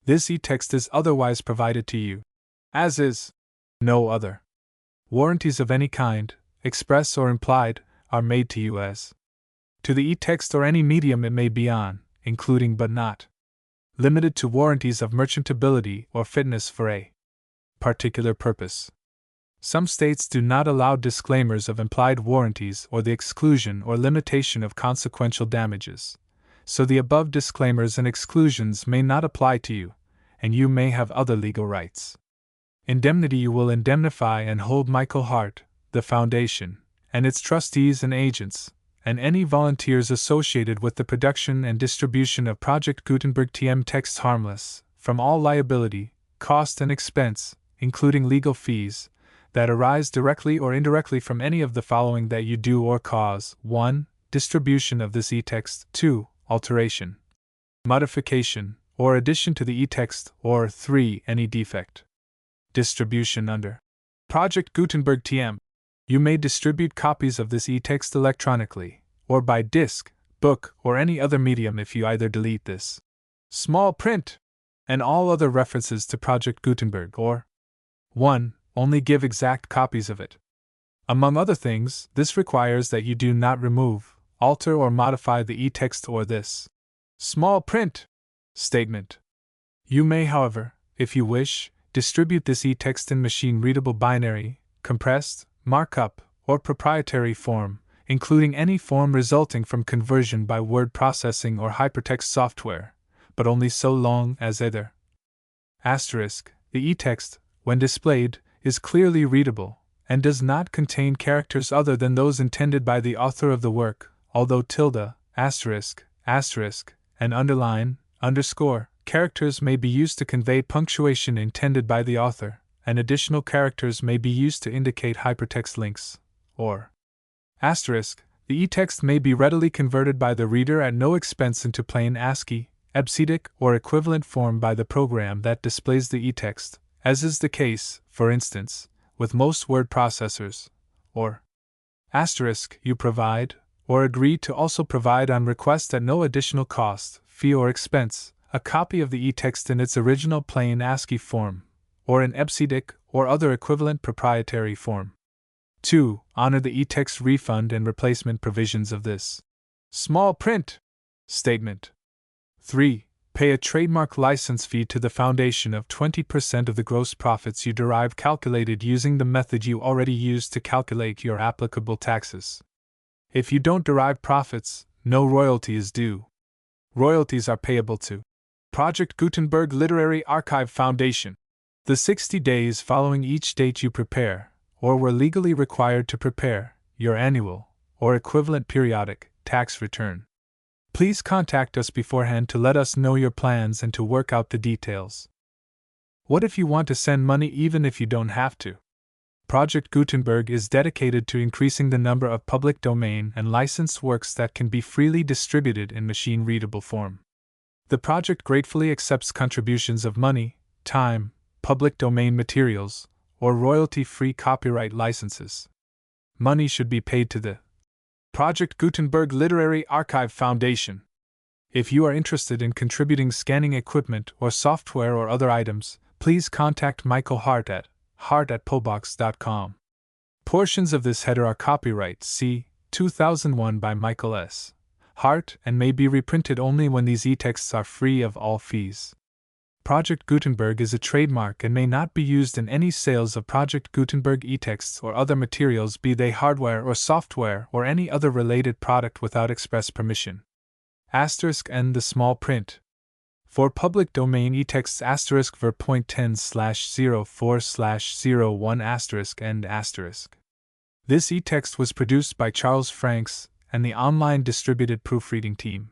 This e-text is otherwise provided to you, as is no other. Warranties of any kind, express or implied, are made to you as to the e-text or any medium it may be on, including but not limited to warranties of merchantability or fitness for a particular purpose. Some states do not allow disclaimers of implied warranties or the exclusion or limitation of consequential damages, so the above disclaimers and exclusions may not apply to you, and you may have other legal rights. Indemnity: you will indemnify and hold Michael Hart, the Foundation, and its trustees and agents, and any volunteers associated with the production and distribution of Project Gutenberg TM texts harmless from all liability, cost, and expense, including legal fees, that arise directly or indirectly from any of the following that you do or cause: 1. Distribution of this e-text; 2. Alteration, modification, or addition to the e-text, or 3. Any defect. Distribution under Project Gutenberg TM. You may distribute copies of this e-text electronically, or by disc, book, or any other medium if you either delete this small print and all other references to Project Gutenberg, or 1. Only give exact copies of it. Among other things, this requires that you do not remove, alter, or modify the e-text or this small print statement. You may, however, if you wish, distribute this e-text in machine-readable binary, compressed, markup, or proprietary form, including any form resulting from conversion by word processing or hypertext software, but only so long as either *, the e-text, when displayed, is clearly readable, and does not contain characters other than those intended by the author of the work, although tilde, asterisk, and underline, underscore, characters may be used to convey punctuation intended by the author, and additional characters may be used to indicate hypertext links, or *. The e-text may be readily converted by the reader at no expense into plain ASCII, EBCDIC, or equivalent form by the program that displays the e-text, as is the case, for instance, with most word processors, or *. You provide, or agree to also provide on request at no additional cost, fee, or expense, a copy of the e-text in its original plain ASCII form, or in EBCDIC or other equivalent proprietary form. 2. Honor the e-text refund and replacement provisions of this small print statement. 3. Pay a trademark license fee to the Foundation of 20% of the gross profits you derive, calculated using the method you already used to calculate your applicable taxes. If you don't derive profits, no royalty is due. Royalties are payable to Project Gutenberg Literary Archive Foundation. The 60 days following each date you prepare, or were legally required to prepare, your annual, or equivalent periodic, tax return. Please contact us beforehand to let us know your plans and to work out the details. What if you want to send money even if you don't have to? Project Gutenberg is dedicated to increasing the number of public domain and licensed works that can be freely distributed in machine-readable form. The project gratefully accepts contributions of money, time, public domain materials, or royalty-free copyright licenses. Money should be paid to the Project Gutenberg Literary Archive Foundation. If you are interested in contributing scanning equipment or software or other items, please contact Michael Hart at hart@pobox.com. Portions of this header are copyright C. 2001 by Michael S. Hart and may be reprinted only when these e-texts are free of all fees. Project Gutenberg is a trademark and may not be used in any sales of Project Gutenberg e-texts or other materials, be they hardware or software or any other related product, without express permission. *N the small print. For public domain e-texts *ver. .10/04/01 *N*. This e-text was produced by Charles Franks and the online distributed proofreading team.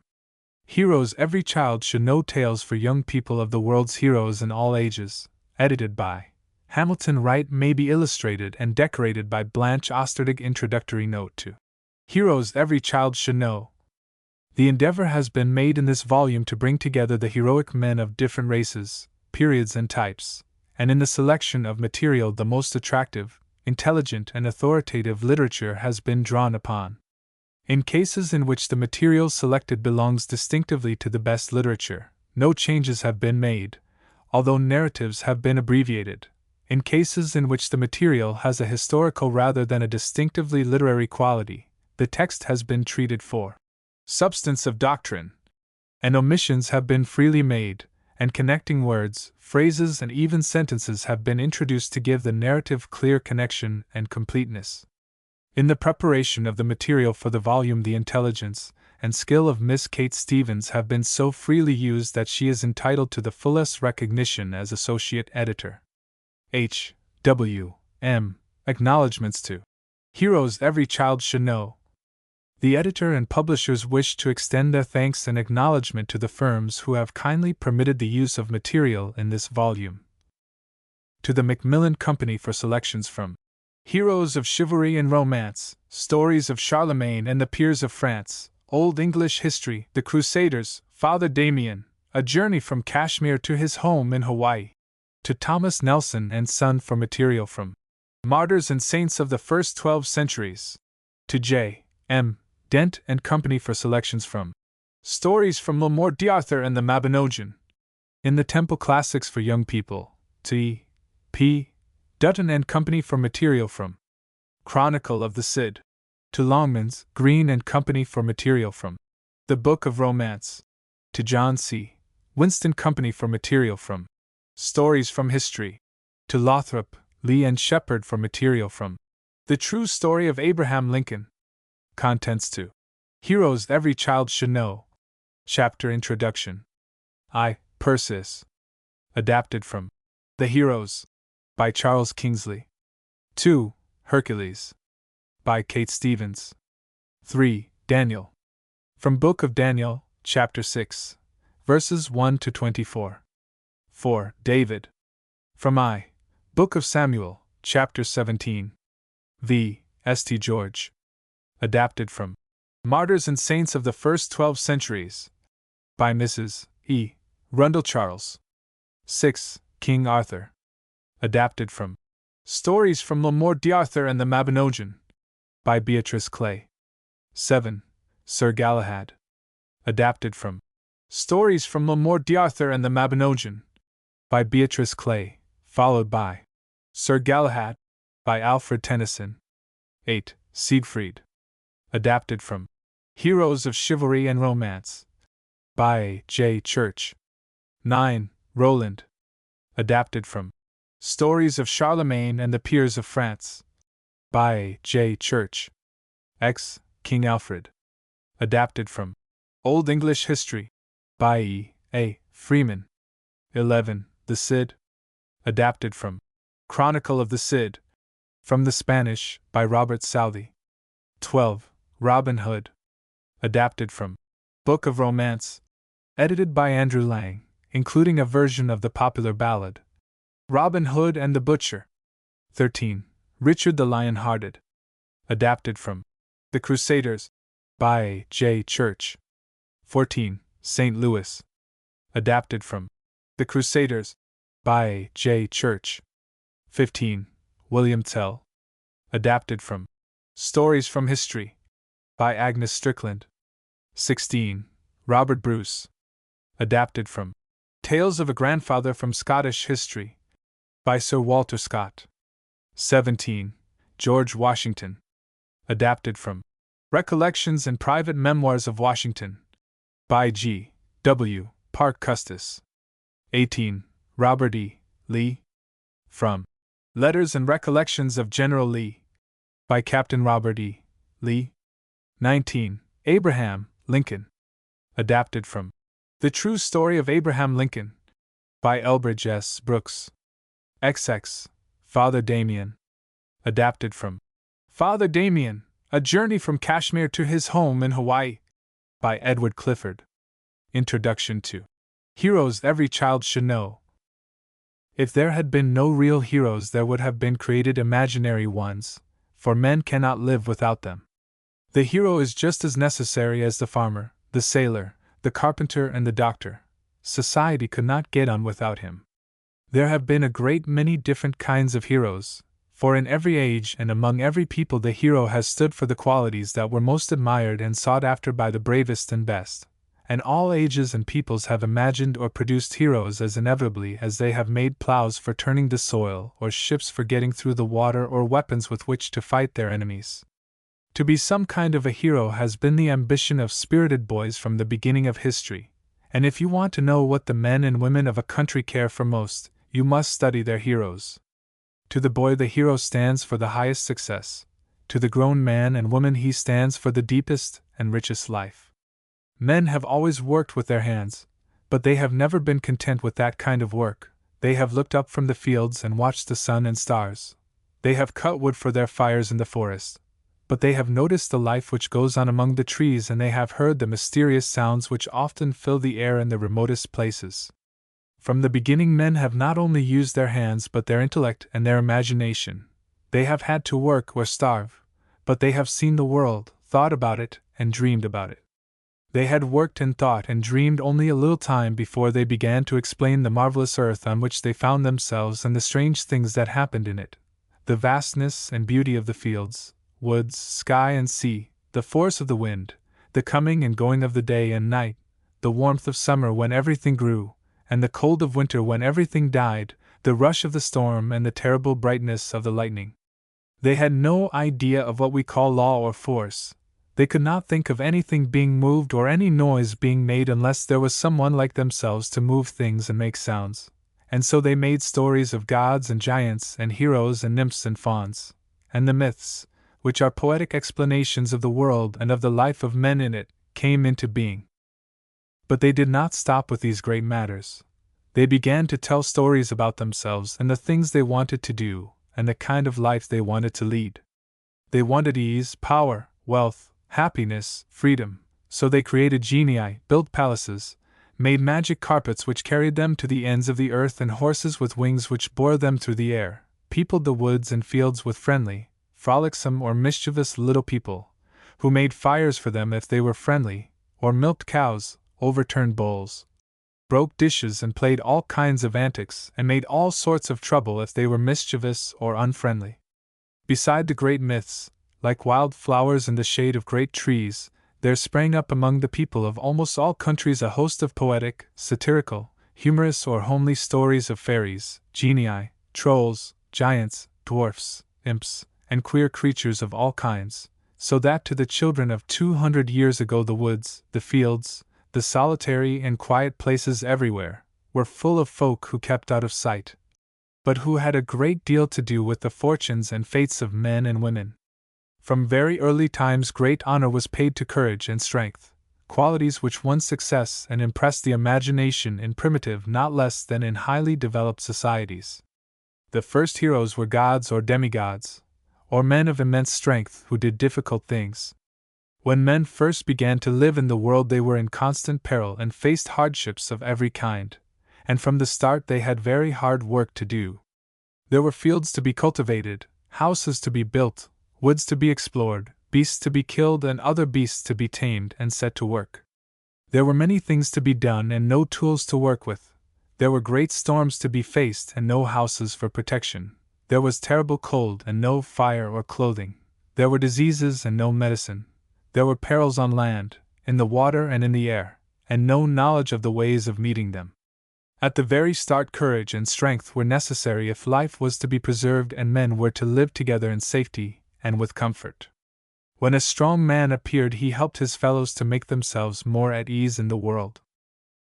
Heroes Every Child Should Know: Tales for Young People of the World's Heroes in All Ages, edited by Hamilton Wright Mabie, illustrated and decorated by Blanche Osterdig. Introductory note to Heroes Every Child Should Know. The endeavor has been made in this volume to bring together the heroic men of different races, periods, and types, and in the selection of material the most attractive, intelligent, and authoritative literature has been drawn upon. In cases in which the material selected belongs distinctively to the best literature, no changes have been made, although narratives have been abbreviated. In cases in which the material has a historical rather than a distinctively literary quality, the text has been treated for substance of doctrine, and omissions have been freely made, and connecting words, phrases, and even sentences have been introduced to give the narrative clear connection and completeness. In the preparation of the material for the volume, the intelligence and skill of Miss Kate Stevens have been so freely used that she is entitled to the fullest recognition as associate editor. H. W. M. Acknowledgements to Heroes Every Child Should Know. The editor and publishers wish to extend their thanks and acknowledgement to the firms who have kindly permitted the use of material in this volume. To the Macmillan Company for selections from Heroes of Chivalry and Romance, Stories of Charlemagne and the Peers of France, Old English History, The Crusaders, Father Damien, A Journey from Kashmir to His Home in Hawaii. To Thomas Nelson and Son for material from Martyrs and Saints of the First 12 Centuries. To J. M. Dent and Company for selections from Stories from Le Morte d'Arthur and the Mabinogion. In the Temple Classics for Young People. To E. P. Dutton and Company for material from Chronicle of the Cid. To Longmans, Green and Company for material from The Book of Romance. To John C. Winston Company for material from Stories from History. To Lothrop, Lee and Shepard for material from The True Story of Abraham Lincoln. Contents to Heroes Every Child Should Know. Chapter Introduction. I. Persis. Adapted from The Heroes by Charles Kingsley. 2. Hercules by Kate Stevens. 3. Daniel. From Book of Daniel, Chapter 6, verses 1 to 24. 4. David. From I. Book of Samuel, Chapter 17. V. St. George. Adapted from Martyrs and Saints of the First 12 Centuries by Mrs. E. Rundle Charles. 6. King Arthur. Adapted from Stories from Le Morte d'Arthur and the Mabinogion by Beatrice Clay. 7. Sir Galahad. Adapted from Stories from Le Morte d'Arthur and the Mabinogion by Beatrice Clay, followed by Sir Galahad by Alfred Tennyson. 8. Siegfried. Adapted from Heroes of Chivalry and Romance by A. J. Church. 9. Roland. Adapted from Stories of Charlemagne and the Peers of France by A. J. Church. X. King Alfred. Adapted from Old English History by E. A. Freeman. 11. The Cid. Adapted from Chronicle of the Cid from the Spanish by Robert Southey. 12. Robin Hood. Adapted from Book of Romance, edited by Andrew Lang, including a version of the popular ballad Robin Hood and the Butcher. 13. Richard the Lion-Hearted. Adapted from The Crusaders by A. J. Church. 14. St. Louis. Adapted from The Crusaders by A. J. Church. 15. William Tell. Adapted from Stories from History by Agnes Strickland. 16. Robert Bruce. Adapted from Tales of a Grandfather from Scottish History by Sir Walter Scott. 17. George Washington. Adapted from Recollections and Private Memoirs of Washington by G. W. Parke Custis. 18. Robert E. Lee. From Letters and Recollections of General Lee by Captain Robert E. Lee. 19. Abraham Lincoln. Adapted from The True Story of Abraham Lincoln by Elbridge S. Brooks. XX. Father Damien. Adapted from Father Damien, A Journey from Kashmir to His Home in Hawaii by Edward Clifford. Introduction to Heroes Every Child Should Know. If there had been no real heroes, there would have been created imaginary ones, for men cannot live without them. The hero is just as necessary as the farmer, the sailor, the carpenter, and the doctor. Society could not get on without him. There have been a great many different kinds of heroes, for in every age and among every people the hero has stood for the qualities that were most admired and sought after by the bravest and best, and all ages and peoples have imagined or produced heroes as inevitably as they have made plows for turning the soil, or ships for getting through the water, or weapons with which to fight their enemies. To be some kind of a hero has been the ambition of spirited boys from the beginning of history, and if you want to know what the men and women of a country care for most, you must study their heroes. To the boy the hero stands for the highest success. To the grown man and woman he stands for the deepest and richest life. Men have always worked with their hands, but they have never been content with that kind of work. They have looked up from the fields and watched the sun and stars. They have cut wood for their fires in the forest, but they have noticed the life which goes on among the trees, and they have heard the mysterious sounds which often fill the air in the remotest places. From the beginning men have not only used their hands but their intellect and their imagination. They have had to work or starve, but they have seen the world, thought about it, and dreamed about it. They had worked and thought and dreamed only a little time before they began to explain the marvelous earth on which they found themselves and the strange things that happened in it, the vastness and beauty of the fields, woods, sky and sea, the force of the wind, the coming and going of the day and night, the warmth of summer when everything grew, and the cold of winter when everything died, the rush of the storm and the terrible brightness of the lightning. They had no idea of what we call law or force. They could not think of anything being moved or any noise being made unless there was someone like themselves to move things and make sounds, and so they made stories of gods and giants and heroes and nymphs and fauns, and the myths, which are poetic explanations of the world and of the life of men in it, came into being. But they did not stop with these great matters. They began to tell stories about themselves and the things they wanted to do, and the kind of life they wanted to lead. They wanted ease, power, wealth, happiness, freedom, so they created genii, built palaces, made magic carpets which carried them to the ends of the earth, and horses with wings which bore them through the air, peopled the woods and fields with friendly, frolicsome or mischievous little people, who made fires for them if they were friendly, or milked cows, overturned bowls, broke dishes and played all kinds of antics and made all sorts of trouble if they were mischievous or unfriendly. Beside the great myths, like wild flowers in the shade of great trees, there sprang up among the people of almost all countries a host of poetic, satirical, humorous or homely stories of fairies, genii, trolls, giants, dwarfs, imps, and queer creatures of all kinds, so that to the children of 200 years ago the woods, the fields, the solitary and quiet places everywhere, were full of folk who kept out of sight, but who had a great deal to do with the fortunes and fates of men and women. From very early times great honor was paid to courage and strength, qualities which won success and impressed the imagination in primitive not less than in highly developed societies. The first heroes were gods or demigods, or men of immense strength who did difficult things. When men first began to live in the world they were in constant peril and faced hardships of every kind, and from the start they had very hard work to do. There were fields to be cultivated, houses to be built, woods to be explored, beasts to be killed and other beasts to be tamed and set to work. There were many things to be done and no tools to work with. There were great storms to be faced and no houses for protection. There was terrible cold and no fire or clothing. There were diseases and no medicine. There were perils on land, in the water and in the air, and no knowledge of the ways of meeting them. At the very start courage and strength were necessary if life was to be preserved and men were to live together in safety and with comfort. When a strong man appeared he helped his fellows to make themselves more at ease in the world.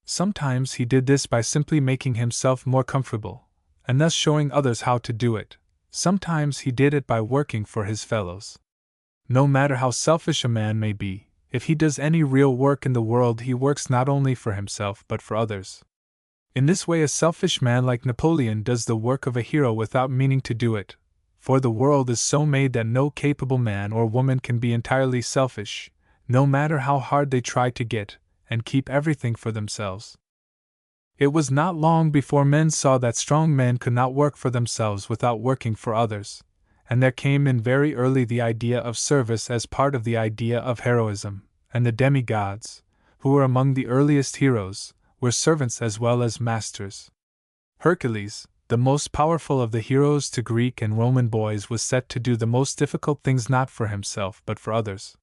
Sometimes he did this by simply making himself more comfortable, and thus showing others how to do it. Sometimes he did it by working for his fellows. No matter how selfish a man may be, if he does any real work in the world he works not only for himself but for others. In this way a selfish man like Napoleon does the work of a hero without meaning to do it, for the world is so made that no capable man or woman can be entirely selfish, no matter how hard they try to get and keep everything for themselves. It was not long before men saw that strong men could not work for themselves without working for others, and there came in very early the idea of service as part of the idea of heroism, and the demigods, who were among the earliest heroes, were servants as well as masters. Hercules, the most powerful of the heroes to Greek and Roman boys, was set to do the most difficult things not for himself but for others.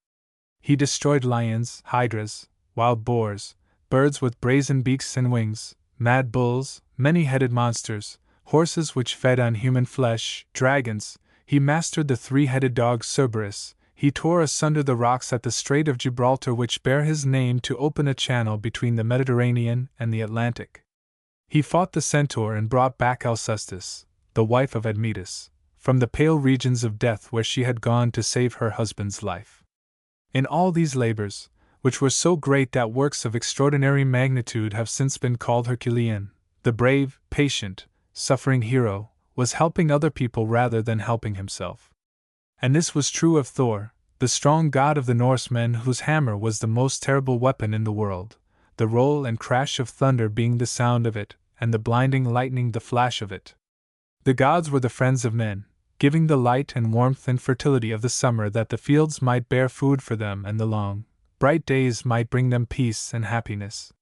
He destroyed lions, hydras, wild boars, birds with brazen beaks and wings, mad bulls, many-headed monsters, horses which fed on human flesh, dragons. He mastered the three-headed dog Cerberus. He tore asunder the rocks at the Strait of Gibraltar which bear his name to open a channel between the Mediterranean and the Atlantic. He fought the centaur and brought back Alcestis, the wife of Admetus, from the pale regions of death where she had gone to save her husband's life. In all these labors, which were so great that works of extraordinary magnitude have since been called Herculean, the brave, patient, suffering hero was helping other people rather than helping himself. And this was true of Thor, the strong god of the Norsemen, whose hammer was the most terrible weapon in the world, the roll and crash of thunder being the sound of it, and the blinding lightning the flash of it. The gods were the friends of men, giving the light and warmth and fertility of the summer that the fields might bear food for them and the long, bright days might bring them peace and happiness.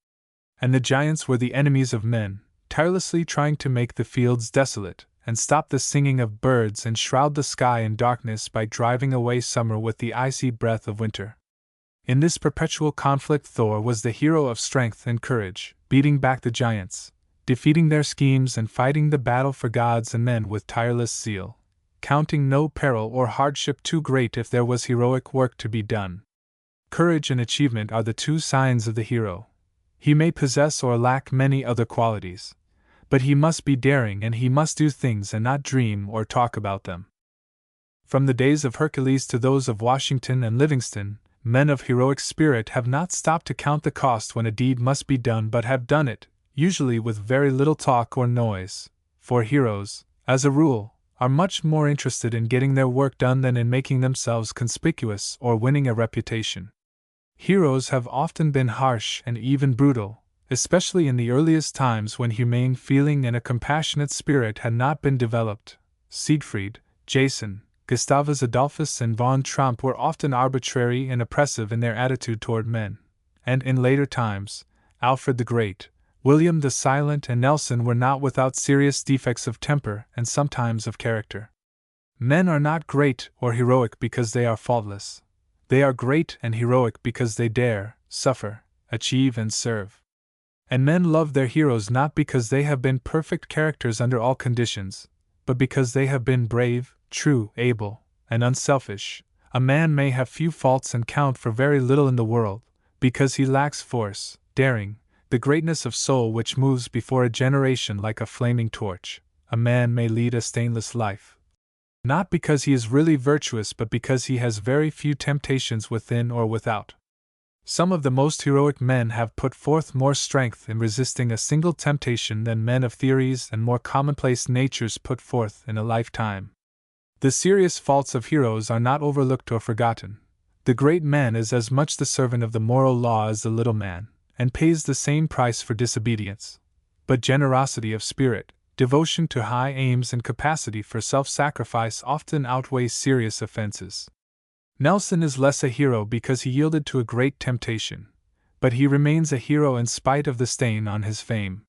And the giants were the enemies of men, tirelessly trying to make the fields desolate, and stop the singing of birds and shroud the sky in darkness by driving away summer with the icy breath of winter. In this perpetual conflict Thor was the hero of strength and courage, beating back the giants, defeating their schemes and fighting the battle for gods and men with tireless zeal, counting no peril or hardship too great if there was heroic work to be done. Courage and achievement are the two signs of the hero. He may possess or lack many other qualities, but he must be daring and he must do things and not dream or talk about them. From the days of Hercules to those of Washington and Livingston, men of heroic spirit have not stopped to count the cost when a deed must be done but have done it, usually with very little talk or noise, for heroes, as a rule, are much more interested in getting their work done than in making themselves conspicuous or winning a reputation. Heroes have often been harsh and even brutal, especially in the earliest times when humane feeling and a compassionate spirit had not been developed. Siegfried, Jason, Gustavus Adolphus and von Tromp were often arbitrary and oppressive in their attitude toward men, and in later times, Alfred the Great, William the Silent and Nelson were not without serious defects of temper and sometimes of character. Men are not great or heroic because they are faultless. They are great and heroic because they dare, suffer, achieve and serve. And men love their heroes not because they have been perfect characters under all conditions, but because they have been brave, true, able, and unselfish. A man may have few faults and count for very little in the world, because he lacks force, daring, the greatness of soul which moves before a generation like a flaming torch. A man may lead a stainless life, not because he is really virtuous but because he has very few temptations within or without. Some of the most heroic men have put forth more strength in resisting a single temptation than men of theories and more commonplace natures put forth in a lifetime. The serious faults of heroes are not overlooked or forgotten. The great man is as much the servant of the moral law as the little man, and pays the same price for disobedience. But generosity of spirit, devotion to high aims and capacity for self-sacrifice often outweigh serious offenses. Nelson is less a hero because he yielded to a great temptation, but he remains a hero in spite of the stain on his fame.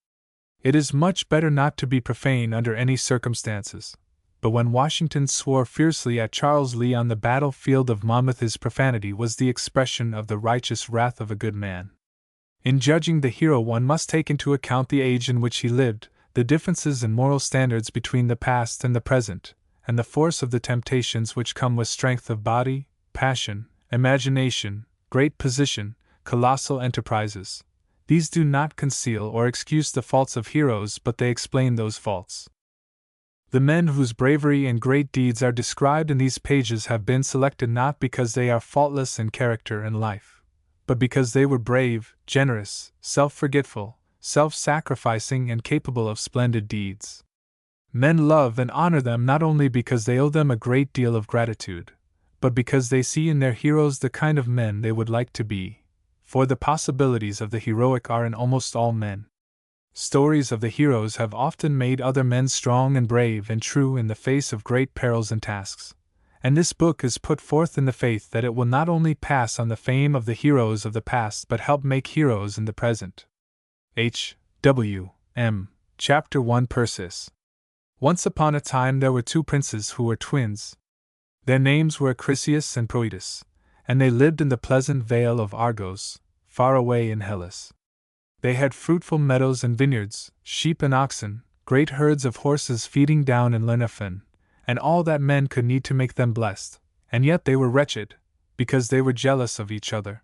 It is much better not to be profane under any circumstances, but when Washington swore fiercely at Charles Lee on the battlefield of Monmouth, his profanity was the expression of the righteous wrath of a good man. In judging the hero, one must take into account the age in which he lived, the differences in moral standards between the past and the present, and the force of the temptations which come with strength of body, passion, imagination, great position, colossal enterprises. These do not conceal or excuse the faults of heroes, but they explain those faults. The men whose bravery and great deeds are described in these pages have been selected not because they are faultless in character and life, but because they were brave, generous, self-forgetful, self-sacrificing, and capable of splendid deeds. Men love and honor them not only because they owe them a great deal of gratitude, but because they see in their heroes the kind of men they would like to be, for the possibilities of the heroic are in almost all men. Stories of the heroes have often made other men strong and brave and true in the face of great perils and tasks, and this book is put forth in the faith that it will not only pass on the fame of the heroes of the past but help make heroes in the present. H. W. M. Chapter 1 Persis. Once upon a time there were two princes who were twins. Their names were Acrisius and Proetus, and they lived in the pleasant vale of Argos, far away in Hellas. They had fruitful meadows and vineyards, sheep and oxen, great herds of horses feeding down in Lenaphan, and all that men could need to make them blessed, and yet they were wretched, because they were jealous of each other.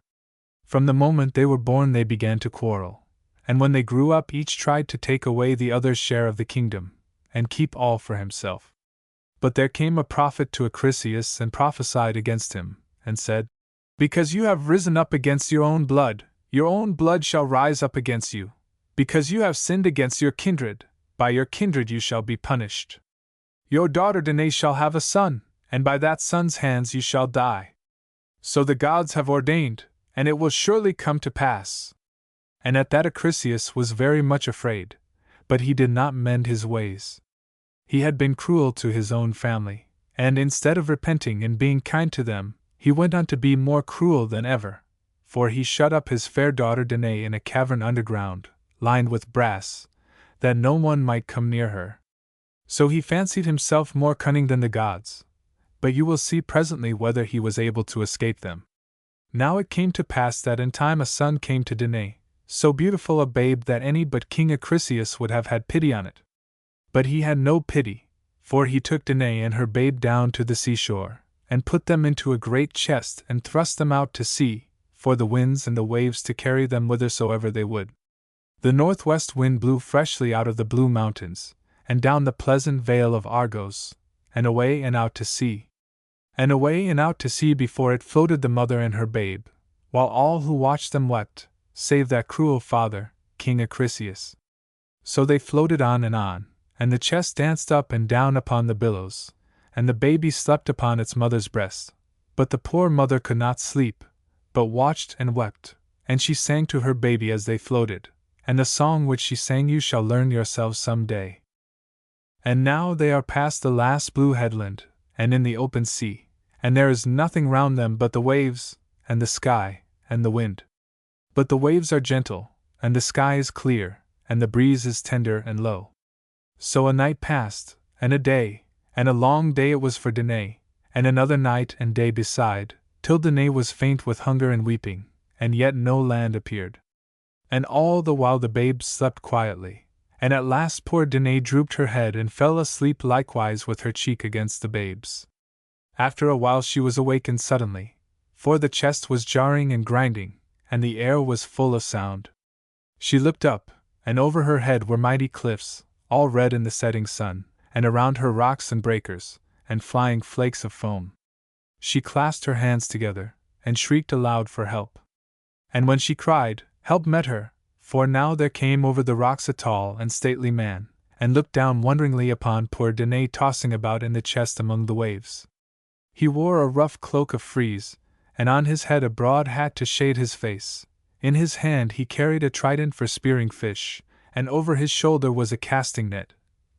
From the moment they were born they began to quarrel, and when they grew up each tried to take away the other's share of the kingdom, and keep all for himself. But there came a prophet to Acrisius and prophesied against him, and said, "Because you have risen up against your own blood shall rise up against you. Because you have sinned against your kindred, by your kindred you shall be punished. Your daughter Danae shall have a son, and by that son's hands you shall die. So the gods have ordained, and it will surely come to pass." And at that Acrisius was very much afraid, but he did not mend his ways. He had been cruel to his own family, and instead of repenting and being kind to them, he went on to be more cruel than ever, for he shut up his fair daughter Danae in a cavern underground, lined with brass, that no one might come near her. So he fancied himself more cunning than the gods, but you will see presently whether he was able to escape them. Now it came to pass that in time a son came to Danae, so beautiful a babe that any but King Acrisius would have had pity on it. But he had no pity, for he took Danae and her babe down to the seashore, and put them into a great chest and thrust them out to sea, for the winds and the waves to carry them whithersoever they would. The northwest wind blew freshly out of the blue mountains, and down the pleasant vale of Argos, and away and out to sea. And away and out to sea before it floated the mother and her babe, while all who watched them wept, save that cruel father, King Acrisius. So they floated on, and the chest danced up and down upon the billows, and the baby slept upon its mother's breast. But the poor mother could not sleep, but watched and wept, and she sang to her baby as they floated, and the song which she sang you shall learn yourselves some day. And now they are past the last blue headland, and in the open sea, and there is nothing round them but the waves, and the sky, and the wind. But the waves are gentle, and the sky is clear, and the breeze is tender and low. So a night passed, and a day, and a long day it was for Danae, and another night and day beside, till Danae was faint with hunger and weeping, and yet no land appeared. And all the while the babes slept quietly, and at last poor Danae drooped her head and fell asleep likewise with her cheek against the babes. After a while she was awakened suddenly, for the chest was jarring and grinding, and the air was full of sound. She looked up, and over her head were mighty cliffs, all red in the setting sun, and around her rocks and breakers, and flying flakes of foam. She clasped her hands together, and shrieked aloud for help. And when she cried, help met her, for now there came over the rocks a tall and stately man, and looked down wonderingly upon poor Danae tossing about in the chest among the waves. He wore a rough cloak of frieze, and on his head a broad hat to shade his face. In his hand he carried a trident for spearing fish, and over his shoulder was a casting net.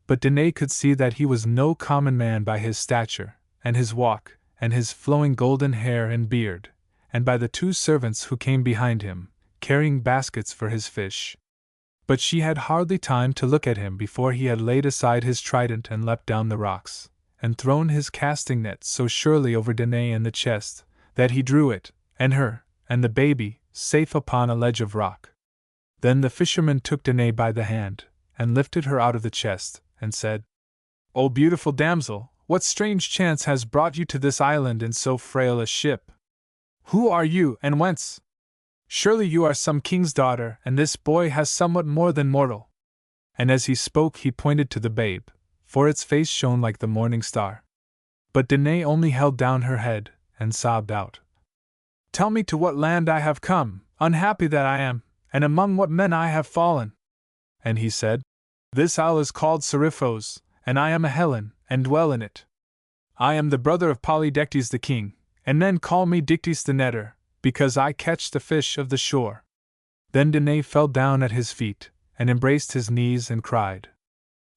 But Danae could see that he was no common man by his stature, and his walk, and his flowing golden hair and beard, and by the two servants who came behind him, carrying baskets for his fish. But she had hardly time to look at him before he had laid aside his trident and leapt down the rocks, and thrown his casting net so surely over Danae and the chest, that he drew it, and her, and the baby, safe upon a ledge of rock. Then the fisherman took Danae by the hand, and lifted her out of the chest, and said, O beautiful damsel, what strange chance has brought you to this island in so frail a ship? Who are you, and whence? Surely you are some king's daughter, and this boy has somewhat more than mortal. And as he spoke he pointed to the babe, for its face shone like the morning star. But Danae only held down her head, and sobbed out, Tell me to what land I have come, unhappy that I am, and among what men I have fallen. And he said, This isle is called Seriphos, and I am a Hellen, and dwell in it. I am the brother of Polydectes the king, and men call me Dictys the netter, because I catch the fish of the shore. Then Danae fell down at his feet, and embraced his knees and cried,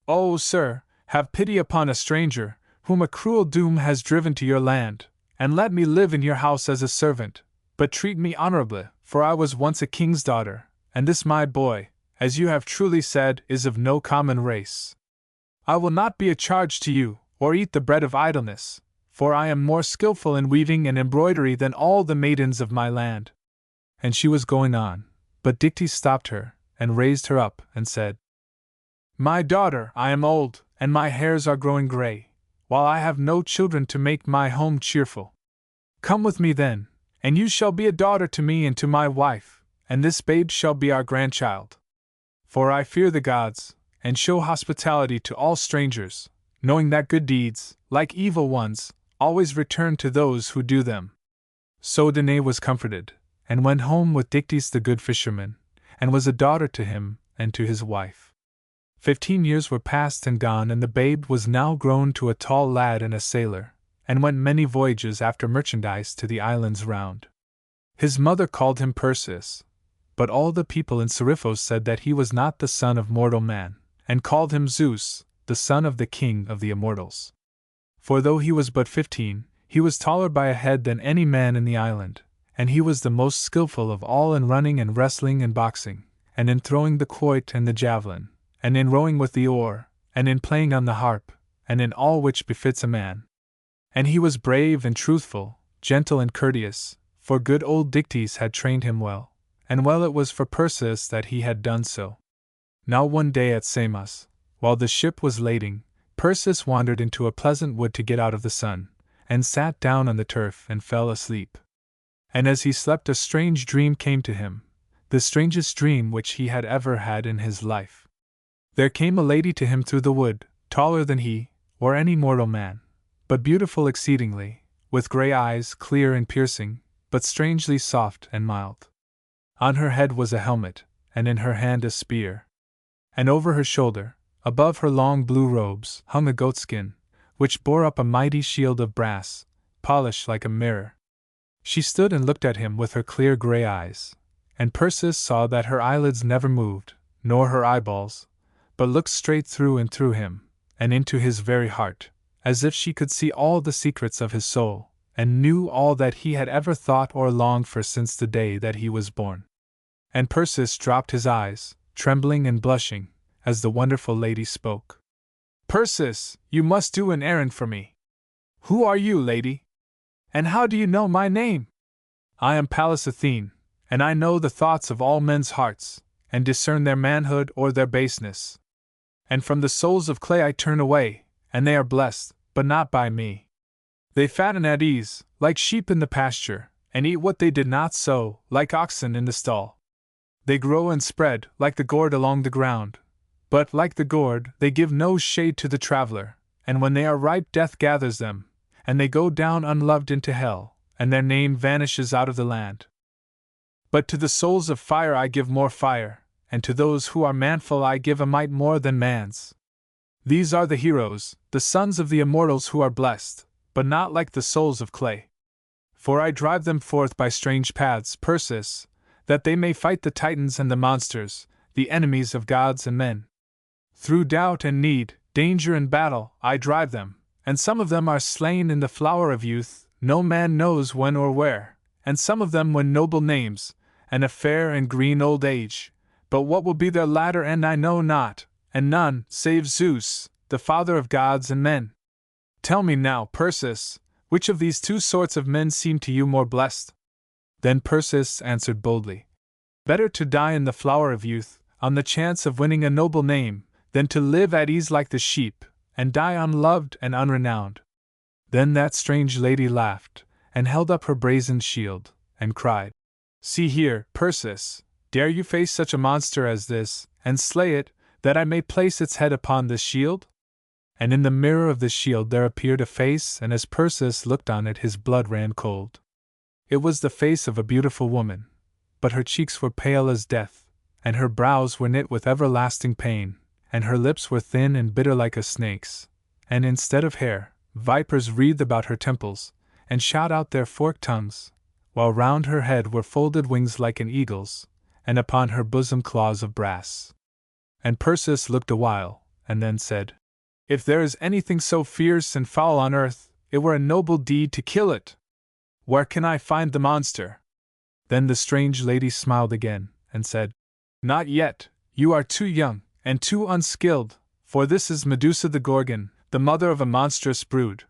O sir, have pity upon a stranger, whom a cruel doom has driven to your land, and let me live in your house as a servant, but treat me honorably, for I was once a king's daughter, and this my boy, as you have truly said, is of no common race. I will not be a charge to you, or eat the bread of idleness, for I am more skillful in weaving and embroidery than all the maidens of my land. And she was going on, but Dictys stopped her, and raised her up, and said, My daughter, I am old, and my hairs are growing gray, while I have no children to make my home cheerful. Come with me then, and you shall be a daughter to me and to my wife, and this babe shall be our grandchild. For I fear the gods, and show hospitality to all strangers, knowing that good deeds, like evil ones, always return to those who do them. So Danae was comforted, and went home with Dictys the good fisherman, and was a daughter to him and to his wife. 15 years were past and gone, and the babe was now grown to a tall lad and a sailor, and went many voyages after merchandise to the islands round. His mother called him Perseus, but all the people in Seriphos said that he was not the son of mortal man, and called him Zeus, the son of the king of the immortals. For though he was but 15, he was taller by a head than any man in the island, and he was the most skillful of all in running and wrestling and boxing, and in throwing the quoit and the javelin, and in rowing with the oar, and in playing on the harp, and in all which befits a man. And he was brave and truthful, gentle and courteous, for good old Dictys had trained him well, and well it was for Perseus that he had done so. Now one day at Samos, while the ship was lading, Perseus wandered into a pleasant wood to get out of the sun, and sat down on the turf and fell asleep. And as he slept a strange dream came to him, the strangest dream which he had ever had in his life. There came a lady to him through the wood, taller than he, or any mortal man, but beautiful exceedingly, with grey eyes clear and piercing, but strangely soft and mild. On her head was a helmet, and in her hand a spear. And over her shoulder, above her long blue robes, hung a goatskin, which bore up a mighty shield of brass, polished like a mirror. She stood and looked at him with her clear grey eyes, and Perseus saw that her eyelids never moved, nor her eyeballs, but looked straight through and through him, and into his very heart, as if she could see all the secrets of his soul, and knew all that he had ever thought or longed for since the day that he was born. And Perseus dropped his eyes, trembling and blushing, as the wonderful lady spoke. Perseus, you must do an errand for me. Who are you, lady? And how do you know my name? I am Pallas Athene, and I know the thoughts of all men's hearts, and discern their manhood or their baseness. And from the souls of clay I turn away, and they are blessed, but not by me. They fatten at ease, like sheep in the pasture, and eat what they did not sow, like oxen in the stall. They grow and spread, like the gourd along the ground, but, like the gourd, they give no shade to the traveler, and when they are ripe death gathers them, and they go down unloved into hell, and their name vanishes out of the land. But to the souls of fire I give more fire, and to those who are manful I give a might more than man's. These are the heroes, the sons of the immortals who are blessed, but not like the souls of clay. For I drive them forth by strange paths, Perseus, that they may fight the Titans and the monsters, the enemies of gods and men. Through doubt and need, danger and battle, I drive them, and some of them are slain in the flower of youth, no man knows when or where, and some of them win noble names, and a fair and green old age, but what will be their latter end I know not, and none, save Zeus, the father of gods and men. Tell me now, Perseus, which of these two sorts of men seem to you more blessed? Then Perseus answered boldly, Better to die in the flower of youth, on the chance of winning a noble name, than to live at ease like the sheep, and die unloved and unrenowned. Then that strange lady laughed, and held up her brazen shield, and cried, See here, Perseus, dare you face such a monster as this, and slay it, that I may place its head upon this shield? And in the mirror of the shield there appeared a face, and as Perseus looked on it his blood ran cold. It was the face of a beautiful woman, but her cheeks were pale as death, and her brows were knit with everlasting pain, and her lips were thin and bitter like a snake's, and instead of hair, vipers wreathed about her temples, and shot out their forked tongues, while round her head were folded wings like an eagle's, and upon her bosom claws of brass. And Perseus looked a while, and then said, If there is anything so fierce and foul on earth, it were a noble deed to kill it. Where can I find the monster? Then the strange lady smiled again, and said, Not yet, you are too young, and too unskilled, for this is Medusa the Gorgon, the mother of a monstrous brood.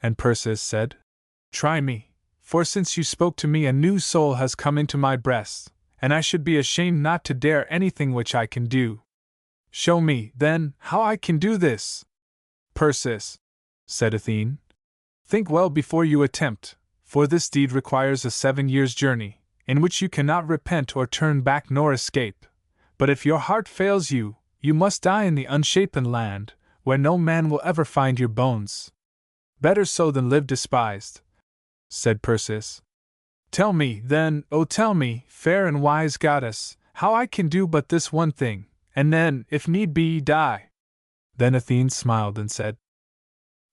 And Perseus said, Try me, for since you spoke to me a new soul has come into my breast, and I should be ashamed not to dare anything which I can do. Show me, then, how I can do this. Persis, said Athene, think well before you attempt, for this deed requires a 7 years' journey, in which you cannot repent or turn back nor escape. But if your heart fails you, you must die in the unshapen land, where no man will ever find your bones. Better so than live despised, said Persis. Tell me, then, oh tell me, fair and wise goddess, how I can do but this one thing, and then, if need be, die. Then Athene smiled and said,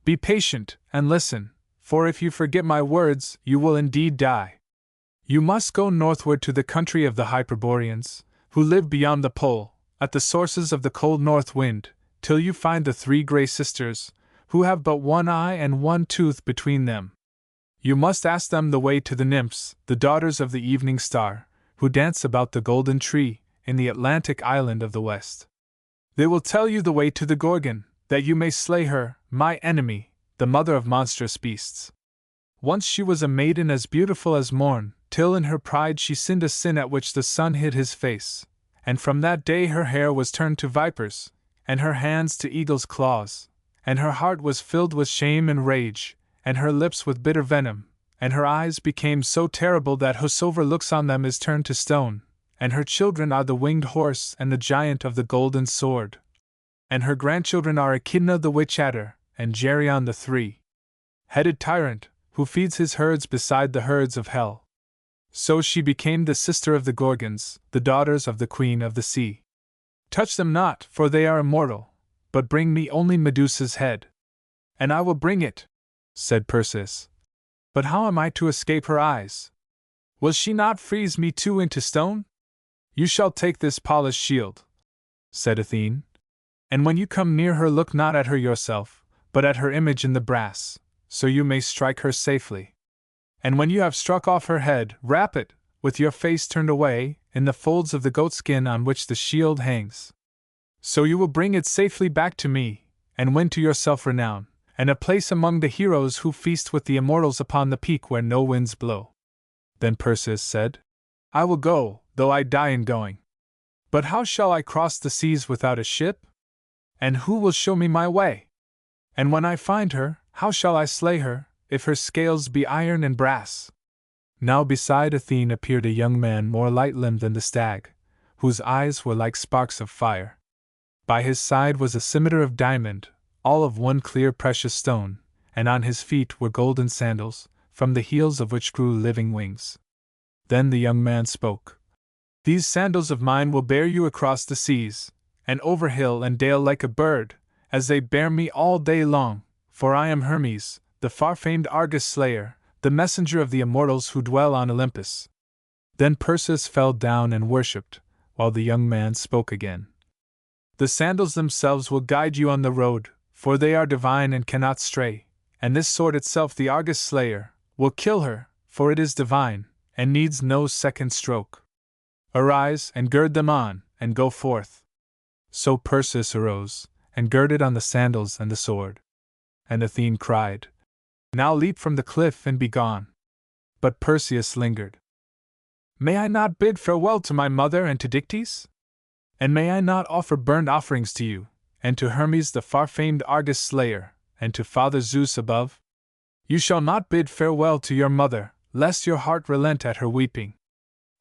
Be patient, and listen, for if you forget my words, you will indeed die. You must go northward to the country of the Hyperboreans, who live beyond the pole, at the sources of the cold north wind, till you find the 3 Grey Sisters, who have but 1 eye and 1 tooth between them. You must ask them the way to the nymphs, the daughters of the evening star, who dance about the golden tree, in the Atlantic island of the west. They will tell you the way to the Gorgon, that you may slay her, my enemy, the mother of monstrous beasts. Once she was a maiden as beautiful as morn, till in her pride she sinned a sin at which the sun hid his face, and from that day her hair was turned to vipers, and her hands to eagle's claws, and her heart was filled with shame and rage, and her lips with bitter venom, and her eyes became so terrible that whosoever looks on them is turned to stone, and her children are the winged horse and the giant of the golden sword. And her grandchildren are Echidna the witch adder, and Geryon the 3-headed tyrant, who feeds his herds beside the herds of hell. So she became the sister of the Gorgons, the daughters of the queen of the sea. Touch them not, for they are immortal, but bring me only Medusa's head. And I will bring it, said Persis. But how am I to escape her eyes? Will she not freeze me too into stone? You shall take this polished shield, said Athene. And when you come near her, look not at her yourself, but at her image in the brass, so you may strike her safely. And when you have struck off her head, wrap it, with your face turned away, in the folds of the goatskin on which the shield hangs. So you will bring it safely back to me, and win to yourself renown, and a place among the heroes who feast with the immortals upon the peak where no winds blow. Then Persis said, I will go, though I die in going. But how shall I cross the seas without a ship? And who will show me my way? And when I find her, how shall I slay her, if her scales be iron and brass? Now beside Athene appeared a young man more light-limbed than the stag, whose eyes were like sparks of fire. By his side was a scimitar of diamond, all of one clear precious stone, and on his feet were golden sandals, from the heels of which grew living wings. Then the young man spoke. These sandals of mine will bear you across the seas, and over hill and dale like a bird, as they bear me all day long, for I am Hermes, the far-famed Argus slayer, the messenger of the immortals who dwell on Olympus. Then Persis fell down and worshipped, while the young man spoke again. The sandals themselves will guide you on the road, for they are divine and cannot stray, and this sword itself, the Argus slayer, will kill her, for it is divine, and needs no second stroke. Arise, and gird them on, and go forth. So Persis arose, and girded on the sandals and the sword. And Athene cried, Now leap from the cliff and be gone. But Perseus lingered. May I not bid farewell to my mother and to Dictys? And may I not offer burnt offerings to you, and to Hermes the far-famed Argus slayer, and to Father Zeus above? You shall not bid farewell to your mother, lest your heart relent at her weeping.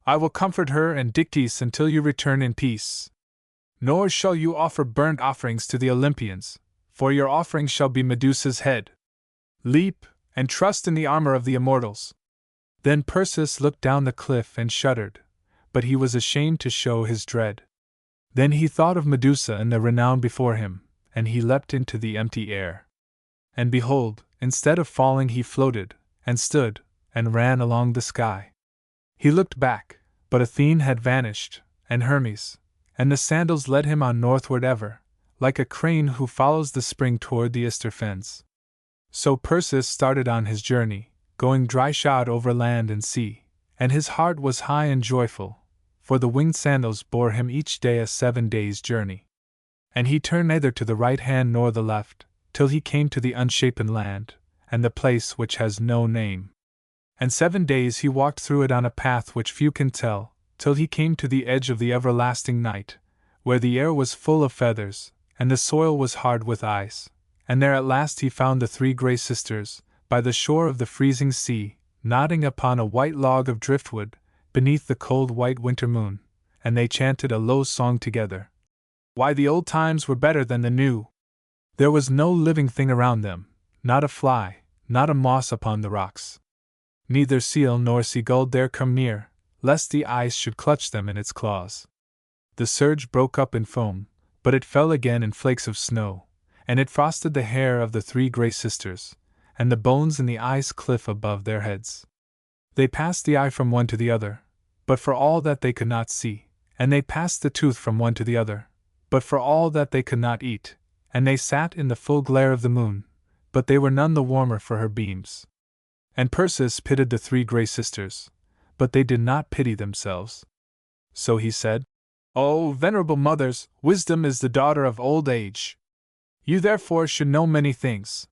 I will comfort her and Dictys until you return in peace. Nor shall you offer burnt offerings to the Olympians, for your offering shall be Medusa's head. Leap, and trust in the armor of the immortals. Then Persis looked down the cliff and shuddered, but he was ashamed to show his dread. Then he thought of Medusa and the renown before him, and he leapt into the empty air. And behold, instead of falling he floated, and stood, and ran along the sky. He looked back, but Athene had vanished, and Hermes, and the sandals led him on northward ever, like a crane who follows the spring toward the Ister fens. So Persis started on his journey, going dry-shod over land and sea, and his heart was high and joyful, for the winged sandals bore him each day a 7 days' journey. And he turned neither to the right hand nor the left, till he came to the unshapen land, and the place which has no name. And 7 days he walked through it on a path which few can tell, till he came to the edge of the everlasting night, where the air was full of feathers, and the soil was hard with ice, and there at last he found the three Grey Sisters, by the shore of the freezing sea, nodding upon a white log of driftwood, beneath the cold white winter moon, and they chanted a low song together. Why, the old times were better than the new! There was no living thing around them, not a fly, not a moss upon the rocks. Neither seal nor seagull dare come near, lest the ice should clutch them in its claws. The surge broke up in foam, but it fell again in flakes of snow, and it frosted the hair of the three Grey Sisters, and the bones in the ice cliff above their heads. They passed the eye from one to the other, but for all that they could not see, and they passed the tooth from one to the other, but for all that they could not eat, and they sat in the full glare of the moon, but they were none the warmer for her beams. And Perseus pitied the three Grey Sisters, but they did not pity themselves. So he said, "O venerable mothers, wisdom is the daughter of old age. You therefore should know many things.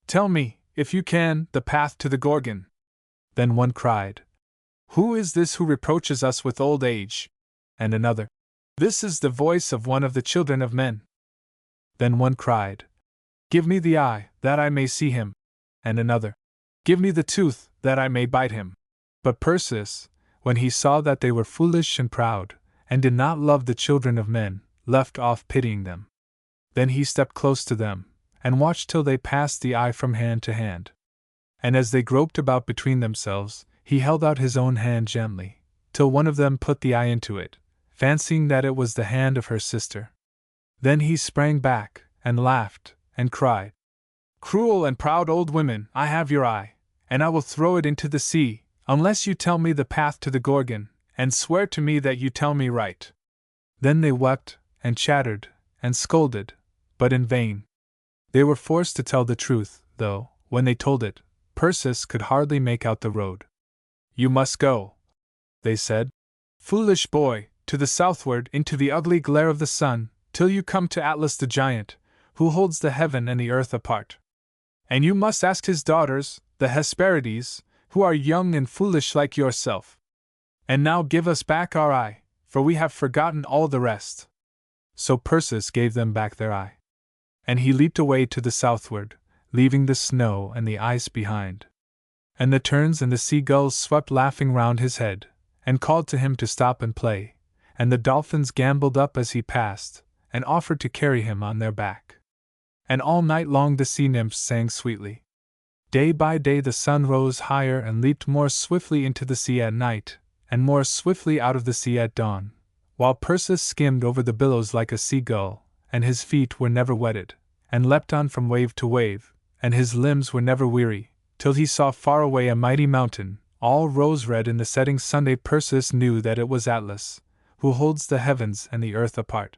Tell me, if you can, the path to the Gorgon." Then one cried, "Who is this who reproaches us with old age?" And another, "This is the voice of one of the children of men." Then one cried, "Give me the eye, that I may see him." And another, "Give me the tooth, that I may bite him." But Perseus, when he saw that they were foolish and proud, and did not love the children of men, left off pitying them. Then he stepped close to them, and watched till they passed the eye from hand to hand. And as they groped about between themselves, he held out his own hand gently, till one of them put the eye into it, fancying that it was the hand of her sister. Then he sprang back, and laughed, and cried, "Cruel and proud old women, I have your eye, and I will throw it into the sea, unless you tell me the path to the Gorgon, and swear to me that you tell me right." Then they wept, and chattered, and scolded, but in vain. They were forced to tell the truth, though, when they told it, Perseus could hardly make out the road. "You must go," they said, "foolish boy, to the southward into the ugly glare of the sun, till you come to Atlas the giant, who holds the heaven and the earth apart. And you must ask his daughters, the Hesperides, who are young and foolish like yourself. And now give us back our eye, for we have forgotten all the rest." So Perseus gave them back their eye. And he leaped away to the southward, leaving the snow and the ice behind. And the terns and the seagulls swept laughing round his head, and called to him to stop and play, and the dolphins gamboled up as he passed, and offered to carry him on their back. And all night long the sea nymphs sang sweetly. Day by day the sun rose higher and leaped more swiftly into the sea at night, and more swiftly out of the sea at dawn, while Perseus skimmed over the billows like a seagull, and his feet were never wetted, and leapt on from wave to wave, and his limbs were never weary, till he saw far away a mighty mountain, all rose-red in the setting sun. Perseus knew that it was Atlas, who holds the heavens and the earth apart.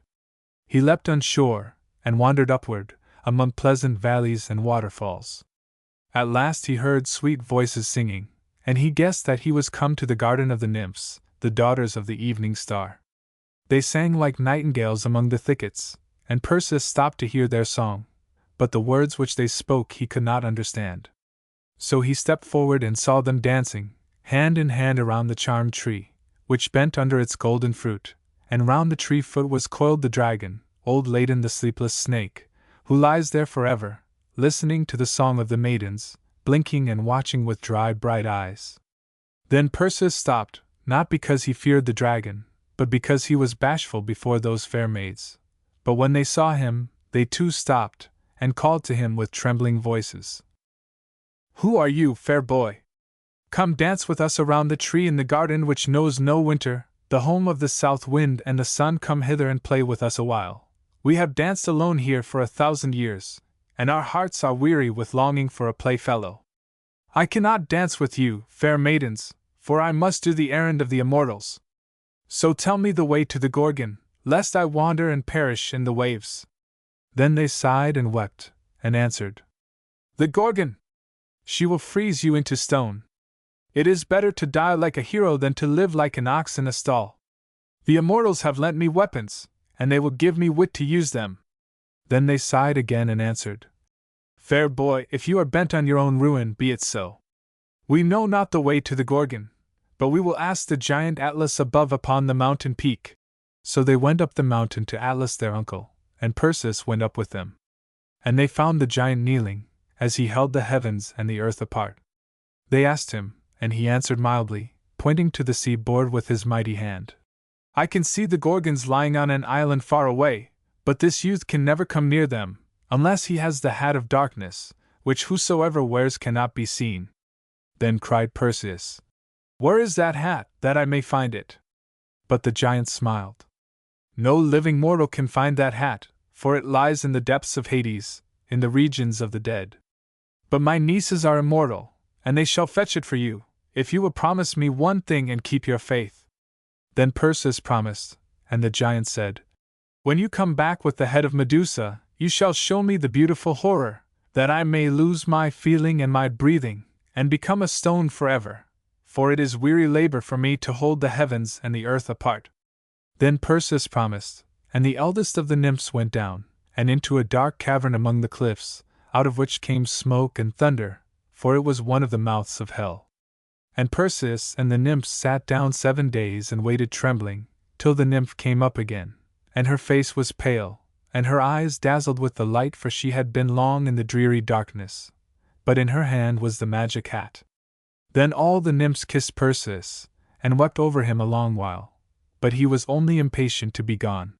He leapt on shore, and wandered upward, among pleasant valleys and waterfalls. At last he heard sweet voices singing, and he guessed that he was come to the garden of the nymphs, the daughters of the evening star. They sang like nightingales among the thickets, and Perseus stopped to hear their song, but the words which they spoke he could not understand. So he stepped forward and saw them dancing, hand in hand around the charmed tree, which bent under its golden fruit, and round the tree foot was coiled the dragon, old Ladon the sleepless snake, who lies there forever, listening to the song of the maidens, blinking and watching with dry bright eyes. Then Perseus stopped, not because he feared the dragon, but because he was bashful before those fair maids. But when they saw him, they too stopped, and called to him with trembling voices. "Who are you, fair boy? Come dance with us around the tree in the garden which knows no winter, the home of the south wind and the sun. Come hither and play with us a while. We have danced alone here for 1,000 years, and our hearts are weary with longing for a playfellow. I cannot dance with you, fair maidens, for I must do the errand of the immortals. So tell me the way to the Gorgon, lest I wander and perish in the waves." Then they sighed and wept, and answered, "The Gorgon! She will freeze you into stone. It is better to die like a hero than to live like an ox in a stall. The immortals have lent me weapons, and they will give me wit to use them." Then they sighed again and answered, "Fair boy, if you are bent on your own ruin, be it so. We know not the way to the Gorgon, But we will ask the giant Atlas above upon the mountain peak. So they went up the mountain to Atlas their uncle, and Perseus went up with them. And they found the giant kneeling, as he held the heavens and the earth apart. They asked him, and he answered mildly, pointing to the sea board with his mighty hand. I can see the Gorgons lying on an island far away, but this youth can never come near them, unless he has the hat of darkness, which whosoever wears cannot be seen. Then cried Perseus, Where is that hat, that I may find it? But the giant smiled. No living mortal can find that hat, for it lies in the depths of Hades, in the regions of the dead. But my nieces are immortal, and they shall fetch it for you, if you will promise me one thing and keep your faith. Then Perseus promised, and the giant said, When you come back with the head of Medusa, you shall show me the beautiful horror, that I may lose my feeling and my breathing, and become a stone forever, for it is weary labor for me to hold the heavens and the earth apart. Then Perseus promised, and the eldest of the nymphs went down, and into a dark cavern among the cliffs, out of which came smoke and thunder, for it was one of the mouths of hell. And Perseus and the nymphs sat down 7 days and waited trembling, till the nymph came up again, and her face was pale, and her eyes dazzled with the light, for she had been long in the dreary darkness, but in her hand was the magic hat. Then all the nymphs kissed Perseus, and wept over him a long while, but he was only impatient to be gone.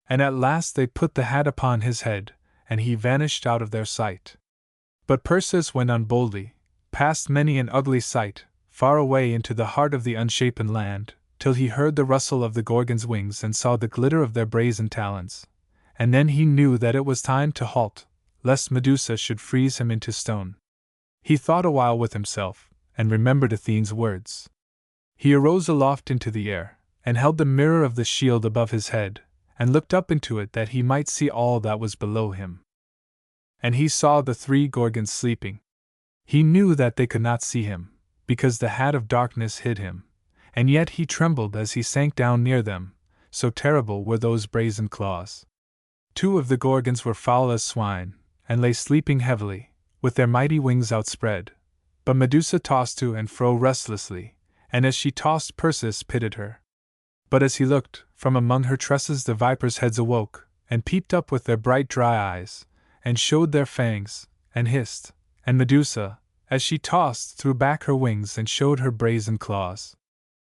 And at last they put the hat upon his head, and he vanished out of their sight. But Perseus went on boldly, past many an ugly sight, far away into the heart of the unshapen land, till he heard the rustle of the Gorgons' wings and saw the glitter of their brazen talons. And then he knew that it was time to halt, lest Medusa should freeze him into stone. He thought a while with himself, and remembered Athene's words. He arose aloft into the air, and held the mirror of the shield above his head, and looked up into it that he might see all that was below him. And he saw the 3 Gorgons sleeping. He knew that they could not see him, because the hat of darkness hid him, and yet he trembled as he sank down near them, so terrible were those brazen claws. 2 of the Gorgons were foul as swine, and lay sleeping heavily, with their mighty wings outspread. But Medusa tossed to and fro restlessly, and as she tossed Perseus pitied her. But as he looked, from among her tresses the vipers' heads awoke, and peeped up with their bright dry eyes, and showed their fangs, and hissed, and Medusa, as she tossed, threw back her wings and showed her brazen claws.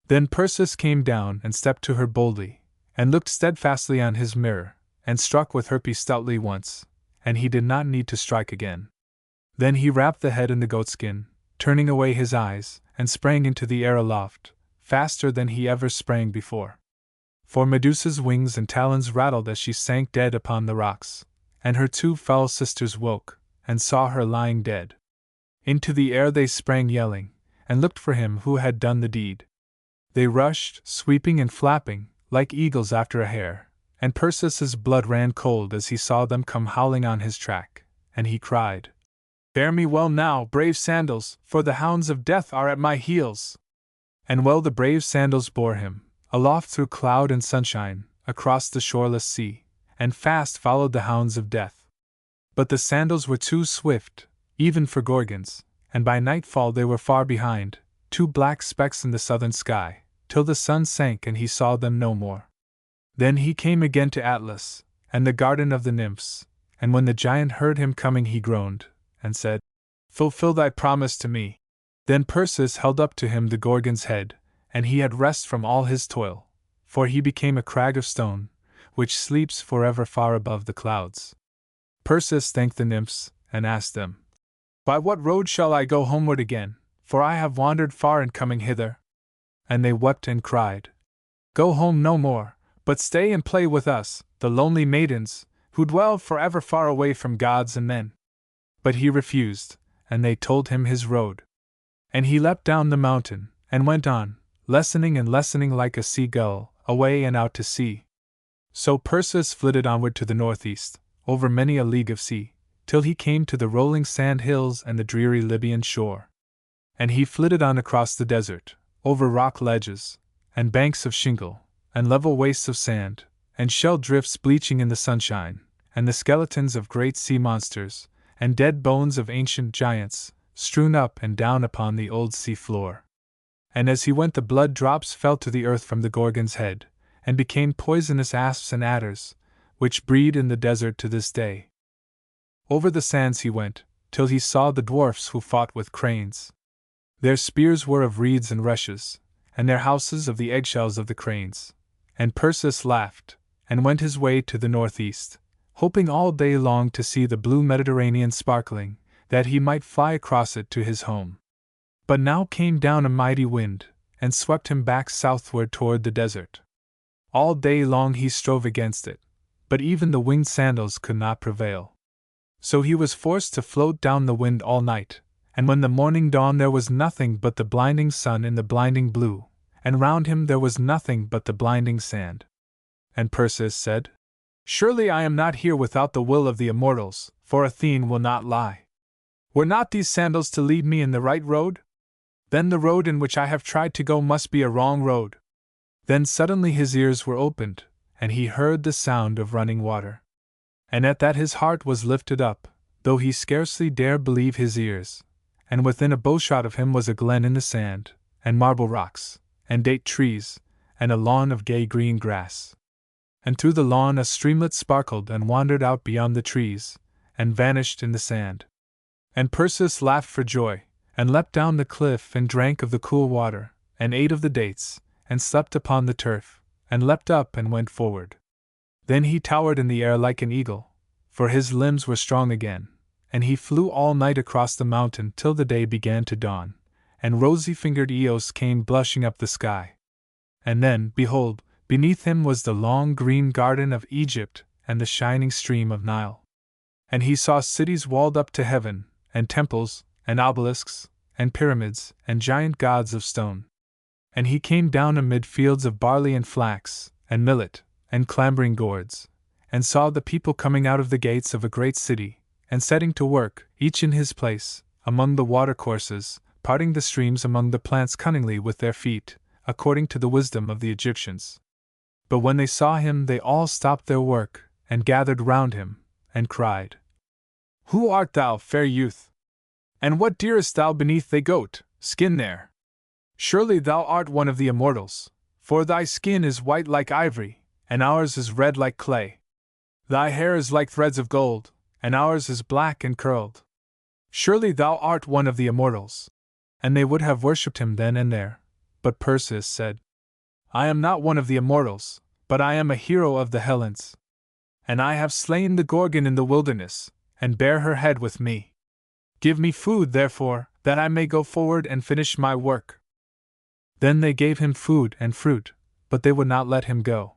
Then Perseus came down and stepped to her boldly, and looked steadfastly on his mirror, and struck with Herpes stoutly once, and he did not need to strike again. Then he wrapped the head in the goatskin, turning away his eyes, and sprang into the air aloft, faster than he ever sprang before. For Medusa's wings and talons rattled as she sank dead upon the rocks, and her 2 foul sisters woke, and saw her lying dead. Into the air they sprang yelling, and looked for him who had done the deed. They rushed, sweeping and flapping, like eagles after a hare, and Perseus's blood ran cold as he saw them come howling on his track, and he cried, Bear me well now, brave sandals, for the hounds of death are at my heels. And well the brave sandals bore him, aloft through cloud and sunshine, across the shoreless sea, and fast followed the hounds of death. But the sandals were too swift, even for Gorgons, and by nightfall they were far behind, 2 black specks in the southern sky, till the sun sank and he saw them no more. Then he came again to Atlas, and the garden of the nymphs, and when the giant heard him coming he groaned, and said, Fulfill thy promise to me. Then Perseus held up to him the Gorgon's head, and he had rest from all his toil, for he became a crag of stone, which sleeps forever far above the clouds. Perseus thanked the nymphs, and asked them, By what road shall I go homeward again, for I have wandered far in coming hither? And they wept and cried, Go home no more, but stay and play with us, the lonely maidens, who dwell forever far away from gods and men. But he refused, and they told him his road. And he leapt down the mountain, and went on, lessening and lessening like a sea-gull, away and out to sea. So Perseus flitted onward to the northeast, over many a league of sea, till he came to the rolling sand hills and the dreary Libyan shore. And he flitted on across the desert, over rock ledges, and banks of shingle, and level wastes of sand, and shell drifts bleaching in the sunshine, and the skeletons of great sea monsters, and dead bones of ancient giants, strewn up and down upon the old sea floor. and as he went the blood drops fell to the earth from the Gorgon's head, and became poisonous asps and adders, which breed in the desert to this day. Over the sands he went, till he saw the dwarfs who fought with cranes. Their spears were of reeds and rushes, and their houses of the eggshells of the cranes. And Perseus laughed, and went his way to the northeast, hoping all day long to see the blue Mediterranean sparkling, that he might fly across it to his home. But now came down a mighty wind, and swept him back southward toward the desert. All day long he strove against it, but even the winged sandals could not prevail. So he was forced to float down the wind all night, and when the morning dawned there was nothing but the blinding sun in the blinding blue, and round him there was nothing but the blinding sand. And Perseus said, "Surely I am not here without the will of the immortals, for Athene will not lie. Were not these sandals to lead me in the right road? Then the road in which I have tried to go must be a wrong road." Then suddenly his ears were opened, and he heard the sound of running water. And at that his heart was lifted up, though he scarcely dared believe his ears, and within a bowshot of him was a glen in the sand, and marble rocks, and date trees, and a lawn of gay green grass. And through the lawn a streamlet sparkled and wandered out beyond the trees, and vanished in the sand. And Perseus laughed for joy, and leapt down the cliff and drank of the cool water, and ate of the dates, and slept upon the turf, and leapt up and went forward. Then he towered in the air like an eagle, for his limbs were strong again, and he flew all night across the mountain till the day began to dawn, and rosy-fingered Eos came blushing up the sky. And then, behold, beneath him was the long green garden of Egypt and the shining stream of Nile. And he saw cities walled up to heaven, and temples, and obelisks, and pyramids, and giant gods of stone. And he came down amid fields of barley and flax, and millet, and clambering gourds, and saw the people coming out of the gates of a great city, and setting to work, each in his place, among the watercourses, parting the streams among the plants cunningly with their feet, according to the wisdom of the Egyptians. But when they saw him they all stopped their work, and gathered round him, and cried, "Who art thou, fair youth? And what dearest thou beneath thy goat skin there? Surely thou art one of the immortals, for thy skin is white like ivory, and ours is red like clay. Thy hair is like threads of gold, and ours is black and curled. Surely thou art one of the immortals." And they would have worshipped him then and there, but Perseus said, "I am not one of the immortals, but I am a hero of the Hellenes. And I have slain the Gorgon in the wilderness, and bear her head with me. Give me food, therefore, that I may go forward and finish my work." Then they gave him food and fruit, but they would not let him go.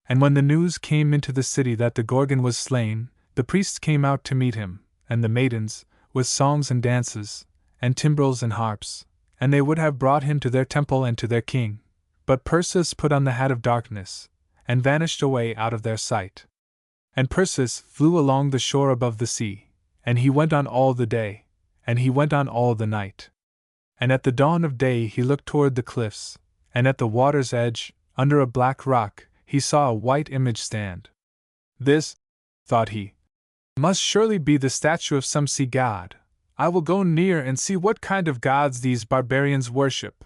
And when the news came into the city that the Gorgon was slain, the priests came out to meet him, and the maidens, with songs and dances, and timbrels and harps, and they would have brought him to their temple and to their king. But Perseus put on the hat of darkness, and vanished away out of their sight. And Perseus flew along the shore above the sea, and he went on all the day, and he went on all the night. And at the dawn of day he looked toward the cliffs, and at the water's edge, under a black rock, he saw a white image stand. "This," thought he, "must surely be the statue of some sea god. I will go near and see what kind of gods these barbarians worship."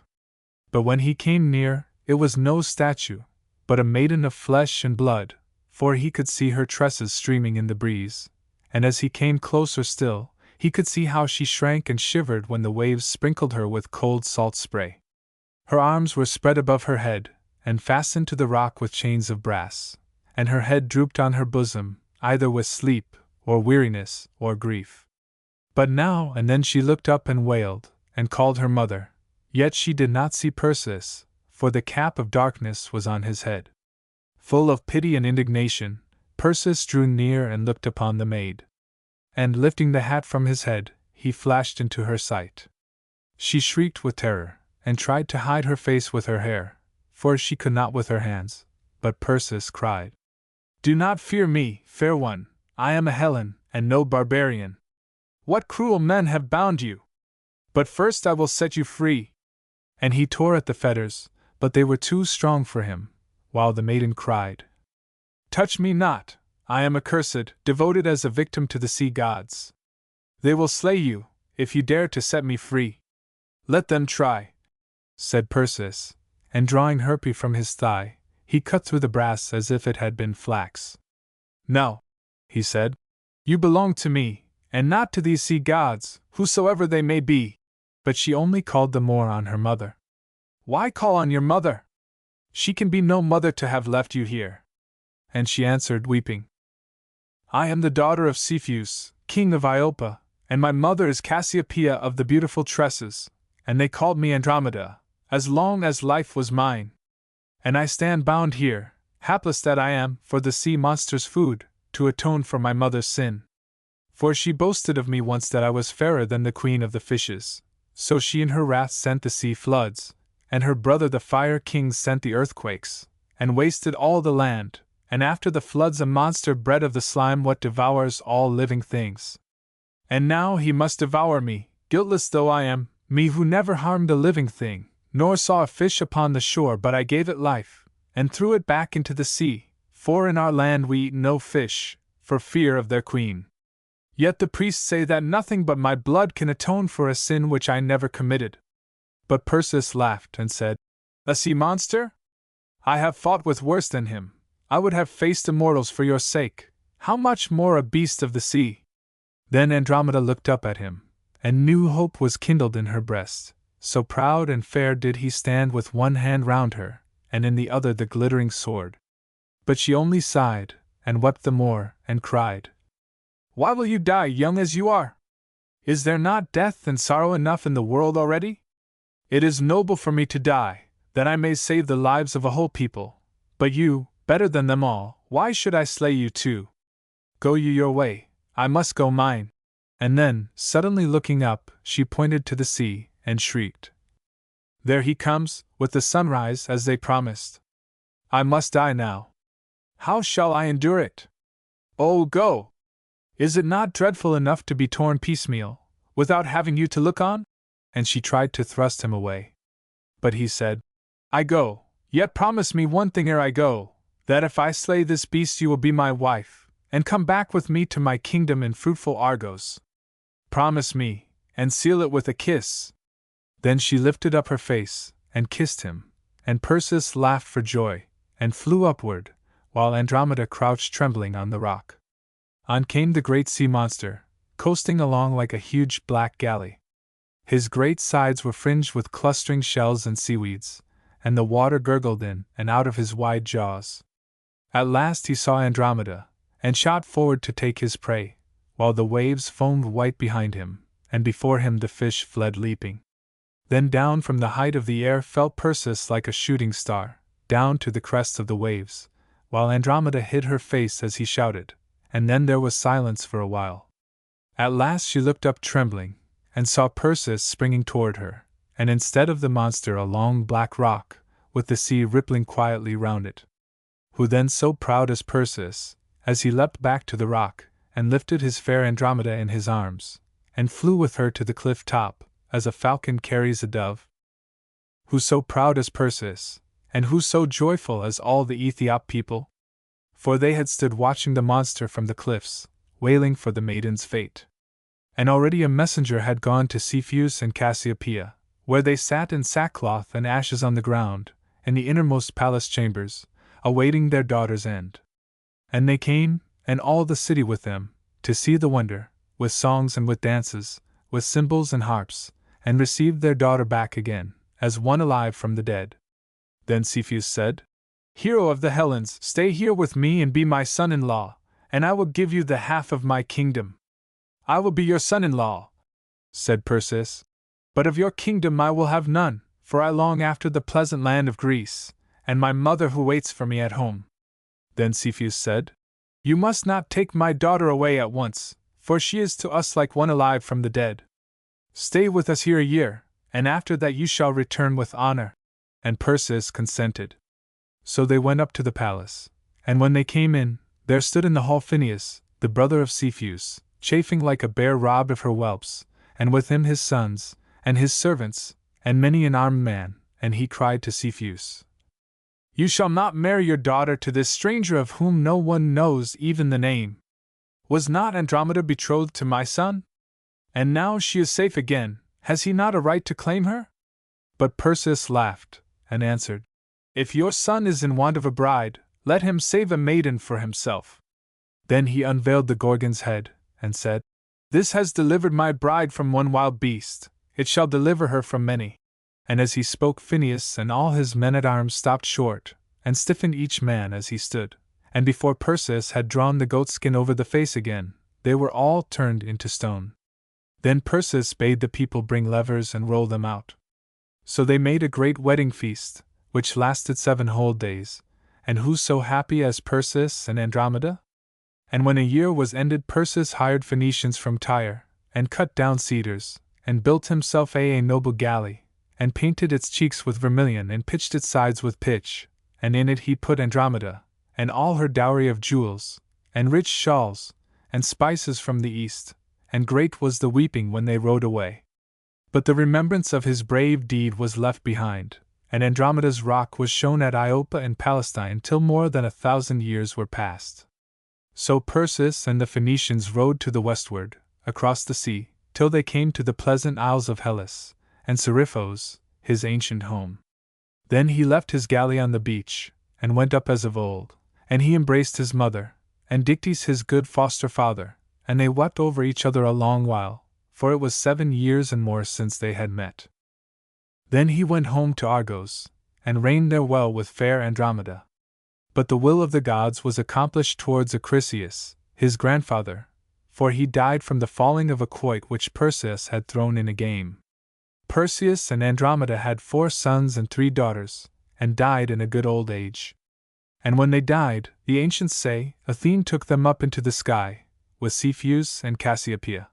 But when he came near, it was no statue, but a maiden of flesh and blood, for he could see her tresses streaming in the breeze, and as he came closer still, he could see how she shrank and shivered when the waves sprinkled her with cold salt spray. Her arms were spread above her head, and fastened to the rock with chains of brass, and her head drooped on her bosom, either with sleep, or weariness, or grief. But now and then she looked up and wailed, and called her mother, yet she did not see Perseus, for the cap of darkness was on his head. Full of pity and indignation, Perseus drew near and looked upon the maid. And lifting the hat from his head, he flashed into her sight. She shrieked with terror, and tried to hide her face with her hair, for she could not with her hands, but Perseus cried, "Do not fear me, fair one, I am a Hellen, and no barbarian. What cruel men have bound you? But first I will set you free." And he tore at the fetters, but they were too strong for him, while the maiden cried, "Touch me not, I am accursed, devoted as a victim to the sea gods. They will slay you, if you dare to set me free. Let them try." said Perseus, and drawing Herpe from his thigh, he cut through the brass as if it had been flax. No, he said, you belong to me, and not to these sea gods, whosoever they may be. But she only called the more on her mother. Why call on your mother? She can be no mother to have left you here. And she answered, weeping, I am the daughter of Cepheus, king of Iopa, and my mother is Cassiopeia of the beautiful tresses, and they called me Andromeda, as long as life was mine. And I stand bound here, hapless that I am, for the sea monster's food, to atone for my mother's sin. For she boasted of me once that I was fairer than the queen of the fishes, so she in her wrath sent the sea floods, and her brother the fire king sent the earthquakes, and wasted all the land, and after the floods a monster bred of the slime what devours all living things. And now he must devour me, guiltless though I am, me who never harmed a living thing, nor saw a fish upon the shore, but I gave it life, and threw it back into the sea, for in our land we eat no fish, for fear of their queen. Yet the priests say that nothing but my blood can atone for a sin which I never committed. But Perseus laughed and said, A sea monster? I have fought with worse than him. I would have faced immortals for your sake. How much more a beast of the sea? Then Andromeda looked up at him, and new hope was kindled in her breast. So proud and fair did he stand with one hand round her, and in the other the glittering sword. But she only sighed, and wept the more, and cried, Why will you die, young as you are? Is there not death and sorrow enough in the world already? It is noble for me to die, that I may save the lives of a whole people. But you, better than them all, why should I slay you too? Go you your way, I must go mine. And then, suddenly looking up, she pointed to the sea, and shrieked, There he comes, with the sunrise as they promised. I must die now. How shall I endure it? Oh, go! Is it not dreadful enough to be torn piecemeal, without having you to look on? And she tried to thrust him away. But he said, I go, yet promise me one thing ere I go, that if I slay this beast you will be my wife, and come back with me to my kingdom in fruitful Argos. Promise me, and seal it with a kiss. Then she lifted up her face, and kissed him, and Perseus laughed for joy, and flew upward, while Andromeda crouched trembling on the rock. On came the great sea monster, coasting along like a huge black galley. His great sides were fringed with clustering shells and seaweeds, and the water gurgled in and out of his wide jaws. At last he saw Andromeda, and shot forward to take his prey, while the waves foamed white behind him, and before him the fish fled leaping. Then down from the height of the air fell Perseus like a shooting star, down to the crest of the waves, while Andromeda hid her face as he shouted, and then there was silence for a while. At last she looked up trembling, and saw Perseus springing toward her, and instead of the monster a long black rock, with the sea rippling quietly round it. Who then so proud as Perseus, as he leapt back to the rock, and lifted his fair Andromeda in his arms, and flew with her to the cliff top, as a falcon carries a dove? Who so proud as Perseus, and who so joyful as all the Aethiop people? For they had stood watching the monster from the cliffs, wailing for the maiden's fate. And already a messenger had gone to Cepheus and Cassiopeia, where they sat in sackcloth and ashes on the ground, in the innermost palace chambers, awaiting their daughter's end. And they came, and all the city with them, to see the wonder, with songs and with dances, with cymbals and harps, and received their daughter back again, as one alive from the dead. Then Cepheus said, Hero of the Hellenes, stay here with me and be my son-in-law, and I will give you the half of my kingdom. I will be your son-in-law, said Perseus, but of your kingdom I will have none, for I long after the pleasant land of Greece, and my mother who waits for me at home. Then Cepheus said, You must not take my daughter away at once, for she is to us like one alive from the dead. Stay with us here a year, and after that you shall return with honor. And Perseus consented. So they went up to the palace, and when they came in, there stood in the hall Phineus, the brother of Cepheus, chafing like a bear robbed of her whelps, and with him his sons, and his servants, and many an armed man, and he cried to Cepheus, You shall not marry your daughter to this stranger of whom no one knows even the name. Was not Andromeda betrothed to my son? And now she is safe again, has he not a right to claim her? But Perseus laughed, and answered, "If your son is in want of a bride, let him save a maiden for himself." Then he unveiled the Gorgon's head, and said, "This has delivered my bride from one wild beast, it shall deliver her from many." And as he spoke, Phineus and all his men-at-arms stopped short, and stiffened each man as he stood, and before Perseus had drawn the goatskin over the face again, they were all turned into stone. Then Perseus bade the people bring levers and roll them out. So they made a great wedding feast, which lasted 7 whole days, and who so happy as Perseus and Andromeda? And when a year was ended, Perseus hired Phoenicians from Tyre, and cut down cedars, and built himself a noble galley, and painted its cheeks with vermilion and pitched its sides with pitch, and in it he put Andromeda, and all her dowry of jewels, and rich shawls, and spices from the east, and great was the weeping when they rode away. But the remembrance of his brave deed was left behind, and Andromeda's rock was shown at Iopa in Palestine till more than 1,000 years were past. So Perseus and the Phoenicians rode to the westward, across the sea, till they came to the pleasant Isles of Hellas, and Seriphos, his ancient home. Then he left his galley on the beach, and went up as of old, and he embraced his mother, and Dictys his good foster father, and they wept over each other a long while, for it was 7 years and more since they had met. Then he went home to Argos, and reigned there well with fair Andromeda. But the will of the gods was accomplished towards Acrisius, his grandfather, for he died from the falling of a quoit which Perseus had thrown in a game. Perseus and Andromeda had 4 sons and 3 daughters, and died in a good old age. And when they died, the ancients say, Athene took them up into the sky, with Cepheus and Cassiopeia.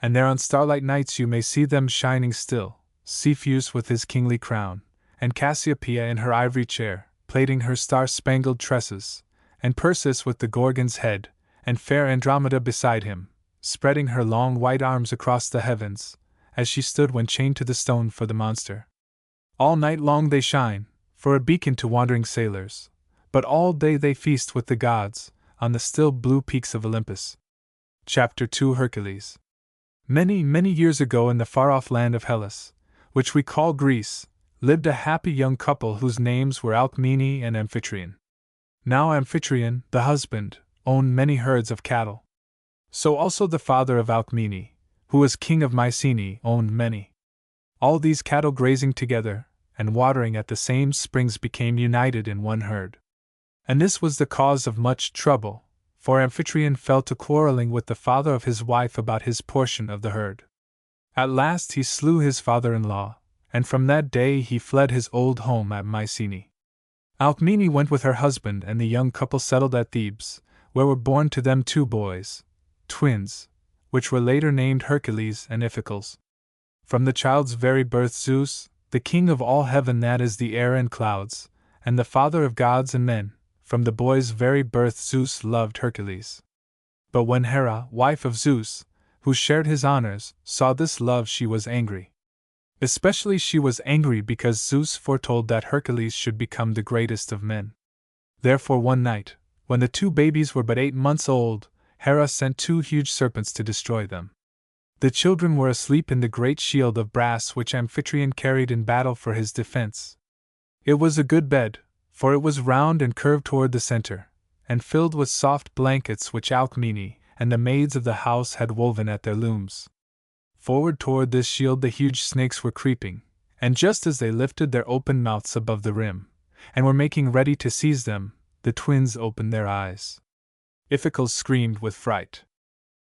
And there on starlight nights you may see them shining still, Cepheus with his kingly crown, and Cassiopeia in her ivory chair, plaiting her star-spangled tresses, and Perseus with the Gorgon's head, and fair Andromeda beside him, spreading her long white arms across the heavens, as she stood when chained to the stone for the monster. All night long they shine, for a beacon to wandering sailors, but all day they feast with the gods, on the still blue peaks of Olympus. Chapter 2 Hercules. Many, many years ago in the far-off land of Hellas, which we call Greece, lived a happy young couple whose names were Alcmene and Amphitryon. Now Amphitryon, the husband, owned many herds of cattle. So also the father of Alcmene, who was king of Mycenae, owned many. All these cattle grazing together, and watering at the same springs became united in one herd. And this was the cause of much trouble, for Amphitryon fell to quarreling with the father of his wife about his portion of the herd. At last he slew his father-in-law, and from that day he fled his old home at Mycenae. Alcmene went with her husband, and the young couple settled at Thebes, where were born to them 2 boys, twins, which were later named Hercules and Iphicles. From the child's very birth Zeus, the king of all heaven, that is the air and clouds, and the father of gods and men, from the boy's very birth Zeus loved Hercules. But when Hera, wife of Zeus, who shared his honors, saw this love, she was angry. Especially she was angry because Zeus foretold that Hercules should become the greatest of men. Therefore one night, when the 2 babies were but 8 months old, Hera sent 2 huge serpents to destroy them. The children were asleep in the great shield of brass which Amphitryon carried in battle for his defense. It was a good bed, for it was round and curved toward the center, and filled with soft blankets which Alcmene and the maids of the house had woven at their looms. Forward toward this shield the huge snakes were creeping, and just as they lifted their open mouths above the rim, and were making ready to seize them, the twins opened their eyes. Iphicles screamed with fright.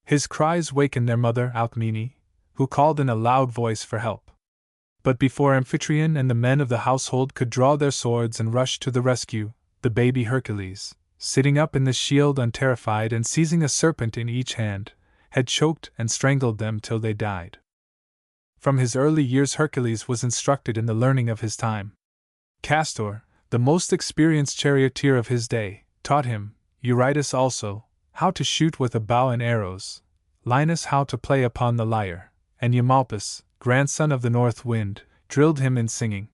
His cries wakened their mother Alcmene, who called in a loud voice for help. But before Amphitryon and the men of the household could draw their swords and rush to the rescue, the baby Hercules, sitting up in the shield unterrified and seizing a serpent in each hand, had choked and strangled them till they died. From his early years Hercules was instructed in the learning of his time. Castor, the most experienced charioteer of his day, taught him, Eurytus also, how to shoot with a bow and arrows, Linus how to play upon the lyre, and Eumolpus, grandson of the north wind, drilled him in singing.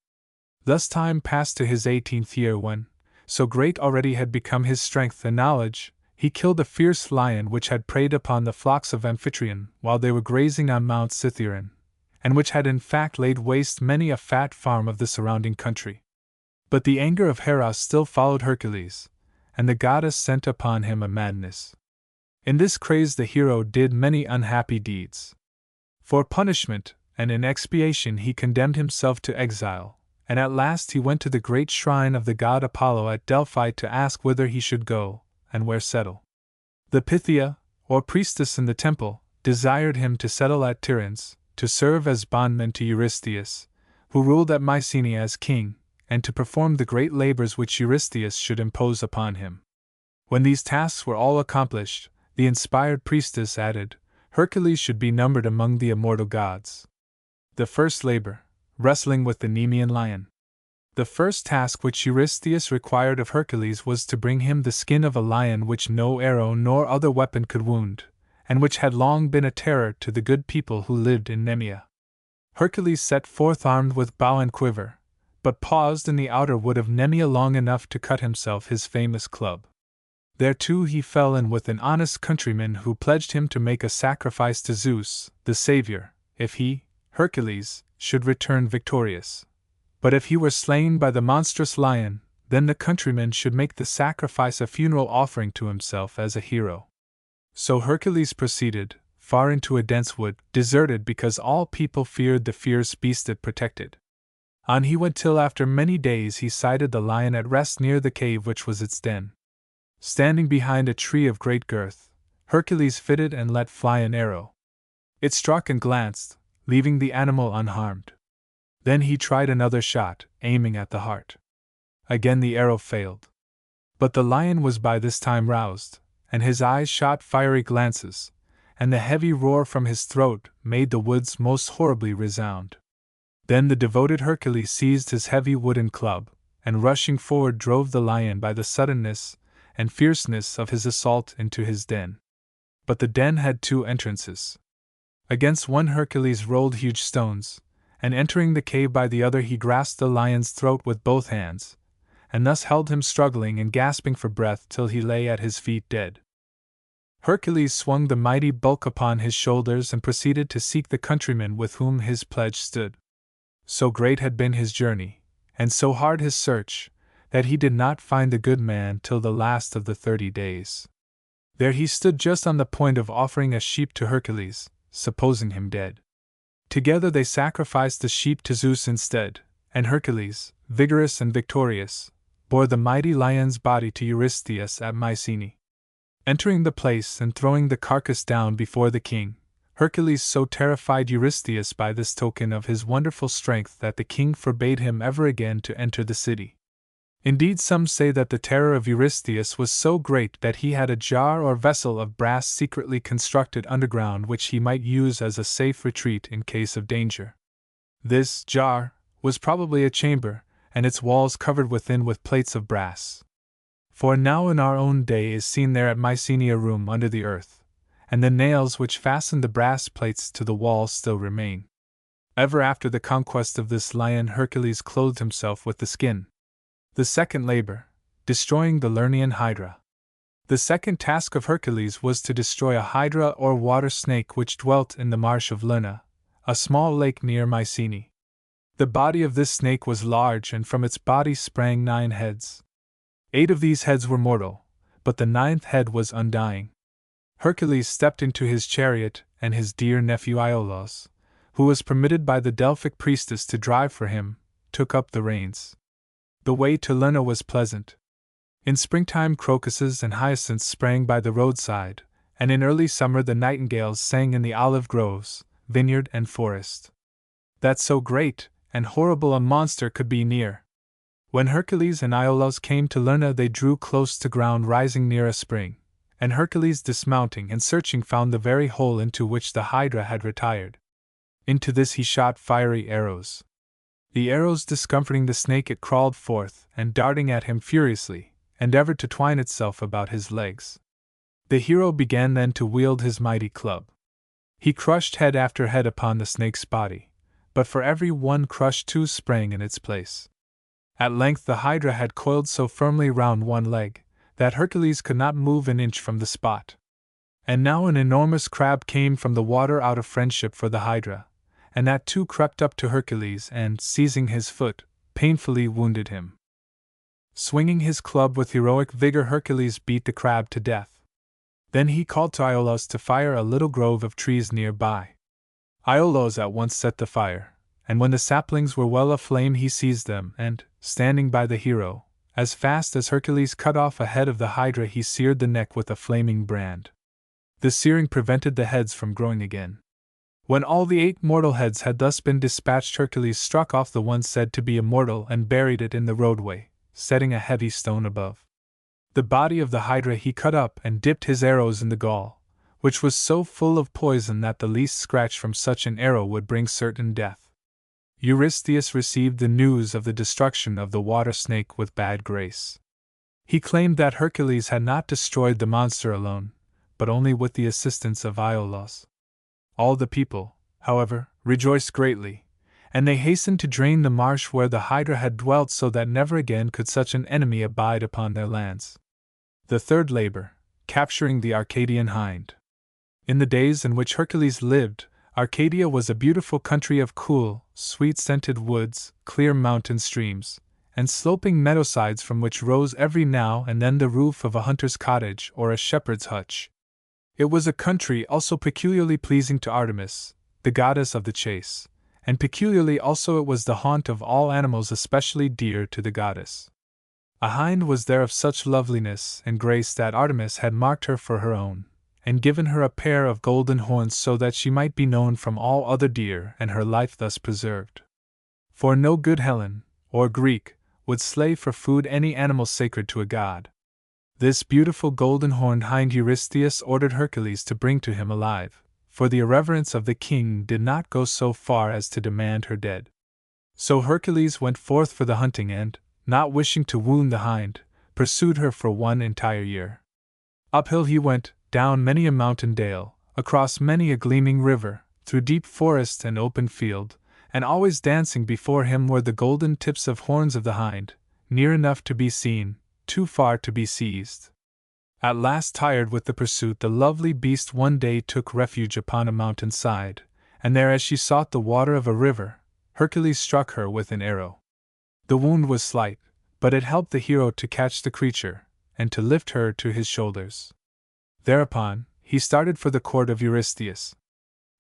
Thus time passed to his 18th year when, so great already had become his strength and knowledge, he killed a fierce lion which had preyed upon the flocks of Amphitryon while they were grazing on Mount Cithaeron, and which had in fact laid waste many a fat farm of the surrounding country. But the anger of Hera still followed Hercules, and the goddess sent upon him a madness. In this craze the hero did many unhappy deeds. For punishment, and in expiation he condemned himself to exile, and at last he went to the great shrine of the god Apollo at Delphi to ask whither he should go, and where settle. The Pythia, or priestess in the temple, desired him to settle at Tiryns, to serve as bondman to Eurystheus, who ruled at Mycenae as king, and to perform the great labors which Eurystheus should impose upon him. When these tasks were all accomplished, the inspired priestess added, Hercules should be numbered among the immortal gods. The first labor, wrestling with the Nemean lion. The first task which Eurystheus required of Hercules was to bring him the skin of a lion which no arrow nor other weapon could wound, and which had long been a terror to the good people who lived in Nemea. Hercules set forth armed with bow and quiver, but paused in the outer wood of Nemea long enough to cut himself his famous club. There too he fell in with an honest countryman who pledged him to make a sacrifice to Zeus, the Savior, if he, Hercules, should return victorious. But if he were slain by the monstrous lion, then the countryman should make the sacrifice a funeral offering to himself as a hero. So Hercules proceeded, far into a dense wood, deserted because all people feared the fierce beast it protected. On he went till after many days he sighted the lion at rest near the cave which was its den. Standing behind a tree of great girth, Hercules fitted and let fly an arrow. It struck and glanced, leaving the animal unharmed. Then he tried another shot, aiming at the heart. Again the arrow failed. But the lion was by this time roused, and his eyes shot fiery glances, and the heavy roar from his throat made the woods most horribly resound. Then the devoted Hercules seized his heavy wooden club, and rushing forward drove the lion by the suddenness and fierceness of his assault into his den. But the den had two entrances. Against one Hercules rolled huge stones, and entering the cave by the other he grasped the lion's throat with both hands, and thus held him struggling and gasping for breath till he lay at his feet dead. Hercules swung the mighty bulk upon his shoulders and proceeded to seek the countryman with whom his pledge stood. So great had been his journey, and so hard his search, that he did not find the good man till the last of the 30 days. There he stood just on the point of offering a sheep to Hercules, supposing him dead. Together they sacrificed the sheep to Zeus instead, and Hercules, vigorous and victorious, bore the mighty lion's body to Eurystheus at Mycenae. Entering the place and throwing the carcass down before the king, Hercules so terrified Eurystheus by this token of his wonderful strength that the king forbade him ever again to enter the city. Indeed, some say that the terror of Eurystheus was so great that he had a jar or vessel of brass secretly constructed underground which he might use as a safe retreat in case of danger. This jar was probably a chamber, and its walls covered within with plates of brass. For now in our own day is seen there at Mycenae a room under the earth, and the nails which fastened the brass plates to the walls still remain. Ever after the conquest of this lion Hercules clothed himself with the skin. The second labor, destroying the Lernaean Hydra. The second task of Hercules was to destroy a hydra or water snake which dwelt in the marsh of Lerna, a small lake near Mycenae. The body of this snake was large, and from its body sprang 9 heads. 8 of these heads were mortal, but the 9th head was undying. Hercules stepped into his chariot, and his dear nephew Iolaus, who was permitted by the Delphic priestess to drive for him, took up the reins. The way to Lerna was pleasant. In springtime crocuses and hyacinths sprang by the roadside, and in early summer the nightingales sang in the olive groves, vineyard and forest. That so great and horrible a monster could be near. When Hercules and Iolaus came to Lerna they drew close to ground rising near a spring, and Hercules dismounting and searching found the very hole into which the hydra had retired. Into this he shot fiery arrows. The arrows discomforting the snake, it crawled forth, and darting at him furiously, endeavored to twine itself about his legs. The hero began then to wield his mighty club. He crushed head after head upon the snake's body, but for every one crushed 2 sprang in its place. At length the hydra had coiled so firmly round one leg that Hercules could not move an inch from the spot. And now an enormous crab came from the water out of friendship for the hydra, and that too crept up to Hercules and, seizing his foot, painfully wounded him. Swinging his club with heroic vigor, Hercules beat the crab to death. Then he called to Iolaus to fire a little grove of trees near by. Iolaus at once set the fire, and when the saplings were well aflame he seized them and, standing by the hero, as fast as Hercules cut off a head of the hydra he seared the neck with a flaming brand. The searing prevented the heads from growing again. When all the 8 mortal heads had thus been dispatched, Hercules struck off the one said to be immortal and buried it in the roadway, setting a heavy stone above. The body of the hydra he cut up and dipped his arrows in the gall, which was so full of poison that the least scratch from such an arrow would bring certain death. Eurystheus received the news of the destruction of the water snake with bad grace. He claimed that Hercules had not destroyed the monster alone, but only with the assistance of Iolaus. All the people, however, rejoiced greatly, and they hastened to drain the marsh where the hydra had dwelt so that never again could such an enemy abide upon their lands. The third labor, capturing the Arcadian hind. In the days in which Hercules lived, Arcadia was a beautiful country of cool, sweet-scented woods, clear mountain streams, and sloping meadowsides from which rose every now and then the roof of a hunter's cottage or a shepherd's hutch. It was a country also peculiarly pleasing to Artemis, the goddess of the chase, and peculiarly also it was the haunt of all animals especially dear to the goddess. A hind was there of such loveliness and grace that Artemis had marked her for her own, and given her a pair of golden horns so that she might be known from all other deer and her life thus preserved. For no good Hellen, or Greek, would slay for food any animal sacred to a god. This beautiful golden-horned hind Eurystheus ordered Hercules to bring to him alive, for the irreverence of the king did not go so far as to demand her dead. So Hercules went forth for the hunting and, not wishing to wound the hind, pursued her for 1 entire year. Uphill he went, down many a mountain dale, across many a gleaming river, through deep forest and open field, and always dancing before him were the golden tips of horns of the hind, near enough to be seen, too far to be seized. At last, tired with the pursuit, the lovely beast one day took refuge upon a mountain side, and there, as she sought the water of a river, Hercules struck her with an arrow. The wound was slight, but it helped the hero to catch the creature, and to lift her to his shoulders. Thereupon, he started for the court of Eurystheus.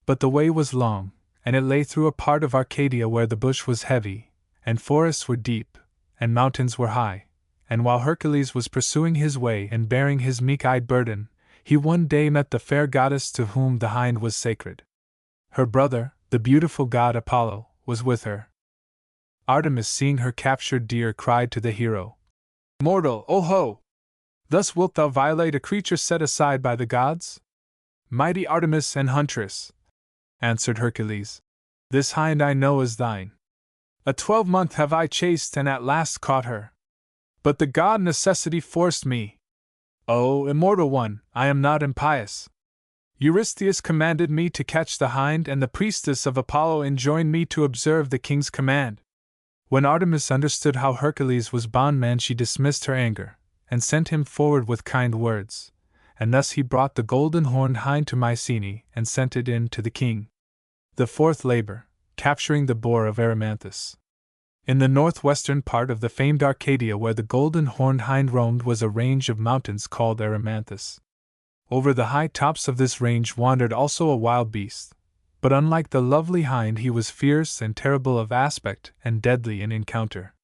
But the way was long, and it lay through a part of Arcadia where the bush was heavy, and forests were deep, and mountains were high. And while Hercules was pursuing his way and bearing his meek-eyed burden, he one day met the fair goddess to whom the hind was sacred. Her brother, the beautiful god Apollo, was with her. Artemis, seeing her captured deer, cried to the hero, "Mortal, oh ho! Thus wilt thou violate a creature set aside by the gods?" "Mighty Artemis and huntress," answered Hercules, "this hind I know is thine. A 12-month have I chased and at last caught her. But the god necessity forced me. O immortal one, I am not impious. Eurystheus commanded me to catch the hind, and the priestess of Apollo enjoined me to observe the king's command." When Artemis understood how Hercules was bondman, she dismissed her anger, and sent him forward with kind words, and thus he brought the golden-horned hind to Mycenae and sent it in to the king. The fourth labor, capturing the boar of Erymanthus. In the northwestern part of the famed Arcadia where the golden-horned hind roamed was a range of mountains called Erymanthus. Over the high tops of this range wandered also a wild beast, but unlike the lovely hind he was fierce and terrible of aspect and deadly in encounter.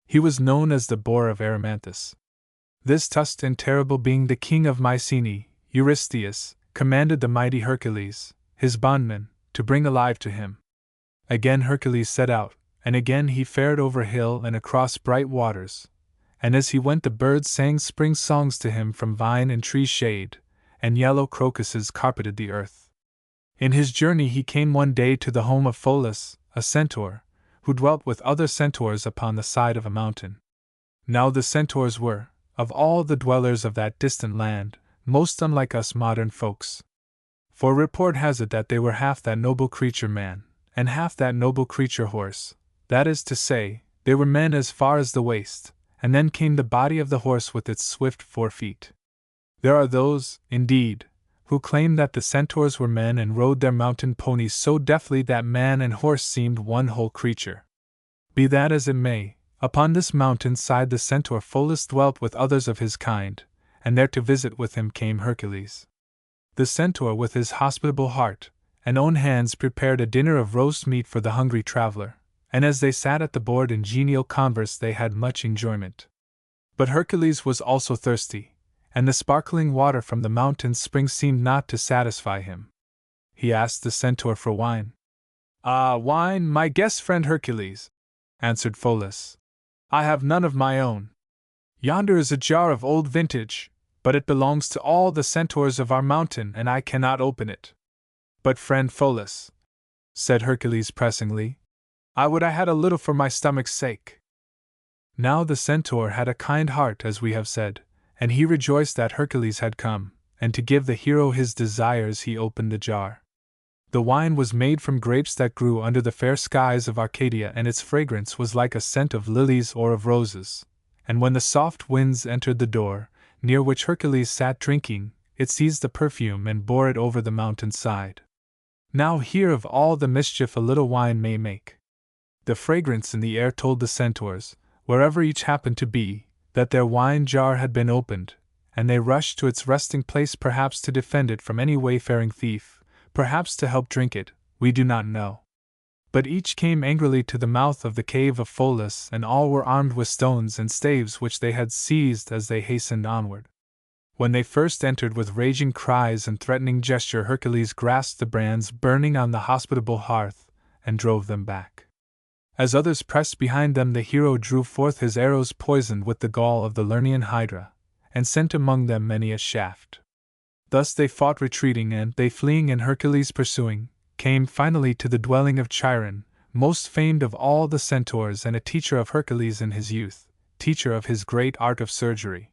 He was known as the boar of Erymanthus. This tusked and terrible being, the king of Mycenae, Eurystheus, commanded the mighty Hercules, his bondman, to bring alive to him. Again Hercules set out, and again he fared over hill and across bright waters, and as he went the birds sang spring songs to him from vine and tree shade, and yellow crocuses carpeted the earth. In his journey he came one day to the home of Pholus, a centaur, who dwelt with other centaurs upon the side of a mountain. Now the centaurs were, of all the dwellers of that distant land, most unlike us modern folks. For report has it that they were half that noble creature man, and half that noble creature horse. That is to say, they were men as far as the waist, and then came the body of the horse with its swift 4 feet. There are those, indeed, who claimed that the centaurs were men and rode their mountain ponies so deftly that man and horse seemed one whole creature. Be that as it may, upon this mountain side the centaur Pholus dwelt with others of his kind, and there to visit with him came Hercules. The centaur, with his hospitable heart and own hands, prepared a dinner of roast meat for the hungry traveler, and as they sat at the board in genial converse they had much enjoyment. But Hercules was also thirsty, and the sparkling water from the mountain spring seemed not to satisfy him. He asked the centaur for wine. "Ah, wine, my guest friend Hercules," answered Pholus. "I have none of my own. Yonder is a jar of old vintage, but it belongs to all the centaurs of our mountain and I cannot open it." "But friend Pholus," said Hercules pressingly, "I would I had a little for my stomach's sake." Now the centaur had a kind heart, as we have said, and he rejoiced that Hercules had come, and to give the hero his desires he opened the jar. The wine was made from grapes that grew under the fair skies of Arcadia, and its fragrance was like a scent of lilies or of roses, and when the soft winds entered the door, near which Hercules sat drinking, it seized the perfume and bore it over the mountain side. Now hear of all the mischief a little wine may make. The fragrance in the air told the centaurs, wherever each happened to be, that their wine jar had been opened, and they rushed to its resting place, perhaps to defend it from any wayfaring thief, perhaps to help drink it, we do not know. But each came angrily to the mouth of the cave of Pholus, and all were armed with stones and staves which they had seized as they hastened onward. When they first entered, with raging cries and threatening gesture Hercules grasped the brands burning on the hospitable hearth, and drove them back. As others pressed behind them, the hero drew forth his arrows poisoned with the gall of the Lernaean hydra, and sent among them many a shaft. Thus they fought, retreating, and they fleeing and Hercules pursuing, came finally to the dwelling of Chiron, most famed of all the centaurs and a teacher of Hercules in his youth, teacher of his great art of surgery.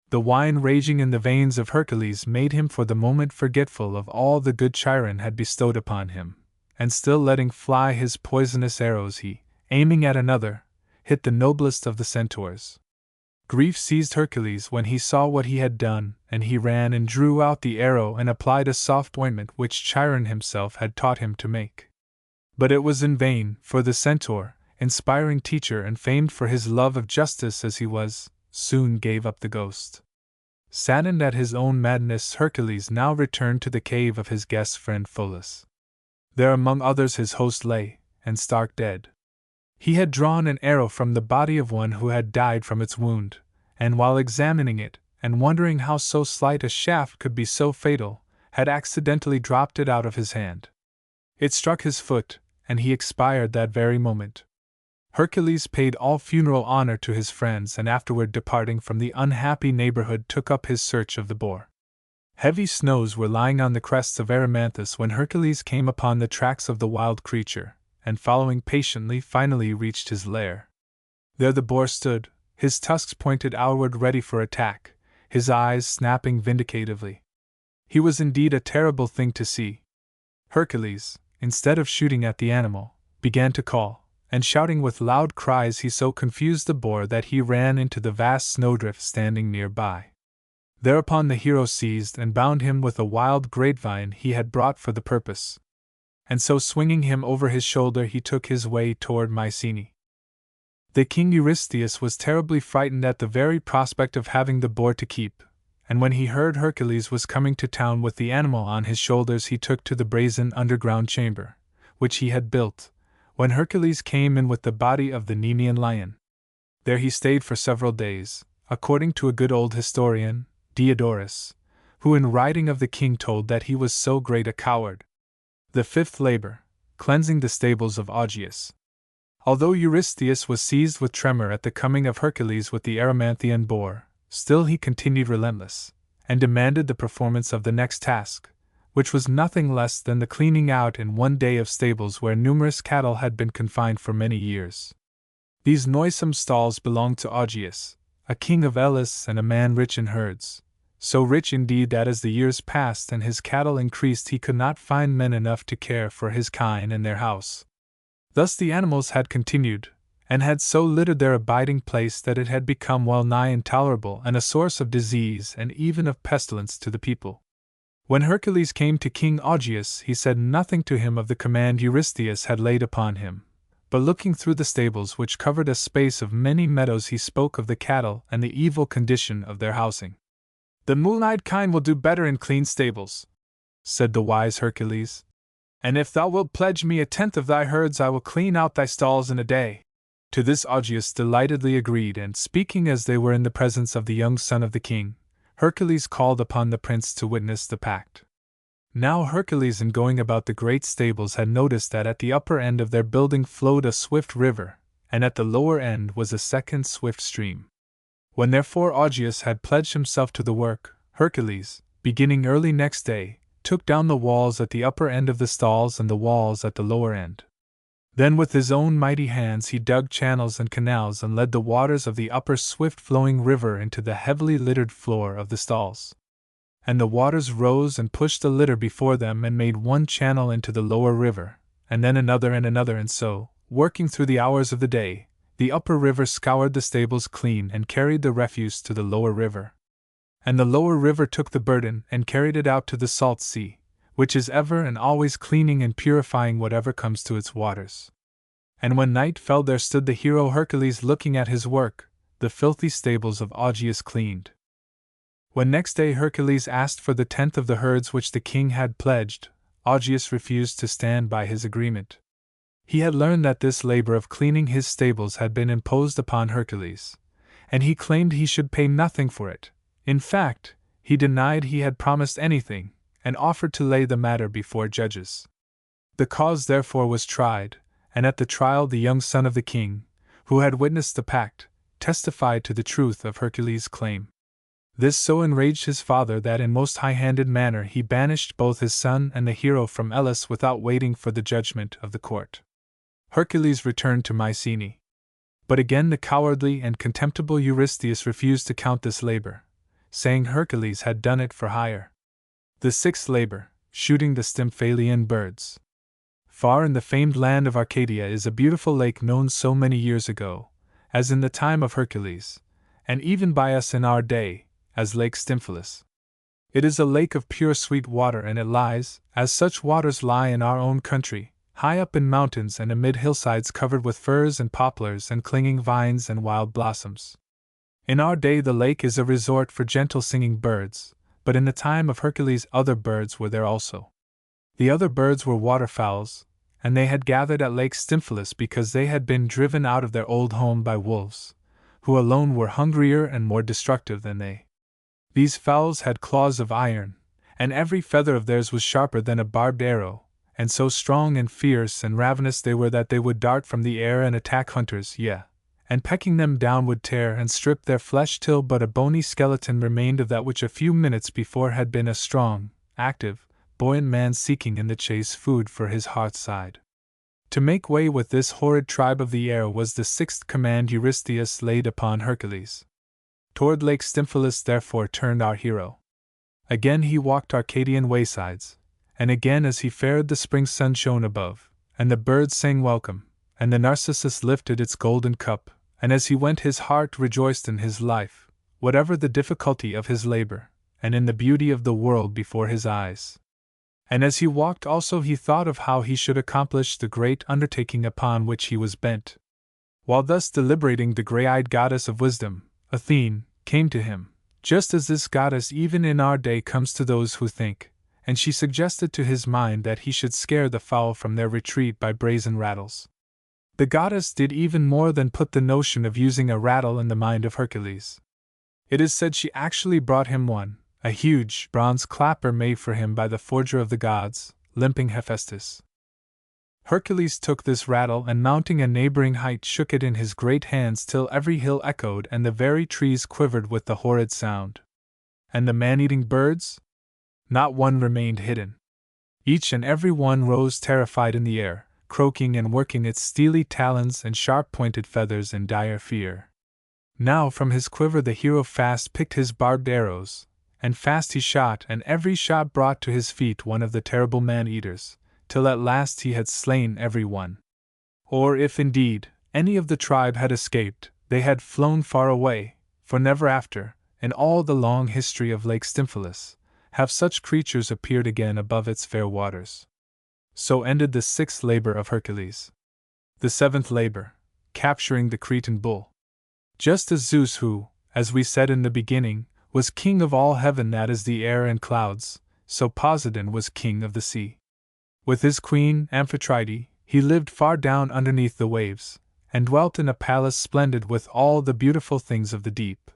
The wine raging in the veins of Hercules made him for the moment forgetful of all the good Chiron had bestowed upon him, and still letting fly his poisonous arrows he, aiming at another, hit the noblest of the centaurs. Grief seized Hercules when he saw what he had done, and he ran and drew out the arrow and applied a soft ointment which Chiron himself had taught him to make. But it was in vain, for the centaur, inspiring teacher and famed for his love of justice as he was, soon gave up the ghost. Saddened at his own madness, Hercules now returned to the cave of his guest friend Pholus. There among others his host lay, and stark dead. He had drawn an arrow from the body of one who had died from its wound, and while examining it, and wondering how so slight a shaft could be so fatal, had accidentally dropped it out of his hand. It struck his foot, and he expired that very moment. Hercules paid all funeral honor to his friends, and afterward, departing from the unhappy neighborhood, took up his search of the boar. Heavy snows were lying on the crests of Erymanthus when Hercules came upon the tracks of the wild creature, and following patiently finally reached his lair. There the boar stood, his tusks pointed outward ready for attack, his eyes snapping vindicatively. He was indeed a terrible thing to see. Hercules, instead of shooting at the animal, began to call, and shouting with loud cries he so confused the boar that he ran into the vast snowdrift standing near by. Thereupon the hero seized and bound him with a wild grapevine he had brought for the purpose, and so swinging him over his shoulder he took his way toward Mycenae. The king Eurystheus was terribly frightened at the very prospect of having the boar to keep, and when he heard Hercules was coming to town with the animal on his shoulders he took to the brazen underground chamber, which he had built, when Hercules came in with the body of the Nemean lion. There he stayed for several days, according to a good old historian, Diodorus, who in writing of the king told that he was so great a coward. The fifth labor, cleansing the stables of Augeas. Although Eurystheus was seized with tremor at the coming of Hercules with the Erymanthian boar, still he continued relentless, and demanded the performance of the next task, which was nothing less than the cleaning out in one day of stables where numerous cattle had been confined for many years. These noisome stalls belonged to Augeas, a king of Elis and a man rich in herds, so rich indeed that as the years passed and his cattle increased he could not find men enough to care for his kine and their house. Thus the animals had continued, and had so littered their abiding place that it had become well nigh intolerable and a source of disease and even of pestilence to the people. When Hercules came to King Augeas, he said nothing to him of the command Eurystheus had laid upon him, but looking through the stables which covered a space of many meadows, he spoke of the cattle and the evil condition of their housing. "The moon-eyed kine will do better in clean stables," said the wise Hercules. "And if thou wilt pledge me 1/10 of thy herds, I will clean out thy stalls in a day." To this Augeas delightedly agreed, and speaking as they were in the presence of the young son of the king, Hercules called upon the prince to witness the pact. Now Hercules, in going about the great stables, had noticed that at the upper end of their building flowed a swift river, and at the lower end was a second swift stream. When therefore Augeas had pledged himself to the work, Hercules, beginning early next day, took down the walls at the upper end of the stalls and the walls at the lower end. Then with his own mighty hands he dug channels and canals and led the waters of the upper swift-flowing river into the heavily littered floor of the stalls. And the waters rose and pushed the litter before them and made one channel into the lower river, and then another, and so, working through the hours of the day, the upper river scoured the stables clean and carried the refuse to the lower river. And the lower river took the burden and carried it out to the salt sea, which is ever and always cleaning and purifying whatever comes to its waters. And when night fell, there stood the hero Hercules looking at his work, the filthy stables of Augeas cleaned. When next day Hercules asked for the 1/10 of the herds which the king had pledged, Augeas refused to stand by his agreement. He had learned that this labor of cleaning his stables had been imposed upon Hercules, and he claimed he should pay nothing for it. In fact, he denied he had promised anything, and offered to lay the matter before judges. The cause therefore was tried, and at the trial the young son of the king, who had witnessed the pact, testified to the truth of Hercules' claim. This so enraged his father that in most high-handed manner he banished both his son and the hero from Elis without waiting for the judgment of the court. Hercules returned to Mycenae. But again the cowardly and contemptible Eurystheus refused to count this labor, saying Hercules had done it for hire. The sixth labor, shooting the Stymphalian birds. Far in the famed land of Arcadia is a beautiful lake known so many years ago, as in the time of Hercules, and even by us in our day, as Lake Stymphalus. It is a lake of pure sweet water, and it lies, as such waters lie in our own country, high up in mountains and amid hillsides covered with firs and poplars and clinging vines and wild blossoms. In our day the lake is a resort for gentle singing birds, but in the time of Hercules other birds were there also. The other birds were waterfowls, and they had gathered at Lake Stymphalus because they had been driven out of their old home by wolves, who alone were hungrier and more destructive than they. These fowls had claws of iron, and every feather of theirs was sharper than a barbed arrow, and so strong and fierce and ravenous they were that they would dart from the air and attack hunters, and pecking them down would tear and strip their flesh till but a bony skeleton remained of that which a few minutes before had been a strong, active, buoyant man seeking in the chase food for his heart's side. To make way with this horrid tribe of the air was the sixth command Eurystheus laid upon Hercules. Toward Lake Stymphalus therefore turned our hero. Again he walked Arcadian waysides, and again as he fared the spring sun shone above, and the birds sang welcome, and the narcissus lifted its golden cup, and as he went his heart rejoiced in his life, whatever the difficulty of his labor, and in the beauty of the world before his eyes. And as he walked also he thought of how he should accomplish the great undertaking upon which he was bent. While thus deliberating, the grey-eyed goddess of wisdom, Athene, came to him, just as this goddess even in our day comes to those who think, and she suggested to his mind that he should scare the fowl from their retreat by brazen rattles. The goddess did even more than put the notion of using a rattle in the mind of Hercules. It is said she actually brought him one, a huge bronze clapper made for him by the forger of the gods, limping Hephaestus. Hercules took this rattle and mounting a neighboring height shook it in his great hands till every hill echoed and the very trees quivered with the horrid sound. And the man-eating birds? Not one remained hidden. Each and every one rose terrified in the air, croaking and working its steely talons and sharp-pointed feathers in dire fear. Now from his quiver the hero fast picked his barbed arrows, and fast he shot, and every shot brought to his feet one of the terrible man-eaters, till at last he had slain every one. Or if indeed any of the tribe had escaped, they had flown far away, for never after, in all the long history of Lake Stymphalus, have such creatures appeared again above its fair waters. So ended the 6th labor of Hercules. The 7th labor, capturing the Cretan bull. Just as Zeus, who, as we said in the beginning, was king of all heaven, that is the air and clouds, so Poseidon was king of the sea. With his queen, Amphitrite, he lived far down underneath the waves, and dwelt in a palace splendid with all the beautiful things of the deep.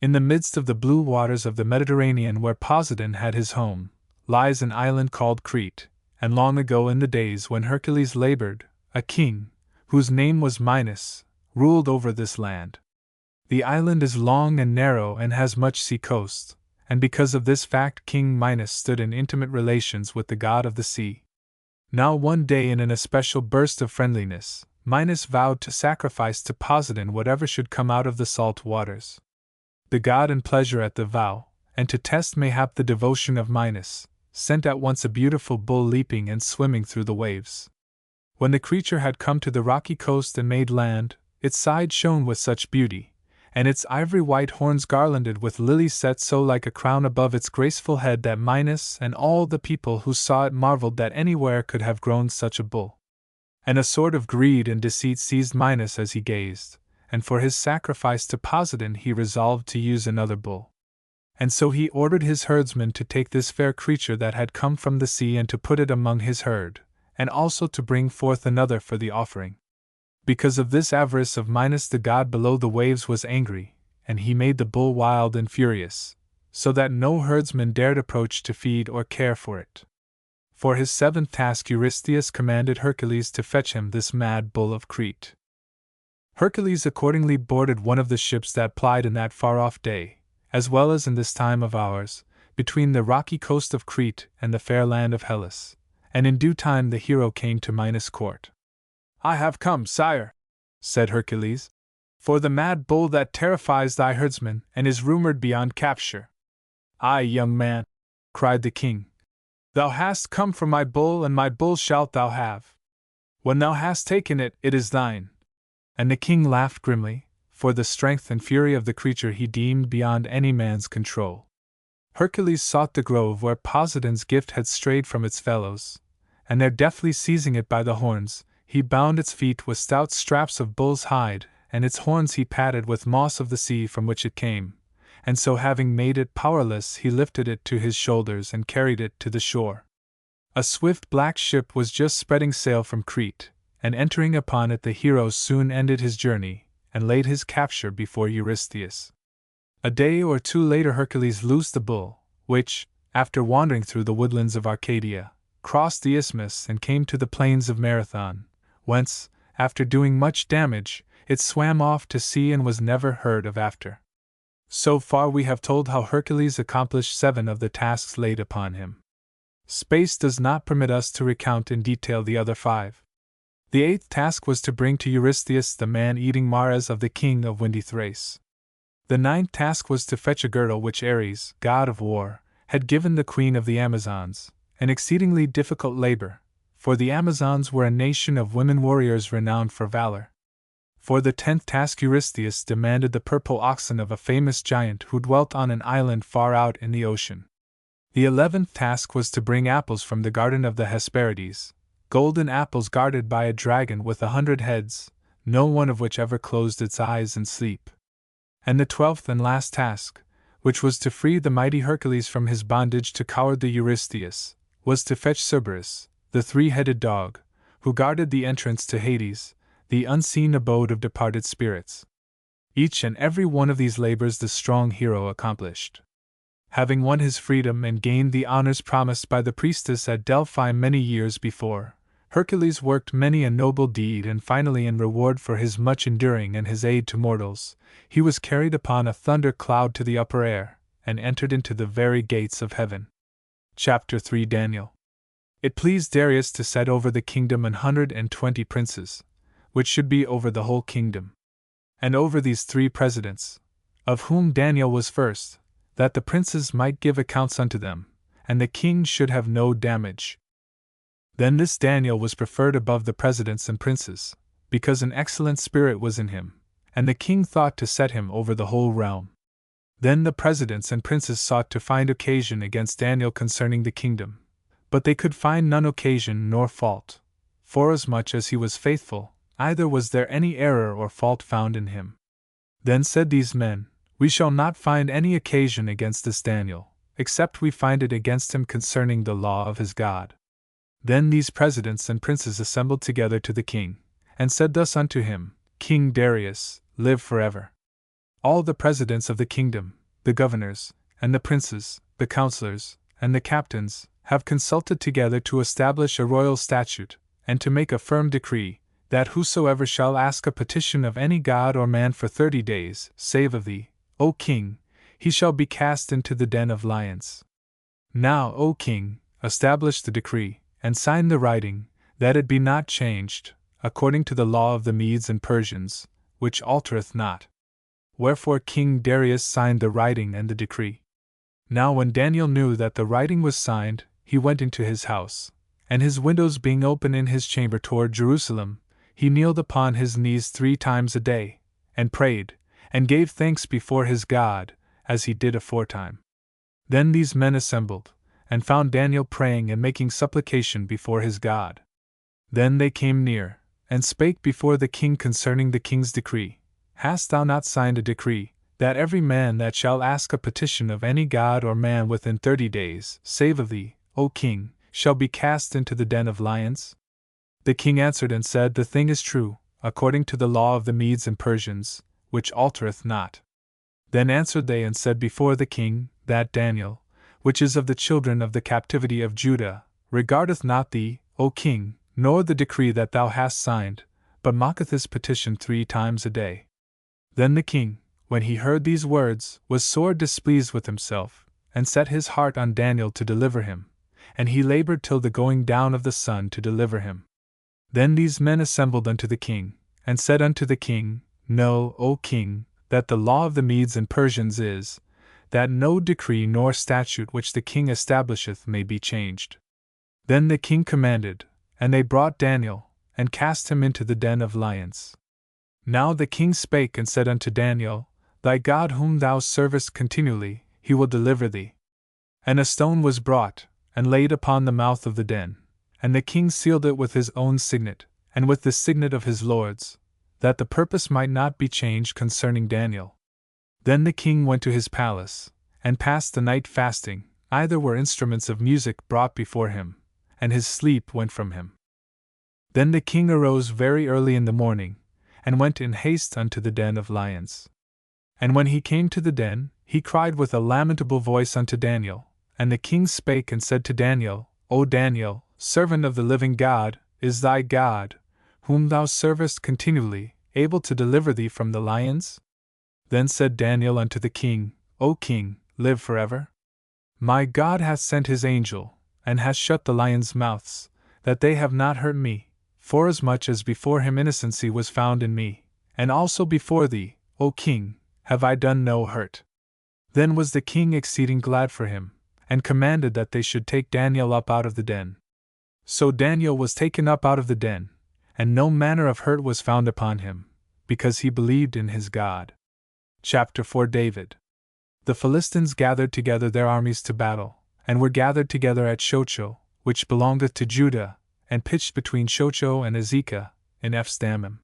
In the midst of the blue waters of the Mediterranean, where Poseidon had his home, lies an island called Crete, and long ago, in the days when Hercules labored, a king, whose name was Minos, ruled over this land. The island is long and narrow and has much sea coast, and because of this fact King Minos stood in intimate relations with the god of the sea. Now one day, in an especial burst of friendliness, Minos vowed to sacrifice to Poseidon whatever should come out of the salt waters. The god, in pleasure at the vow, and to test mayhap the devotion of Minos, sent at once a beautiful bull leaping and swimming through the waves. When the creature had come to the rocky coast and made land, its side shone with such beauty, and its ivory white horns garlanded with lilies set so like a crown above its graceful head, that Minos and all the people who saw it marveled that anywhere could have grown such a bull. And a sort of greed and deceit seized Minos as he gazed, and for his sacrifice to Poseidon he resolved to use another bull. And so he ordered his herdsmen to take this fair creature that had come from the sea and to put it among his herd, and also to bring forth another for the offering. Because of this avarice of Minos, the god below the waves was angry, and he made the bull wild and furious, so that no herdsman dared approach to feed or care for it. For his 7th task Eurystheus commanded Hercules to fetch him this mad bull of Crete. Hercules accordingly boarded one of the ships that plied in that far-off day, as well as in this time of ours, between the rocky coast of Crete and the fair land of Hellas, and in due time the hero came to Minos' court. "I have come, sire," said Hercules, "for the mad bull that terrifies thy herdsmen and is rumored beyond capture." "Aye, young man," cried the king, "thou hast come for my bull, and my bull shalt thou have. When thou hast taken it, it is thine." And the king laughed grimly, for the strength and fury of the creature he deemed beyond any man's control. Hercules sought the grove where Poseidon's gift had strayed from its fellows, and there deftly seizing it by the horns, he bound its feet with stout straps of bull's hide, and its horns he padded with moss of the sea from which it came, and so having made it powerless he lifted it to his shoulders and carried it to the shore. A swift black ship was just spreading sail from Crete, and entering upon it the hero soon ended his journey, and laid his capture before Eurystheus. A day or two later Hercules loosed the bull, which, after wandering through the woodlands of Arcadia, crossed the isthmus and came to the plains of Marathon, whence, after doing much damage, it swam off to sea and was never heard of after. So far we have told how Hercules accomplished 7 of the tasks laid upon him. Space does not permit us to recount in detail the other 5. The 8th task was to bring to Eurystheus the man-eating Mares of the king of windy Thrace. The 9th task was to fetch a girdle which Ares, god of war, had given the queen of the Amazons, an exceedingly difficult labor, for the Amazons were a nation of women warriors renowned for valor. For the 10th task Eurystheus demanded the purple oxen of a famous giant who dwelt on an island far out in the ocean. The 11th task was to bring apples from the garden of the Hesperides, golden apples guarded by a dragon with 100 heads, no one of which ever closed its eyes in sleep. And the 12th and last task, which was to free the mighty Hercules from his bondage to cowardly Eurystheus, was to fetch Cerberus, the 3-headed dog, who guarded the entrance to Hades, the unseen abode of departed spirits. Each and every one of these labors the strong hero accomplished. Having won his freedom and gained the honors promised by the priestess at Delphi many years before, Hercules worked many a noble deed, and finally, in reward for his much enduring and his aid to mortals, he was carried upon a thunder cloud to the upper air, and entered into the very gates of heaven. Chapter 3 Daniel. It pleased Darius to set over the kingdom 120 princes, which should be over the whole kingdom. And over these 3 presidents, of whom Daniel was first, that the princes might give accounts unto them, and the king should have no damage. Then this Daniel was preferred above the presidents and princes, because an excellent spirit was in him, and the king thought to set him over the whole realm. Then the presidents and princes sought to find occasion against Daniel concerning the kingdom, but they could find none occasion nor fault, forasmuch as he was faithful, neither was there any error or fault found in him. Then said these men, We shall not find any occasion against this Daniel, except we find it against him concerning the law of his God. Then these presidents and princes assembled together to the king, and said thus unto him, King Darius, live forever. All the presidents of the kingdom, the governors, and the princes, the counselors, and the captains, have consulted together to establish a royal statute, and to make a firm decree, that whosoever shall ask a petition of any god or man for 30 days, save of thee, O king, he shall be cast into the den of lions. Now, O king, establish the decree, and sign the writing, that it be not changed, according to the law of the Medes and Persians, which altereth not. Wherefore King Darius signed the writing and the decree. Now when Daniel knew that the writing was signed, he went into his house, and his windows being open in his chamber toward Jerusalem, he kneeled upon his knees 3 times a day, and prayed, and gave thanks before his God, as he did aforetime. Then these men assembled, and found Daniel praying and making supplication before his God. Then they came near, and spake before the king concerning the king's decree. Hast thou not signed a decree, that every man that shall ask a petition of any god or man within 30 days, save of thee, O king, shall be cast into the den of lions? The king answered and said, The thing is true, according to the law of the Medes and Persians, which altereth not. Then answered they and said before the king, that Daniel, which is of the children of the captivity of Judah, regardeth not thee, O king, nor the decree that thou hast signed, but mocketh his petition 3 times a day. Then the king, when he heard these words, was sore displeased with himself, and set his heart on Daniel to deliver him, and he labored till the going down of the sun to deliver him. Then these men assembled unto the king, and said unto the king, Know, O king, that the law of the Medes and Persians is, that no decree nor statute which the king establisheth may be changed. Then the king commanded, and they brought Daniel, and cast him into the den of lions. Now the king spake and said unto Daniel, Thy God whom thou servest continually, he will deliver thee. And a stone was brought, and laid upon the mouth of the den, and the king sealed it with his own signet, and with the signet of his lords, that the purpose might not be changed concerning Daniel. Then the king went to his palace, and passed the night fasting, neither were instruments of music brought before him, and his sleep went from him. Then the king arose very early in the morning, and went in haste unto the den of lions. And when he came to the den, he cried with a lamentable voice unto Daniel, and the king spake and said to Daniel, O Daniel, servant of the living God, is thy God, whom thou servest continually, able to deliver thee from the lions? Then said Daniel unto the king, O king, live forever. My God hath sent his angel, and hath shut the lions' mouths, that they have not hurt me, forasmuch as before him innocency was found in me, and also before thee, O king, have I done no hurt. Then was the king exceeding glad for him, and commanded that they should take Daniel up out of the den. So Daniel was taken up out of the den, and no manner of hurt was found upon him, because he believed in his God. Chapter 4 David. The Philistines gathered together their armies to battle, and were gathered together at Shocho, which belongeth to Judah, and pitched between Shocho and Azekah, in Ephsdammim.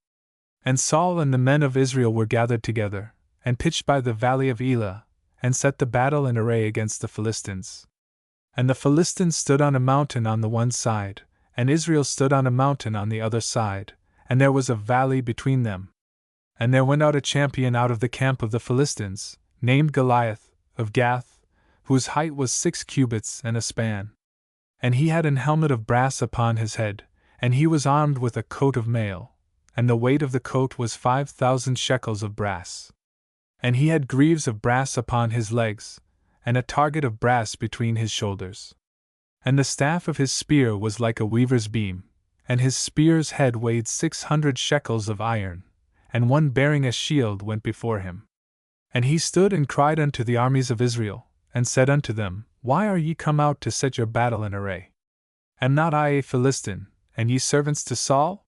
And Saul and the men of Israel were gathered together, and pitched by the valley of Elah, and set the battle in array against the Philistines. And the Philistines stood on a mountain on the one side, and Israel stood on a mountain on the other side, and there was a valley between them. And there went out a champion out of the camp of the Philistines, named Goliath, of Gath, whose height was 6 cubits and a span. And he had an helmet of brass upon his head, and he was armed with a coat of mail, and the weight of the coat was 5,000 shekels of brass. And he had greaves of brass upon his legs, and a target of brass between his shoulders. And the staff of his spear was like a weaver's beam, and his spear's head weighed 600 shekels of iron, and one bearing a shield went before him. And he stood and cried unto the armies of Israel, and said unto them, Why are ye come out to set your battle in array? Am not I a Philistine, and ye servants to Saul?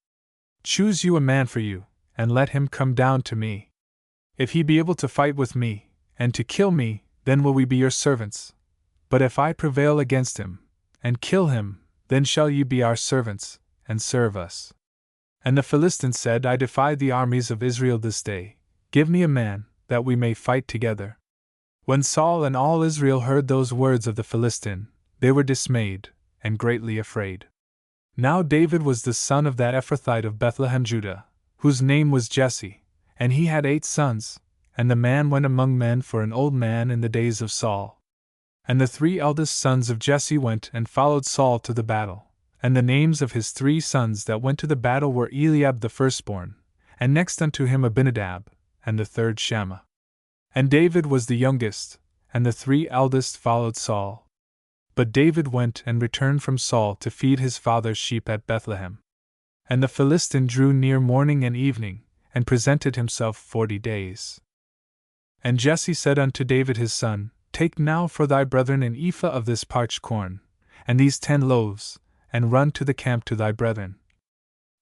Choose you a man for you, and let him come down to me. If he be able to fight with me, and to kill me, then will we be your servants. But if I prevail against him, and kill him, then shall you be our servants, and serve us. And the Philistine said, I defy the armies of Israel this day. Give me a man, that we may fight together. When Saul and all Israel heard those words of the Philistine, they were dismayed, and greatly afraid. Now David was the son of that Ephrathite of Bethlehem Judah, whose name was Jesse, and he had 8 sons, and the man went among men for an old man in the days of Saul. And the 3 eldest sons of Jesse went and followed Saul to the battle, and the names of his 3 sons that went to the battle were Eliab the firstborn, and next unto him Abinadab, and the third Shammah. And David was the youngest, and the 3 eldest followed Saul. But David went and returned from Saul to feed his father's sheep at Bethlehem. And the Philistine drew near morning and evening, and presented himself 40 days. And Jesse said unto David his son, Take now for thy brethren an ephah of this parched corn, and these 10 loaves, and run to the camp to thy brethren.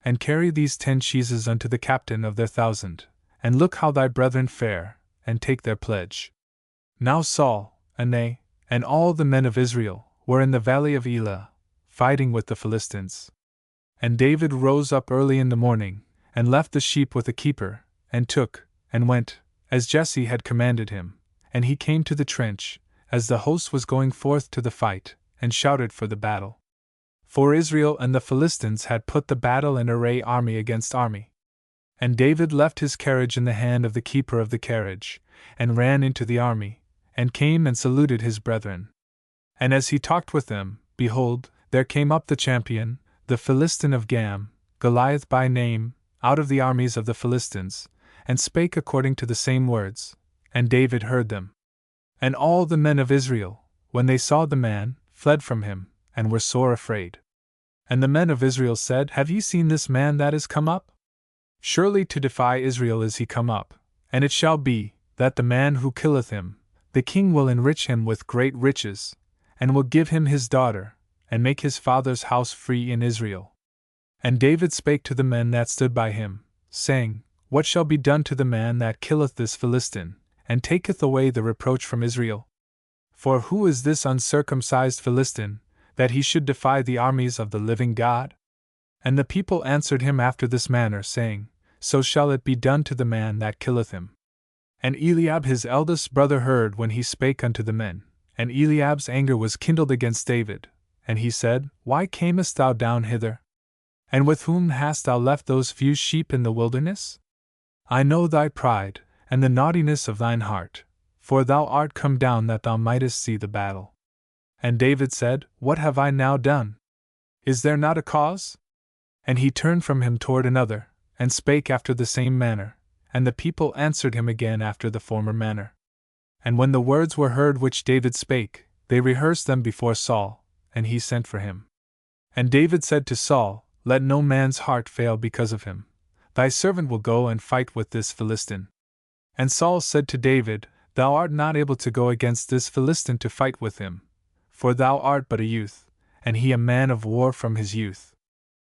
And carry these 10 cheeses unto the captain of their 1,000, and look how thy brethren fare, and take their pledge. Now Saul, and they, and all the men of Israel, were in the valley of Elah, fighting with the Philistines. And David rose up early in the morning, and left the sheep with a keeper, and took, and went, as Jesse had commanded him, and he came to the trench, as the host was going forth to the fight, and shouted for the battle. For Israel and the Philistines had put the battle in array, army against army. And David left his carriage in the hand of the keeper of the carriage, and ran into the army, and came and saluted his brethren. And as he talked with them, behold, there came up the champion, the Philistine of Gam, Goliath by name, out of the armies of the Philistines, and spake according to the same words, and David heard them. And all the men of Israel, when they saw the man, fled from him, and were sore afraid. And the men of Israel said, Have ye seen this man that is come up? Surely to defy Israel is he come up, and it shall be, that the man who killeth him, the king will enrich him with great riches, and will give him his daughter, and make his father's house free in Israel. And David spake to the men that stood by him, saying, What shall be done to the man that killeth this Philistine, and taketh away the reproach from Israel? For who is this uncircumcised Philistine, that he should defy the armies of the living God? And the people answered him after this manner, saying, So shall it be done to the man that killeth him. And Eliab his eldest brother heard when he spake unto the men, and Eliab's anger was kindled against David, and he said, Why camest thou down hither? And with whom hast thou left those few sheep in the wilderness? I know thy pride, and the naughtiness of thine heart, for thou art come down that thou mightest see the battle. And David said, What have I now done? Is there not a cause? And he turned from him toward another, and spake after the same manner, and the people answered him again after the former manner. And when the words were heard which David spake, they rehearsed them before Saul, and he sent for him. And David said to Saul, Let no man's heart fail because of him. Thy servant will go and fight with this Philistine. And Saul said to David, Thou art not able to go against this Philistine to fight with him, for thou art but a youth, and he a man of war from his youth.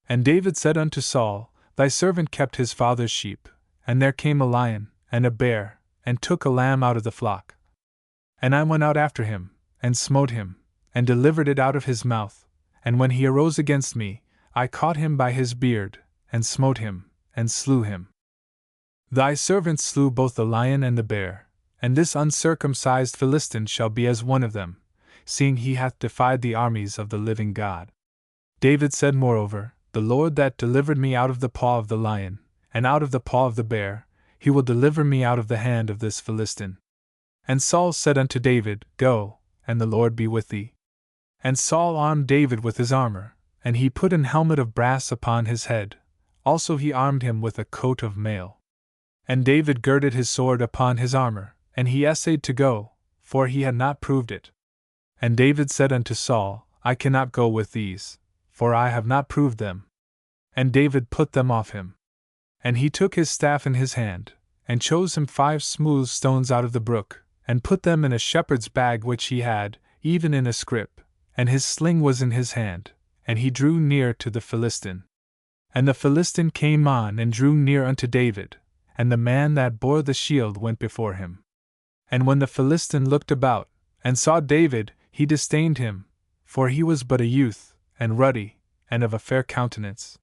And David said unto Saul, Thy servant kept his father's sheep, and there came a lion, and a bear, and took a lamb out of the flock. And I went out after him, and smote him, and delivered it out of his mouth, and when he arose against me, I caught him by his beard, and smote him, and slew him. Thy servant slew both the lion and the bear, and this uncircumcised Philistine shall be as one of them, seeing he hath defied the armies of the living God. David said moreover, The Lord that delivered me out of the paw of the lion, and out of the paw of the bear, he will deliver me out of the hand of this Philistine. And Saul said unto David, Go, and the Lord be with thee. And Saul armed David with his armor, and he put an helmet of brass upon his head, also he armed him with a coat of mail. And David girded his sword upon his armor, and he essayed to go, for he had not proved it. And David said unto Saul, I cannot go with these, for I have not proved them. And David put them off him. And he took his staff in his hand, and chose him 5 smooth stones out of the brook, and put them in a shepherd's bag which he had, even in a scrip, and his sling was in his hand, and he drew near to the Philistine. And the Philistine came on and drew near unto David, and the man that bore the shield went before him. And when the Philistine looked about, and saw David, he disdained him, for he was but a youth, and ruddy, and of a fair countenance.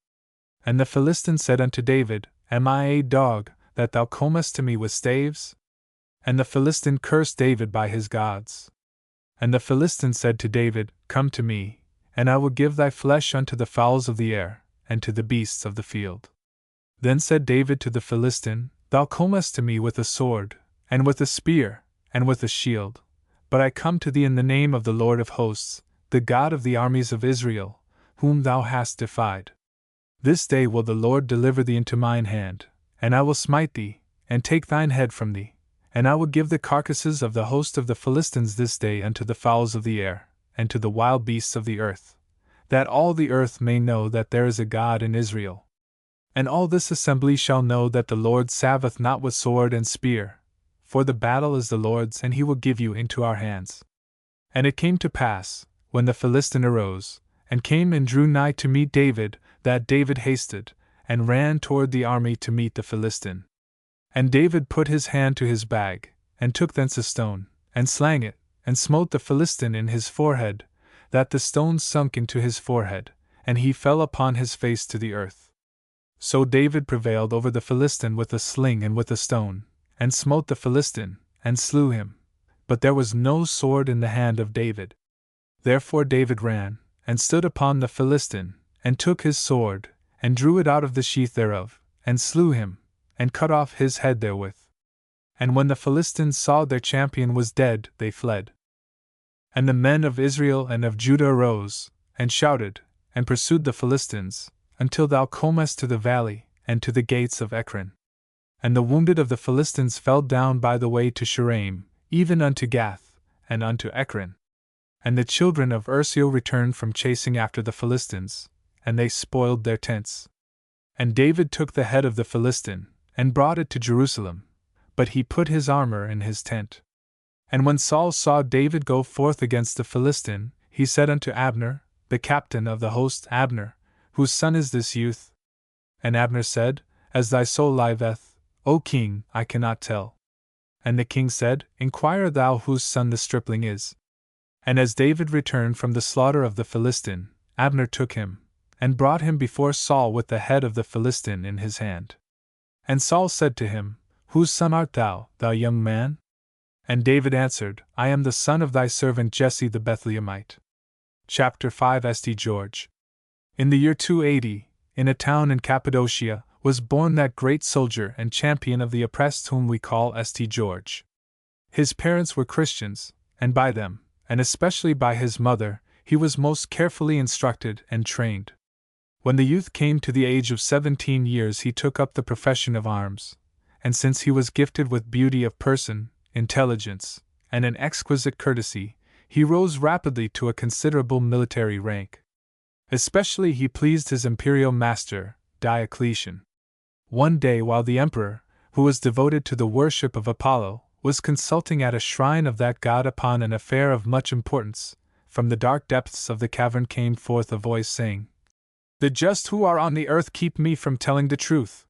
And the Philistine said unto David, Am I a dog, that thou comest to me with staves? And the Philistine cursed David by his gods. And the Philistine said to David, Come to me, and I will give thy flesh unto the fowls of the air, and to the beasts of the field. Then said David to the Philistine, Thou comest to me with a sword, and with a spear, and with a shield, but I come to thee in the name of the Lord of hosts, the God of the armies of Israel, whom thou hast defied. This day will the Lord deliver thee into mine hand, and I will smite thee, and take thine head from thee, and I will give the carcasses of the host of the Philistines this day unto the fowls of the air, and to the wild beasts of the earth, that all the earth may know that there is a God in Israel. And all this assembly shall know that the Lord saveth not with sword and spear, for the battle is the Lord's, and he will give you into our hands. And it came to pass, when the Philistine arose, and came and drew nigh to meet David, that David hasted, and ran toward the army to meet the Philistine. And David put his hand to his bag, and took thence a stone, and slang it, and smote the Philistine in his forehead, that the stone sunk into his forehead, and he fell upon his face to the earth. So David prevailed over the Philistine with a sling and with a stone, and smote the Philistine, and slew him. But there was no sword in the hand of David. Therefore David ran, and stood upon the Philistine, and took his sword, and drew it out of the sheath thereof, and slew him, and cut off his head therewith. And when the Philistines saw their champion was dead, they fled. And the men of Israel and of Judah arose, and shouted, and pursued the Philistines, until thou comest to the valley, and to the gates of Ekron. And the wounded of the Philistines fell down by the way to Sharaim, even unto Gath, and unto Ekron. And the children of Ursio returned from chasing after the Philistines, and they spoiled their tents. And David took the head of the Philistine, and brought it to Jerusalem, but he put his armor in his tent. And when Saul saw David go forth against the Philistine, he said unto Abner, the captain of the host, Abner, whose son is this youth? And Abner said, As thy soul liveth, O king, I cannot tell. And the king said, Inquire thou whose son the stripling is. And as David returned from the slaughter of the Philistine, Abner took him, and brought him before Saul with the head of the Philistine in his hand. And Saul said to him, Whose son art thou, thou young man? And David answered, I am the son of thy servant Jesse the Bethlehemite. Chapter 5 St. George. In the year 280, in a town in Cappadocia, was born that great soldier and champion of the oppressed whom we call St. George. His parents were Christians, and by them, and especially by his mother, he was most carefully instructed and trained. When the youth came to the age of 17 years, he took up the profession of arms, and since he was gifted with beauty of person, intelligence, and an exquisite courtesy, he rose rapidly to a considerable military rank. Especially he pleased his imperial master, Diocletian. One day, while the emperor, who was devoted to the worship of Apollo, was consulting at a shrine of that god upon an affair of much importance, from the dark depths of the cavern came forth a voice saying, The just who are on the earth keep me from telling the truth.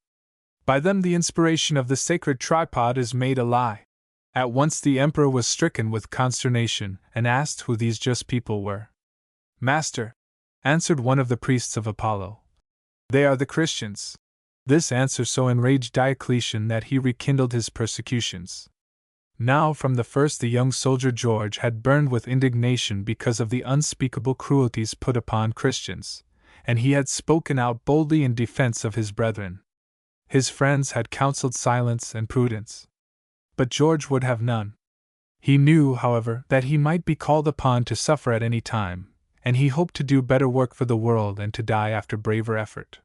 By them the inspiration of the sacred tripod is made a lie. At once the emperor was stricken with consternation, and asked who these just people were. Master, answered one of the priests of Apollo, they are the Christians. This answer so enraged Diocletian that he rekindled his persecutions. Now from the first the young soldier George had burned with indignation because of the unspeakable cruelties put upon Christians, and he had spoken out boldly in defense of his brethren. His friends had counseled silence and prudence, but George would have none. He knew, however, that he might be called upon to suffer at any time, and he hoped to do better work for the world and to die after braver effort.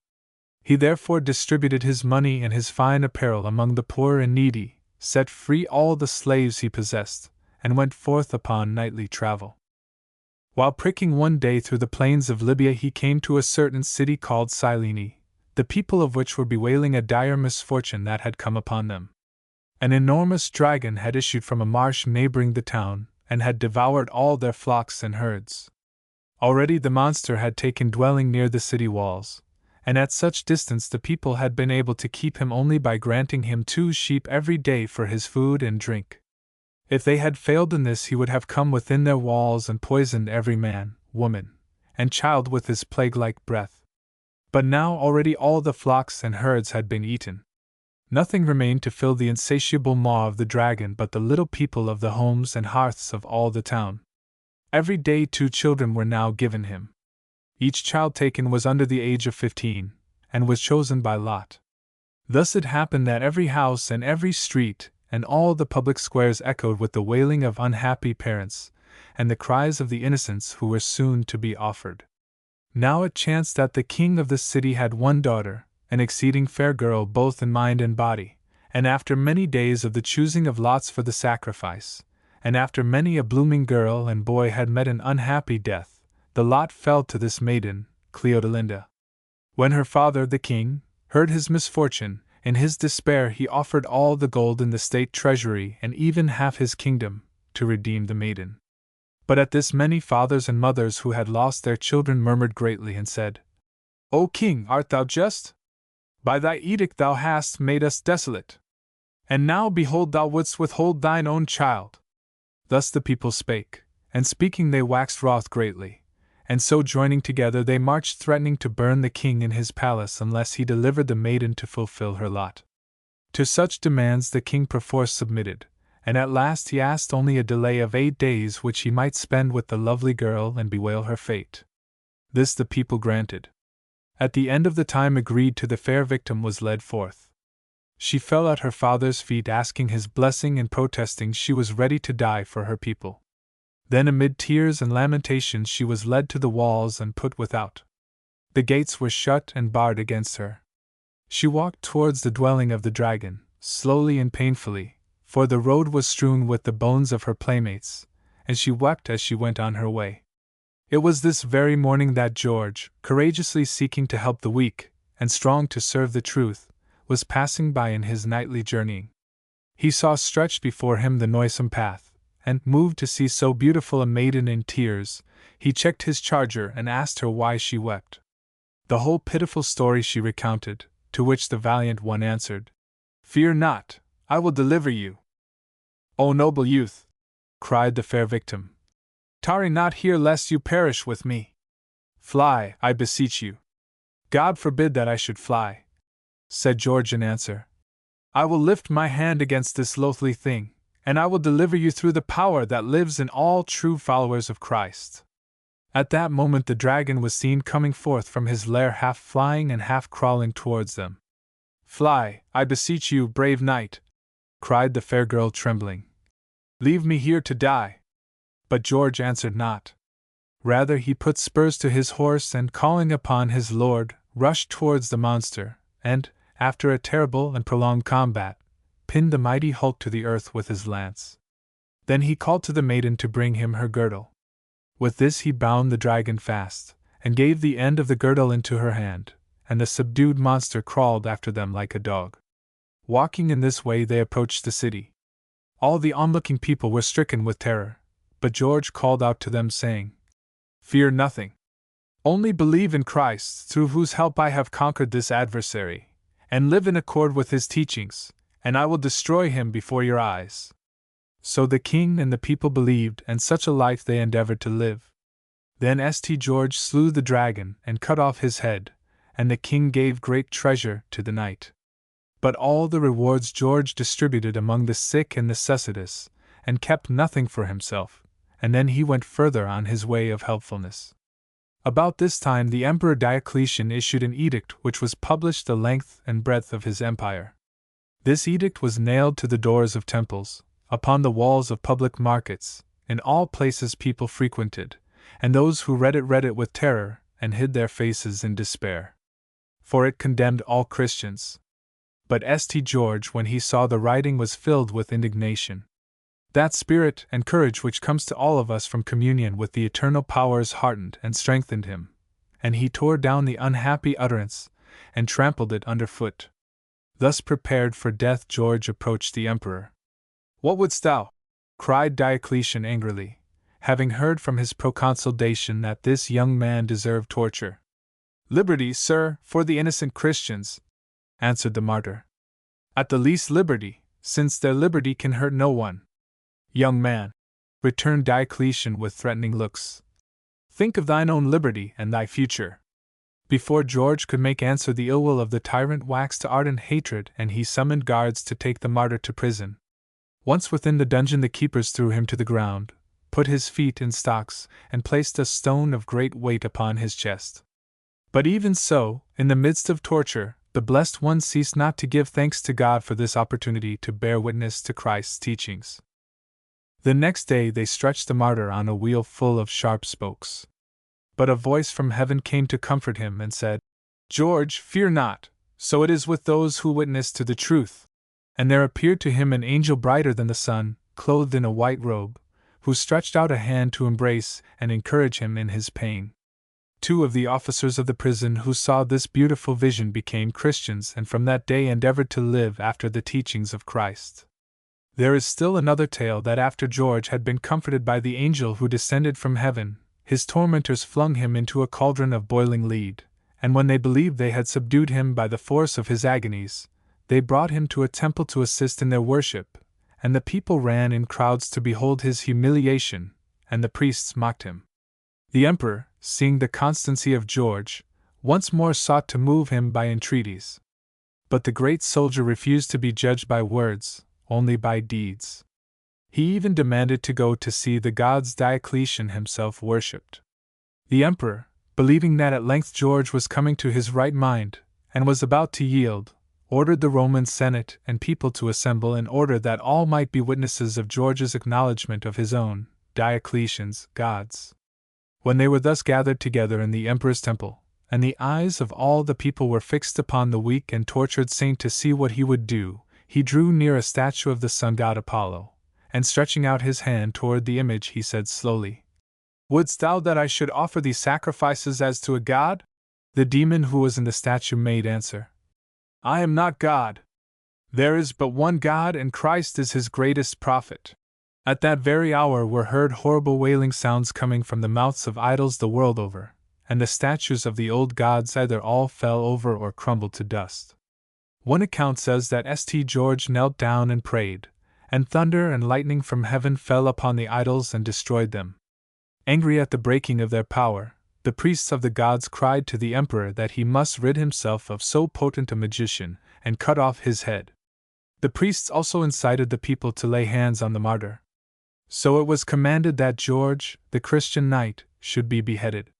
He therefore distributed his money and his fine apparel among the poor and needy, set free all the slaves he possessed, and went forth upon nightly travel. While pricking one day through the plains of Libya, he came to a certain city called Cyrene, the people of which were bewailing a dire misfortune that had come upon them. An enormous dragon had issued from a marsh neighboring the town, and had devoured all their flocks and herds. Already the monster had taken dwelling near the city walls, and at such distance the people had been able to keep him only by granting him 2 sheep every day for his food and drink. If they had failed in this, he would have come within their walls and poisoned every man, woman, and child with his plague-like breath. But now already all the flocks and herds had been eaten. Nothing remained to fill the insatiable maw of the dragon but the little people of the homes and hearths of all the town. Every day 2 children were now given him. Each child taken was under the age of 15, and was chosen by lot. Thus it happened that every house and every street and all the public squares echoed with the wailing of unhappy parents, and the cries of the innocents who were soon to be offered. Now it chanced that the king of the city had one daughter, an exceeding fair girl both in mind and body, and after many days of the choosing of lots for the sacrifice, and after many a blooming girl and boy had met an unhappy death, the lot fell to this maiden, Cleodelinda. When her father, the king, heard his misfortune, in his despair he offered all the gold in the state treasury and even half his kingdom, to redeem the maiden. But at this many fathers and mothers who had lost their children murmured greatly and said, "O king, art thou just? By thy edict thou hast made us desolate. And now behold thou wouldst withhold thine own child." Thus the people spake, and speaking they waxed wroth greatly, and so joining together they marched threatening to burn the king in his palace unless he delivered the maiden to fulfill her lot. To such demands the king perforce submitted, and at last he asked only a delay of 8 days which he might spend with the lovely girl and bewail her fate. This the people granted. At the end of the time agreed to, the fair victim was led forth. She fell at her father's feet asking his blessing and protesting she was ready to die for her people. Then amid tears and lamentations she was led to the walls and put without. The gates were shut and barred against her. She walked towards the dwelling of the dragon, slowly and painfully, for the road was strewn with the bones of her playmates, and she wept as she went on her way. It was this very morning that George, courageously seeking to help the weak, and strong to serve the truth, was passing by in his nightly journeying. He saw stretched before him the noisome path, and, moved to see so beautiful a maiden in tears, he checked his charger and asked her why she wept. The whole pitiful story she recounted, to which the valiant one answered, "Fear not, I will deliver you." "O noble youth," cried the fair victim, "tarry not here lest you perish with me. Fly, I beseech you." "God forbid that I should fly," said George in answer. "I will lift my hand against this loathly thing, and I will deliver you through the power that lives in all true followers of Christ." At that moment the dragon was seen coming forth from his lair, half flying and half crawling towards them. "Fly, I beseech you, brave knight," cried the fair girl trembling. "Leave me here to die." But George answered not. Rather he put spurs to his horse and, calling upon his lord, rushed towards the monster, and, after a terrible and prolonged combat, pinned the mighty hulk to the earth with his lance. Then he called to the maiden to bring him her girdle. With this he bound the dragon fast, and gave the end of the girdle into her hand, and the subdued monster crawled after them like a dog. Walking in this way they approached the city. All the onlooking people were stricken with terror, but George called out to them saying, "Fear nothing. Only believe in Christ, through whose help I have conquered this adversary, and live in accord with his teachings, and I will destroy him before your eyes." So the king and the people believed, and such a life they endeavored to live. Then St. George slew the dragon and cut off his head, and the king gave great treasure to the knight. But all the rewards George distributed among the sick and necessitous, and kept nothing for himself, and then he went further on his way of helpfulness. About this time the Emperor Diocletian issued an edict which was published the length and breadth of his empire. This edict was nailed to the doors of temples, upon the walls of public markets, in all places people frequented, and those who read it with terror, and hid their faces in despair. For it condemned all Christians. But St. George, when he saw the writing, was filled with indignation. That spirit and courage which comes to all of us from communion with the eternal powers heartened and strengthened him, and he tore down the unhappy utterance, and trampled it under foot. Thus prepared for death, George approached the emperor. "What wouldst thou?" cried Diocletian angrily, having heard from his proconsul Dacian that this young man deserved torture. "Liberty, sir, for the innocent Christians," answered the martyr. "At the least liberty, since their liberty can hurt no one." Young man, returned Diocletian with threatening looks, think of thine own liberty and thy future. Before George could make answer, the ill will of the tyrant waxed to ardent hatred, and he summoned guards to take the martyr to prison. Once within the dungeon, the keepers threw him to the ground, put his feet in stocks, and placed a stone of great weight upon his chest. But even so, in the midst of torture, the Blessed One ceased not to give thanks to God for this opportunity to bear witness to Christ's teachings. The next day they stretched the martyr on a wheel full of sharp spokes. But a voice from heaven came to comfort him and said, George, fear not, so it is with those who witness to the truth. And there appeared to him an angel brighter than the sun, clothed in a white robe, who stretched out a hand to embrace and encourage him in his pain. 2 of the officers of the prison who saw this beautiful vision became Christians, and from that day endeavored to live after the teachings of Christ. There is still another tale, that after George had been comforted by the angel who descended from heaven, his tormentors flung him into a cauldron of boiling lead, and when they believed they had subdued him by the force of his agonies, they brought him to a temple to assist in their worship, and the people ran in crowds to behold his humiliation, and the priests mocked him. The emperor, seeing the constancy of George, once more sought to move him by entreaties. But the great soldier refused to be judged by words, only by deeds. He even demanded to go to see the gods Diocletian himself worshipped. The emperor, believing that at length George was coming to his right mind, and was about to yield, ordered the Roman Senate and people to assemble in order that all might be witnesses of George's acknowledgment of his own, Diocletian's, gods. When they were thus gathered together in the emperor's temple, and the eyes of all the people were fixed upon the weak and tortured saint to see what he would do, he drew near a statue of the sun god Apollo, and stretching out his hand toward the image, he said slowly, Wouldst thou that I should offer thee sacrifices as to a god? The demon who was in the statue made answer, I am not God. There is but one God, and Christ is his greatest prophet. At that very hour were heard horrible wailing sounds coming from the mouths of idols the world over, and the statues of the old gods either all fell over or crumbled to dust. One account says that St. George knelt down and prayed, and thunder and lightning from heaven fell upon the idols and destroyed them. Angry at the breaking of their power, the priests of the gods cried to the emperor that he must rid himself of so potent a magician, and cut off his head. The priests also incited the people to lay hands on the martyr. So it was commanded that George, the Christian knight, should be beheaded.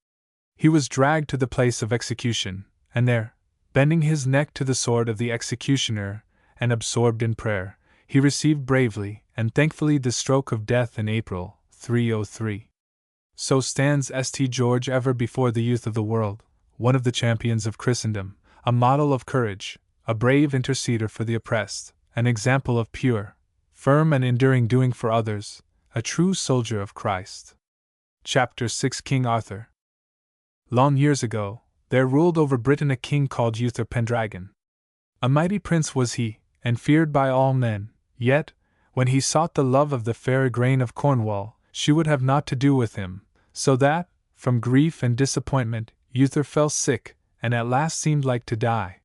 He was dragged to the place of execution, and there, bending his neck to the sword of the executioner, and absorbed in prayer, he received bravely and thankfully the stroke of death in April 303. So stands St. George ever before the youth of the world, one of the champions of Christendom, a model of courage, a brave interceder for the oppressed, an example of pure, firm and enduring doing for others, a true soldier of Christ. Chapter 6 King Arthur. Long years ago, there ruled over Britain a king called Uther Pendragon. A mighty prince was he, and feared by all men, yet, when he sought the love of the fair Igraine of Cornwall, she would have naught to do with him, so that, from grief and disappointment, Uther fell sick, and at last seemed like to die.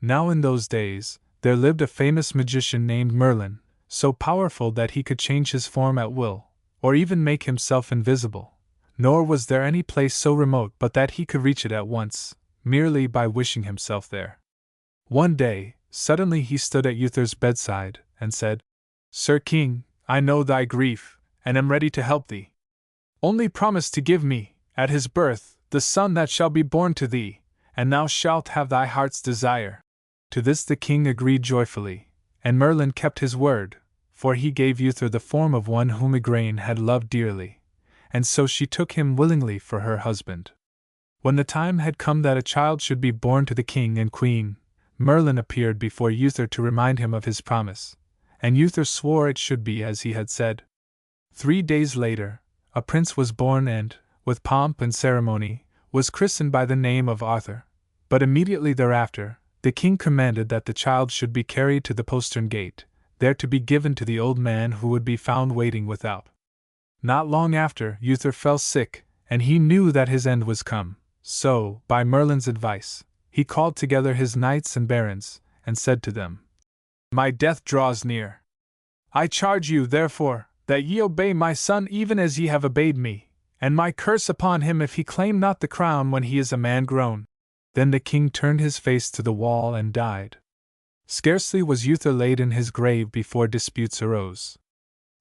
Now in those days, there lived a famous magician named Merlin, so powerful that he could change his form at will, or even make himself invisible, nor was there any place so remote but that he could reach it at once, merely by wishing himself there. One day, suddenly he stood at Uther's bedside, and said, Sir King, I know thy grief, and am ready to help thee. Only promise to give me, at his birth, the son that shall be born to thee, and thou shalt have thy heart's desire. To this the king agreed joyfully, and Merlin kept his word, for he gave Uther the form of one whom Igraine had loved dearly, and so she took him willingly for her husband. When the time had come that a child should be born to the king and queen, Merlin appeared before Uther to remind him of his promise, and Uther swore it should be as he had said. 3 days later, a prince was born and, with pomp and ceremony, was christened by the name of Arthur. But immediately thereafter, the king commanded that the child should be carried to the postern gate, there to be given to the old man who would be found waiting without. Not long after, Uther fell sick, and he knew that his end was come, so, by Merlin's advice, he called together his knights and barons, and said to them, My death draws near. I charge you, therefore, that ye obey my son even as ye have obeyed me, and my curse upon him if he claim not the crown when he is a man grown." Then the king turned his face to the wall and died. Scarcely was Uther laid in his grave before disputes arose.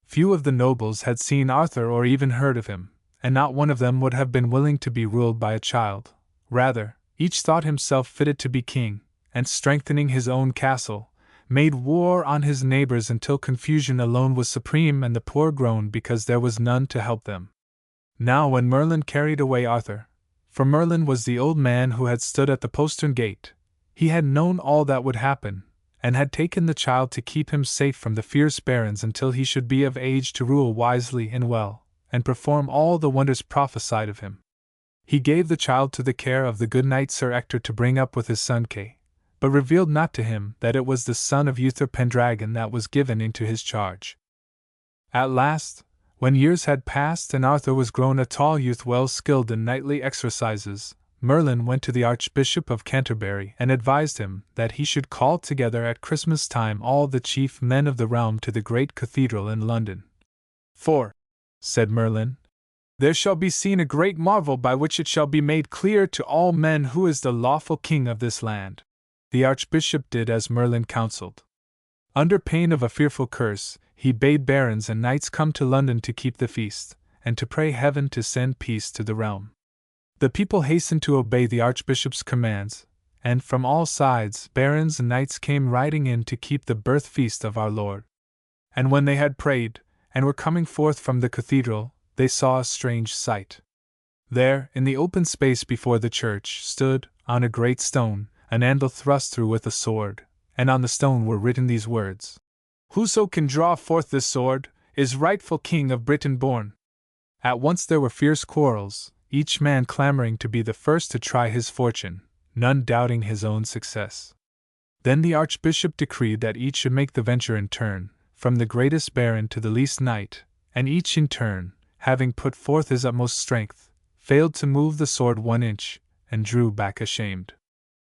Few of the nobles had seen Arthur or even heard of him, and not one of them would have been willing to be ruled by a child. Rather, each thought himself fitted to be king, and strengthening his own castle, made war on his neighbors until confusion alone was supreme and the poor groaned because there was none to help them. Now when Merlin carried away Arthur, for Merlin was the old man who had stood at the postern gate, he had known all that would happen, and had taken the child to keep him safe from the fierce barons until he should be of age to rule wisely and well, and perform all the wonders prophesied of him. He gave the child to the care of the good knight Sir Ector to bring up with his son Kay, but revealed not to him that it was the son of Uther Pendragon that was given into his charge. At last, when years had passed and Arthur was grown a tall youth well skilled in knightly exercises, Merlin went to the Archbishop of Canterbury and advised him that he should call together at Christmas time all the chief men of the realm to the great cathedral in London. "For," said Merlin, "there shall be seen a great marvel by which it shall be made clear to all men who is the lawful king of this land." The Archbishop did as Merlin counselled. Under pain of a fearful curse, he bade barons and knights come to London to keep the feast, and to pray heaven to send peace to the realm. The people hastened to obey the Archbishop's commands, and from all sides barons and knights came riding in to keep the birth feast of our Lord. And when they had prayed, and were coming forth from the cathedral, they saw a strange sight. There, in the open space before the church, stood, on a great stone, an anvil thrust through with a sword, and on the stone were written these words: "Whoso can draw forth this sword, is rightful king of Britain born." At once there were fierce quarrels, each man clamoring to be the first to try his fortune, none doubting his own success. Then the Archbishop decreed that each should make the venture in turn, from the greatest baron to the least knight, and each in turn, having put forth his utmost strength, failed to move the sword 1 inch, and drew back ashamed.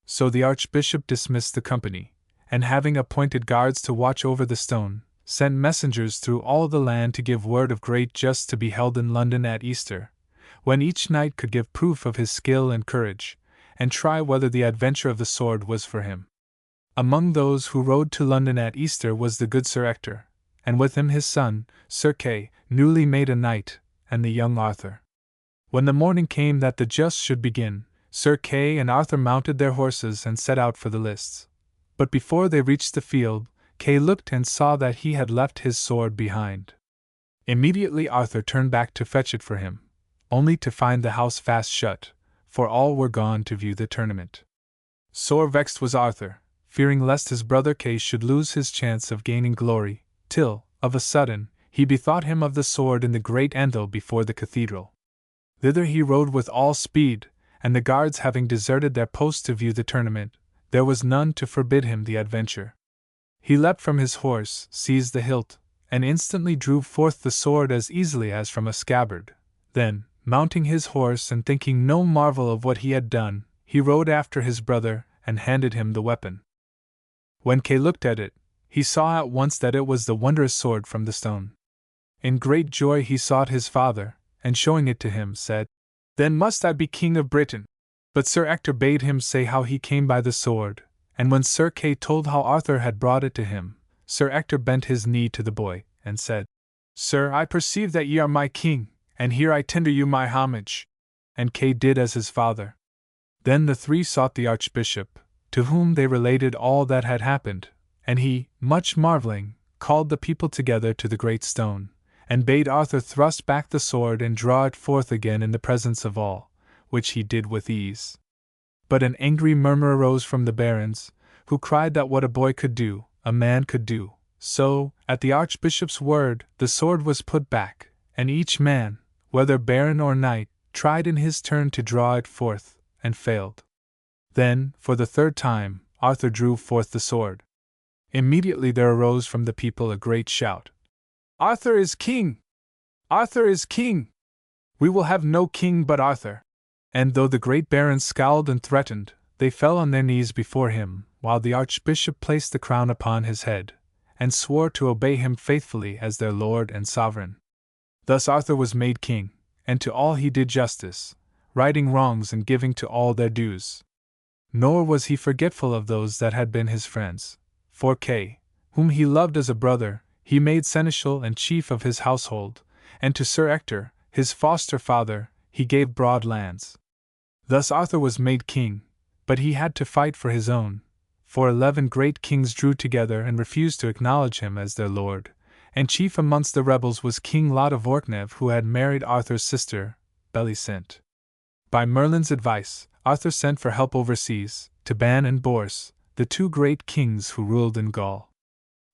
So the Archbishop dismissed the company, and having appointed guards to watch over the stone, sent messengers through all the land to give word of great justs to be held in London at Easter, when each knight could give proof of his skill and courage, and try whether the adventure of the sword was for him. Among those who rode to London at Easter was the good Sir Ector, and with him his son, Sir Kay, newly made a knight, and the young Arthur. When the morning came that the justs should begin, Sir Kay and Arthur mounted their horses and set out for the lists. But before they reached the field, Kay looked and saw that he had left his sword behind. Immediately Arthur turned back to fetch it for him, only to find the house fast shut, for all were gone to view the tournament. Sore vexed was Arthur, fearing lest his brother Kay should lose his chance of gaining glory, till, of a sudden, he bethought him of the sword in the great anvil before the cathedral. Thither he rode with all speed, and the guards having deserted their posts to view the tournament, there was none to forbid him the adventure. He leapt from his horse, seized the hilt, and instantly drew forth the sword as easily as from a scabbard. Then, mounting his horse and thinking no marvel of what he had done, he rode after his brother and handed him the weapon. When Kay looked at it, he saw at once that it was the wondrous sword from the stone. In great joy he sought his father, and showing it to him, said, "Then must I be king of Britain." But Sir Ector bade him say how he came by the sword, and when Sir Kay told how Arthur had brought it to him, Sir Ector bent his knee to the boy, and said, "Sir, I perceive that ye are my king, and here I tender you my homage." And Kay did as his father. Then the three sought the Archbishop, to whom they related all that had happened, and he, much marveling, called the people together to the great stone, and bade Arthur thrust back the sword and draw it forth again in the presence of all, which he did with ease. But an angry murmur arose from the barons, who cried that what a boy could do, a man could do. So, at the Archbishop's word, the sword was put back, and each man, whether baron or knight, tried in his turn to draw it forth, and failed. Then, for the third time, Arthur drew forth the sword. Immediately there arose from the people a great shout. "Arthur is king! Arthur is king! We will have no king but Arthur!" And though the great barons scowled and threatened, they fell on their knees before him, while the Archbishop placed the crown upon his head, and swore to obey him faithfully as their lord and sovereign. Thus Arthur was made king, and to all he did justice, righting wrongs and giving to all their dues. Nor was he forgetful of those that had been his friends, for Kay, whom he loved as a brother, he made seneschal and chief of his household, and to Sir Ector, his foster father, he gave broad lands. Thus Arthur was made king, but he had to fight for his own, for 11 great kings drew together and refused to acknowledge him as their lord, and chief amongst the rebels was King Lot of Orknev, who had married Arthur's sister, Belisent. By Merlin's advice, Arthur sent for help overseas, to Ban and Bors, the 2 great kings who ruled in Gaul.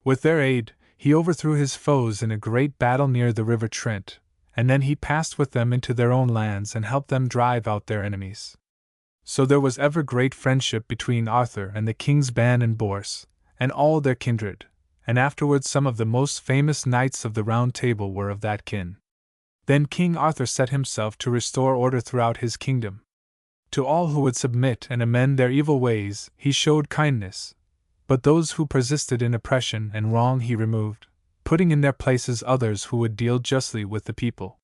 With their aid, he overthrew his foes in a great battle near the river Trent, and then he passed with them into their own lands and helped them drive out their enemies. So there was ever great friendship between Arthur and the kings Ban and Bors, and all their kindred, and afterwards some of the most famous knights of the Round Table were of that kin. Then King Arthur set himself to restore order throughout his kingdom. To all who would submit and amend their evil ways, he showed kindness, but those who persisted in oppression and wrong he removed, putting in their places others who would deal justly with the people.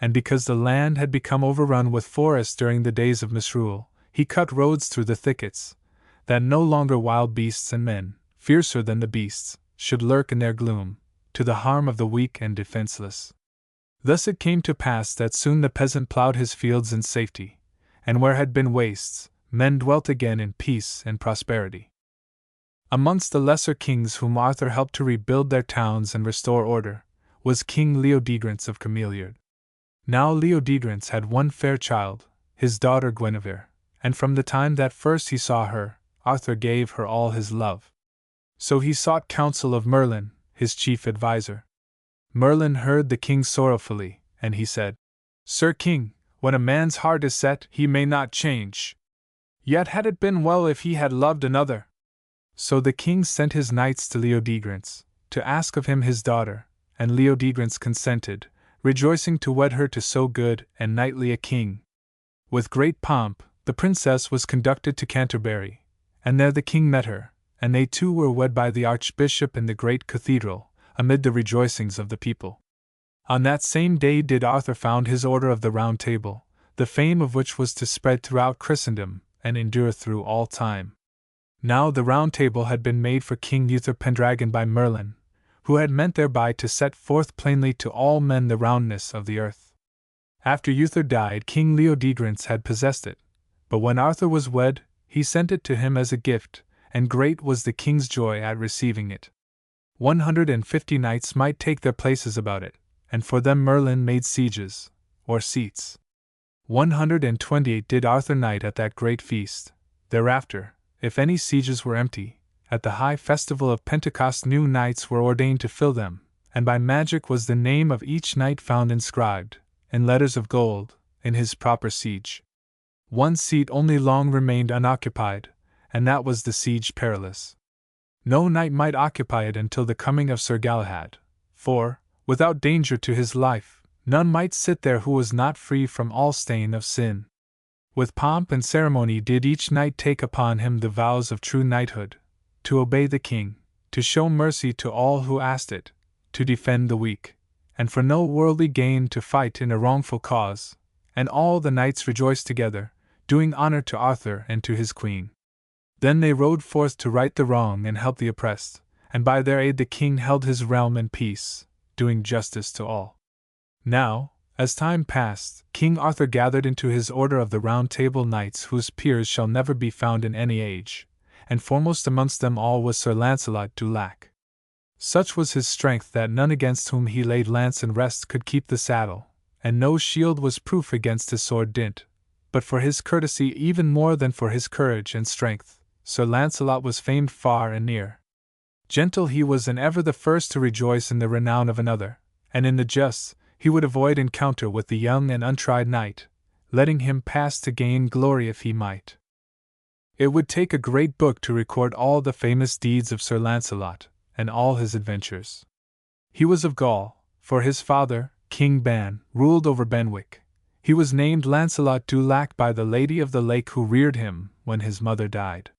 And because the land had become overrun with forests during the days of misrule, he cut roads through the thickets, that no longer wild beasts and men, fiercer than the beasts, should lurk in their gloom, to the harm of the weak and defenseless. Thus it came to pass that soon the peasant plowed his fields in safety, and where had been wastes, men dwelt again in peace and prosperity. Amongst the lesser kings whom Arthur helped to rebuild their towns and restore order, was King Leodegrance of Cameliard. Now Leodegrance had one fair child, his daughter Guinevere, and from the time that first he saw her, Arthur gave her all his love. So he sought counsel of Merlin, his chief adviser. Merlin heard the king sorrowfully, and he said, "Sir King, when a man's heart is set, he may not change. Yet had it been well if he had loved another." So the king sent his knights to Leodegrance, to ask of him his daughter, and Leodegrance consented, rejoicing to wed her to so good and knightly a king. With great pomp, the princess was conducted to Canterbury, and there the king met her, and they two were wed by the archbishop in the great cathedral, amid the rejoicings of the people. On that same day did Arthur found his Order of the Round Table, the fame of which was to spread throughout Christendom, and endure through all time. Now the Round Table had been made for King Uther Pendragon by Merlin, who had meant thereby to set forth plainly to all men the roundness of the earth. After Uther died, King Leodegrance had possessed it, but when Arthur was wed, he sent it to him as a gift, and great was the king's joy at receiving it. 150 knights might take their places about it, and for them Merlin made sieges, or seats. 128 did Arthur knight at that great feast. Thereafter, if any sieges were empty, at the high festival of Pentecost new knights were ordained to fill them, and by magic was the name of each knight found inscribed, in letters of gold, in his proper siege. One seat only long remained unoccupied, and that was the Siege Perilous. No knight might occupy it until the coming of Sir Galahad, for, without danger to his life, none might sit there who was not free from all stain of sin. With pomp and ceremony did each knight take upon him the vows of true knighthood, to obey the king, to show mercy to all who asked it, to defend the weak, and for no worldly gain to fight in a wrongful cause, and all the knights rejoiced together, doing honor to Arthur and to his queen. Then they rode forth to right the wrong and help the oppressed, and by their aid the king held his realm in peace, doing justice to all. Now, as time passed, King Arthur gathered into his Order of the Round Table knights whose peers shall never be found in any age, and foremost amongst them all was Sir Launcelot du Lac. Such was his strength that none against whom he laid lance in rest could keep the saddle, and no shield was proof against his sword dint. But for his courtesy even more than for his courage and strength, Sir Launcelot was famed far and near. Gentle he was and ever the first to rejoice in the renown of another, and in the justs, he would avoid encounter with the young and untried knight, letting him pass to gain glory if he might. It would take a great book to record all the famous deeds of Sir Launcelot, and all his adventures. He was of Gaul, for his father, King Ban, ruled over Benwick. He was named Launcelot du Lac by the Lady of the Lake who reared him when his mother died.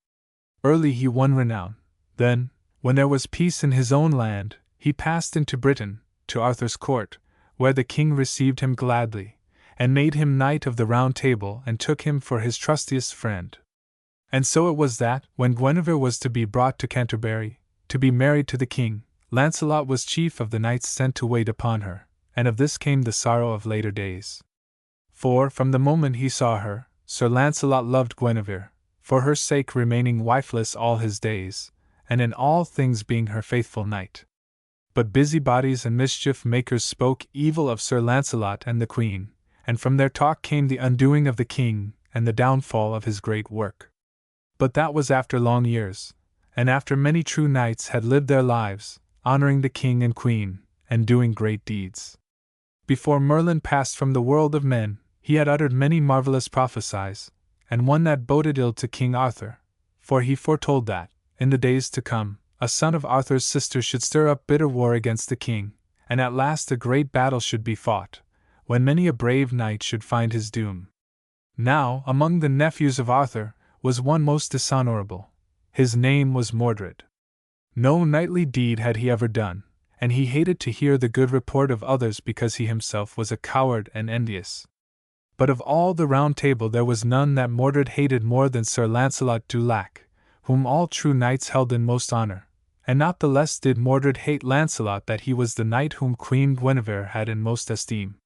Early he won renown, then, When there was peace in his own land, he passed into Britain, to Arthur's court, where the king received him gladly, and made him Knight of the Round Table and took him for his trustiest friend. And so it was that, when Guinevere was to be brought to Canterbury, to be married to the king, Lancelot was chief of the knights sent to wait upon her, and of this came the sorrow of later days. For, from the moment he saw her, Sir Lancelot loved Guinevere, for her sake remaining wifeless all his days, and in all things being her faithful knight. But busybodies and mischief-makers spoke evil of Sir Lancelot and the Queen, and from their talk came the undoing of the king and the downfall of his great work. But that was after long years, and after many true knights had lived their lives, honoring the king and queen, and doing great deeds. Before Merlin passed from the world of men, he had uttered many marvelous prophecies, and one that boded ill to King Arthur, for he foretold that, in the days to come, a son of Arthur's sister should stir up bitter war against the king, and at last a great battle should be fought, when many a brave knight should find his doom. Now, among the nephews of Arthur, was one most dishonorable. His name was Mordred. No knightly deed had he ever done, and he hated to hear the good report of others because he himself was a coward and envious. But of all the Round Table there was none that Mordred hated more than Sir Lancelot du Lac, whom all true knights held in most honor, and not the less did Mordred hate Lancelot that he was the knight whom Queen Guinevere had in most esteem.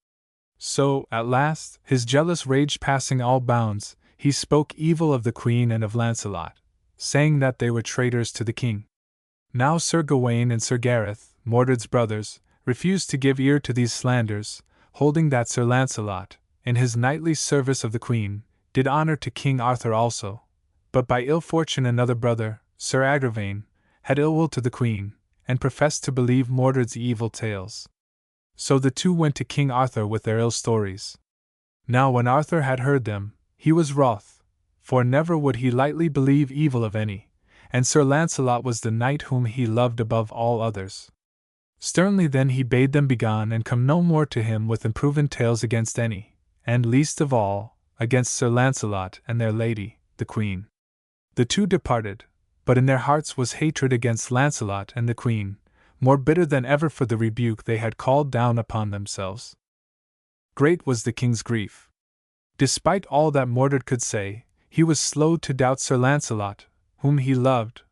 So, at last, his jealous rage passing all bounds, he spoke evil of the Queen and of Lancelot, saying that they were traitors to the king. Now Sir Gawain and Sir Gareth, Mordred's brothers, refused to give ear to these slanders, holding that Sir Lancelot, in his knightly service of the Queen, did honor to King Arthur also, but by ill fortune another brother, Sir Agravain, had ill will to the Queen, and professed to believe Mordred's evil tales. So the two went to King Arthur with their ill stories. Now when Arthur had heard them, he was wroth, for never would he lightly believe evil of any, and Sir Lancelot was the knight whom he loved above all others. Sternly then he bade them begone and come no more to him with improven tales against any, and least of all, against Sir Lancelot and their lady, the Queen. The two departed, but in their hearts was hatred against Lancelot and the Queen, more bitter than ever for the rebuke they had called down upon themselves. Great was the king's grief. Despite all that Mordred could say, he was slow to doubt Sir Lancelot, whom he loved,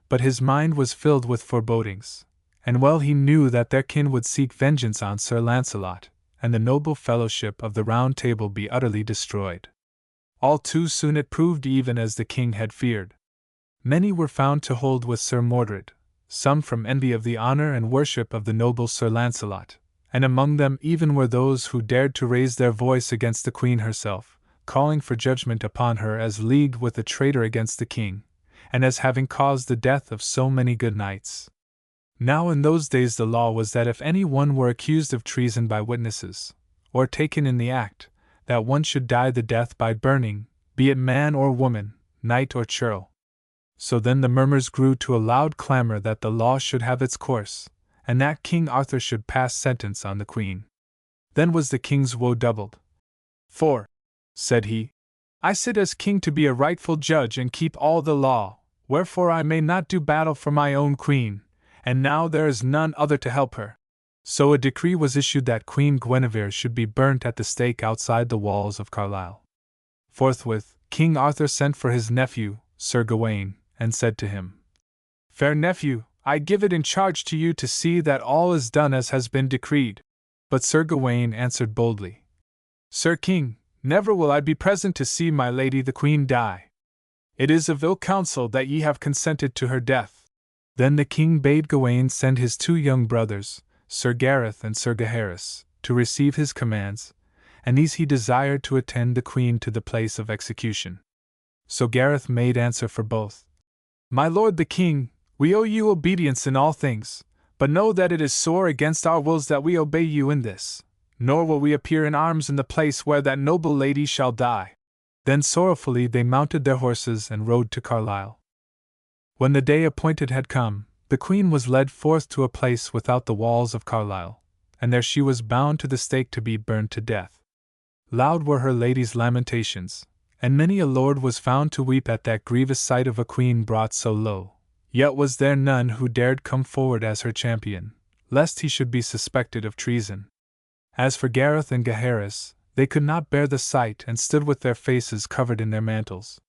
but his mind was filled with forebodings, and well he knew that their kin would seek vengeance on Sir Lancelot, and the noble fellowship of the Round Table be utterly destroyed. All too soon it proved even as the king had feared. Many were found to hold with Sir Mordred, some from envy of the honor and worship of the noble Sir Lancelot, and among them even were those who dared to raise their voice against the Queen herself, calling for judgment upon her as leagued with a traitor against the king, and as having caused the death of so many good knights. Now in those days the law was that if any one were accused of treason by witnesses, or taken in the act, that one should die the death by burning, be it man or woman, knight or churl. So then the murmurs grew to a loud clamor that the law should have its course, and that King Arthur should pass sentence on the Queen. Then was the king's woe doubled. For, said he, I sit as king to be a rightful judge and keep all the law, wherefore I may not do battle for my own queen, and now there is none other to help her. So a decree was issued that Queen Guinevere should be burnt at the stake outside the walls of Carlisle. Forthwith, King Arthur sent for his nephew, Sir Gawain, and said to him, Fair nephew, I give it in charge to you to see that all is done as has been decreed. But Sir Gawain answered boldly, Sir King, never will I be present to see my lady the Queen die. It is of ill counsel that ye have consented to her death. Then the king bade Gawain send his two young brothers, Sir Gareth and Sir Gaheris, to receive his commands, and these he desired to attend the Queen to the place of execution. So Gareth made answer for both. My lord the king, we owe you obedience in all things, but know that it is sore against our wills that we obey you in this, nor will we appear in arms in the place where that noble lady shall die. Then sorrowfully they mounted their horses and rode to Carlisle. When the day appointed had come, the Queen was led forth to a place without the walls of Carlisle, and there she was bound to the stake to be burned to death. Loud were her lady's lamentations, and many a lord was found to weep at that grievous sight of a queen brought so low, Yet was there none who dared come forward as her champion, lest he should be suspected of treason. As for Gareth and Gaheris, they could not bear the sight and stood with their faces covered in their mantles.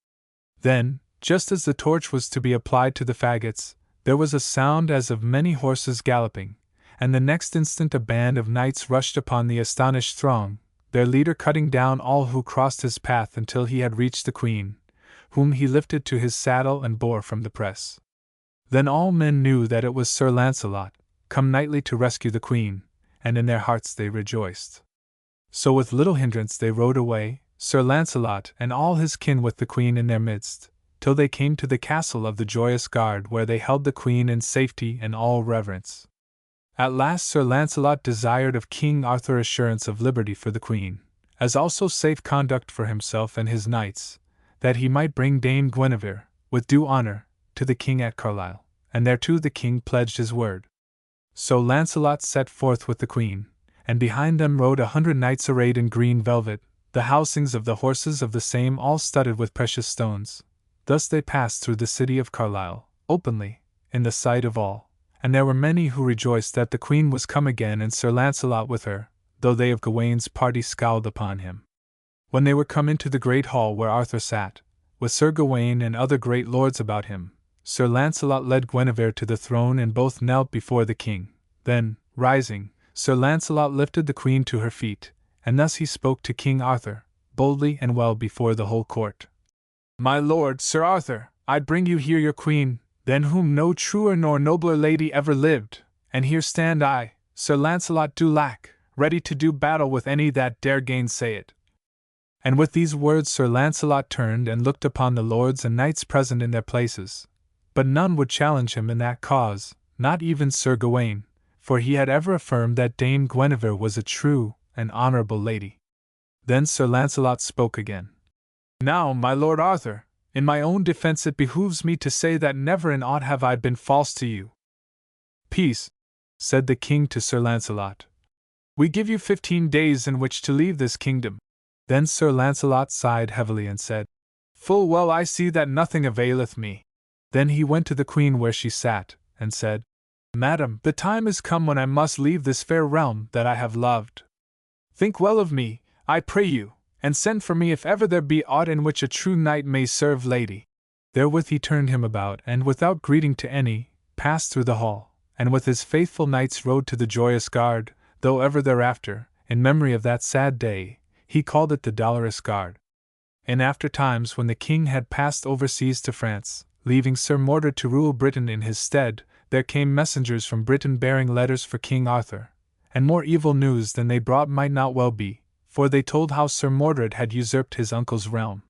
Then, just as the torch was to be applied to the faggots, there was a sound as of many horses galloping, and the next instant a band of knights rushed upon the astonished throng, their leader cutting down all who crossed his path until he had reached the Queen, whom he lifted to his saddle and bore from the press. Then all men knew that it was Sir Launcelot, come knightly to rescue the Queen, and in their hearts they rejoiced. So with little hindrance they rode away, Sir Launcelot and all his kin with the Queen in their midst, till they came to the castle of the Joyous Guard, where they held the Queen in safety and all reverence. At last Sir Launcelot desired of King Arthur assurance of liberty for the Queen, as also safe conduct for himself and his knights, that he might bring Dame Guinevere, with due honour, to the king at Carlisle, and thereto the king pledged his word. So Launcelot set forth with the Queen, and behind them rode 100 knights arrayed in green velvet, the housings of the horses of the same all studded with precious stones. Thus they passed through the city of Carlisle, openly, in the sight of all, and there were many who rejoiced that the Queen was come again and Sir Launcelot with her, though they of Gawaine's party scowled upon him. When they were come into the great hall where Arthur sat, with Sir Gawaine and other great lords about him, Sir Launcelot led Guinevere to the throne and both knelt before the king. Then, rising, Sir Launcelot lifted the Queen to her feet, and thus he spoke to King Arthur, boldly and well before the whole court. My lord, Sir Arthur, I bring you here your Queen, than whom no truer nor nobler lady ever lived, and here stand I, Sir Launcelot du Lac, ready to do battle with any that dare gainsay it. And with these words Sir Launcelot turned and looked upon the lords and knights present in their places, but none would challenge him in that cause, not even Sir Gawaine, for he had ever affirmed that Dame Guinevere was a true and honourable lady. Then Sir Launcelot spoke again. Now, my lord Arthur, in my own defence it behooves me to say that never in aught have I been false to you. Peace, said the king to Sir Launcelot. We give you 15 days in which to leave this kingdom. Then Sir Launcelot sighed heavily and said, Full well I see that nothing availeth me. Then he went to the Queen where she sat, and said, Madam, the time is come when I must leave this fair realm that I have loved. Think well of me, I pray you, and send for me if ever there be aught in which a true knight may serve lady. Therewith he turned him about, and without greeting to any, passed through the hall, and with his faithful knights rode to the Joyous Guard, though ever thereafter, in memory of that sad day, he called it the Dolorous Guard. In after times, when the king had passed overseas to France, leaving Sir Mordred to rule Britain in his stead, there came messengers from Britain bearing letters for King Arthur, and more evil news than they brought might not well be, for they told how Sir Mordred had usurped his uncle's realm.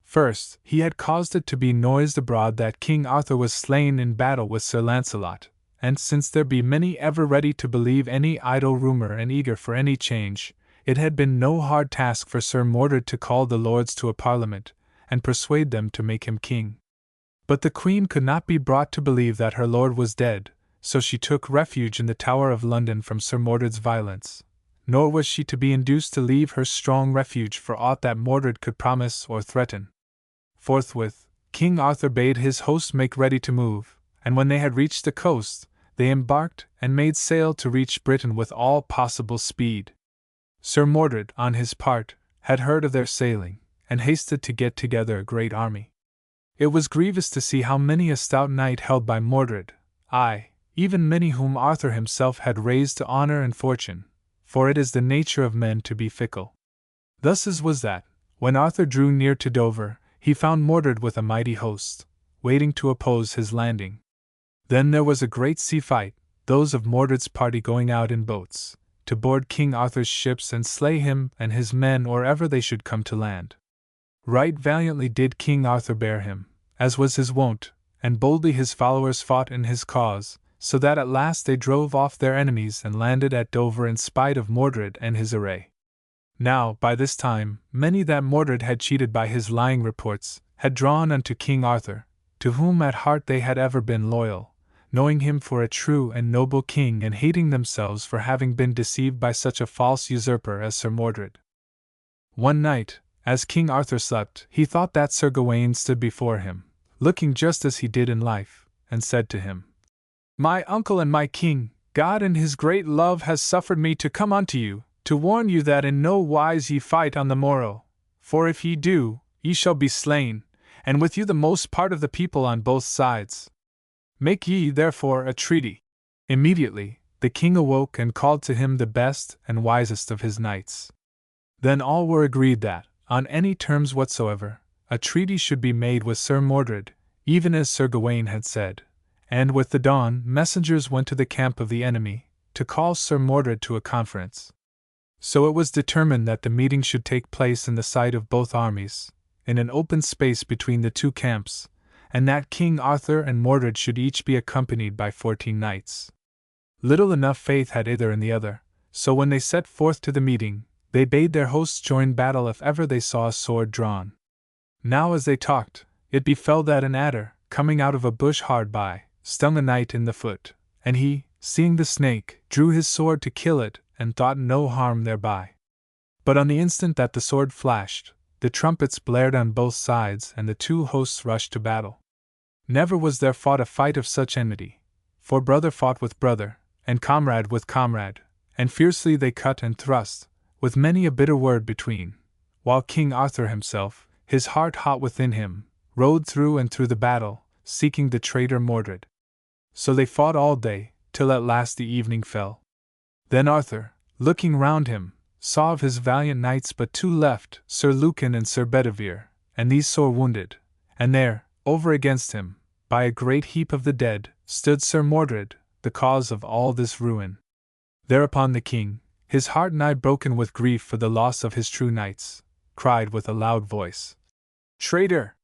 First, he had caused it to be noised abroad that King Arthur was slain in battle with Sir Launcelot, and since there be many ever ready to believe any idle rumour and eager for any change, it had been no hard task for Sir Mordred to call the lords to a parliament, and persuade them to make him king. But the Queen could not be brought to believe that her lord was dead, so she took refuge in the Tower of London from Sir Mordred's violence, nor was she to be induced to leave her strong refuge for aught that Mordred could promise or threaten. Forthwith, King Arthur bade his host make ready to move, and when they had reached the coast, they embarked and made sail to reach Britain with all possible speed. Sir Mordred, on his part, had heard of their sailing, and hasted to get together a great army. It was grievous to see how many a stout knight held by Mordred, aye, even many whom Arthur himself had raised to honour and fortune, for it is the nature of men to be fickle. Thus it was that, when Arthur drew near to Dover, he found Mordred with a mighty host, waiting to oppose his landing. Then there was a great sea fight, those of Mordred's party going out in boats, to board King Arthur's ships and slay him and his men or ever they should come to land. Right valiantly did King Arthur bear him, as was his wont, and boldly his followers fought in his cause, so that at last they drove off their enemies and landed at Dover in spite of Mordred and his array. Now, by this time, many that Mordred had cheated by his lying reports, had drawn unto King Arthur, to whom at heart they had ever been loyal, knowing him for a true and noble king and hating themselves for having been deceived by such a false usurper as Sir Mordred. One night, as King Arthur slept, he thought that Sir Gawaine stood before him, looking just as he did in life, and said to him, My uncle and my king, God in his great love has suffered me to come unto you, to warn you that in no wise ye fight on the morrow, for if ye do, ye shall be slain, and with you the most part of the people on both sides. Make ye therefore a treaty. Immediately, the king awoke and called to him the best and wisest of his knights. Then all were agreed that, on any terms whatsoever, a treaty should be made with Sir Mordred, even as Sir Gawain had said. And with the dawn, messengers went to the camp of the enemy, to call Sir Mordred to a conference. So it was determined that the meeting should take place in the sight of both armies, in an open space between the two camps, and that King Arthur and Mordred should each be accompanied by 14 knights. Little enough faith had either in the other, so when they set forth to the meeting, they bade their hosts join battle if ever they saw a sword drawn. Now as they talked, it befell that an adder, coming out of a bush hard by, stung a knight in the foot, and he, seeing the snake, drew his sword to kill it, and thought no harm thereby. But on the instant that the sword flashed, the trumpets blared on both sides, and the two hosts rushed to battle. Never was there fought a fight of such enmity, for brother fought with brother, and comrade with comrade, and fiercely they cut and thrust, with many a bitter word between, while King Arthur himself, his heart hot within him, rode through and through the battle, seeking the traitor Mordred. So they fought all day, till at last the evening fell. Then Arthur, looking round him, saw of his valiant knights but two left, Sir Lucan and Sir Bedivere, and these sore wounded, and there, over against him, by a great heap of the dead, stood Sir Mordred, the cause of all this ruin. Thereupon the king, his heart nigh broken with grief for the loss of his true knights, cried with a loud voice, Traitor!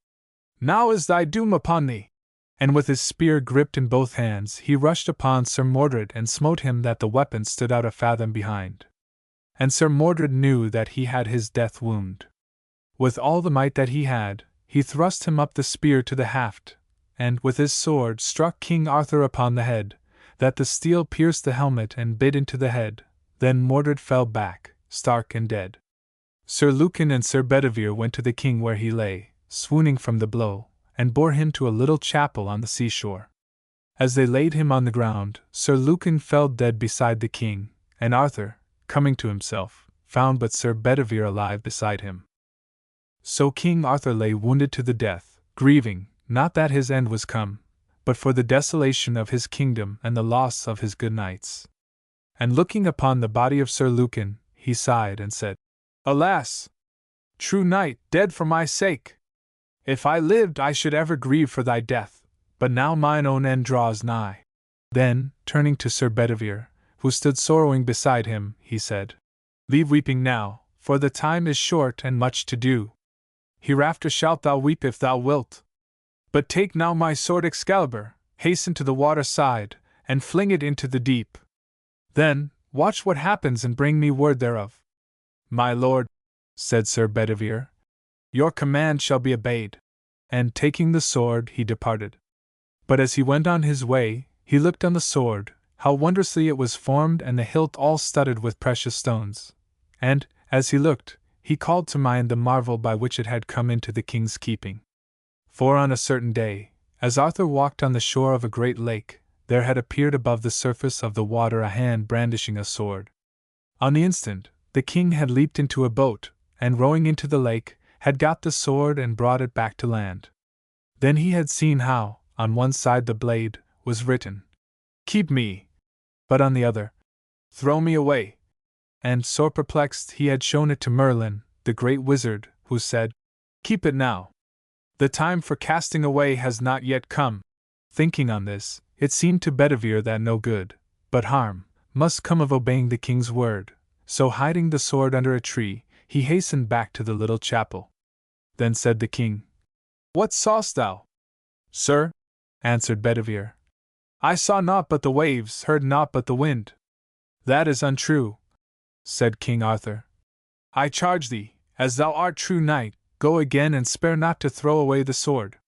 Now is thy doom upon thee! And with his spear gripped in both hands, he rushed upon Sir Mordred and smote him that the weapon stood out a fathom behind. And Sir Mordred knew that he had his death wound. With all the might that he had, he thrust him up the spear to the haft, and with his sword struck King Arthur upon the head, that the steel pierced the helmet and bit into the head. Then Mordred fell back, stark and dead. Sir Lucan and Sir Bedivere went to the king where he lay, swooning from the blow, and bore him to a little chapel on the seashore. As they laid him on the ground, Sir Lucan fell dead beside the king, and Arthur, coming to himself, found but Sir Bedivere alive beside him. So King Arthur lay wounded to the death, grieving, not that his end was come, but for the desolation of his kingdom and the loss of his good knights. And looking upon the body of Sir Lucan, he sighed and said, Alas! True knight, dead for my sake! If I lived, I should ever grieve for thy death, but now mine own end draws nigh. Then, turning to Sir Bedivere, who stood sorrowing beside him, he said, Leave weeping now, for the time is short and much to do. Hereafter shalt thou weep if thou wilt. But take now my sword Excalibur, hasten to the water side, and fling it into the deep. Then, watch what happens and bring me word thereof. My lord, said Sir Bedivere, your command shall be obeyed. And taking the sword, he departed. But as he went on his way, he looked on the sword, how wondrously it was formed and the hilt all studded with precious stones. And, as he looked, he called to mind the marvel by which it had come into the king's keeping. For on a certain day, as Arthur walked on the shore of a great lake, there had appeared above the surface of the water a hand brandishing a sword. On the instant, the king had leaped into a boat, and rowing into the lake, had got the sword and brought it back to land. Then he had seen how, on one side the blade, was written, Keep me, but on the other, Throw me away. And, sore perplexed, he had shown it to Merlin, the great wizard, who said, Keep it now. The time for casting away has not yet come. Thinking on this, it seemed to Bedivere that no good, but harm, must come of obeying the king's word, so hiding the sword under a tree, he hastened back to the little chapel. Then said the king, What saw'st thou? Sir, answered Bedivere, I saw naught but the waves, heard naught but the wind. That is untrue, said King Arthur. I charge thee, as thou art true knight, go again and spare not to throw away the sword.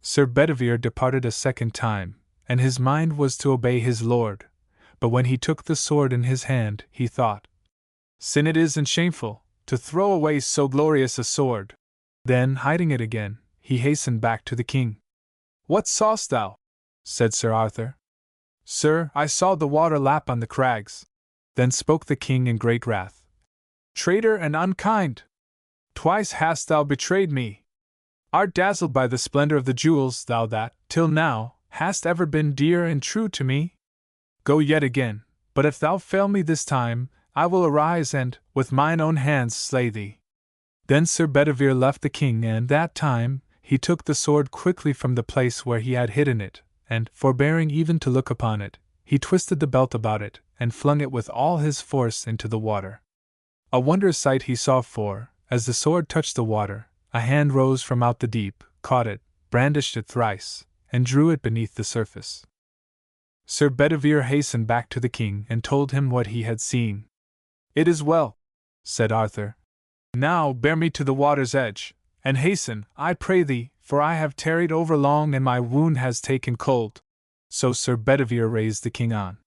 Sir Bedivere departed a second time, and his mind was to obey his lord, but when he took the sword in his hand, he thought, Sin it is and shameful, to throw away so glorious a sword. Then, hiding it again, he hastened back to the king. What saw'st thou? said Sir Arthur. Sir, I saw the water lap on the crags. Then spoke the king in great wrath. Traitor and unkind! Twice hast thou betrayed me. Art dazzled by the splendor of the jewels, thou that, till now, hast ever been dear and true to me? Go yet again, but if thou fail me this time, I will arise and, with mine own hands, slay thee. Then Sir Bedivere left the king, and that time, he took the sword quickly from the place where he had hidden it, and, forbearing even to look upon it, he twisted the belt about it, and flung it with all his force into the water. A wondrous sight he saw, for, as the sword touched the water, a hand rose from out the deep, caught it, brandished it thrice, and drew it beneath the surface. Sir Bedivere hastened back to the king and told him what he had seen. It is well, said Arthur. Now bear me to the water's edge, and hasten, I pray thee, for I have tarried over long and my wound has taken cold. So Sir Bedivere raised the king on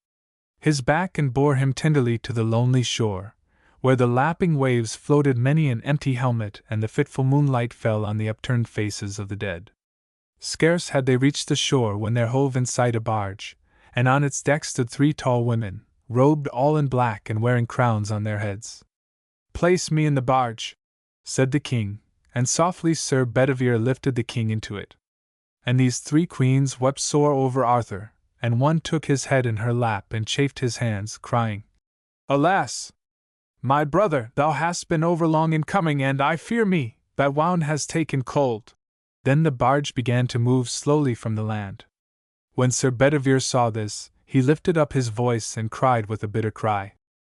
his back and bore him tenderly to the lonely shore, where the lapping waves floated many an empty helmet and the fitful moonlight fell on the upturned faces of the dead. Scarce had they reached the shore when there hove in sight a barge, and on its deck stood 3 tall women, robed all in black and wearing crowns on their heads. Place me in the barge, said the king, and softly Sir Bedivere lifted the king into it. And these 3 queens wept sore over Arthur, and one took his head in her lap and chafed his hands, crying, Alas! My brother, thou hast been overlong in coming, and I fear me, that wound has taken cold. Then the barge began to move slowly from the land. When Sir Bedivere saw this, he lifted up his voice and cried with a bitter cry,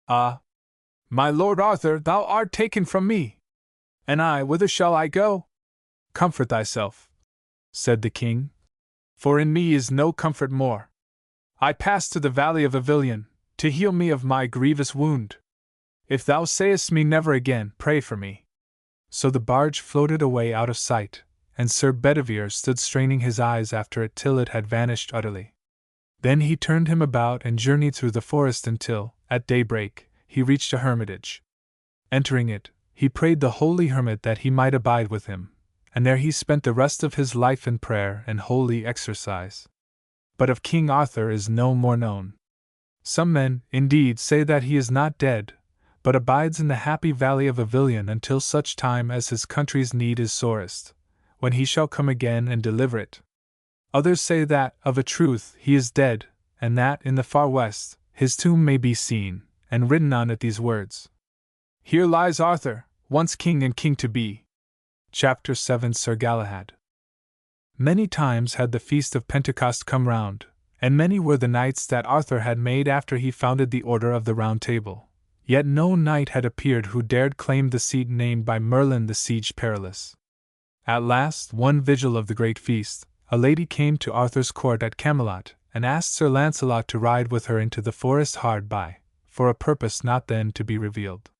Ah! My lord Arthur, thou art taken from me! And I, whither shall I go? Comfort thyself, said the king, for in me is no comfort more. I pass to the valley of Avilion, to heal me of my grievous wound. If thou sayest me never again, pray for me. So the barge floated away out of sight, and Sir Bedivere stood straining his eyes after it till it had vanished utterly. Then he turned him about and journeyed through the forest until, at daybreak, he reached a hermitage. Entering it, he prayed the holy hermit that he might abide with him, and there he spent the rest of his life in prayer and holy exercise. But of King Arthur is no more known. Some men, indeed, say that he is not dead, but abides in the happy valley of Avilion until such time as his country's need is sorest, when he shall come again and deliver it. Others say that, of a truth, he is dead, and that, in the far west, his tomb may be seen, and written on it these words, Here lies Arthur, once king and king to be. Chapter 7 Sir Galahad. Many times had the feast of Pentecost come round, and many were the knights that Arthur had made after he founded the Order of the Round Table. Yet no knight had appeared who dared claim the seat named by Merlin the Siege Perilous. At last, one vigil of the great feast, a lady came to Arthur's court at Camelot, and asked Sir Lancelot to ride with her into the forest hard by, for a purpose not then to be revealed.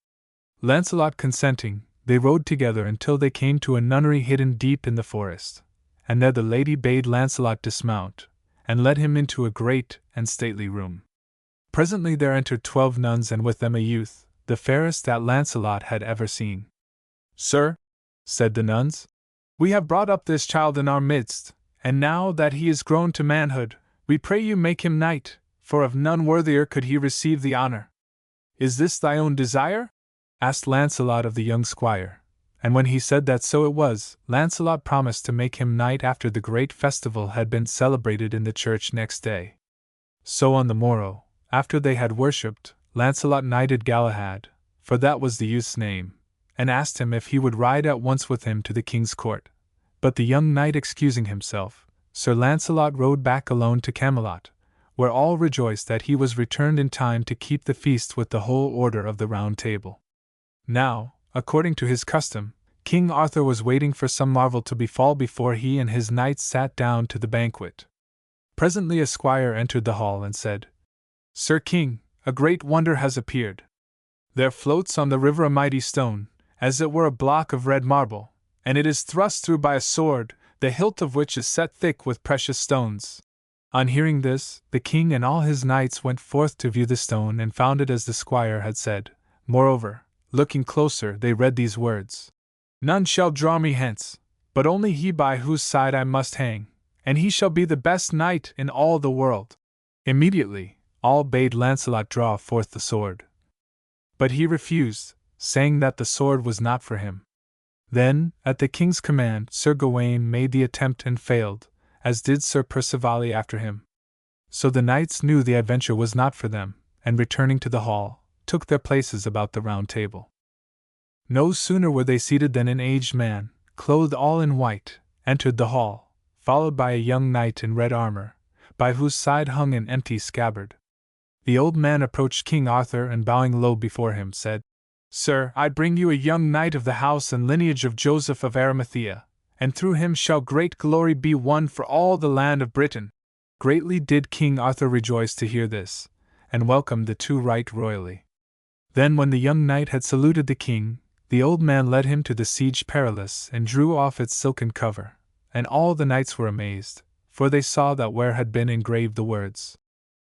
Lancelot consenting, they rode together until they came to a nunnery hidden deep in the forest, and there the lady bade Lancelot dismount, and led him into a great and stately room. Presently there entered 12 nuns, and with them a youth, the fairest that Lancelot had ever seen. Sir, said the nuns, we have brought up this child in our midst, and now that he is grown to manhood, we pray you make him knight, for of none worthier could he receive the honor. Is this thy own desire? Asked Lancelot of the young squire, and when he said that so it was, Lancelot promised to make him knight after the great festival had been celebrated in the church next day. So on the morrow, after they had worshipped, Lancelot knighted Galahad, for that was the youth's name, and asked him if he would ride at once with him to the king's court. But the young knight excusing himself, Sir Lancelot rode back alone to Camelot, where all rejoiced that he was returned in time to keep the feast with the whole Order of the Round Table. Now, according to his custom, King Arthur was waiting for some marvel to befall before he and his knights sat down to the banquet. Presently a squire entered the hall and said, Sir King, a great wonder has appeared. There floats on the river a mighty stone, as it were a block of red marble, and it is thrust through by a sword, the hilt of which is set thick with precious stones. On hearing this, the king and all his knights went forth to view the stone and found it as the squire had said. Moreover, looking closer, they read these words, None shall draw me hence, but only he by whose side I must hang, and he shall be the best knight in all the world. Immediately, all bade Lancelot draw forth the sword. But he refused, saying that the sword was not for him. Then, at the king's command, Sir Gawain made the attempt and failed, as did Sir Percivale after him. So the knights knew the adventure was not for them, and returning to the hall, took their places about the round table. No sooner were they seated than an aged man, clothed all in white, entered the hall, followed by a young knight in red armor, by whose side hung an empty scabbard. The old man approached King Arthur and bowing low before him said, "Sir, I bring you a young knight of the house and lineage of Joseph of Arimathea, and through him shall great glory be won for all the land of Britain." Greatly did King Arthur rejoice to hear this, and welcomed the two right royally. Then when the young knight had saluted the king, the old man led him to the Siege Perilous and drew off its silken cover, and all the knights were amazed, for they saw that where had been engraved the words,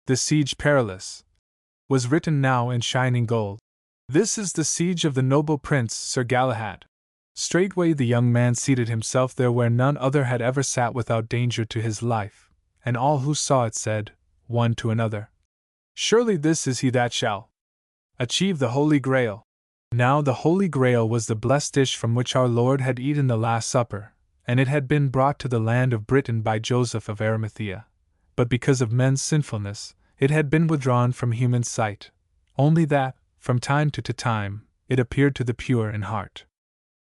"The Siege Perilous," was written now in shining gold, "This is the siege of the noble prince Sir Galahad." Straightway the young man seated himself there where none other had ever sat without danger to his life, and all who saw it said, one to another, "Surely this is he that shall achieve the Holy Grail." Now the Holy Grail was the blessed dish from which our Lord had eaten the Last Supper, and it had been brought to the land of Britain by Joseph of Arimathea. But because of men's sinfulness, it had been withdrawn from human sight, only that, from time to time, it appeared to the pure in heart.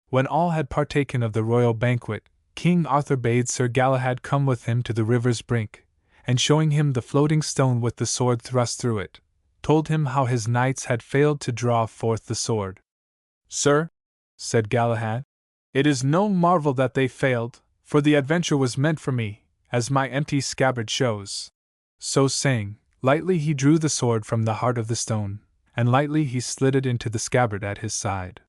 When all had partaken of the royal banquet, King Arthur bade Sir Galahad come with him to the river's brink, and showing him the floating stone with the sword thrust through it, told him how his knights had failed to draw forth the sword. "Sir," said Galahad, "it is no marvel that they failed, for the adventure was meant for me, as my empty scabbard shows." So saying, lightly he drew the sword from the heart of the stone, and lightly he slid it into the scabbard at his side.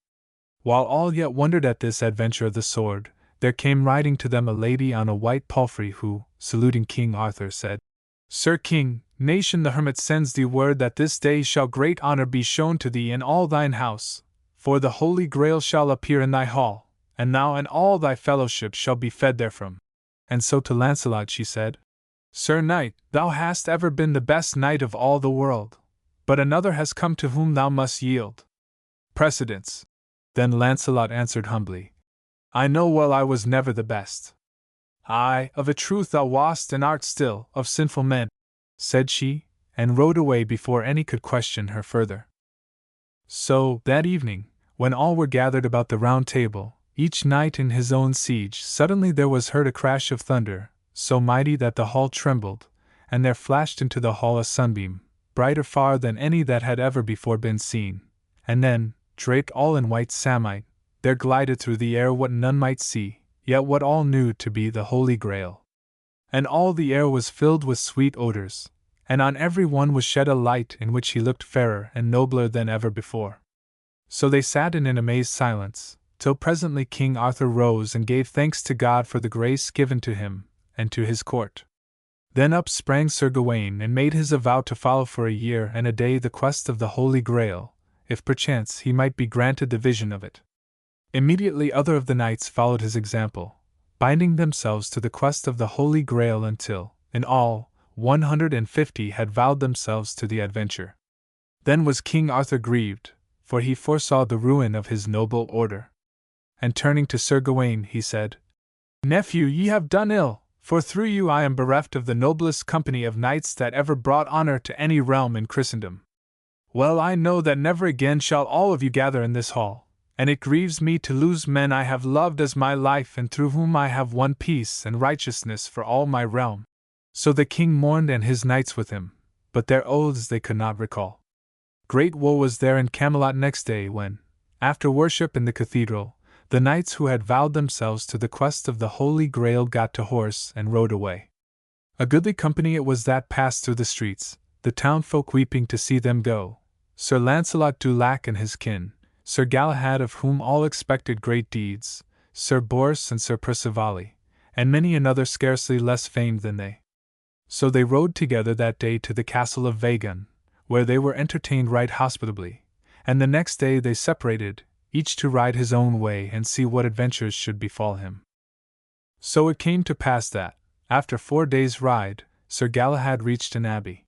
While all yet wondered at this adventure of the sword, there came riding to them a lady on a white palfrey who, saluting King Arthur, said, "Sir King, Nation the Hermit sends thee word that this day shall great honor be shown to thee in all thine house, for the Holy Grail shall appear in thy hall, and thou and all thy fellowship shall be fed therefrom." And so to Lancelot she said, "Sir Knight, thou hast ever been the best knight of all the world, but another has come to whom thou must yield precedence." Then Lancelot answered humbly, "I know well I was never the best." "Aye, of a truth thou wast and art still, of sinful men," said she, and rode away before any could question her further. So, that evening, when all were gathered about the round table, each knight in his own siege, suddenly there was heard a crash of thunder, so mighty that the hall trembled, and there flashed into the hall a sunbeam, brighter far than any that had ever before been seen, and then, draped all in white samite, there glided through the air what none might see, yet what all knew to be the Holy Grail. And all the air was filled with sweet odors, and on every one was shed a light in which he looked fairer and nobler than ever before. So they sat in an amazed silence, till presently King Arthur rose and gave thanks to God for the grace given to him, and to his court. Then up sprang Sir Gawain and made his avow to follow for a year and a day the quest of the Holy Grail, if perchance he might be granted the vision of it. Immediately other of the knights followed his example, binding themselves to the quest of the Holy Grail until, in all, 150 had vowed themselves to the adventure. Then was King Arthur grieved, for he foresaw the ruin of his noble order. And turning to Sir Gawain, he said, "Nephew, ye have done ill, for through you I am bereft of the noblest company of knights that ever brought honor to any realm in Christendom. Well, I know that never again shall all of you gather in this hall, and it grieves me to lose men I have loved as my life and through whom I have won peace and righteousness for all my realm." So the king mourned and his knights with him, but their oaths they could not recall. Great woe was there in Camelot next day when, after worship in the cathedral, the knights who had vowed themselves to the quest of the Holy Grail got to horse and rode away. A goodly company it was that passed through the streets, the townfolk weeping to see them go, Sir Lancelot du Lac and his kin, Sir Galahad of whom all expected great deeds, Sir Bors and Sir Percivale, and many another scarcely less famed than they. So they rode together that day to the castle of Vagon, where they were entertained right hospitably, and the next day they separated, each to ride his own way and see what adventures should befall him. So it came to pass that, After 4 days' ride, Sir Galahad reached an abbey.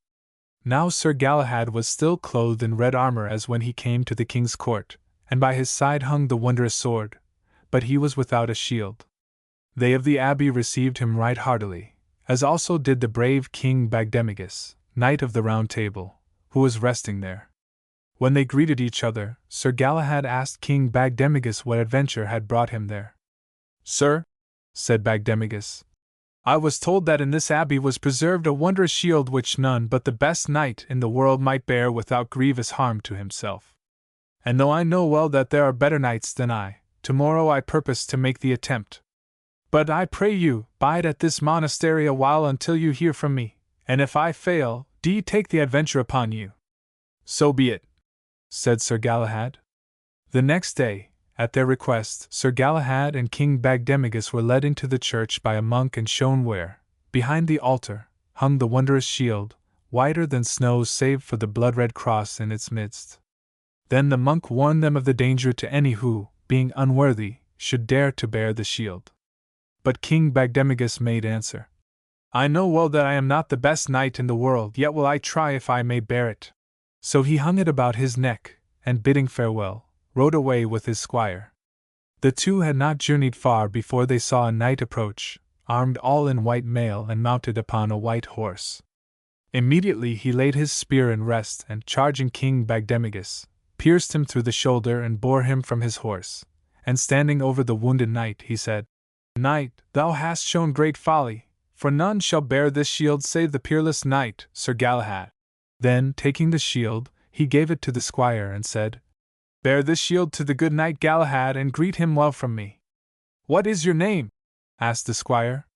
Now Sir Galahad was still clothed in red armor as when he came to the king's court, and by his side hung the wondrous sword, but he was without a shield. They of the abbey received him right heartily, as also did the brave King Bagdemagus, Knight of the Round Table, who was resting there. When they greeted each other, Sir Galahad asked King Bagdemagus what adventure had brought him there. "Sir," said Bagdemagus, "I was told that in this abbey was preserved a wondrous shield which none but the best knight in the world might bear without grievous harm to himself. And though I know well that there are better knights than I, tomorrow I purpose to make the attempt. But I pray you, bide at this monastery a while until you hear from me, and if I fail, do ye take the adventure upon you." "So be it," said Sir Galahad. The next day, at their request, Sir Galahad and King Bagdemagus were led into the church by a monk and shown where, behind the altar, hung the wondrous shield, whiter than snow save for the blood-red cross in its midst. Then the monk warned them of the danger to any who, being unworthy, should dare to bear the shield. But King Bagdemagus made answer, "I know well that I am not the best knight in the world, yet will I try if I may bear it." So he hung it about his neck, and bidding farewell, rode away with his squire. The two had not journeyed far before they saw a knight approach, armed all in white mail and mounted upon a white horse. Immediately he laid his spear in rest and, charging King Bagdemagus, pierced him through the shoulder and bore him from his horse, and standing over the wounded knight he said, "Knight, thou hast shown great folly, for none shall bear this shield save the peerless knight, Sir Galahad." Then, taking the shield, he gave it to the squire and said, "Bear this shield to the good knight Galahad and greet him well from me." "What is your name?" asked the squire.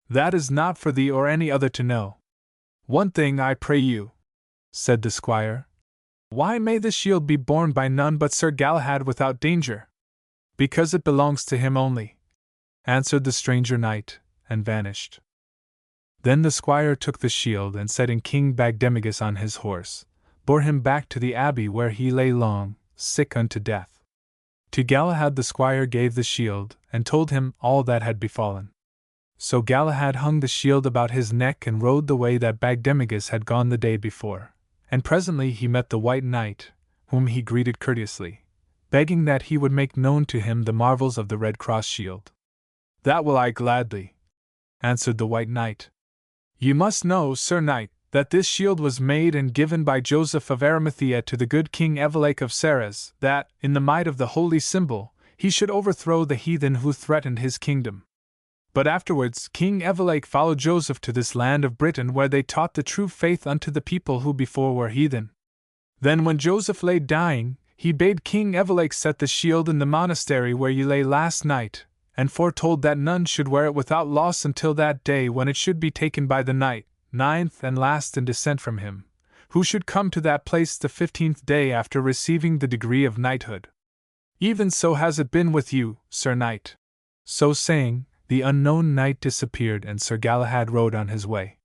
"That is not for thee or any other to know. One thing I pray you," said the squire. "Why may this shield be borne by none but Sir Galahad without danger?" "Because it belongs to him only," answered the stranger knight, and vanished. Then the squire took the shield and setting King Bagdemagus on his horse, bore him back to the abbey where he lay long, sick unto death. To Galahad the squire gave the shield, and told him all that had befallen. So Galahad hung the shield about his neck and rode the way that Bagdemagus had gone the day before, and presently he met the White Knight, whom he greeted courteously, begging that he would make known to him the marvels of the Red Cross shield. "That will I gladly," answered the White Knight. "You must know, Sir Knight, that this shield was made and given by Joseph of Arimathea to the good King Evelake of Sarras, that, in the might of the holy symbol, he should overthrow the heathen who threatened his kingdom. But afterwards King Evelake followed Joseph to this land of Britain where they taught the true faith unto the people who before were heathen. Then when Joseph lay dying, he bade King Evelake set the shield in the monastery where ye lay last night, and foretold that none should wear it without loss until that day when it should be taken by the knight, 9th and last in descent from him, who should come to that place the 15th day after receiving the degree of knighthood. Even so has it been with you, Sir Knight." So saying, the unknown knight disappeared and Sir Galahad rode on his way.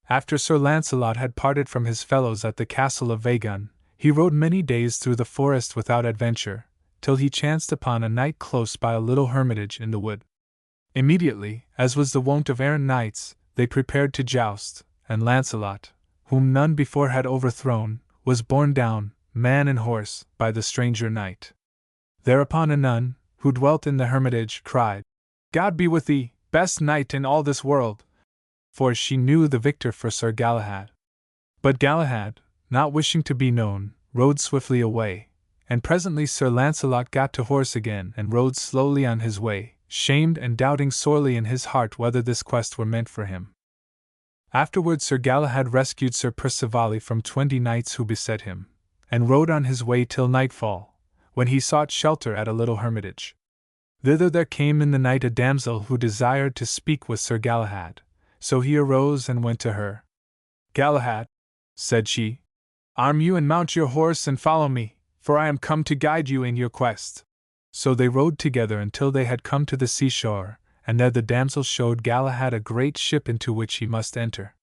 After Sir Lancelot had parted from his fellows at the castle of Vagon, he rode many days through the forest without adventure, till he chanced upon a knight close by a little hermitage in the wood. Immediately, as was the wont of errant knights, they prepared to joust, and Lancelot, whom none before had overthrown, was borne down, man and horse, by the stranger knight. Thereupon a nun, who dwelt in the hermitage, cried, "God be with thee, best knight in all this world!" for she knew the victor for Sir Galahad. But Galahad, not wishing to be known, rode swiftly away, and presently Sir Lancelot got to horse again and rode slowly on his way, shamed and doubting sorely in his heart whether this quest were meant for him. Afterwards Sir Galahad rescued Sir Percivale from 20 knights who beset him, and rode on his way till nightfall, when he sought shelter at a little hermitage. Thither there came in the night a damsel who desired to speak with Sir Galahad, so he arose and went to her. "Galahad," said she, "arm you and mount your horse and follow me, for I am come to guide you in your quest." So they rode together until they had come to the seashore, and there the damsel showed Galahad a great ship into which he must enter.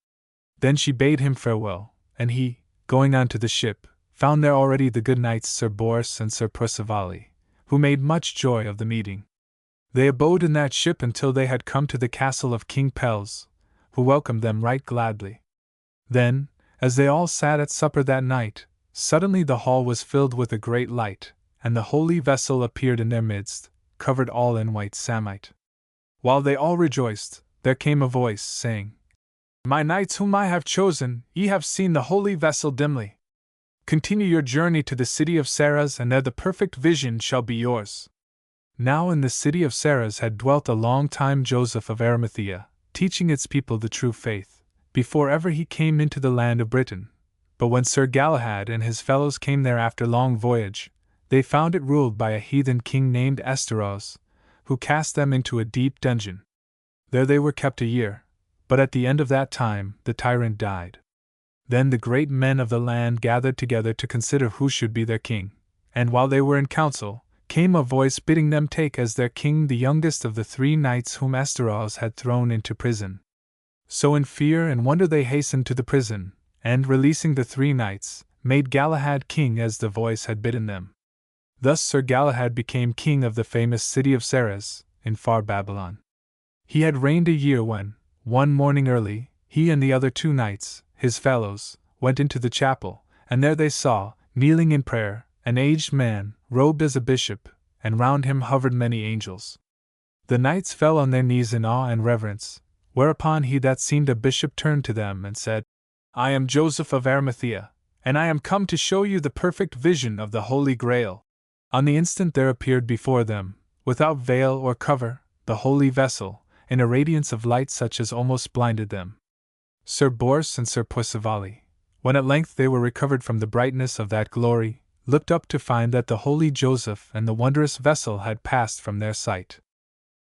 Then she bade him farewell, and he, going on to the ship, found there already the good knights Sir Bors and Sir Percivale, who made much joy of the meeting. They abode in that ship until they had come to the castle of King Pelles, who welcomed them right gladly. Then, as they all sat at supper that night, suddenly the hall was filled with a great light, and the holy vessel appeared in their midst, covered all in white samite. While they all rejoiced, there came a voice, saying, "My knights whom I have chosen, ye have seen the holy vessel dimly. Continue your journey to the city of Sarras, and there the perfect vision shall be yours." Now in the city of Sarras had dwelt a long time Joseph of Arimathea, teaching its people the true faith, before ever he came into the land of Britain. But when Sir Galahad and his fellows came there after long voyage, they found it ruled by a heathen king named Aspirations, who cast them into a deep dungeon. There they were kept a year, but at the end of that time the tyrant died. Then the great men of the land gathered together to consider who should be their king, and while they were in council, came a voice bidding them take as their king the youngest of the 3 knights whom Aspirations had thrown into prison. So in fear and wonder they hastened to the prison, and, releasing the 3 knights, made Galahad king as the voice had bidden them. Thus Sir Galahad became king of the famous city of Sarras, in far Babylon. He had reigned a year when, one morning early, he and the other 2 knights, his fellows, went into the chapel, and there they saw, kneeling in prayer, an aged man, robed as a bishop, and round him hovered many angels. The knights fell on their knees in awe and reverence, whereupon he that seemed a bishop turned to them and said, "I am Joseph of Arimathea, and I am come to show you the perfect vision of the Holy Grail." On the instant there appeared before them, without veil or cover, the holy vessel, in a radiance of light such as almost blinded them. Sir Bors and Sir Percivale, when at length they were recovered from the brightness of that glory, looked up to find that the holy Joseph and the wondrous vessel had passed from their sight.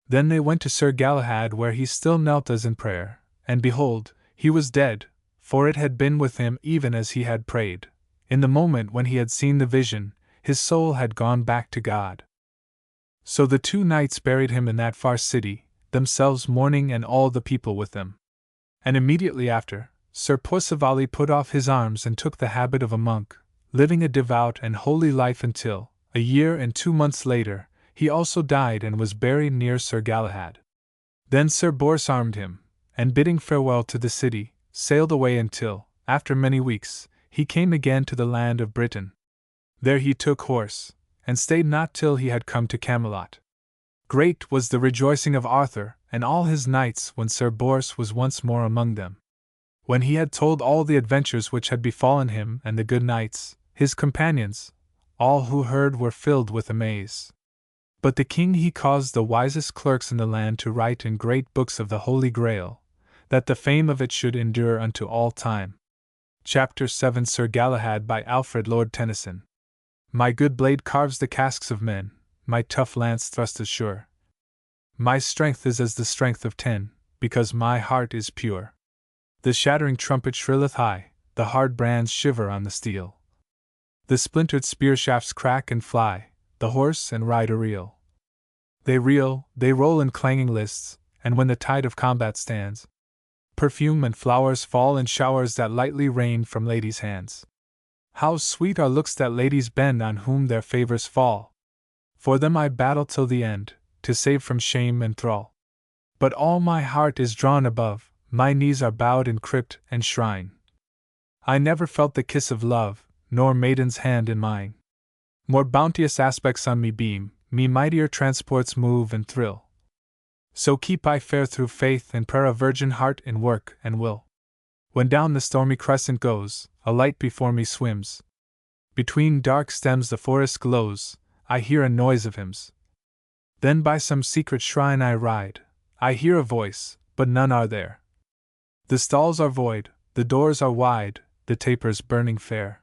Then they went to Sir Galahad where he still knelt as in prayer, and behold, he was dead, for it had been with him even as he had prayed. In the moment when he had seen the vision, his soul had gone back to God. So the 2 knights buried him in that far city, themselves mourning and all the people with them. And immediately after, Sir Percivale put off his arms and took the habit of a monk, living a devout and holy life until, a year and 2 months later, he also died and was buried near Sir Galahad. Then Sir Bors armed him, and bidding farewell to the city, sailed away until, after many weeks, he came again to the land of Britain. There he took horse, and stayed not till he had come to Camelot. Great was the rejoicing of Arthur and all his knights when Sir Bors was once more among them. When he had told all the adventures which had befallen him and the good knights, his companions, all who heard were filled with amaze. But the king he caused the wisest clerks in the land to write in great books of the Holy Grail, that the fame of it should endure unto all time. Chapter 7 Sir Galahad by Alfred Lord Tennyson. My good blade carves the casques of men, my tough lance thrust is sure. My strength is as the strength of 10, because my heart is pure. The shattering trumpet shrilleth high, the hard brands shiver on the steel. The splintered spear shafts crack and fly, the horse and rider reel. They reel, they roll in clanging lists, and when the tide of combat stands, perfume and flowers fall in showers that lightly rain from ladies' hands. How sweet are looks that ladies bend on whom their favors fall! For them I battle till the end, to save from shame and thrall. But all my heart is drawn above, my knees are bowed in crypt and shrine. I never felt the kiss of love, nor maiden's hand in mine. More bounteous aspects on me beam, me mightier transports move and thrill. So keep I fair through faith and prayer a virgin heart in work and will. When down the stormy crescent goes, a light before me swims. Between dark stems the forest glows, I hear a noise of hymns. Then by some secret shrine I ride, I hear a voice, but none are there. The stalls are void, the doors are wide, the tapers burning fair.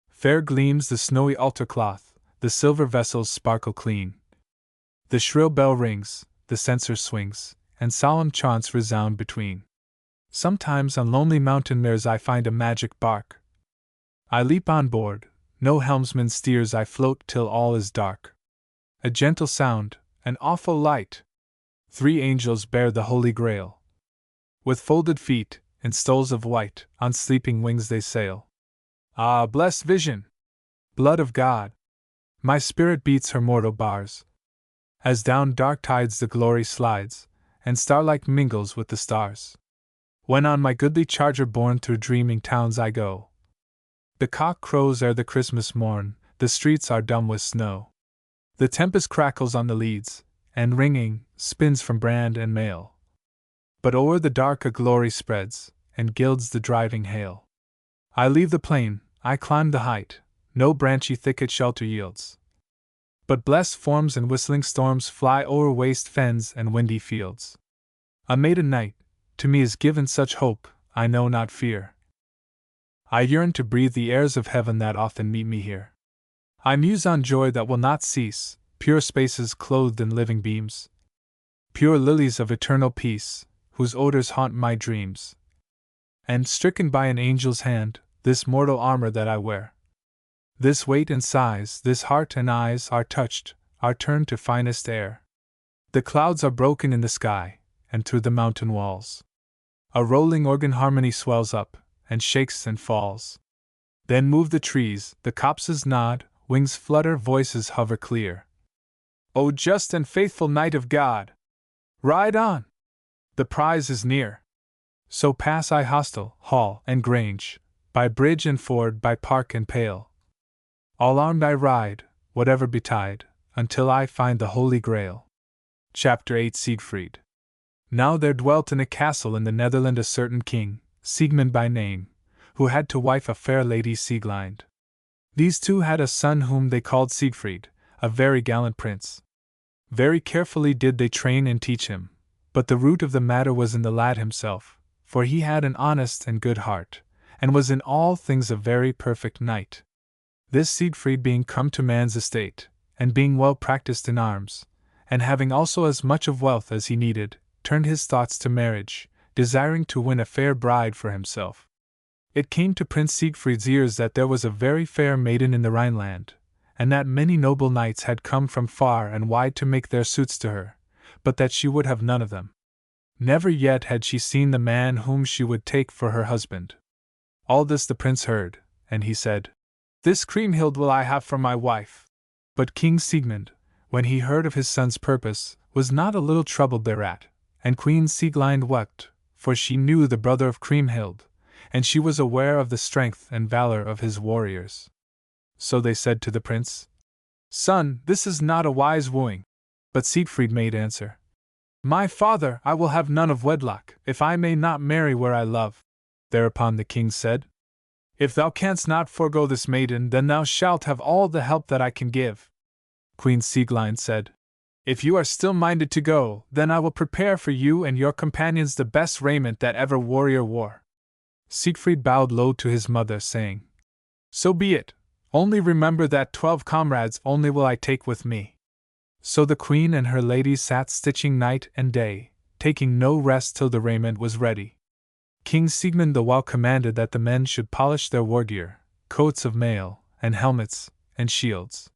Fair gleams the snowy altar cloth, the silver vessels sparkle clean. The shrill bell rings, the censer swings, and solemn chaunts resound between. Sometimes on lonely mountain meres I find a magic bark. I leap on board, no helmsman steers, I float till all is dark. A gentle sound, an awful light. 3 angels bear the Holy Grail. With folded feet, in stoles of white, on sleeping wings they sail. Ah, blessed vision! Blood of God! My spirit beats her mortal bars, as down dark tides the glory slides, and starlight mingles with the stars. when on my goodly charger borne through dreaming towns I go. The cock crows ere the Christmas morn, the streets are dumb with snow. The tempest crackles on the leads, and ringing, spins from brand and mail. But o'er the dark a glory spreads, and gilds the driving hail. I leave the plain, I climb the height, no branchy thicket shelter yields. But blessed forms and whistling storms fly o'er waste fens and windy fields. A maiden night, to me is given such hope, I know not fear. I yearn to breathe the airs of heaven that often meet me here. I muse on joy that will not cease, pure spaces clothed in living beams, pure lilies of eternal peace, whose odors haunt my dreams. And stricken by an angel's hand, this mortal armor that I wear, this weight and size, this heart and eyes are touched, are turned to finest air. The clouds are broken in the sky, and through the mountain walls a rolling organ harmony swells up, and shakes and falls. Then move the trees, the copses nod, wings flutter, voices hover clear. O just and faithful knight of God! Ride on! The prize is near. So pass I hostel, hall, and grange, by bridge and ford, by park and pale. All armed I ride, whatever betide, until I find the Holy Grail. Chapter 8 Siegfried. Now there dwelt in a castle in the Netherland a certain king, Siegmund by name, who had to wife a fair lady Sieglind. These two had a son whom they called Siegfried, a very gallant prince. Very carefully did they train and teach him, but the root of the matter was in the lad himself, for he had an honest and good heart, and was in all things a very perfect knight. This Siegfried being come to man's estate, and being well practiced in arms, and having also as much of wealth as he needed, turned his thoughts to marriage, desiring to win a fair bride for himself. It came to Prince Siegfried's ears that there was a very fair maiden in the Rhineland, and that many noble knights had come from far and wide to make their suits to her, but that she would have none of them. Never yet had she seen the man whom she would take for her husband. All this the prince heard, and he said, "This Kriemhild will I have for my wife." But King Siegmund, when he heard of his son's purpose, was not a little troubled thereat, and Queen Sieglind wept, for she knew the brother of Kriemhild, and she was aware of the strength and valor of his warriors. So they said to the prince, "Son, this is not a wise wooing." But Siegfried made answer, "My father, I will have none of wedlock, if I may not marry where I love." Thereupon the king said, "If thou canst not forego this maiden, then thou shalt have all the help that I can give." Queen Sieglind said, "If you are still minded to go, then I will prepare for you and your companions the best raiment that ever warrior wore." Siegfried bowed low to his mother, saying, "So be it, only remember that 12 comrades only will I take with me." So the queen and her ladies sat stitching night and day, taking no rest till the raiment was ready. King Siegmund the while commanded that the men should polish their war gear, coats of mail, and helmets, and shields.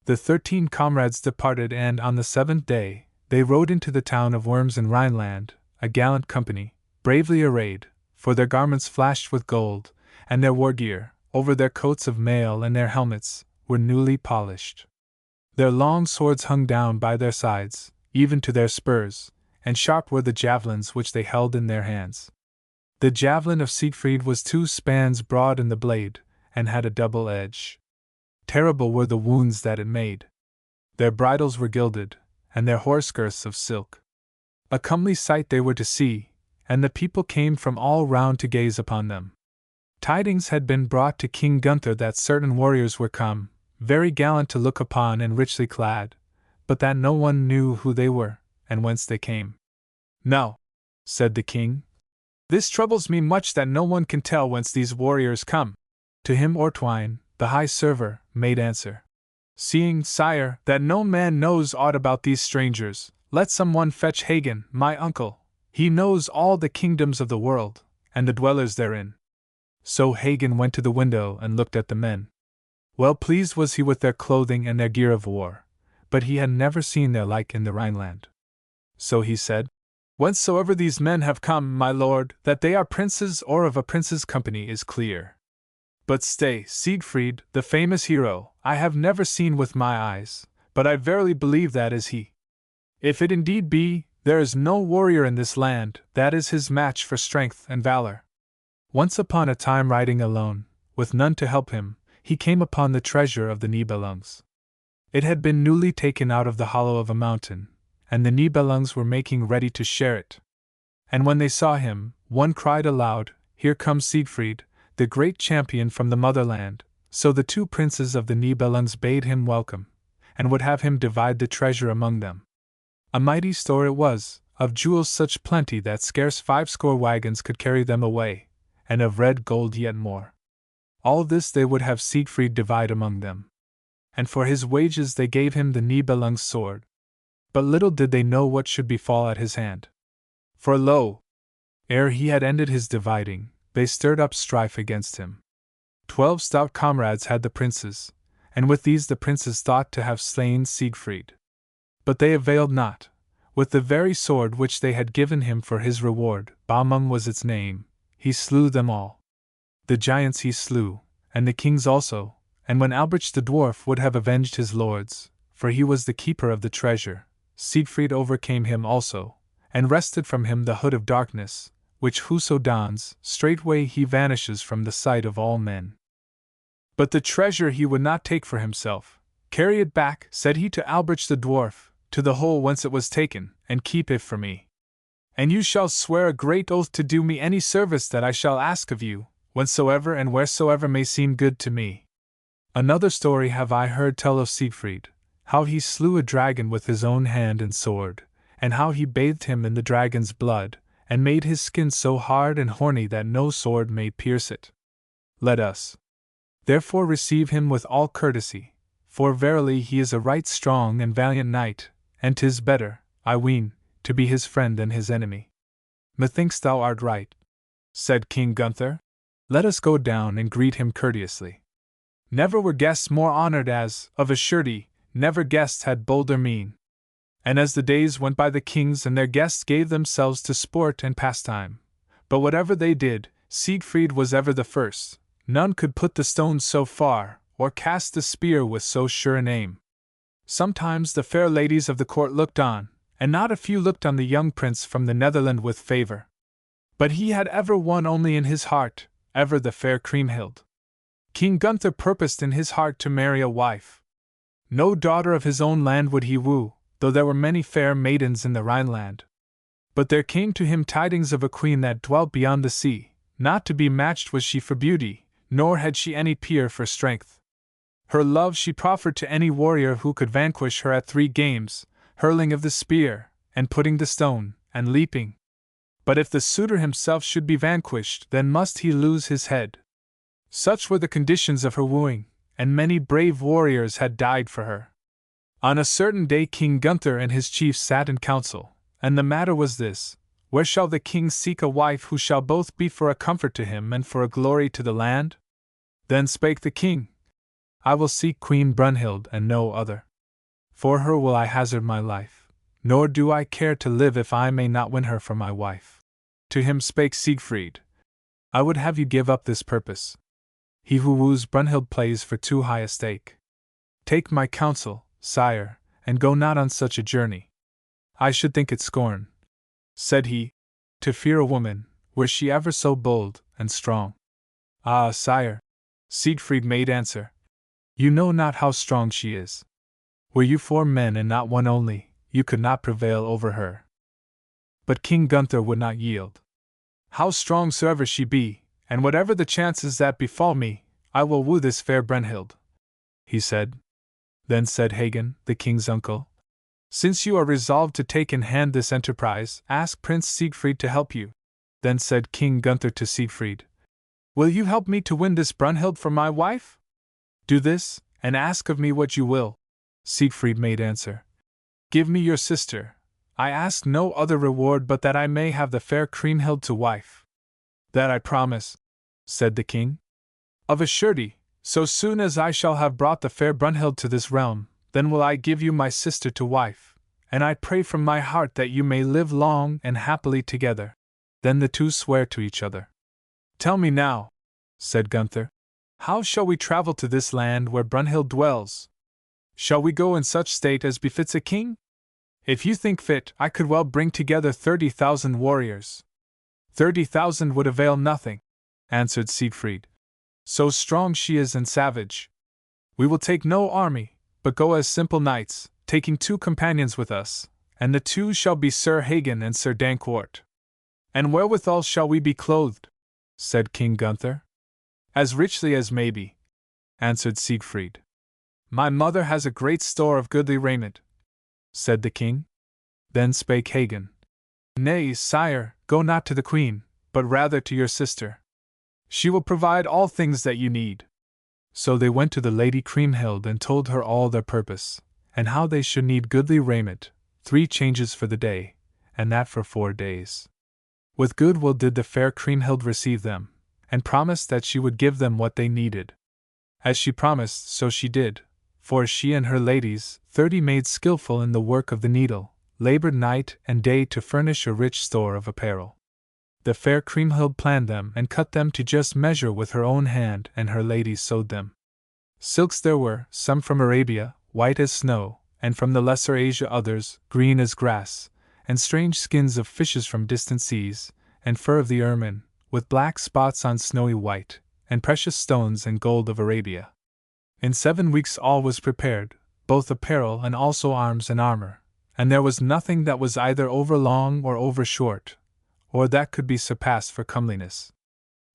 The 13 comrades departed, and on the 7th day, they rode into the town of Worms in Rhineland, a gallant company, bravely arrayed, for their garments flashed with gold, and their war gear, over their coats of mail and their helmets, were newly polished. Their long swords hung down by their sides, even to their spurs, and sharp were the javelins which they held in their hands. The javelin of Siegfried was 2 spans broad in the blade, and had a double edge. Terrible were the wounds that it made. Their bridles were gilded, and their horse girths of silk. A comely sight they were to see, and the people came from all round to gaze upon them. Tidings had been brought to King Gunther that certain warriors were come, very gallant to look upon and richly clad, but that no one knew who they were, and whence they came. "Now," said the king, "this troubles me much that no one can tell whence these warriors come." To him Ortwine, the high server, made answer, "Seeing, sire, that no man knows aught about these strangers, let some one fetch Hagen, my uncle. He knows all the kingdoms of the world, and the dwellers therein." So Hagen went to the window and looked at the men. Well pleased was he with their clothing and their gear of war, but he had never seen their like in the Rhineland. So he said, "Whencesoever these men have come, my lord, that they are princes or of a prince's company is clear. But stay, Siegfried, the famous hero, I have never seen with my eyes, but I verily believe that is he. If it indeed be, There is no warrior in this land that is his match for strength and valor. Once upon a time, riding alone, with none to help him, he came upon the treasure of the Nibelungs. It had been newly taken out of the hollow of a mountain, and the Nibelungs were making ready to share it. And when they saw him, one cried aloud, "Here comes Siegfried, the great champion from the motherland." So the two princes of the Nibelungs bade him welcome, and would have him divide the treasure among them. A mighty store it was, of jewels such plenty that scarce 50 wagons could carry them away, and of red gold yet more. All this they would have Siegfried divide among them. And for his wages they gave him the Nibelung's sword. But little did they know what should befall at his hand. For lo! Ere he had ended his dividing, they stirred up strife against him. 12 stout comrades had the princes, and with these the princes thought to have slain Siegfried. But they availed not. With the very sword which they had given him for his reward, Balmung was its name, he slew them all. The giants he slew, and the kings also, and when Albrecht the dwarf would have avenged his lords, for he was the keeper of the treasure, Siegfried overcame him also, and wrested from him the hood of darkness, which whoso dons, straightway he vanishes from the sight of all men. But the treasure he would not take for himself. "Carry it back," said he to Albrecht the dwarf, "to the hole whence it was taken, and keep it for me. And you shall swear a great oath to do me any service that I shall ask of you, whensoever and wheresoever may seem good to me." Another story have I heard tell of Siegfried, how he slew a dragon with his own hand and sword, and how he bathed him in the dragon's blood, and made his skin so hard and horny that no sword may pierce it. Let us, therefore, receive him with all courtesy, for verily he is a right strong and valiant knight, and 'tis better, I ween, to be his friend than his enemy. "Methinks thou art right," said King Gunther. "Let us go down and greet him courteously. Never were guests more honored as, of a surety, never guests had bolder mien." And as the days went by, the kings and their guests gave themselves to sport and pastime. But whatever they did, Siegfried was ever the first. None could put the stone so far, or cast the spear with so sure an aim. Sometimes the fair ladies of the court looked on, and not a few looked on the young prince from the Netherland with favor. But he had ever one only in his heart, ever the fair Kriemhild. King Gunther purposed in his heart to marry a wife. No daughter of his own land would he woo, though there were many fair maidens in the Rhineland. But there came to him tidings of a queen that dwelt beyond the sea. Not to be matched was she for beauty, nor had she any peer for strength. Her love she proffered to any warrior who could vanquish her at 3 games, hurling of the spear, and putting the stone, and leaping. But if the suitor himself should be vanquished, then must he lose his head. Such were the conditions of her wooing, and many brave warriors had died for her. On a certain day King Gunther and his chiefs sat in council, and the matter was this: where shall the king seek a wife who shall both be for a comfort to him and for a glory to the land? Then spake the king, "I will seek Queen Brunhild and no other. For her will I hazard my life, nor do I care to live if I may not win her for my wife." To him spake Siegfried, "I would have you give up this purpose. He who woos Brunhild plays for too high a stake. Take my counsel, sire, and go not on such a journey. I should think it scorn," said he, "to fear a woman, were she ever so bold and strong." "Ah, sire," Siegfried made answer, "you know not how strong she is. Were you 4 men and not one only, you could not prevail over her." But King Gunther would not yield. "How strong soever she be, and whatever the chances that befall me, I will woo this fair Brunhild," he said. Then said Hagen, the king's uncle, "Since you are resolved to take in hand this enterprise, ask Prince Siegfried to help you." Then said King Gunther to Siegfried, "Will you help me to win this Brunhild for my wife? Do this, and ask of me what you will." Siegfried made answer, "Give me your sister. I ask no other reward but that I may have the fair Kriemhild to wife." "That I promise," said the king. "Of a surety, so soon as I shall have brought the fair Brunhild to this realm, then will I give you my sister to wife, and I pray from my heart that you may live long and happily together." Then the two sware to each other. "Tell me now," said Gunther, "how shall we travel to this land where Brunhild dwells? Shall we go in such state as befits a king? If you think fit, I could well bring together 30,000 warriors. 30,000 would avail nothing, answered Siegfried. So strong she is and savage. We will take no army, but go as simple knights, taking 2 companions with us, and the 2 shall be Sir Hagen and Sir Dankwart. And wherewithal shall we be clothed? Said King Gunther. As richly as Mabie, answered Siegfried. My mother has a great store of goodly raiment, said the king. Then spake Hagen. Nay, sire, go not to the queen, but rather to your sister. She will provide all things that you need. So they went to the Lady Kriemhild and told her all their purpose, and how they should need goodly raiment, 3 changes for the day, and that for 4 days. With good will did the fair Kriemhild receive them, and promised that she would give them what they needed. As she promised, so she did, for she and her ladies, 30 maids skillful in the work of the needle, labored night and day to furnish a rich store of apparel. The fair Kriemhild planned them and cut them to just measure with her own hand, and her ladies sewed them. Silks there were, some from Arabia, white as snow, and from the Lesser Asia others, green as grass, and strange skins of fishes from distant seas, and fur of the ermine, with black spots on snowy white, and precious stones and gold of Arabia. In 7 weeks all was prepared, both apparel and also arms and armor, and there was nothing that was either over long or over short, or that could be surpassed for comeliness.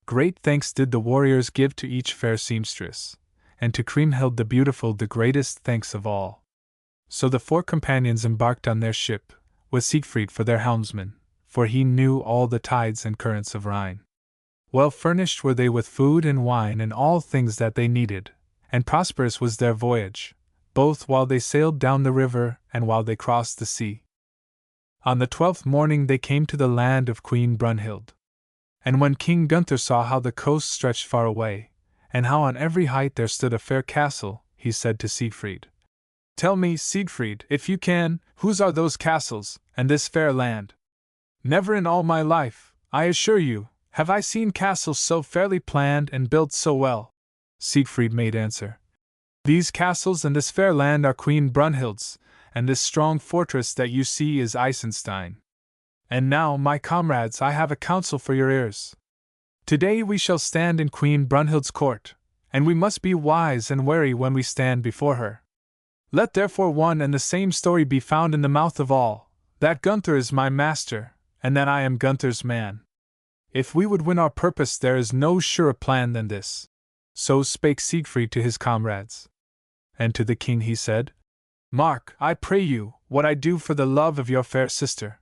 Great thanks did the warriors give to each fair seamstress, and to Kriemhild the beautiful the greatest thanks of all. So the 4 companions embarked on their ship, with Siegfried for their helmsman, for he knew all the tides and currents of Rhine. Well furnished were they with food and wine and all things that they needed, and prosperous was their voyage, both while they sailed down the river and while they crossed the sea. On the 12th morning they came to the land of Queen Brunhild. And when King Gunther saw how the coast stretched far away, and how on every height there stood a fair castle, he said to Siegfried, Tell me, Siegfried, if you can, whose are those castles, and this fair land? Never in all my life, I assure you, have I seen castles so fairly planned and built so well. Siegfried made answer. These castles and this fair land are Queen Brunhild's, and this strong fortress that you see is Eisenstein. And now, my comrades, I have a counsel for your ears. Today we shall stand in Queen Brunhild's court, and we must be wise and wary when we stand before her. Let therefore one and the same story be found in the mouth of all, that Gunther is my master, and that I am Gunther's man. If we would win our purpose, there is no surer plan than this. So spake Siegfried to his comrades. And to the king he said, Mark, I pray you, what I do for the love of your fair sister.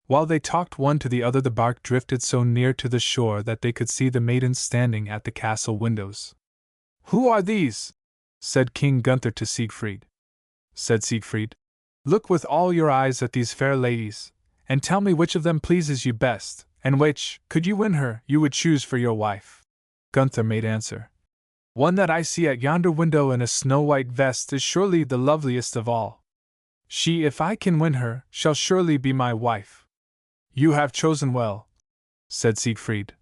While they talked one to the other, the bark drifted so near to the shore that they could see the maidens standing at the castle windows. Who are these? Said King Gunther to Siegfried. Said Siegfried, Look with all your eyes at these fair ladies, and tell me which of them pleases you best, and which, could you win her, you would choose for your wife. Gunther made answer, One that I see at yonder window in a snow-white vest is surely the loveliest of all. She, if I can win her, shall surely be my wife. You have chosen well, said Siegfried.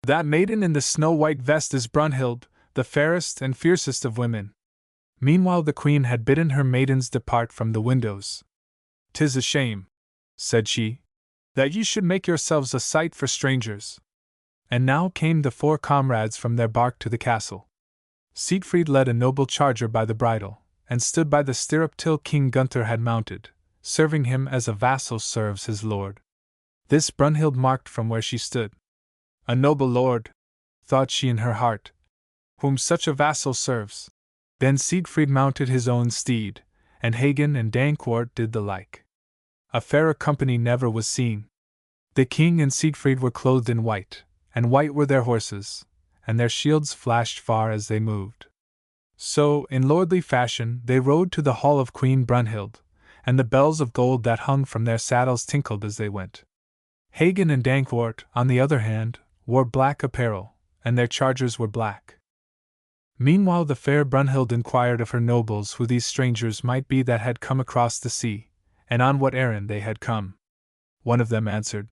That maiden in the snow-white vest is Brunhild, the fairest and fiercest of women. Meanwhile the queen had bidden her maidens depart from the windows. 'Tis a shame, said she, that ye should make yourselves a sight for strangers. And now came the 4 comrades from their bark to the castle. Siegfried led a noble charger by the bridle, and stood by the stirrup till King Gunther had mounted, serving him as a vassal serves his lord. This Brunhild marked from where she stood. A noble lord, thought she in her heart, whom such a vassal serves. Then Siegfried mounted his own steed, and Hagen and Dankwart did the like. A fairer company never was seen. The king and Siegfried were clothed in white, and white were their horses, and their shields flashed far as they moved. So, in lordly fashion, they rode to the hall of Queen Brunhild, and the bells of gold that hung from their saddles tinkled as they went. Hagen and Dankwart, on the other hand, wore black apparel, and their chargers were black. Meanwhile the fair Brunhild inquired of her nobles who these strangers might be that had come across the sea, and on what errand they had come. One of them answered,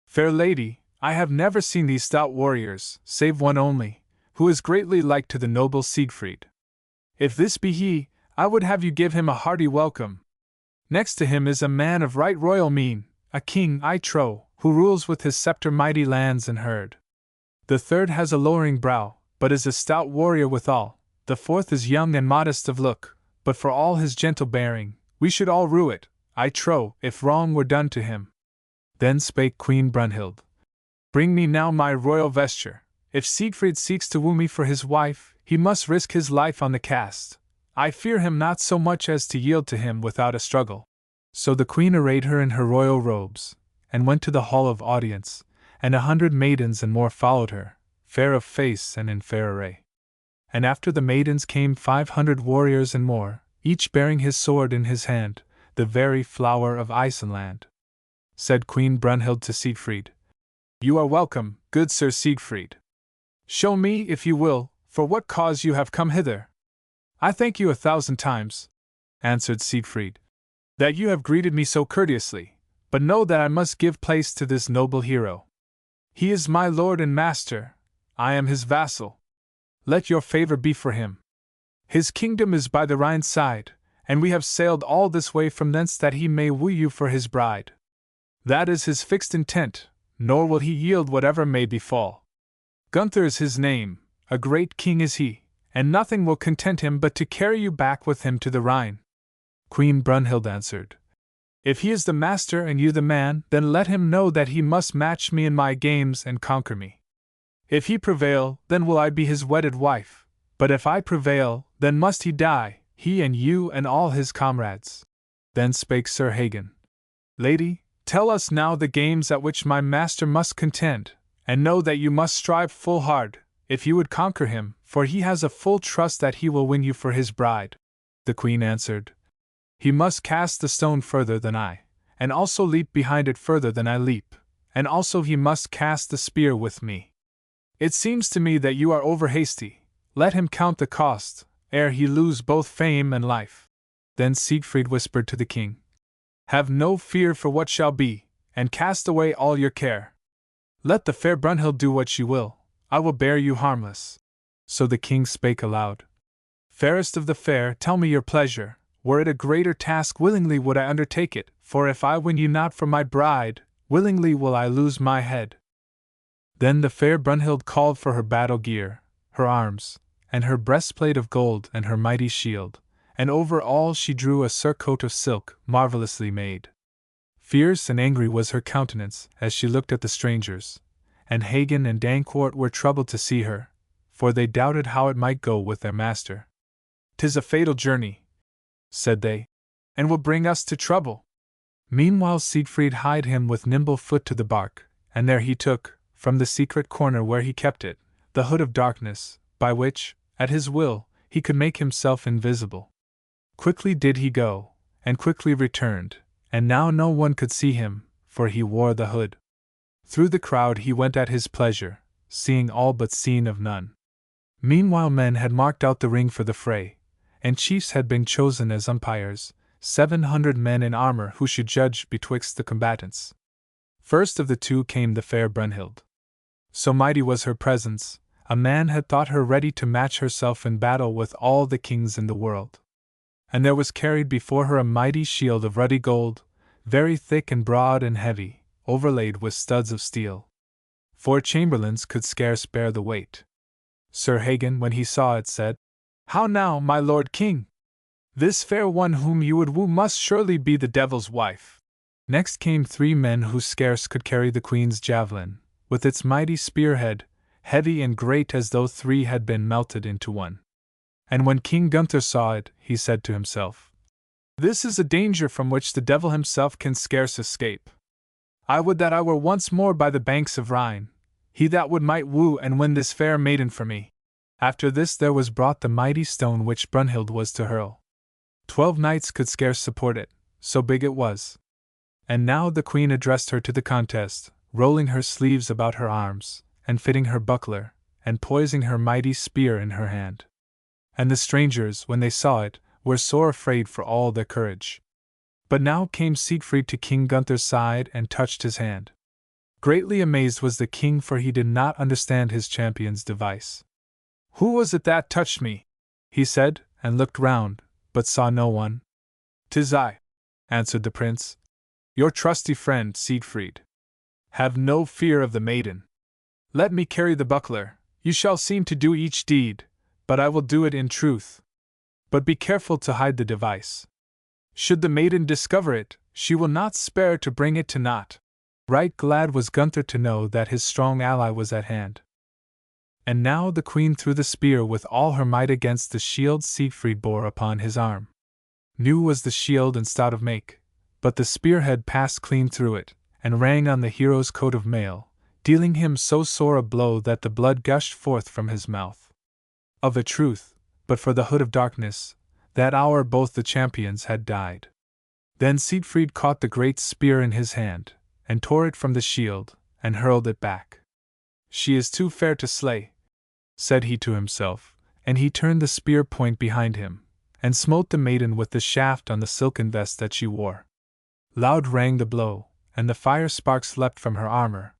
Fair lady, I have never seen these stout warriors, save one only, who is greatly like to the noble Siegfried. If this be he, I would have you give him a hearty welcome. Next to him is a man of right royal mien, a king, I trow, who rules with his sceptre mighty lands and herd. The third has a lowering brow, but is a stout warrior withal. The fourth is young and modest of look, but for all his gentle bearing, we should all rue it, I trow, if wrong were done to him. Then spake Queen Brunhild. Bring me now my royal vesture. If Siegfried seeks to woo me for his wife, he must risk his life on the cast. I fear him not so much as to yield to him without a struggle. So the queen arrayed her in her royal robes, and went to the hall of audience, and 100 maidens and more followed her, fair of face and in fair array. And after the maidens came 500 warriors and more, each bearing his sword in his hand, the very flower of Iceland. Said Queen Brunhild to Siegfried, You are welcome, good Sir Siegfried. Show me, if you will, for what cause you have come hither. I thank you 1,000 times, answered Siegfried, that you have greeted me so courteously, but know that I must give place to this noble hero. He is my lord and master, I am his vassal. Let your favor be for him. His kingdom is by the Rhine's side, and we have sailed all this way from thence that he may woo you for his bride. That is his fixed intent, nor will he yield whatever may befall. Gunther is his name, a great king is he, and nothing will content him but to carry you back with him to the Rhine. Queen Brunhild answered, If he is the master and you the man, then let him know that he must match me in my games and conquer me. If he prevail, then will I be his wedded wife, but if I prevail, then must he die, he and you and all his comrades. Then spake Sir Hagen, Lady, tell us now the games at which my master must contend, and know that you must strive full hard, if you would conquer him, for he has a full trust that he will win you for his bride. The queen answered, He must cast the stone further than I, and also leap behind it further than I leap, and also he must cast the spear with me. It seems to me that you are over hasty. Let him count the cost, ere he lose both fame and life. Then Siegfried whispered to the king, Have no fear for what shall be, and cast away all your care. Let the fair Brunhild do what she will, I will bear you harmless. So the king spake aloud, Fairest of the fair, tell me your pleasure. Were it a greater task, willingly would I undertake it, for if I win you not for my bride, willingly will I lose my head. Then the fair Brunhild called for her battle gear, her arms, and her breastplate of gold and her mighty shield, and over all she drew a surcoat of silk, marvelously made. Fierce and angry was her countenance as she looked at the strangers, and Hagen and Dankwart were troubled to see her, for they doubted how it might go with their master. "'Tis a fatal journey," said they, "and will bring us to trouble." Meanwhile Siegfried hied him with nimble foot to the bark, and there he took, from the secret corner where he kept it, the hood of darkness, by which, at his will, he could make himself invisible. Quickly did he go, and quickly returned, and now no one could see him, for he wore the hood. Through the crowd he went at his pleasure, seeing all but seen of none. Meanwhile men had marked out the ring for the fray, and chiefs had been chosen as umpires, 700 men in armor who should judge betwixt the combatants. First of the two came the fair Brunhild. So mighty was her presence, a man had thought her ready to match herself in battle with all the kings in the world. And there was carried before her a mighty shield of ruddy gold, very thick and broad and heavy, overlaid with studs of steel. 4 chamberlains could scarce bear the weight. Sir Hagen, when he saw it, said, "How now, my lord king? This fair one whom you would woo must surely be the devil's wife." Next came 3 men who scarce could carry the queen's javelin, with its mighty spearhead, heavy and great as though 3 had been melted into one. And when King Gunther saw it, he said to himself, "This is a danger from which the devil himself can scarce escape. I would that I were once more by the banks of Rhine, he that would might woo and win this fair maiden for me." After this there was brought the mighty stone which Brunhild was to hurl. 12 knights could scarce support it, so big it was. And now the queen addressed her to the contest, rolling her sleeves about her arms, and fitting her buckler, and poising her mighty spear in her hand. And the strangers, when they saw it, were sore afraid for all their courage. But now came Siegfried to King Gunther's side and touched his hand. Greatly amazed was the king, for he did not understand his champion's device. "Who was it that touched me?" he said, and looked round, but saw no one. "'Tis I," answered the prince. Your trusty friend, Siegfried. Have no fear of the maiden. Let me carry the buckler. You shall seem to do each deed, but I will do it in truth. But be careful to hide the device. Should the maiden discover it, she will not spare to bring it to naught. Right glad was Gunther to know that his strong ally was at hand. And now the queen threw the spear with all her might against the shield Siegfried bore upon his arm. New was the shield and stout of make, but the spearhead passed clean through it, and rang on the hero's coat of mail, dealing him so sore a blow that the blood gushed forth from his mouth. Of a truth, but for the hood of darkness, that hour both the champions had died. Then Siegfried caught the great spear in his hand, and tore it from the shield, and hurled it back. She is too fair to slay, said he to himself, and he turned the spear point behind him, and smote the maiden with the shaft on the silken vest that she wore. Loud rang the blow, and the fire sparks leapt from her armor.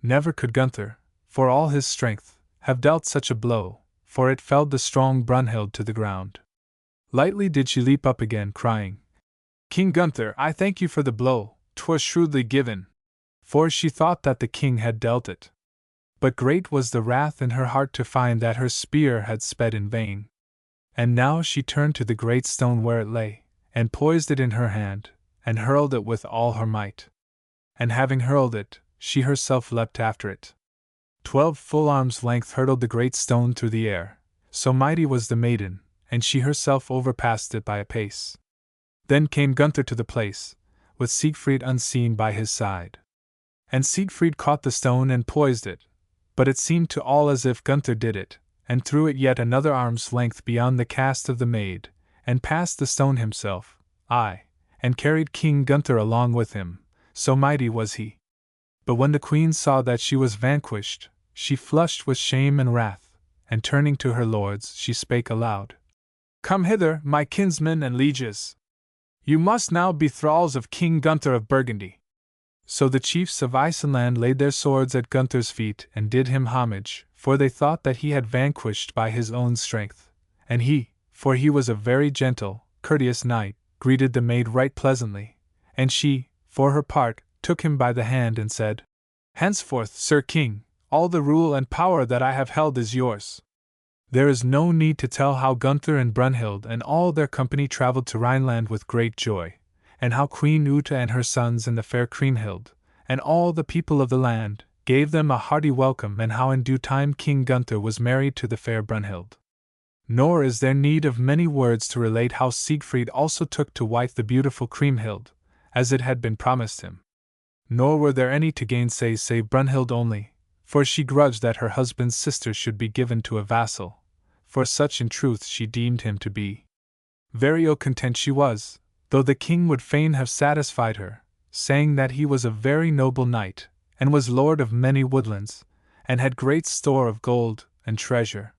Never could Gunther, for all his strength, have dealt such a blow, for it felled the strong Brunhild to the ground. Lightly did she leap up again, crying, King Gunther, I thank you for the blow, 'twas shrewdly given. For she thought that the king had dealt it. But great was the wrath in her heart to find that her spear had sped in vain. And now she turned to the great stone where it lay, and poised it in her hand, and hurled it with all her might. And having hurled it, she herself leapt after it. 12 full arms' length hurtled the great stone through the air, so mighty was the maiden, and she herself overpassed it by a pace. Then came Gunther to the place, with Siegfried unseen by his side. And Siegfried caught the stone and poised it, but it seemed to all as if Gunther did it, and threw it yet another arm's length beyond the cast of the maid, and passed the stone himself, aye, and carried King Gunther along with him, so mighty was he. But when the queen saw that she was vanquished, she flushed with shame and wrath, and turning to her lords she spake aloud. Come hither, my kinsmen and lieges. You must now be thralls of King Gunther of Burgundy. So the chiefs of Isenland laid their swords at Gunther's feet and did him homage, for they thought that he had vanquished by his own strength. And he, for he was a very gentle, courteous knight, greeted the maid right pleasantly, and she, for her part, took him by the hand and said, Henceforth, Sir King, all the rule and power that I have held is yours. There is no need to tell how Gunther and Brunhild and all their company traveled to Rhineland with great joy, and how Queen Uta and her sons and the fair Kriemhild, and all the people of the land, gave them a hearty welcome, and how in due time King Gunther was married to the fair Brunhild. Nor is there need of many words to relate how Siegfried also took to wife the beautiful Kriemhild, as it had been promised him. Nor were there any to gainsay save Brunhild only, for she grudged that her husband's sister should be given to a vassal, for such in truth she deemed him to be. Very ill content she was, though the king would fain have satisfied her, saying that he was a very noble knight, and was lord of many woodlands, and had great store of gold and treasure.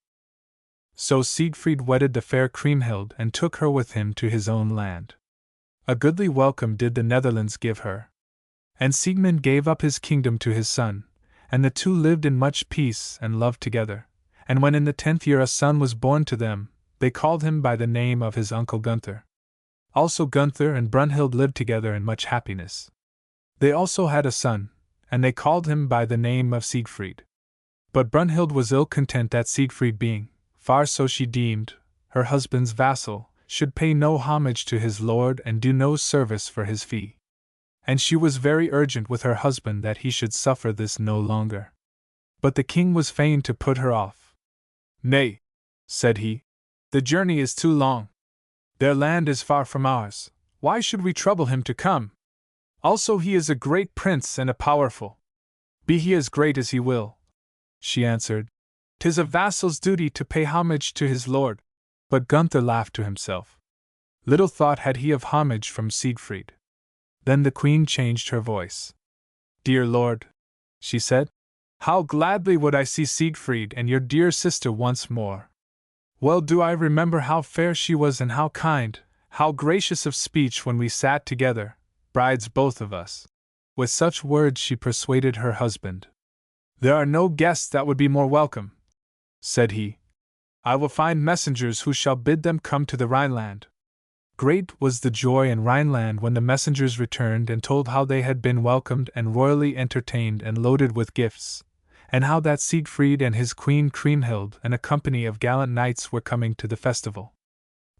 So Siegfried wedded the fair Kriemhild and took her with him to his own land. A goodly welcome did the Netherlands give her. And Siegmund gave up his kingdom to his son, and the two lived in much peace and love together. And when in the 10th year a son was born to them, they called him by the name of his uncle Gunther. Also Gunther and Brunhild lived together in much happiness. They also had a son, and they called him by the name of Siegfried. But Brunhild was ill content that Siegfried being, far so she deemed, her husband's vassal, should pay no homage to his lord and do no service for his fee. And she was very urgent with her husband that he should suffer this no longer. But the king was fain to put her off. Nay, said he, the journey is too long. Their land is far from ours, why should we trouble him to come? Also he is a great prince and a powerful. Be he as great as he will, she answered, 'tis a vassal's duty to pay homage to his lord. But Gunther laughed to himself. Little thought had he of homage from Siegfried. Then the queen changed her voice. Dear lord, she said, how gladly would I see Siegfried and your dear sister once more. Well do I remember how fair she was and how kind, how gracious of speech when we sat together, brides both of us. With such words she persuaded her husband. There are no guests that would be more welcome, said he. I will find messengers who shall bid them come to the Rhineland. Great was the joy in Rhineland when the messengers returned and told how they had been welcomed and royally entertained and loaded with gifts, and how that Siegfried and his queen Kriemhild and a company of gallant knights were coming to the festival.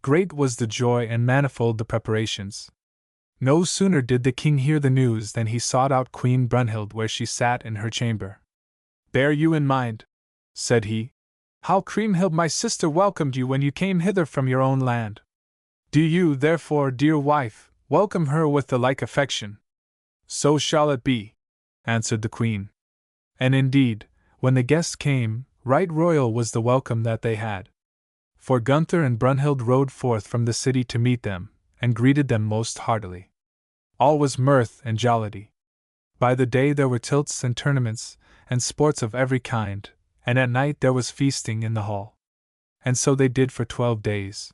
Great was the joy and manifold the preparations. No sooner did the king hear the news than he sought out Queen Brunhild where she sat in her chamber. "Bear you in mind," said he, "how Kriemhild my sister welcomed you when you came hither from your own land. Do you, therefore, dear wife, welcome her with the like affection." "So shall it be," answered the queen. And indeed, when the guests came, right royal was the welcome that they had. For Gunther and Brunhild rode forth from the city to meet them, and greeted them most heartily. All was mirth and jollity. By the day there were tilts and tournaments, and sports of every kind, and at night there was feasting in the hall. And so they did for 12 days.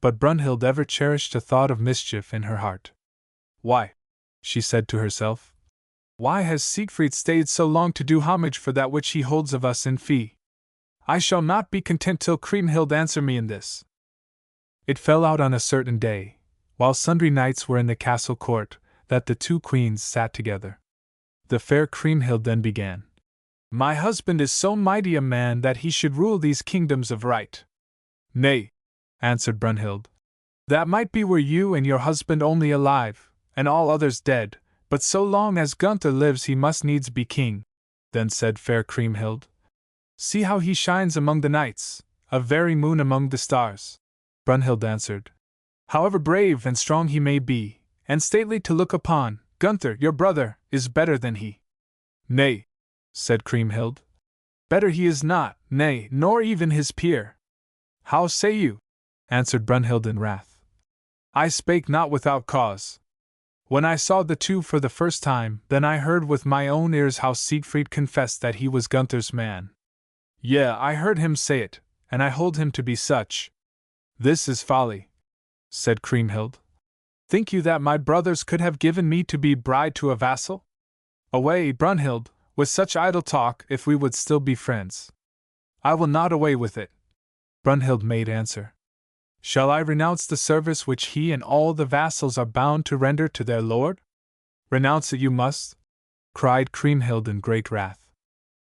But Brunhild ever cherished a thought of mischief in her heart. "Why," she said to herself, "why has Siegfried stayed so long to do homage for that which he holds of us in fee? I shall not be content till Kriemhild answer me in this." It fell out on a certain day, while sundry knights were in the castle court, that the two queens sat together. The fair Kriemhild then began. "My husband is so mighty a man that he should rule these kingdoms of right." "Nay," answered Brunhild, "that might be were you and your husband only alive, and all others dead, but so long as Gunther lives he must needs be king." Then said fair Kriemhild, "See how he shines among the knights, a very moon among the stars." Brunhild answered, "However brave and strong he may be, and stately to look upon, Gunther, your brother, is better than he." "Nay," said Kriemhild, "better he is not, nay, nor even his peer." "How say you?" answered Brunhild in wrath. "I spake not without cause. When I saw the two for the first time, then I heard with my own ears how Siegfried confessed that he was Gunther's man. Yea, I heard him say it, and I hold him to be such." "This is folly," said Kriemhild. "Think you that my brothers could have given me to be bride to a vassal? Away, Brunhild, with such idle talk if we would still be friends." "I will not away with it," Brunhild made answer. "Shall I renounce the service which he and all the vassals are bound to render to their lord?" "Renounce it you must," cried Kriemhild in great wrath.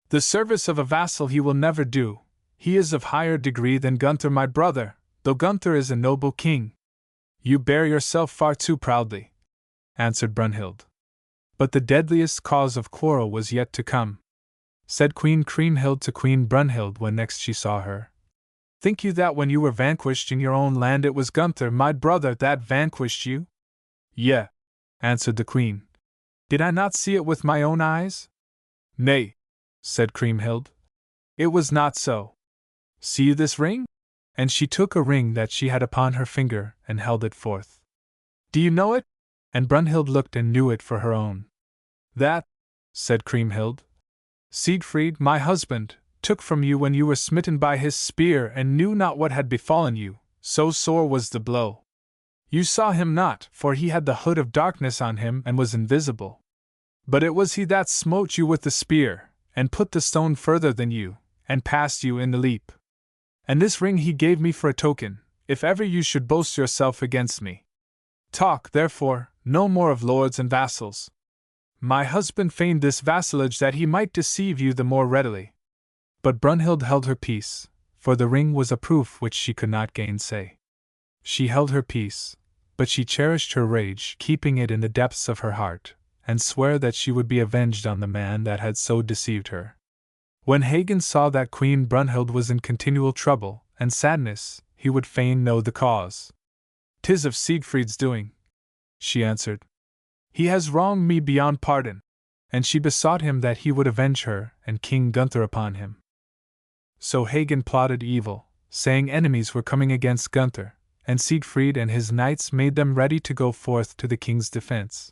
"The service of a vassal he will never do. He is of higher degree than Gunther my brother, though Gunther is a noble king." "You bear yourself far too proudly," answered Brunhild. But the deadliest cause of quarrel was yet to come. Said Queen Kriemhild to Queen Brunhild when next she saw her, "Think you that when you were vanquished in your own land it was Gunther, my brother, that vanquished you?" "Yea," answered the queen. "Did I not see it with my own eyes?" "Nay," said Kriemhild. "It was not so. See you this ring?" And she took a ring that she had upon her finger and held it forth. "Do you know it?" And Brunhild looked and knew it for her own. "That," said Kriemhild, "Siegfried, my husband, took from you when you were smitten by his spear and knew not what had befallen you, so sore was the blow. You saw him not, for he had the hood of darkness on him and was invisible. But it was he that smote you with the spear, and put the stone further than you, and passed you in the leap. And this ring he gave me for a token, if ever you should boast yourself against me. Talk, therefore, no more of lords and vassals. My husband feigned this vassalage that he might deceive you the more readily." But Brunhild held her peace, for the ring was a proof which she could not gainsay. She held her peace, but she cherished her rage, keeping it in the depths of her heart, and sware that she would be avenged on the man that had so deceived her. When Hagen saw that Queen Brunhild was in continual trouble and sadness, he would fain know the cause. "'Tis of Siegfried's doing," she answered. "He has wronged me beyond pardon." And she besought him that he would avenge her and King Gunther upon him. So Hagen plotted evil, saying enemies were coming against Gunther, and Siegfried and his knights made them ready to go forth to the king's defense.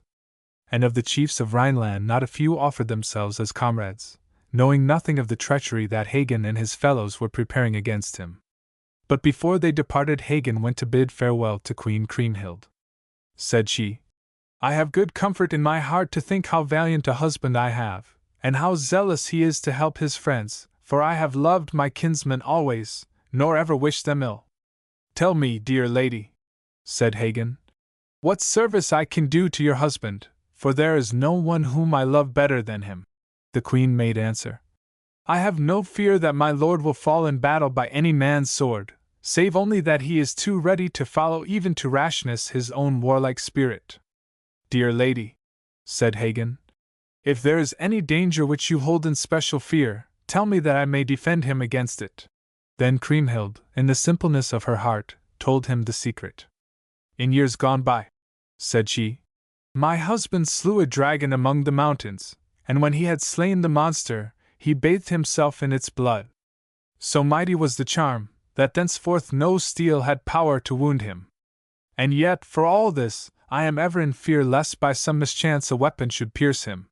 And of the chiefs of Rhineland not a few offered themselves as comrades, knowing nothing of the treachery that Hagen and his fellows were preparing against him. But before they departed, Hagen went to bid farewell to Queen Kriemhild. Said she, "I have good comfort in my heart to think how valiant a husband I have, and how zealous he is to help his friends, for I have loved my kinsmen always, nor ever wished them ill. Tell me, dear lady," said Hagen. What service I can do to your husband, for there is no one whom I love better than him. The queen made answer. I have no fear that my lord will fall in battle by any man's sword, save only that he is too ready to follow even to rashness his own warlike spirit. Dear lady, said Hagen, if there is any danger which you hold in special fear, tell me that I may defend him against it. Then Kriemhild, in the simpleness of her heart, told him the secret. In years gone by, said she, my husband slew a dragon among the mountains, and when he had slain the monster, he bathed himself in its blood. So mighty was the charm, that thenceforth no steel had power to wound him. And yet, for all this, I am ever in fear lest by some mischance a weapon should pierce him.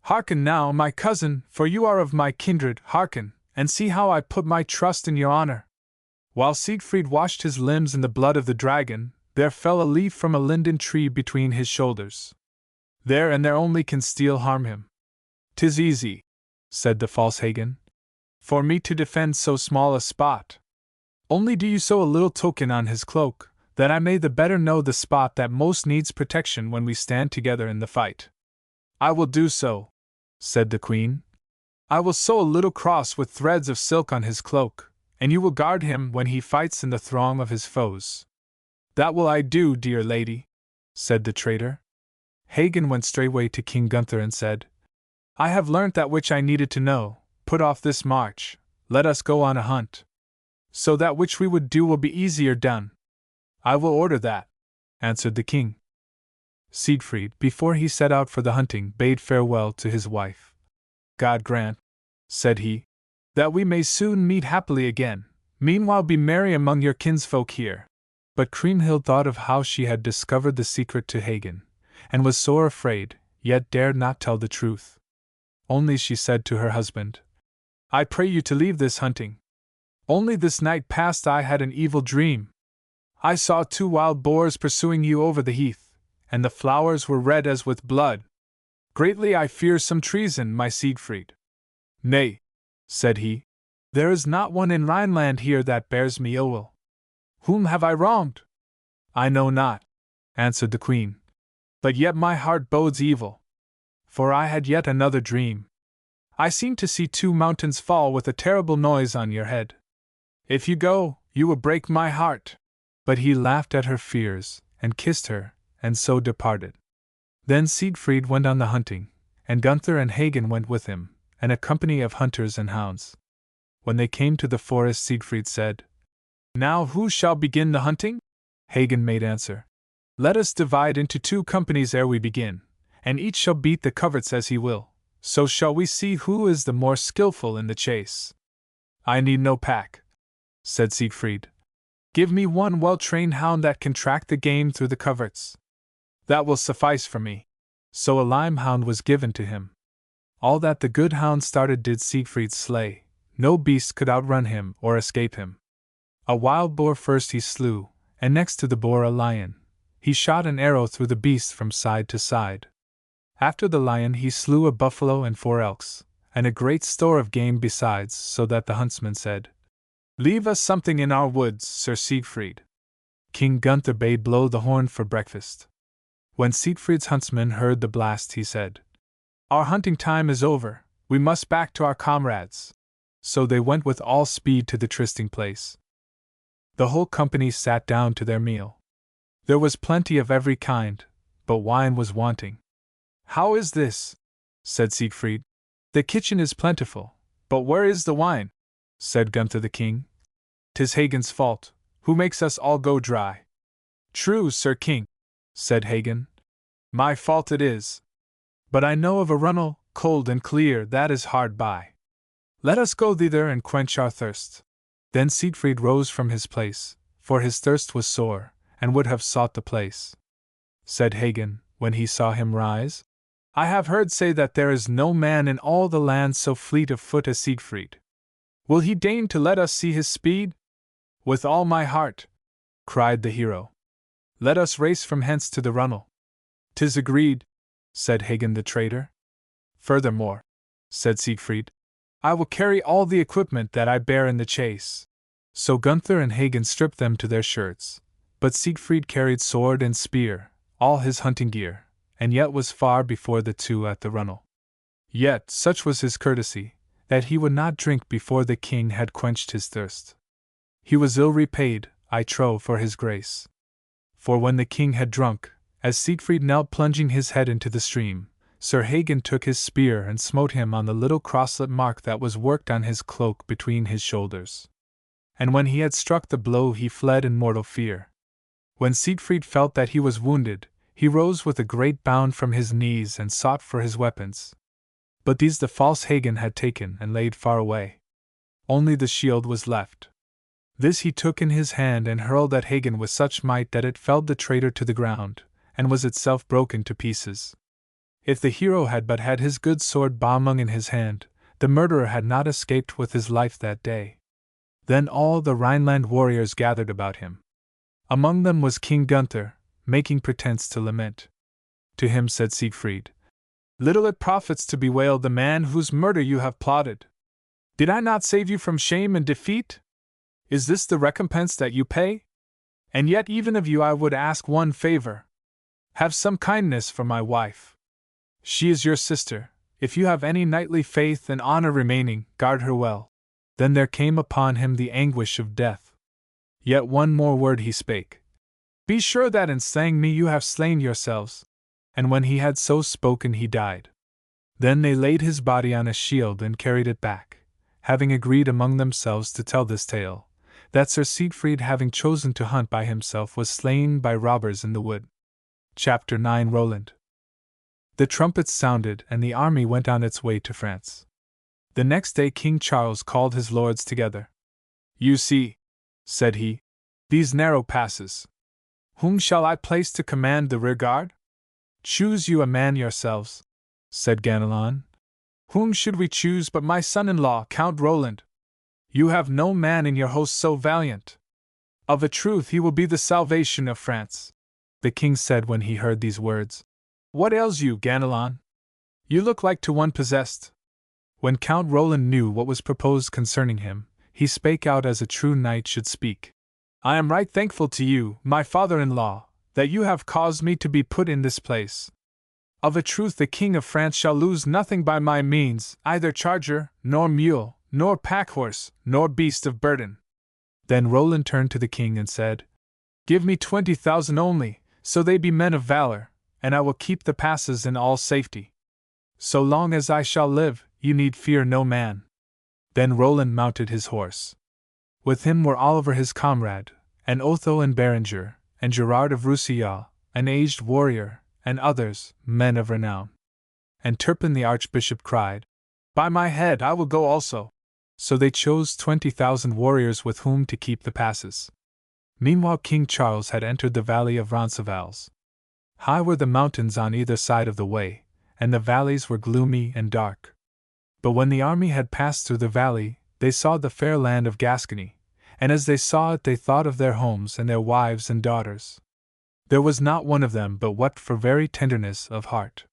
Hearken now, my cousin, for you are of my kindred, hearken, and see how I put my trust in your honor. While Siegfried washed his limbs in the blood of the dragon, there fell a leaf from a linden tree between his shoulders. There and there only can steel harm him. 'Tis easy, said the false Hagen, for me to defend so small a spot. Only do you sew a little token on his cloak, that I may the better know the spot that most needs protection when we stand together in the fight. I will do so, said the queen. I will sew a little cross with threads of silk on his cloak, and you will guard him when he fights in the throng of his foes. That will I do, dear lady, said the traitor. Hagen went straightway to King Gunther and said, I have learnt that which I needed to know. Put off this march, let us go on a hunt. So that which we would do will be easier done. I will order that, answered the king. Siegfried, before he set out for the hunting, bade farewell to his wife. God grant, said he, that we may soon meet happily again, meanwhile be merry among your kinsfolk here. But Kriemhild thought of how she had discovered the secret to Hagen, and was sore afraid, yet dared not tell the truth. Only she said to her husband, I pray you to leave this hunting. Only this night past I had an evil dream. I saw 2 wild boars pursuing you over the heath, and the flowers were red as with blood. Greatly I fear some treason, my Siegfried. Nay, said he, there is not one in Rhineland here that bears me ill will. Whom have I wronged? I know not, answered the queen, but yet my heart bodes evil. For I had yet another dream. I seemed to see 2 mountains fall with a terrible noise on your head. If you go, you will break my heart. But he laughed at her fears, and kissed her, and so departed. Then Siegfried went on the hunting, and Gunther and Hagen went with him, and a company of hunters and hounds. When they came to the forest, Siegfried said, Now who shall begin the hunting? Hagen made answer, Let us divide into 2 companies ere we begin, and each shall beat the coverts as he will, so shall we see who is the more skillful in the chase. I need no pack, said Siegfried. Give me one well-trained hound that can track the game through the coverts. That will suffice for me. So a lime hound was given to him. All that the good hound started did Siegfried slay. No beast could outrun him or escape him. A wild boar first he slew, and next to the boar a lion. He shot an arrow through the beast from side to side. After the lion he slew a buffalo and 4 elks, and a great store of game besides, so that the huntsman said, Leave us something in our woods, Sir Siegfried. King Gunther bade blow the horn for breakfast. When Siegfried's huntsman heard the blast, he said, Our hunting time is over, we must back to our comrades. So they went with all speed to the trysting place. The whole company sat down to their meal. There was plenty of every kind, but wine was wanting. How is this? Said Siegfried. The kitchen is plentiful, but where is the wine? Said Gunther the king. 'Tis Hagen's fault, who makes us all go dry. True, Sir King, said Hagen. My fault it is. But I know of a runnel, cold and clear, that is hard by. Let us go thither and quench our thirst. Then Siegfried rose from his place, for his thirst was sore, and would have sought the place. Said Hagen, when he saw him rise, I have heard say that there is no man in all the land so fleet of foot as Siegfried. Will he deign to let us see his speed? With all my heart, cried the hero. Let us race from hence to the runnel. 'Tis agreed, said Hagen the traitor. Furthermore, said Siegfried, I will carry all the equipment that I bear in the chase. So Gunther and Hagen stripped them to their shirts, but Siegfried carried sword and spear, all his hunting gear, and yet was far before the two at the runnel. Yet such was his courtesy, that he would not drink before the king had quenched his thirst. He was ill repaid, I trow, for his grace. For when the king had drunk, as Siegfried knelt plunging his head into the stream, Sir Hagen took his spear and smote him on the little crosslet mark that was worked on his cloak between his shoulders. And when he had struck the blow he fled in mortal fear. When Siegfried felt that he was wounded, he rose with a great bound from his knees and sought for his weapons. But these the false Hagen had taken and laid far away. Only the shield was left. This he took in his hand and hurled at Hagen with such might that it felled the traitor to the ground, and was itself broken to pieces. If the hero had but had his good sword Balmung in his hand, the murderer had not escaped with his life that day. Then all the Rhineland warriors gathered about him. Among them was King Gunther, making pretense to lament. To him said Siegfried, "Little it profits to bewail the man whose murder you have plotted. Did I not save you from shame and defeat? Is this the recompense that you pay? And yet even of you I would ask one favor. Have some kindness for my wife. She is your sister. If you have any knightly faith and honor remaining, guard her well." Then there came upon him the anguish of death. Yet one more word he spake. "Be sure that in slaying me you have slain yourselves." And when he had so spoken he died. Then they laid his body on a shield and carried it back, having agreed among themselves to tell this tale, that Sir Siegfried, having chosen to hunt by himself, was slain by robbers in the wood. Chapter 9. Roland. The trumpets sounded, and the army went on its way to France. The next day King Charles called his lords together. "You see," said he, "these narrow passes. Whom shall I place to command the rearguard? Choose you a man yourselves," said Ganelon. "Whom should we choose but my son-in-law, Count Roland? You have no man in your host so valiant. Of a truth he will be the salvation of France." The king said when he heard these words, "What ails you, Ganelon? You look like to one possessed." When Count Roland knew what was proposed concerning him, he spake out as a true knight should speak. "I am right thankful to you, my father-in-law, that you have caused me to be put in this place. Of a truth the King of France shall lose nothing by my means, either charger, nor mule, nor pack-horse, nor beast of burden." Then Roland turned to the king and said, "Give me 20,000 only, so they be men of valor, and I will keep the passes in all safety. So long as I shall live, you need fear no man." Then Roland mounted his horse. With him were Oliver his comrade, and Otho and Berenger, and Gerard of Roussillon, an aged warrior, and others, men of renown. And Turpin the archbishop cried, "By my head, I will go also." So they chose 20,000 warriors with whom to keep the passes. Meanwhile King Charles had entered the valley of Roncesvalles. High were the mountains on either side of the way, and the valleys were gloomy and dark. But when the army had passed through the valley, they saw the fair land of Gascony, and as they saw it they thought of their homes and their wives and daughters. There was not one of them but wept for very tenderness of heart.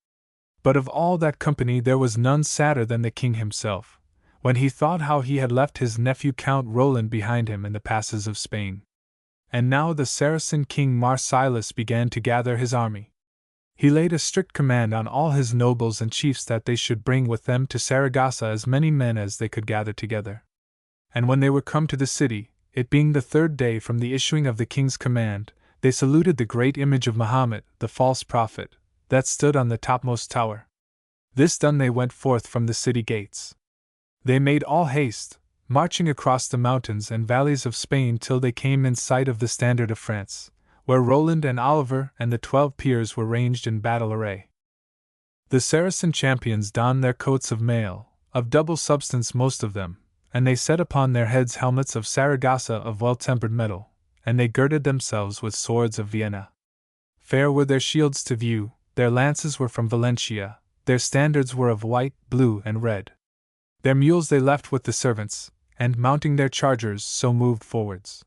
But of all that company there was none sadder than the king himself, when he thought how he had left his nephew Count Roland behind him in the passes of Spain. And now the Saracen king Marsilas began to gather his army. He laid a strict command on all his nobles and chiefs that they should bring with them to Saragossa as many men as they could gather together. And when they were come to the city, it being the third day from the issuing of the king's command, they saluted the great image of Mahomet, the false prophet, that stood on the topmost tower. This done they went forth from the city gates. They made all haste, marching across the mountains and valleys of Spain till they came in sight of the standard of France, where Roland and Oliver and the 12 peers were ranged in battle array. The Saracen champions donned their coats of mail, of double substance most of them, and they set upon their heads helmets of Saragossa of well-tempered metal, and they girded themselves with swords of Vienna. Fair were their shields to view, their lances were from Valencia, their standards were of white, blue, and red. Their mules they left with the servants, and mounting their chargers so moved forwards.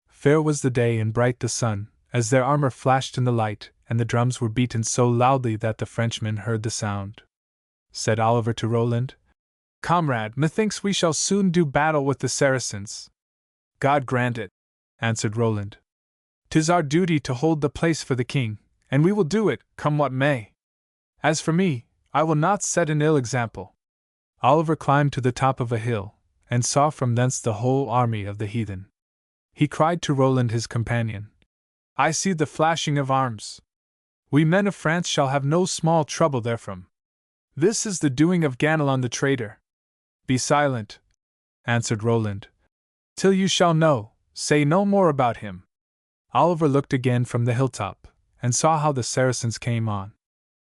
Fair was the day and bright the sun, as their armor flashed in the light, and the drums were beaten so loudly that the Frenchmen heard the sound. Said Oliver to Roland, "Comrade, methinks we shall soon do battle with the Saracens." "God grant it," answered Roland. 'Tis our duty to hold the place for the king, and we will do it, come what may. As for me, I will not set an ill example. Oliver climbed to the top of a hill, and saw from thence the whole army of the heathen. He cried to Roland his companion, I see the flashing of arms. We men of France shall have no small trouble therefrom. This is the doing of Ganelon the traitor. Be silent, answered Roland. Till you shall know, say no more about him. Oliver looked again from the hilltop, and saw how the Saracens came on.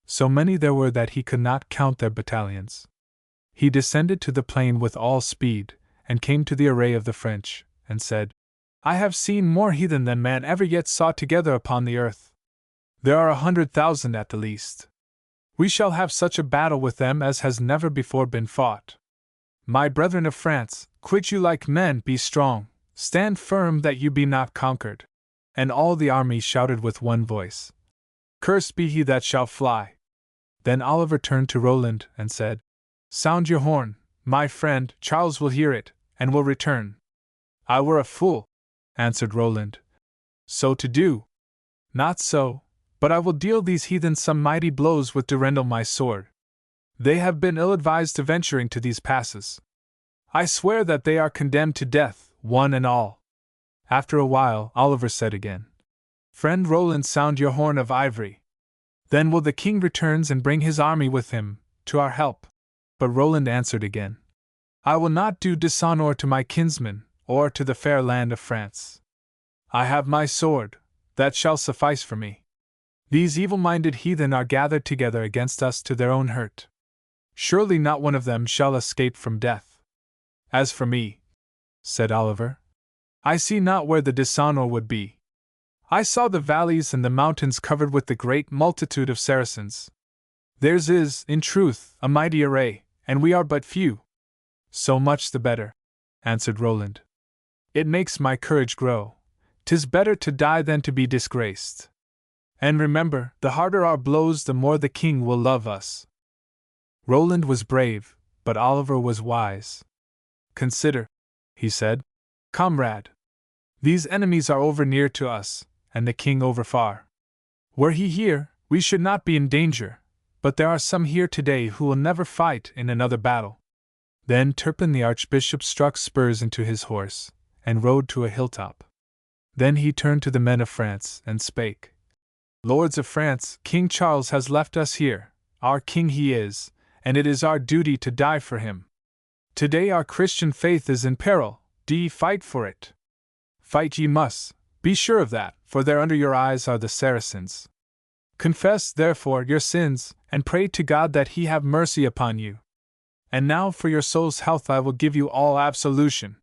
So many there were that he could not count their battalions. He descended to the plain with all speed, and came to the array of the French, and said, I have seen more heathen than man ever yet saw together upon the earth. There are 100,000 at the least. We shall have such a battle with them as has never before been fought. My brethren of France, quit you like men, be strong, stand firm that you be not conquered. And all the army shouted with one voice, Cursed be he that shall fly. Then Oliver turned to Roland and said, Sound your horn, my friend, Charles will hear it, and will return. I were a fool, answered Roland, so to do. Not so, but I will deal these heathen some mighty blows with Durendal my sword. They have been ill-advised to venturing to these passes. I swear that they are condemned to death, one and all. After a while, Oliver said again, Friend Roland, sound your horn of ivory. Then will the king returns and bring his army with him, to our help. But Roland answered again, I will not do dishonor to my kinsmen, or to the fair land of France. I have my sword, that shall suffice for me. These evil-minded heathen are gathered together against us to their own hurt. Surely not one of them shall escape from death. As for me, said Oliver, I see not where the dishonor would be. I saw the valleys and the mountains covered with the great multitude of Saracens. Theirs is, in truth, a mighty array, and we are but few. So much the better, answered Roland. It makes my courage grow. 'Tis better to die than to be disgraced. And remember, the harder our blows, the more the king will love us. Roland was brave, but Oliver was wise. Consider, he said, comrade. These enemies are over near to us, and the king over far. Were he here, we should not be in danger, but there are some here today who will never fight in another battle. Then Turpin the archbishop struck spurs into his horse, and rode to a hilltop. Then he turned to the men of France, and spake. Lords of France, King Charles has left us here, our king he is, and it is our duty to die for him. Today our Christian faith is in peril, do ye fight for it? Fight ye must, be sure of that, for there under your eyes are the Saracens. Confess, therefore, your sins, and pray to God that he have mercy upon you. And now for your soul's health I will give you all absolution.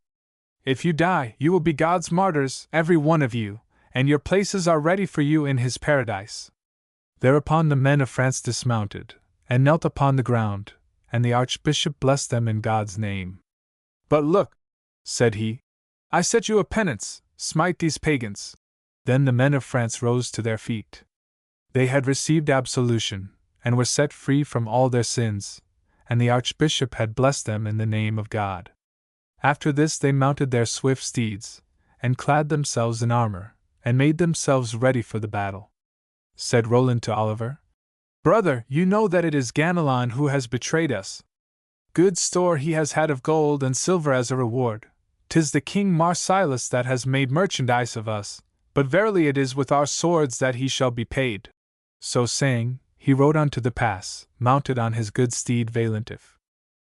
If you die, you will be God's martyrs, every one of you, and your places are ready for you in his paradise. Thereupon the men of France dismounted, and knelt upon the ground, and the archbishop blessed them in God's name. But look, said he, I set you a penance, smite these pagans. Then the men of France rose to their feet. They had received absolution, and were set free from all their sins, and the archbishop had blessed them in the name of God. After this they mounted their swift steeds, and clad themselves in armor, and made themselves ready for the battle. Said Roland to Oliver, Brother, you know that it is Ganelon who has betrayed us. Good store he has had of gold and silver as a reward. 'Tis the king Marsilas that has made merchandise of us, but verily it is with our swords that he shall be paid. So saying, he rode on to the pass, mounted on his good steed Valentif.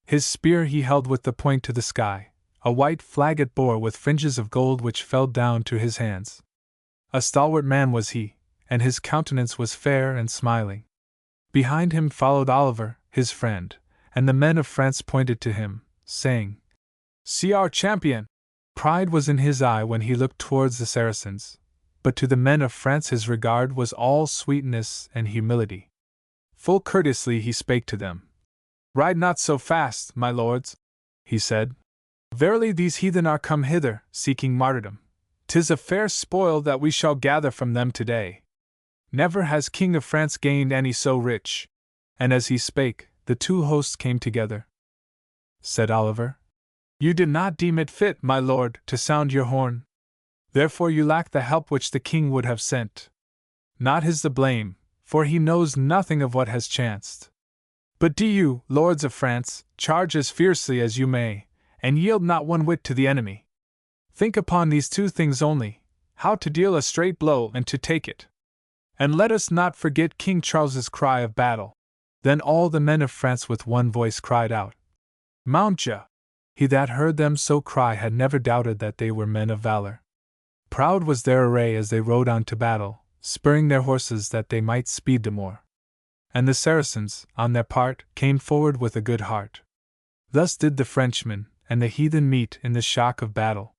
His spear he held with the point to the sky, a white flag it bore with fringes of gold which fell down to his hands. A stalwart man was he, and his countenance was fair and smiling. Behind him followed Oliver, his friend, and the men of France pointed to him, saying, See our champion! Pride was in his eye when he looked towards the Saracens, but to the men of France his regard was all sweetness and humility. Full courteously he spake to them. Ride not so fast, my lords, he said. Verily these heathen are come hither, seeking martyrdom. 'Tis a fair spoil that we shall gather from them today. Never has King of France gained any so rich. And as he spake, the two hosts came together. Said Oliver, You did not deem it fit, my lord, to sound your horn. Therefore you lack the help which the king would have sent. Not his the blame, for he knows nothing of what has chanced. But do you, lords of France, charge as fiercely as you may, and yield not one whit to the enemy. Think upon these two things only, how to deal a straight blow and to take it. And let us not forget King Charles's cry of battle. Then all the men of France with one voice cried out, Mount je! He that heard them so cry had never doubted that they were men of valor. Proud was their array as they rode on to battle, spurring their horses that they might speed the more. And the Saracens, on their part, came forward with a good heart. Thus did the Frenchmen and the heathen meet in the shock of battle.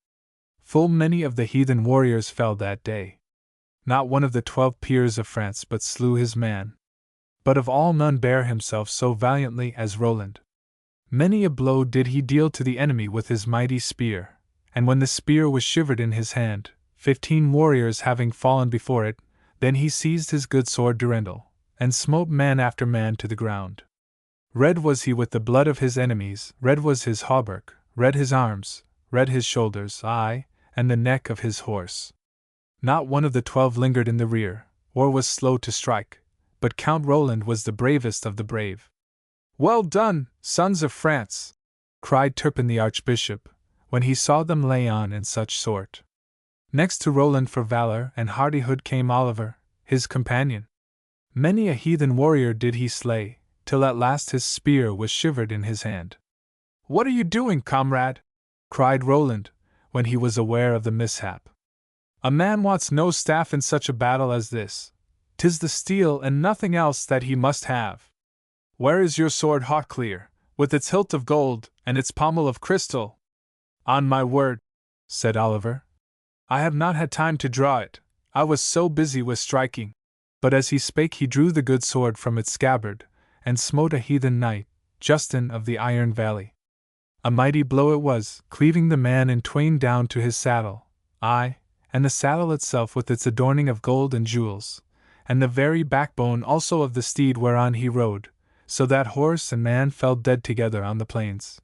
Full many of the heathen warriors fell that day. Not one of the 12 peers of France but slew his man. But of all none bare himself so valiantly as Roland. Many a blow did he deal to the enemy with his mighty spear, and when the spear was shivered in his hand, 15 warriors having fallen before it, then he seized his good sword Durendal, and smote man after man to the ground. Red was he with the blood of his enemies, red was his hauberk, red his arms, red his shoulders, aye, and the neck of his horse. Not one of the 12 lingered in the rear, or was slow to strike, but Count Roland was the bravest of the brave. Well done, sons of France! Cried Turpin the Archbishop, when he saw them lay on in such sort. Next to Roland for valor and hardihood came Oliver, his companion. Many a heathen warrior did he slay, till at last his spear was shivered in his hand. What are you doing, comrade? Cried Roland, when he was aware of the mishap. A man wants no staff in such a battle as this. 'Tis the steel and nothing else that he must have. Where is your sword Hawkclear, with its hilt of gold and its pommel of crystal? On my word, said Oliver, I have not had time to draw it, I was so busy with striking. But as he spake he drew the good sword from its scabbard, and smote a heathen knight, Justin of the Iron Valley. A mighty blow it was, cleaving the man in twain down to his saddle, aye, and the saddle itself with its adorning of gold and jewels, and the very backbone also of the steed whereon he rode, so that horse and man fell dead together on the plains.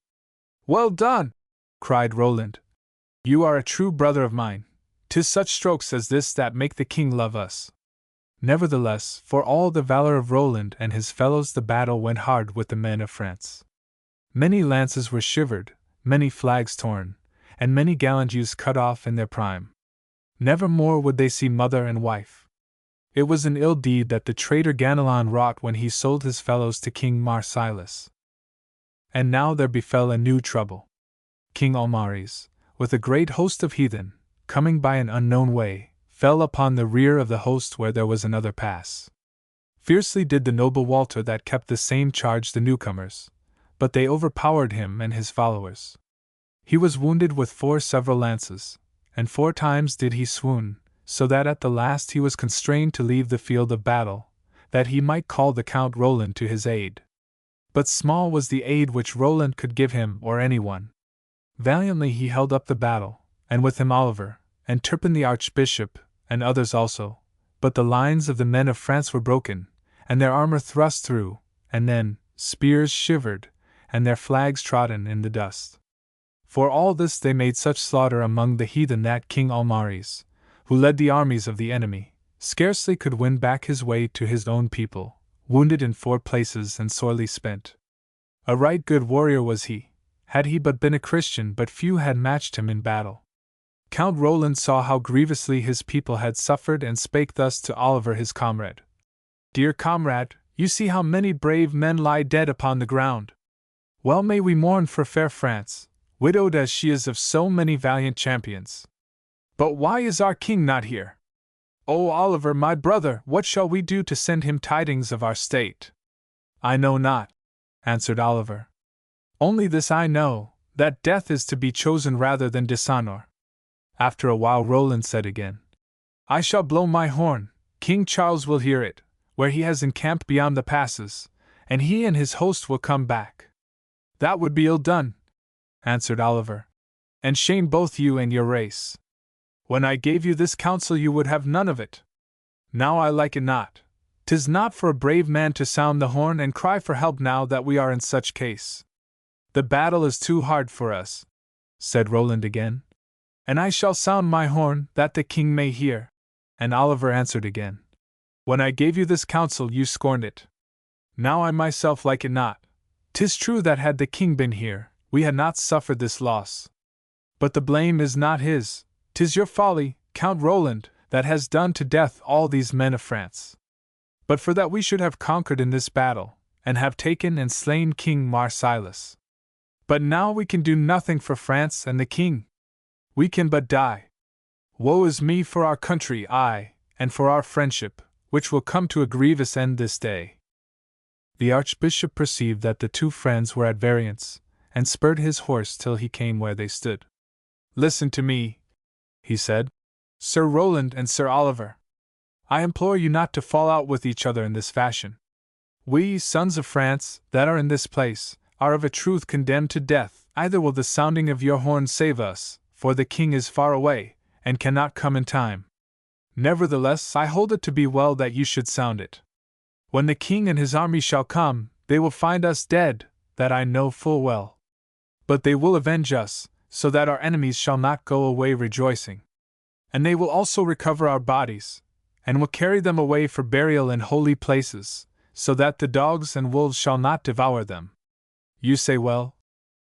Well done! Cried Roland. You are a true brother of mine. 'Tis such strokes as this that make the king love us. Nevertheless, for all the valor of Roland and his fellows, the battle went hard with the men of France. Many lances were shivered, many flags torn, and many gallant youths cut off in their prime. Never more would they see mother and wife. It was an ill deed that the traitor Ganelon wrought when he sold his fellows to King Marsilas. And now there befell a new trouble. King Almaris, with a great host of heathen, coming by an unknown way, fell upon the rear of the host where there was another pass. Fiercely did the noble Walter that kept the same charge the newcomers, but they overpowered him and his followers. He was wounded with 4 several lances, and 4 times did he swoon, so that at the last he was constrained to leave the field of battle, that he might call the Count Roland to his aid. But small was the aid which Roland could give him or anyone. Valiantly he held up the battle, and with him Oliver, and Turpin the Archbishop, and others also, but the lines of the men of France were broken, and their armor thrust through, and then, spears shivered, and their flags trodden in the dust. For all this they made such slaughter among the heathen that King Almaris, who led the armies of the enemy, scarcely could win back his way to his own people, wounded in 4 places and sorely spent. A right good warrior was he, had he but been a Christian, but few had matched him in battle. Count Roland saw how grievously his people had suffered and spake thus to Oliver his comrade. Dear comrade, you see how many brave men lie dead upon the ground. Well may we mourn for fair France, widowed as she is of so many valiant champions. But why is our king not here? O Oliver, my brother, what shall we do to send him tidings of our state? I know not, answered Oliver. Only this I know, that death is to be chosen rather than dishonor. After a while Roland said again, I shall blow my horn, King Charles will hear it, where he has encamped beyond the passes, and he and his host will come back. That would be ill done, answered Oliver, and shame both you and your race. When I gave you this counsel you would have none of it. Now I like it not. 'Tis not for a brave man to sound the horn and cry for help now that we are in such case. The battle is too hard for us, said Roland again. And I shall sound my horn, that the king may hear. And Oliver answered again, When I gave you this counsel, you scorned it. Now I myself like it not. 'Tis true that had the king been here, we had not suffered this loss. But the blame is not his, 'tis your folly, Count Roland, that has done to death all these men of France. But for that we should have conquered in this battle, and have taken and slain King Marsilas. But now we can do nothing for France and the king. We can but die. Woe is me for our country, aye, and for our friendship, which will come to a grievous end this day. The archbishop perceived that the two friends were at variance, and spurred his horse till he came where they stood. Listen to me, he said, Sir Roland and Sir Oliver. I implore you not to fall out with each other in this fashion. We, sons of France, that are in this place, are of a truth condemned to death. Either will the sounding of your horn save us, for the king is far away, and cannot come in time. Nevertheless, I hold it to be well that you should sound it. When the king and his army shall come, they will find us dead, that I know full well. But they will avenge us, so that our enemies shall not go away rejoicing. And they will also recover our bodies, and will carry them away for burial in holy places, so that the dogs and wolves shall not devour them. You say well,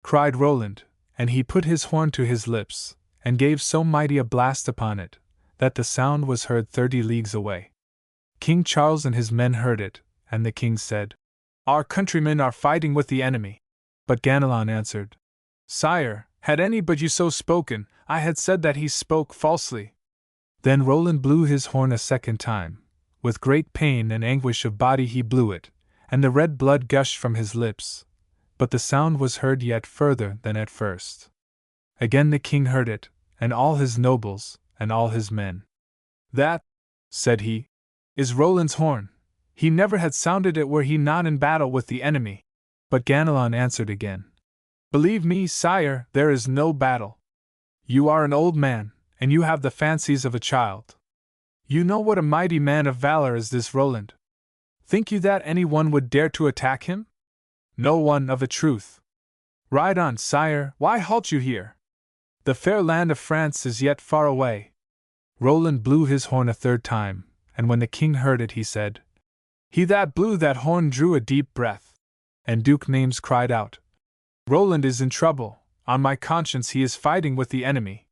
cried Roland, and he put his horn to his lips, and gave so mighty a blast upon it, that the sound was heard 30 leagues away. King Charles and his men heard it, and the king said, Our countrymen are fighting with the enemy. But Ganelon answered, Sire, had any but you so spoken, I had said that he spoke falsely. Then Roland blew his horn a second time. With great pain and anguish of body he blew it, and the red blood gushed from his lips. But the sound was heard yet further than at first. Again the king heard it, and all his nobles, and all his men. That, said he, is Roland's horn. He never had sounded it were he not in battle with the enemy. But Ganelon answered again, Believe me, sire, there is no battle. You are an old man, and you have the fancies of a child. You know what a mighty man of valor is this Roland. Think you that any one would dare to attack him? No one, of a truth. Ride on, sire, why halt you here? The fair land of France is yet far away. Roland blew his horn a third time, and when the king heard it he said, He that blew that horn drew a deep breath. And Duke Naimes cried out, Roland is in trouble, on my conscience he is fighting with the enemy.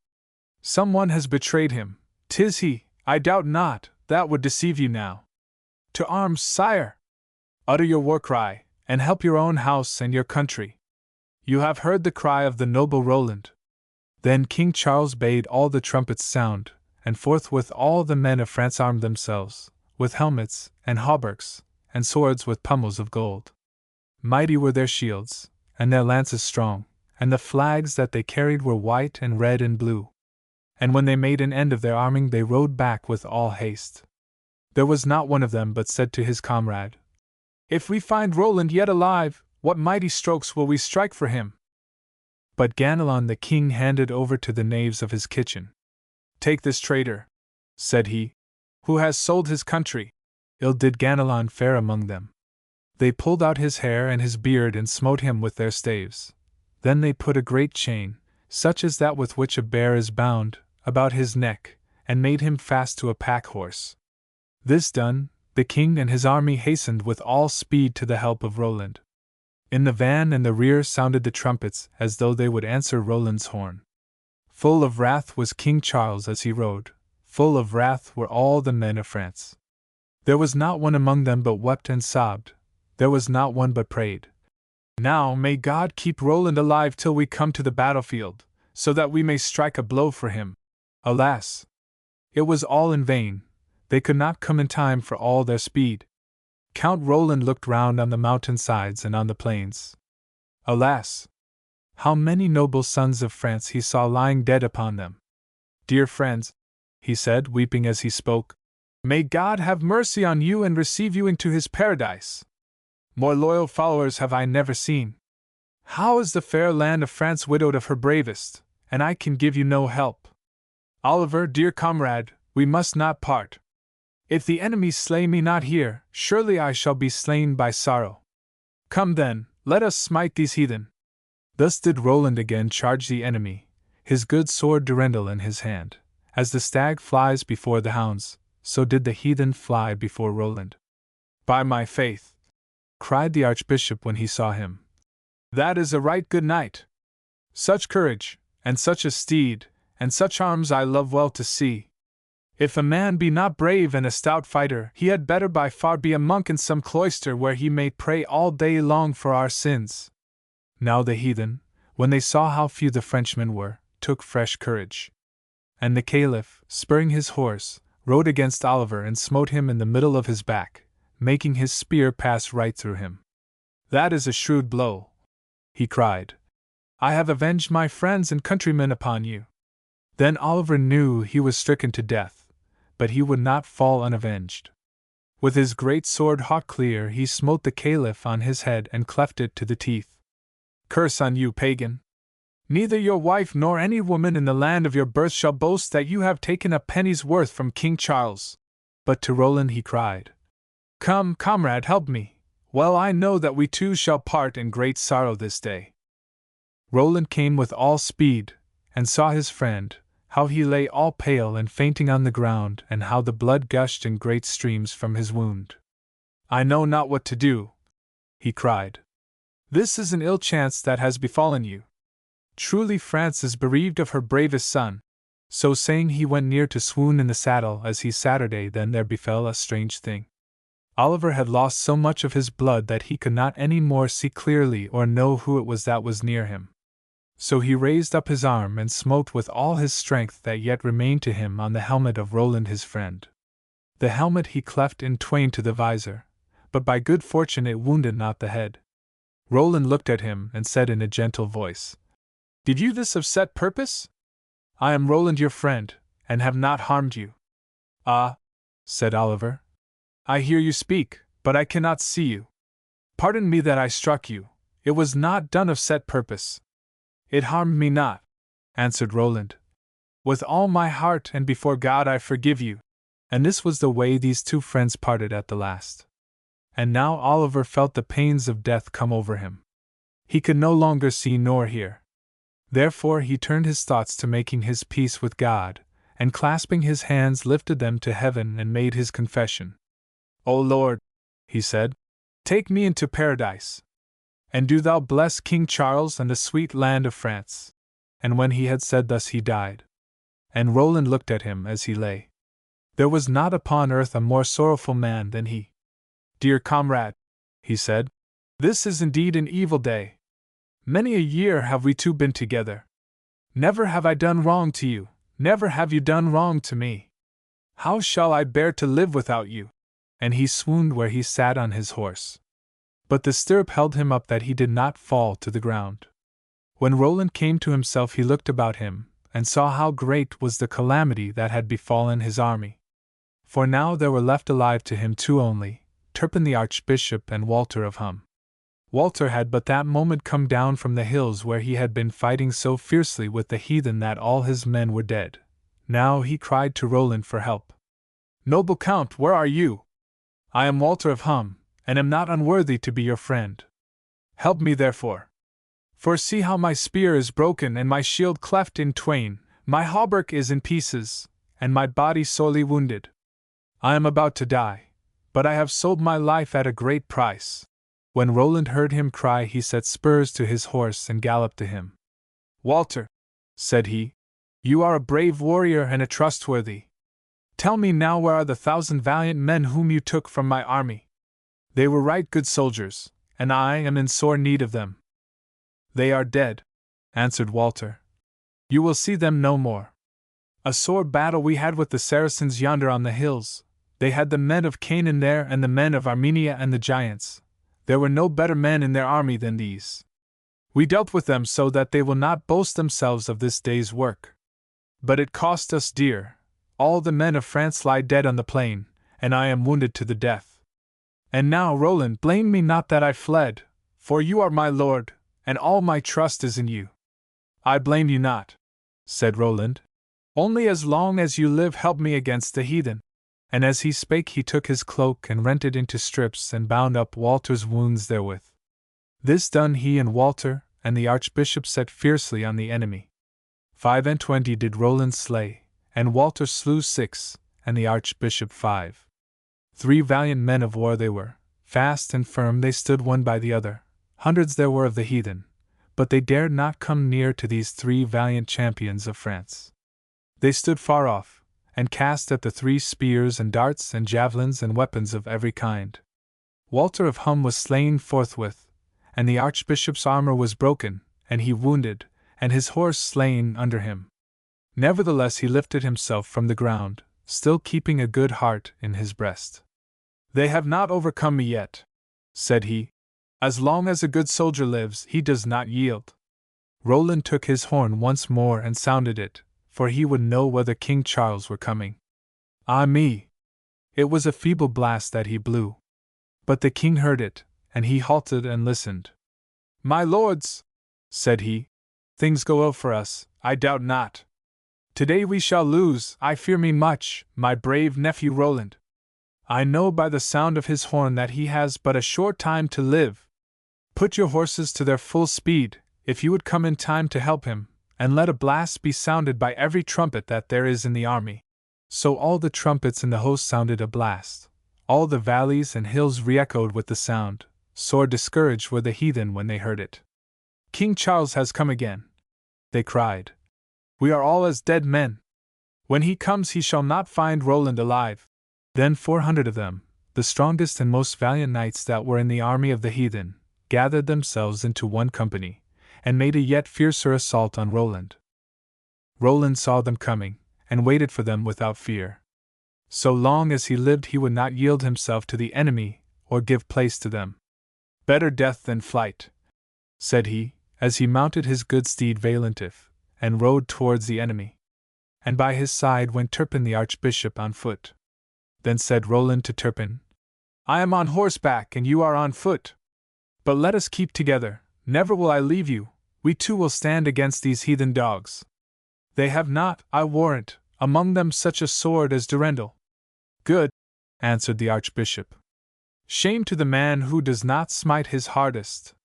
Some one has betrayed him, 'tis he, I doubt not, that would deceive you now. To arms, sire! Utter your war cry, and help your own house and your country. You have heard the cry of the noble Roland. Then King Charles bade all the trumpets sound, and forthwith all the men of France armed themselves, with helmets, and hauberks, and swords with pummels of gold. Mighty were their shields, and their lances strong, and the flags that they carried were white and red and blue. And when they made an end of their arming they rode back with all haste. There was not one of them but said to his comrade, If we find Roland yet alive, what mighty strokes will we strike for him? But Ganelon the king handed over to the knaves of his kitchen. Take this traitor, said he, who has sold his country. Ill did Ganelon fare among them. They pulled out his hair and his beard and smote him with their staves. Then they put a great chain, such as that with which a bear is bound, about his neck, and made him fast to a pack-horse. This done, the king and his army hastened with all speed to the help of Roland. In the van and the rear sounded the trumpets as though they would answer Roland's horn. Full of wrath was King Charles as he rode, full of wrath were all the men of France. There was not one among them but wept and sobbed, there was not one but prayed. Now may God keep Roland alive till we come to the battlefield, so that we may strike a blow for him. Alas! It was all in vain, they could not come in time for all their speed. Count Roland looked round on the mountain-sides and on the plains. Alas! How many noble sons of France he saw lying dead upon them. Dear friends, he said, weeping as he spoke, may God have mercy on you and receive you into his paradise. More loyal followers have I never seen. How is the fair land of France widowed of her bravest, and I can give you no help. Oliver, dear comrade, we must not part. If the enemy slay me not here, surely I shall be slain by sorrow. Come then, let us smite these heathen. Thus did Roland again charge the enemy, his good sword Durendal in his hand. As the stag flies before the hounds, so did the heathen fly before Roland. "By my faith," cried the archbishop when he saw him, "that is a right good knight! Such courage, and such a steed, and such arms I love well to see. If a man be not brave and a stout fighter, he had better by far be a monk in some cloister where he may pray all day long for our sins." Now the heathen, when they saw how few the Frenchmen were, took fresh courage. And the Caliph, spurring his horse, rode against Oliver and smote him in the middle of his back, making his spear pass right through him. "That is a shrewd blow," he cried. "I have avenged my friends and countrymen upon you." Then Oliver knew he was stricken to death, but he would not fall unavenged. With his great sword hawk clear, he smote the Caliph on his head and cleft it to the teeth. "Curse on you, pagan! Neither your wife nor any woman in the land of your birth shall boast that you have taken a penny's worth from King Charles." But to Roland he cried, "Come, comrade, help me. Well I know that we two shall part in great sorrow this day." Roland came with all speed, and saw his friend, how he lay all pale and fainting on the ground, and how the blood gushed in great streams from his wound. "I know not what to do," he cried. "This is an ill chance that has befallen you. Truly France is bereaved of her bravest son." So saying, he went near to swoon in the saddle as he Saturday. Then there befell a strange thing. Oliver had lost so much of his blood that he could not any more see clearly or know who it was that was near him. So he raised up his arm and smote with all his strength that yet remained to him on the helmet of Roland his friend. The helmet he cleft in twain to the visor, but by good fortune it wounded not the head. Roland looked at him and said in a gentle voice, "Did you this of set purpose? I am Roland your friend, and have not harmed you." "Ah," said Oliver, "I hear you speak, but I cannot see you. Pardon me that I struck you, it was not done of set purpose." "It harmed me not," answered Roland. "With all my heart and before God I forgive you." And this was the way these two friends parted at the last. And now Oliver felt the pains of death come over him. He could no longer see nor hear. Therefore he turned his thoughts to making his peace with God, and clasping his hands lifted them to heaven and made his confession. "O Lord," he said, "take me into paradise. And do thou bless King Charles and the sweet land of France." And when he had said thus he died. And Roland looked at him as he lay. There was not upon earth a more sorrowful man than he. "Dear comrade," he said, "this is indeed an evil day. Many a year have we two been together. Never have I done wrong to you, never have you done wrong to me. How shall I bear to live without you?" And he swooned where he sat on his horse. But the stirrup held him up that he did not fall to the ground. When Roland came to himself he looked about him, and saw how great was the calamity that had befallen his army. For now there were left alive to him two only, Turpin the archbishop and Walter of Hum. Walter had but that moment come down from the hills where he had been fighting so fiercely with the heathen that all his men were dead. Now he cried to Roland for help. "Noble Count, where are you? I am Walter of Hum, and am not unworthy to be your friend. Help me therefore. For see how my spear is broken and my shield cleft in twain, my hauberk is in pieces, and my body sorely wounded. I am about to die, but I have sold my life at a great price." When Roland heard him cry he set spurs to his horse and galloped to him. "Walter," said he, "you are a brave warrior and a trustworthy. Tell me now, where are the 1,000 valiant men whom you took from my army? They were right good soldiers, and I am in sore need of them." "They are dead," answered Walter. "You will see them no more. A sore battle we had with the Saracens yonder on the hills. They had the men of Canaan there and the men of Armenia and the giants. There were no better men in their army than these. We dealt with them so that they will not boast themselves of this day's work. But it cost us dear. All the men of France lie dead on the plain, and I am wounded to the death. And now, Roland, blame me not that I fled, for you are my lord, and all my trust is in you." "I blame you not," said Roland. "Only as long as you live help me against the heathen." And as he spake he took his cloak and rent it into strips and bound up Walter's wounds therewith. This done, he and Walter and the archbishop set fiercely on the enemy. 25 did Roland slay, and Walter slew 6, and the Archbishop 5. 3 valiant men of war they were, fast and firm they stood one by the other. Hundreds there were of the heathen, but they dared not come near to these 3 valiant champions of France. They stood far off, and cast at the 3 spears and darts and javelins and weapons of every kind. Walter of Hum was slain forthwith, and the Archbishop's armor was broken, and he wounded, and his horse slain under him. Nevertheless he lifted himself from the ground, still keeping a good heart in his breast. "They have not overcome me yet," said he. "As long as a good soldier lives, he does not yield." Roland took his horn once more and sounded it, for he would know whether King Charles were coming. Ah me! It was a feeble blast that he blew. But the king heard it, and he halted and listened. "My lords," said he, "things go ill for us, I doubt not. Today we shall lose, I fear me much, my brave nephew Roland. I know by the sound of his horn that he has but a short time to live. Put your horses to their full speed, if you would come in time to help him, and let a blast be sounded by every trumpet that there is in the army." So all the trumpets in the host sounded a blast. All the valleys and hills re-echoed with the sound. Sore discouraged were the heathen when they heard it. "King Charles has come again," they cried. "We are all as dead men. When he comes he shall not find Roland alive." Then 400 of them, the strongest and most valiant knights that were in the army of the heathen, gathered themselves into one company, and made a yet fiercer assault on Roland. Roland saw them coming, and waited for them without fear. So long as he lived he would not yield himself to the enemy, or give place to them. "Better death than flight," said he, as he mounted his good steed Valentif, and rode towards the enemy. And by his side went Turpin the Archbishop on foot. Then said Roland to Turpin, "I am on horseback and you are on foot. But let us keep together, never will I leave you, we two will stand against these heathen dogs. They have not, I warrant, among them such a sword as Durendal." "Good," answered the Archbishop. "Shame to the man who does not smite his hardest.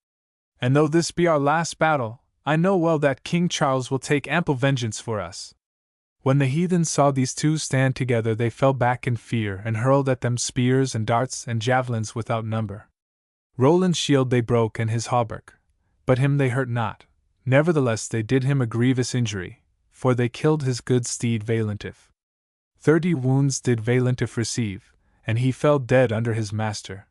And though this be our last battle, I know well that King Charles will take ample vengeance for us." When the heathen saw these two stand together they fell back in fear and hurled at them spears and darts and javelins without number. Roland's shield they broke and his hauberk, but him they hurt not. Nevertheless they did him a grievous injury, for they killed his good steed Valentif. 30 wounds did Valentif receive, and he fell dead under his master.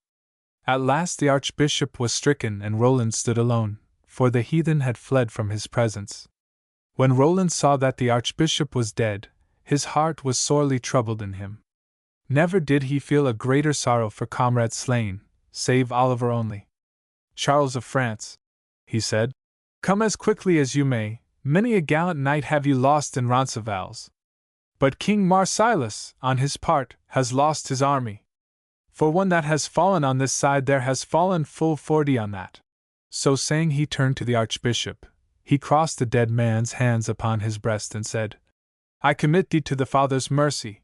At last the Archbishop was stricken and Roland stood alone, for the heathen had fled from his presence. When Roland saw that the Archbishop was dead, his heart was sorely troubled in him. Never did he feel a greater sorrow for comrades slain, save Oliver only. "Charles of France," he said, "come as quickly as you may, many a gallant knight have you lost in Roncesvalles. But King Marsilas, on his part, has lost his army. For one that has fallen on this side there has fallen full 40 on that." So saying he turned to the Archbishop. He crossed the dead man's hands upon his breast and said, "I commit thee to the Father's mercy.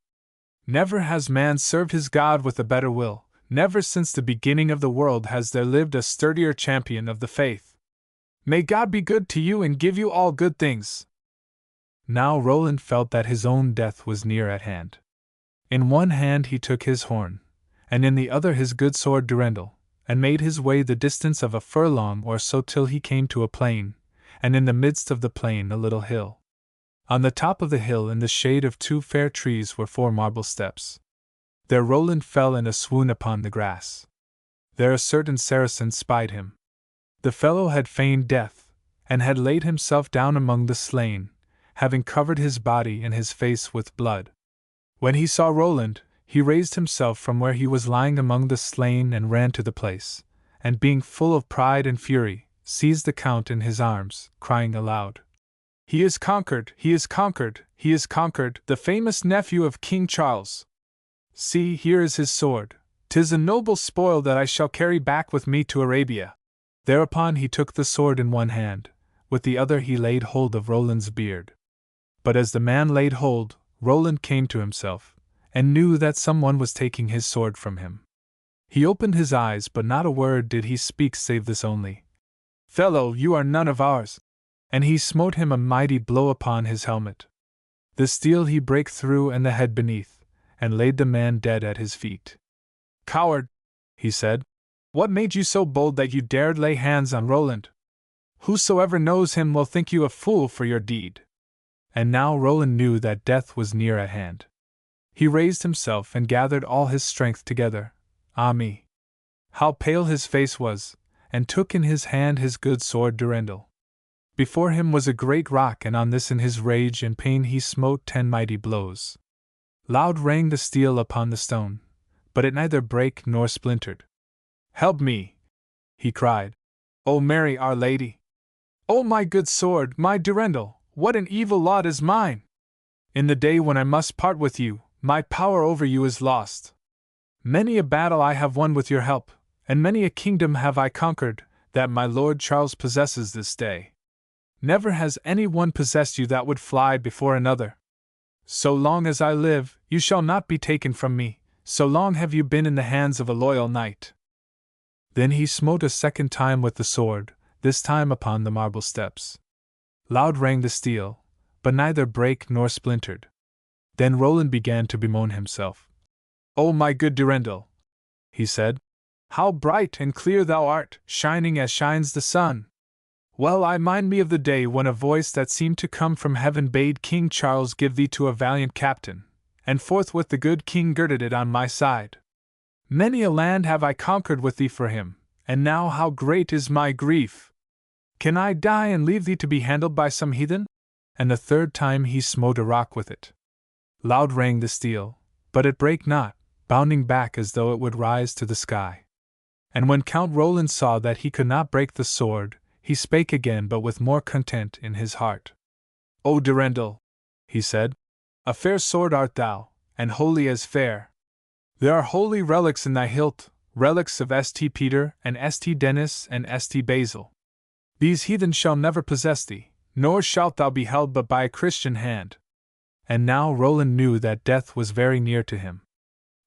Never has man served his God with a better will, never since the beginning of the world has there lived a sturdier champion of the faith. May God be good to you and give you all good things." Now Roland felt that his own death was near at hand. In one hand he took his horn, and in the other his good sword Durendal, and made his way the distance of a furlong or so till he came to a plain, and in the midst of the plain a little hill. On the top of the hill in the shade of 2 fair trees were 4 marble steps. There Roland fell in a swoon upon the grass. There a certain Saracen spied him. The fellow had feigned death, and had laid himself down among the slain, having covered his body and his face with blood. When he saw Roland, he raised himself from where he was lying among the slain and ran to the place, and being full of pride and fury, seized the Count in his arms, crying aloud, "He is conquered, he is conquered, he is conquered, the famous nephew of King Charles! See, here is his sword, 'tis a noble spoil that I shall carry back with me to Arabia." Thereupon he took the sword in one hand, with the other he laid hold of Roland's beard. But as the man laid hold, Roland came to himself, and knew that someone was taking his sword from him. He opened his eyes, but not a word did he speak save this only, "Fellow, you are none of ours. And he smote him a mighty blow upon his helmet. The steel he brake through and the head beneath, and laid the man dead at his feet. Coward, he said, what made you so bold that you dared lay hands on Roland? Whosoever knows him will think you a fool for your deed. And now Roland knew that death was near at hand. He raised himself and gathered all his strength together. Ah me! How pale his face was, and took in his hand his good sword Durendal. Before him was a great rock, and on this in his rage and pain he smote 10 mighty blows. Loud rang the steel upon the stone, but it neither brake nor splintered. Help me! He cried. O Mary Our Lady! O my good sword, my Durendal, what an evil lot is mine! In the day when I must part with you, my power over you is lost. Many a battle I have won with your help, and many a kingdom have I conquered, that my Lord Charles possesses this day. Never has any one possessed you that would fly before another. So long as I live, you shall not be taken from me, so long have you been in the hands of a loyal knight. Then he smote a second time with the sword, this time upon the marble steps. Loud rang the steel, but neither brake nor splintered. Then Roland began to bemoan himself. O my good Durendal, he said, how bright and clear thou art, shining as shines the sun! Well I mind me of the day when a voice that seemed to come from heaven bade King Charles give thee to a valiant captain, and forthwith the good king girded it on my side. Many a land have I conquered with thee for him, and now how great is my grief! Can I die and leave thee to be handled by some heathen? And the third time he smote a rock with it. Loud rang the steel, but it brake not, bounding back as though it would rise to the sky. And when Count Roland saw that he could not break the sword, he spake again, but with more content in his heart. O Durendal, he said, a fair sword art thou, and holy as fair. There are holy relics in thy hilt, relics of St. Peter and St. Denis and St. Basil. These heathen shall never possess thee, nor shalt thou be held but by a Christian hand. And now Roland knew that death was very near to him.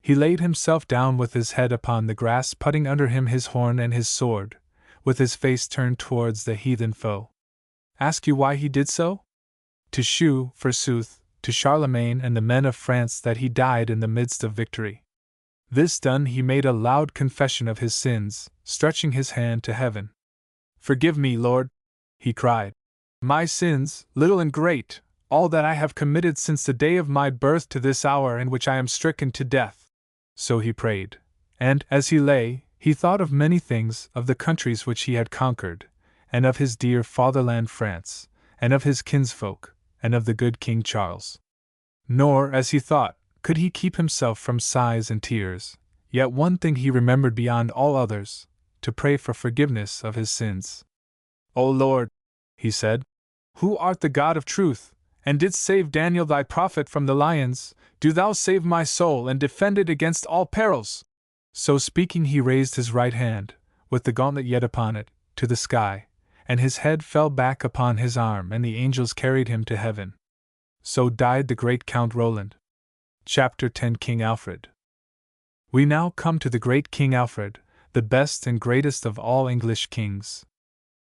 He laid himself down with his head upon the grass, putting under him his horn and his sword, with his face turned towards the heathen foe. Ask you why he did so? To shew, forsooth, to Charlemagne and the men of France that he died in the midst of victory. This done, he made a loud confession of his sins, stretching his hand to heaven. Forgive me, Lord, he cried. My sins, little and great, all that I have committed since the day of my birth to this hour in which I am stricken to death. So he prayed, and, as he lay, he thought of many things, of the countries which he had conquered, and of his dear fatherland France, and of his kinsfolk, and of the good King Charles. Nor, as he thought, could he keep himself from sighs and tears, yet one thing he remembered beyond all others, to pray for forgiveness of his sins. O Lord, he said, who art the God of truth, and didst save Daniel thy prophet from the lions, do thou save my soul and defend it against all perils. So speaking, he raised his right hand, with the gauntlet yet upon it, to the sky, and his head fell back upon his arm, and the angels carried him to heaven. So died the great Count Roland. Chapter 10 King Alfred. We now come to the great King Alfred, the best and greatest of all English kings.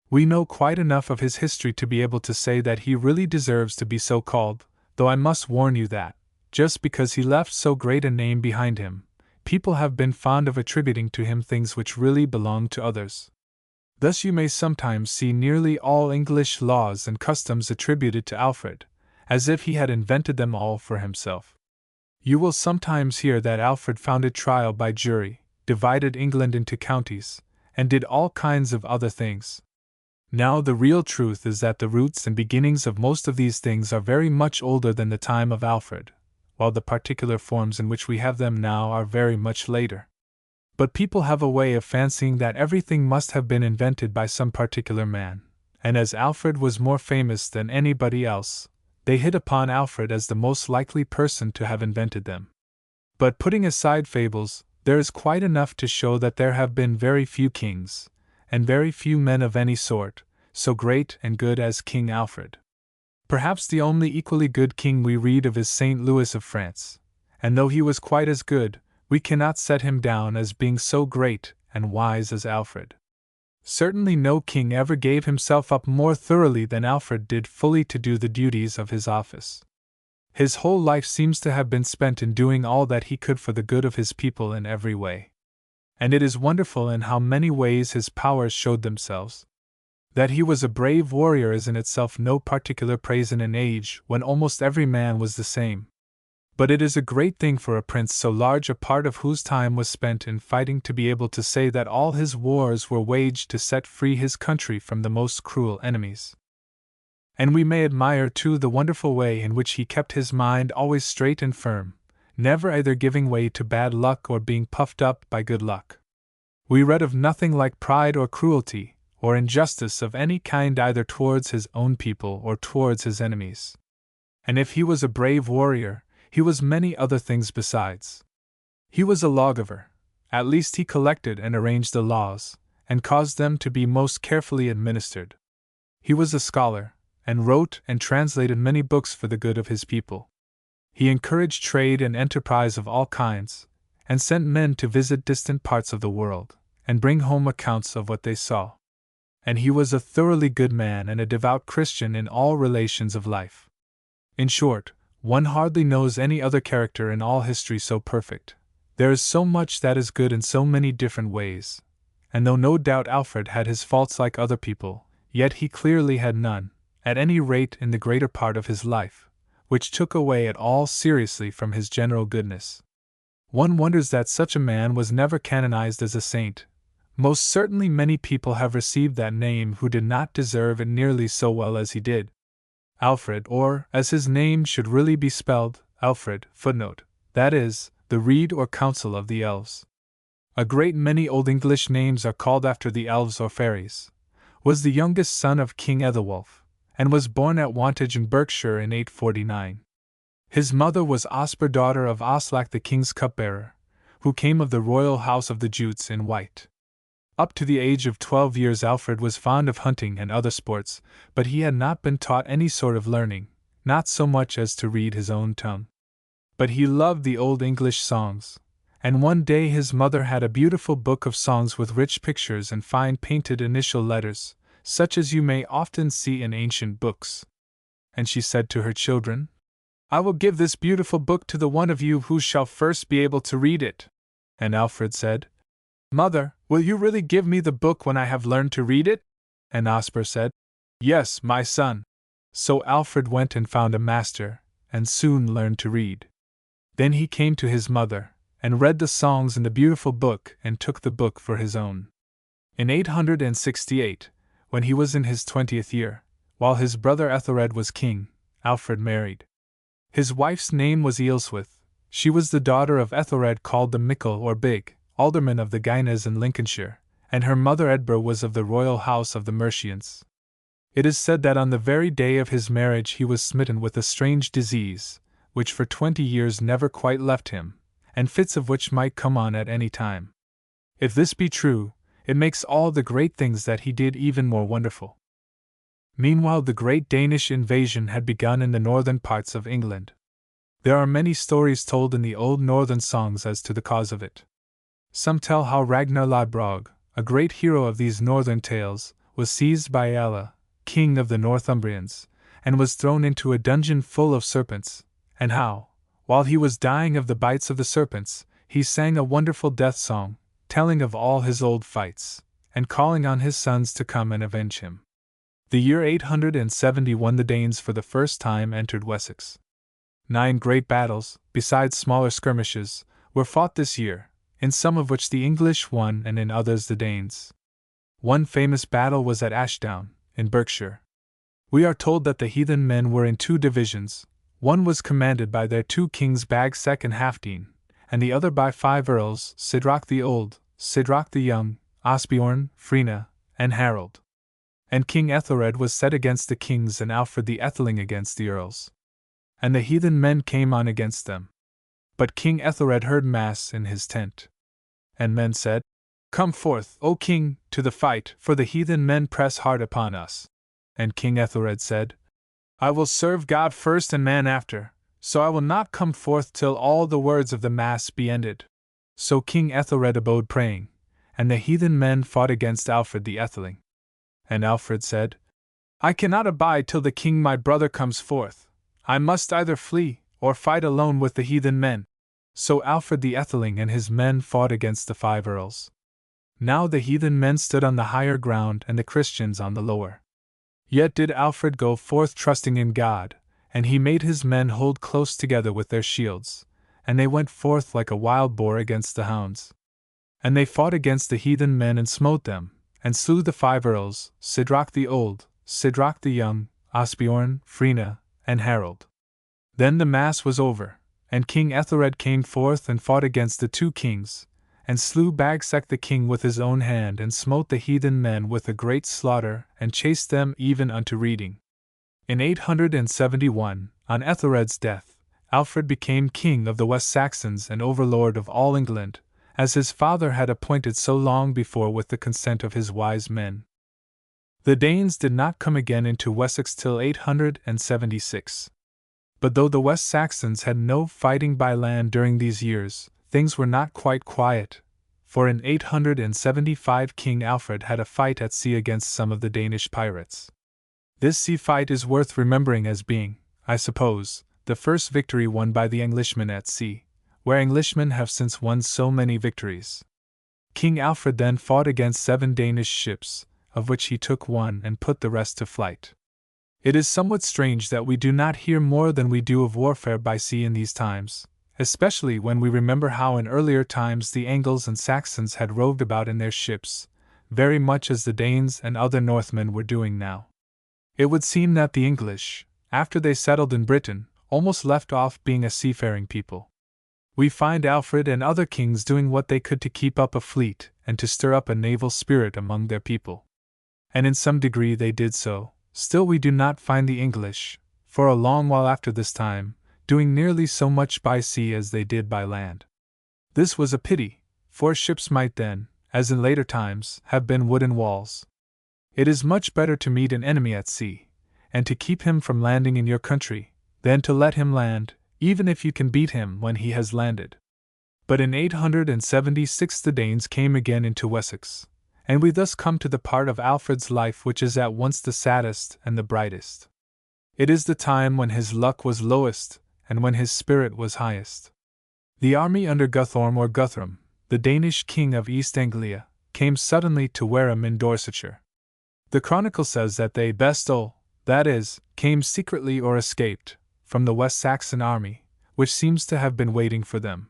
We know quite enough of his history to be able to say that he really deserves to be so called, though I must warn you that, just because he left so great a name behind him, people have been fond of attributing to him things which really belong to others. Thus you may sometimes see nearly all English laws and customs attributed to Alfred, as if he had invented them all for himself. You will sometimes hear that Alfred founded trial by jury, divided England into counties, and did all kinds of other things. Now the real truth is that the roots and beginnings of most of these things are very much older than the time of Alfred, while the particular forms in which we have them now are very much later. But people have a way of fancying that everything must have been invented by some particular man, and as Alfred was more famous than anybody else, they hit upon Alfred as the most likely person to have invented them. But putting aside fables, there is quite enough to show that there have been very few kings, and very few men of any sort, so great and good as King Alfred. Perhaps the only equally good king we read of is St. Louis of France, and though he was quite as good, we cannot set him down as being so great and wise as Alfred. Certainly no king ever gave himself up more thoroughly than Alfred did fully to do the duties of his office. His whole life seems to have been spent in doing all that he could for the good of his people in every way. And it is wonderful in how many ways his powers showed themselves. That he was a brave warrior is in itself no particular praise in an age when almost every man was the same. But it is a great thing for a prince so large a part of whose time was spent in fighting to be able to say that all his wars were waged to set free his country from the most cruel enemies. And we may admire too the wonderful way in which he kept his mind always straight and firm, never either giving way to bad luck or being puffed up by good luck. We read of nothing like pride or cruelty, or injustice of any kind either towards his own people or towards his enemies. And if he was a brave warrior, he was many other things besides. He was a lawgiver, at least he collected and arranged the laws, and caused them to be most carefully administered. He was a scholar, and wrote and translated many books for the good of his people. He encouraged trade and enterprise of all kinds, and sent men to visit distant parts of the world, and bring home accounts of what they saw. And he was a thoroughly good man and a devout Christian in all relations of life. In short, one hardly knows any other character in all history so perfect. There is so much that is good in so many different ways, and though no doubt Alfred had his faults like other people, yet he clearly had none, at any rate in the greater part of his life, which took away at all seriously from his general goodness. One wonders that such a man was never canonized as a saint. Most certainly many people have received that name who did not deserve it nearly so well as he did. Alfred, or, as his name should really be spelled, Alfred, that is, the reed or council of the elves. A great many Old English names are called after the elves or fairies. Was the youngest son of King Ethelwulf, and was born at Wantage in Berkshire in 849. His mother was Osper, daughter of Oslac the king's cupbearer, who came of the royal house of the Jutes in White. Up to the age of 12 years Alfred was fond of hunting and other sports, but he had not been taught any sort of learning, not so much as to read his own tongue. But he loved the old English songs, and one day his mother had a beautiful book of songs with rich pictures and fine painted initial letters, such as you may often see in ancient books. And she said to her children, "I will give this beautiful book to the one of you who shall first be able to read it." And Alfred said, "Mother, will you really give me the book when I have learned to read it?" And Osper said, "Yes, my son." So Alfred went and found a master, and soon learned to read. Then he came to his mother, and read the songs in the beautiful book and took the book for his own. In 868, when he was in his 20th year, while his brother Ethelred was king, Alfred married. His wife's name was Ealhswith. She was the daughter of Ethelred called the Mickle or Big, alderman of the Guinness in Lincolnshire, and her mother Edbra was of the royal house of the Mercians. It is said that on the very day of his marriage he was smitten with a strange disease, which for 20 years never quite left him, and fits of which might come on at any time. If this be true, it makes all the great things that he did even more wonderful. Meanwhile the great Danish invasion had begun in the northern parts of England. There are many stories told in the old northern songs as to the cause of it. Some tell how Ragnar Lodbrog, a great hero of these northern tales, was seized by Ella, king of the Northumbrians, and was thrown into a dungeon full of serpents, and how, while he was dying of the bites of the serpents, he sang a wonderful death song, telling of all his old fights, and calling on his sons to come and avenge him. The year 871 the Danes for the first time entered Wessex. 9 great battles, besides smaller skirmishes, were fought this year, in some of which the English won and in others the Danes. One famous battle was at Ashdown, in Berkshire. We are told that the heathen men were in 2 divisions. One was commanded by their 2 kings Bagsec and Halfdene, and the other by 5 earls, Sidroc the Old, Sidroc the Young, Osbeorn, Frena, and Harold. And King Ethelred was set against the kings and Alfred the Etheling against the earls. And the heathen men came on against them. But King Ethelred heard mass in his tent. And men said, "Come forth, O king, to the fight, for the heathen men press hard upon us." And King Ethelred said, "I will serve God first and man after, so I will not come forth till all the words of the mass be ended." So King Ethelred abode praying, and the heathen men fought against Alfred the Etheling. And Alfred said, I cannot abide till the king my brother comes forth. I must either flee, or fight alone with the heathen men. So Alfred the Etheling and his men fought against the 5 earls. Now the heathen men stood on the higher ground and the Christians on the lower. Yet did Alfred go forth trusting in God, and he made his men hold close together with their shields, and they went forth like a wild boar against the hounds. And they fought against the heathen men and smote them, and slew the 5 earls, Sidroc the Old, Sidroc the Young, Osbjorn, Frena, and Harold. Then the mass was over, and King Ethelred came forth and fought against the 2 kings, and slew Bagsec the king with his own hand, and smote the heathen men with a great slaughter, and chased them even unto Reading. In 871, on Ethelred's death, Alfred became king of the West Saxons and overlord of all England, as his father had appointed so long before with the consent of his wise men. The Danes did not come again into Wessex till 876. But though the West Saxons had no fighting by land during these years, things were not quite quiet, for in 875 King Alfred had a fight at sea against some of the Danish pirates. This sea fight is worth remembering as being, I suppose, the first victory won by the Englishmen at sea, where Englishmen have since won so many victories. King Alfred then fought against 7 Danish ships, of which he took 1 and put the rest to flight. It is somewhat strange that we do not hear more than we do of warfare by sea in these times, especially when we remember how in earlier times the Angles and Saxons had roved about in their ships, very much as the Danes and other Northmen were doing now. It would seem that the English, after they settled in Britain, almost left off being a seafaring people. We find Alfred and other kings doing what they could to keep up a fleet and to stir up a naval spirit among their people. And in some degree they did so. Still we do not find the English, for a long while after this time, doing nearly so much by sea as they did by land. This was a pity, for ships might then, as in later times, have been wooden walls. It is much better to meet an enemy at sea, and to keep him from landing in your country, than to let him land, even if you can beat him when he has landed. But in 876 the Danes came again into Wessex, and we thus come to the part of Alfred's life which is at once the saddest and the brightest. It is the time when his luck was lowest, and when his spirit was highest. The army under Guthorm or Guthrum, the Danish king of East Anglia, came suddenly to Wareham in Dorsetshire. The chronicle says that they bestole, that is, came secretly or escaped, from the West Saxon army, which seems to have been waiting for them.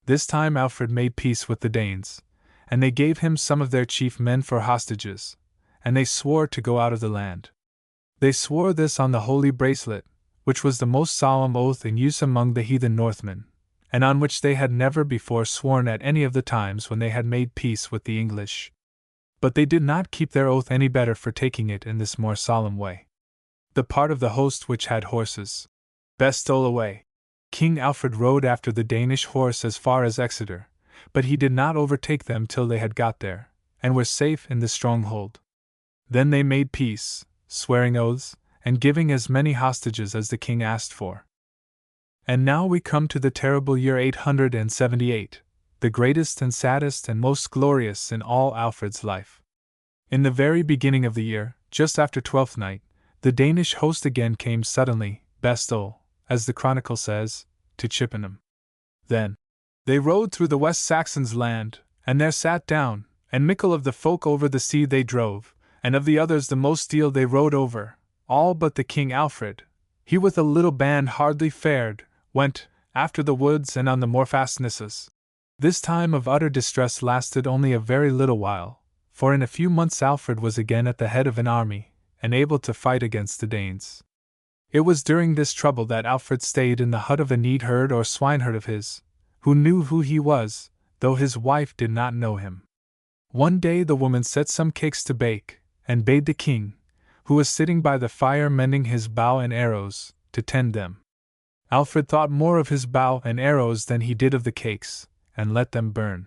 This time Alfred made peace with the Danes, and they gave him some of their chief men for hostages, and they swore to go out of the land. They swore this on the holy bracelet, which was the most solemn oath in use among the heathen Northmen, and on which they had never before sworn at any of the times when they had made peace with the English. But they did not keep their oath any better for taking it in this more solemn way. The part of the host which had horses best stole away. King Alfred rode after the Danish horse as far as Exeter, but he did not overtake them till they had got there, and were safe in the stronghold. Then they made peace, swearing oaths, and giving as many hostages as the king asked for. And now we come to the terrible year 878, the greatest and saddest and most glorious in all Alfred's life. In the very beginning of the year, just after Twelfth Night, the Danish host again came suddenly, bestole, as the chronicle says, to Chippenham. Then they rode through the West Saxons' land, and there sat down, and mickle of the folk over the sea they drove, and of the others the most deal they rode over, all but the King Alfred. He with a little band hardly fared, went after the woods and on the more fastnesses. This time of utter distress lasted only a very little while, for in a few months Alfred was again at the head of an army, and able to fight against the Danes. It was during this trouble that Alfred stayed in the hut of a neatherd or swineherd of his, who knew who he was, though his wife did not know him. One day the woman set some cakes to bake, and bade the king, who was sitting by the fire mending his bow and arrows, to tend them. Alfred thought more of his bow and arrows than he did of the cakes, and let them burn.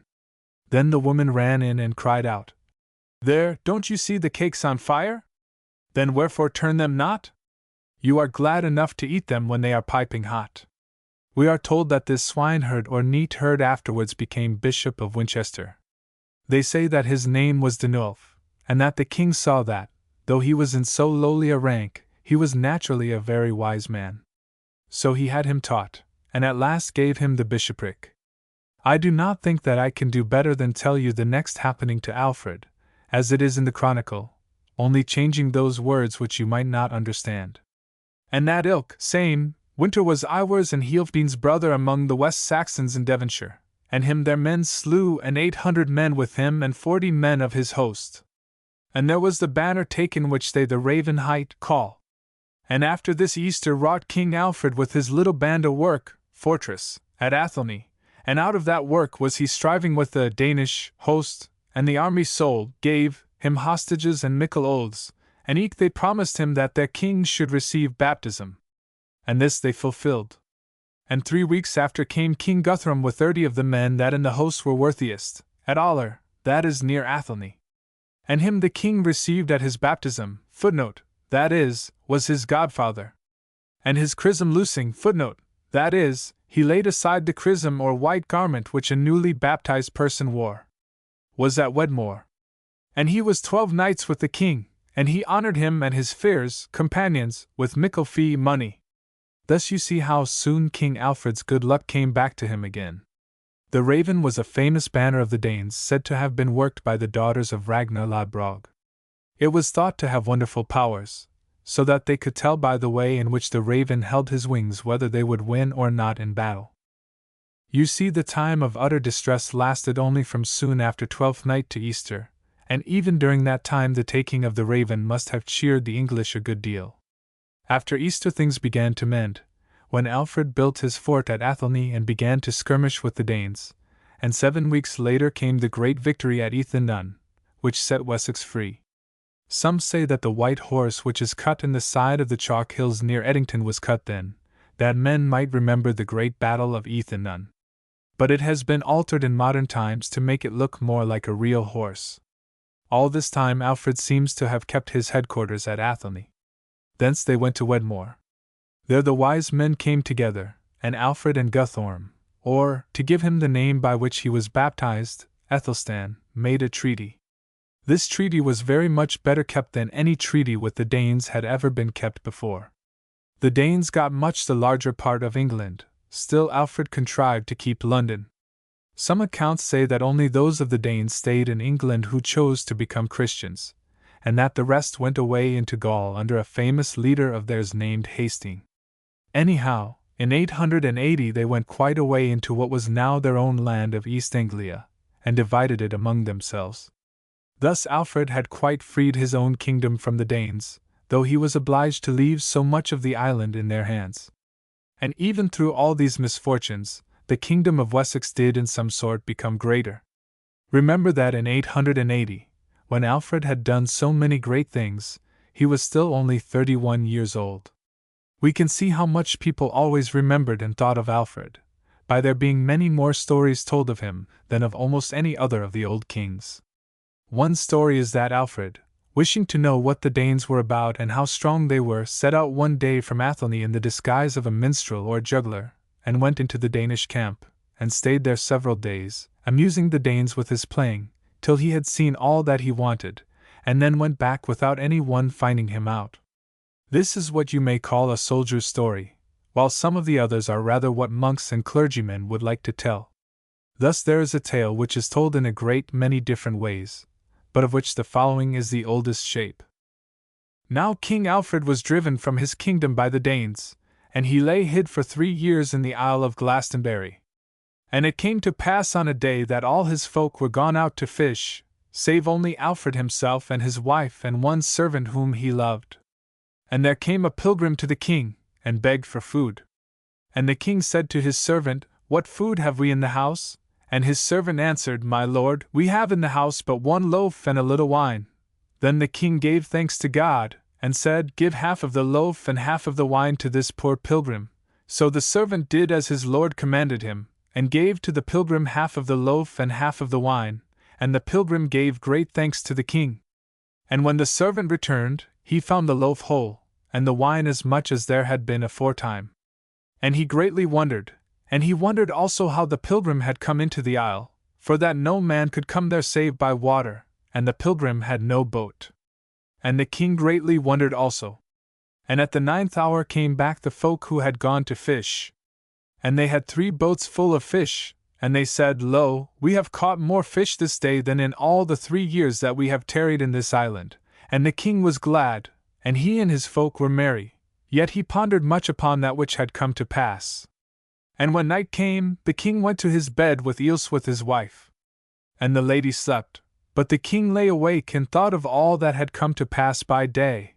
Then the woman ran in and cried out, "There, don't you see the cakes on fire? Then wherefore turn them not? You are glad enough to eat them when they are piping hot." We are told that this swineherd or neatherd afterwards became Bishop of Winchester. They say that his name was Denulf, and that the king saw that, though he was in so lowly a rank, he was naturally a very wise man. So he had him taught, and at last gave him the bishopric. I do not think that I can do better than tell you the next happening to Alfred, as it is in the chronicle, only changing those words which you might not understand. And that ilk same winter was Iwar's and Healfdene's brother among the West Saxons in Devonshire, and him their men slew, and 800 men with him, and 40 men of his host. And there was the banner taken which they the Raven hight call. And after this Easter wrought King Alfred with his little band a work, fortress, at Athelney, and out of that work was he striving with the Danish host, and the army sold, gave him hostages and mickle oaths, and eke they promised him that their king should receive baptism. And this they fulfilled. And 3 weeks after came King Guthrum with 30 of the men that in the host were worthiest, at Aller, that is near Athelney. And him the king received at his baptism, that is, was his godfather. And his chrism loosing, that is, he laid aside the chrism or white garment which a newly baptized person wore, was at Wedmore. And he was 12 nights with the king, and he honored him and his feirs, companions, with mickle fee money. Thus you see how soon King Alfred's good luck came back to him again. The Raven was a famous banner of the Danes, said to have been worked by the daughters of Ragnar Lodbrog. It was thought to have wonderful powers, so that they could tell by the way in which the Raven held his wings whether they would win or not in battle. You see, the time of utter distress lasted only from soon after Twelfth Night to Easter, and even during that time the taking of the Raven must have cheered the English a good deal. After Easter things began to mend, when Alfred built his fort at Athelney and began to skirmish with the Danes, and 7 weeks later came the great victory at Ethandun, which set Wessex free. Some say that the white horse which is cut in the side of the chalk hills near Eddington was cut then, that men might remember the great battle of Ethandun. But it has been altered in modern times to make it look more like a real horse. All this time Alfred seems to have kept his headquarters at Athelney. Thence they went to Wedmore. There the wise men came together, and Alfred and Guthorm, or, to give him the name by which he was baptized, Ethelstan, made a treaty. This treaty was very much better kept than any treaty with the Danes had ever been kept before. The Danes got much the larger part of England, still Alfred contrived to keep London. Some accounts say that only those of the Danes stayed in England who chose to become Christians, and that the rest went away into Gaul under a famous leader of theirs named Hasting. Anyhow, in 880 they went quite away into what was now their own land of East Anglia, and divided it among themselves. Thus Alfred had quite freed his own kingdom from the Danes, though he was obliged to leave so much of the island in their hands. And even through all these misfortunes, the kingdom of Wessex did in some sort become greater. Remember that in 880, when Alfred had done so many great things, he was still only 31 years old. We can see how much people always remembered and thought of Alfred, by there being many more stories told of him than of almost any other of the old kings. One story is that Alfred, wishing to know what the Danes were about and how strong they were, set out one day from Athelney in the disguise of a minstrel or juggler, and went into the Danish camp, and stayed there several days, amusing the Danes with his playing, till he had seen all that he wanted, and then went back without any one finding him out. This is what you may call a soldier's story, while some of the others are rather what monks and clergymen would like to tell. Thus there is a tale which is told in a great many different ways, but of which the following is the oldest shape. Now King Alfred was driven from his kingdom by the Danes, and he lay hid for 3 years in the Isle of Glastonbury. And it came to pass on a day that all his folk were gone out to fish, save only Alfred himself and his wife and one servant whom he loved. And there came a pilgrim to the king, and begged for food. And the king said to his servant, "What food have we in the house?" And his servant answered, "My lord, we have in the house but 1 loaf and a little wine." Then the king gave thanks to God, and said, "Give half of the loaf and half of the wine to this poor pilgrim." So the servant did as his lord commanded him, and gave to the pilgrim half of the loaf and half of the wine, and the pilgrim gave great thanks to the king. And when the servant returned, he found the loaf whole, and the wine as much as there had been aforetime. And he greatly wondered, and he wondered also how the pilgrim had come into the isle, for that no man could come there save by water, and the pilgrim had no boat. And the king greatly wondered also. And at the 9th hour came back the folk who had gone to fish. And they had 3 boats full of fish, and they said, Lo, we have caught more fish this day than in all the 3 years that we have tarried in this island. And the king was glad, and he and his folk were merry, yet he pondered much upon that which had come to pass. And when night came, the king went to his bed with eels with his wife. And the lady slept, but the king lay awake and thought of all that had come to pass by day.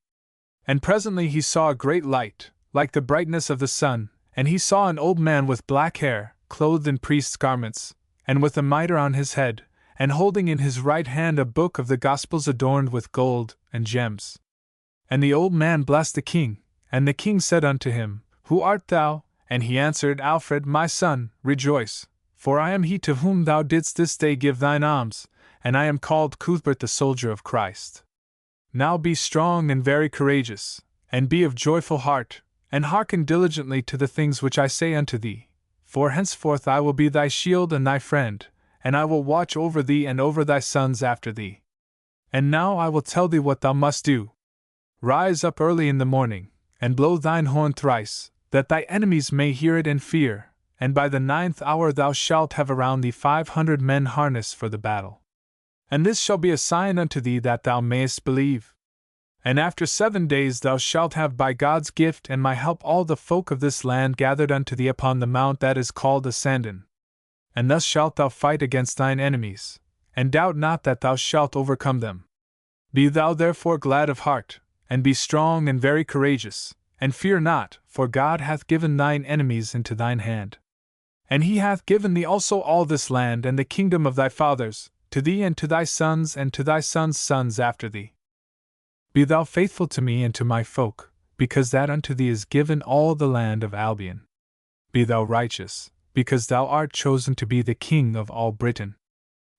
And presently he saw a great light, like the brightness of the sun, and he saw an old man with black hair, clothed in priest's garments, and with a mitre on his head, and holding in his right hand a book of the Gospels adorned with gold and gems. And the old man blessed the king, and the king said unto him, Who art thou? And he answered, Alfred, my son, rejoice, for I am he to whom thou didst this day give thine alms, and I am called Cuthbert the soldier of Christ. Now be strong and very courageous, and be of joyful heart, and hearken diligently to the things which I say unto thee, for henceforth I will be thy shield and thy friend, and I will watch over thee and over thy sons after thee. And now I will tell thee what thou must do. Rise up early in the morning, and blow thine horn thrice, that thy enemies may hear it and fear, and by the 9th hour thou shalt have around thee 500 men harnessed for the battle. And this shall be a sign unto thee that thou mayest believe. And after 7 days thou shalt have by God's gift and my help all the folk of this land gathered unto thee upon the mount that is called Ascendon. And thus shalt thou fight against thine enemies, and doubt not that thou shalt overcome them. Be thou therefore glad of heart, and be strong and very courageous, and fear not, for God hath given thine enemies into thine hand. And he hath given thee also all this land and the kingdom of thy fathers, to thee and to thy sons and to thy sons' sons after thee. Be thou faithful to me and to my folk, because that unto thee is given all the land of Albion. Be thou righteous, because thou art chosen to be the king of all Britain.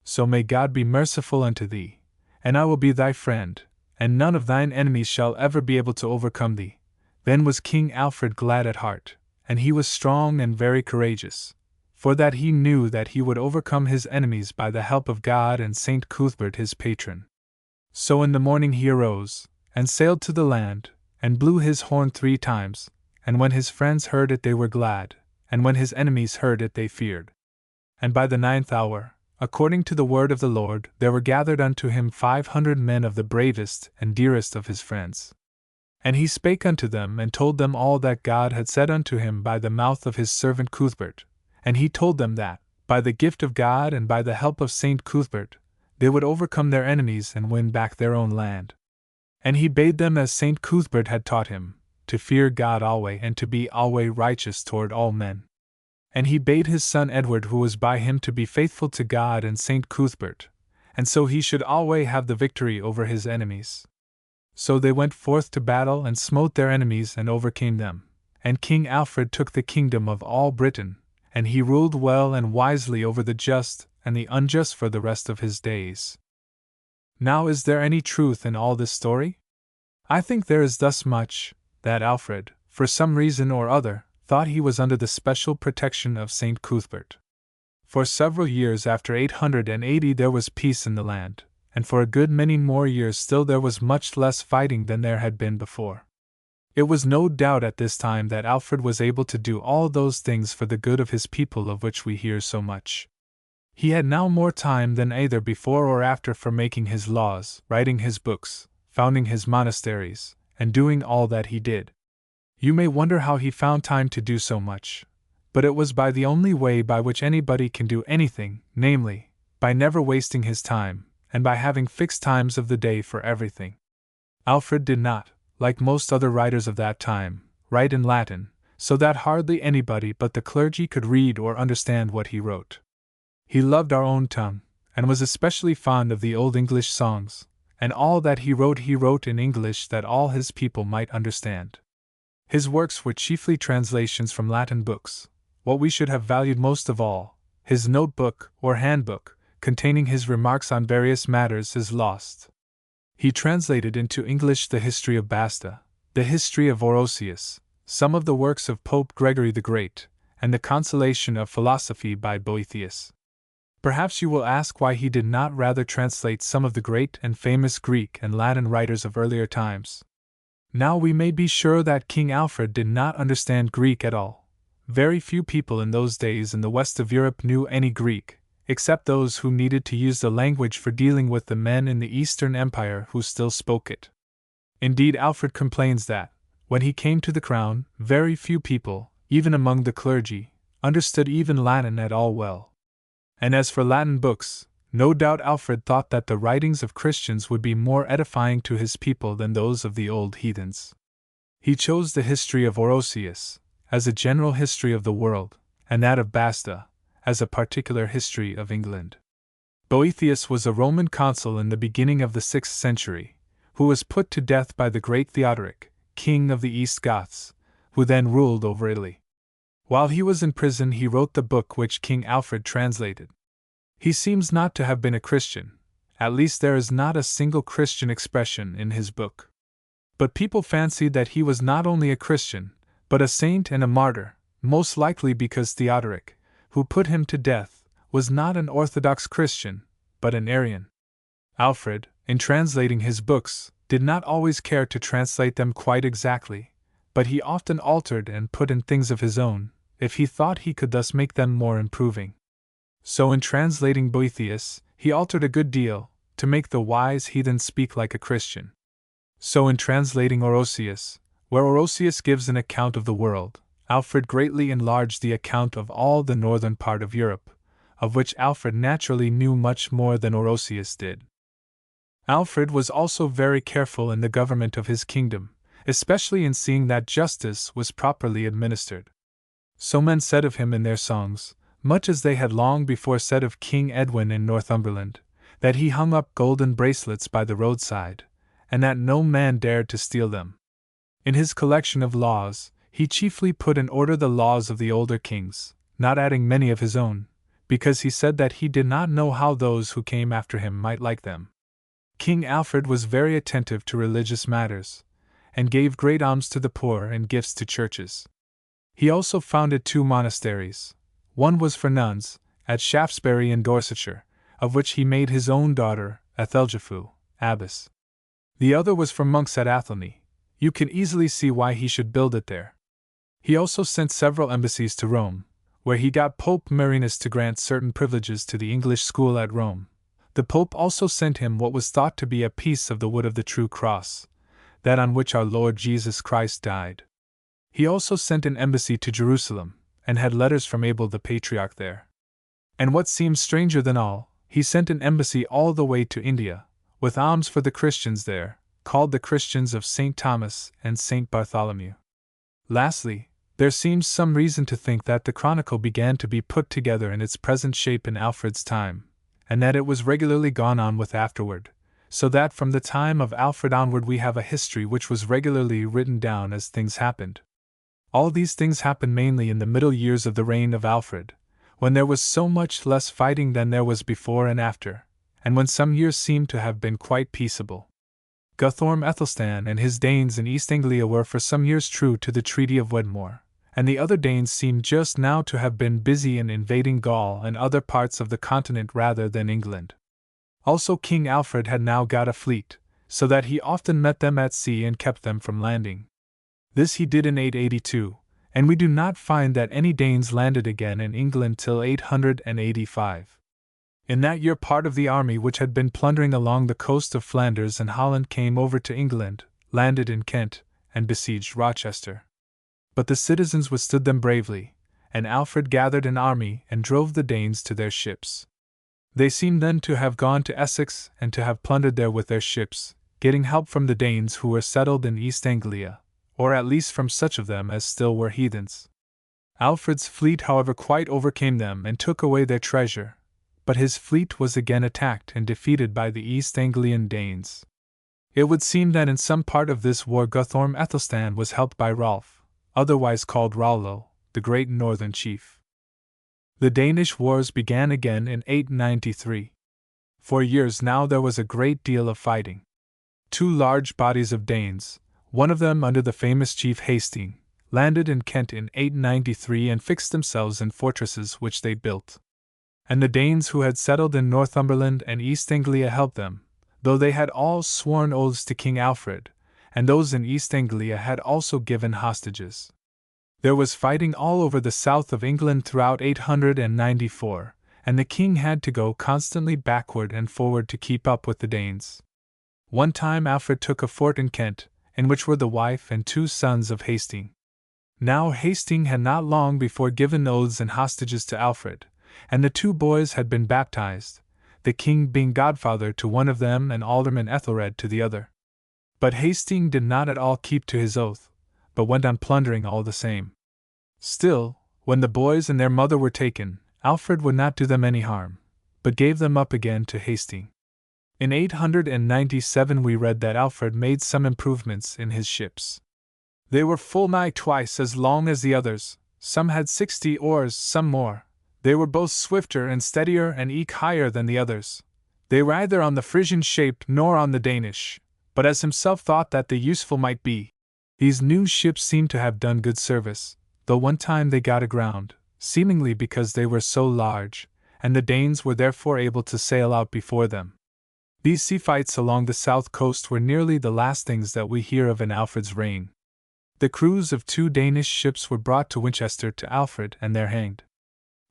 So may God be merciful unto thee, and I will be thy friend, and none of thine enemies shall ever be able to overcome thee. Then was King Alfred glad at heart, and he was strong and very courageous, for that he knew that he would overcome his enemies by the help of God and Saint Cuthbert his patron. So in the morning he arose, and sailed to the land, and blew his horn 3 times, and when his friends heard it they were glad, and when his enemies heard it they feared. And by the 9th hour, according to the word of the Lord, there were gathered unto him 500 men of the bravest and dearest of his friends. And he spake unto them and told them all that God had said unto him by the mouth of his servant Cuthbert, and he told them that, by the gift of God and by the help of Saint Cuthbert, they would overcome their enemies and win back their own land. And he bade them, as Saint Cuthbert had taught him, to fear God alway and to be alway righteous toward all men. And he bade his son Edward, who was by him, to be faithful to God and Saint Cuthbert, and so he should alway have the victory over his enemies. So they went forth to battle and smote their enemies and overcame them, and King Alfred took the kingdom of all Britain, and he ruled well and wisely over the just and the unjust for the rest of his days. Now is there any truth in all this story? I think there is thus much, that Alfred, for some reason or other, thought he was under the special protection of Saint Cuthbert. For several years after 880 there was peace in the land, and for a good many more years still there was much less fighting than there had been before. It was no doubt at this time that Alfred was able to do all those things for the good of his people of which we hear so much. He had now more time than either before or after for making his laws, writing his books, founding his monasteries, and doing all that he did. You may wonder how he found time to do so much, but it was by the only way by which anybody can do anything, namely, by never wasting his time, and by having fixed times of the day for everything. Alfred did not, like most other writers of that time, write in Latin, so that hardly anybody but the clergy could read or understand what he wrote. He loved our own tongue, and was especially fond of the old English songs, and all that he wrote in English that all his people might understand. His works were chiefly translations from Latin books. What we should have valued most of all, his notebook or handbook, containing his remarks on various matters, is lost. He translated into English the history of Basta, the history of Orosius, some of the works of Pope Gregory the Great, and the Consolation of Philosophy by Boethius. Perhaps you will ask why he did not rather translate some of the great and famous Greek and Latin writers of earlier times. Now we may be sure that King Alfred did not understand Greek at all. Very few people in those days in the west of Europe knew any Greek, except those who needed to use the language for dealing with the men in the Eastern Empire who still spoke it. Indeed, Alfred complains that, when he came to the crown, very few people, even among the clergy, understood even Latin at all well. And as for Latin books, no doubt Alfred thought that the writings of Christians would be more edifying to his people than those of the old heathens. He chose the history of Orosius, as a general history of the world, and that of Basta, as a particular history of England. Boethius was a Roman consul in the beginning of the 6th century, who was put to death by the great Theodoric, king of the East Goths, who then ruled over Italy. While he was in prison, he wrote the book which King Alfred translated. He seems not to have been a Christian, at least there is not a single Christian expression in his book. But people fancied that he was not only a Christian, but a saint and a martyr, most likely because Theodoric, who put him to death, was not an Orthodox Christian, but an Arian. Alfred, in translating his books, did not always care to translate them quite exactly, but he often altered and put in things of his own, if he thought he could thus make them more improving. So in translating Boethius, he altered a good deal, to make the wise heathen speak like a Christian. So in translating Orosius, where Orosius gives an account of the world, Alfred greatly enlarged the account of all the northern part of Europe, of which Alfred naturally knew much more than Orosius did. Alfred was also very careful in the government of his kingdom, especially in seeing that justice was properly administered. So men said of him in their songs, much as they had long before said of King Edwin in Northumberland, that he hung up golden bracelets by the roadside, and that no man dared to steal them. In his collection of laws, he chiefly put in order the laws of the older kings, not adding many of his own, because he said that he did not know how those who came after him might like them. King Alfred was very attentive to religious matters, and gave great alms to the poor and gifts to churches. He also founded 2 monasteries. One was for nuns, at Shaftesbury in Dorsetshire, of which he made his own daughter, Ethelgifu, abbess. The other was for monks at Athelney. You can easily see why he should build it there. He also sent several embassies to Rome, where he got Pope Marinus to grant certain privileges to the English school at Rome. The Pope also sent him what was thought to be a piece of the wood of the true cross, that on which our Lord Jesus Christ died. He also sent an embassy to Jerusalem, and had letters from Abel the Patriarch there. And what seems stranger than all, he sent an embassy all the way to India, with alms for the Christians there, called the Christians of St. Thomas and St. Bartholomew. Lastly, there seems some reason to think that the chronicle began to be put together in its present shape in Alfred's time, and that it was regularly gone on with afterward, so that from the time of Alfred onward we have a history which was regularly written down as things happened. All these things happened mainly in the middle years of the reign of Alfred, when there was so much less fighting than there was before and after, and when some years seemed to have been quite peaceable. Guthorm Aethelstan and his Danes in East Anglia were for some years true to the Treaty of Wedmore, and the other Danes seem just now to have been busy in invading Gaul and other parts of the continent rather than England. Also King Alfred had now got a fleet, so that he often met them at sea and kept them from landing. This he did in 882, and we do not find that any Danes landed again in England till 885. In that year part of the army which had been plundering along the coast of Flanders and Holland came over to England, landed in Kent, and besieged Rochester. But the citizens withstood them bravely, and Alfred gathered an army and drove the Danes to their ships. They seem then to have gone to Essex and to have plundered there with their ships, getting help from the Danes who were settled in East Anglia, or at least from such of them as still were heathens. Alfred's fleet, however, quite overcame them and took away their treasure, but his fleet was again attacked and defeated by the East Anglian Danes. It would seem that in some part of this war Guthorm Aethelstan was helped by Rolf, otherwise called Rollo, the great northern chief. The Danish wars began again in 893. For years now there was a great deal of fighting. 2 large bodies of Danes, one of them under the famous chief Hasting, landed in Kent in 893 and fixed themselves in fortresses which they built. And the Danes who had settled in Northumberland and East Anglia helped them, though they had all sworn oaths to King Alfred, and those in East Anglia had also given hostages. There was fighting all over the south of England throughout 894, and the king had to go constantly backward and forward to keep up with the Danes. One time Alfred took a fort in Kent, in which were the wife and 2 sons of Hasting. Now Hasting had not long before given oaths and hostages to Alfred, and the 2 boys had been baptized, the king being godfather to one of them and Alderman Ethelred to the other. But Hasting did not at all keep to his oath, but went on plundering all the same. Still, when the boys and their mother were taken, Alfred would not do them any harm, but gave them up again to Hasting. In 897 we read that Alfred made some improvements in his ships. They were full nigh twice as long as the others, some had 60 oars, some more. They were both swifter and steadier and eke higher than the others. They were either on the Frisian shape nor on the Danish, but as himself thought that the useful might be. These new ships seemed to have done good service, though one time they got aground, seemingly because they were so large, and the Danes were therefore able to sail out before them. These sea fights along the south coast were nearly the last things that we hear of in Alfred's reign. The crews of 2 Danish ships were brought to Winchester to Alfred and there hanged.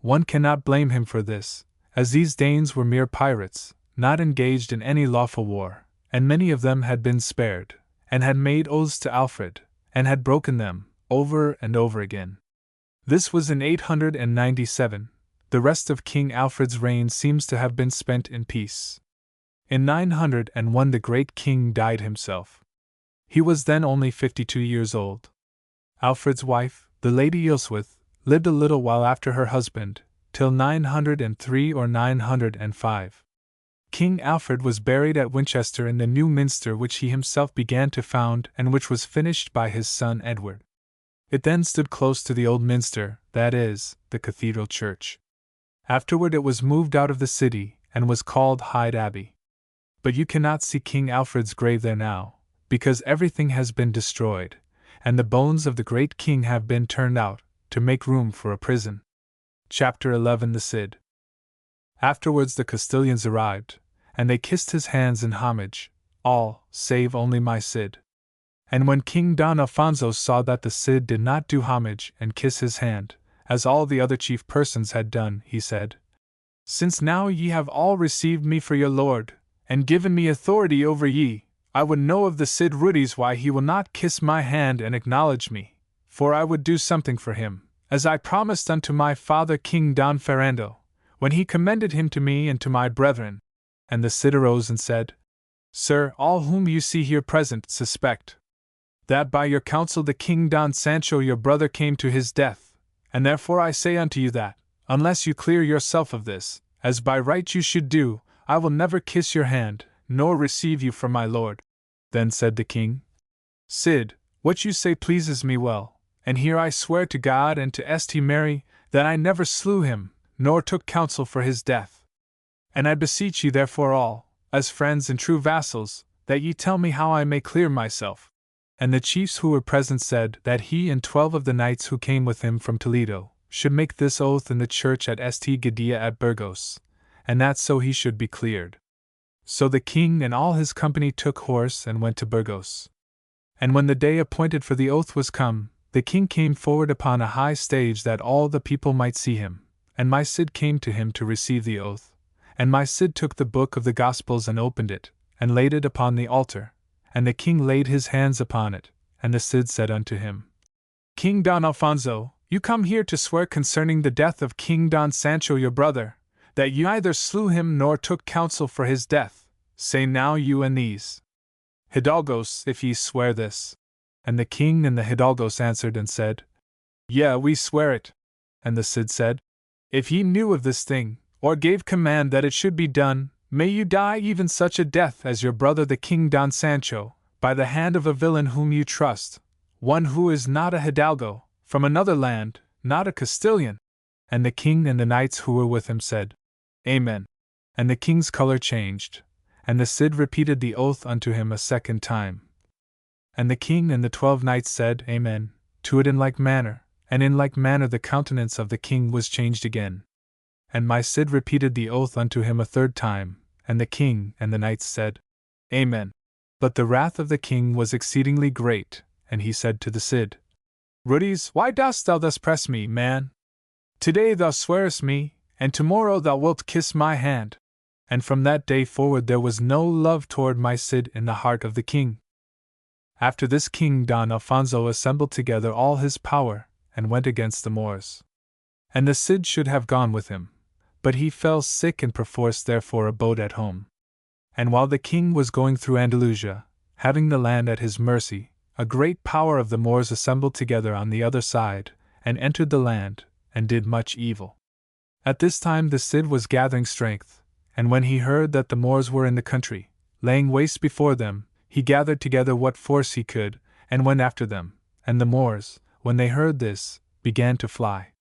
One cannot blame him for this, as these Danes were mere pirates, not engaged in any lawful war, and many of them had been spared, and had made oaths to Alfred, and had broken them, over and over again. This was in 897. The rest of King Alfred's reign seems to have been spent in peace. In 901 the great king died himself. He was then only 52 years old. Alfred's wife, the Lady Ealhswith, lived a little while after her husband, till 903 or 905. King Alfred was buried at Winchester in the new minster which he himself began to found and which was finished by his son Edward. It then stood close to the old minster, that is, the cathedral church. Afterward it was moved out of the city, and was called Hyde Abbey. But you cannot see King Alfred's grave there now, because everything has been destroyed, and the bones of the great king have been turned out, to make room for a prison. Chapter 11 The Cid. Afterwards the Castilians arrived, and they kissed his hands in homage, all, save only my Cid. And when King Don Alfonso saw that the Cid did not do homage and kiss his hand, as all the other chief persons had done, he said, "Since now ye have all received me for your lord, and given me authority over ye, I would know of the Cid Rudis why he will not kiss my hand and acknowledge me, for I would do something for him, as I promised unto my father King Don Ferrando, when he commended him to me and to my brethren." And the Cid arose and said, "Sir, all whom you see here present suspect that by your counsel the King Don Sancho your brother came to his death, and therefore I say unto you that, unless you clear yourself of this, as by right you should do, I will never kiss your hand, nor receive you for my lord." Then said the king, "Cid, what you say pleases me well, and here I swear to God and to St. Mary, that I never slew him, nor took counsel for his death. And I beseech ye therefore all, as friends and true vassals, that ye tell me how I may clear myself." And the chiefs who were present said that he and 12 of the knights who came with him from Toledo should make this oath in the church at St. Gadea at Burgos, and that so he should be cleared. So the king and all his company took horse and went to Burgos. And when the day appointed for the oath was come, the king came forward upon a high stage that all the people might see him, and my Cid came to him to receive the oath. And my Cid took the book of the Gospels and opened it, and laid it upon the altar, and the king laid his hands upon it, and the Cid said unto him, "King Don Alfonso, you come here to swear concerning the death of King Don Sancho your brother, that you neither slew him nor took counsel for his death. Say now you and these hidalgos if ye swear this." And the king and the hidalgos answered and said, "Yea, we swear it." And the Cid said, "If ye knew of this thing, or gave command that it should be done, may you die even such a death as your brother the King Don Sancho, by the hand of a villain whom you trust, one who is not a hidalgo, from another land, not a Castilian." And the king and the knights who were with him said, "Amen." And the king's color changed, and the Cid repeated the oath unto him a second time. And the king and the 12 knights said, "Amen," to it in like manner, and in like manner the countenance of the king was changed again. And my Cid repeated the oath unto him a third time, and the king and the knights said, Amen. But the wrath of the king was exceedingly great, and he said to the Cid, Rudys, why dost thou thus press me, man? Today thou swearest me, and tomorrow thou wilt kiss my hand. And from that day forward there was no love toward my Cid in the heart of the king. After this King Don Alfonso assembled together all his power, and went against the Moors. And the Cid should have gone with him, but he fell sick and perforce therefore abode at home. And while the king was going through Andalusia, having the land at his mercy, a great power of the Moors assembled together on the other side, and entered the land, and did much evil. At this time the Cid was gathering strength, and when he heard that the Moors were in the country, laying waste before them, he gathered together what force he could, and went after them, and the Moors, when they heard this, began to fly.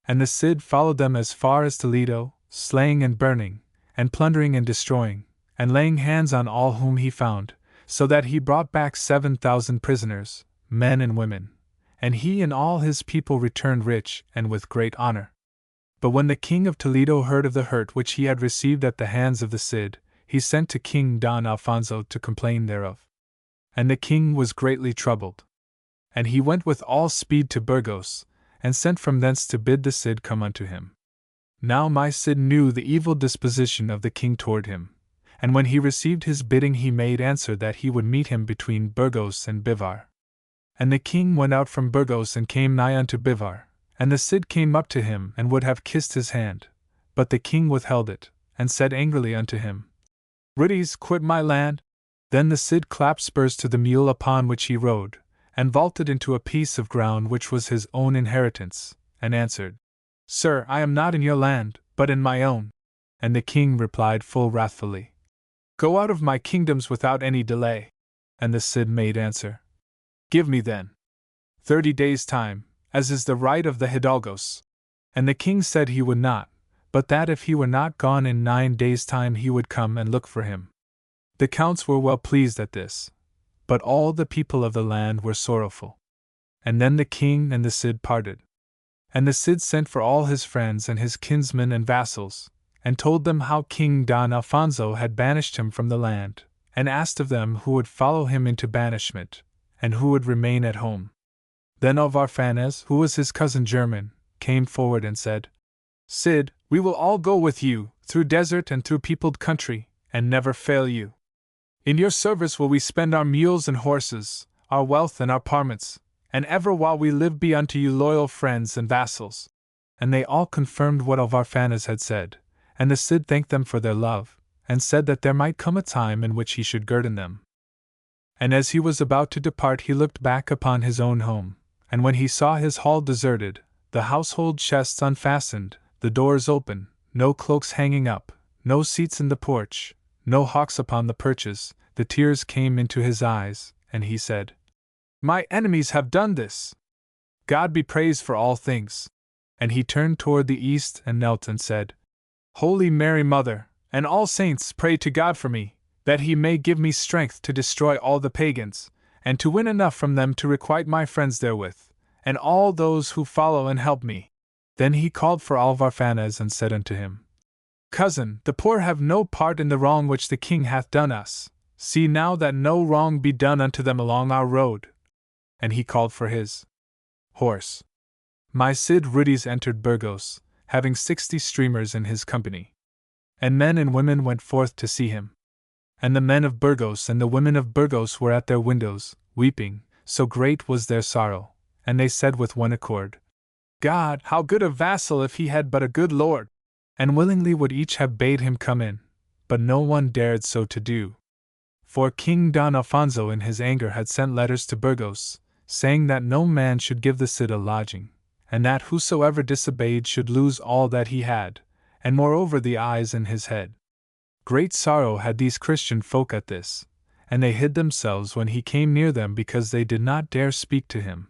And the Cid followed them as far as Toledo, slaying and burning, and plundering and destroying, and laying hands on all whom he found, so that he brought back 7,000 prisoners, men and women, and he and all his people returned rich and with great honor. But when the king of Toledo heard of the hurt which he had received at the hands of the Cid, he sent to King Don Alfonso to complain thereof. And the king was greatly troubled. And he went with all speed to Burgos, and sent from thence to bid the Cid come unto him. Now my Cid knew the evil disposition of the king toward him, and when he received his bidding he made answer that he would meet him between Burgos and Bivar. And the king went out from Burgos and came nigh unto Bivar, and the Cid came up to him and would have kissed his hand, but the king withheld it, and said angrily unto him, Rudys, quit my land. Then the Cid clapped spurs to the mule upon which he rode, and vaulted into a piece of ground which was his own inheritance, and answered, Sir, I am not in your land, but in my own. And the king replied full wrathfully, Go out of my kingdoms without any delay. And the Cid made answer, Give me then 30 days' time, as is the right of the hidalgos. And the king said he would not, but that if he were not gone in 9 days' time he would come and look for him. The counts were well pleased at this, but all the people of the land were sorrowful. And then the king and the Cid parted. And the Cid sent for all his friends and his kinsmen and vassals, and told them how King Don Alfonso had banished him from the land, and asked of them who would follow him into banishment, and who would remain at home. Then Alvar-Fanez, who was his cousin german, came forward and said, Cid, we will all go with you, through desert and through peopled country, and never fail you. In your service will we spend our mules and horses, our wealth and our parments, and ever while we live be unto you loyal friends and vassals. And they all confirmed what Alvar-Fanez had said, and the Cid thanked them for their love, and said that there might come a time in which he should guerdon them. And as he was about to depart he looked back upon his own home, and when he saw his hall deserted, the household chests unfastened, the doors open, no cloaks hanging up, no seats in the porch, no hawks upon the perches, the tears came into his eyes, and he said, My enemies have done this! God be praised for all things! And he turned toward the east and knelt and said, Holy Mary Mother, and all saints, pray to God for me, that he may give me strength to destroy all the pagans, and to win enough from them to requite my friends therewith, and all those who follow and help me. Then he called for Alvar-Fanez and said unto him, Cousin, the poor have no part in the wrong which the king hath done us. See now that no wrong be done unto them along our road. And he called for his horse. My Cid Rudys entered Burgos, having 60 streamers in his company. And men and women went forth to see him. And the men of Burgos and the women of Burgos were at their windows, weeping, so great was their sorrow, and they said with one accord, God, how good a vassal if he had but a good lord! And willingly would each have bade him come in, but no one dared so to do. For King Don Alfonso in his anger had sent letters to Burgos, saying that no man should give the Cid a lodging, and that whosoever disobeyed should lose all that he had, and moreover the eyes in his head. Great sorrow had these Christian folk at this, and they hid themselves when he came near them because they did not dare speak to him.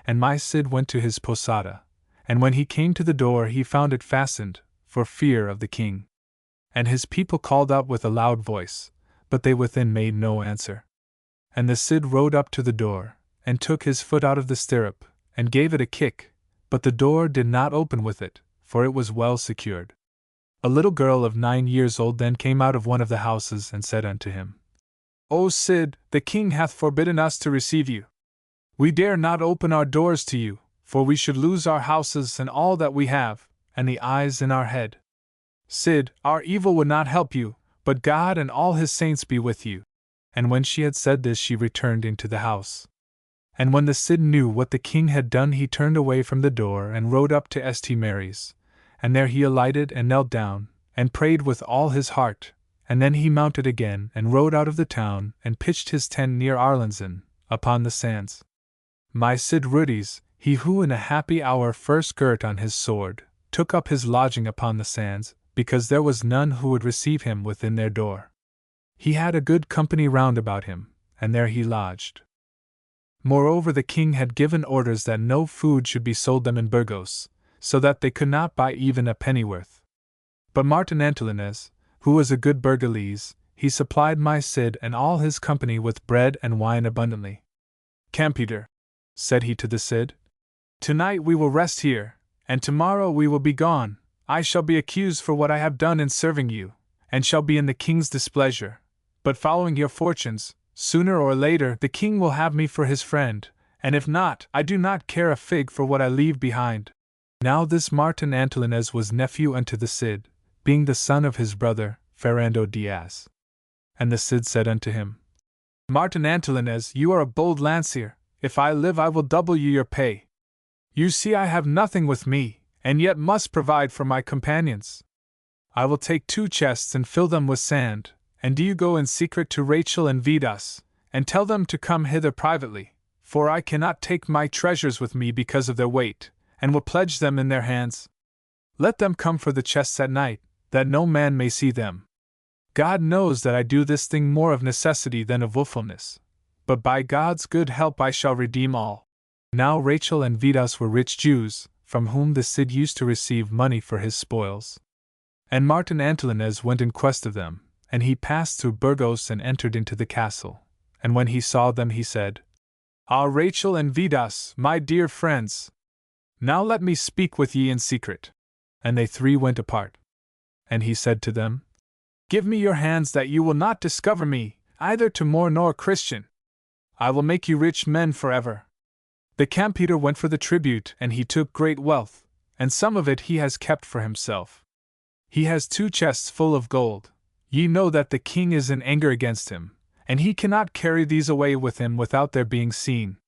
And my Cid went to his posada, and when he came to the door he found it fastened, for fear of the king. And his people called out with a loud voice, but they within made no answer. And the Cid rode up to the door, and took his foot out of the stirrup, and gave it a kick, but the door did not open with it, for it was well secured. A little girl of 9 years old then came out of one of the houses and said unto him, O Cid, the king hath forbidden us to receive you. We dare not open our doors to you, for we should lose our houses and all that we have, and the eyes in our head. Cid, our evil would not help you, but God and all his saints be with you. And when she had said this, she returned into the house. And when the Cid knew what the king had done, he turned away from the door and rode up to St. Mary's, and there he alighted and knelt down, and prayed with all his heart, and then he mounted again and rode out of the town and pitched his tent near Arlanzon, upon the sands. My Cid Ruydiez, he who in a happy hour first girt on his sword, took up his lodging upon the sands, because there was none who would receive him within their door. He had a good company round about him, and there he lodged. Moreover, the king had given orders that no food should be sold them in Burgos, so that they could not buy even a pennyworth. But Martin Antolínez, who was a good Burgalese, he supplied my Cid and all his company with bread and wine abundantly. Campeador, said he to the Cid, tonight we will rest here, and tomorrow we will be gone. I shall be accused for what I have done in serving you, and shall be in the king's displeasure. But following your fortunes, sooner or later the king will have me for his friend, and if not, I do not care a fig for what I leave behind. Now this Martin Antolínez was nephew unto the Cid, being the son of his brother, Ferrando Diaz. And the Cid said unto him, Martin Antolínez, you are a bold lancier. If I live, I will double you your pay. You see I have nothing with me, and yet must provide for my companions. I will take 2 chests and fill them with sand, and do you go in secret to Rachel and Vidas, and tell them to come hither privately, for I cannot take my treasures with me because of their weight, and will pledge them in their hands. Let them come for the chests at night, that no man may see them. God knows that I do this thing more of necessity than of wilfulness, but by God's good help I shall redeem all. Now Rachel and Vidas were rich Jews, from whom the Cid used to receive money for his spoils. And Martin Antolínez went in quest of them, and he passed through Burgos and entered into the castle. And when he saw them, he said, Ah, Rachel and Vidas, my dear friends! Now let me speak with ye in secret. And they 3 went apart. And he said to them, Give me your hands that you will not discover me, either to Moor nor Christian. I will make you rich men forever. The Campeador went for the tribute, and he took great wealth, and some of it he has kept for himself. He has 2 chests full of gold. Ye know that the king is in anger against him, and he cannot carry these away with him without their being seen.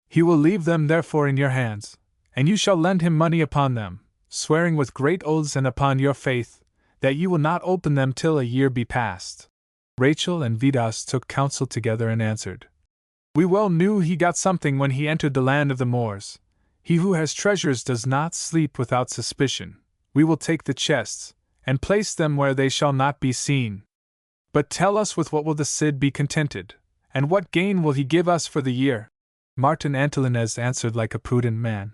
He will leave them therefore in your hands, and you shall lend him money upon them, swearing with great oaths and upon your faith, that you will not open them till a year be past. Rachel and Vidas took counsel together and answered, We well knew he got something when he entered the land of the Moors. He who has treasures does not sleep without suspicion. We will take the chests, and place them where they shall not be seen. But tell us, with what will the Cid be contented, and what gain will he give us for the year? Martin Antolínez answered like a prudent man,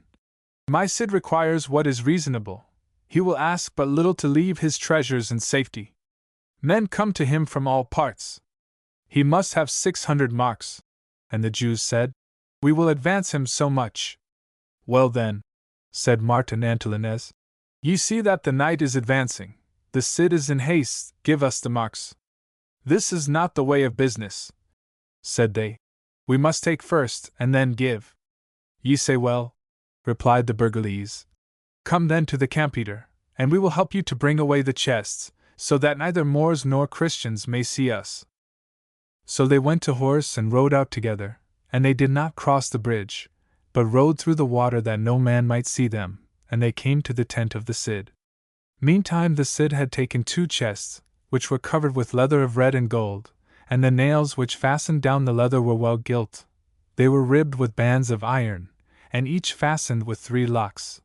My Cid requires what is reasonable. He will ask but little to leave his treasures in safety. Men come to him from all parts. He must have 600 marks. And the Jews said, We will advance him so much. Well then, said Martin Antolínez, ye see that the night is advancing. The Cid is in haste, give us the marks. This is not the way of business, said they. We must take first, and then give. Ye say well, replied the Burgalese. Come then to the Campeador, and we will help you to bring away the chests, so that neither Moors nor Christians may see us. So they went to horse and rode out together, and they did not cross the bridge, but rode through the water that no man might see them, and they came to the tent of the Cid. Meantime the Cid had taken 2 chests, which were covered with leather of red and gold, and the nails which fastened down the leather were well gilt. They were ribbed with bands of iron, and each fastened with 3 locks.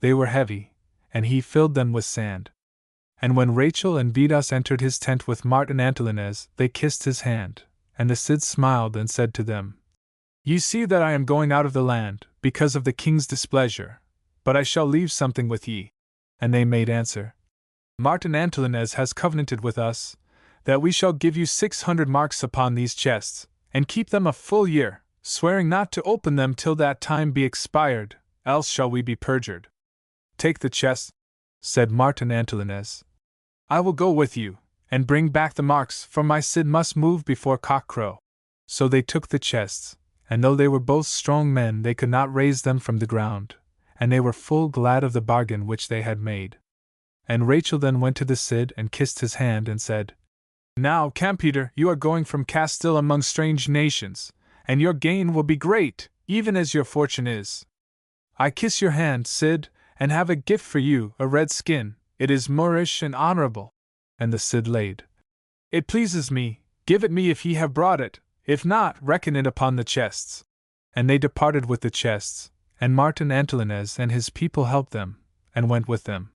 They were heavy, and he filled them with sand. And when Rachel and Vidas entered his tent with Martin Antolínez, they kissed his hand, and the Cid smiled and said to them, Ye see that I am going out of the land, because of the king's displeasure, but I shall leave something with ye. And they made answer, Martin Antolínez has covenanted with us, that we shall give you 600 marks upon these chests, and keep them a full year, swearing not to open them till that time be expired, else shall we be perjured. Take the chest, said Martin Antolínez, I will go with you, and bring back the marks, for my Cid must move before cock-crow. So they took the chests, and though they were both strong men they could not raise them from the ground, and they were full glad of the bargain which they had made. And Rachel then went to the Cid and kissed his hand and said, Now, Campeter, you are going from Castile among strange nations, and your gain will be great, even as your fortune is. I kiss your hand, Cid, and have a gift for you, a red skin. It is Moorish and honorable. And the Cid laid. It pleases me, give it me if ye have brought it, if not, reckon it upon the chests. And they departed with the chests, and Martin Antolínez and his people helped them, and went with them.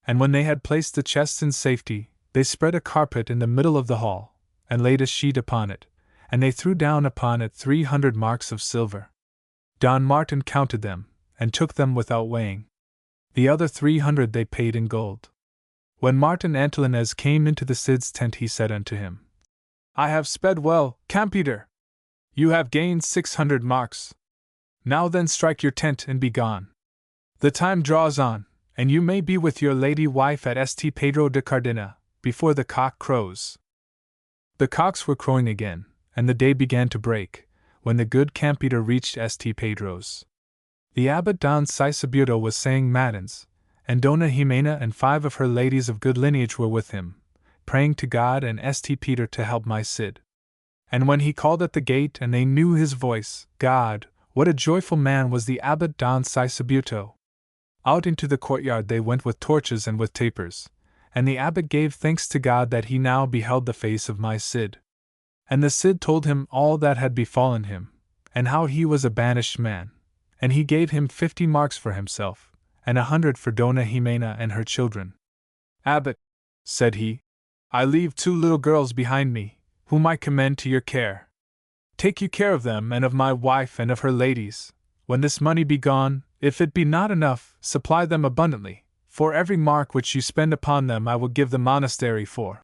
And when they had placed the chests in safety, they spread a carpet in the middle of the hall, and laid a sheet upon it, and they threw down upon it 300 marks of silver. Don Martin counted them, and took them without weighing. The other 300 they paid in gold. When Martin Antolínez came into the Cid's tent he said unto him, I have sped well, Campeter. You have gained 600 marks. Now then strike your tent and be gone. The time draws on, and you may be with your lady wife at St. Pedro de Cardena, before the cock crows. The cocks were crowing again, and the day began to break, when the good Campeter reached St. Pedro's. The abbot Don Sisabuto was saying matins, and Dona Ximena and 5 of her ladies of good lineage were with him, praying to God and St. Peter to help my Cid. And when he called at the gate and they knew his voice, God, what a joyful man was the abbot Don Sisabuto! Out into the courtyard they went with torches and with tapers, and the abbot gave thanks to God that he now beheld the face of my Cid. And the Cid told him all that had befallen him, and how he was a banished man, and he gave him 50 marks for himself, and 100 for Dona Ximena and her children. Abbot, said he, I leave 2 little girls behind me, whom I commend to your care. Take you care of them and of my wife and of her ladies. When this money be gone, if it be not enough, supply them abundantly, for every mark which you spend upon them I will give the monastery for.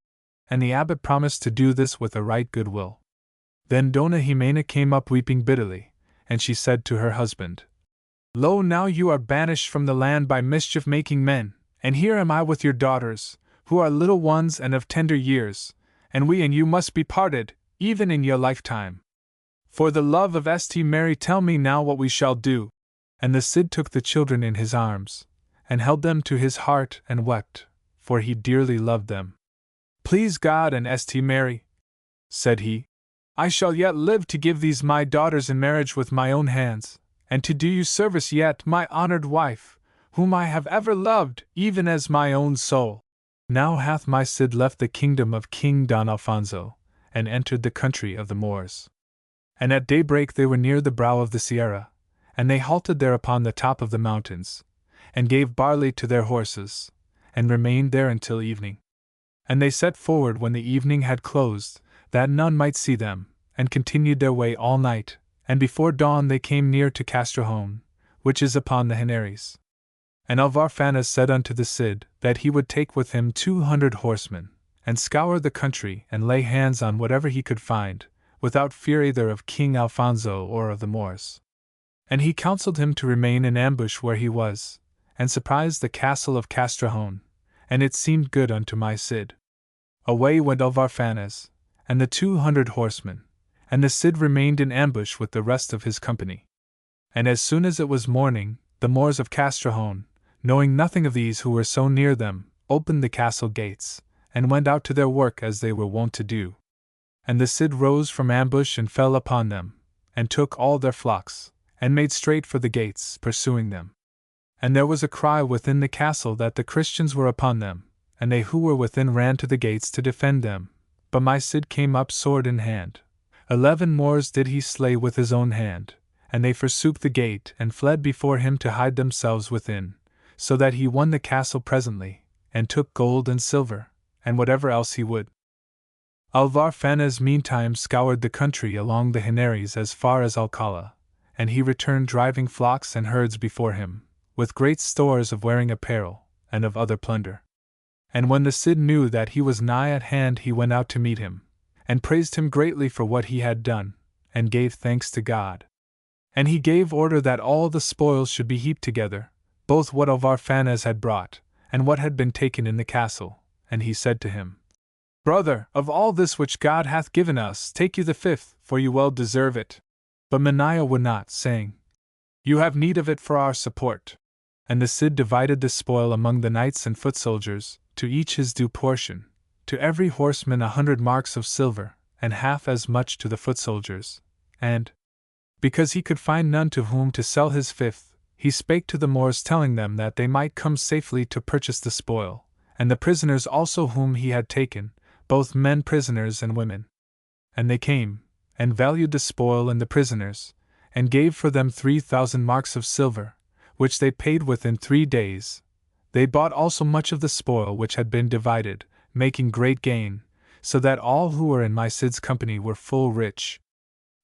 And the abbot promised to do this with a right good will. Then Dona Ximena came up weeping bitterly, and she said to her husband, Lo, now you are banished from the land by mischief-making men, and here am I with your daughters, who are little ones and of tender years, and we and you must be parted, even in your lifetime. For the love of St. Mary, tell me now what we shall do. And the Cid took the children in his arms, and held them to his heart and wept, for he dearly loved them. Please God and St. Mary, said he, I shall yet live to give these my daughters in marriage with my own hands, and to do you service yet, my honored wife, whom I have ever loved, even as my own soul. Now hath my Cid left the kingdom of King Don Alfonso, and entered the country of the Moors. And at daybreak they were near the brow of the Sierra, and they halted there upon the top of the mountains, and gave barley to their horses, and remained there until evening. And they set forward when the evening had closed, that none might see them, and continued their way all night, and before dawn they came near to Castrejón, which is upon the Henares. And Alvar Fanez said unto the Cid that he would take with him 200 horsemen, and scour the country and lay hands on whatever he could find, without fear either of King Alfonso or of the Moors. And he counselled him to remain in ambush where he was, and surprise the castle of Castrejón, and it seemed good unto my Cid. Away went Alvar Fanez, and the 200 horsemen, and the Cid remained in ambush with the rest of his company. And as soon as it was morning, the Moors of Castrejón, knowing nothing of these who were so near them, opened the castle gates, and went out to their work as they were wont to do. And the Cid rose from ambush and fell upon them, and took all their flocks, and made straight for the gates, pursuing them. And there was a cry within the castle that the Christians were upon them, and they who were within ran to the gates to defend them. But my Cid came up sword in hand. 11 Moors did he slay with his own hand, and they forsook the gate and fled before him to hide themselves within, so that he won the castle presently, and took gold and silver, and whatever else he would. Alvar Fanez meantime scoured the country along the Henares as far as Alcala, and he returned driving flocks and herds before him, with great stores of wearing apparel, and of other plunder. And when the Cid knew that he was nigh at hand, he went out to meet him, and praised him greatly for what he had done, and gave thanks to God. And he gave order that all the spoils should be heaped together, both what Alvar Fanez had brought, and what had been taken in the castle, and he said to him, Brother, of all this which God hath given us, take you the fifth, for you well deserve it. But Maniah would not, saying, You have need of it for our support. And the Cid divided the spoil among the knights and foot soldiers, to each his due portion, to every horseman 100 marks of silver, and half as much to the foot soldiers. And, because he could find none to whom to sell his fifth, he spake to the Moors, telling them that they might come safely to purchase the spoil, and the prisoners also whom he had taken, both men prisoners and women. And they came, and valued the spoil and the prisoners, and gave for them 3,000 marks of silver, which they paid within 3 days. They bought also much of the spoil which had been divided, making great gain, so that all who were in my Cid's company were full rich.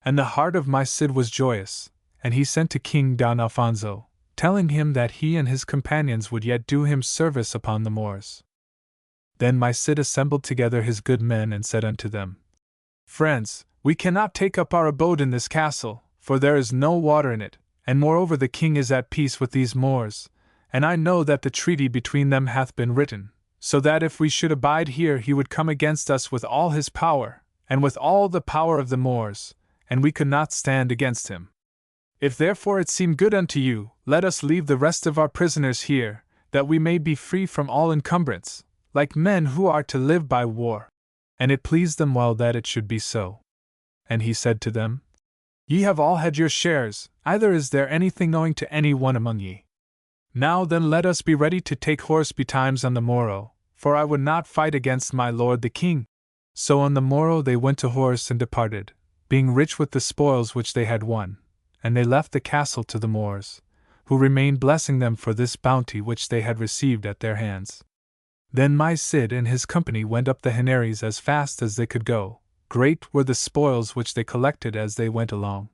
And the heart of my Cid was joyous, and he sent to King Don Alfonso, telling him that he and his companions would yet do him service upon the Moors. Then my Cid assembled together his good men and said unto them, Friends, we cannot take up our abode in this castle, for there is no water in it, and moreover the king is at peace with these Moors, and I know that the treaty between them hath been written, so that if we should abide here he would come against us with all his power, and with all the power of the Moors, and we could not stand against him. If therefore it seem good unto you, let us leave the rest of our prisoners here, that we may be free from all encumbrance, like men who are to live by war. And it pleased them well that it should be so. And he said to them, Ye have all had your shares, either is there anything owing to any one among ye. Now then let us be ready to take horse betimes on the morrow, for I would not fight against my lord the king. So on the morrow they went to horse and departed, being rich with the spoils which they had won, and they left the castle to the Moors, who remained blessing them for this bounty which they had received at their hands. Then my Cid and his company went up the Henares as fast as they could go. Great were the spoils which they collected as they went along.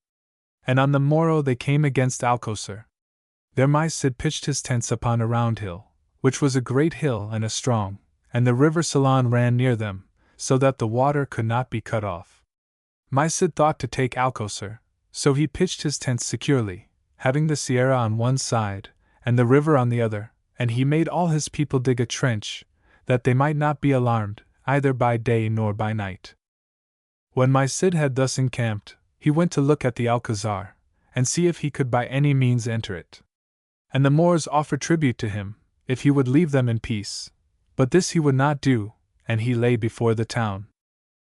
And on the morrow they came against Alcocer. There my Cid pitched his tents upon a round hill, which was a great hill and a strong, and the river Salon ran near them, so that the water could not be cut off. My Cid thought to take Alcocer, so he pitched his tents securely, having the Sierra on one side, and the river on the other, and he made all his people dig a trench, that they might not be alarmed, either by day nor by night. When my Cid had thus encamped, he went to look at the Alcazar, and see if he could by any means enter it. And the Moors offered tribute to him, if he would leave them in peace, but this he would not do, and he lay before the town.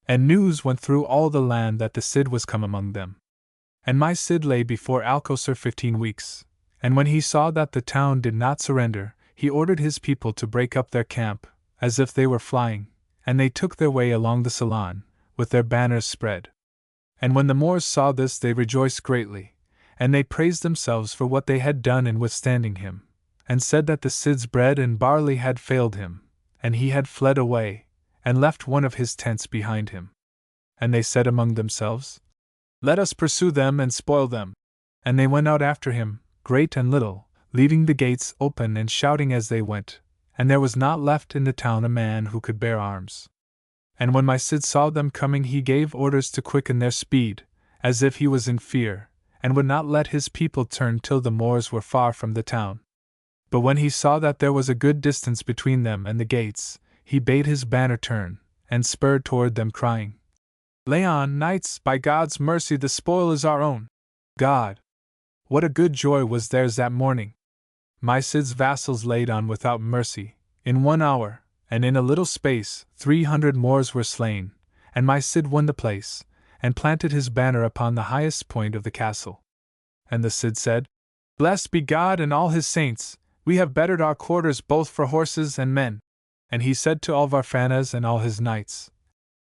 And news went through all the land that the Cid was come among them. And my Cid lay before Alcocer 15 weeks, and when he saw that the town did not surrender, he ordered his people to break up their camp, as if they were flying, and they took their way along the Salon, with their banners spread. And when the Moors saw this they rejoiced greatly, and they praised themselves for what they had done in withstanding him, and said that the Cid's bread and barley had failed him, and he had fled away, and left one of his tents behind him. And they said among themselves, Let us pursue them and spoil them. And they went out after him, great and little, leaving the gates open and shouting as they went, and there was not left in the town a man who could bear arms. And when my Cid saw them coming he gave orders to quicken their speed, as if he was in fear, and would not let his people turn till the Moors were far from the town. But when he saw that there was a good distance between them and the gates, he bade his banner turn, and spurred toward them crying, Lay on, knights, by God's mercy the spoil is our own. God! What a good joy was theirs that morning! My Cid's vassals laid on without mercy, in 1 hour, and in a little space 300 Moors were slain, and my Cid won the place, and planted his banner upon the highest point of the castle. And the Cid said, Blessed be God and all his saints, we have bettered our quarters both for horses and men. And he said to Alvarfanez and all his knights,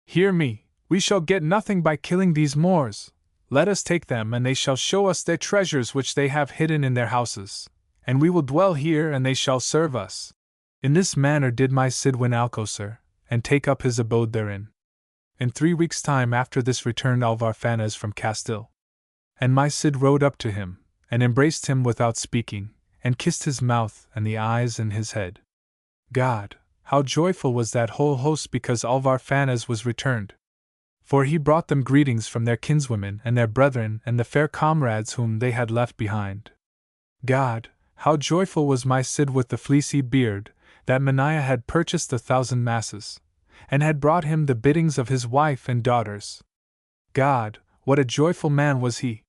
Hear me, we shall get nothing by killing these Moors. Let us take them and they shall show us their treasures which they have hidden in their houses, and we will dwell here and they shall serve us. In this manner did my Cid win Alcocer, and take up his abode therein. In 3 weeks' time after this returned Alvarfanez from Castile. And my Cid rode up to him, and embraced him without speaking, and kissed his mouth and the eyes and his head. God, how joyful was that whole host because Alvarfanez was returned! For he brought them greetings from their kinswomen and their brethren and the fair comrades whom they had left behind. God, how joyful was my Cid with the fleecy beard, that Maniah had purchased 1,000 masses, and had brought him the biddings of his wife and daughters. God, what a joyful man was he!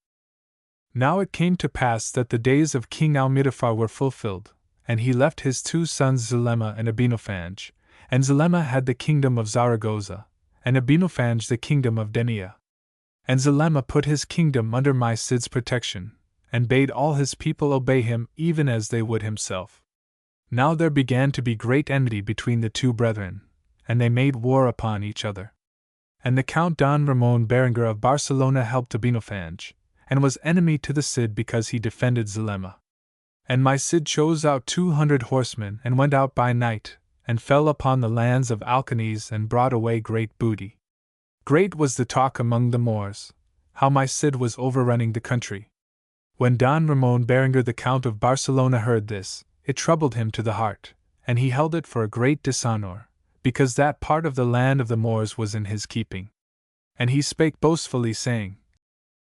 Now it came to pass that the days of King Almidafar were fulfilled, and he left his 2 sons Zulema and Abinophang, and Zulema had the kingdom of Zaragoza, and Abinophang the kingdom of Denia. And Zulema put his kingdom under my Cid's protection, and bade all his people obey him even as they would himself. Now there began to be great enmity between the 2 brethren, and they made war upon each other. And the Count Don Ramon Berenguer of Barcelona helped Abinophang, and was enemy to the Cid because he defended Zulema. And my Cid chose out 200 horsemen and went out by night, and fell upon the lands of Alcanes and brought away great booty. Great was the talk among the Moors, how my Cid was overrunning the country. When Don Ramon Berenguer the Count of Barcelona heard this, it troubled him to the heart, and he held it for a great dishonor, because that part of the land of the Moors was in his keeping. And he spake boastfully, saying,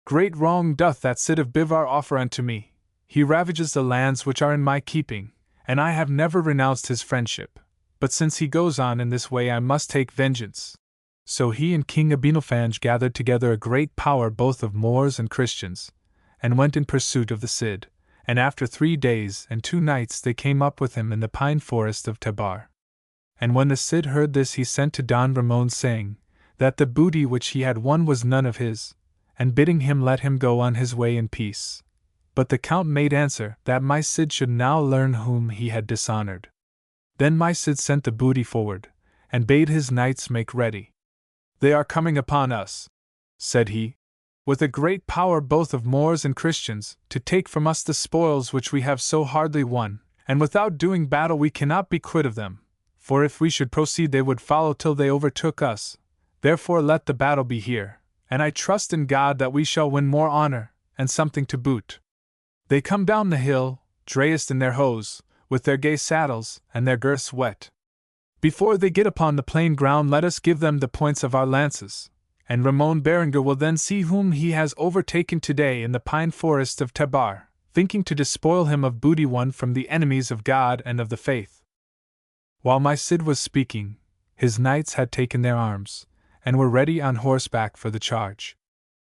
Great wrong doth that Cid of Bivar offer unto me. He ravages the lands which are in my keeping, and I have never renounced his friendship. But since he goes on in this way, I must take vengeance. So he and King Abinophang gathered together a great power both of Moors and Christians, and went in pursuit of the Cid, and after 3 days and 2 nights they came up with him in the pine forest of Tabar. And when the Cid heard this, he sent to Don Ramon, saying that the booty which he had won was none of his, and bidding him let him go on his way in peace. But the Count made answer that my Cid should now learn whom he had dishonored. Then my Cid sent the booty forward, and bade his knights make ready. They are coming upon us, said he, with a great power both of Moors and Christians, to take from us the spoils which we have so hardly won, and without doing battle we cannot be quit of them, for if we should proceed they would follow till they overtook us. Therefore let the battle be here, and I trust in God that we shall win more honor, and something to boot. They come down the hill, drayest in their hose, with their gay saddles, and their girths wet. Before they get upon the plain ground let us give them the points of our lances, and Ramon Berenguer will then see whom he has overtaken today in the pine forest of Tabar, thinking to despoil him of booty won from the enemies of God and of the faith. While my Cid was speaking, his knights had taken their arms, and were ready on horseback for the charge.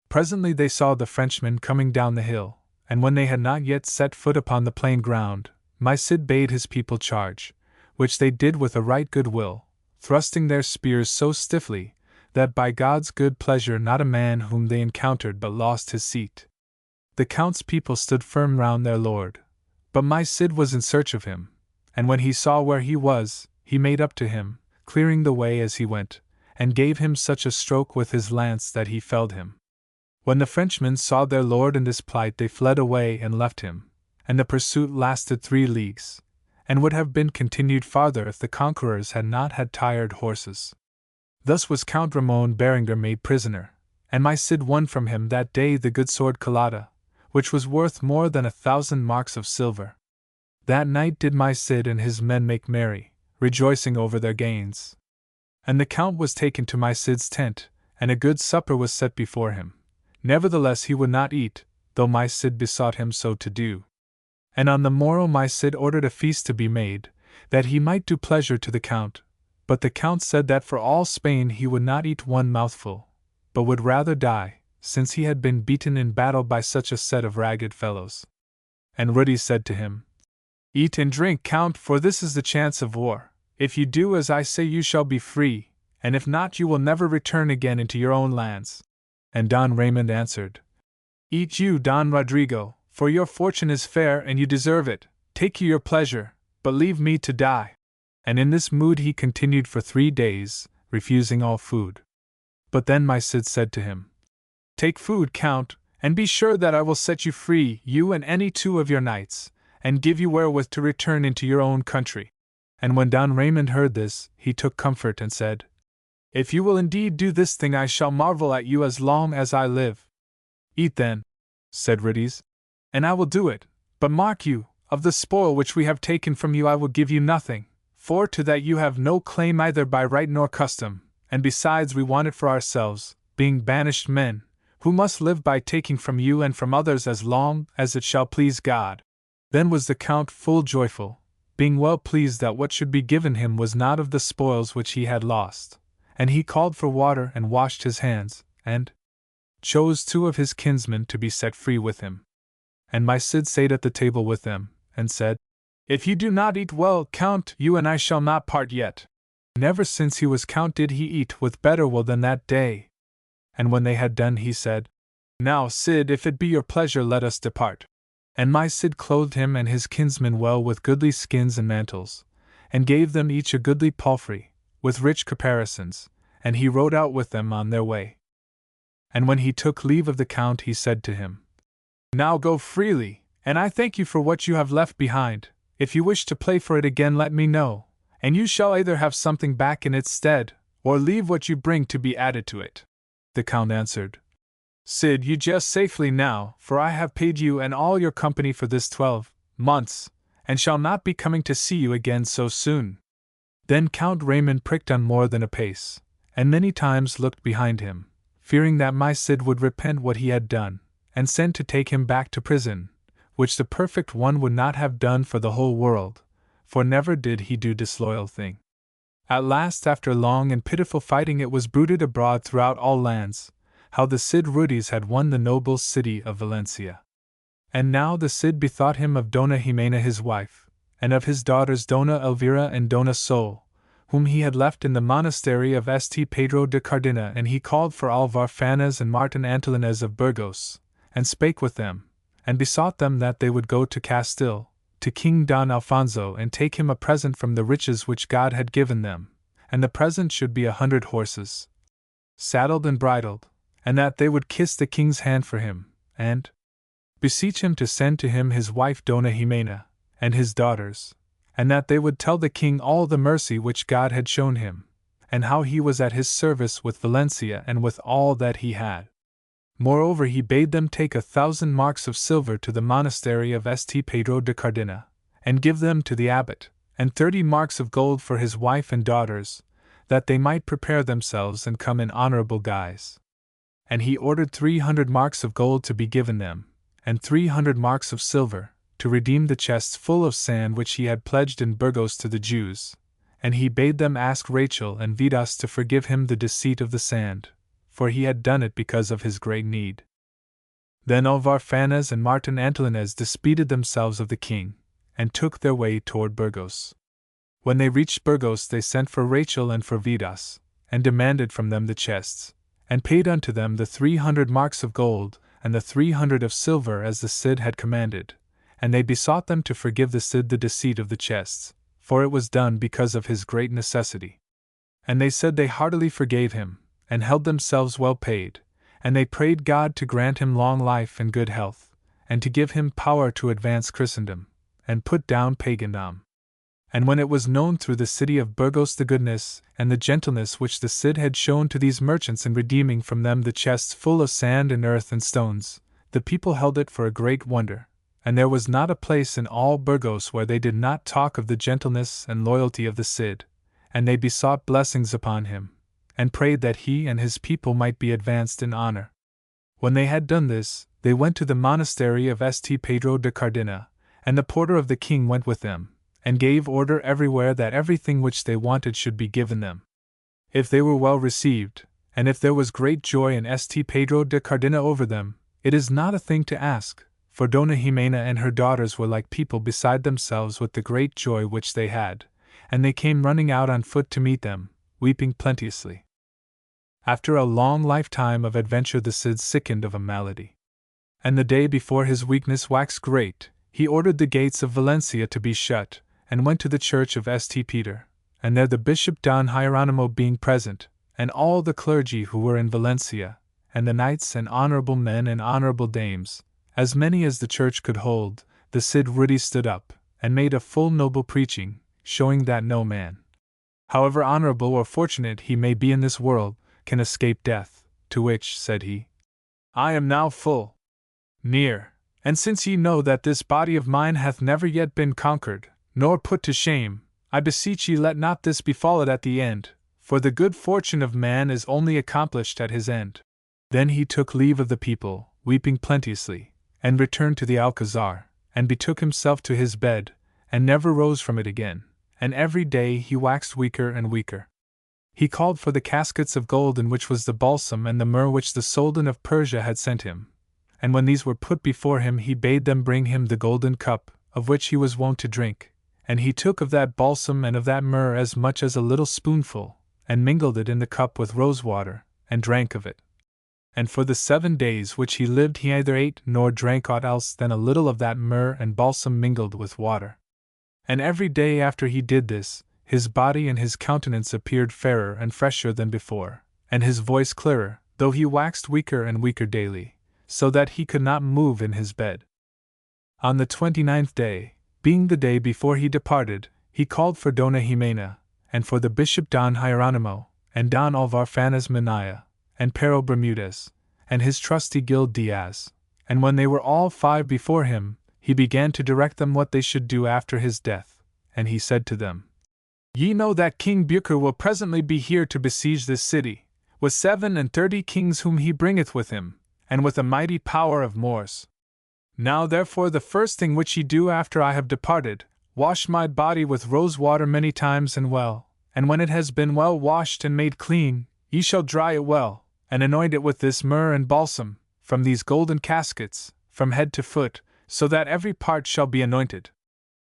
Presently they saw the Frenchmen coming down the hill, and when they had not yet set foot upon the plain ground, my Cid bade his people charge, which they did with a right good will, thrusting their spears so stiffly, that by God's good pleasure not a man whom they encountered but lost his seat. The Count's people stood firm round their lord, but my Cid was in search of him, and when he saw where he was, he made up to him, clearing the way as he went, and gave him such a stroke with his lance that he felled him. When the Frenchmen saw their lord in this plight they fled away and left him, and the pursuit lasted 3 leagues, and would have been continued farther if the conquerors had not had tired horses. Thus was Count Ramon Berenguer made prisoner, and my Cid won from him that day the good sword Colada, which was worth more than 1,000 marks of silver. That night did my Cid and his men make merry, rejoicing over their gains. And the Count was taken to my Cid's tent, and a good supper was set before him. Nevertheless he would not eat, though my Cid besought him so to do. And on the morrow my Cid ordered a feast to be made, that he might do pleasure to the Count, but the Count said that for all Spain he would not eat one mouthful, but would rather die, since he had been beaten in battle by such a set of ragged fellows. And Ruddy said to him, Eat and drink, Count, for this is the chance of war. If you do as I say you shall be free, and if not you will never return again into your own lands. And Don Raymond answered, Eat you, Don Rodrigo, for your fortune is fair and you deserve it. Take you your pleasure, but leave me to die. And in this mood he continued for 3 days, refusing all food. But then my Cid said to him, Take food, Count, and be sure that I will set you free, you and any 2 of your knights, and give you wherewith to return into your own country. And when Don Raymond heard this, he took comfort and said, If you will indeed do this thing I shall marvel at you as long as I live. Eat then, said Riddies, and I will do it, but mark you, of the spoil which we have taken from you I will give you nothing, for to that you have no claim either by right nor custom, and besides we want it for ourselves, being banished men, who must live by taking from you and from others as long as it shall please God. Then was the Count full joyful, being well pleased that what should be given him was not of the spoils which he had lost. And he called for water and washed his hands, and chose 2 of his kinsmen to be set free with him. And my Cid sate at the table with them, and said, If you do not eat well, Count, you and I shall not part yet. Never since he was Count did he eat with better will than that day. And when they had done, he said, Now, Cid, if it be your pleasure, let us depart. And my Cid clothed him and his kinsmen well with goodly skins and mantles, and gave them each a goodly palfrey, with rich caparisons, and he rode out with them on their way. And when he took leave of the Count, he said to him, Now go freely, and I thank you for what you have left behind. If you wish to play for it again, let me know, and you shall either have something back in its stead, or leave what you bring to be added to it. The Count answered, Cid, you jest safely now, for I have paid you and all your company for this 12 months, and shall not be coming to see you again so soon. Then Count Raymond pricked on more than a pace, and many times looked behind him, fearing that my Cid would repent what he had done, and send to take him back to prison, which the perfect one would not have done for the whole world, for never did he do disloyal thing. At last, after long and pitiful fighting, it was bruited abroad throughout all lands, how the Cid Rudis had won the noble city of Valencia. And now the Cid bethought him of Dona Ximena his wife, and of his daughters Dona Elvira and Dona Sol, whom he had left in the monastery of St. Pedro de Cardena, and he called for Alvar Fanez and Martin Antolínez of Burgos, and spake with them, and besought them that they would go to Castile, to King Don Alfonso, and take him a present from the riches which God had given them, and the present should be 100 horses, saddled and bridled, and that they would kiss the king's hand for him, and beseech him to send to him his wife Dona Ximena, and his daughters, and that they would tell the king all the mercy which God had shown him, and how he was at his service with Valencia and with all that he had. Moreover, he bade them take 1,000 marks of silver to the monastery of St. Pedro de Cardena, and give them to the abbot, and 30 marks of gold for his wife and daughters, that they might prepare themselves and come in honorable guise. And he ordered 300 marks of gold to be given them, and 300 marks of silver, to redeem the chests full of sand which he had pledged in Burgos to the Jews, and he bade them ask Rachel and Vidas to forgive him the deceit of the sand, for he had done it because of his great need. Then Alvar Fanez and Martin Antolínez despeded themselves of the king, and took their way toward Burgos. When they reached Burgos, they sent for Rachel and for Vidas, and demanded from them the chests, and paid unto them the 300 marks of gold, and the 300 of silver as the Cid had commanded, and they besought them to forgive the Cid the deceit of the chests, for it was done because of his great necessity. And they said they heartily forgave him, and held themselves well paid, and they prayed God to grant him long life and good health, and to give him power to advance Christendom, and put down pagandom. And when it was known through the city of Burgos the goodness and the gentleness which the Cid had shown to these merchants in redeeming from them the chests full of sand and earth and stones, the people held it for a great wonder, and there was not a place in all Burgos where they did not talk of the gentleness and loyalty of the Cid, and they besought blessings upon him, and prayed that he and his people might be advanced in honor. When they had done this, they went to the monastery of St. Pedro de Cardena, and the porter of the king went with them, and gave order everywhere that everything which they wanted should be given them. If they were well received, and if there was great joy in St. Pedro de Cardena over them, it is not a thing to ask, for Dona Ximena and her daughters were like people beside themselves with the great joy which they had, and they came running out on foot to meet them, weeping plenteously. After a long lifetime of adventure, the Cid sickened of a malady. And the day before his weakness waxed great, he ordered the gates of Valencia to be shut, and went to the church of St. Peter, and there the bishop Don Hieronimo being present, and all the clergy who were in Valencia, and the knights and honorable men and honorable dames, as many as the church could hold, the Cid Rudis stood up, and made a full noble preaching, showing that no man, however honorable or fortunate he may be in this world, can escape death, to which, said he, I am now full near, and since ye know that this body of mine hath never yet been conquered, nor put to shame, I beseech ye let not this befall it at the end, for the good fortune of man is only accomplished at his end. Then he took leave of the people, weeping plenteously, and returned to the Alcazar, and betook himself to his bed, and never rose from it again, and every day he waxed weaker and weaker. He called for the caskets of gold in which was the balsam and the myrrh which the Sultan of Persia had sent him, and when these were put before him he bade them bring him the golden cup, of which he was wont to drink, and he took of that balsam and of that myrrh as much as a little spoonful, and mingled it in the cup with rosewater, and drank of it. And for the 7 days which he lived he neither ate nor drank aught else than a little of that myrrh and balsam mingled with water. And every day after he did this, his body and his countenance appeared fairer and fresher than before, and his voice clearer, though he waxed weaker and weaker daily, so that he could not move in his bed. On the 29th day, being the day before he departed, he called for Dona Ximena, and for the Bishop Don Hieronimo, and Don Alvar-Fanez Minaya, and Pero Bermudez, and his trusty Gil Diaz, and when they were all 5 before him, he began to direct them what they should do after his death, and he said to them, Ye know that King Bucer will presently be here to besiege this city, with 37 kings whom he bringeth with him, and with a mighty power of Moors. Now therefore the first thing which ye do after I have departed, wash my body with rose water many times and well, and when it has been well washed and made clean, ye shall dry it well, and anoint it with this myrrh and balsam, from these golden caskets, from head to foot, so that every part shall be anointed.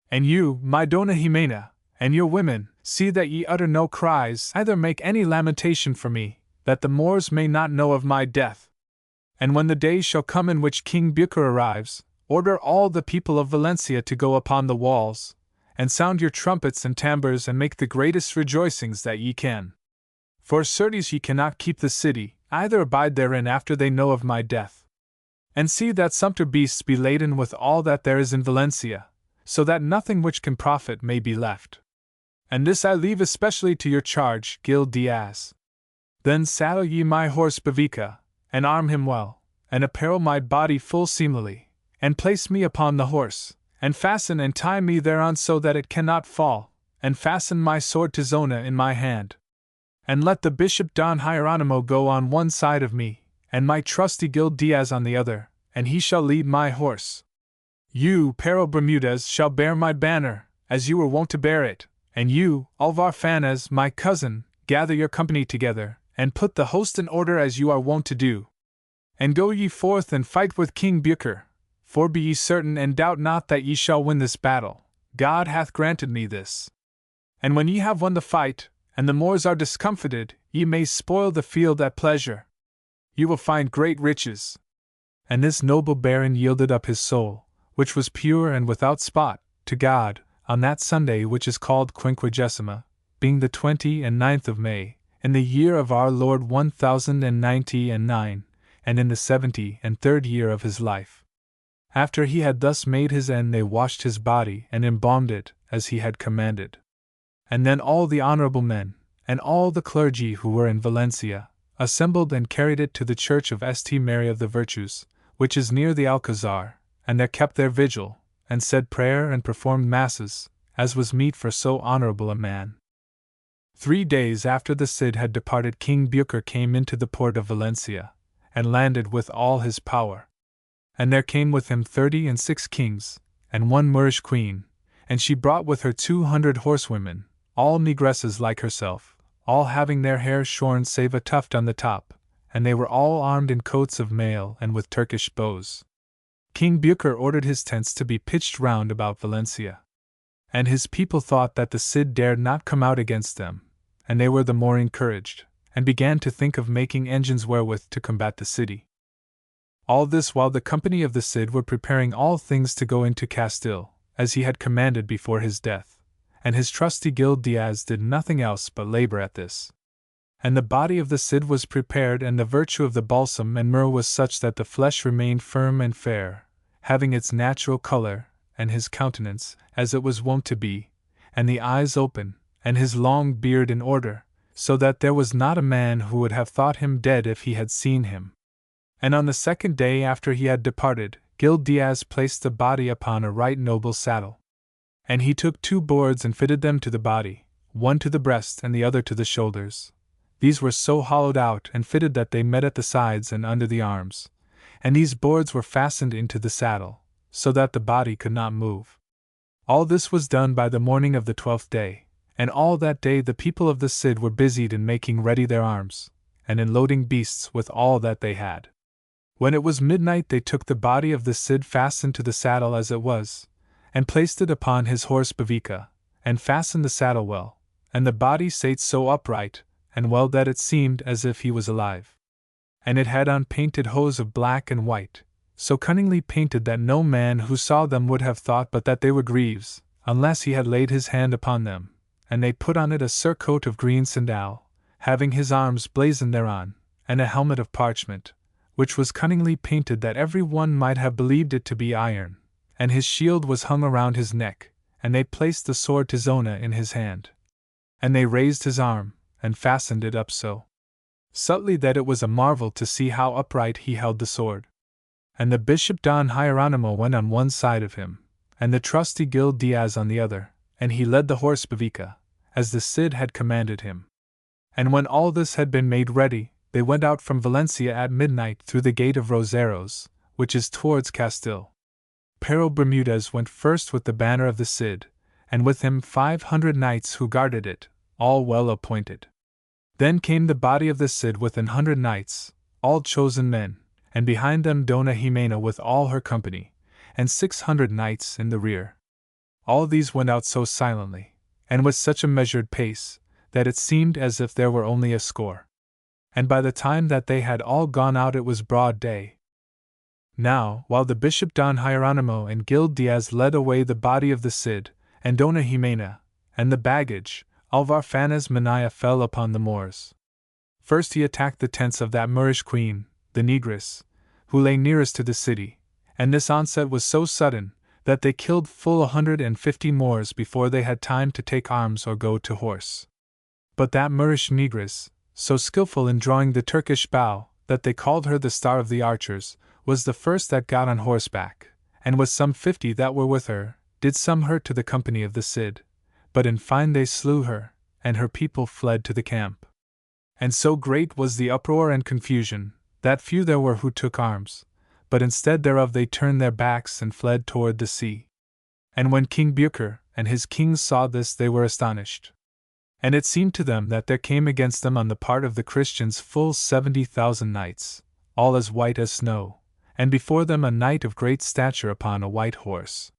And you, my Dona Ximena, and your women, see that ye utter no cries, neither make any lamentation for me, that the Moors may not know of my death. And when the day shall come in which King Bucer arrives, order all the people of Valencia to go upon the walls, and sound your trumpets and tambours and make the greatest rejoicings that ye can. For certes ye cannot keep the city, either abide therein after they know of my death. And see that sumpter beasts be laden with all that there is in Valencia, so that nothing which can profit may be left. And this I leave especially to your charge, Gil Diaz. Then saddle ye my horse Bavica, and arm him well, and apparel my body full seemlily, and place me upon the horse, and fasten and tie me thereon so that it cannot fall, and fasten my sword to Zona in my hand. And let the Bishop Don Hieronimo go on one side of me, and my trusty Gil Diaz on the other, and he shall lead my horse. You, Pero Bermudez, shall bear my banner, as you were wont to bear it, and you, Alvar-Fanez, my cousin, gather your company together, and put the host in order as you are wont to do. And go ye forth and fight with King Bucer, for be ye certain and doubt not that ye shall win this battle. God hath granted me this. And when ye have won the fight, and the Moors are discomfited, ye may spoil the field at pleasure. You will find great riches. And this noble baron yielded up his soul, which was pure and without spot, to God, on that Sunday which is called Quinquagesima, being the 29th of May, in the year of our Lord 1099, and in the 73rd year of his life. After he had thus made his end, they washed his body and embalmed it, as he had commanded. And then all the honorable men, and all the clergy who were in Valencia, assembled and carried it to the church of St. Mary of the Virtues, which is near the Alcazar, and there kept their vigil, and said prayer and performed masses, as was meet for so honorable a man. 3 days after the Cid had departed, King Bucer came into the port of Valencia, and landed with all his power. And there came with him 36 kings, and 1 Moorish queen, and she brought with her 200 horsewomen, all negresses like herself, all having their hair shorn save a tuft on the top, and they were all armed in coats of mail and with Turkish bows. King Bucer ordered his tents to be pitched round about Valencia. And his people thought that the Cid dared not come out against them, and they were the more encouraged, and began to think of making engines wherewith to combat the city. All this while the company of the Cid were preparing all things to go into Castile, as he had commanded before his death, and his trusty Gil Diaz did nothing else but labor at this. And the body of the Cid was prepared, and the virtue of the balsam and myrrh was such that the flesh remained firm and fair, having its natural color, and his countenance, as it was wont to be, and the eyes open, and his long beard in order, so that there was not a man who would have thought him dead if he had seen him. And on the 2nd day after he had departed, Gil Diaz placed the body upon a right noble saddle. And he took 2 boards and fitted them to the body, one to the breast and the other to the shoulders. These were so hollowed out and fitted that they met at the sides and under the arms, and these boards were fastened into the saddle, so that the body could not move. All this was done by the morning of the 12th day, and all that day the people of the Cid were busied in making ready their arms, and in loading beasts with all that they had. When it was midnight they took the body of the Cid fastened to the saddle as it was, and placed it upon his horse Bavica, and fastened the saddle well, and the body sate so upright and well that it seemed as if he was alive. And it had on painted hose of black and white, so cunningly painted that no man who saw them would have thought but that they were greaves, unless he had laid his hand upon them, and they put on it a surcoat of green sandal, having his arms blazoned thereon, and a helmet of parchment, which was cunningly painted that every one might have believed it to be iron, and his shield was hung around his neck, and they placed the sword Tizona in his hand. And they raised his arm, and fastened it up so subtly that it was a marvel to see how upright he held the sword. And the Bishop Don Hieronymo went on one side of him, and the trusty Gil Diaz on the other, and he led the horse Bavica, as the Cid had commanded him. And when all this had been made ready, they went out from Valencia at midnight through the gate of Roseros, which is towards Castile. Pero Bermudez went first with the banner of the Cid, and with him 500 knights who guarded it, all well appointed. Then came the body of the Cid with 100 knights, all chosen men, and behind them Dona Ximena with all her company, and 600 knights in the rear. All these went out so silently, and with such a measured pace, that it seemed as if there were only a score. And by the time that they had all gone out it was broad day. Now, while the Bishop Don Hieronymo and Gil Diaz led away the body of the Cid, and Dona Ximena, and the baggage, Alvar Fanez Minaya fell upon the Moors. First he attacked the tents of that Moorish queen, the Negress, who lay nearest to the city, and this onset was so sudden, that they killed full 150 Moors before they had time to take arms or go to horse. But that Moorish Negress, so skillful in drawing the Turkish bow, that they called her the Star of the Archers, was the first that got on horseback, and with some 50 that were with her, did some hurt to the company of the Cid, but in fine they slew her, and her people fled to the camp. And so great was the uproar and confusion, that few there were who took arms, but instead thereof they turned their backs and fled toward the sea. And when King Bucer and his kings saw this they were astonished. And it seemed to them that there came against them on the part of the Christians full 70,000 knights, all as white as snow, and before them a knight of great stature upon a white horse.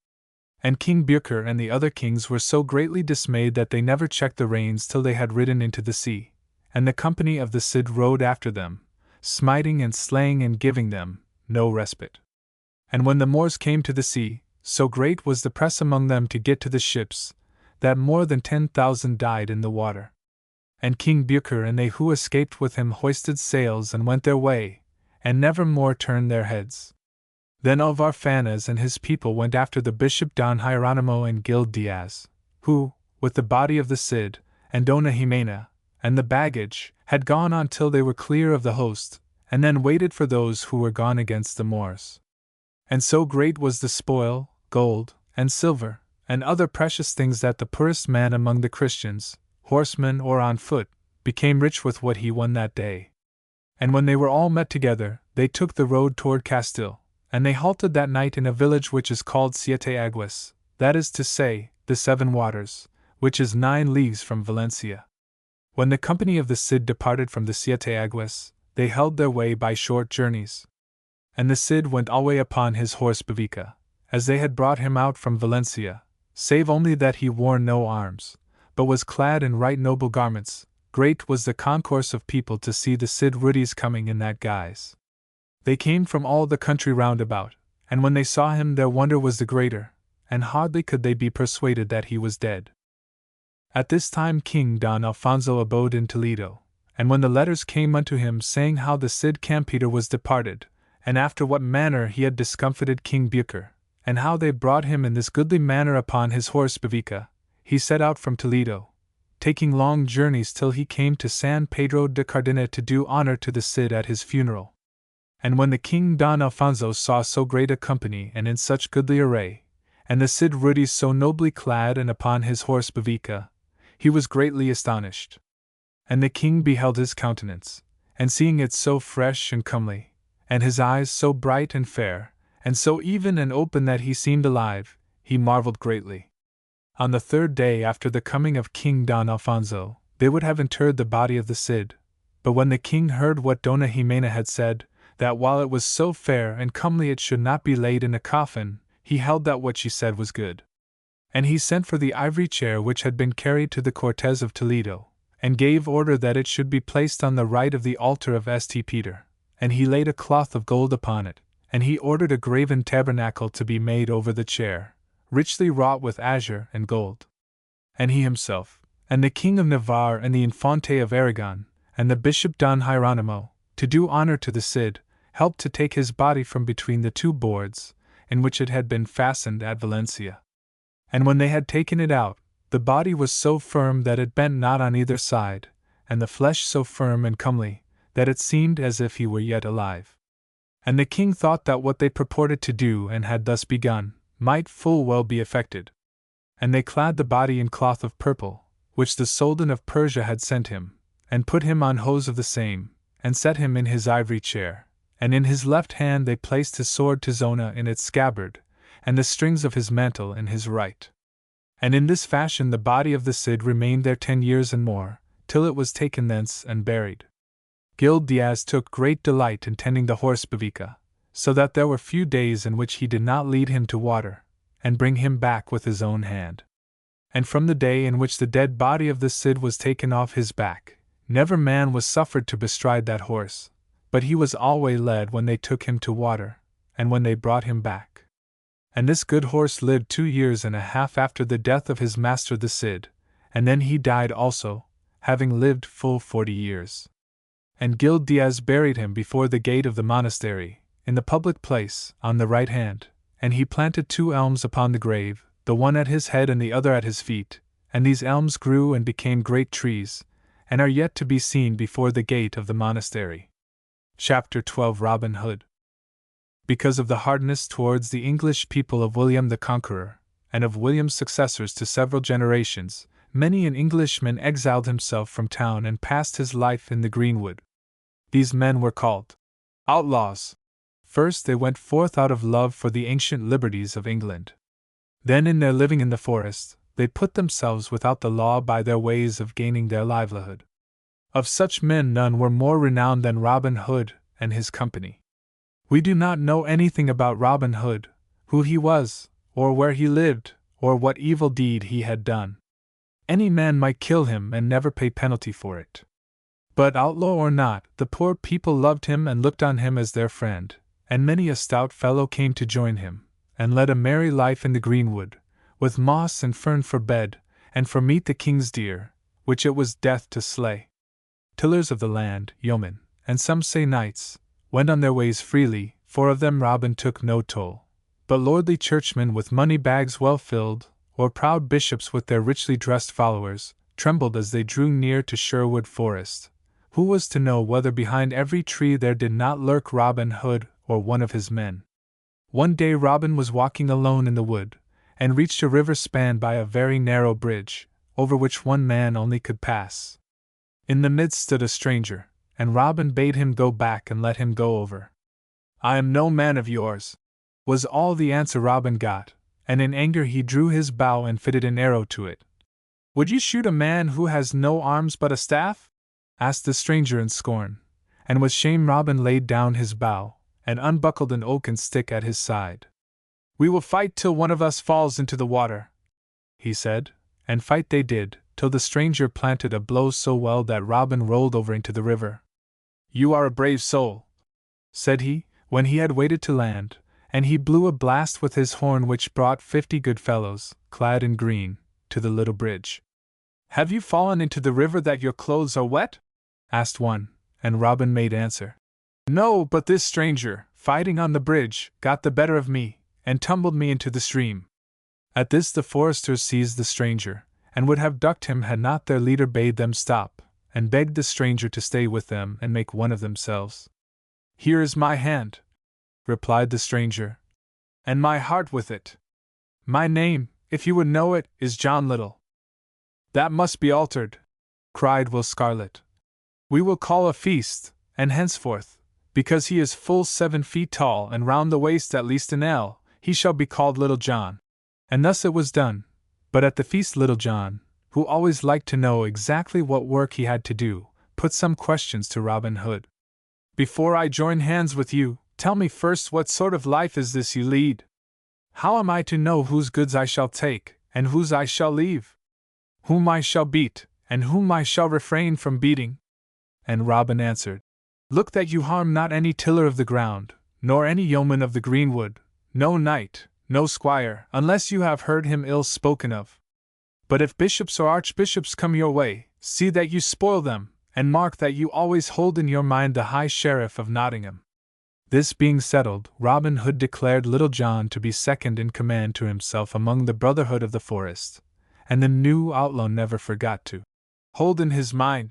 And King Bucer and the other kings were so greatly dismayed that they never checked the reins till they had ridden into the sea, and the company of the Cid rode after them, smiting and slaying and giving them no respite. And when the Moors came to the sea, so great was the press among them to get to the ships, that more than 10,000 died in the water. And King Bucer and they who escaped with him hoisted sails and went their way, and never more turned their heads. Then Alvar Fanez and his people went after the Bishop Don Hieronymo and Gil Diaz, who, with the body of the Cid, and Dona Ximena, and the baggage, had gone on till they were clear of the host, and then waited for those who were gone against the Moors. And so great was the spoil, gold, and silver, and other precious things that the poorest man among the Christians, horseman or on foot, became rich with what he won that day. And when they were all met together, they took the road toward Castile, and they halted that night in a village which is called Siete Aguas, that is to say, the 7 Waters, which is 9 leagues from Valencia. When the company of the Cid departed from the Siete Aguas, they held their way by short journeys. And the Cid went alway upon his horse Bavica, as they had brought him out from Valencia, save only that he wore no arms, but was clad in right noble garments. Great was the concourse of people to see the Cid Rudis coming in that guise. They came from all the country round about, and when they saw him their wonder was the greater, and hardly could they be persuaded that he was dead. At this time King Don Alfonso abode in Toledo, and when the letters came unto him saying how the Cid Campeador was departed, and after what manner he had discomfited King Bucer, and how they brought him in this goodly manner upon his horse Bavica, he set out from Toledo, taking long journeys till he came to San Pedro de Cardena to do honor to the Cid at his funeral. And when the King Don Alfonso saw so great a company and in such goodly array, and the Cid Rudis so nobly clad and upon his horse Bavica, he was greatly astonished. And the king beheld his countenance, and seeing it so fresh and comely, and his eyes so bright and fair, and so even and open that he seemed alive, he marveled greatly. On the third day after the coming of King Don Alfonso, they would have interred the body of the Cid, but when the king heard what Dona Ximena had said, that while it was so fair and comely it should not be laid in a coffin, he held that what she said was good. And he sent for the ivory chair which had been carried to the Cortes of Toledo, and gave order that it should be placed on the right of the altar of St. Peter, and he laid a cloth of gold upon it, and he ordered a graven tabernacle to be made over the chair, richly wrought with azure and gold. And he himself, and the King of Navarre and the Infante of Aragon, and the Bishop Don Hieronymo, to do honor to the Cid, helped to take his body from between the two boards, in which it had been fastened at Valencia. And when they had taken it out, the body was so firm that it bent not on either side, and the flesh so firm and comely, that it seemed as if he were yet alive. And the king thought that what they purported to do and had thus begun, might full well be effected. And they clad the body in cloth of purple, which the Soldan of Persia had sent him, and put him on hose of the same, and set him in his ivory chair, and in his left hand they placed his sword Tizona in its scabbard, and the strings of his mantle in his right. And in this fashion the body of the Cid remained there 10 years and more, till it was taken thence and buried. Gil Diaz took great delight in tending the horse Bavica, so that there were few days in which he did not lead him to water, and bring him back with his own hand. And from the day in which the dead body of the Cid was taken off his back, never man was suffered to bestride that horse, but he was always led when they took him to water, and when they brought him back. And this good horse lived 2 years and a half after the death of his master the Cid, and then he died also, having lived full 40 years. And Gil Diaz buried him before the gate of the monastery, in the public place, on the right hand, and he planted 2 elms upon the grave, the one at his head and the other at his feet, and these elms grew and became great trees, and are yet to be seen before the gate of the monastery. Chapter 12 Robin Hood. Because of the hardness towards the English people of William the Conqueror, and of William's successors to several generations, many an Englishman exiled himself from town and passed his life in the greenwood. These men were called outlaws. First they went forth out of love for the ancient liberties of England. Then in their living in the forest, they put themselves without the law by their ways of gaining their livelihood. Of such men none were more renowned than Robin Hood and his company. We do not know anything about Robin Hood, who he was, or where he lived, or what evil deed he had done. Any man might kill him and never pay penalty for it. But outlaw or not, the poor people loved him and looked on him as their friend, and many a stout fellow came to join him, and led a merry life in the greenwood, with moss and fern for bed, and for meat the king's deer, which it was death to slay. Tillers of the land, yeomen, and some say knights, went on their ways freely, for of them Robin took no toll. But lordly churchmen with money bags well filled, or proud bishops with their richly dressed followers, trembled as they drew near to Sherwood Forest. Who was to know whether behind every tree there did not lurk Robin Hood or one of his men? One day Robin was walking alone in the wood, and reached a river spanned by a very narrow bridge, over which one man only could pass. In the midst stood a stranger, and Robin bade him go back and let him go over. "I am no man of yours," was all the answer Robin got, and in anger he drew his bow and fitted an arrow to it. "Would you shoot a man who has no arms but a staff?" asked the stranger in scorn, and with shame Robin laid down his bow, and unbuckled an oaken stick at his side. "We will fight till one of us falls into the water," he said, and fight they did, till the stranger planted a blow so well that Robin rolled over into the river. "You are a brave soul," said he, when he had waited to land, and he blew a blast with his horn which brought 50 good fellows, clad in green, to the little bridge. "Have you fallen into the river that your clothes are wet?" asked one, and Robin made answer, "No, but this stranger, fighting on the bridge, got the better of me, and tumbled me into the stream." At this the foresters seized the stranger, and would have ducked him had not their leader bade them stop, and begged the stranger to stay with them and make one of themselves. "Here is my hand," replied the stranger, "and my heart with it. My name, if you would know it, is John Little." "That must be altered," cried Will Scarlet. "We will call a feast, and henceforth, because he is full 7 feet tall and round the waist at least an ell, he shall be called Little John." And thus it was done, But at the feast Little John, who always liked to know exactly what work he had to do, put some questions to Robin Hood. "Before I join hands with you, tell me first what sort of life is this you lead? How am I to know whose goods I shall take, and whose I shall leave? Whom I shall beat, and whom I shall refrain from beating?" And Robin answered, "Look that you harm not any tiller of the ground, nor any yeoman of the greenwood, no knight, no squire, unless you have heard him ill spoken of. But if bishops or archbishops come your way, see that you spoil them, and mark that you always hold in your mind the High Sheriff of Nottingham." This being settled, Robin Hood declared Little John to be second in command to himself among the Brotherhood of the Forest, and the new outlaw never forgot to hold in his mind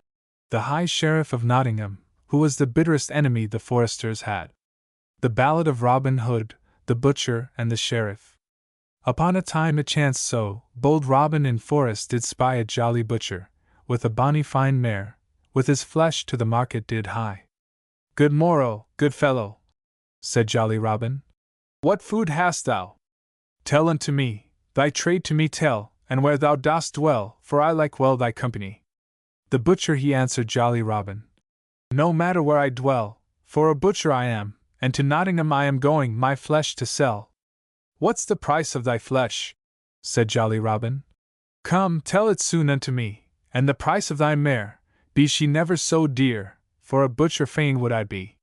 the High Sheriff of Nottingham, who was the bitterest enemy the foresters had. The Ballad of Robin Hood, the Butcher, and the Sheriff. Upon a time it chanced so, bold Robin in forest did spy a jolly butcher, with a bonny fine mare, with his flesh to the market did hie. "Good morrow, good fellow," said jolly Robin. "What food hast thou? Tell unto me, thy trade to me tell, and where thou dost dwell, for I like well thy company." The butcher he answered jolly Robin, "No matter where I dwell, for a butcher I am, and to Nottingham I am going my flesh to sell." "What's the price of thy flesh?" said jolly Robin. "Come, tell it soon unto me, and the price of thy mare, be she never so dear, for a butcher fain would I be."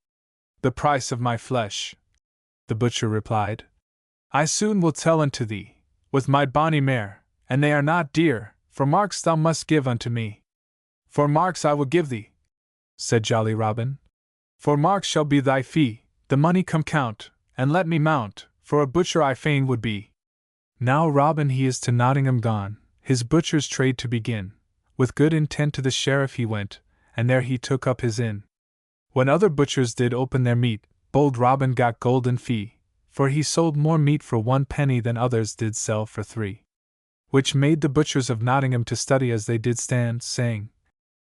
"The price of my flesh," the butcher replied, "I soon will tell unto thee, with my bonny mare, and they are not dear, for marks thou must give unto me." "For marks I will give thee," said jolly Robin. "For marks shall be thy fee, the money come count, and let me mount, for a butcher I fain would be." Now Robin he is to Nottingham gone, his butcher's trade to begin. With good intent to the sheriff he went, and there he took up his inn. When other butchers did open their meat, bold Robin got golden fee, for he sold more meat for 1 penny than others did sell for 3. Which made the butchers of Nottingham to study as they did stand, saying,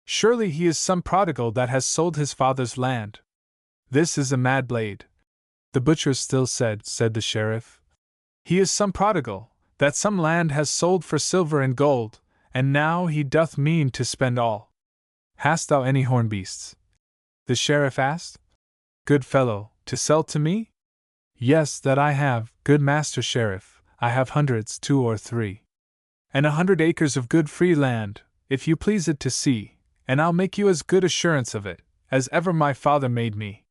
"Surely he is some prodigal that has sold his father's land. This is a mad blade." The butchers still said the sheriff, "He is some prodigal, that some land has sold for silver and gold, and now he doth mean to spend all." "Hast thou any horn beasts?" the sheriff asked. "Good fellow, to sell to me?" "Yes, that I have, good master sheriff, I have hundreds, 2 or 3. And 100 acres of good free land, if you please it to see, and I'll make you as good assurance of it, as ever my father made me."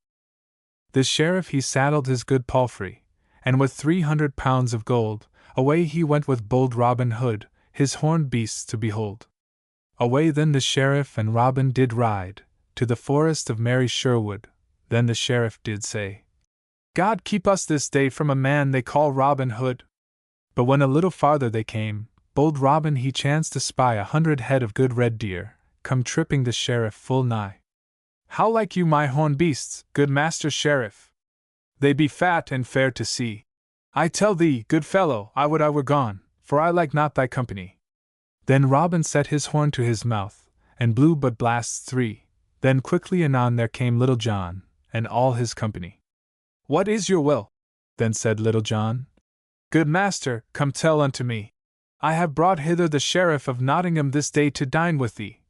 The sheriff he saddled his good palfrey, and with 300 pounds of gold, away he went with bold Robin Hood, his horned beasts to behold. Away then the sheriff and Robin did ride, to the forest of merry Sherwood. Then the sheriff did say, "God keep us this day from a man they call Robin Hood." But when a little farther they came, bold Robin he chanced to spy 100 head of good red deer, come tripping the sheriff full nigh. "How like you my horned beasts, good master sheriff? They be fat and fair to see. I tell thee, good fellow, I would I were gone, for I like not thy company." Then Robin set his horn to his mouth, and blew but blasts 3. Then quickly anon there came Little John, and all his company. "What is your will?" then said Little John. "Good master, come tell unto me. I have brought hither the sheriff of Nottingham this day to dine with thee."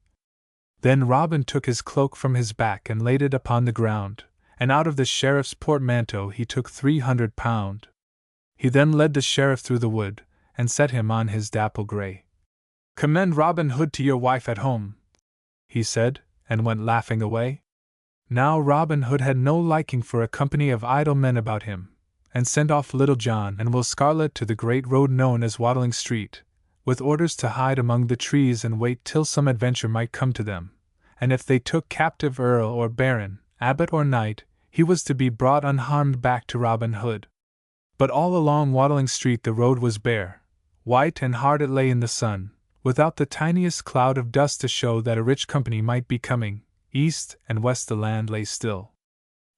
Then Robin took his cloak from his back and laid it upon the ground, and out of the sheriff's portmanteau he took 300 pound. He then led the sheriff through the wood, and set him on his dapple grey. "Commend Robin Hood to your wife at home," he said, and went laughing away. Now Robin Hood had no liking for a company of idle men about him, and sent off Little John and Will Scarlet to the great road known as Watling Street, with orders to hide among the trees and wait till some adventure might come to them, and if they took captive earl or baron, abbot or knight, he was to be brought unharmed back to Robin Hood. But all along Watling Street the road was bare, white and hard it lay in the sun, without the tiniest cloud of dust to show that a rich company might be coming. East and west the land lay still.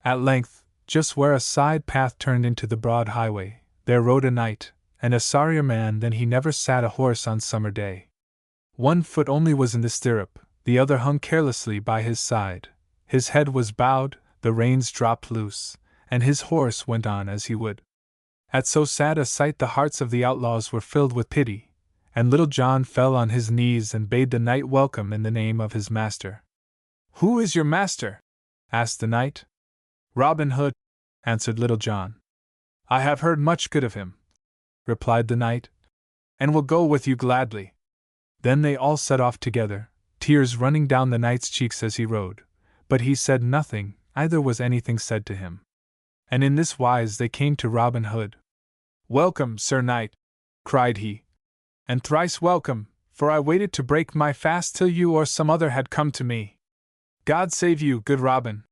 At length, just where a side path turned into the broad highway, there rode a knight, and a sorrier man than he never sat a horse on summer day. 1 foot only was in the stirrup, the other hung carelessly by his side. His head was bowed, the reins dropped loose, and his horse went on as he would. At so sad a sight the hearts of the outlaws were filled with pity, and Little John fell on his knees and bade the knight welcome in the name of his master. "Who is your master?" asked the knight. "Robin Hood," answered Little John. "I have heard much good of him," replied the knight, "and will go with you gladly." Then they all set off together, tears running down the knight's cheeks as he rode, but he said nothing, neither was anything said to him. And in this wise they came to Robin Hood. "Welcome, Sir Knight," cried he, "and thrice welcome, for I waited to break my fast till you or some other had come to me." "God save you, good Robin,"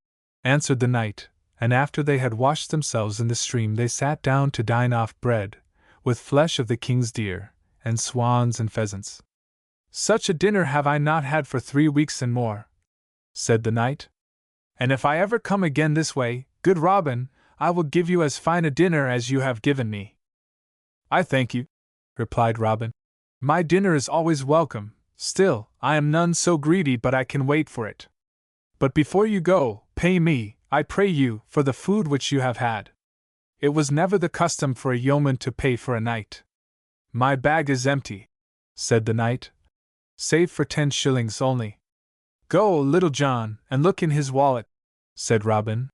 answered the knight, and after they had washed themselves in the stream they sat down to dine off bread, with flesh of the king's deer, and swans and pheasants. "Such a dinner have I not had for 3 weeks and more," said the knight. "And if I ever come again this way, good Robin, I will give you as fine a dinner as you have given me." "I thank you," replied Robin. "My dinner is always welcome, still, I am none so greedy but I can wait for it. But before you go, pay me, I pray you, for the food which you have had. It was never the custom for a yeoman to pay for a knight." "My bag is empty," said the knight, "save for 10 shillings only." "Go, Little John, and look in his wallet," said Robin.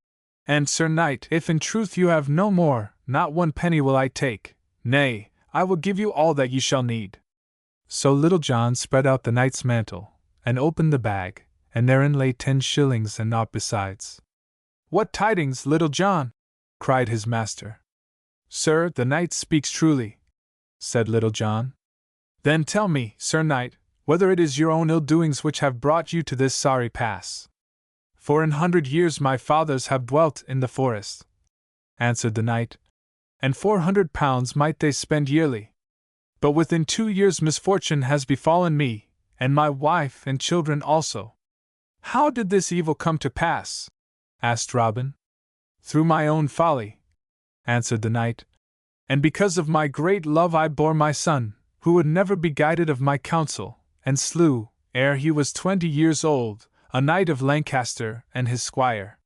"And, Sir Knight, if in truth you have no more, not 1 penny will I take, nay, I will give you all that you shall need." So Little John spread out the knight's mantle, and opened the bag, and therein lay 10 shillings and naught besides. "What tidings, Little John?" cried his master. "Sir, the knight speaks truly," said Little John. "Then tell me, Sir Knight, whether it is your own ill doings which have brought you to this sorry pass." "For an 100 years my fathers have dwelt in the forest," answered the knight, "and 400 pounds might they spend yearly. But within 2 years misfortune has befallen me, and my wife and children also." "How did this evil come to pass?" asked Robin. "Through my own folly," answered the knight, "and because of my great love I bore my son, who would never be guided of my counsel, and slew, ere he was 20 years old, a knight of Lancaster and his squire.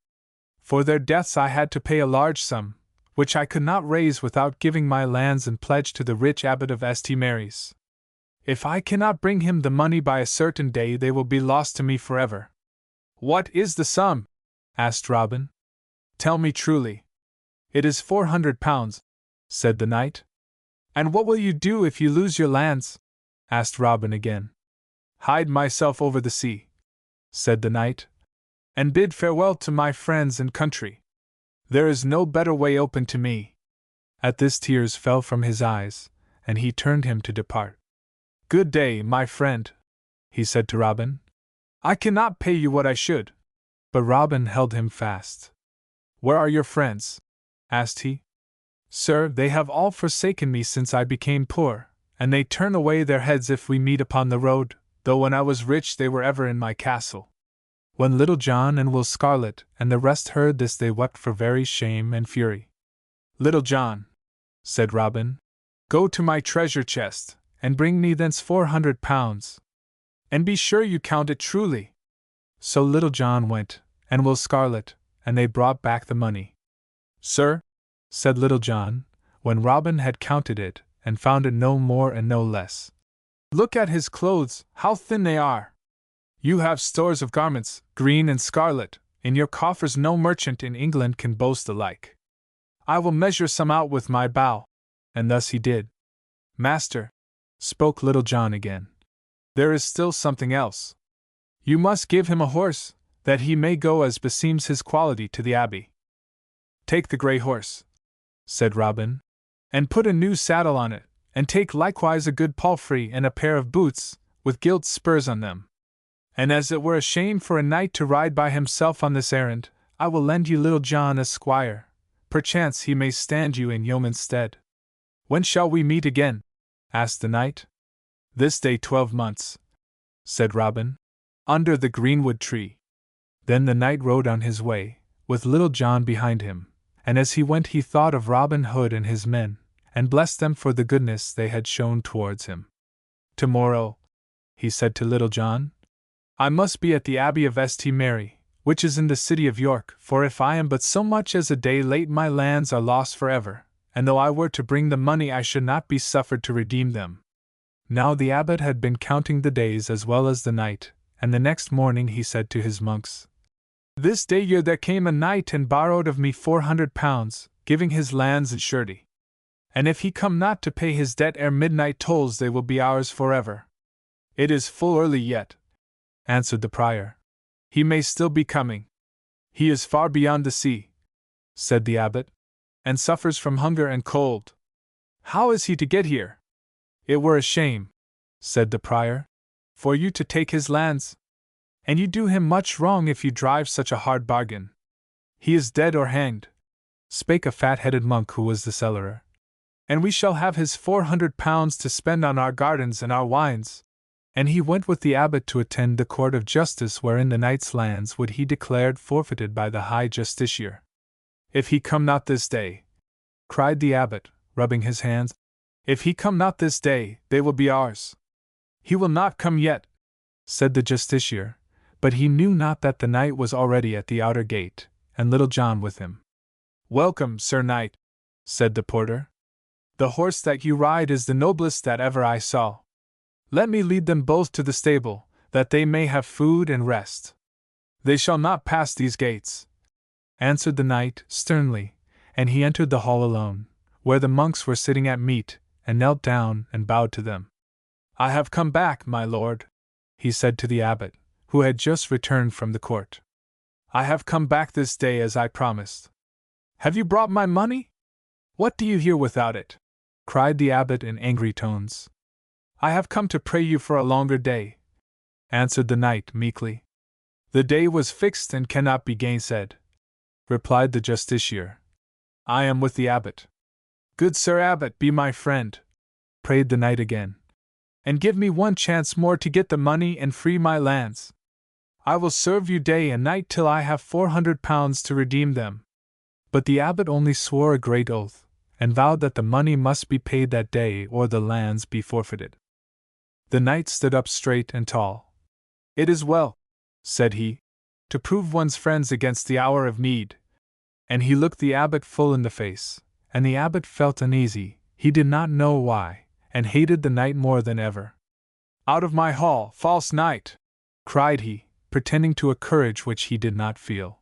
For their deaths I had to pay a large sum, which I could not raise without giving my lands in pledge to the rich abbot of St. Mary's. If I cannot bring him the money by a certain day they will be lost to me forever." "What is the sum?" asked Robin. "Tell me truly." "It is 400 pounds," said the knight. "And what will you do if you lose your lands?" asked Robin again. "Hide myself over the sea," said the knight, "and bid farewell to my friends and country. There is no better way open to me." At this tears fell from his eyes, and he turned him to depart. "Good day, my friend," he said to Robin. "I cannot pay you what I should." But Robin held him fast. "Where are your friends?" asked he. "Sir, they have all forsaken me since I became poor, and they turn away their heads if we meet upon the road, though when I was rich they were ever in my castle." When Little John and Will Scarlet and the rest heard this they wept for very shame and fury. "Little John," said Robin, "go to my treasure chest, and bring me thence 400 pounds. And be sure you count it truly." So Little John went, and Will Scarlet, and they brought back the money. "Sir," said Little John, when Robin had counted it, and found it no more and no less, "look at his clothes, how thin they are! You have stores of garments, green and scarlet, in your coffers no merchant in England can boast the like. I will measure some out with my bow." And thus he did. "Master," spoke Little John again, "there is still something else. You must give him a horse, that he may go as beseems his quality to the abbey." "Take the grey horse," said Robin, "and put a new saddle on it, and take likewise a good palfrey and a pair of boots, with gilt spurs on them. And as it were a shame for a knight to ride by himself on this errand, I will lend you Little John as squire, perchance he may stand you in yeoman's stead." "When shall we meet again?" asked the knight. "This day 12 months," said Robin, "under the greenwood tree." Then the knight rode on his way, with Little John behind him, and as he went he thought of Robin Hood and his men, and blessed them for the goodness they had shown towards him. "Tomorrow," he said to Little John, "I must be at the Abbey of St. Mary, which is in the city of York, for if I am but so much as a day late my lands are lost forever, and though I were to bring the money I should not be suffered to redeem them." Now the abbot had been counting the days as well as the night, and the next morning he said to his monks, "This day year there came a knight and borrowed of me 400 pounds, giving his lands in surety. And if he come not to pay his debt ere midnight tolls, they will be ours forever." "It is full early yet," answered the prior. "He may still be coming." "He is far beyond the sea," said the abbot, "and suffers from hunger and cold. How is he to get here?" "It were a shame," said the prior, "for you to take his lands. And you do him much wrong if you drive such a hard bargain." "He is dead or hanged," spake a fat-headed monk who was the cellarer, "and we shall have his 400 pounds to spend on our gardens and our wines." And he went with the abbot to attend the court of justice, wherein the knight's lands would he declared forfeited by the high justiciar. "If he come not this day," cried the abbot, rubbing his hands, "if he come not this day, they will be ours." "He will not come yet," said the justiciar, but he knew not that the knight was already at the outer gate, and Little John with him. "Welcome, Sir Knight," said the porter. "The horse that you ride is the noblest that ever I saw. Let me lead them both to the stable, that they may have food and rest." "They shall not pass these gates," answered the knight sternly, and he entered the hall alone, where the monks were sitting at meat, and knelt down and bowed to them. "I have come back, my lord," he said to the abbot, who had just returned from the court. "I have come back this day as I promised." "Have you brought my money? What do you here without it?" cried the abbot in angry tones. "I have come to pray you for a longer day," answered the knight meekly. "The day was fixed and cannot be gainsaid," replied the justiciar. "I am with the abbot." "Good Sir Abbot, be my friend," prayed the knight again, "and give me one chance more to get the money and free my lands. I will serve you day and night till I have 400 pounds to redeem them." But the abbot only swore a great oath, and vowed that the money must be paid that day or the lands be forfeited. The knight stood up straight and tall. "It is well," said he, "to prove one's friends against the hour of need." And he looked the abbot full in the face, and the abbot felt uneasy, he did not know why, and hated the knight more than ever. "Out of my hall, false knight!" cried he, pretending to a courage which he did not feel.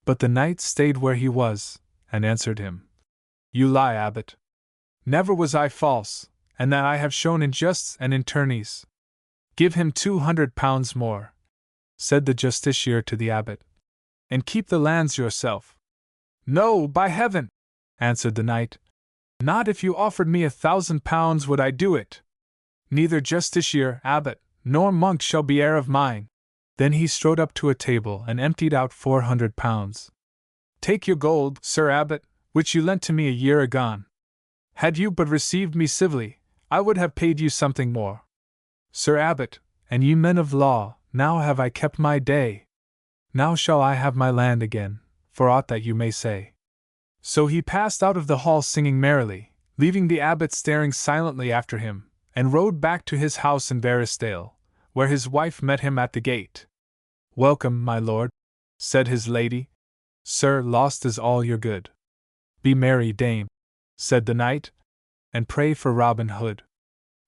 But the knight stayed where he was, and answered him, "You lie, abbot. Never was I false, and that I have shown in justs and in tourneys." "Give him 200 pounds more," said the justiciar to the abbot, "and keep the lands yourself." "No, by heaven," answered the knight, "not if you offered me 1,000 pounds would I do it. Neither justiciar, abbot, nor monk shall be heir of mine." Then he strode up to a table and emptied out 400 pounds. "Take your gold, Sir Abbot, which you lent to me a year agone. Had you but received me civilly, I would have paid you something more. Sir Abbot, and ye men of law, now have I kept my day. Now shall I have my land again, for aught that you may say." So he passed out of the hall singing merrily, leaving the abbot staring silently after him, and rode back to his house in Barrisdale, where his wife met him at the gate. "Welcome, my lord," said his lady. "Sir, lost is all your good." "Be merry, dame," said the knight, "and pray for Robin Hood.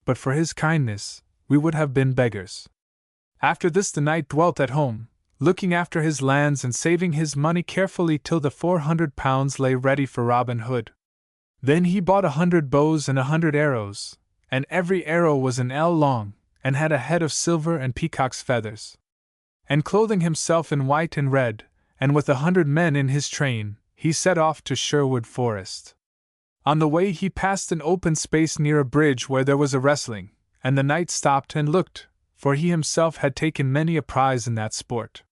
But for his kindness, we would have been beggars." After this the knight dwelt at home, looking after his lands and saving his money carefully till the 400 pounds lay ready for Robin Hood. Then he bought 100 bows and 100 arrows, and every arrow was an ell long, and had a head of silver and peacock's feathers. And clothing himself in white and red, and with 100 men in his train, he set off to Sherwood Forest. On the way he passed an open space near a bridge where there was a wrestling, and the knight stopped and looked, for he himself had taken many a prize in that sport.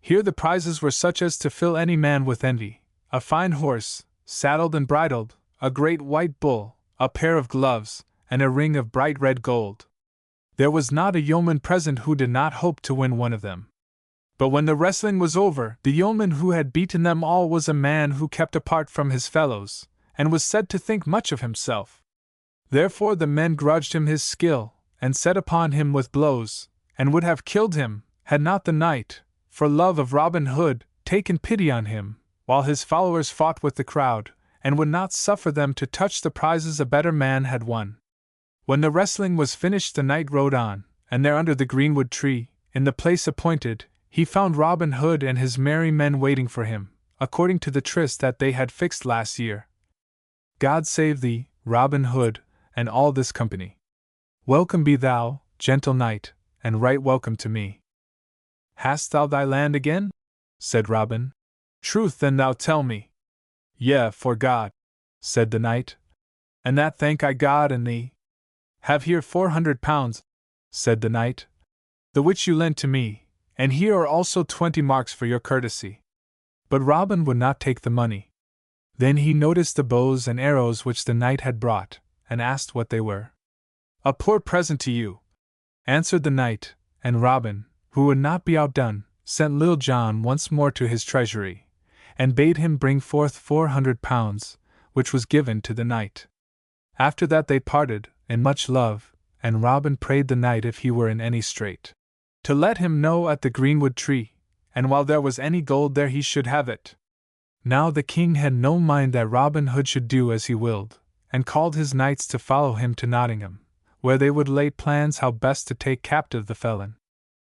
Here the prizes were such as to fill any man with envy: a fine horse, saddled and bridled, a great white bull, a pair of gloves, and a ring of bright red gold. There was not a yeoman present who did not hope to win one of them. But when the wrestling was over, the yeoman who had beaten them all was a man who kept apart from his fellows, and was said to think much of himself. Therefore the men grudged him his skill, and set upon him with blows, and would have killed him, had not the knight, for love of Robin Hood, taken pity on him, while his followers fought with the crowd, and would not suffer them to touch the prizes a better man had won. When the wrestling was finished, the knight rode on, and there under the greenwood tree, in the place appointed, he found Robin Hood and his merry men waiting for him, according to the tryst that they had fixed last year. God save thee, Robin Hood, and all this company. Welcome be thou, gentle knight, and right welcome to me. Hast thou thy land again? Said Robin. Truth then thou tell me. Yea, for God, said the knight. And that thank I God and thee. Have here 400 pounds, said the knight, the which you lent to me, and here are also 20 marks for your courtesy. But Robin would not take the money. Then he noticed the bows and arrows which the knight had brought, and asked what they were. A poor present to you, answered the knight, and Robin, who would not be outdone, sent Little John once more to his treasury, and bade him bring forth 400 pounds, which was given to the knight. After that they parted, in much love, and Robin prayed the knight if he were in any strait, to let him know at the greenwood tree, and while there was any gold there he should have it. Now the king had no mind that Robin Hood should do as he willed, and called his knights to follow him to Nottingham, where they would lay plans how best to take captive the felon.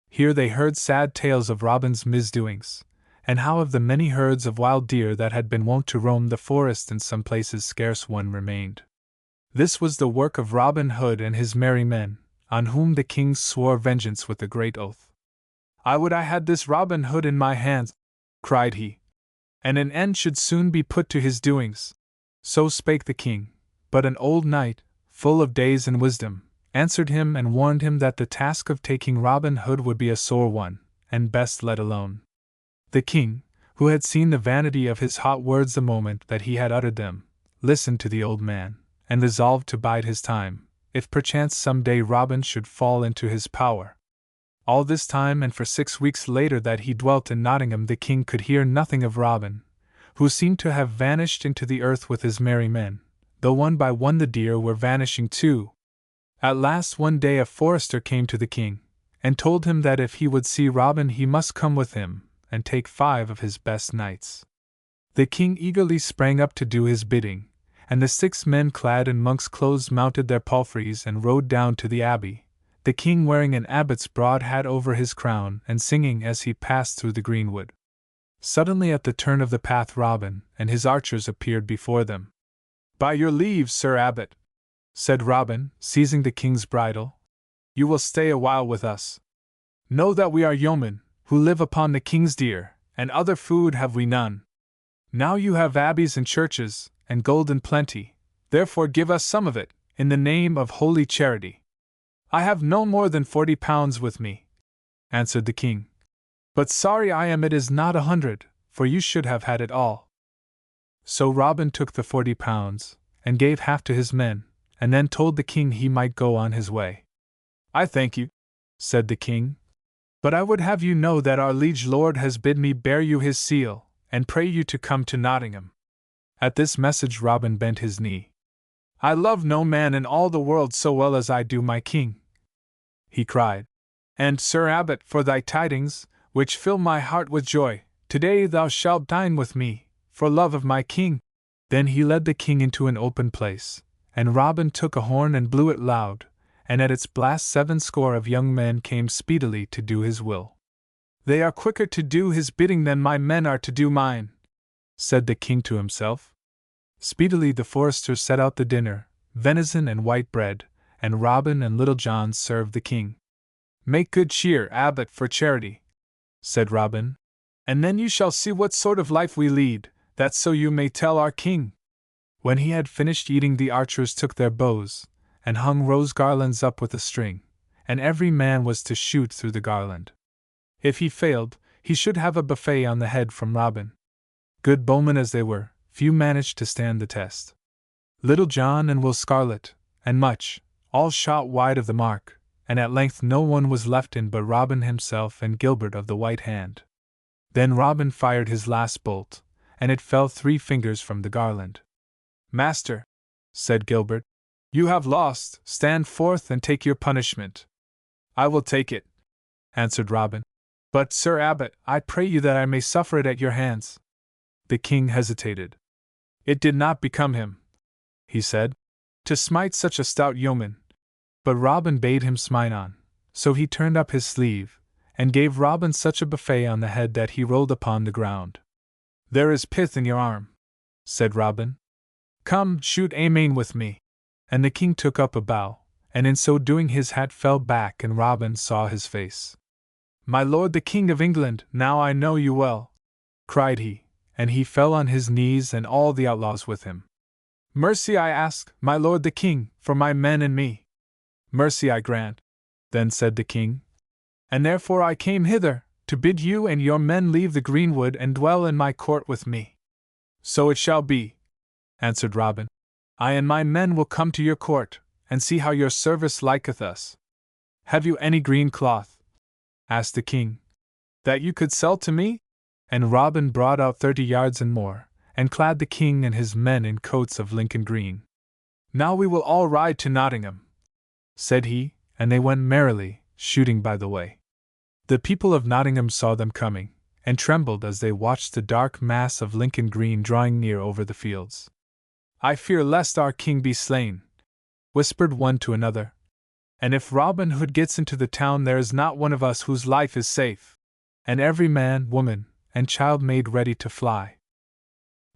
Here they heard sad tales of Robin's misdoings, and how of the many herds of wild deer that had been wont to roam the forest. In some places scarce one remained. This was the work of Robin Hood and his merry men, on whom the king swore vengeance with a great oath. I would I had this Robin Hood in my hands, cried he, and an end should soon be put to his doings. So spake the king, but an old knight, full of days and wisdom, answered him and warned him that the task of taking Robin Hood would be a sore one, and best let alone. The king, who had seen the vanity of his hot words the moment that he had uttered them, listened to the old man, and resolved to bide his time, if perchance some day Robin should fall into his power. All this time and for 6 weeks later that he dwelt in Nottingham the king could hear nothing of Robin, who seemed to have vanished into the earth with his merry men, though one by one the deer were vanishing too. At last one day a forester came to the king, and told him that if he would see Robin he must come with him, and take 5 of his best knights. The king eagerly sprang up to do his bidding, and the 6 men clad in monk's clothes mounted their palfreys and rode down to the abbey, the king wearing an abbot's broad hat over his crown and singing as he passed through the greenwood. Suddenly at the turn of the path Robin and his archers appeared before them. By your leave, Sir Abbot, said Robin, seizing the king's bridle, you will stay a while with us. Know that we are yeomen, who live upon the king's deer, and other food have we none. Now you have abbeys and churches, and gold in plenty, therefore give us some of it, in the name of holy charity. I have no more than 40 pounds with me, answered the king. But sorry I am it is not 100, for you should have had it all. So Robin took the 40 pounds, and gave half to his men, and then told the king he might go on his way. I thank you, said the king, but I would have you know that our liege lord has bid me bear you his seal, and pray you to come to Nottingham. At this message Robin bent his knee. I love no man in all the world so well as I do my king, he cried. And, Sir Abbot, for thy tidings, which fill my heart with joy, today thou shalt dine with me, for love of my king. Then he led the king into an open place, and Robin took a horn and blew it loud, and at its blast 70 of young men came speedily to do his will. They are quicker to do his bidding than my men are to do mine, said the king to himself. Speedily the foresters set out the dinner, venison and white bread, and Robin and Little John served the king. Make good cheer, Abbot, for charity, said Robin, and then you shall see what sort of life we lead, that so you may tell our king. When he had finished eating the archers took their bows, and hung rose garlands up with a string, and every man was to shoot through the garland. If he failed, he should have a buffet on the head from Robin. Good bowmen as they were, few managed to stand the test. Little John and Will Scarlet, and Much, all shot wide of the mark, and at length no one was left in but Robin himself and Gilbert of the White Hand. Then Robin fired his last bolt, and it fell 3 fingers from the garland. Master, said Gilbert, you have lost, stand forth and take your punishment. I will take it, answered Robin. But, Sir Abbot, I pray you that I may suffer it at your hands. The king hesitated. It did not become him, he said, to smite such a stout yeoman, But Robin bade him smile on, so he turned up his sleeve, and gave Robin such a buffet on the head that he rolled upon the ground. "There is pith in your arm," said Robin. "Come, shoot a main with me." And the king took up a bow, and in so doing his hat fell back and Robin saw his face. "My lord the King of England, now I know you well," cried he, and he fell on his knees and all the outlaws with him. "Mercy I ask, my lord the king, for my men and me." "Mercy I grant," then said the king. "And therefore I came hither, to bid you and your men leave the greenwood and dwell in my court with me." "So it shall be," answered Robin. "I and my men will come to your court, and see how your service liketh us." "Have you any green cloth," asked the king, "that you could sell to me?" And Robin brought out 30 yards and more, and clad the king and his men in coats of Lincoln green. "Now we will all ride to Nottingham," said he, and they went merrily, shooting by the way. The people of Nottingham saw them coming, and trembled as they watched the dark mass of Lincoln green drawing near over the fields. "I fear lest our king be slain," whispered one to another. "And if Robin Hood gets into the town there is not one of us whose life is safe." And every man, woman, and child made ready to fly.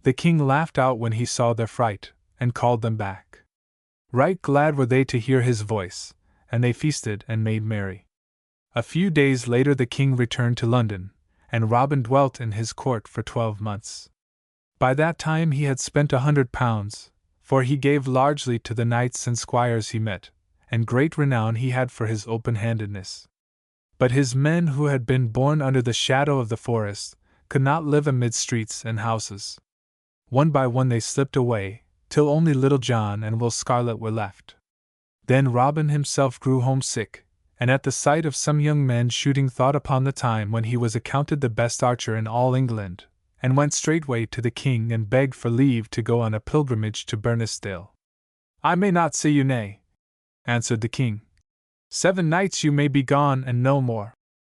The king laughed out when he saw their fright, and called them back. Right glad were they to hear his voice, and they feasted and made merry. A few days later the king returned to London, and Robin dwelt in his court for 12 months. By that time he had spent £100, for he gave largely to the knights and squires he met, and great renown he had for his open-handedness. But his men who had been born under the shadow of the forest could not live amid streets and houses. One by one they slipped away, till only Little John and Will Scarlet were left. Then Robin himself grew homesick, and at the sight of some young men shooting thought upon the time when he was accounted the best archer in all England, and went straightway to the king and begged for leave to go on a pilgrimage to Bernistdale. "I may not say you nay," answered the king. "7 nights you may be gone and no more."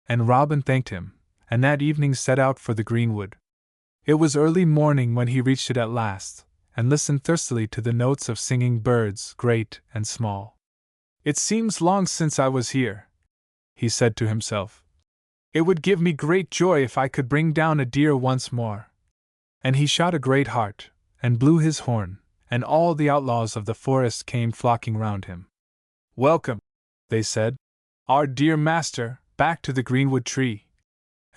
And Robin thanked him, and that evening set out for the greenwood. It was early morning when he reached it at last, and listened thirstily to the notes of singing birds, great and small. "It seems long since I was here," he said to himself. "It would give me great joy if I could bring down a deer once more." And he shot a great hart, and blew his horn, and all the outlaws of the forest came flocking round him. "Welcome," they said, "our dear master, back to the greenwood tree."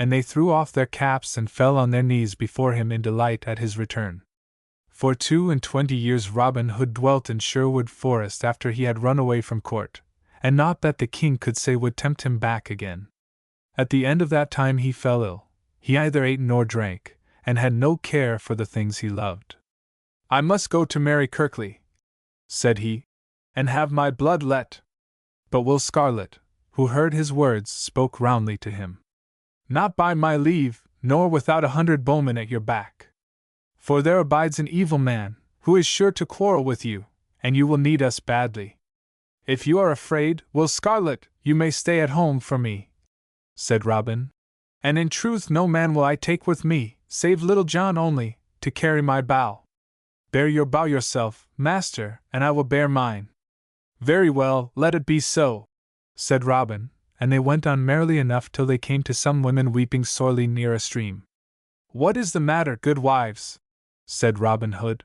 And they threw off their caps and fell on their knees before him in delight at his return. For 22 years Robin Hood dwelt in Sherwood Forest after he had run away from court, and naught that the king could say would tempt him back again. At the end of that time he fell ill. He neither ate nor drank, and had no care for the things he loved. "I must go to Mary Kirkley," said he, "and have my blood let." But Will Scarlet, who heard his words, spoke roundly to him. "Not by my leave, nor without 100 bowmen at your back. For there abides an evil man, who is sure to quarrel with you, and you will need us badly. If you are afraid, Will Scarlet, you may stay at home for me," said Robin. "And in truth no man will I take with me, save Little John only, to carry my bow." "Bear your bow yourself, master, and I will bear mine." "Very well, let it be so," said Robin, and they went on merrily enough till they came to some women weeping sorely near a stream. "What is the matter, good wives?" said Robin Hood.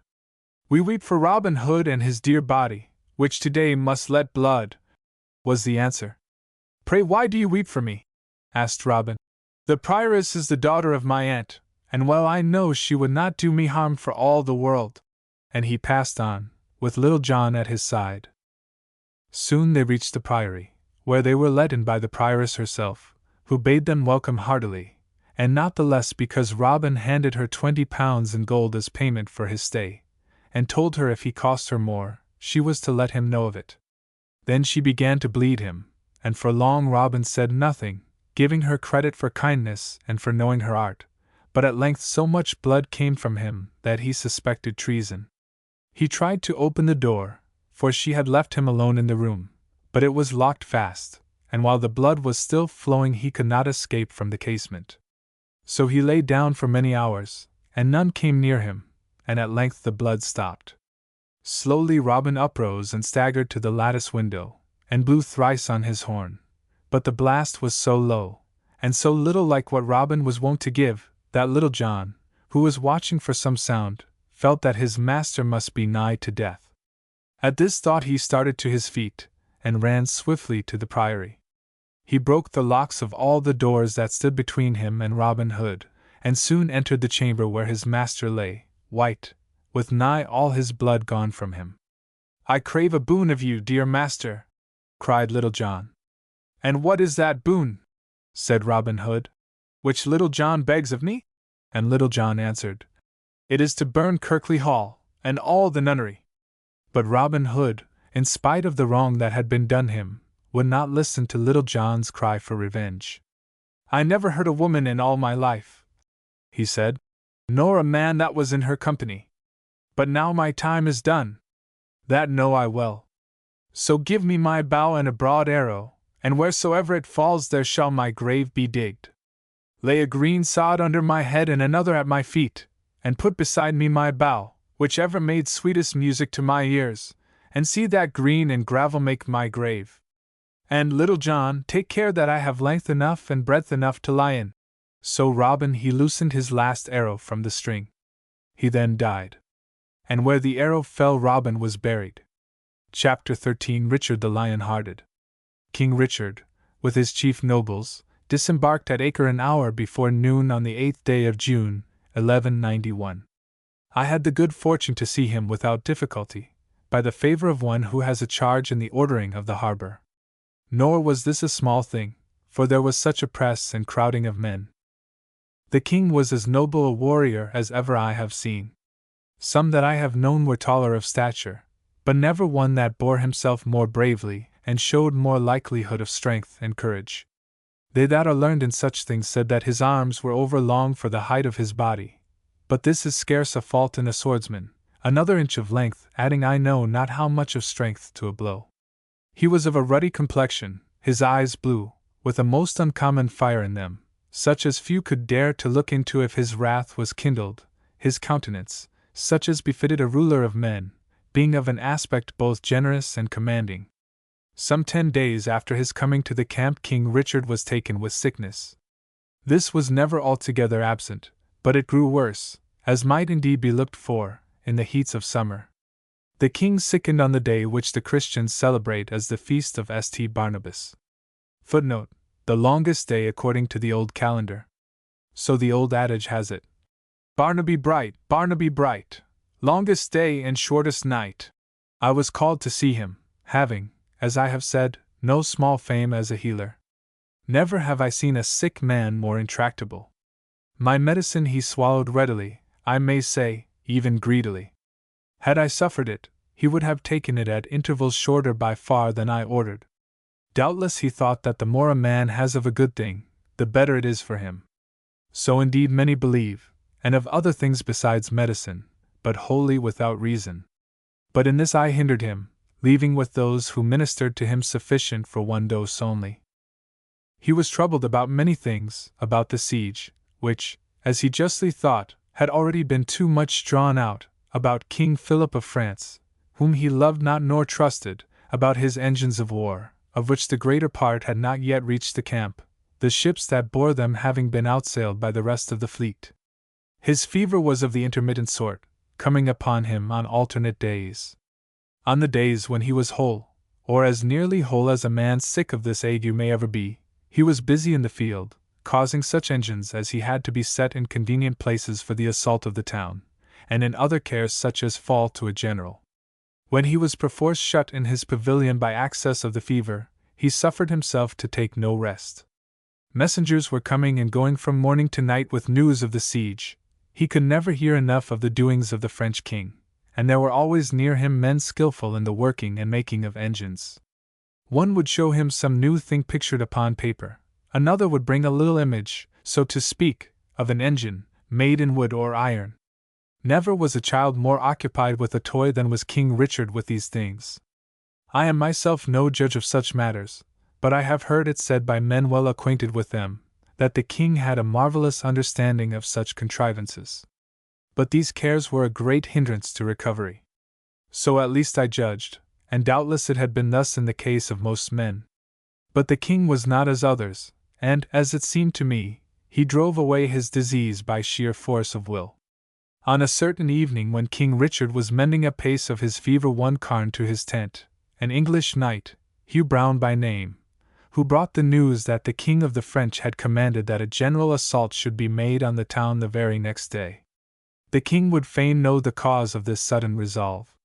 "We weep for Robin Hood and his dear body, which today must let blood," was the answer. "Pray why do you weep for me?" asked Robin. "The prioress is the daughter of my aunt, and well I know she would not do me harm for all the world." And he passed on, with Little John at his side. Soon they reached the priory, where they were let in by the prioress herself, who bade them welcome heartily, and not the less because Robin handed her £20 in gold as payment for his stay, and told her if he cost her more, she was to let him know of it. Then she began to bleed him, and for long Robin said nothing, giving her credit for kindness and for knowing her art, but at length so much blood came from him that he suspected treason. He tried to open the door, for she had left him alone in the room, but it was locked fast, and while the blood was still flowing he could not escape from the casement. So he lay down for many hours, and none came near him, and at length the blood stopped. Slowly Robin uprose and staggered to the lattice window, and blew thrice on his horn. But the blast was so low, and so little like what Robin was wont to give, that Little John, who was watching for some sound, felt that his master must be nigh to death. At this thought he started to his feet, and ran swiftly to the priory. He broke the locks of all the doors that stood between him and Robin Hood, and soon entered the chamber where his master lay, white, with nigh all his blood gone from him. "I crave a boon of you, dear master," cried Little John. "And what is that boon?" said Robin Hood. "Which Little John begs of me?" And Little John answered, "It is to burn Kirkley Hall, and all the nunnery." But Robin Hood, in spite of the wrong that had been done him, would not listen to Little John's cry for revenge. "I never heard a woman in all my life," he said, "nor a man that was in her company. But now my time is done. That know I well. So give me my bow and a broad arrow, and wheresoever it falls there shall my grave be digged. Lay a green sod under my head and another at my feet, and put beside me my bow, which ever made sweetest music to my ears, and see that green and gravel make my grave. And, Little John, take care that I have length enough and breadth enough to lie in." So Robin he loosened his last arrow from the string. He then died. And where the arrow fell Robin was buried. Chapter 13. Richard the Lion-Hearted. King Richard, with his chief nobles, disembarked at Acre an hour before noon on the 8th day of June, 1191. I had the good fortune to see him without difficulty, by the favor of one who has a charge in the ordering of the harbor. Nor was this a small thing, for there was such a press and crowding of men. The king was as noble a warrior as ever I have seen. Some that I have known were taller of stature, but never one that bore himself more bravely and showed more likelihood of strength and courage. They that are learned in such things said that his arms were over long for the height of his body, but this is scarce a fault in a swordsman, another inch of length adding I know not how much of strength to a blow. He was of a ruddy complexion, his eyes blue, with a most uncommon fire in them, such as few could dare to look into if his wrath was kindled, his countenance, such as befitted a ruler of men, being of an aspect both generous and commanding. Some 10 days after his coming to the camp King Richard was taken with sickness. This was never altogether absent, but it grew worse, as might indeed be looked for, in the heats of summer. The king sickened on the day which the Christians celebrate as the feast of St. Barnabas. Footnote: the longest day according to the old calendar. So the old adage has it. Barnaby bright, longest day and shortest night. I was called to see him, having, as I have said, no small fame as a healer. Never have I seen a sick man more intractable. My medicine he swallowed readily, I may say, even greedily. Had I suffered it, he would have taken it at intervals shorter by far than I ordered. Doubtless he thought that the more a man has of a good thing, the better it is for him. So indeed many believe, and of other things besides medicine, but wholly without reason. But in this I hindered him, leaving with those who ministered to him sufficient for one dose only. He was troubled about many things, about the siege, which, as he justly thought, had already been too much drawn out, about King Philip of France, whom he loved not nor trusted, about his engines of war, of which the greater part had not yet reached the camp, the ships that bore them having been outsailed by the rest of the fleet. His fever was of the intermittent sort, coming upon him on alternate days. On the days when he was whole, or as nearly whole as a man sick of this ague may ever be, he was busy in the field, causing such engines as he had to be set in convenient places for the assault of the town, and in other cares such as fall to a general. When he was perforce shut in his pavilion by access of the fever, he suffered himself to take no rest. Messengers were coming and going from morning to night with news of the siege. He could never hear enough of the doings of the French king, and there were always near him men skillful in the working and making of engines. One would show him some new thing pictured upon paper, another would bring a little image, so to speak, of an engine, made in wood or iron. Never was a child more occupied with a toy than was King Richard with these things. I am myself no judge of such matters, but I have heard it said by men well acquainted with them, that the king had a marvelous understanding of such contrivances. But these cares were a great hindrance to recovery. So at least I judged, and doubtless it had been thus in the case of most men. But the king was not as others, and, as it seemed to me, he drove away his disease by sheer force of will. On a certain evening when King Richard was mending a pace of his fever one carn to his tent, an English knight, Hugh Brown by name, who brought the news that the King of the French had commanded that a general assault should be made on the town the very next day. The king would fain know the cause of this sudden resolve.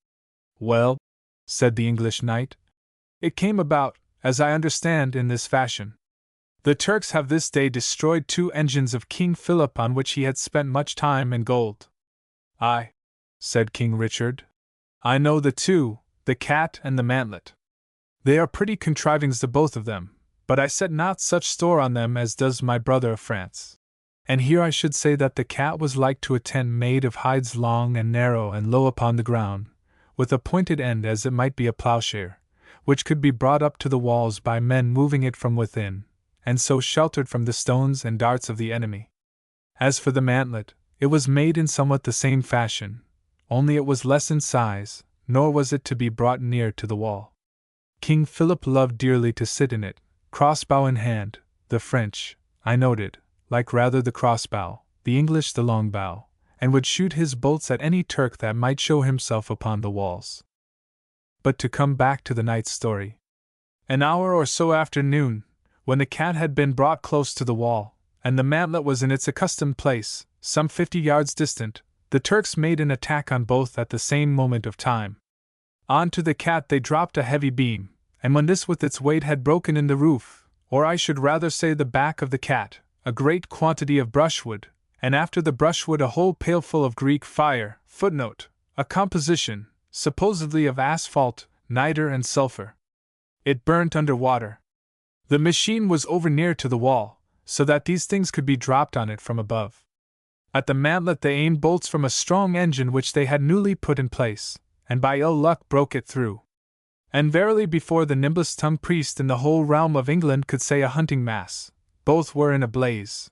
"Well," said the English knight, "it came about, as I understand, in this fashion. The Turks have this day destroyed 2 engines of King Philip on which he had spent much time and gold." "Aye," said King Richard, "I know the 2, the cat and the mantlet. They are pretty contrivings the both of them, but I set not such store on them as does my brother of France. And here I should say that the cat was like to a tent made of hides long and narrow and low upon the ground, with a pointed end as it might be a plowshare, which could be brought up to the walls by men moving it from within, and so sheltered from the stones and darts of the enemy. As for the mantlet, it was made in somewhat the same fashion, only it was less in size, nor was it to be brought near to the wall. King Philip loved dearly to sit in it, crossbow in hand. The French, I noted, like rather the crossbow, the English the longbow, and would shoot his bolts at any Turk that might show himself upon the walls. But to come back to the knight's story. An hour or so after noon, when the cat had been brought close to the wall, and the mantlet was in its accustomed place, some 50 yards distant, the Turks made an attack on both at the same moment of time. On to the cat they dropped a heavy beam, and when this with its weight had broken in the roof, or I should rather say the back of the cat, a great quantity of brushwood, and after the brushwood a whole pailful of Greek fire, footnote, a composition, supposedly of asphalt, niter and sulfur. It burnt under water. The machine was over near to the wall, so that these things could be dropped on it from above. At the mantlet they aimed bolts from a strong engine which they had newly put in place, and by ill luck broke it through. And verily before the nimblest tongued priest in the whole realm of England could say a hunting mass, both were in a blaze.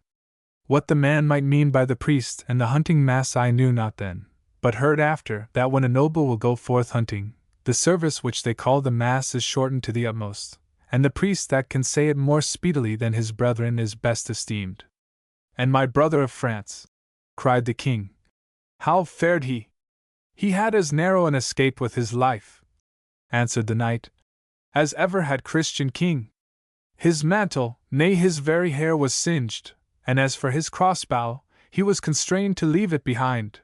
What the man might mean by the priest and the hunting mass I knew not then, but heard after, that when a noble will go forth hunting, the service which they call the mass is shortened to the utmost, and the priest that can say it more speedily than his brethren is best esteemed. "And my brother of France," cried the king, "how fared he?" "He had as narrow an escape with his life," answered the knight, "as ever had Christian king. His mantle, nay his very hair was singed, and as for his crossbow, he was constrained to leave it behind."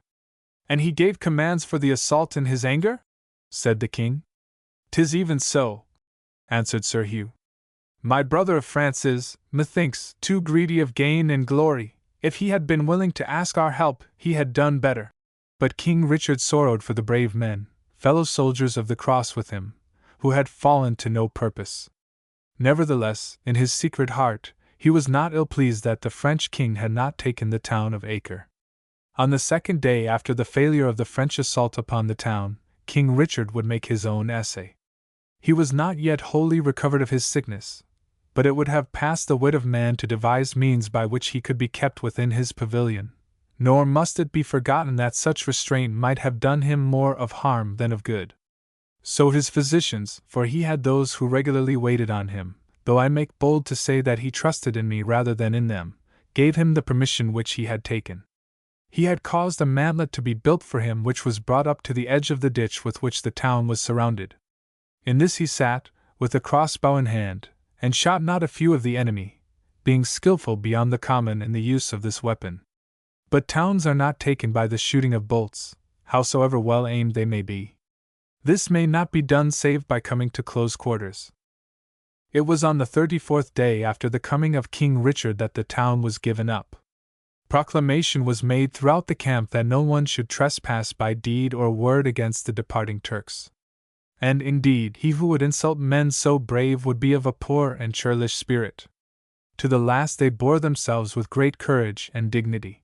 "And he gave commands for the assault in his anger?" said the king. "'Tis even so," answered Sir Hugh. "My brother of France is, methinks, too greedy of gain and glory. If he had been willing to ask our help, he had done better." But King Richard sorrowed for the brave men, fellow soldiers of the cross with him, who had fallen to no purpose. Nevertheless, in his secret heart, he was not ill-pleased that the French king had not taken the town of Acre. On the second day after the failure of the French assault upon the town, King Richard would make his own essay. He was not yet wholly recovered of his sickness, but it would have passed the wit of man to devise means by which he could be kept within his pavilion, nor must it be forgotten that such restraint might have done him more of harm than of good. So his physicians, for he had those who regularly waited on him, though I make bold to say that he trusted in me rather than in them, gave him the permission which he had taken. He had caused a mantlet to be built for him which was brought up to the edge of the ditch with which the town was surrounded. In this he sat, with a crossbow in hand, and shot not a few of the enemy, being skillful beyond the common in the use of this weapon. But towns are not taken by the shooting of bolts, howsoever well aimed they may be. This may not be done save by coming to close quarters. It was on the 34th day after the coming of King Richard that the town was given up. Proclamation was made throughout the camp that no one should trespass by deed or word against the departing Turks. And indeed, he who would insult men so brave would be of a poor and churlish spirit. To the last they bore themselves with great courage and dignity.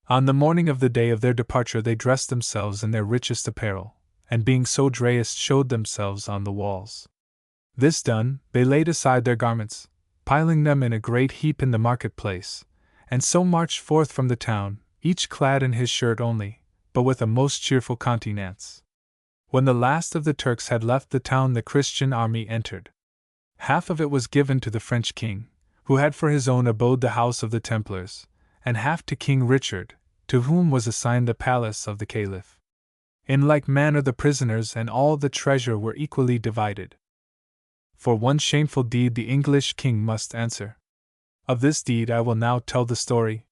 On the morning of the day of their departure they dressed themselves in their richest apparel, and being so dressed showed themselves on the walls. This done, they laid aside their garments, piling them in a great heap in the market-place, and so marched forth from the town, each clad in his shirt only, but with a most cheerful countenance. When the last of the Turks had left the town, the Christian army entered. Half of it was given to the French king, who had for his own abode the house of the Templars, and half to King Richard, to whom was assigned the palace of the Caliph. In like manner the prisoners and all the treasure were equally divided. For one shameful deed the English king must answer. Of this deed I will now tell the story.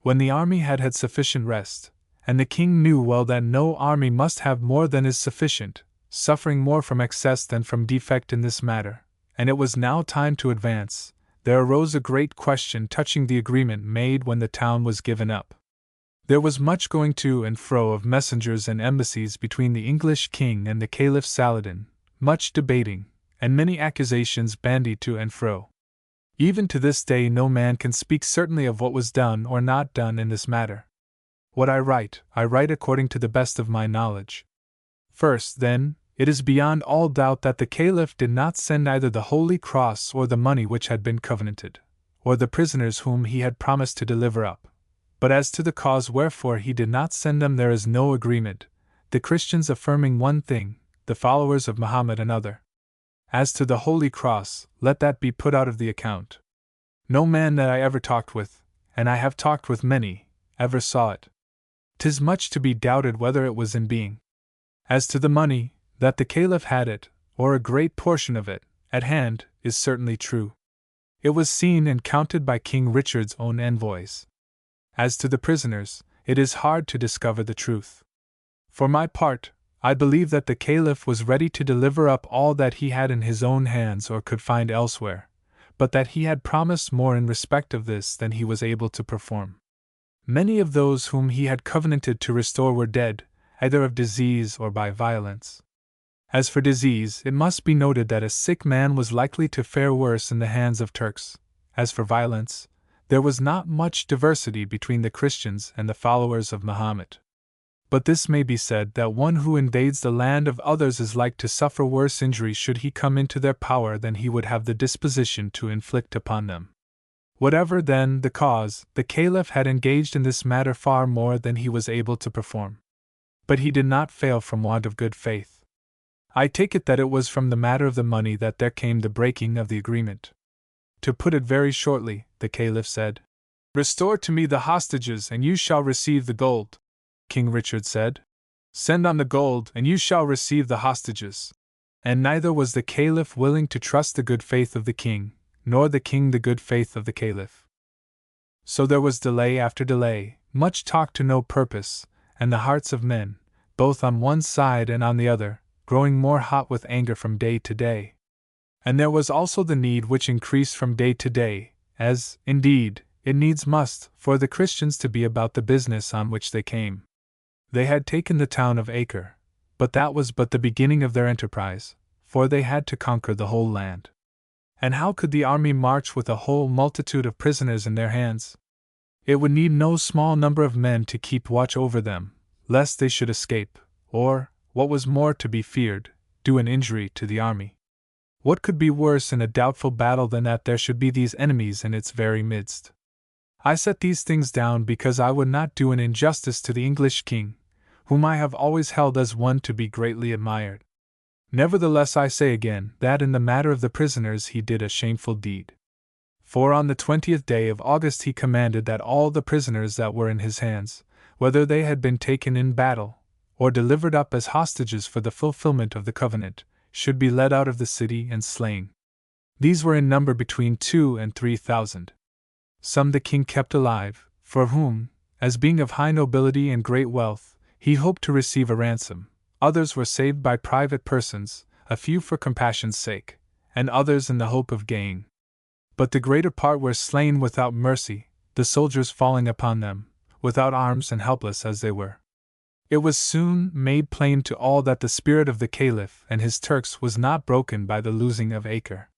When the army had had sufficient rest, and the king knew well that no army must have more than is sufficient, suffering more from excess than from defect in this matter, and it was now time to advance, there arose a great question touching the agreement made when the town was given up. There was much going to and fro of messengers and embassies between the English king and the Caliph Saladin, much debating, and many accusations bandied to and fro. Even to this day no man can speak certainly of what was done or not done in this matter. What I write according to the best of my knowledge. First, then, it is beyond all doubt that the Caliph did not send either the Holy Cross or the money which had been covenanted, or the prisoners whom he had promised to deliver up. But as to the cause wherefore he did not send them, there is no agreement, the Christians affirming one thing, the followers of Muhammad another. As to the Holy Cross, let that be put out of the account. No man that I ever talked with, and I have talked with many, ever saw it. 'Tis much to be doubted whether it was in being. As to the money, that the Caliph had it, or a great portion of it, at hand, is certainly true. It was seen and counted by King Richard's own envoys. As to the prisoners, it is hard to discover the truth. For my part, I believe that the Caliph was ready to deliver up all that he had in his own hands or could find elsewhere, but that he had promised more in respect of this than he was able to perform. Many of those whom he had covenanted to restore were dead, either of disease or by violence. As for disease, it must be noted that a sick man was likely to fare worse in the hands of Turks. As for violence, there was not much diversity between the Christians and the followers of Muhammad. But this may be said that one who invades the land of others is like to suffer worse injury should he come into their power than he would have the disposition to inflict upon them. Whatever, then, the cause, the Caliph had engaged in this matter far more than he was able to perform. But he did not fail from want of good faith. I take it that it was from the matter of the money that there came the breaking of the agreement. To put it very shortly, the Caliph said, "Restore to me the hostages and you shall receive the gold." King Richard said, "Send on the gold and you shall receive the hostages." And neither was the Caliph willing to trust the good faith of the king, nor the king the good faith of the Caliph. So there was delay after delay, much talk to no purpose, and the hearts of men, both on one side and on the other, growing more hot with anger from day to day. And there was also the need which increased from day to day, as, indeed, it needs must, for the Christians to be about the business on which they came. They had taken the town of Acre, but that was but the beginning of their enterprise, for they had to conquer the whole land. And how could the army march with a whole multitude of prisoners in their hands? It would need no small number of men to keep watch over them, lest they should escape, or, what was more to be feared, do an injury to the army. What could be worse in a doubtful battle than that there should be these enemies in its very midst? I set these things down because I would not do an injustice to the English king, whom I have always held as one to be greatly admired. Nevertheless, I say again that in the matter of the prisoners he did a shameful deed. For on the 20th day of August he commanded that all the prisoners that were in his hands, whether they had been taken in battle, or delivered up as hostages for the fulfillment of the covenant, should be led out of the city and slain. These were in number between 2,000 and 3,000. Some the king kept alive, for whom, as being of high nobility and great wealth, he hoped to receive a ransom. Others were saved by private persons, a few for compassion's sake, and others in the hope of gain. But the greater part were slain without mercy, the soldiers falling upon them, without arms and helpless as they were. It was soon made plain to all that the spirit of the Caliph and his Turks was not broken by the losing of Acre.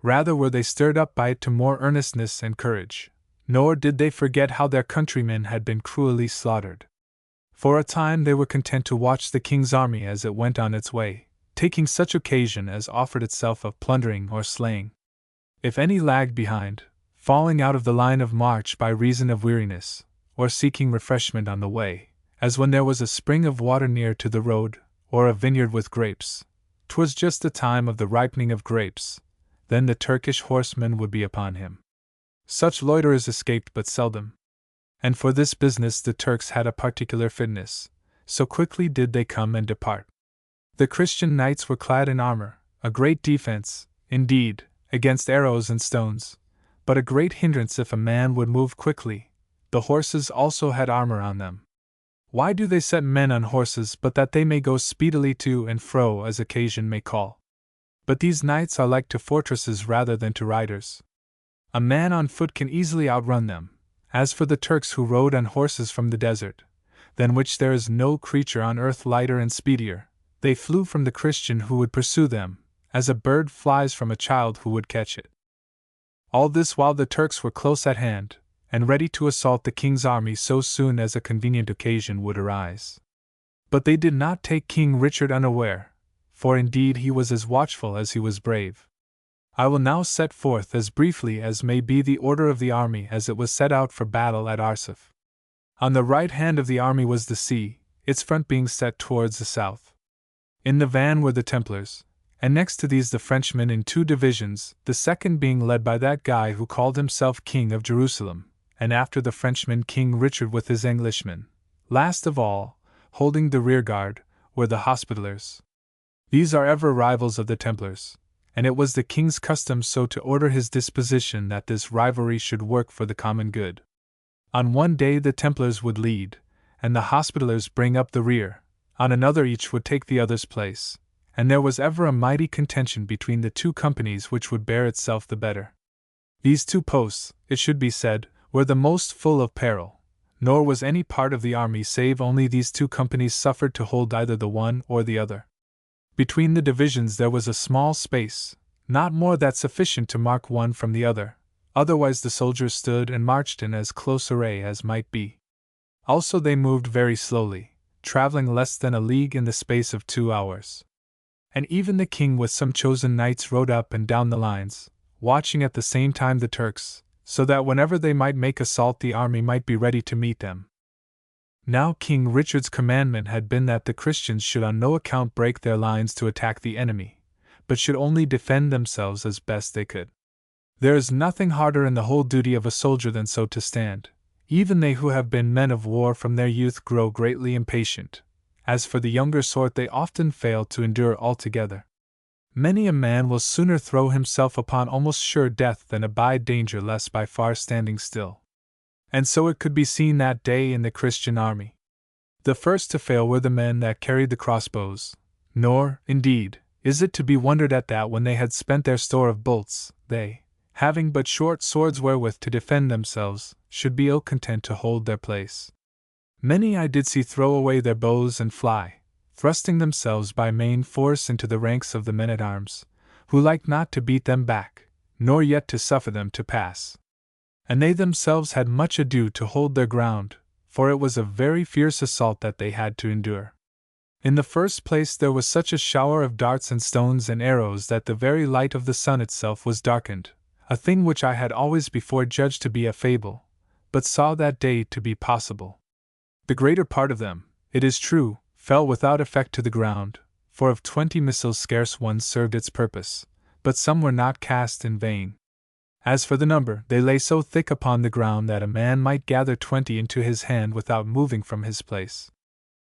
Rather were they stirred up by it to more earnestness and courage, nor did they forget how their countrymen had been cruelly slaughtered. For a time they were content to watch the king's army as it went on its way, taking such occasion as offered itself of plundering or slaying. If any lagged behind, falling out of the line of march by reason of weariness, or seeking refreshment on the way, as when there was a spring of water near to the road, or a vineyard with grapes. 'Twas just the time of the ripening of grapes, then the Turkish horsemen would be upon him. Such loiterers escaped but seldom. And for this business the Turks had a particular fitness, so quickly did they come and depart. The Christian knights were clad in armor, a great defense, indeed, against arrows and stones, but a great hindrance if a man would move quickly. The horses also had armor on them. Why do they set men on horses but that they may go speedily to and fro as occasion may call? But these knights are like to fortresses rather than to riders. A man on foot can easily outrun them. As for the Turks who rode on horses from the desert, than which there is no creature on earth lighter and speedier, they flew from the Christian who would pursue them, as a bird flies from a child who would catch it. All this while the Turks were close at hand, and ready to assault the king's army so soon as a convenient occasion would arise. But they did not take King Richard unaware, for indeed he was as watchful as he was brave. I will now set forth as briefly as may be the order of the army as it was set out for battle at Arsuf. On the right hand of the army was the sea, its front being set towards the south. In the van were the Templars, and next to these the Frenchmen in 2 divisions, the second being led by that guy who called himself King of Jerusalem, and after the Frenchman King Richard with his Englishmen. Last of all, holding the rear guard, were the Hospitallers. These are ever rivals of the Templars, and it was the king's custom so to order his disposition that this rivalry should work for the common good. On one day the Templars would lead, and the Hospitallers bring up the rear, on another each would take the other's place, and there was ever a mighty contention between the 2 companies which would bear itself the better. These 2 posts, it should be said, were the most full of peril, nor was any part of the army save only these 2 companies suffered to hold either the one or the other. Between the divisions there was a small space, not more than sufficient to mark one from the other, otherwise the soldiers stood and marched in as close array as might be. Also they moved very slowly, traveling less than a league in the space of 2 hours. And even the king with some chosen knights rode up and down the lines, watching at the same time the Turks, so that whenever they might make assault the army might be ready to meet them. Now King Richard's commandment had been that the Christians should on no account break their lines to attack the enemy, but should only defend themselves as best they could. There is nothing harder in the whole duty of a soldier than so to stand. Even they who have been men of war from their youth grow greatly impatient. As for the younger sort, they often fail to endure altogether. Many a man will sooner throw himself upon almost sure death than abide danger less by far standing still. And so it could be seen that day in the Christian army. The first to fail were the men that carried the crossbows, nor, indeed, is it to be wondered at that when they had spent their store of bolts, they, having but short swords wherewith to defend themselves, should be ill content to hold their place. Many I did see throw away their bows and fly, thrusting themselves by main force into the ranks of the men-at-arms, who liked not to beat them back, nor yet to suffer them to pass. And they themselves had much ado to hold their ground, for it was a very fierce assault that they had to endure. In the first place there was such a shower of darts and stones and arrows that the very light of the sun itself was darkened, a thing which I had always before judged to be a fable, but saw that day to be possible. The greater part of them, it is true, fell without effect to the ground, for of 20 missiles scarce one served its purpose, but some were not cast in vain. As for the number, they lay so thick upon the ground that a man might gather 20 into his hand without moving from his place.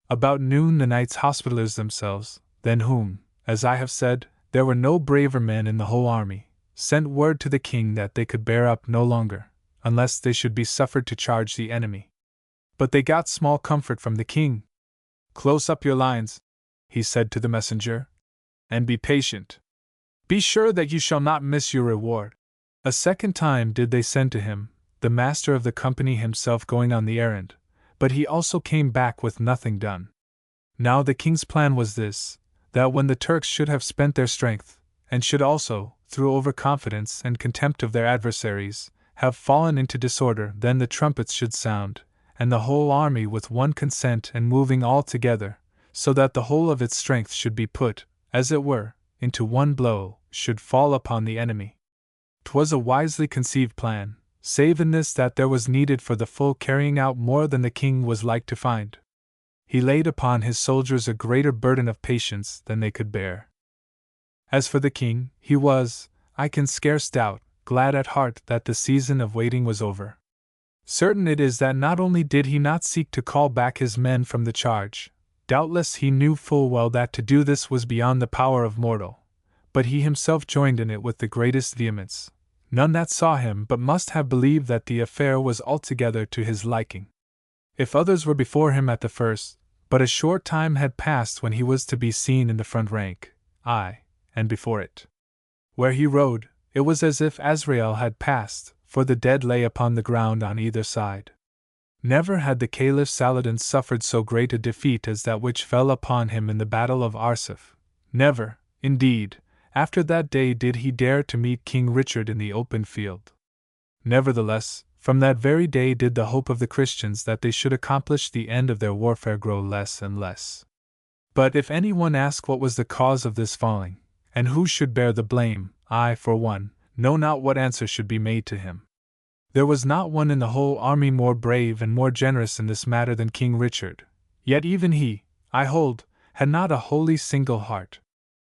About noon the knights Hospitallers themselves, than whom, as I have said, there were no braver men in the whole army, sent word to the king that they could bear up no longer, unless they should be suffered to charge the enemy. But they got small comfort from the king. "Close up your lines," he said to the messenger, "and be patient. Be sure that you shall not miss your reward." A second time did they send to him, the master of the company himself going on the errand, but he also came back with nothing done. Now the king's plan was this, that when the Turks should have spent their strength, and should also, through overconfidence and contempt of their adversaries, have fallen into disorder, then the trumpets should sound, and the whole army with one consent and moving all together, so that the whole of its strength should be put, as it were, into one blow, should fall upon the enemy. 'Twas a wisely conceived plan, save in this that there was needed for the full carrying out more than the king was like to find. he laid upon his soldiers a greater burden of patience than they could bear. As for the king, he was, I can scarce doubt, glad at heart that the season of waiting was over. Certain it is that not only did he not seek to call back his men from the charge, doubtless he knew full well that to do this was beyond the power of mortal, but he himself joined in it with the greatest vehemence. None that saw him but must have believed that the affair was altogether to his liking. If others were before him at the first, but a short time had passed when he was to be seen in the front rank, aye, and before it. Where he rode, it was as if Azrael had passed, for the dead lay upon the ground on either side. Never had the Caliph Saladin suffered so great a defeat as that which fell upon him in the battle of Arsuf. Never, indeed, after that day did he dare to meet King Richard in the open field. Nevertheless, from that very day did the hope of the Christians that they should accomplish the end of their warfare grow less and less. But if any one ask what was the cause of this falling, and who should bear the blame, I, for one, know not what answer should be made to him. There was not one in the whole army more brave and more generous in this matter than King Richard, yet even he, I hold, had not a wholly single heart.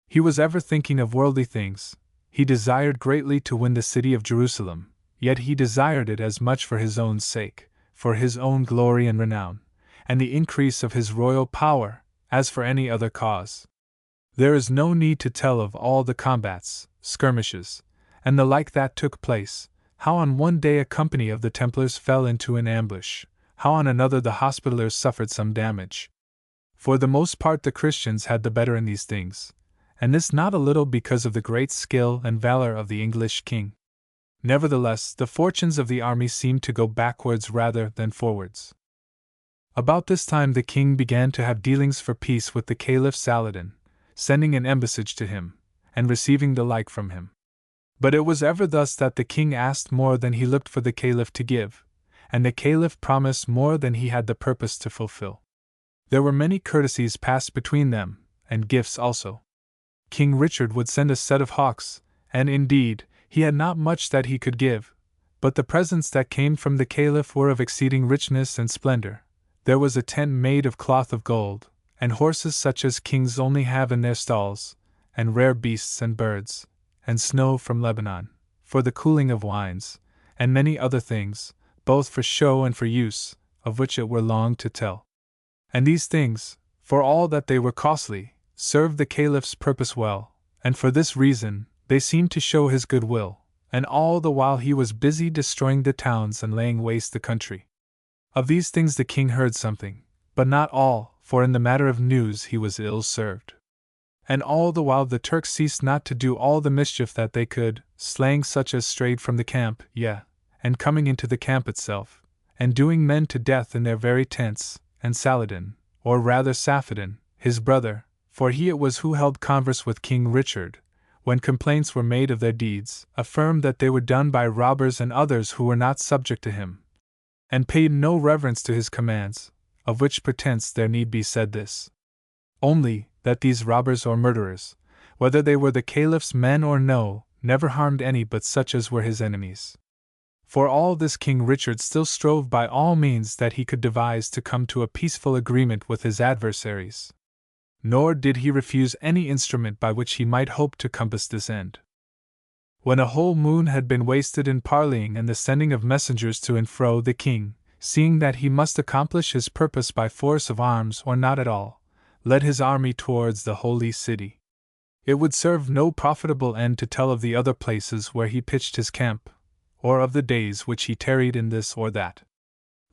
He was ever thinking of worldly things. He desired greatly to win the city of Jerusalem, yet he desired it as much for his own sake, for his own glory and renown, and the increase of his royal power, as for any other cause. There is no need to tell of all the combats, skirmishes, and the like that took place, how on one day a company of the Templars fell into an ambush, how on another the Hospitallers suffered some damage. For the most part the Christians had the better in these things, and this not a little because of the great skill and valor of the English king. Nevertheless, the fortunes of the army seemed to go backwards rather than forwards. About this time the king began to have dealings for peace with the Caliph Saladin, sending an embassage to him, and receiving the like from him. But it was ever thus that the king asked more than he looked for the Caliph to give, and the Caliph promised more than he had the purpose to fulfill. There were many courtesies passed between them, and gifts also. King Richard would send a set of hawks, and indeed, he had not much that he could give, but the presents that came from the Caliph were of exceeding richness and splendor. There was a tent made of cloth of gold, and horses such as kings only have in their stalls, and rare beasts and birds, and snow from Lebanon, for the cooling of wines, and many other things, both for show and for use, of which it were long to tell. And these things, for all that they were costly, served the Caliph's purpose well, and for this reason, they seemed to show his good will, and all the while he was busy destroying the towns and laying waste the country. Of these things the king heard something, but not all, for in the matter of news he was ill served. And all the while the Turks ceased not to do all the mischief that they could, slaying such as strayed from the camp, and coming into the camp itself, and doing men to death in their very tents, and Saladin, or rather Saphadin, his brother, for he it was who held converse with King Richard, when complaints were made of their deeds, affirmed that they were done by robbers and others who were not subject to him, and paid no reverence to his commands, of which pretense there need be said this only, that these robbers or murderers, whether they were the Caliph's men or no, never harmed any but such as were his enemies. For all this King Richard still strove by all means that he could devise to come to a peaceful agreement with his adversaries. Nor did he refuse any instrument by which he might hope to compass this end. When a whole moon had been wasted in parleying and the sending of messengers to and fro, the king, seeing that he must accomplish his purpose by force of arms or not at all, led his army towards the holy city. It would serve no profitable end to tell of the other places where he pitched his camp, or of the days which he tarried in this or that.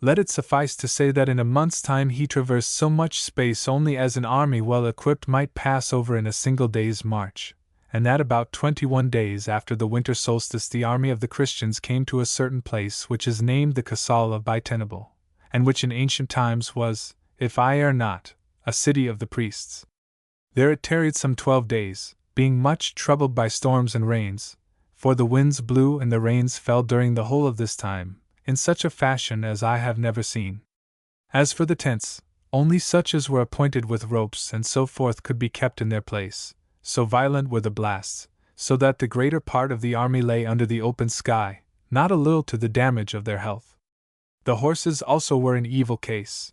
Let it suffice to say that in a month's time he traversed so much space only as an army well equipped might pass over in a single day's march, and that about 21 days after the winter solstice the army of the Christians came to a certain place which is named the Castle of Bitenable, and which in ancient times was, if I err not, a city of the priests. There it tarried some 12 days, being much troubled by storms and rains, for the winds blew and the rains fell during the whole of this time, in such a fashion as I have never seen. As for the tents, only such as were appointed with ropes and so forth could be kept in their place, so violent were the blasts, so that the greater part of the army lay under the open sky, not a little to the damage of their health. The horses also were in evil case.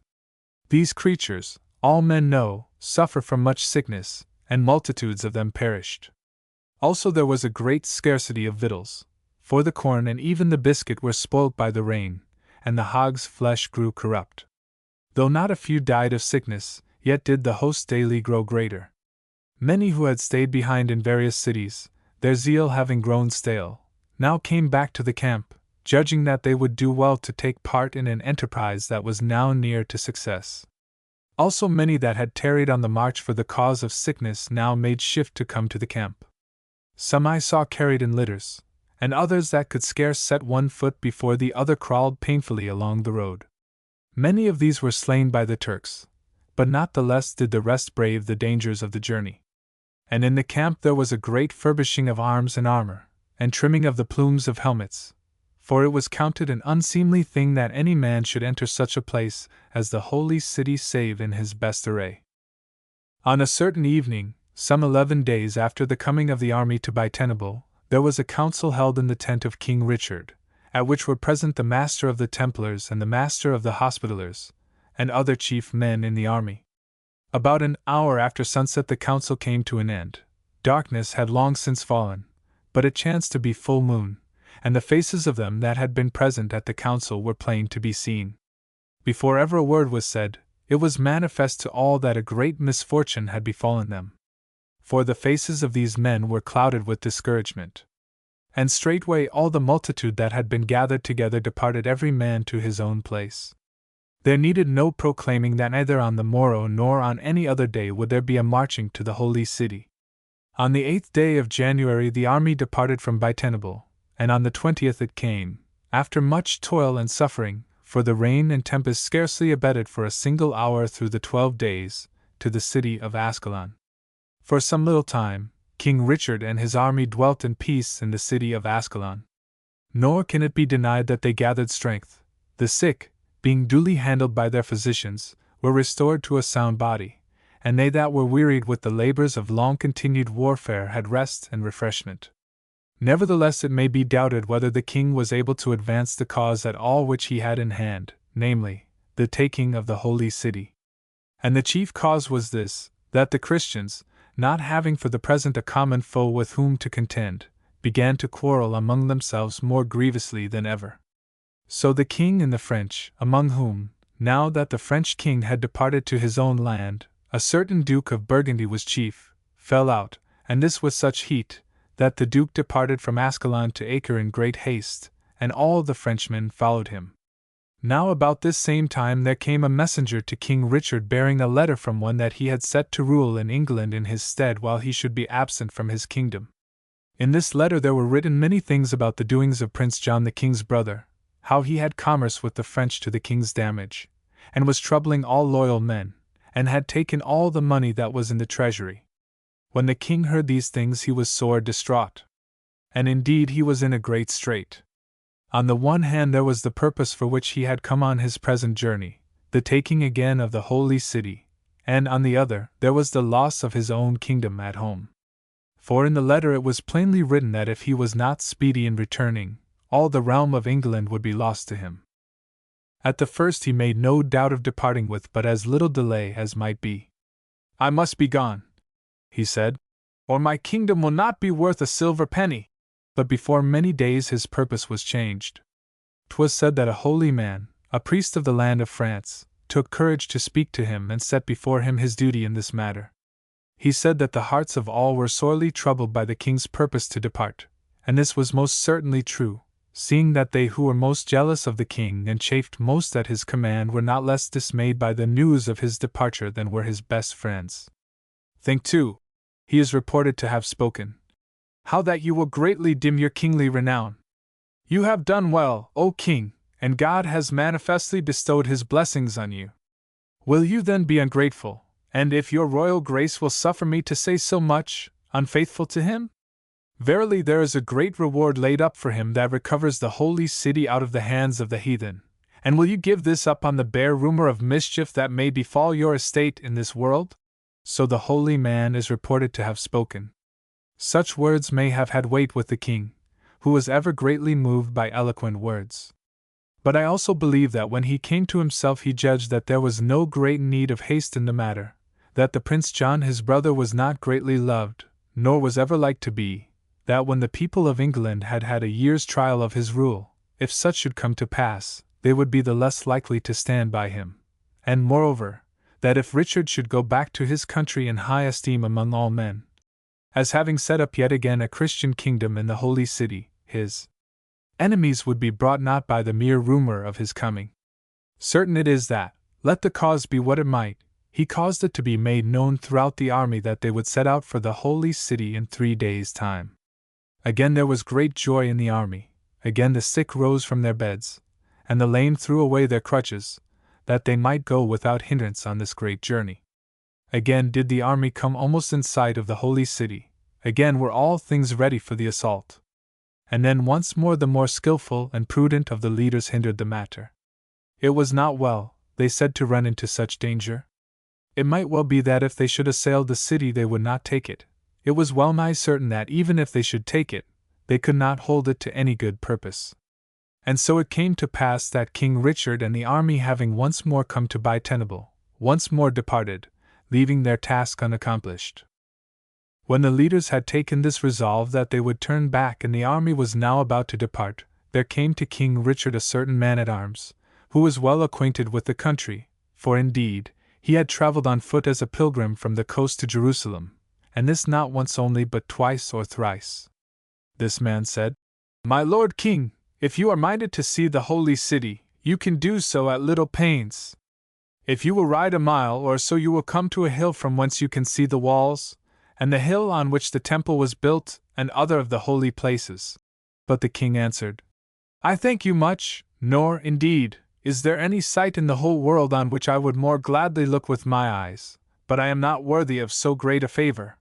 These creatures, all men know, suffer from much sickness, and multitudes of them perished. Also there was a great scarcity of victuals, for the corn and even the biscuit were spoilt by the rain, and the hog's flesh grew corrupt. Though not a few died of sickness, yet did the host daily grow greater. Many who had stayed behind in various cities, their zeal having grown stale, now came back to the camp, judging that they would do well to take part in an enterprise that was now near to success. Also many that had tarried on the march for the cause of sickness now made shift to come to the camp. Some I saw carried in litters, and others that could scarce set one foot before the other crawled painfully along the road. Many of these were slain by the Turks, but not the less did the rest brave the dangers of the journey. And in the camp there was a great furbishing of arms and armor, and trimming of the plumes of helmets, for it was counted an unseemly thing that any man should enter such a place as the holy city save in his best array. On a certain evening, some 11 days after the coming of the army to Baitenable, there was a council held in the tent of King Richard, at which were present the master of the Templars and the master of the Hospitallers, and other chief men in the army. About an hour after sunset the council came to an end. Darkness had long since fallen, but it chanced to be full moon, and the faces of them that had been present at the council were plain to be seen. Before ever a word was said, it was manifest to all that a great misfortune had befallen them. For the faces of these men were clouded with discouragement. And straightway all the multitude that had been gathered together departed every man to his own place. There needed no proclaiming that neither on the morrow nor on any other day would there be a marching to the holy city. On the 8th day of January the army departed from Baitenable, and on the 20th it came, after much toil and suffering, for the rain and tempest scarcely abated for a single hour through the 12 days, to the city of Ascalon. For some little time, King Richard and his army dwelt in peace in the city of Ascalon. Nor can it be denied that they gathered strength. The sick, being duly handled by their physicians, were restored to a sound body, and they that were wearied with the labors of long-continued warfare had rest and refreshment. Nevertheless it may be doubted whether the king was able to advance the cause at all which he had in hand, namely, the taking of the holy city. And the chief cause was this, that the Christians, not having for the present a common foe with whom to contend, began to quarrel among themselves more grievously than ever. So the king and the French, among whom, now that the French king had departed to his own land, a certain Duke of Burgundy was chief, fell out, and this with such heat, that the Duke departed from Ascalon to Acre in great haste, and all the Frenchmen followed him. Now about this same time there came a messenger to King Richard bearing a letter from one that he had set to rule in England in his stead while he should be absent from his kingdom. In this letter there were written many things about the doings of Prince John the king's brother, how he had commerce with the French to the king's damage, and was troubling all loyal men, and had taken all the money that was in the treasury. When the king heard these things he was sore distraught. And indeed he was in a great strait. On the one hand there was the purpose for which he had come on his present journey, the taking again of the holy city, and on the other there was the loss of his own kingdom at home. For in the letter it was plainly written that if he was not speedy in returning, all the realm of England would be lost to him. At the first he made no doubt of departing with but as little delay as might be. "I must be gone," he said, "or my kingdom will not be worth a silver penny." But before many days his purpose was changed. 'Twas said that a holy man, a priest of the land of France, took courage to speak to him and set before him his duty in this matter. He said that the hearts of all were sorely troubled by the king's purpose to depart, and this was most certainly true, seeing that they who were most jealous of the king and chafed most at his command were not less dismayed by the news of his departure than were his best friends. "Think too," he is reported to have spoken, "how that you will greatly dim your kingly renown. You have done well, O king, and God has manifestly bestowed his blessings on you. Will you then be ungrateful, and if your royal grace will suffer me to say so much, unfaithful to him? Verily there is a great reward laid up for him that recovers the holy city out of the hands of the heathen, and will you give this up on the bare rumor of mischief that may befall your estate in this world?" So the holy man is reported to have spoken. Such words may have had weight with the king, who was ever greatly moved by eloquent words. But I also believe that when he came to himself he judged that there was no great need of haste in the matter, that the Prince John his brother was not greatly loved, nor was ever like to be, that when the people of England had had a year's trial of his rule, if such should come to pass, they would be the less likely to stand by him, and moreover, that if Richard should go back to his country in high esteem among all men, as having set up yet again a Christian kingdom in the Holy City, his enemies would be brought not by the mere rumor of his coming. Certain it is that, let the cause be what it might, he caused it to be made known throughout the army that they would set out for the Holy City in 3 days' time. Again there was great joy in the army, again the sick rose from their beds, and the lame threw away their crutches, that they might go without hindrance on this great journey. Again did the army come almost in sight of the Holy City, again were all things ready for the assault. And then once more the more skillful and prudent of the leaders hindered the matter. It was not well, they said, to run into such danger. It might well be that if they should assail the city they would not take it. It was well nigh certain that even if they should take it, they could not hold it to any good purpose. And so it came to pass that King Richard and the army, having once more come to Bitenable, once more departed, leaving their task unaccomplished. When the leaders had taken this resolve that they would turn back and the army was now about to depart, there came to King Richard a certain man-at-arms, who was well acquainted with the country, for indeed, he had travelled on foot as a pilgrim from the coast to Jerusalem, and this not once only but twice or thrice. This man said, "My lord king, if you are minded to see the Holy City, you can do so at little pains. If you will ride a mile or so you will come to a hill from whence you can see the walls, and the hill on which the temple was built, and other of the holy places." But the king answered, "I thank you much, nor, indeed, is there any sight in the whole world on which I would more gladly look with my eyes, but I am not worthy of so great a favor.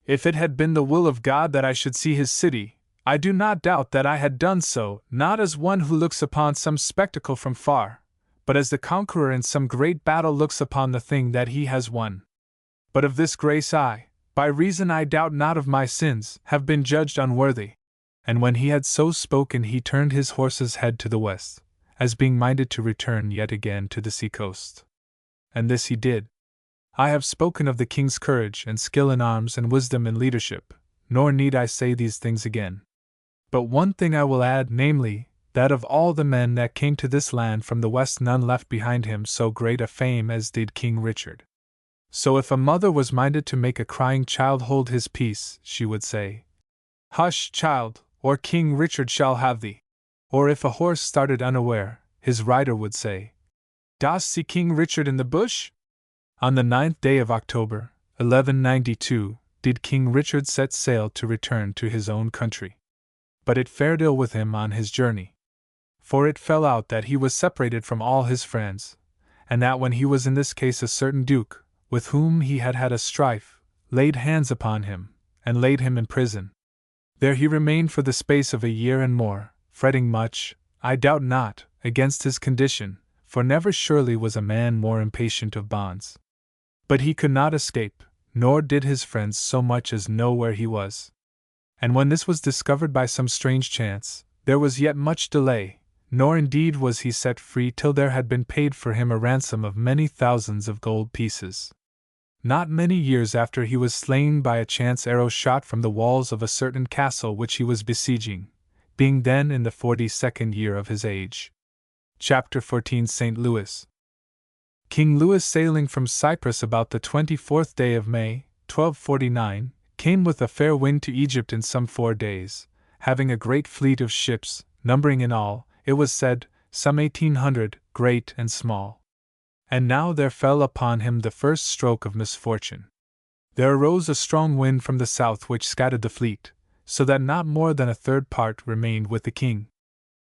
If it had been the will of God that I should see his city, I do not doubt that I had done so, not as one who looks upon some spectacle from far, but as the conqueror in some great battle looks upon the thing that he has won. But of this grace I, by reason I doubt not of my sins, have been judged unworthy." And when he had so spoken he turned his horse's head to the west, as being minded to return yet again to the sea-coast. And this he did. I have spoken of the king's courage and skill in arms and wisdom in leadership, nor need I say these things again. But one thing I will add, namely, that of all the men that came to this land from the west none left behind him so great a fame as did King Richard. So if a mother was minded to make a crying child hold his peace, she would say, "Hush, child, or King Richard shall have thee." Or if a horse started unaware, his rider would say, "Dost see King Richard in the bush?" On the 9th day of October, 1192, did King Richard set sail to return to his own country. But it fared ill with him on his journey. For it fell out that he was separated from all his friends, and that when he was in this case a certain duke, with whom he had had a strife, laid hands upon him, and laid him in prison. There he remained for the space of a year and more, fretting much, I doubt not, against his condition, for never surely was a man more impatient of bonds. But he could not escape, nor did his friends so much as know where he was. And when this was discovered by some strange chance, there was yet much delay, nor indeed was he set free till there had been paid for him a ransom of many thousands of gold pieces. Not many years after he was slain by a chance arrow shot from the walls of a certain castle which he was besieging, being then in the 42nd year of his age. Chapter 14. St. Louis. King Louis, sailing from Cyprus about the 24th day of May, 1249, came with a fair wind to Egypt in some 4 days, having a great fleet of ships, numbering in all, it was said, some 1800, great and small. And now there fell upon him the first stroke of misfortune. There arose a strong wind from the south which scattered the fleet, so that not more than a third part remained with the king.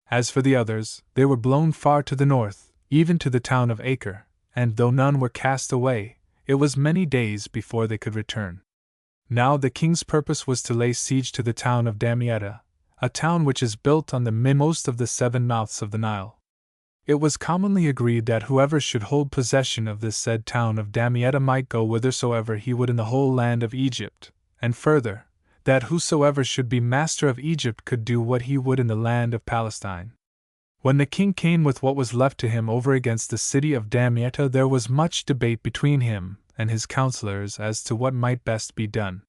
As for the others, they were blown far to the north, even to the town of Acre, and though none were cast away, it was many days before they could return. Now the king's purpose was to lay siege to the town of Damietta, a town which is built on the midmost of the 7 mouths of the Nile. It was commonly agreed that whoever should hold possession of this said town of Damietta might go whithersoever he would in the whole land of Egypt, and further, that whosoever should be master of Egypt could do what he would in the land of Palestine. When the king came with what was left to him over against the city of Damietta, there was much debate between him and his counselors as to what might best be done.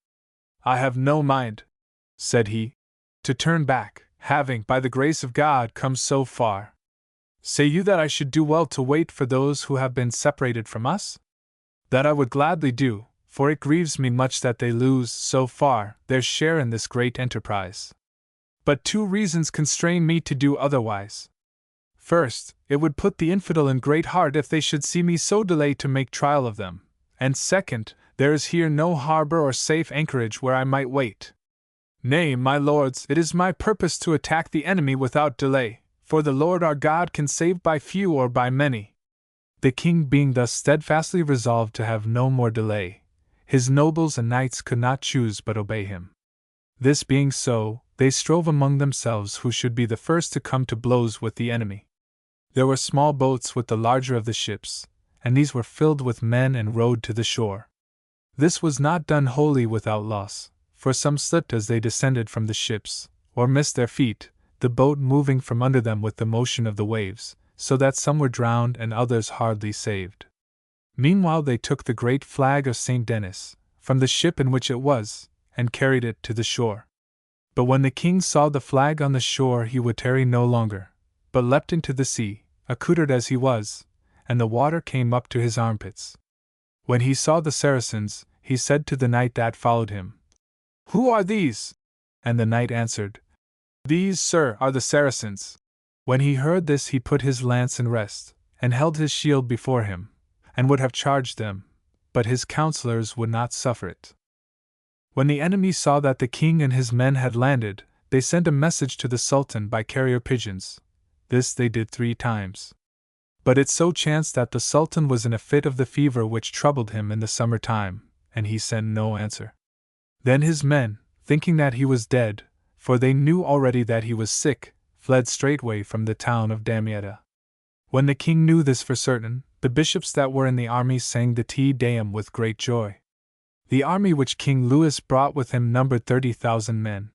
"I have no mind," said he, "to turn back, having, by the grace of God, come so far. Say you that I should do well to wait for those who have been separated from us? That I would gladly do, for it grieves me much that they lose, so far, their share in this great enterprise. But 2 reasons constrain me to do otherwise. First, it would put the infidel in great heart if they should see me so delay to make trial of them, and second, there is here no harbor or safe anchorage where I might wait. Nay, my lords, it is my purpose to attack the enemy without delay, for the Lord our God can save by few or by many." The king being thus steadfastly resolved to have no more delay, his nobles and knights could not choose but obey him. This being so, they strove among themselves who should be the first to come to blows with the enemy. There were small boats with the larger of the ships, and these were filled with men and rowed to the shore. This was not done wholly without loss, for some slipped as they descended from the ships, or missed their feet, the boat moving from under them with the motion of the waves, so that some were drowned and others hardly saved. Meanwhile they took the great flag of St. Denis, from the ship in which it was, and carried it to the shore. But when the king saw the flag on the shore, he would tarry no longer, but leapt into the sea, accoutred as he was, and the water came up to his armpits. When he saw the Saracens, he said to the knight that followed him, "Who are these?" And the knight answered, "These, sir, are the Saracens." When he heard this, he put his lance in rest, and held his shield before him, and would have charged them, but his counselors would not suffer it. When the enemy saw that the king and his men had landed, they sent a message to the Sultan by carrier pigeons. This they did 3 times. But it so chanced that the Sultan was in a fit of the fever which troubled him in the summer time, and he sent no answer. Then his men, thinking that he was dead, for they knew already that he was sick, fled straightway from the town of Damietta. When the king knew this for certain, the bishops that were in the army sang the Te Deum with great joy. The army which King Louis brought with him numbered 30,000 men.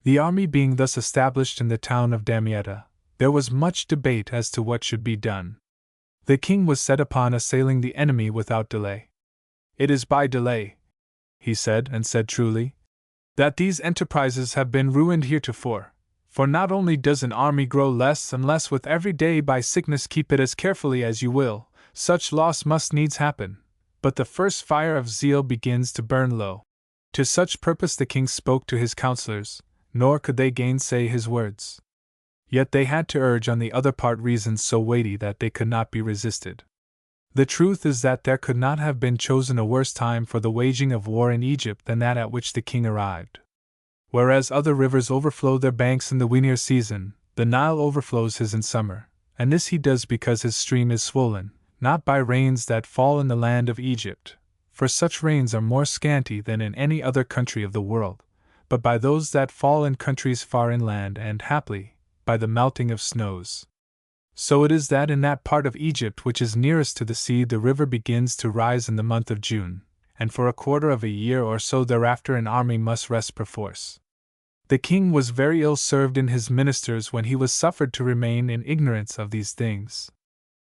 The army being thus established in the town of Damietta, there was much debate as to what should be done. The king was set upon assailing the enemy without delay. "It is by delay," he said, and said truly, "that these enterprises have been ruined heretofore, for not only does an army grow less and less with every day by sickness, keep it as carefully as you will, such loss must needs happen, but the first fire of zeal begins to burn low." To such purpose the king spoke to his counselors, nor could they gainsay his words. Yet they had to urge on the other part reasons so weighty that they could not be resisted. The truth is that there could not have been chosen a worse time for the waging of war in Egypt than that at which the king arrived. Whereas other rivers overflow their banks in the winter season, the Nile overflows his in summer, and this he does because his stream is swollen, not by rains that fall in the land of Egypt, for such rains are more scanty than in any other country of the world, but by those that fall in countries far inland and, haply, by the melting of snows. So it is that in that part of Egypt which is nearest to the sea the river begins to rise in the month of June, and for a quarter of a year or so thereafter an army must rest perforce. The king was very ill served in his ministers when he was suffered to remain in ignorance of these things.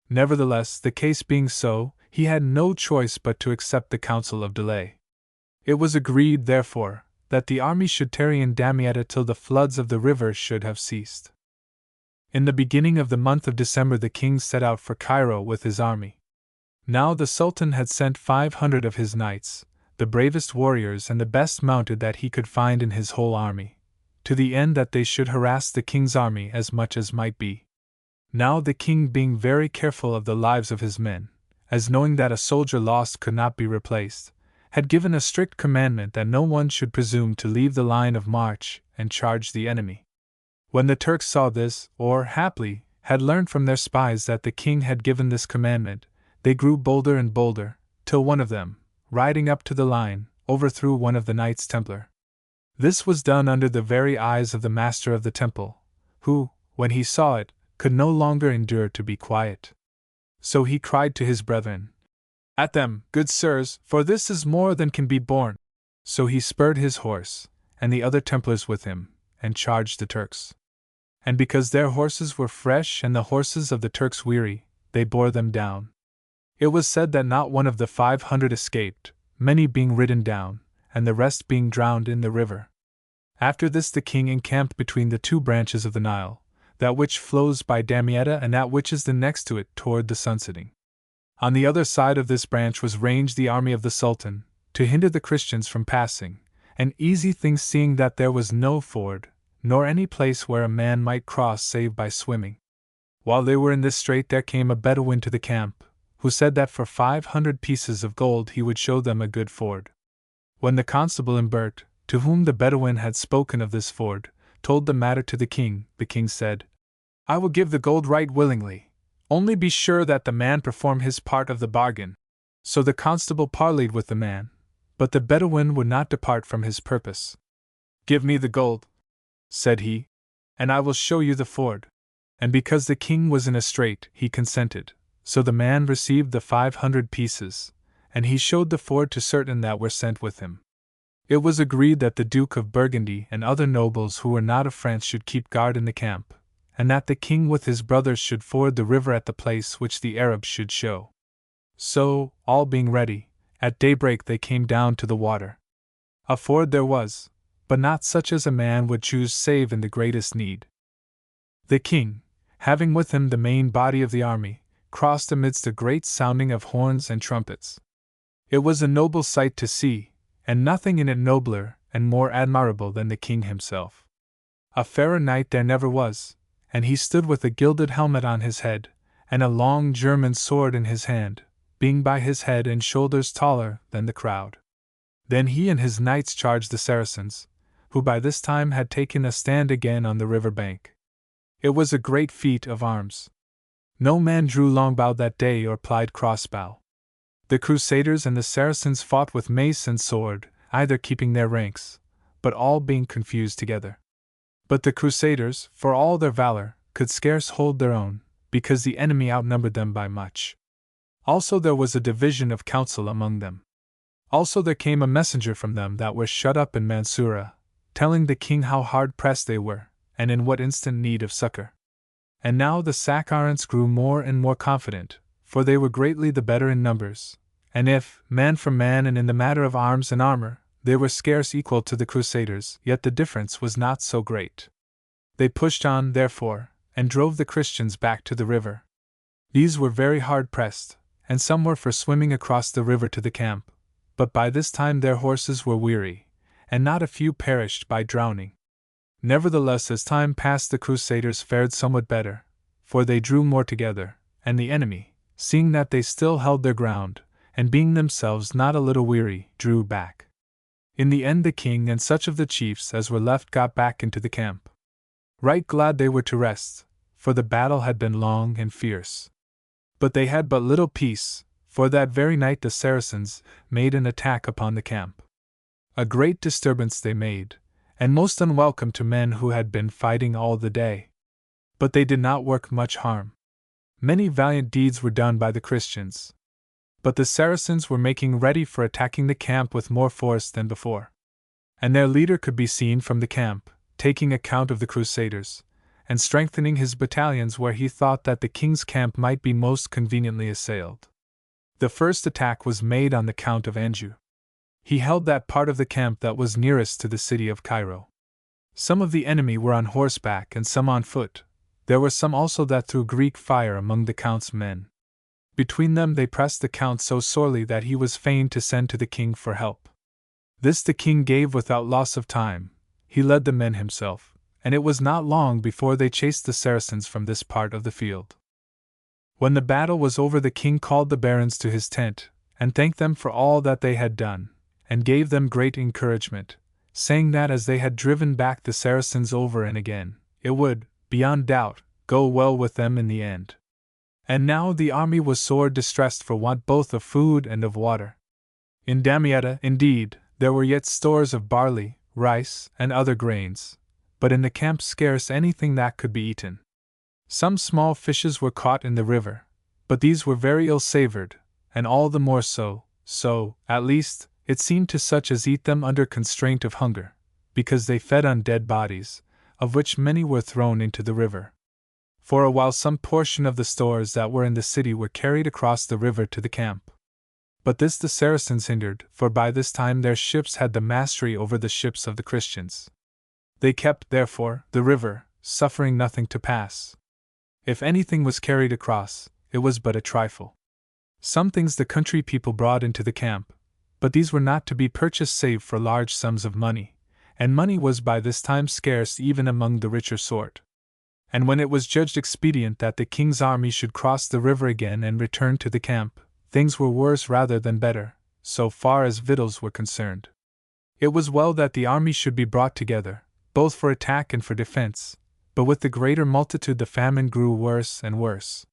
Nevertheless, the case being so, he had no choice but to accept the counsel of delay. It was agreed, therefore, that the army should tarry in Damietta till the floods of the river should have ceased. In the beginning of the month of December the king set out for Cairo with his army. Now the Sultan had sent 500 of his knights, the bravest warriors and the best mounted that he could find in his whole army, to the end that they should harass the king's army as much as might be. Now the king, being very careful of the lives of his men, as knowing that a soldier lost could not be replaced, had given a strict commandment that no one should presume to leave the line of march and charge the enemy. When the Turks saw this, or, haply, had learned from their spies that the king had given this commandment, they grew bolder and bolder, till one of them, riding up to the line, overthrew one of the Knights Templar. This was done under the very eyes of the master of the temple, who, when he saw it, could no longer endure to be quiet. So he cried to his brethren, "At them, good sirs, for this is more than can be borne." So he spurred his horse, and the other Templars with him, and charged the Turks. and because their horses were fresh and the horses of the Turks weary, they bore them down. It was said that not one of the 500 escaped, many being ridden down, and the rest being drowned in the river. After this the king encamped between the two branches of the Nile, that which flows by Damietta and that which is the next to it toward the sunsetting. On the other side of this branch was ranged the army of the Sultan, to hinder the Christians from passing, an easy thing seeing that there was no ford, nor any place where a man might cross save by swimming. While they were in this strait there came a Bedouin to the camp, who said that for 500 pieces of gold he would show them a good ford. When the constable Imbert, to whom the Bedouin had spoken of this ford, told the matter to the king said, "I will give the gold right willingly, only be sure that the man perform his part of the bargain." So the constable parleyed with the man, but the Bedouin would not depart from his purpose. "Give me the gold," said he, "and I will show you the ford." And because the king was in a strait, he consented. So the man received the 500 pieces, and he showed the ford to certain that were sent with him. It was agreed that the Duke of Burgundy and other nobles who were not of France should keep guard in the camp, and that the king with his brothers should ford the river at the place which the Arabs should show. So, all being ready, at daybreak they came down to the water. A ford there was, but not such as a man would choose save in the greatest need. The king, having with him the main body of the army, crossed amidst a great sounding of horns and trumpets. It was a noble sight to see, and nothing in it nobler and more admirable than the king himself. A fairer knight there never was, and he stood with a gilded helmet on his head, and a long German sword in his hand, being by his head and shoulders taller than the crowd. Then he and his knights charged the Saracens, who by this time had taken a stand again on the river bank. It was a great feat of arms. No man drew longbow that day or plied crossbow. The Crusaders and the Saracens fought with mace and sword, either keeping their ranks, but all being confused together. But the Crusaders, for all their valor, could scarce hold their own, because the enemy outnumbered them by much. Also there was a division of counsel among them. Also there came a messenger from them that were shut up in Mansoura, telling the king how hard pressed they were, and in what instant need of succor. And now the Saccharans grew more and more confident, for they were greatly the better in numbers, and if, man for man and in the matter of arms and armor, they were scarce equal to the Crusaders, yet the difference was not so great. They pushed on, therefore, and drove the Christians back to the river. These were very hard pressed, and some were for swimming across the river to the camp, but by this time their horses were weary, and not a few perished by drowning. Nevertheless, as time passed, the Crusaders fared somewhat better, for they drew more together, and the enemy, seeing that they still held their ground, and being themselves not a little weary, drew back. In the end the king and such of the chiefs as were left got back into the camp. Right glad they were to rest, for the battle had been long and fierce. But they had but little peace, for that very night the Saracens made an attack upon the camp. A great disturbance they made, and most unwelcome to men who had been fighting all the day. But they did not work much harm. Many valiant deeds were done by the Christians. But the Saracens were making ready for attacking the camp with more force than before. And their leader could be seen from the camp, taking account of the Crusaders, and strengthening his battalions where he thought that the king's camp might be most conveniently assailed. The first attack was made on the Count of Anjou. He held that part of the camp that was nearest to the city of Cairo. Some of the enemy were on horseback and some on foot. There were some also that threw Greek fire among the Count's men. Between them they pressed the Count so sorely that he was fain to send to the king for help. This the king gave without loss of time. He led the men himself, and it was not long before they chased the Saracens from this part of the field. When the battle was over, the king called the barons to his tent, and thanked them for all that they had done, and gave them great encouragement, saying that as they had driven back the Saracens over and again, it would, beyond doubt, go well with them in the end. And now the army was sore distressed for want both of food and of water. In Damietta, indeed, there were yet stores of barley, rice, and other grains, but in the camp scarce anything that could be eaten. Some small fishes were caught in the river, but these were very ill-savored, and all the more so, at least, it seemed to such as eat them under constraint of hunger, because they fed on dead bodies, of which many were thrown into the river. For a while some portion of the stores that were in the city were carried across the river to the camp. But this the Saracens hindered, for by this time their ships had the mastery over the ships of the Christians. They kept, therefore, the river, suffering nothing to pass. If anything was carried across, it was but a trifle. Some things the country people brought into the camp, but these were not to be purchased save for large sums of money, and money was by this time scarce even among the richer sort. And when it was judged expedient that the king's army should cross the river again and return to the camp, things were worse rather than better, so far as victuals were concerned. It was well that the army should be brought together, both for attack and for defense, but with the greater multitude the famine grew worse and worse.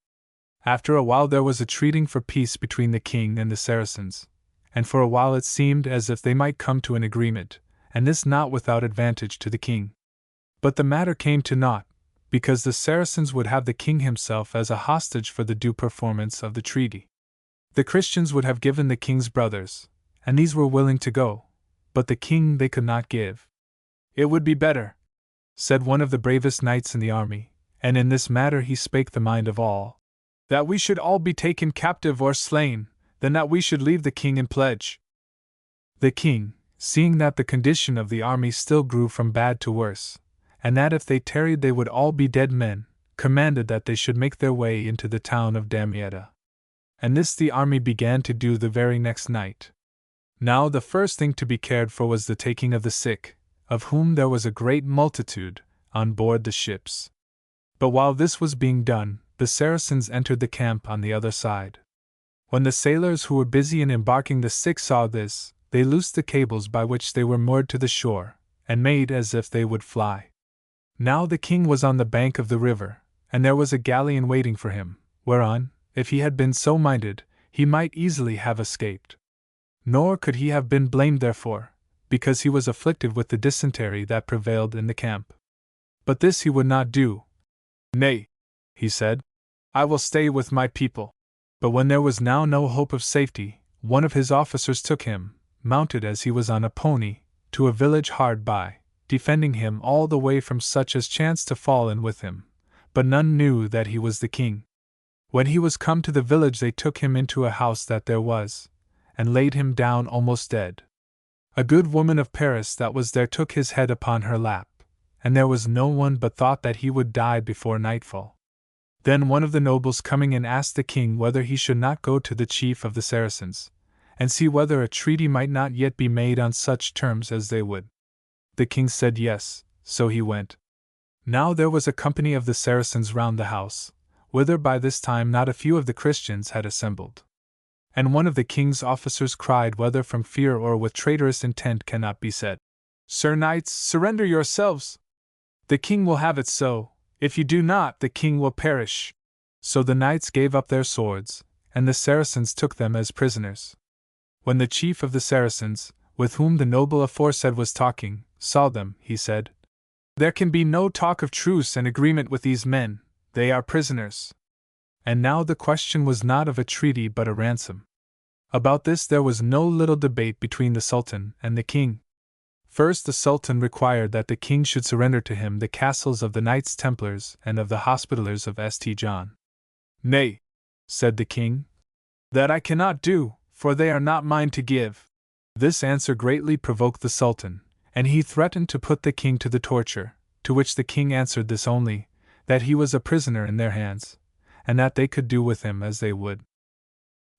After a while there was a treating for peace between the king and the Saracens, and for a while it seemed as if they might come to an agreement, and this not without advantage to the king. But the matter came to naught, because the Saracens would have the king himself as a hostage for the due performance of the treaty. The Christians would have given the king's brothers, and these were willing to go, but the king they could not give. It would be better, said one of the bravest knights in the army, and in this matter he spake the mind of all, that we should all be taken captive or slain, than that we should leave the king in pledge. The king, seeing that the condition of the army still grew from bad to worse, and that if they tarried they would all be dead men, commanded that they should make their way into the town of Damietta. And this the army began to do the very next night. Now the first thing to be cared for was the taking of the sick, of whom there was a great multitude, on board the ships. But while this was being done, the Saracens entered the camp on the other side. When the sailors who were busy in embarking the sick saw this, they loosed the cables by which they were moored to the shore, and made as if they would fly. Now the king was on the bank of the river, and there was a galleon waiting for him, whereon, if he had been so minded, he might easily have escaped. Nor could he have been blamed therefore, because he was afflicted with the dysentery that prevailed in the camp. But this he would not do. Nay, he said, I will stay with my people. But when there was now no hope of safety, one of his officers took him, mounted as he was on a pony, to a village hard by, defending him all the way from such as chanced to fall in with him, but none knew that he was the king. When he was come to the village they took him into a house that there was, and laid him down almost dead. A good woman of Paris that was there took his head upon her lap, and there was no one but thought that he would die before nightfall. Then one of the nobles coming in asked the king whether he should not go to the chief of the Saracens, and see whether a treaty might not yet be made on such terms as they would. The king said yes, so he went. Now there was a company of the Saracens round the house, whither by this time not a few of the Christians had assembled. And one of the king's officers cried, whether from fear or with traitorous intent cannot be said, Sir knights, surrender yourselves! The king will have it so, if you do not, the king will perish. So the knights gave up their swords, and the Saracens took them as prisoners. When the chief of the Saracens, with whom the noble aforesaid was talking, saw them, he said, There can be no talk of truce and agreement with these men, they are prisoners. And now the question was not of a treaty but a ransom. About this there was no little debate between the Sultan and the king. First the Sultan required that the king should surrender to him the castles of the Knights Templars and of the Hospitallers of St. John. Nay, said the king, that I cannot do, for they are not mine to give. This answer greatly provoked the Sultan, and he threatened to put the king to the torture, to which the king answered this only, that he was a prisoner in their hands, and that they could do with him as they would.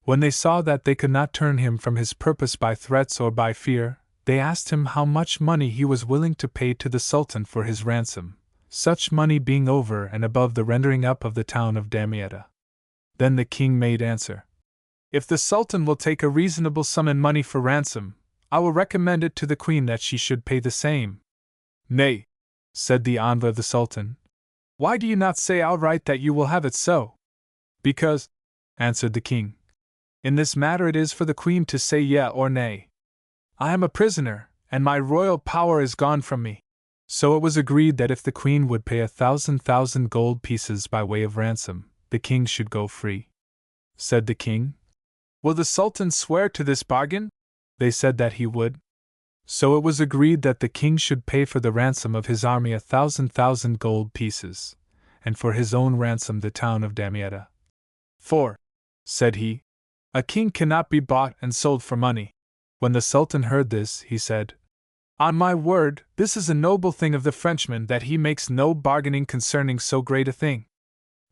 When they saw that they could not turn him from his purpose by threats or by fear, they asked him how much money he was willing to pay to the Sultan for his ransom, such money being over and above the rendering up of the town of Damietta. Then the king made answer, If the Sultan will take a reasonable sum in money for ransom, I will recommend it to the queen that she should pay the same. Nay, said the envoy of the Sultan, why do you not say outright that you will have it so? Because, answered the king, in this matter it is for the queen to say yea or nay. I am a prisoner, and my royal power is gone from me. So it was agreed that if the queen would pay 1,000 gold pieces by way of ransom, the king should go free. Said the king, Will the Sultan swear to this bargain? They said that he would. So it was agreed that the king should pay for the ransom of his army 1,000 gold pieces, and for his own ransom the town of Damietta. "For," said he, "a king cannot be bought and sold for money." When the Sultan heard this, he said, "On my word, this is a noble thing of the Frenchman that he makes no bargaining concerning so great a thing.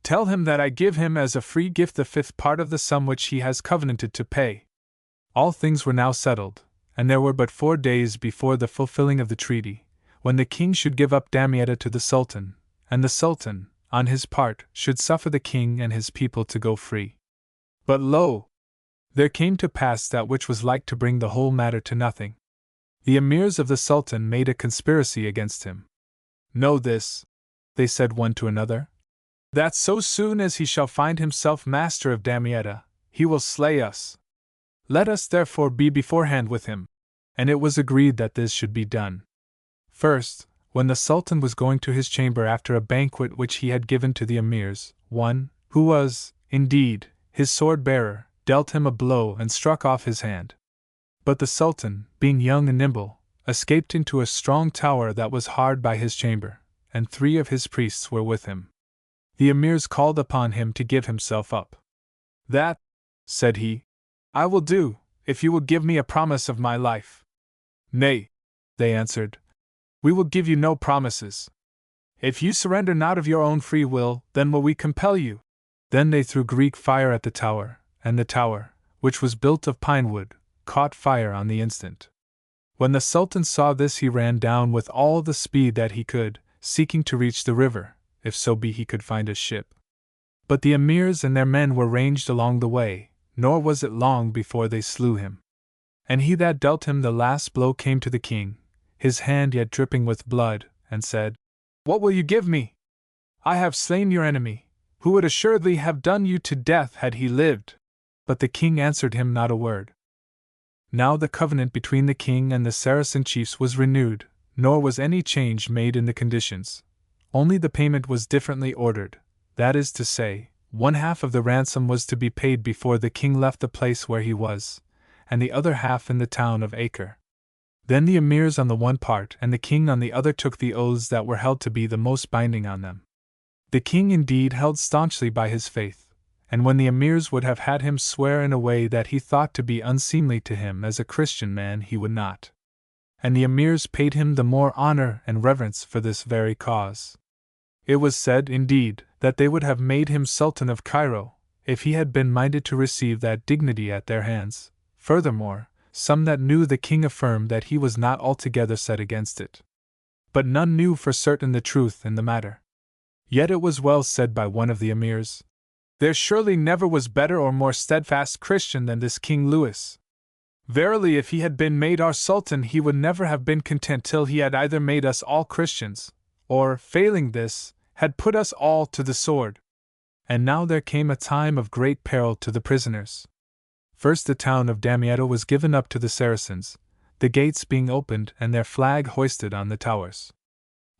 Tell him that I give him as a free gift the 5th part of the sum which he has covenanted to pay." All things were now settled, and there were but 4 days before the fulfilling of the treaty, when the king should give up Damietta to the Sultan, and the Sultan, on his part, should suffer the king and his people to go free. But lo! There came to pass that which was like to bring the whole matter to nothing. The emirs of the Sultan made a conspiracy against him. "Know this," they said one to another, "that so soon as he shall find himself master of Damietta, he will slay us. Let us therefore be beforehand with him." And it was agreed that this should be done. First, when the Sultan was going to his chamber after a banquet which he had given to the emirs, one, who was, indeed, his sword-bearer, dealt him a blow and struck off his hand. But the Sultan, being young and nimble, escaped into a strong tower that was hard by his chamber, and 3 of his priests were with him. The emirs called upon him to give himself up. "That," said he, "I will do, if you will give me a promise of my life." "Nay," they answered, "we will give you no promises. If you surrender not of your own free will, then will we compel you." Then they threw Greek fire at the tower, and the tower, which was built of pine wood, caught fire on the instant. When the Sultan saw this, he ran down with all the speed that he could, seeking to reach the river, if so be he could find a ship. But the emirs and their men were ranged along the way, nor was it long before they slew him. And he that dealt him the last blow came to the king, his hand yet dripping with blood, and said, "What will you give me? I have slain your enemy, who would assuredly have done you to death had he lived." But the king answered him not a word. Now the covenant between the king and the Saracen chiefs was renewed, nor was any change made in the conditions. Only the payment was differently ordered, that is to say, 1/2 of the ransom was to be paid before the king left the place where he was, and the other half in the town of Acre. Then the emirs on the one part and the king on the other took the oaths that were held to be the most binding on them. The king indeed held staunchly by his faith, and when the emirs would have had him swear in a way that he thought to be unseemly to him as a Christian man, he would not. And the emirs paid him the more honor and reverence for this very cause. It was said, indeed, that they would have made him Sultan of Cairo, if he had been minded to receive that dignity at their hands. Furthermore, some that knew the king affirmed that he was not altogether set against it. But none knew for certain the truth in the matter. Yet it was well said by one of the emirs, "There surely never was better or more steadfast Christian than this King Louis. Verily, if he had been made our Sultan, he would never have been content till he had either made us all Christians, or, failing this, had put us all to the sword." And now there came a time of great peril to the prisoners. First the town of Damietta was given up to the Saracens, the gates being opened and their flag hoisted on the towers.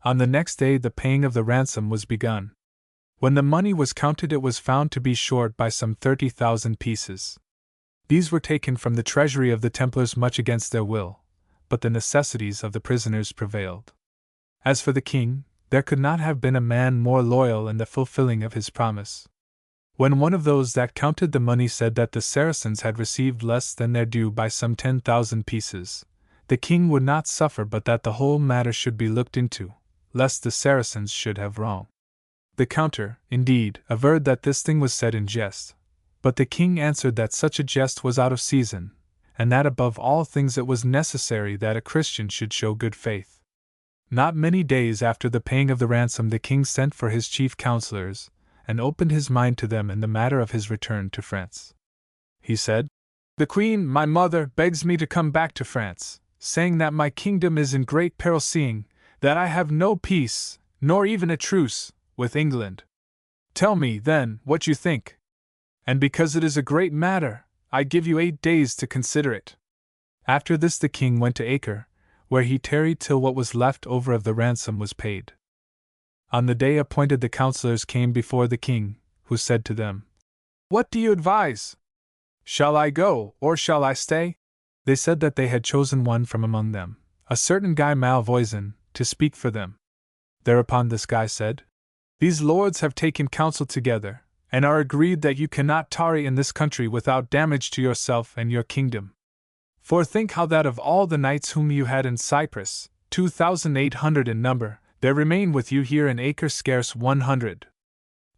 On the next day the paying of the ransom was begun. When the money was counted, it was found to be short by some 30,000 pieces. These were taken from the treasury of the Templars much against their will, but the necessities of the prisoners prevailed. As for the king, there could not have been a man more loyal in the fulfilling of his promise. When one of those that counted the money said that the Saracens had received less than their due by some 10,000 pieces, the king would not suffer but that the whole matter should be looked into, lest the Saracens should have wrong. The counter, indeed, averred that this thing was said in jest, but the king answered that such a jest was out of season, and that above all things it was necessary that a Christian should show good faith. Not many days after the paying of the ransom, the king sent for his chief counselors, and opened his mind to them in the matter of his return to France. He said, "The queen, my mother, begs me to come back to France, saying that my kingdom is in great peril, seeing that I have no peace, nor even a truce, with England. Tell me, then, what you think. And because it is a great matter, I give you 8 days to consider it." After this the king went to Acre, where he tarried till what was left over of the ransom was paid. On the day appointed the councillors came before the king, who said to them, "What do you advise? Shall I go, or shall I stay?" They said that they had chosen one from among them, a certain Guy Malvoisin, to speak for them. Thereupon this Guy said, These lords have taken counsel together, and are agreed that you cannot tarry in this country without damage to yourself and your kingdom. For think how that of all the knights whom you had in Cyprus, 2,800 in number, there remain with you here in Acre scarce 100.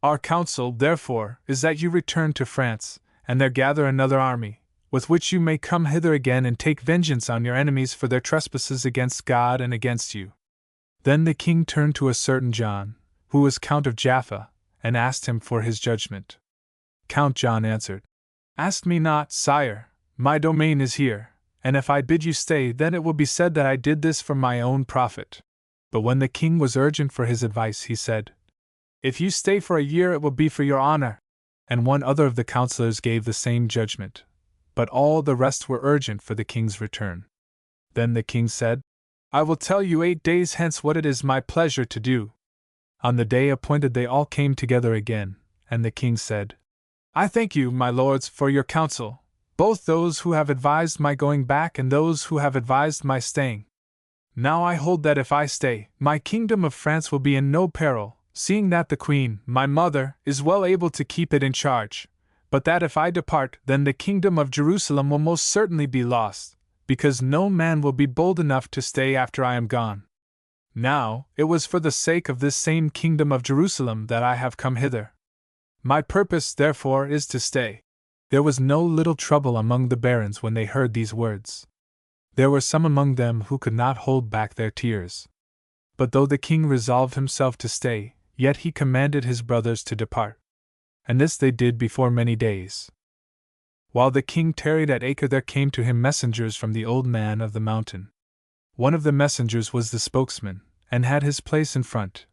Our counsel, therefore, is that you return to France, and there gather another army, with which you may come hither again and take vengeance on your enemies for their trespasses against God and against you. Then the king turned to a certain John, who was Count of Jaffa, and asked him for his judgment. Count John answered, Ask me not, sire, my domain is here, and if I bid you stay, then it will be said that I did this for my own profit. But when the king was urgent for his advice, he said, If you stay for a year, it will be for your honor. And one other of the counselors gave the same judgment, but all the rest were urgent for the king's return. Then the king said, I will tell you 8 days hence what it is my pleasure to do. On the day appointed they all came together again, and the king said, I thank you, my lords, for your counsel, both those who have advised my going back and those who have advised my staying. Now I hold that if I stay, my kingdom of France will be in no peril, seeing that the queen, my mother, is well able to keep it in charge, but that if I depart, then the kingdom of Jerusalem will most certainly be lost, because no man will be bold enough to stay after I am gone. Now, it was for the sake of this same kingdom of Jerusalem that I have come hither. My purpose, therefore, is to stay. There was no little trouble among the barons when they heard these words. There were some among them who could not hold back their tears. But though the king resolved himself to stay, yet he commanded his brothers to depart. And this they did before many days. While the king tarried at Acre, there came to him messengers from the old man of the mountain. One of the messengers was the spokesman, and had his place in front.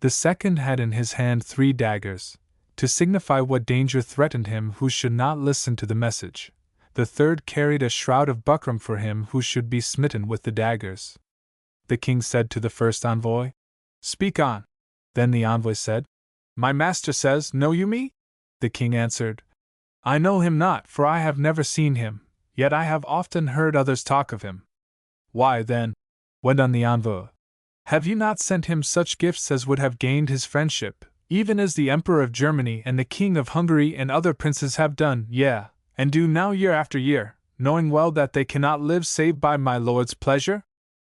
The second had in his hand 3 daggers, to signify what danger threatened him who should not listen to the message. The third carried a shroud of buckram for him who should be smitten with the daggers. The king said to the first envoy, Speak on. Then the envoy said, My master says, Know you me? The king answered, I know him not, for I have never seen him, yet I have often heard others talk of him. Why, then, went on the envoy, have you not sent him such gifts as would have gained his friendship, even as the Emperor of Germany and the King of Hungary and other princes have done, yea, and do now year after year, knowing well that they cannot live save by my lord's pleasure?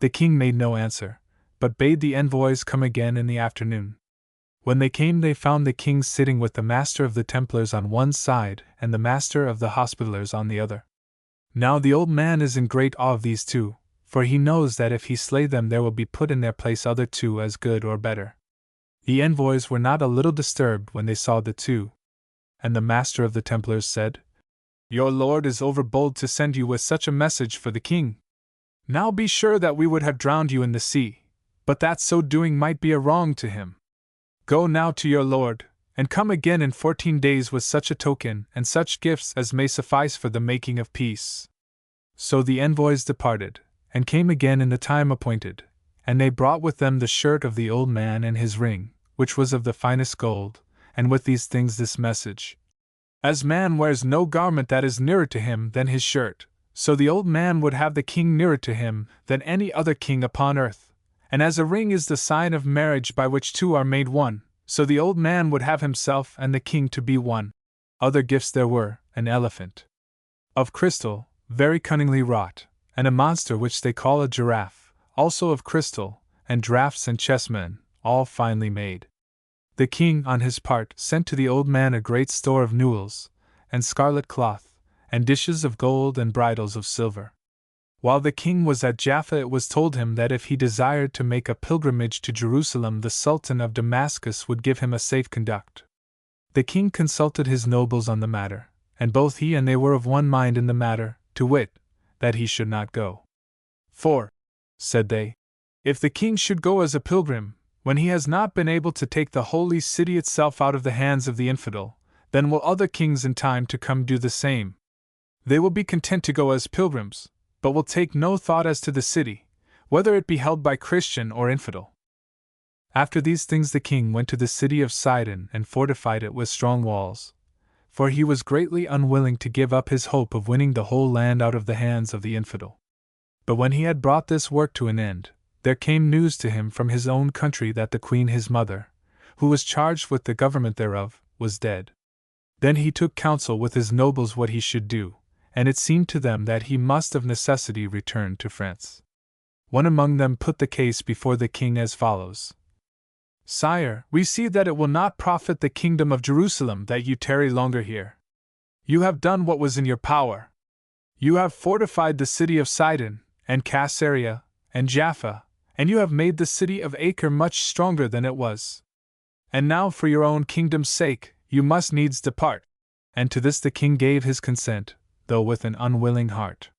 The king made no answer, but bade the envoys come again in the afternoon. When they came, they found the king sitting with the master of the Templars on one side and the master of the Hospitallers on the other. Now the old man is in great awe of these two, for he knows that if he slay them there will be put in their place other 2 as good or better. The envoys were not a little disturbed when they saw the 2. And the master of the Templars said, Your lord is overbold to send you with such a message for the king. Now be sure that we would have drowned you in the sea, but that so doing might be a wrong to him. Go now to your lord, and come again in 14 days with such a token and such gifts as may suffice for the making of peace. So the envoys departed, and came again in the time appointed, and they brought with them the shirt of the old man and his ring, which was of the finest gold, and with these things this message. As man wears no garment that is nearer to him than his shirt, so the old man would have the king nearer to him than any other king upon earth. And as a ring is the sign of marriage by which 2 are made one, so the old man would have himself and the king to be one. Other gifts there were, an elephant of crystal, very cunningly wrought, and a monster which they call a giraffe, also of crystal, and draughts and chessmen, all finely made. The king, on his part, sent to the old man a great store of newels, and scarlet cloth, and dishes of gold and bridles of silver. While the king was at Jaffa, it was told him that if he desired to make a pilgrimage to Jerusalem, the Sultan of Damascus would give him a safe conduct. The king consulted his nobles on the matter, and both he and they were of one mind in the matter, to wit, that he should not go. For, said they, if the king should go as a pilgrim, when he has not been able to take the holy city itself out of the hands of the infidel, then will other kings in time to come do the same. They will be content to go as pilgrims, but will take no thought as to the city, whether it be held by Christian or infidel. After these things the king went to the city of Sidon and fortified it with strong walls, for he was greatly unwilling to give up his hope of winning the whole land out of the hands of the infidel. But when he had brought this work to an end, there came news to him from his own country that the queen his mother, who was charged with the government thereof, was dead. Then he took counsel with his nobles what he should do, and it seemed to them that he must of necessity return to France. One among them put the case before the king as follows: Sire, we see that it will not profit the kingdom of Jerusalem that you tarry longer here. You have done what was in your power. You have fortified the city of Sidon, and Caesarea, and Jaffa, and you have made the city of Acre much stronger than it was. And now for your own kingdom's sake, you must needs depart. And to this the king gave his consent, though with an unwilling heart.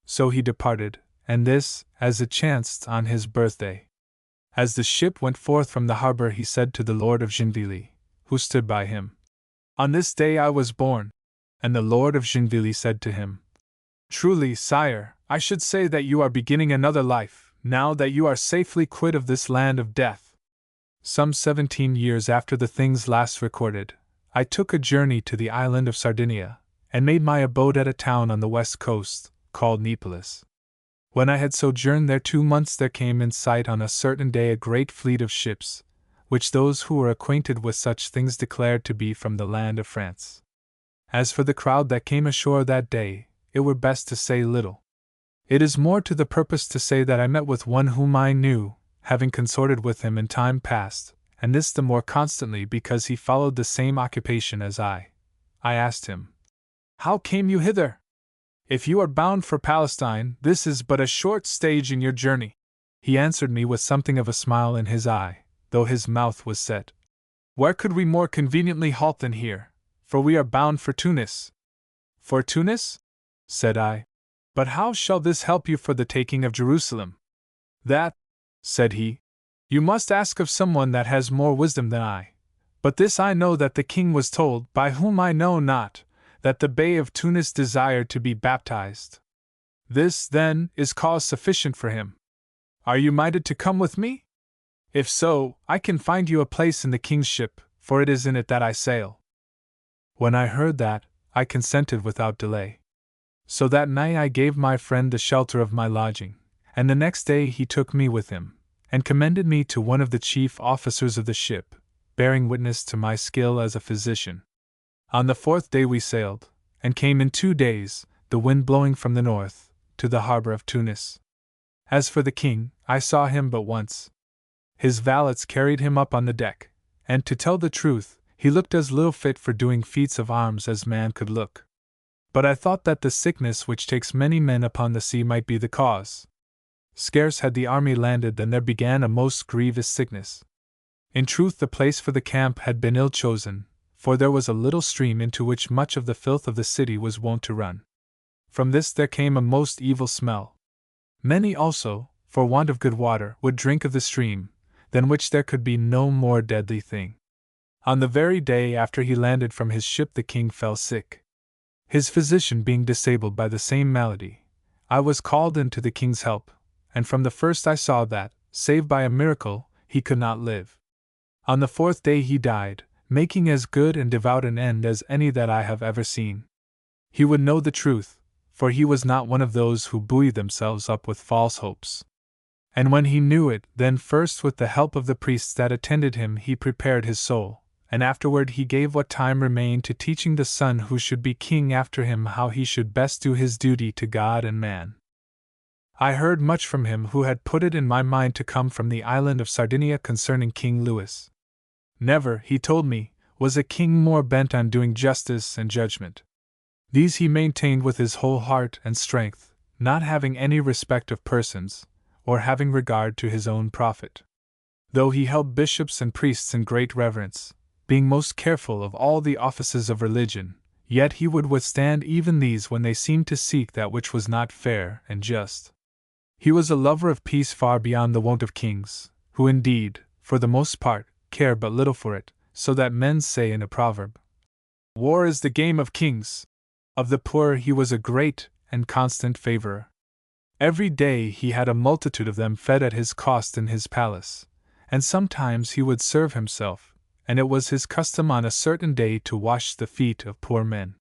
So he departed, and this, as it chanced, on his birthday. As the ship went forth from the harbor, he said to the lord of Gennevilliers, who stood by him, On this day I was born. And the lord of Gennevilliers said to him, Truly, sire, I should say that you are beginning another life, now that you are safely quit of this land of death. Some 17 years after the things last recorded, I took a journey to the island of Sardinia, and made my abode at a town on the west coast, called Neapolis. When I had sojourned there 2 months, there came in sight on a certain day a great fleet of ships, which those who were acquainted with such things declared to be from the land of France. As for the crowd that came ashore that day, it were best to say little. It is more to the purpose to say that I met with one whom I knew, having consorted with him in time past, and this the more constantly because he followed the same occupation as I. I asked him, How came you hither? If you are bound for Palestine, this is but a short stage in your journey. He answered me with something of a smile in his eye, though his mouth was set. Where could we more conveniently halt than here? For we are bound for Tunis. For Tunis? Said I. But how shall this help you for the taking of Jerusalem? That, said he, you must ask of someone that has more wisdom than I. But this I know, that the king was told, by whom I know not, that the Bey of Tunis desired to be baptized. This, then, is cause sufficient for him. Are you minded to come with me? If so, I can find you a place in the king's ship, for it is in it that I sail. When I heard that, I consented without delay. So that night I gave my friend the shelter of my lodging, and the next day he took me with him, and commended me to one of the chief officers of the ship, bearing witness to my skill as a physician. On the 4th day we sailed, and came in 2 days, the wind blowing from the north, to the harbor of Tunis. As for the king, I saw him but once. His valets carried him up on the deck, and to tell the truth, he looked as little fit for doing feats of arms as man could look. But I thought that the sickness which takes many men upon the sea might be the cause. Scarce had the army landed than there began a most grievous sickness. In truth, the place for the camp had been ill chosen, for there was a little stream into which much of the filth of the city was wont to run. From this there came a most evil smell. Many also, for want of good water, would drink of the stream, than which there could be no more deadly thing. On the very day after he landed from his ship the king fell sick. His physician being disabled by the same malady, I was called in to the king's help, and from the first I saw that, save by a miracle, he could not live. On the 4th day he died, making as good and devout an end as any that I have ever seen. He would know the truth, for he was not one of those who buoy themselves up with false hopes. And when he knew it, then first with the help of the priests that attended him he prepared his soul, and afterward he gave what time remained to teaching the son who should be king after him how he should best do his duty to God and man. I heard much from him who had put it in my mind to come from the island of Sardinia concerning King Louis. Never, he told me, was a king more bent on doing justice and judgment. These he maintained with his whole heart and strength, not having any respect of persons, or having regard to his own profit. Though he held bishops and priests in great reverence, being most careful of all the offices of religion, yet he would withstand even these when they seemed to seek that which was not fair and just. He was a lover of peace far beyond the wont of kings, who indeed, for the most part, care but little for it, so that men say in a proverb, War is the game of kings. Of the poor he was a great and constant favorer. Every day he had a multitude of them fed at his cost in his palace, and sometimes he would serve himself, and it was his custom on a certain day to wash the feet of poor men.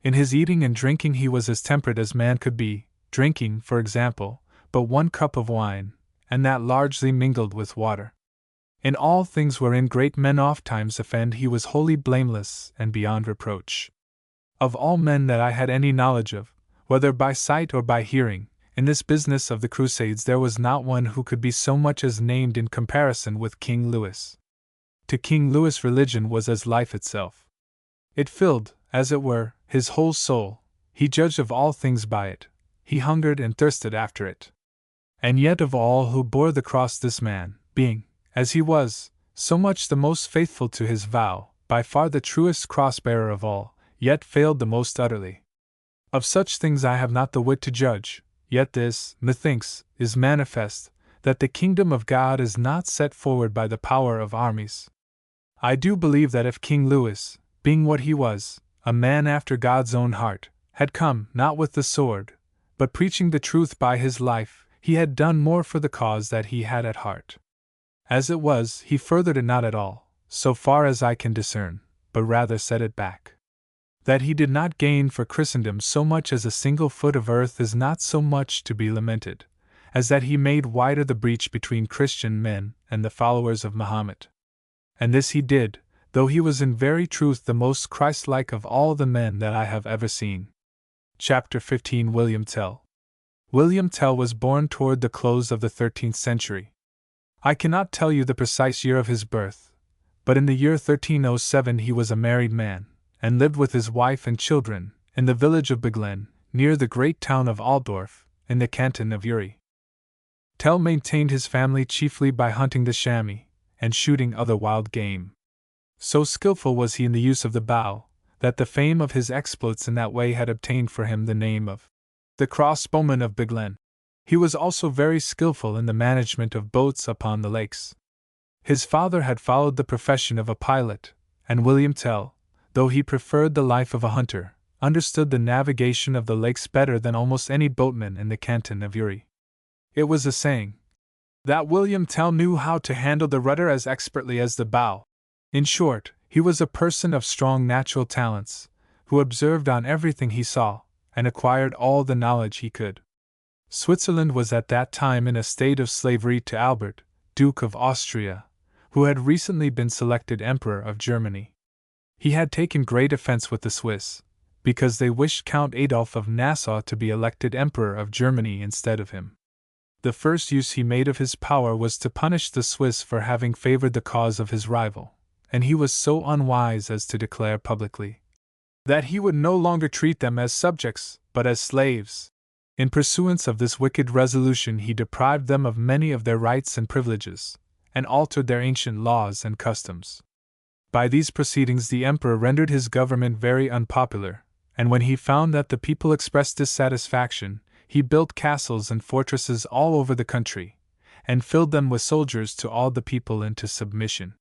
In his eating and drinking he was as temperate as man could be, drinking, for example, but 1 cup of wine, and that largely mingled with water. In all things wherein great men ofttimes offend he was wholly blameless and beyond reproach. Of all men that I had any knowledge of, whether by sight or by hearing, in this business of the Crusades there was not one who could be so much as named in comparison with King Louis. To King Louis religion was as life itself. It filled, as it were, his whole soul. He judged of all things by it. He hungered and thirsted after it. And yet of all who bore the cross this man, being, as he was, so much the most faithful to his vow, by far the truest cross-bearer of all, yet failed the most utterly. Of such things I have not the wit to judge, yet this, methinks, is manifest, that the kingdom of God is not set forward by the power of armies. I do believe that if King Louis, being what he was, a man after God's own heart, had come, not with the sword, but preaching the truth by his life, he had done more for the cause that he had at heart. As it was, he furthered it not at all, so far as I can discern, but rather set it back. That he did not gain for Christendom so much as a single foot of earth is not so much to be lamented, as that he made wider the breach between Christian men and the followers of Mahomet. And this he did, though he was in very truth the most Christ-like of all the men that I have ever seen. Chapter 15. William Tell. William Tell was born toward the close of the 13th century. I cannot tell you the precise year of his birth, but in the year 1307 he was a married man, and lived with his wife and children, in the village of Beglen, near the great town of Altdorf, in the canton of Uri. Tell maintained his family chiefly by hunting the chamois, and shooting other wild game. So skillful was he in the use of the bow, that the fame of his exploits in that way had obtained for him the name of the crossbowman of Beglen. He was also very skillful in the management of boats upon the lakes. His father had followed the profession of a pilot, and William Tell, though he preferred the life of a hunter, understood the navigation of the lakes better than almost any boatman in the canton of Uri. It was a saying that William Tell knew how to handle the rudder as expertly as the bow. In short, he was a person of strong natural talents, who observed on everything he saw, and acquired all the knowledge he could. Switzerland was at that time in a state of slavery to Albert, Duke of Austria, who had recently been selected Emperor of Germany. He had taken great offense with the Swiss, because they wished Count Adolf of Nassau to be elected Emperor of Germany instead of him. The first use he made of his power was to punish the Swiss for having favored the cause of his rival, and he was so unwise as to declare publicly that he would no longer treat them as subjects, but as slaves. In pursuance of this wicked resolution he deprived them of many of their rights and privileges, and altered their ancient laws and customs. By these proceedings the emperor rendered his government very unpopular, and when he found that the people expressed dissatisfaction, he built castles and fortresses all over the country, and filled them with soldiers to awe the people into submission.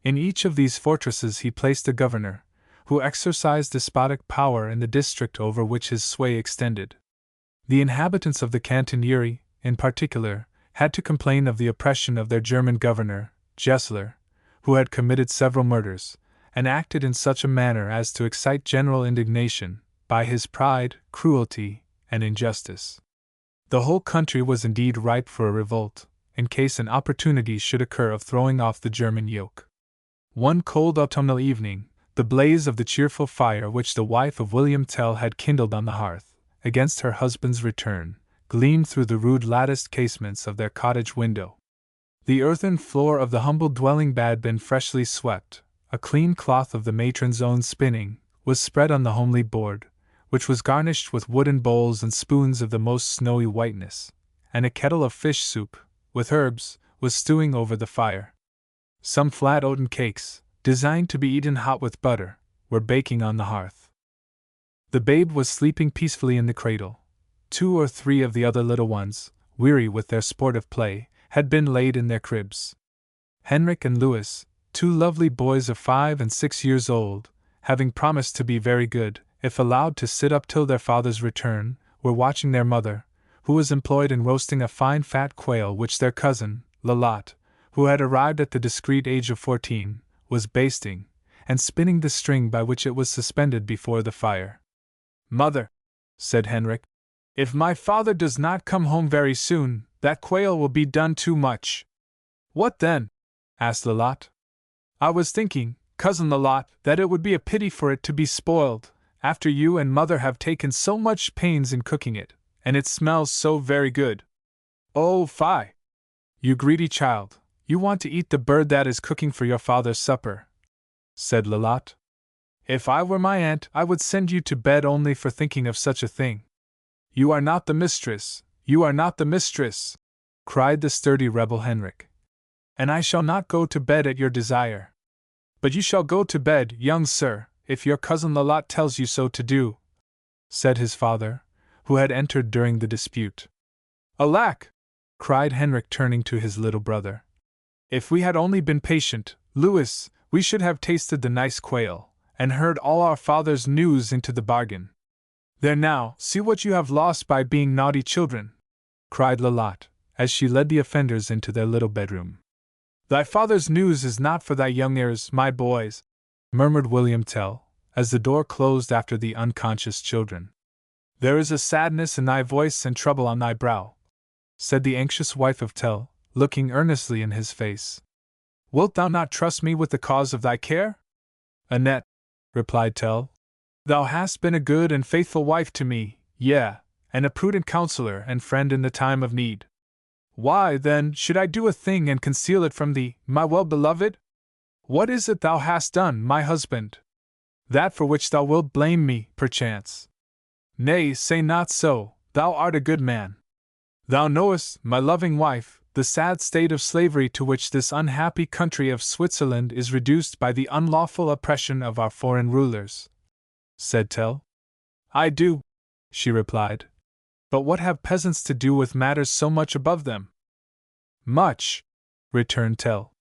In each of these fortresses he placed a governor, who exercised despotic power in the district over which his sway extended. The inhabitants of the canton Uri, in particular, had to complain of the oppression of their German governor, Gessler, who had committed several murders, and acted in such a manner as to excite general indignation, by his pride, cruelty, and injustice. The whole country was indeed ripe for a revolt, in case an opportunity should occur of throwing off the German yoke. One cold autumnal evening, the blaze of the cheerful fire which the wife of William Tell had kindled on the hearth, against her husband's return, gleamed through the rude latticed casements of their cottage window. The earthen floor of the humble dwelling had been freshly swept, a clean cloth of the matron's own spinning was spread on the homely board, which was garnished with wooden bowls and spoons of the most snowy whiteness, and a kettle of fish soup, with herbs, was stewing over the fire. Some flat oaten cakes, designed to be eaten hot with butter, were baking on the hearth. The babe was sleeping peacefully in the cradle. 2 or 3 of the other little ones, weary with their sportive play, had been laid in their cribs. Henrik and Louis, 2 lovely boys of 5 and 6 years old, having promised to be very good, if allowed to sit up till their father's return, were watching their mother, who was employed in roasting a fine fat quail which their cousin, Lalotte, who had arrived at the discreet age of 14, was basting, and spinning the string by which it was suspended before the fire. "Mother," said Henrik, If my father does not come home very soon, that quail will be done too much. What then? Asked Lalotte. I was thinking, Cousin Lalotte, that it would be a pity for it to be spoiled, after you and Mother have taken so much pains in cooking it, and it smells so very good. Oh, fie! You greedy child, you want to eat the bird that is cooking for your father's supper, said Lalotte. If I were my aunt, I would send you to bed only for thinking of such a thing. You are not the mistress, you are not the mistress, cried the sturdy rebel Henrik. And I shall not go to bed at your desire. But you shall go to bed, young sir, if your cousin Lalotte tells you so to do, said his father, who had entered during the dispute. Alack! Cried Henrik, turning to his little brother. If we had only been patient, Louis, we should have tasted the nice quail, and heard all our father's news into the bargain. There now, see what you have lost by being naughty children, cried Lalotte, as she led the offenders into their little bedroom. Thy father's news is not for thy young ears, my boys, murmured William Tell, as the door closed after the unconscious children. There is a sadness in thy voice and trouble on thy brow, said the anxious wife of Tell, looking earnestly in his face. Wilt thou not trust me with the cause of thy care? Annette, replied Tell, thou hast been a good and faithful wife to me, yea, and a prudent counselor and friend in the time of need. Why, then, should I do a thing and conceal it from thee, my well-beloved? What is it thou hast done, my husband? That for which thou wilt blame me, perchance. Nay, say not so, thou art a good man. Thou knowest, my loving wife, the sad state of slavery to which this unhappy country of Switzerland is reduced by the unlawful oppression of our foreign rulers, said Tell. I do, she replied. But what have peasants to do with matters so much above them? Much, returned Tell.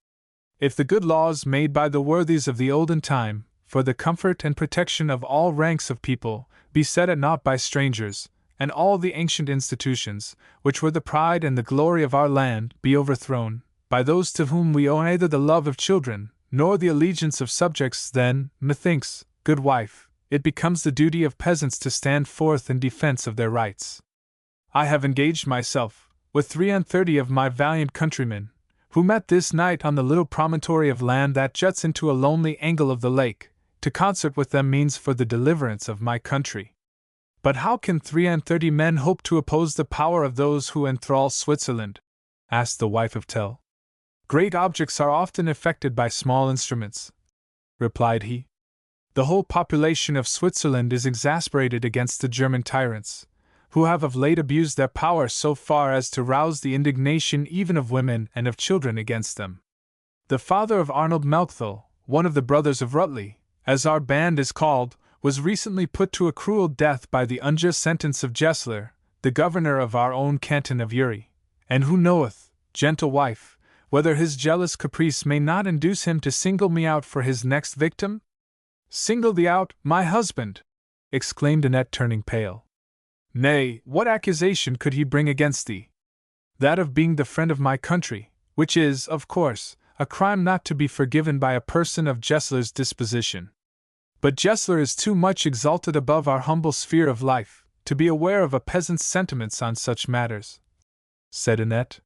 If the good laws made by the worthies of the olden time, for the comfort and protection of all ranks of people, be set at naught by strangers, and all the ancient institutions, which were the pride and the glory of our land, be overthrown, by those to whom we owe neither the love of children, nor the allegiance of subjects, then, methinks, good wife, it becomes the duty of peasants to stand forth in defense of their rights. I have engaged myself, with 33 of my valiant countrymen, who met this night on the little promontory of land that juts into a lonely angle of the lake, to concert with them means for the deliverance of my country. But how can 33 men hope to oppose the power of those who enthrall Switzerland? Asked the wife of Tell. Great objects are often effected by small instruments, replied he. The whole population of Switzerland is exasperated against the German tyrants, who have of late abused their power so far as to rouse the indignation even of women and of children against them. The father of Arnold Melchthal, one of the brothers of Rutli, as our band is called, was recently put to a cruel death by the unjust sentence of Gessler, the governor of our own canton of Uri, and who knoweth, gentle wife, whether his jealous caprice may not induce him to single me out for his next victim? Single thee out, my husband! Exclaimed Annette, turning pale. Nay, what accusation could he bring against thee? That of being the friend of my country, which is, of course, a crime not to be forgiven by a person of Gessler's disposition. But Gessler is too much exalted above our humble sphere of life to be aware of a peasant's sentiments on such matters, said Annette.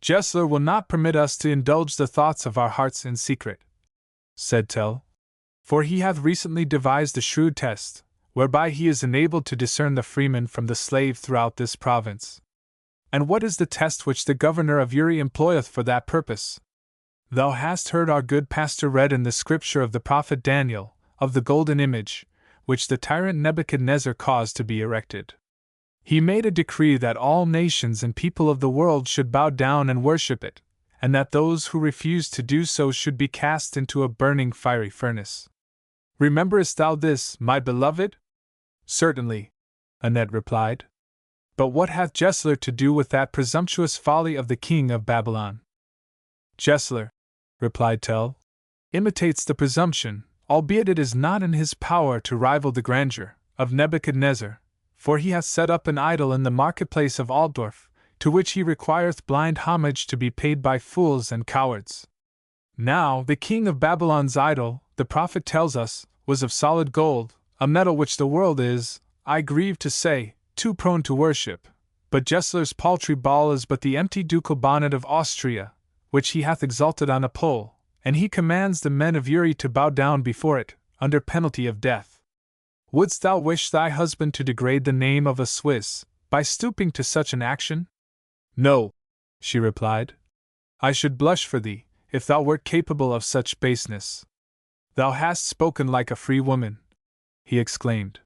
Gessler will not permit us to indulge the thoughts of our hearts in secret, said Tell, for he hath recently devised a shrewd test, whereby he is enabled to discern the freeman from the slave throughout this province. And what is the test which the governor of Uri employeth for that purpose? Thou hast heard our good pastor read in the scripture of the prophet Daniel, of the golden image, which the tyrant Nebuchadnezzar caused to be erected. He made a decree that all nations and people of the world should bow down and worship it, and that those who refused to do so should be cast into a burning fiery furnace. Rememberest thou this, my beloved? Certainly, Annette replied. But what hath Gessler to do with that presumptuous folly of the king of Babylon? Gessler, replied Tell, imitates the presumption, albeit it is not in his power to rival the grandeur, of Nebuchadnezzar, for he hath set up an idol in the marketplace of Altdorf, to which he requireth blind homage to be paid by fools and cowards. Now, the king of Babylon's idol, the prophet tells us, was of solid gold, a metal which the world is, I grieve to say, too prone to worship, but Gessler's paltry ball is but the empty ducal bonnet of Austria, which he hath exalted on a pole, and he commands the men of Uri to bow down before it, under penalty of death. Wouldst thou wish thy husband to degrade the name of a Swiss, by stooping to such an action? No, she replied. I should blush for thee, if thou wert capable of such baseness. Thou hast spoken like a free woman, he exclaimed.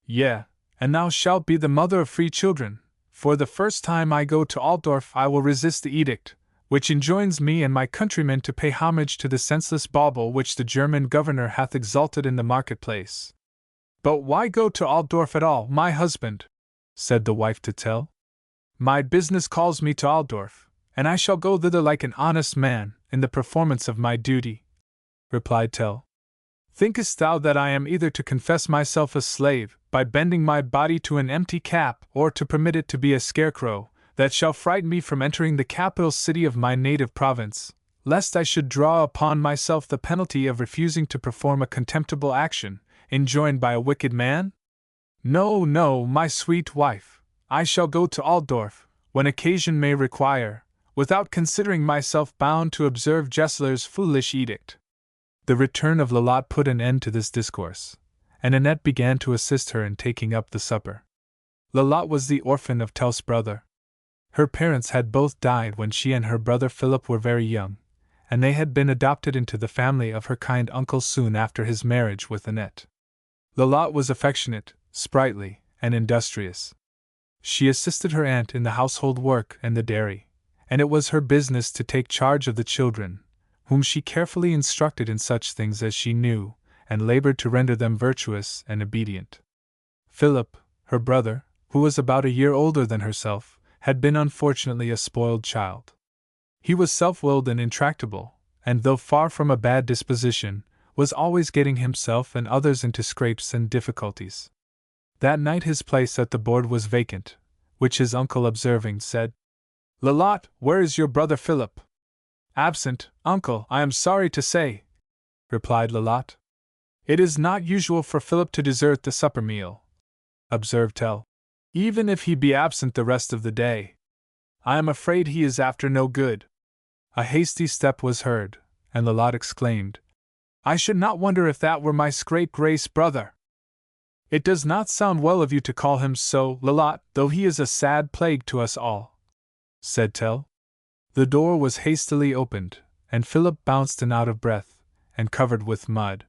Yea, and thou shalt be the mother of free children. For the first time I go to Altdorf I will resist the edict, which enjoins me and my countrymen to pay homage to the senseless bauble which the German governor hath exalted in the marketplace. But why go to Altdorf at all, my husband? Said the wife to Tell. My business calls me to Altdorf, and I shall go thither like an honest man, in the performance of my duty, replied Tell. Thinkest thou that I am either to confess myself a slave, by bending my body to an empty cap, or to permit it to be a scarecrow, that shall frighten me from entering the capital city of my native province, lest I should draw upon myself the penalty of refusing to perform a contemptible action, enjoined by a wicked man? No, no, my sweet wife, I shall go to Altdorf, when occasion may require, without considering myself bound to observe Gessler's foolish edict. The return of Lolotte put an end to this discourse, and Annette began to assist her in taking up the supper. Lolotte was the orphan of Tell's brother. Her parents had both died when she and her brother Philip were very young, and they had been adopted into the family of her kind uncle soon after his marriage with Annette. Lolotte was affectionate, sprightly, and industrious. She assisted her aunt in the household work and the dairy, and it was her business to take charge of the children, whom she carefully instructed in such things as she knew, and labored to render them virtuous and obedient. Philip, her brother, who was about a year older than herself, had been unfortunately a spoiled child. He was self-willed and intractable, and though far from a bad disposition, was always getting himself and others into scrapes and difficulties. That night his place at the board was vacant, which his uncle observing said, Lolotte, where is your brother Philip? Absent, uncle, I am sorry to say, replied Lolotte. It is not usual for Philip to desert the supper meal, observed Tell, even if he be absent the rest of the day. I am afraid he is after no good. A hasty step was heard, and Lolotte exclaimed, I should not wonder if that were my scapegrace brother. It does not sound well of you to call him so, Lolotte, though he is a sad plague to us all, said Tell. The door was hastily opened, and Philip bounced in out of breath, and covered with mud.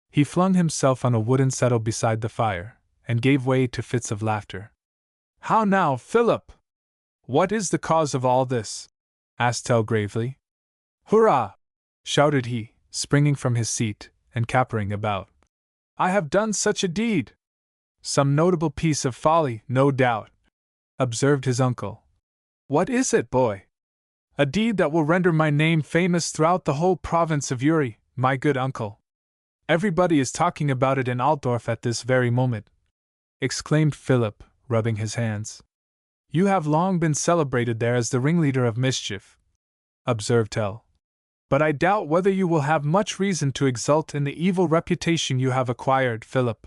He flung himself on a wooden settle beside the fire, and gave way to fits of laughter. How now, Philip? What is the cause of all this? Asked Tell gravely. Hurrah! Shouted he, springing from his seat, and capering about. I have done such a deed! Some notable piece of folly, no doubt, observed his uncle. What is it, boy? A deed that will render my name famous throughout the whole province of Uri, my good uncle. Everybody is talking about it in Altdorf at this very moment, exclaimed Philip, rubbing his hands. You have long been celebrated there as the ringleader of mischief, observed Tell. But I doubt whether you will have much reason to exult in the evil reputation you have acquired, Philip.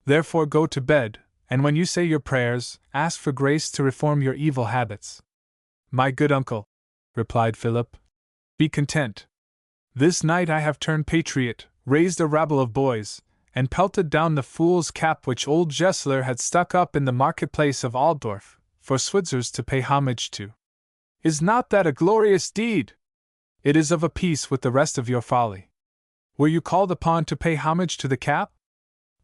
Therefore go to bed, and when you say your prayers, ask for grace to reform your evil habits. My good uncle, replied Philip, be content. This night I have turned patriot, raised a rabble of boys, and pelted down the fool's cap which old Gessler had stuck up in the marketplace of Altdorf, for Switzers to pay homage to. Is not that a glorious deed? It is of a piece with the rest of your folly. Were you called upon to pay homage to the cap?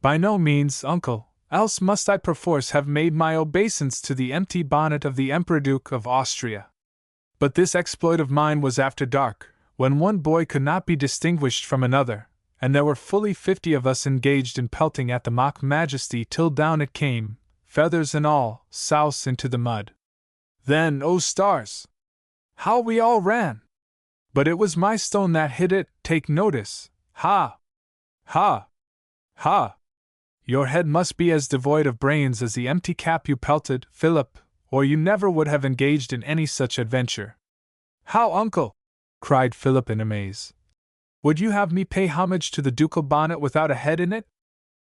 By no means, uncle, else must I perforce have made my obeisance to the empty bonnet of the Emperor-Duke of Austria. But this exploit of mine was after dark, when one boy could not be distinguished from another, and there were fully 50 of us engaged in pelting at the mock majesty till down it came, feathers and all, souse into the mud. Then, oh stars! How we all ran! But it was my stone that hit it, take notice. Ha! Ha! Ha! Your head must be as devoid of brains as the empty cap you pelted, Philip, or you never would have engaged in any such adventure. How, uncle? Cried Philip in amaze. Would you have me pay homage to the ducal bonnet without a head in it?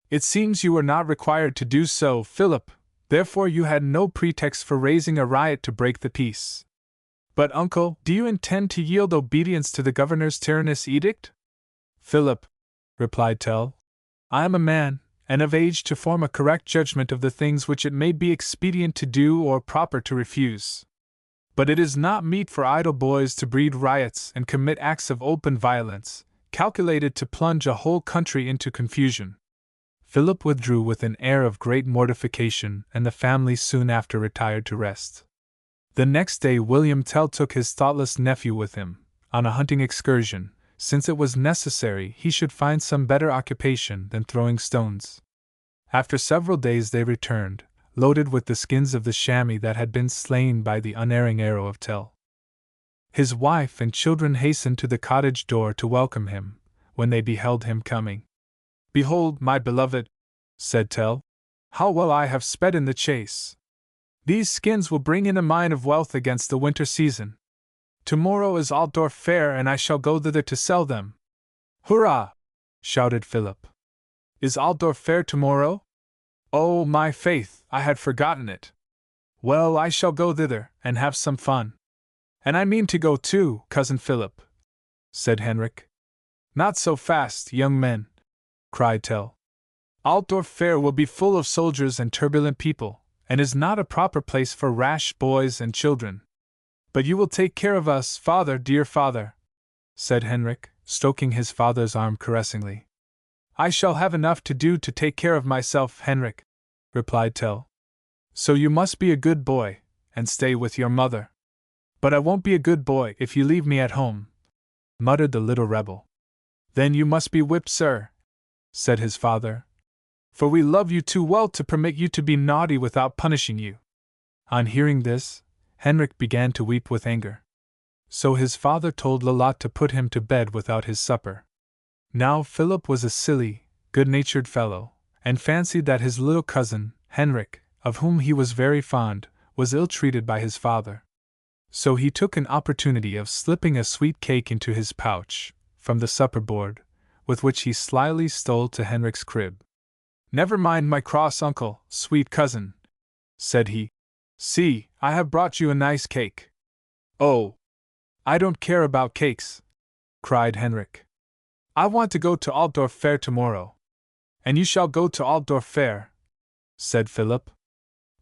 It seems you were not required to do so, Philip, Therefore you had no pretext for raising a riot to break the peace. But, uncle, do you intend to yield obedience to the governor's tyrannous edict? Philip, replied Tell, I am a man, and of age to form a correct judgment of the things which it may be expedient to do or proper to refuse. But it is not meet for idle boys to breed riots and commit acts of open violence, calculated to plunge a whole country into confusion. Philip withdrew with an air of great mortification, and the family soon after retired to rest. The next day William Tell took his thoughtless nephew with him, on a hunting excursion, since it was necessary he should find some better occupation than throwing stones. After several days they returned, loaded with the skins of the chamois that had been slain by the unerring arrow of Tell. His wife and children hastened to the cottage door to welcome him, when they beheld him coming. Behold, my beloved, said Tell, how well I have sped in the chase. These skins will bring in a mine of wealth against the winter season. Tomorrow is Altdorf fair, and I shall go thither to sell them. Hurrah! Shouted Philip. Is Altdorf fair tomorrow? Oh, my faith, I had forgotten it. Well, I shall go thither, and have some fun. And I mean to go too, cousin Philip, said Henrik. Not so fast, young men, cried Tell. Altdorf fair will be full of soldiers and turbulent people, and is not a proper place for rash boys and children. But you will take care of us, father, dear father, said Henrik, stroking his father's arm caressingly. I shall have enough to do to take care of myself, Henrik, replied Tell. So you must be a good boy, and stay with your mother. But I won't be a good boy if you leave me at home, muttered the little rebel. Then you must be whipped, sir, said his father, for we love you too well to permit you to be naughty without punishing you. On hearing this, Henrik began to weep with anger. So his father told Lolotte to put him to bed without his supper. Now Philip was a silly, good-natured fellow, and fancied that his little cousin, Henrik, of whom he was very fond, was ill-treated by his father. So he took an opportunity of slipping a sweet cake into his pouch, from the supper board, with which he slyly stole to Henrik's crib. Never mind my cross uncle, sweet cousin, said he. See, I have brought you a nice cake. Oh, I don't care about cakes, cried Henrik. I want to go to Altdorf fair tomorrow. And you shall go to Altdorf fair, said Philip.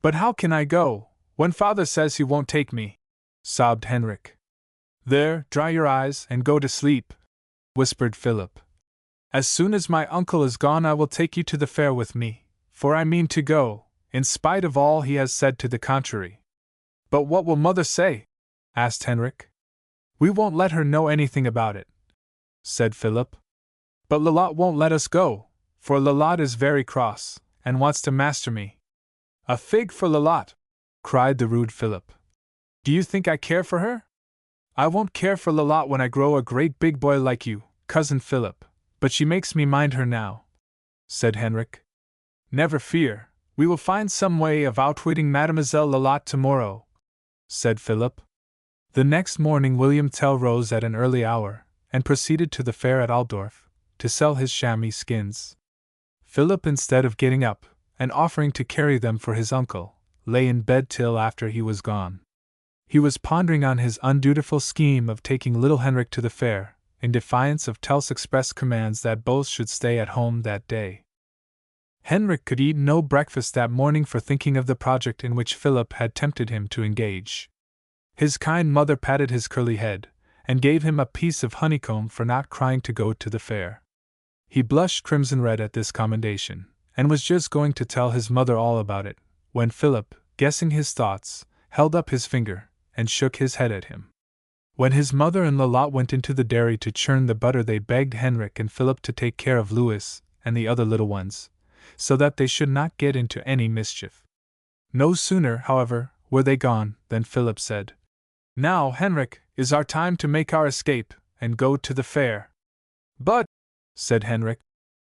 But how can I go, when father says he won't take me? Sobbed Henrik. There, dry your eyes and go to sleep, whispered Philip. As soon as my uncle is gone I will take you to the fair with me, for I mean to go, in spite of all he has said to the contrary. But what will mother say? Asked Henrik. We won't let her know anything about it, said Philip. But Lolotte won't let us go, for Lolotte is very cross, and wants to master me. A fig for Lolotte, cried the rude Philip. Do you think I care for her? I won't care for Lolotte when I grow a great big boy like you, cousin Philip, but she makes me mind her now, said Henrik. Never fear, we will find some way of outwitting Mademoiselle Lolotte tomorrow, said Philip. The next morning William Tell rose at an early hour, and proceeded to the fair at Altdorf, to sell his chamois skins. Philip, instead of getting up, and offering to carry them for his uncle, lay in bed till after he was gone. He was pondering on his undutiful scheme of taking little Henrik to the fair, in defiance of Tell's express commands that both should stay at home that day. Henrik could eat no breakfast that morning for thinking of the project in which Philip had tempted him to engage. His kind mother patted his curly head, and gave him a piece of honeycomb for not crying to go to the fair. He blushed crimson red at this commendation, and was just going to tell his mother all about it, when Philip, guessing his thoughts, held up his finger, and shook his head at him. When his mother and Lolotte went into the dairy to churn the butter, they begged Henrik and Philip to take care of Louis and the other little ones, so that they should not get into any mischief. No sooner, however, were they gone, than Philip said, Now, Henrik, is our time to make our escape, and go to the fair. But, said Henrik,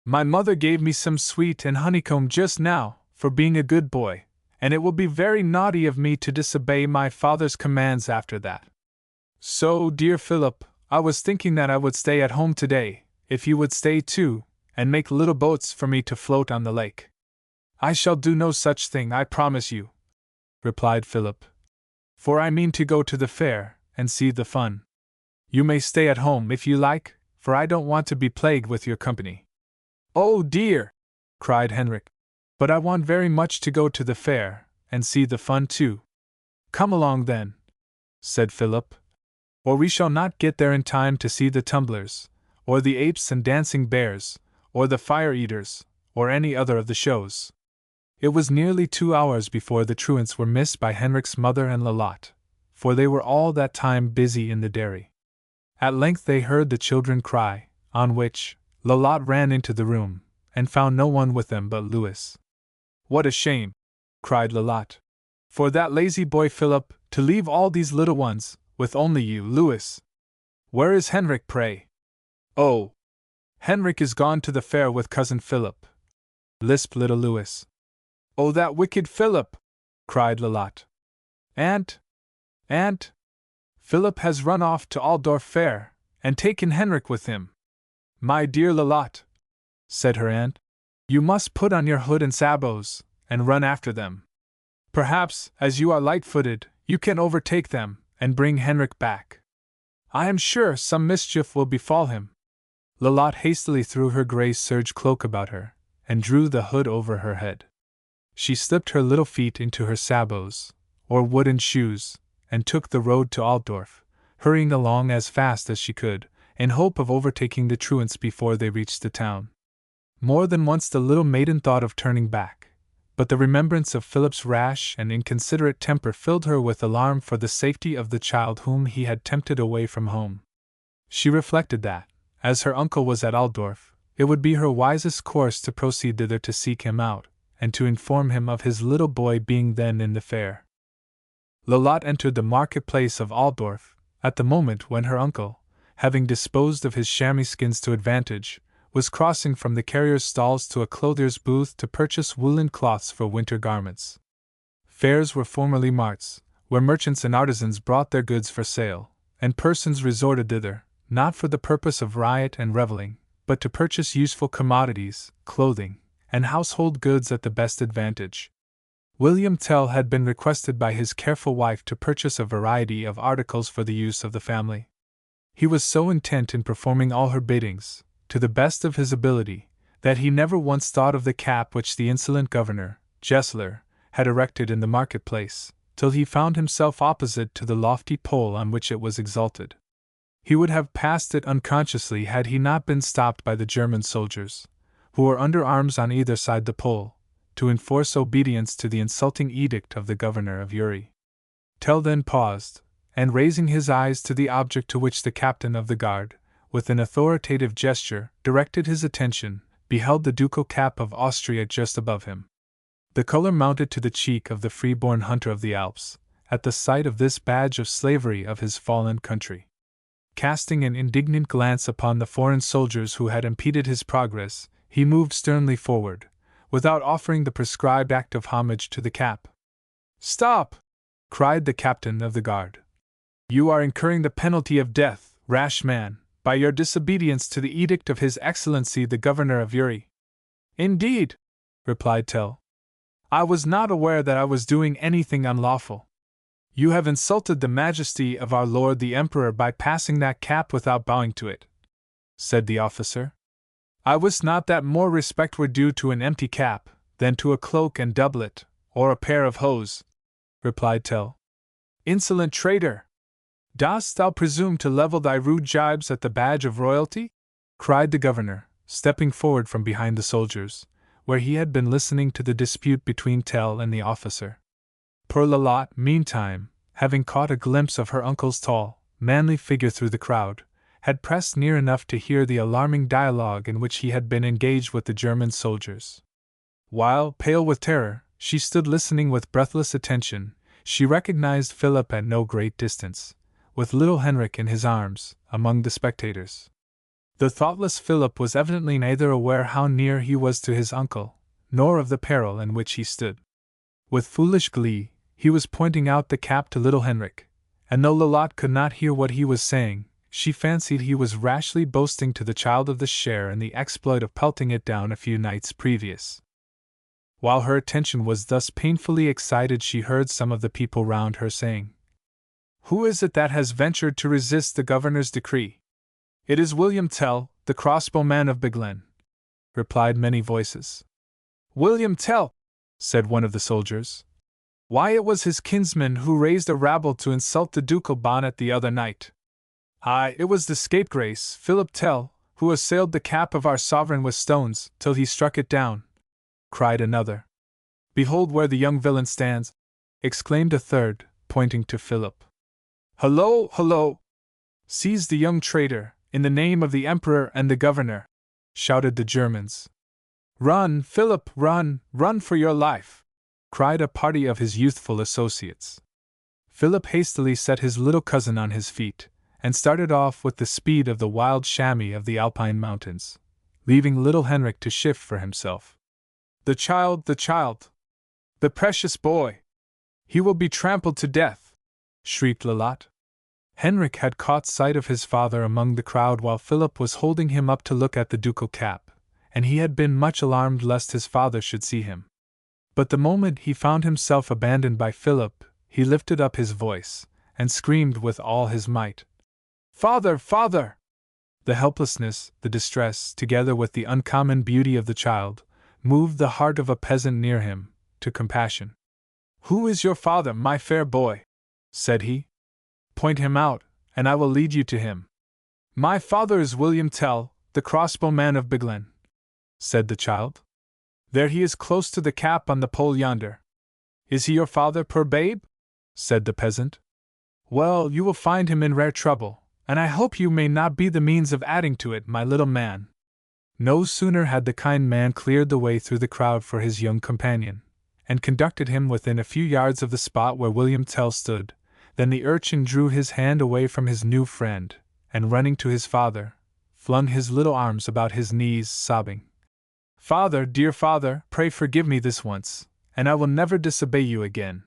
my mother gave me some sweet and honeycomb just now, for being a good boy, and it will be very naughty of me to disobey my father's commands after that. So, dear Philip, I was thinking that I would stay at home today, if you would stay too, and make little boats for me to float on the lake. I shall do no such thing, I promise you, replied Philip. For I mean to go to the fair, and see the fun. You may stay at home if you like, for I don't want to be plagued with your company. Oh dear! cried Henrik. But I want very much to go to the fair, and see the fun too. Come along then, said Philip, or we shall not get there in time to see the tumblers, or the apes and dancing bears, or the fire-eaters, or any other of the shows. It was nearly 2 hours before the truants were missed by Henrik's mother and Lolotte, for they were all that time busy in the dairy. At length they heard the children cry, on which Lolotte ran into the room, and found no one with them but Louis. What a shame, cried Lolotte, for that lazy boy Philip, to leave all these little ones, with only you, Louis. Where is Henrik, pray? Oh, Henrik is gone to the fair with cousin Philip, lisped little Louis. Oh, that wicked Philip, cried Lolotte. Aunt, Philip has run off to Altdorf fair, and taken Henrik with him. My dear Lolotte, said her aunt, you must put on your hood and sabots, and run after them. Perhaps, as you are light-footed, you can overtake them, and bring Henrik back. I am sure some mischief will befall him. Lolotte hastily threw her grey serge cloak about her, and drew the hood over her head. She slipped her little feet into her sabots, or wooden shoes, and took the road to Altdorf, hurrying along as fast as she could, in hope of overtaking the truants before they reached the town. More than once the little maiden thought of turning back, but the remembrance of Philip's rash and inconsiderate temper filled her with alarm for the safety of the child whom he had tempted away from home. She reflected that, as her uncle was at Altdorf, it would be her wisest course to proceed thither to seek him out, and to inform him of his little boy being then in the fair. Lolotte entered the market-place of Altdorf, at the moment when her uncle, having disposed of his chamois skins to advantage, was crossing from the carrier's stalls to a clothier's booth to purchase woolen cloths for winter garments. Fairs were formerly marts, where merchants and artisans brought their goods for sale, and persons resorted thither, not for the purpose of riot and revelling, but to purchase useful commodities, clothing, and household goods at the best advantage. William Tell had been requested by his careful wife to purchase a variety of articles for the use of the family. He was so intent in performing all her biddings, to the best of his ability, that he never once thought of the cap which the insolent governor, Gessler, had erected in the market-place, till he found himself opposite to the lofty pole on which it was exalted. He would have passed it unconsciously had he not been stopped by the German soldiers, who were under arms on either side the pole, to enforce obedience to the insulting edict of the governor of Uri. Tell then paused, and raising his eyes to the object to which the captain of the guard, with an authoritative gesture, directed his attention, beheld the ducal cap of Austria just above him. The color mounted to the cheek of the free-born hunter of the Alps, at the sight of this badge of slavery of his fallen country. Casting an indignant glance upon the foreign soldiers who had impeded his progress, he moved sternly forward, without offering the prescribed act of homage to the cap. "Stop!" cried the captain of the guard. "You are incurring the penalty of death, rash man, by your disobedience to the edict of His Excellency the Governor of Uri." "Indeed," replied Tell, "I was not aware that I was doing anything unlawful." "You have insulted the majesty of our Lord the Emperor by passing that cap without bowing to it," said the officer. "I wist not that more respect were due to an empty cap than to a cloak and doublet, or a pair of hose," replied Tell. "Insolent traitor! Dost thou presume to level thy rude jibes at the badge of royalty?" cried the governor, stepping forward from behind the soldiers, where he had been listening to the dispute between Tell and the officer. Poor Lolotte, meantime, having caught a glimpse of her uncle's tall, manly figure through the crowd, had pressed near enough to hear the alarming dialogue in which he had been engaged with the German soldiers. While, pale with terror, she stood listening with breathless attention, she recognized Philip at no great distance, with little Henrik in his arms, among the spectators. The thoughtless Philip was evidently neither aware how near he was to his uncle, nor of the peril in which he stood. With foolish glee, he was pointing out the cap to little Henrik, and though Lolotte could not hear what he was saying, she fancied he was rashly boasting to the child of the share in the exploit of pelting it down a few nights previous. While her attention was thus painfully excited, she heard some of the people round her saying, "Who is it that has ventured to resist the governor's decree?" "It is William Tell, the crossbowman of Biglen," replied many voices. "William Tell," said one of the soldiers. "Why, it was his kinsman who raised a rabble to insult the ducal bonnet the other night." "Aye, it was the scapegrace, Philip Tell, who assailed the cap of our sovereign with stones, till he struck it down," cried another. "Behold where the young villain stands," exclaimed a third, pointing to Philip. "Hullo, hullo! Seize the young traitor, in the name of the Emperor and the Governor!" shouted the Germans. "Run, Philip, run, run for your life!" cried a party of his youthful associates. Philip hastily set his little cousin on his feet, and started off with the speed of the wild chamois of the Alpine mountains, leaving little Henrik to shift for himself. The child, the precious boy! He will be trampled to death!" shrieked Lalotte. Henrik had caught sight of his father among the crowd while Philip was holding him up to look at the ducal cap, and he had been much alarmed lest his father should see him. But the moment he found himself abandoned by Philip, he lifted up his voice, and screamed with all his might, "Father, father!" The helplessness, the distress, together with the uncommon beauty of the child, moved the heart of a peasant near him to compassion. "Who is your father, my fair boy?" said he. "Point him out, and I will lead you to him." "My father is William Tell, the crossbowman of Biglen," said the child. "There he is close to the cap on the pole yonder." "Is he your father, poor babe?" said the peasant. "Well, you will find him in rare trouble, and I hope you may not be the means of adding to it, my little man." No sooner had the kind man cleared the way through the crowd for his young companion, and conducted him within a few yards of the spot where William Tell stood, than the urchin drew his hand away from his new friend, and running to his father, flung his little arms about his knees, sobbing, "Father, dear father, pray forgive me this once, and I will never disobey you again."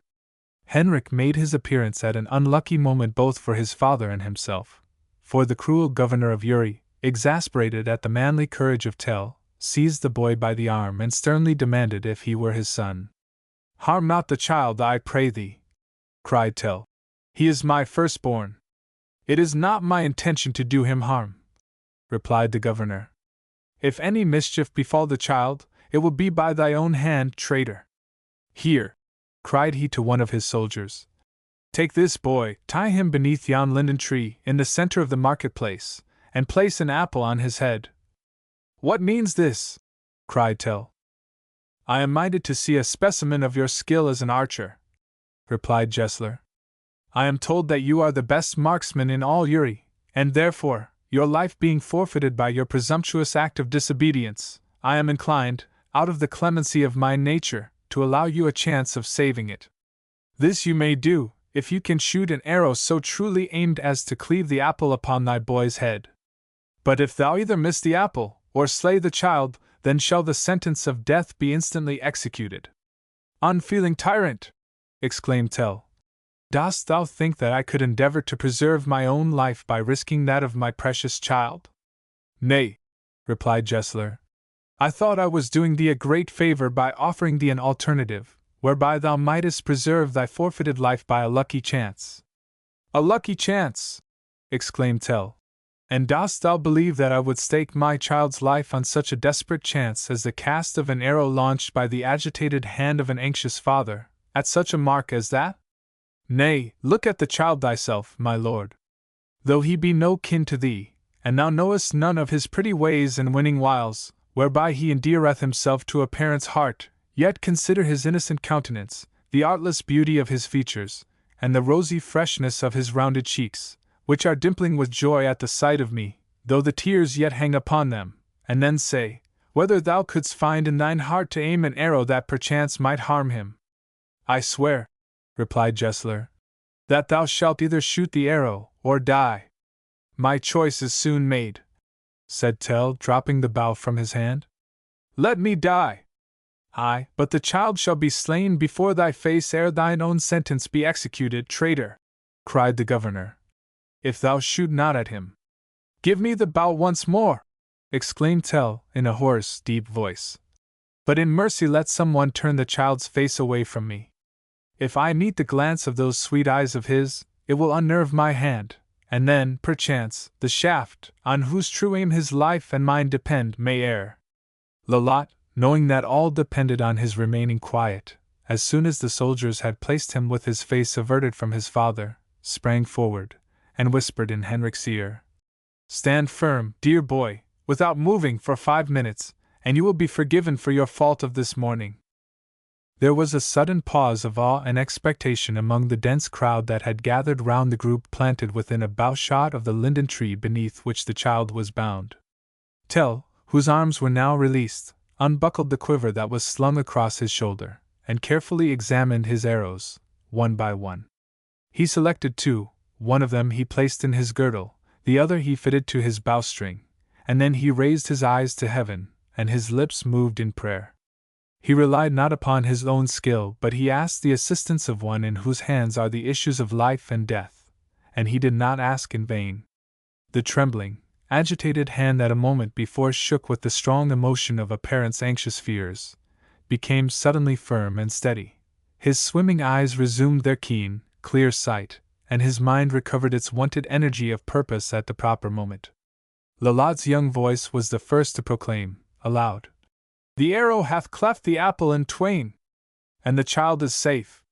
Henrik made his appearance at an unlucky moment both for his father and himself, for the cruel governor of Uri, exasperated at the manly courage of Tell, seized the boy by the arm and sternly demanded if he were his son. "Harm not the child, I pray thee," cried Tell. "He is my firstborn." "It is not my intention to do him harm," replied the governor. "If any mischief befall the child, it will be by thy own hand, traitor. Here," cried he to one of his soldiers, "take this boy, tie him beneath yon linden tree in the center of the marketplace, and place an apple on his head." "What means this?" cried Tell. "I am minded to see a specimen of your skill as an archer," replied Gessler. "I am told that you are the best marksman in all Uri, and therefore, your life being forfeited by your presumptuous act of disobedience, I am inclined, out of the clemency of my nature, to allow you a chance of saving it. This you may do, if you can shoot an arrow so truly aimed as to cleave the apple upon thy boy's head. But if thou either miss the apple, or slay the child, then shall the sentence of death be instantly executed." "Unfeeling tyrant!" exclaimed Tell. "Dost thou think that I could endeavor to preserve my own life by risking that of my precious child?" "Nay," replied Gessler. "I thought I was doing thee a great favor by offering thee an alternative, whereby thou mightest preserve thy forfeited life by a lucky chance." "A lucky chance!" exclaimed Tell. "And dost thou believe that I would stake my child's life on such a desperate chance as the cast of an arrow launched by the agitated hand of an anxious father, at such a mark as that? Nay, look at the child thyself, my lord. Though he be no kin to thee, and thou knowest none of his pretty ways and winning wiles, whereby he endeareth himself to a parent's heart, yet consider his innocent countenance, the artless beauty of his features, and the rosy freshness of his rounded cheeks, which are dimpling with joy at the sight of me, though the tears yet hang upon them, and then say, whether thou couldst find in thine heart to aim an arrow that perchance might harm him." "I swear," replied Gessler, "that thou shalt either shoot the arrow, or die." "My choice is soon made," said Tell, dropping the bow from his hand. "Let me die!" "Aye, but the child shall be slain before thy face ere thine own sentence be executed, traitor!" cried the governor. "If thou shoot not at him." "Give me the bow once more!" exclaimed Tell, in a hoarse, deep voice. But in mercy let someone turn the child's face away from me. If I meet the glance of those sweet eyes of his, it will unnerve my hand, and then, perchance, the shaft, on whose true aim his life and mine depend, may err. Lolotte, knowing that all depended on his remaining quiet, as soon as the soldiers had placed him with his face averted from his father, sprang forward, and whispered in Henrik's ear, "Stand firm, dear boy, without moving for 5 minutes, and you will be forgiven for your fault of this morning." There was a sudden pause of awe and expectation among the dense crowd that had gathered round the group planted within a bow-shot of the linden tree beneath which the child was bound. Tell, whose arms were now released, unbuckled the quiver that was slung across his shoulder, and carefully examined his arrows, one by one. He selected 2, one of them he placed in his girdle, the other he fitted to his bowstring, and then he raised his eyes to heaven, and his lips moved in prayer. He relied not upon his own skill, but he asked the assistance of one in whose hands are the issues of life and death, and he did not ask in vain. The trembling, agitated hand that a moment before shook with the strong emotion of a parent's anxious fears, became suddenly firm and steady. His swimming eyes resumed their keen, clear sight, and his mind recovered its wonted energy of purpose at the proper moment. Lolotte's young voice was the first to proclaim, aloud, "The arrow hath cleft the apple in twain, and the child is safe.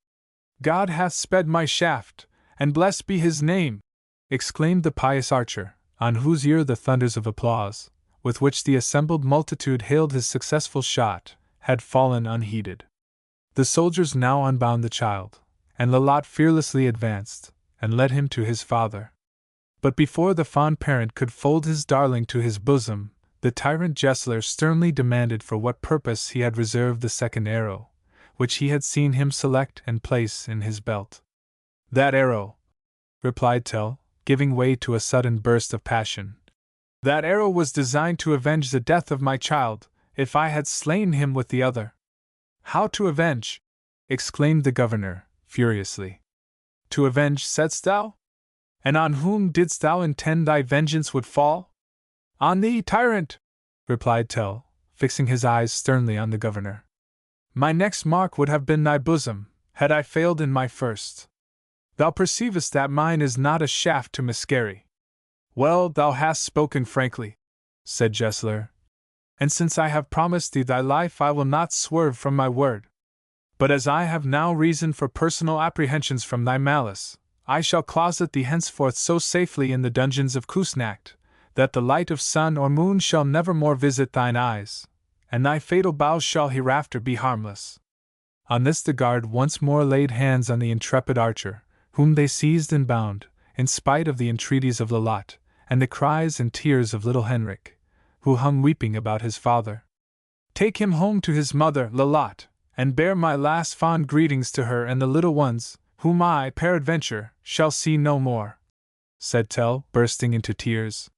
God hath sped my shaft, and blessed be his name!" exclaimed the pious archer, on whose ear the thunders of applause, with which the assembled multitude hailed his successful shot, had fallen unheeded. The soldiers now unbound the child, and Lolotte fearlessly advanced, and led him to his father. But before the fond parent could fold his darling to his bosom, the tyrant Gessler sternly demanded for what purpose he had reserved the second arrow, which he had seen him select and place in his belt. "That arrow," replied Tell, giving way to a sudden burst of passion, "that arrow was designed to avenge the death of my child, if I had slain him with the other." "How to avenge?" exclaimed the governor, furiously. "To avenge, saidst thou? And on whom didst thou intend thy vengeance would fall?" "On thee, tyrant!" replied Tell, fixing his eyes sternly on the governor. "My next mark would have been thy bosom, had I failed in my first. Thou perceivest that mine is not a shaft to miscarry." "Well, thou hast spoken frankly," said Gessler, "and since I have promised thee thy life I will not swerve from my word. But as I have now reason for personal apprehensions from thy malice, I shall closet thee henceforth so safely in the dungeons of Kusnacht, that the light of sun or moon shall never more visit thine eyes, and thy fatal bow shall hereafter be harmless." On this the guard once more laid hands on the intrepid archer, whom they seized and bound, in spite of the entreaties of Lolotte, and the cries and tears of little Henrik, who hung weeping about his father. "Take him home to his mother, Lolotte, and bear my last fond greetings to her and the little ones, whom I, peradventure, shall see no more," said Tell, bursting into tears.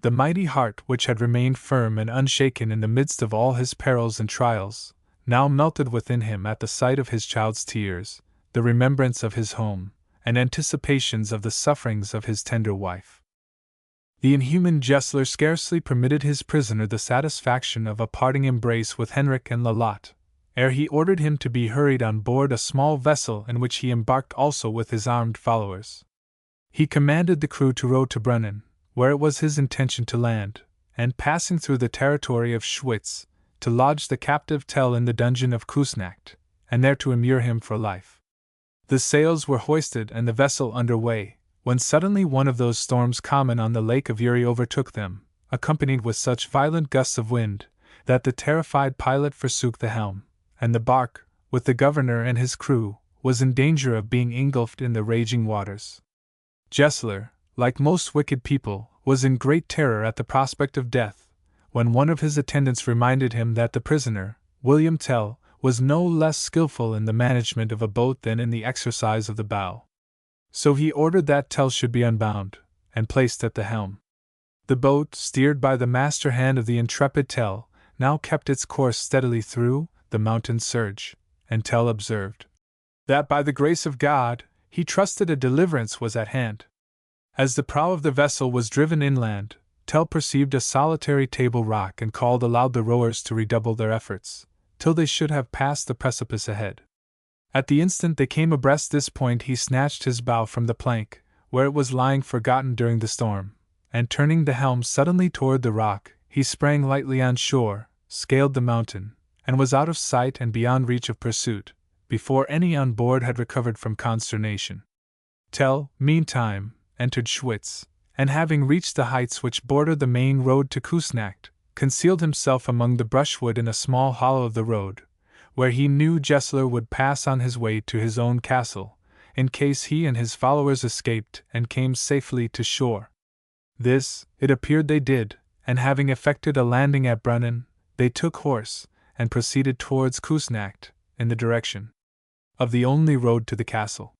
The mighty heart which had remained firm and unshaken in the midst of all his perils and trials, now melted within him at the sight of his child's tears, the remembrance of his home, and anticipations of the sufferings of his tender wife. The inhuman Gessler scarcely permitted his prisoner the satisfaction of a parting embrace with Henrik and Lolotte, ere he ordered him to be hurried on board a small vessel in which he embarked also with his armed followers. He commanded the crew to row to Brennen, where it was his intention to land, and passing through the territory of Schwyz, to lodge the captive Tell in the dungeon of Kusnacht, and there to immure him for life. The sails were hoisted and the vessel under way, when suddenly one of those storms common on the lake of Uri overtook them, accompanied with such violent gusts of wind, that the terrified pilot forsook the helm, and the bark, with the governor and his crew, was in danger of being engulfed in the raging waters. Gessler, like most wicked people, was in great terror at the prospect of death, when one of his attendants reminded him that the prisoner, William Tell, was no less skillful in the management of a boat than in the exercise of the bow. So he ordered that Tell should be unbound, and placed at the helm. The boat, steered by the master hand of the intrepid Tell, now kept its course steadily through the mountain surge, and Tell observed that by the grace of God, he trusted a deliverance was at hand. As the prow of the vessel was driven inland, Tell perceived a solitary table rock and called aloud the rowers to redouble their efforts, till they should have passed the precipice ahead. At the instant they came abreast this point, he snatched his bow from the plank, where it was lying forgotten during the storm, and turning the helm suddenly toward the rock, he sprang lightly on shore, scaled the mountain, and was out of sight and beyond reach of pursuit, before any on board had recovered from consternation. Tell, meantime, entered Schwyz, and having reached the heights which border the main road to Küsnacht, concealed himself among the brushwood in a small hollow of the road, where he knew Gessler would pass on his way to his own castle, in case he and his followers escaped and came safely to shore. This, it appeared they did, and having effected a landing at Brennen, they took horse, and proceeded towards Küsnacht, in the direction of the only road to the castle.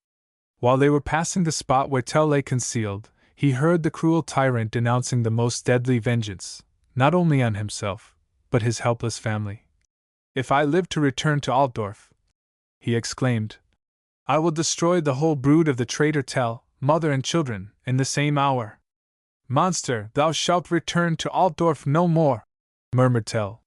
While they were passing the spot where Tell lay concealed, he heard the cruel tyrant denouncing the most deadly vengeance, not only on himself, but his helpless family. "If I live to return to Altdorf," he exclaimed, "I will destroy the whole brood of the traitor Tell, mother and children, in the same hour." "Monster, thou shalt return to Altdorf no more," murmured Tell.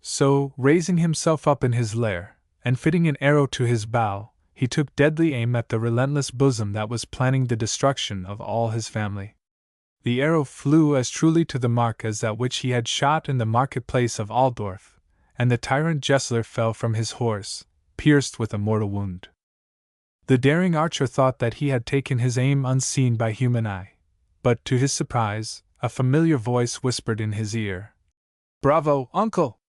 So, raising himself up in his lair, and fitting an arrow to his bow, he took deadly aim at the relentless bosom that was planning the destruction of all his family. The arrow flew as truly to the mark as that which he had shot in the market-place of Altdorf, and the tyrant Gessler fell from his horse, pierced with a mortal wound. The daring archer thought that he had taken his aim unseen by human eye, but to his surprise, a familiar voice whispered in his ear, "Bravo, uncle!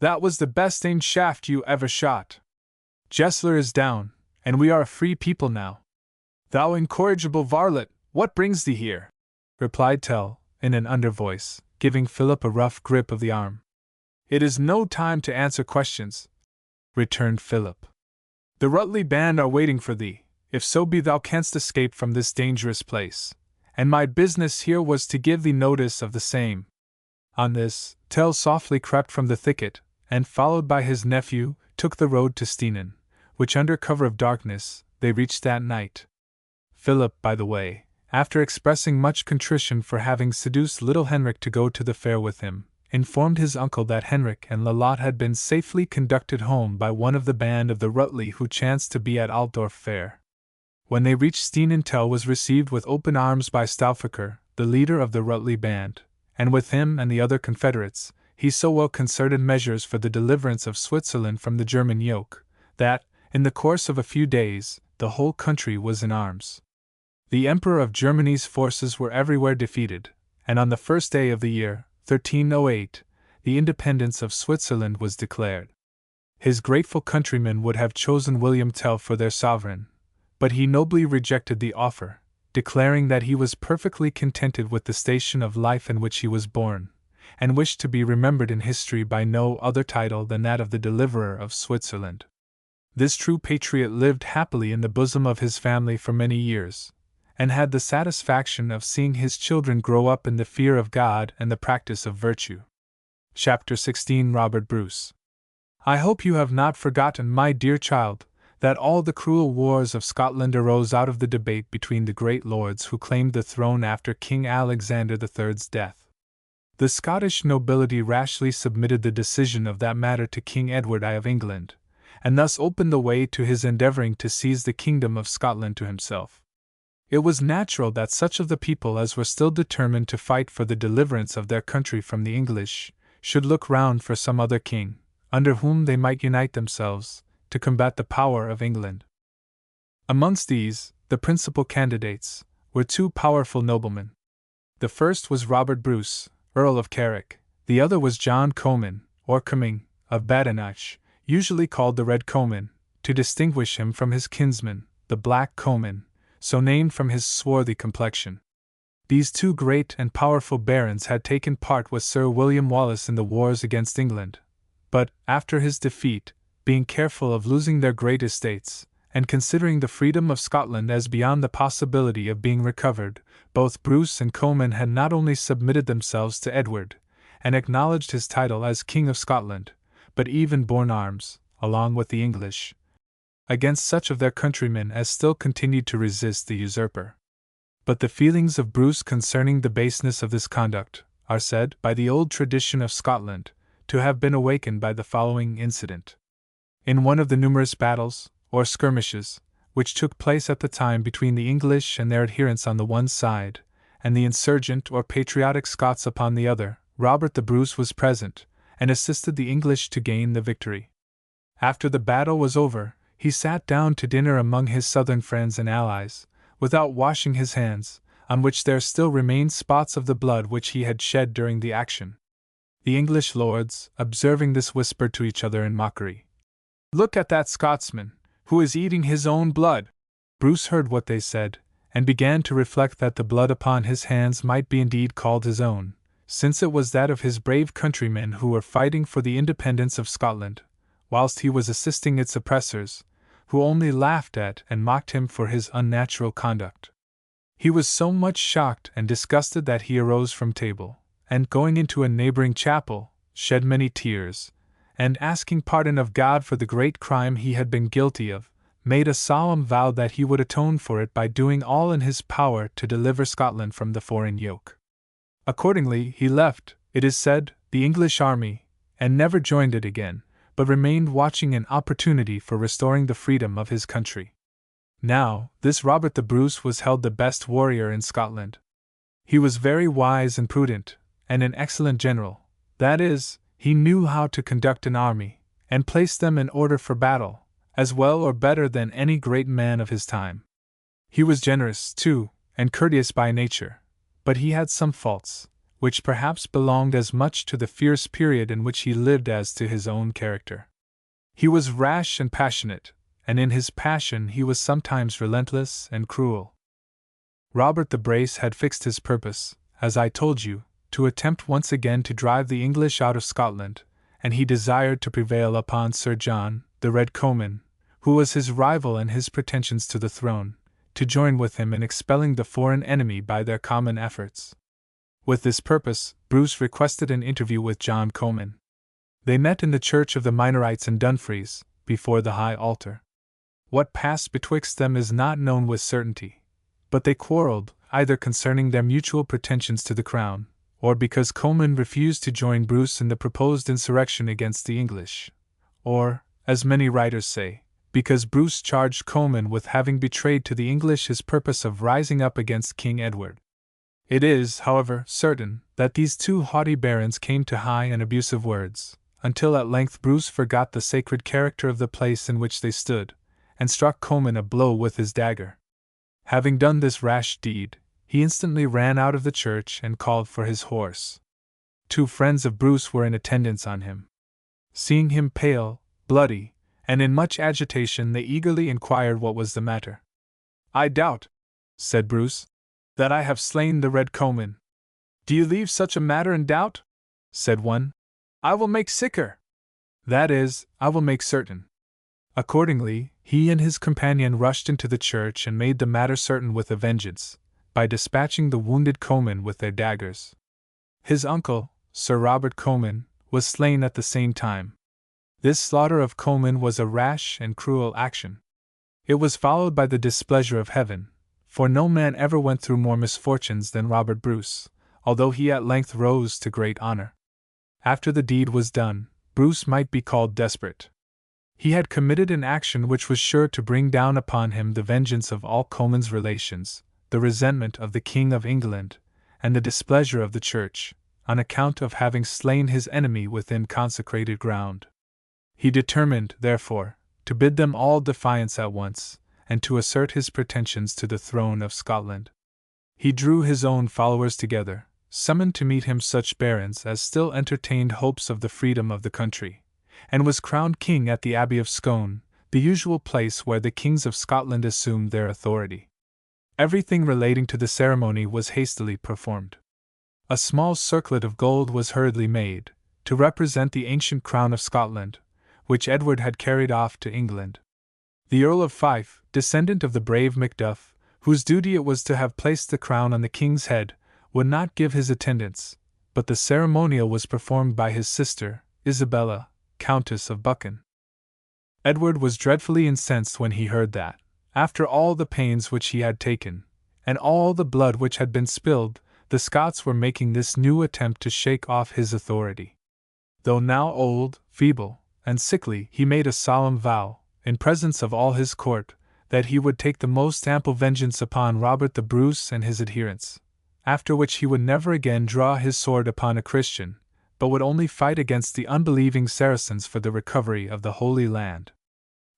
That was the best aimed shaft you ever shot. Gessler is down, and we are a free people now." "Thou incorrigible varlet, what brings thee here?" replied Tell, in an under voice, giving Philip a rough grip of the arm. "It is no time to answer questions," returned Philip. "The Rutley band are waiting for thee, if so be thou canst escape from this dangerous place, and my business here was to give thee notice of the same." On this, Tell softly crept from the thicket, and followed by his nephew, took the road to Steenen, which under cover of darkness, they reached that night. Philip, by the way, after expressing much contrition for having seduced little Henrik to go to the fair with him, informed his uncle that Henrik and Lalotte had been safely conducted home by one of the band of the Rutley who chanced to be at Altdorf fair. When they reached Steenen, Tell was received with open arms by Stauffacher, the leader of the Rutley band, and with him and the other confederates, he so well concerted measures for the deliverance of Switzerland from the German yoke, that, in the course of a few days, the whole country was in arms. The Emperor of Germany's forces were everywhere defeated, and on the first day of the year, 1308, the independence of Switzerland was declared. His grateful countrymen would have chosen William Tell for their sovereign, but he nobly rejected the offer, declaring that he was perfectly contented with the station of life in which he was born, and wished to be remembered in history by no other title than that of the deliverer of Switzerland. This true patriot lived happily in the bosom of his family for many years, and had the satisfaction of seeing his children grow up in the fear of God and the practice of virtue. Chapter 16. Robert Bruce. I hope you have not forgotten, my dear child, that all the cruel wars of Scotland arose out of the debate between the great lords who claimed the throne after King Alexander III's death. The Scottish nobility rashly submitted the decision of that matter to King Edward I of England, and thus opened the way to his endeavouring to seize the kingdom of Scotland to himself. It was natural that such of the people as were still determined to fight for the deliverance of their country from the English should look round for some other king, under whom they might unite themselves, to combat the power of England. Amongst these, the principal candidates were two powerful noblemen. The first was Robert Bruce, Earl of Carrick; the other was John Comyn, or Comyn, of Badenoch, usually called the Red Comyn, to distinguish him from his kinsman, the Black Comyn, so named from his swarthy complexion. These two great and powerful barons had taken part with Sir William Wallace in the wars against England, but, after his defeat, being careful of losing their great estates, and considering the freedom of Scotland as beyond the possibility of being recovered, both Bruce and Comyn had not only submitted themselves to Edward, and acknowledged his title as King of Scotland, but even borne arms, along with the English, against such of their countrymen as still continued to resist the usurper. But the feelings of Bruce concerning the baseness of this conduct are said, by the old tradition of Scotland, to have been awakened by the following incident. In one of the numerous battles, or skirmishes, which took place at the time between the English and their adherents on the one side, and the insurgent or patriotic Scots upon the other, Robert the Bruce was present, and assisted the English to gain the victory. After the battle was over, he sat down to dinner among his southern friends and allies, without washing his hands, on which there still remained spots of the blood which he had shed during the action. The English lords, observing this, whispered to each other in mockery, "Look at that Scotsman, who is eating his own blood!" Bruce heard what they said, and began to reflect that the blood upon his hands might be indeed called his own, since it was that of his brave countrymen who were fighting for the independence of Scotland, whilst he was assisting its oppressors, who only laughed at and mocked him for his unnatural conduct. He was so much shocked and disgusted that he arose from table, and going into a neighboring chapel, shed many tears, and asking pardon of God for the great crime he had been guilty of, made a solemn vow that he would atone for it by doing all in his power to deliver Scotland from the foreign yoke. Accordingly, he left, it is said, the English army, and never joined it again, but remained watching an opportunity for restoring the freedom of his country. Now, this Robert the Bruce was held the best warrior in Scotland. He was very wise and prudent, and an excellent general, that is, he knew how to conduct an army, and place them in order for battle, as well or better than any great man of his time. He was generous, too, and courteous by nature, but he had some faults, which perhaps belonged as much to the fierce period in which he lived as to his own character. He was rash and passionate, and in his passion he was sometimes relentless and cruel. Robert the Brace had fixed his purpose, as I told you, to attempt once again to drive the English out of Scotland, and he desired to prevail upon Sir John, the Red Comyn, who was his rival in his pretensions to the throne, to join with him in expelling the foreign enemy by their common efforts. With this purpose, Bruce requested an interview with John Comyn. They met in the church of the Minorites in Dumfries, before the high altar. What passed betwixt them is not known with certainty, but they quarrelled, either concerning their mutual pretensions to the crown, or because Comyn refused to join Bruce in the proposed insurrection against the English, or, as many writers say, because Bruce charged Comyn with having betrayed to the English his purpose of rising up against King Edward. It is, however, certain that these two haughty barons came to high and abusive words, until at length Bruce forgot the sacred character of the place in which they stood, and struck Comyn a blow with his dagger. Having done this rash deed, he instantly ran out of the church and called for his horse. Two friends of Bruce were in attendance on him. Seeing him pale, bloody, and in much agitation, they eagerly inquired what was the matter. "I doubt," said Bruce, "that I have slain the Red Comyn." "Do you leave such a matter in doubt?" said one. "I will make sicker." That is, I will make certain. Accordingly, he and his companion rushed into the church and made the matter certain with a vengeance, by dispatching the wounded Comyn with their daggers. His uncle, Sir Robert Comyn, was slain at the same time. This slaughter of Comyn was a rash and cruel action. It was followed by the displeasure of heaven, for no man ever went through more misfortunes than Robert Bruce, although he at length rose to great honor. After the deed was done, Bruce might be called desperate. He had committed an action which was sure to bring down upon him the vengeance of all Comyn's relations, the resentment of the King of England, and the displeasure of the Church, on account of having slain his enemy within consecrated ground. He determined, therefore, to bid them all defiance at once, and to assert his pretensions to the throne of Scotland. He drew his own followers together, summoned to meet him such barons as still entertained hopes of the freedom of the country, and was crowned king at the Abbey of Scone, the usual place where the kings of Scotland assumed their authority. Everything relating to the ceremony was hastily performed. A small circlet of gold was hurriedly made, to represent the ancient crown of Scotland, which Edward had carried off to England. The Earl of Fife, descendant of the brave Macduff, whose duty it was to have placed the crown on the king's head, would not give his attendance, but the ceremonial was performed by his sister, Isabella, Countess of Buchan. Edward was dreadfully incensed when he heard that, after all the pains which he had taken, and all the blood which had been spilled, the Scots were making this new attempt to shake off his authority. Though now old, feeble, and sickly, he made a solemn vow, in presence of all his court, that he would take the most ample vengeance upon Robert the Bruce and his adherents, after which he would never again draw his sword upon a Christian, but would only fight against the unbelieving Saracens for the recovery of the Holy Land.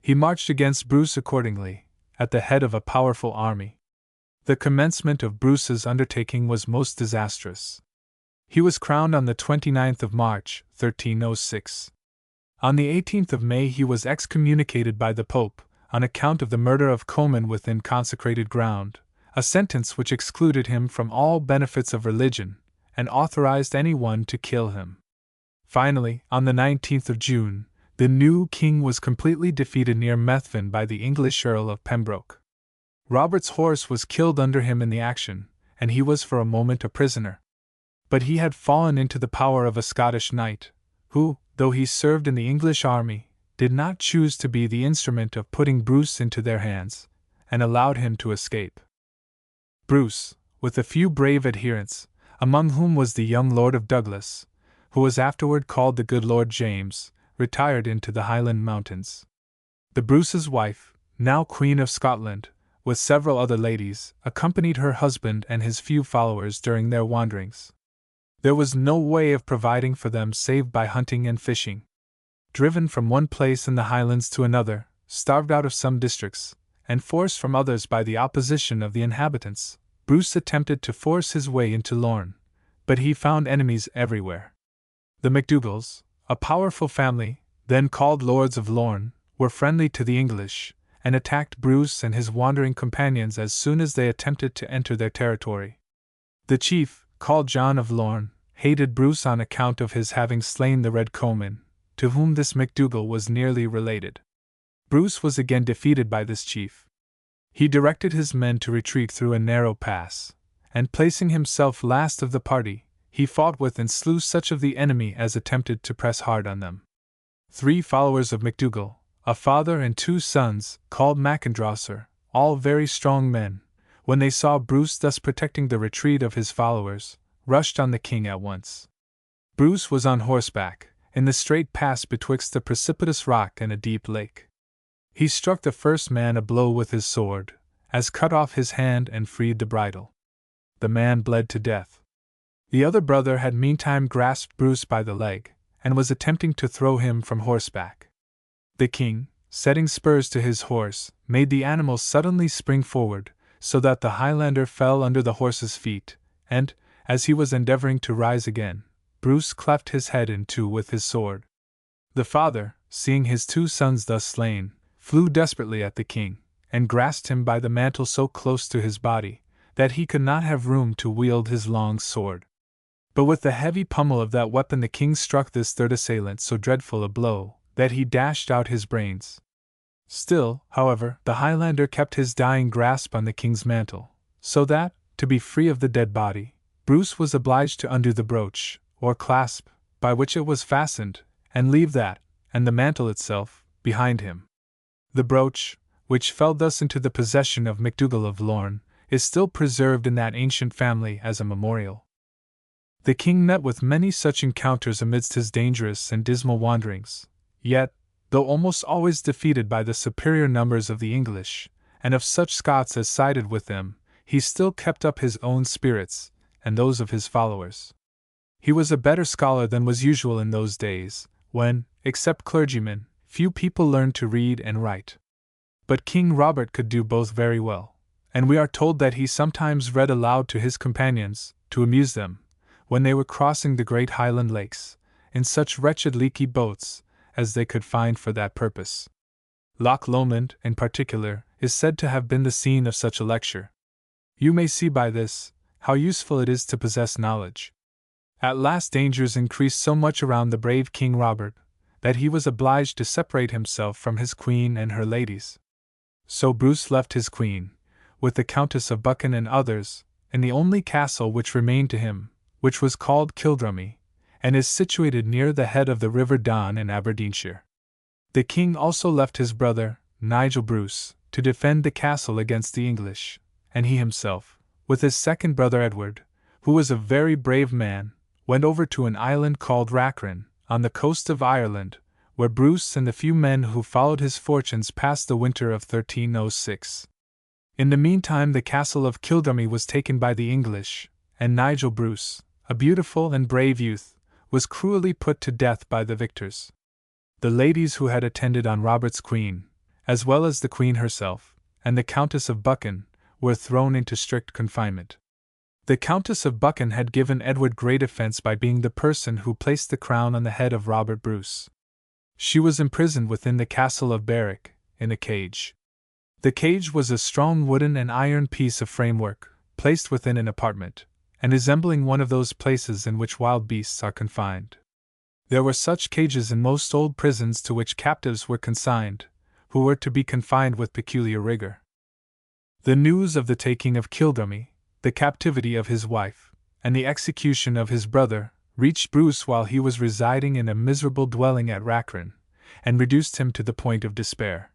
He marched against Bruce accordingly, at the head of a powerful army. The commencement of Bruce's undertaking was most disastrous. He was crowned on the 29th of March, 1306. On the 18th of May he was excommunicated by the Pope, on account of the murder of Comyn within consecrated ground, a sentence which excluded him from all benefits of religion, and authorized anyone to kill him. Finally, on the 19th of June, the new king was completely defeated near Methven by the English Earl of Pembroke. Robert's horse was killed under him in the action, and he was for a moment a prisoner. But he had fallen into the power of a Scottish knight, who, though he served in the English army, did not choose to be the instrument of putting Bruce into their hands, and allowed him to escape. Bruce, with a few brave adherents, among whom was the young Lord of Douglas, who was afterward called the good Lord James, retired into the Highland mountains. The Bruce's wife, now Queen of Scotland, with several other ladies, accompanied her husband and his few followers during their wanderings. There was no way of providing for them save by hunting and fishing. Driven from one place in the Highlands to another, starved out of some districts, and forced from others by the opposition of the inhabitants, Bruce attempted to force his way into Lorne, but he found enemies everywhere. The MacDougals, a powerful family, then called Lords of Lorne, were friendly to the English, and attacked Bruce and his wandering companions as soon as they attempted to enter their territory. The chief, called John of Lorne, hated Bruce on account of his having slain the Red Comyn, to whom this MacDougall was nearly related. Bruce was again defeated by this chief. He directed his men to retreat through a narrow pass, and placing himself last of the party, he fought with and slew such of the enemy as attempted to press hard on them. 3 followers of MacDougall, a father and 2 sons, called Macandrosser, all very strong men, when they saw Bruce thus protecting the retreat of his followers, rushed on the king at once. Bruce was on horseback, in the straight pass betwixt a precipitous rock and a deep lake. He struck the first man a blow with his sword, as cut off his hand and freed the bridle. The man bled to death. The other brother had meantime grasped Bruce by the leg, and was attempting to throw him from horseback. The king, setting spurs to his horse, made the animal suddenly spring forward, so that the Highlander fell under the horse's feet, and, as he was endeavoring to rise again, Bruce cleft his head in 2 with his sword. The father, seeing his 2 sons thus slain, flew desperately at the king, and grasped him by the mantle so close to his body, that he could not have room to wield his long sword. But with the heavy pummel of that weapon the king struck this third assailant so dreadful a blow, that he dashed out his brains. Still, however, the Highlander kept his dying grasp on the king's mantle, so that, to be free of the dead body, Bruce was obliged to undo the brooch, or clasp, by which it was fastened, and leave that, and the mantle itself, behind him. The brooch, which fell thus into the possession of MacDougall of Lorne, is still preserved in that ancient family as a memorial. The king met with many such encounters amidst his dangerous and dismal wanderings, yet, though almost always defeated by the superior numbers of the English, and of such Scots as sided with them, he still kept up his own spirits, and those of his followers. He was a better scholar than was usual in those days, when, except clergymen, few people learned to read and write. But King Robert could do both very well, and we are told that he sometimes read aloud to his companions, to amuse them, when they were crossing the great Highland lakes, in such wretched leaky boats as they could find for that purpose. Loch Lomond, in particular, is said to have been the scene of such a lecture. You may see by this how useful it is to possess knowledge. At last dangers increased so much around the brave King Robert, that he was obliged to separate himself from his queen and her ladies. So Bruce left his queen, with the Countess of Buchan and others, in the only castle which remained to him, which was called Kildrummie, and is situated near the head of the River Don in Aberdeenshire. The king also left his brother, Nigel Bruce, to defend the castle against the English, and he himself, with his second brother Edward, who was a very brave man, went over to an island called Rachrin, on the coast of Ireland, where Bruce and the few men who followed his fortunes passed the winter of 1306. In the meantime, the castle of Kildrummy was taken by the English, and Nigel Bruce, a beautiful and brave youth, was cruelly put to death by the victors. The ladies who had attended on Robert's queen, as well as the queen herself, and the Countess of Buchan, were thrown into strict confinement. The Countess of Buchan had given Edward great offence by being the person who placed the crown on the head of Robert Bruce. She was imprisoned within the castle of Berwick, in a cage. The cage was a strong wooden and iron piece of framework, placed within an apartment, and resembling one of those places in which wild beasts are confined. There were such cages in most old prisons to which captives were consigned, who were to be confined with peculiar rigor. The news of the taking of Kildrummy, the captivity of his wife, and the execution of his brother, reached Bruce while he was residing in a miserable dwelling at Rachrin, and reduced him to the point of despair.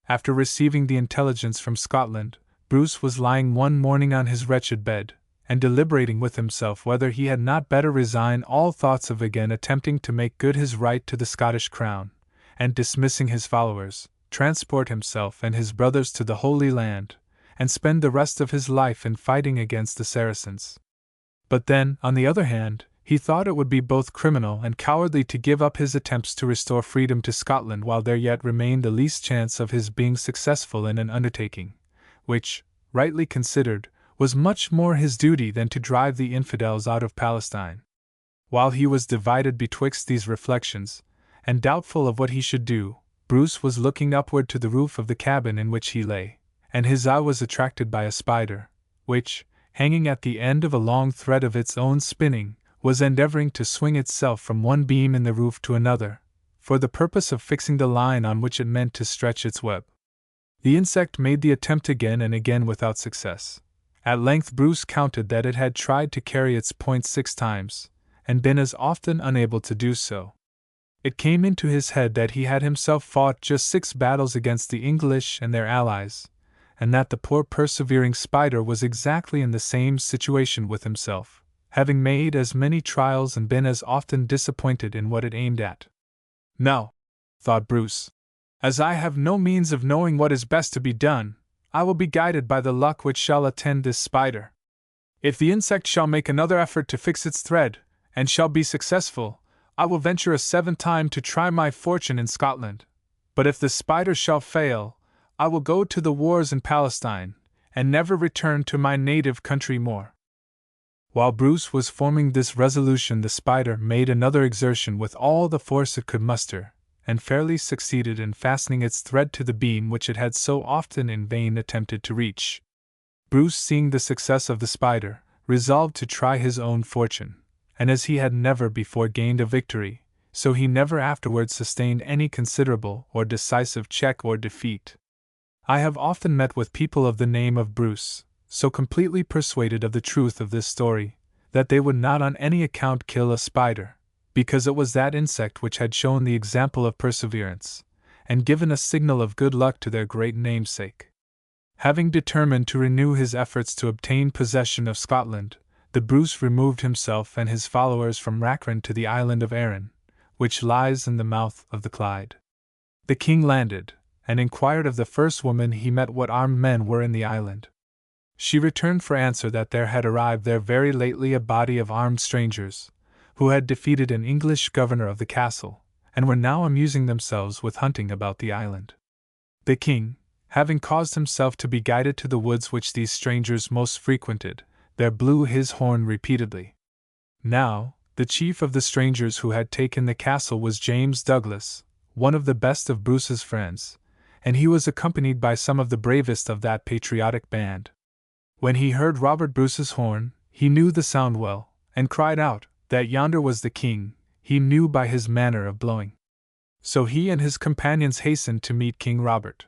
After receiving the intelligence from Scotland, Bruce was lying one morning on his wretched bed, and deliberating with himself whether he had not better resign all thoughts of again attempting to make good his right to the Scottish crown, and dismissing his followers, transport himself and his brothers to the Holy Land, and spend the rest of his life in fighting against the Saracens. But then, on the other hand, he thought it would be both criminal and cowardly to give up his attempts to restore freedom to Scotland while there yet remained the least chance of his being successful in an undertaking, which, rightly considered, was much more his duty than to drive the infidels out of Palestine. While he was divided betwixt these reflections, and doubtful of what he should do, Bruce was looking upward to the roof of the cabin in which he lay, and his eye was attracted by a spider, which, hanging at the end of a long thread of its own spinning, was endeavoring to swing itself from one beam in the roof to another, for the purpose of fixing the line on which it meant to stretch its web. The insect made the attempt again and again without success. At length Bruce counted that it had tried to carry its point 6 times, and been as often unable to do so. It came into his head that he had himself fought just 6 battles against the English and their allies, and that the poor persevering spider was exactly in the same situation with himself, having made as many trials and been as often disappointed in what it aimed at. Now, thought Bruce, as I have no means of knowing what is best to be done, I will be guided by the luck which shall attend this spider. If the insect shall make another effort to fix its thread, and shall be successful, I will venture a 7th time to try my fortune in Scotland. But if the spider shall fail, I will go to the wars in Palestine, and never return to my native country more. While Bruce was forming this resolution, the spider made another exertion with all the force it could muster, and fairly succeeded in fastening its thread to the beam which it had so often in vain attempted to reach. Bruce, seeing the success of the spider, resolved to try his own fortune, and as he had never before gained a victory, so he never afterwards sustained any considerable or decisive check or defeat. I have often met with people of the name of Bruce, so completely persuaded of the truth of this story, that they would not on any account kill a spider, because it was that insect which had shown the example of perseverance, and given a signal of good luck to their great namesake. Having determined to renew his efforts to obtain possession of Scotland, the Bruce removed himself and his followers from Rachrin to the island of Arran, which lies in the mouth of the Clyde. The king landed, and inquired of the first woman he met what armed men were in the island. She returned for answer that there had arrived there very lately a body of armed strangers, who had defeated an English governor of the castle, and were now amusing themselves with hunting about the island. The king, having caused himself to be guided to the woods which these strangers most frequented, there blew his horn repeatedly. Now, the chief of the strangers who had taken the castle was James Douglas, one of the best of Bruce's friends, and he was accompanied by some of the bravest of that patriotic band. When he heard Robert Bruce's horn, he knew the sound well, and cried out that yonder was the king, he knew by his manner of blowing. So he and his companions hastened to meet King Robert.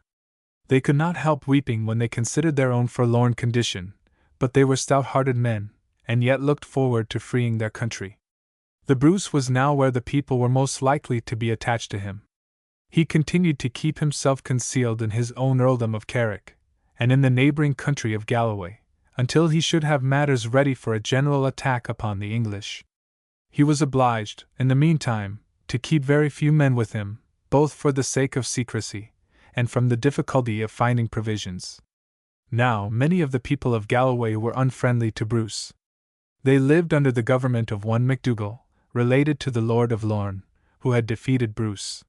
They could not help weeping when they considered their own forlorn condition, but they were stout-hearted men, and yet looked forward to freeing their country. The Bruce was now where the people were most likely to be attached to him. He continued to keep himself concealed in his own earldom of Carrick, and in the neighbouring country of Galloway, until he should have matters ready for a general attack upon the English. He was obliged, in the meantime, to keep very few men with him, both for the sake of secrecy, and from the difficulty of finding provisions. Now, many of the people of Galloway were unfriendly to Bruce. They lived under the government of one MacDougall, related to the Lord of Lorne, who had defeated Bruce.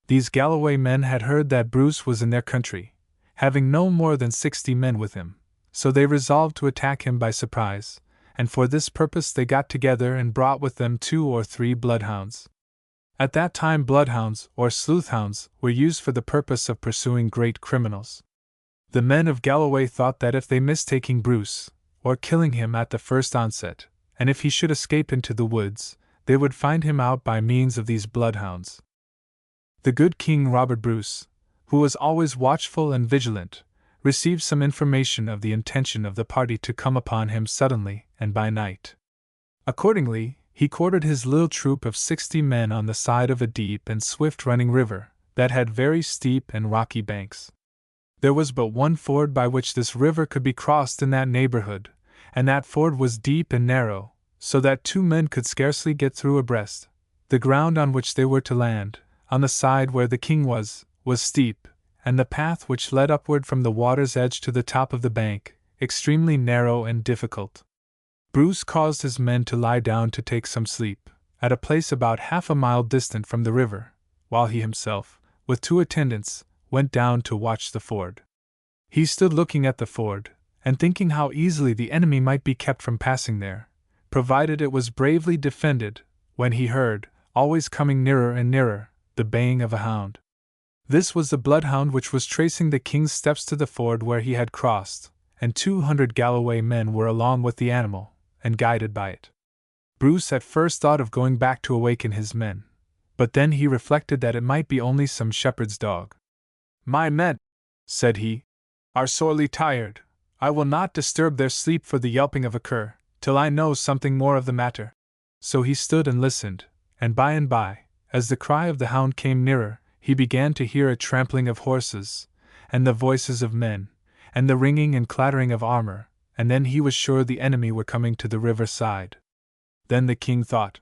These Galloway men had heard that Bruce was in their country, having no more than 60 men with him, so they resolved to attack him by surprise, and for this purpose they got together and brought with them 2 or 3 bloodhounds. At that time bloodhounds, or sleuthhounds, were used for the purpose of pursuing great criminals. The men of Galloway thought that if they missed taking Bruce, or killing him at the first onset, and if he should escape into the woods, they would find him out by means of these bloodhounds. The good King Robert Bruce, who was always watchful and vigilant, received some information of the intention of the party to come upon him suddenly and by night. Accordingly, he quartered his little troop of 60 men on the side of a deep and swift-running river that had very steep and rocky banks. There was but one ford by which this river could be crossed in that neighborhood, and that ford was deep and narrow, so that 2 men could scarcely get through abreast. The ground on which they were to land, on the side where the king was steep, and the path which led upward from the water's edge to the top of the bank, extremely narrow and difficult. Bruce caused his men to lie down to take some sleep, at a place about half a mile distant from the river, while he himself, with 2 attendants, went down to watch the ford. He stood looking at the ford, and thinking how easily the enemy might be kept from passing there, provided it was bravely defended, when he heard, always coming nearer and nearer, the baying of a hound. This was the bloodhound which was tracing the king's steps to the ford where he had crossed, and 200 Galloway men were along with the animal, and guided by it. Bruce at first thought of going back to awaken his men, but then he reflected that it might be only some shepherd's dog. "My men," said he, "are sorely tired. I will not disturb their sleep for the yelping of a cur, till I know something more of the matter." So he stood and listened, and by, as the cry of the hound came nearer, he began to hear a trampling of horses, and the voices of men, and the ringing and clattering of armor, and then he was sure the enemy were coming to the river side. Then the king thought,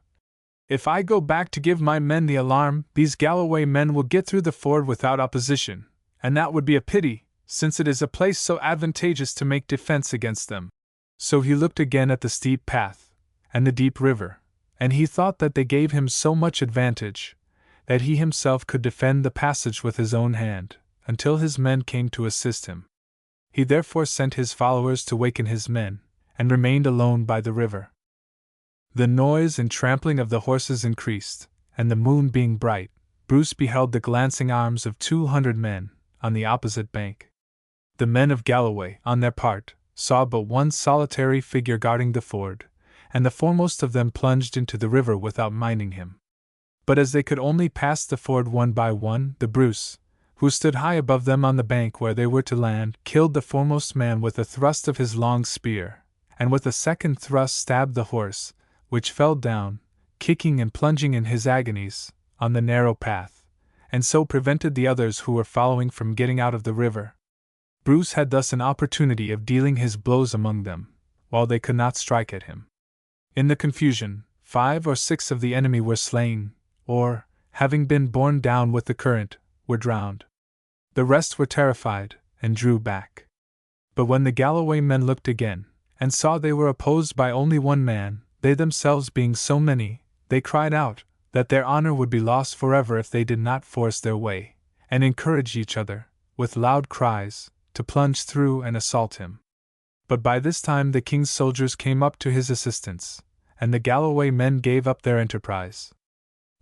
"If I go back to give my men the alarm, these Galloway men will get through the ford without opposition, and that would be a pity, since it is a place so advantageous to make defense against them." So he looked again at the steep path, and the deep river, and he thought that they gave him so much advantage, that he himself could defend the passage with his own hand, until his men came to assist him. He therefore sent his followers to waken his men, and remained alone by the river. The noise and trampling of the horses increased, and the moon being bright, Bruce beheld the glancing arms of 200 men, on the opposite bank. The men of Galloway, on their part, saw but one solitary figure guarding the ford, and the foremost of them plunged into the river without minding him. But as they could only pass the ford one by one, the Bruce, who stood high above them on the bank where they were to land, killed the foremost man with a thrust of his long spear, and with a second thrust stabbed the horse, which fell down, kicking and plunging in his agonies, on the narrow path, and so prevented the others who were following from getting out of the river. Bruce had thus an opportunity of dealing his blows among them, while they could not strike at him. In the confusion, 5 or 6 of the enemy were slain, or, having been borne down with the current, were drowned. The rest were terrified, and drew back. But when the Galloway men looked again, and saw they were opposed by only one man, they themselves being so many, they cried out, that their honor would be lost forever if they did not force their way, and encouraged each other, with loud cries, to plunge through and assault him. But by this time the king's soldiers came up to his assistance, and the Galloway men gave up their enterprise.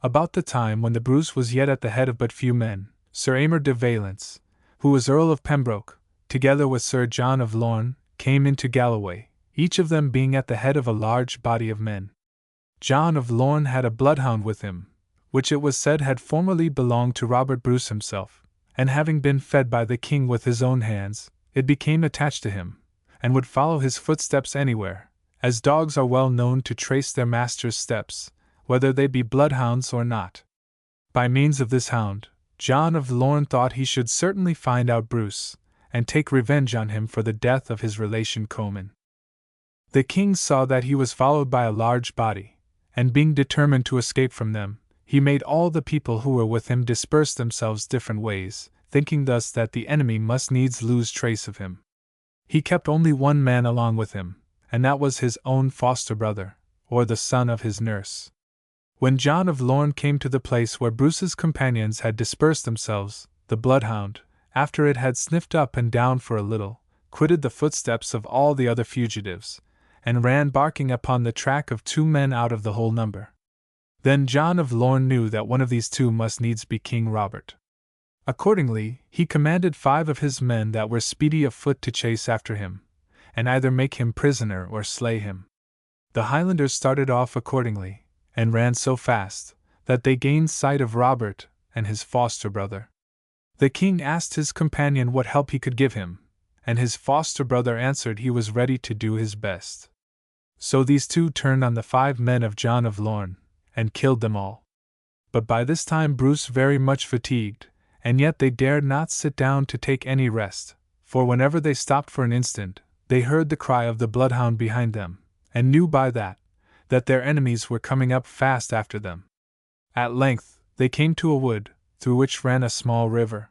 About the time when the Bruce was yet at the head of but few men, Sir Aymer de Valence, who was Earl of Pembroke, together with Sir John of Lorne, came into Galloway, each of them being at the head of a large body of men. John of Lorne had a bloodhound with him, which it was said had formerly belonged to Robert Bruce himself, and having been fed by the king with his own hands, it became attached to him, and would follow his footsteps anywhere, as dogs are well known to trace their master's steps, whether they be bloodhounds or not. By means of this hound, John of Lorne thought he should certainly find out Bruce, and take revenge on him for the death of his relation Comyn. The king saw that he was followed by a large body, and being determined to escape from them, he made all the people who were with him disperse themselves different ways, thinking thus that the enemy must needs lose trace of him. He kept only one man along with him, and that was his own foster brother, or the son of his nurse. When John of Lorne came to the place where Bruce's companions had dispersed themselves, the bloodhound, after it had sniffed up and down for a little, quitted the footsteps of all the other fugitives, and ran barking upon the track of 2 men out of the whole number. Then John of Lorne knew that one of these 2 must needs be King Robert. Accordingly, he commanded 5 of his men that were speedy of foot to chase after him, and either make him prisoner or slay him. The Highlanders started off accordingly, and ran so fast that they gained sight of Robert and his foster brother. The king asked his companion what help he could give him, and his foster brother answered he was ready to do his best. So these 2 turned on the 5 men of John of Lorne, and killed them all. But by this time Bruce very much fatigued, and yet they dared not sit down to take any rest, for whenever they stopped for an instant, they heard the cry of the bloodhound behind them, and knew by that their enemies were coming up fast after them. At length, they came to a wood, through which ran a small river.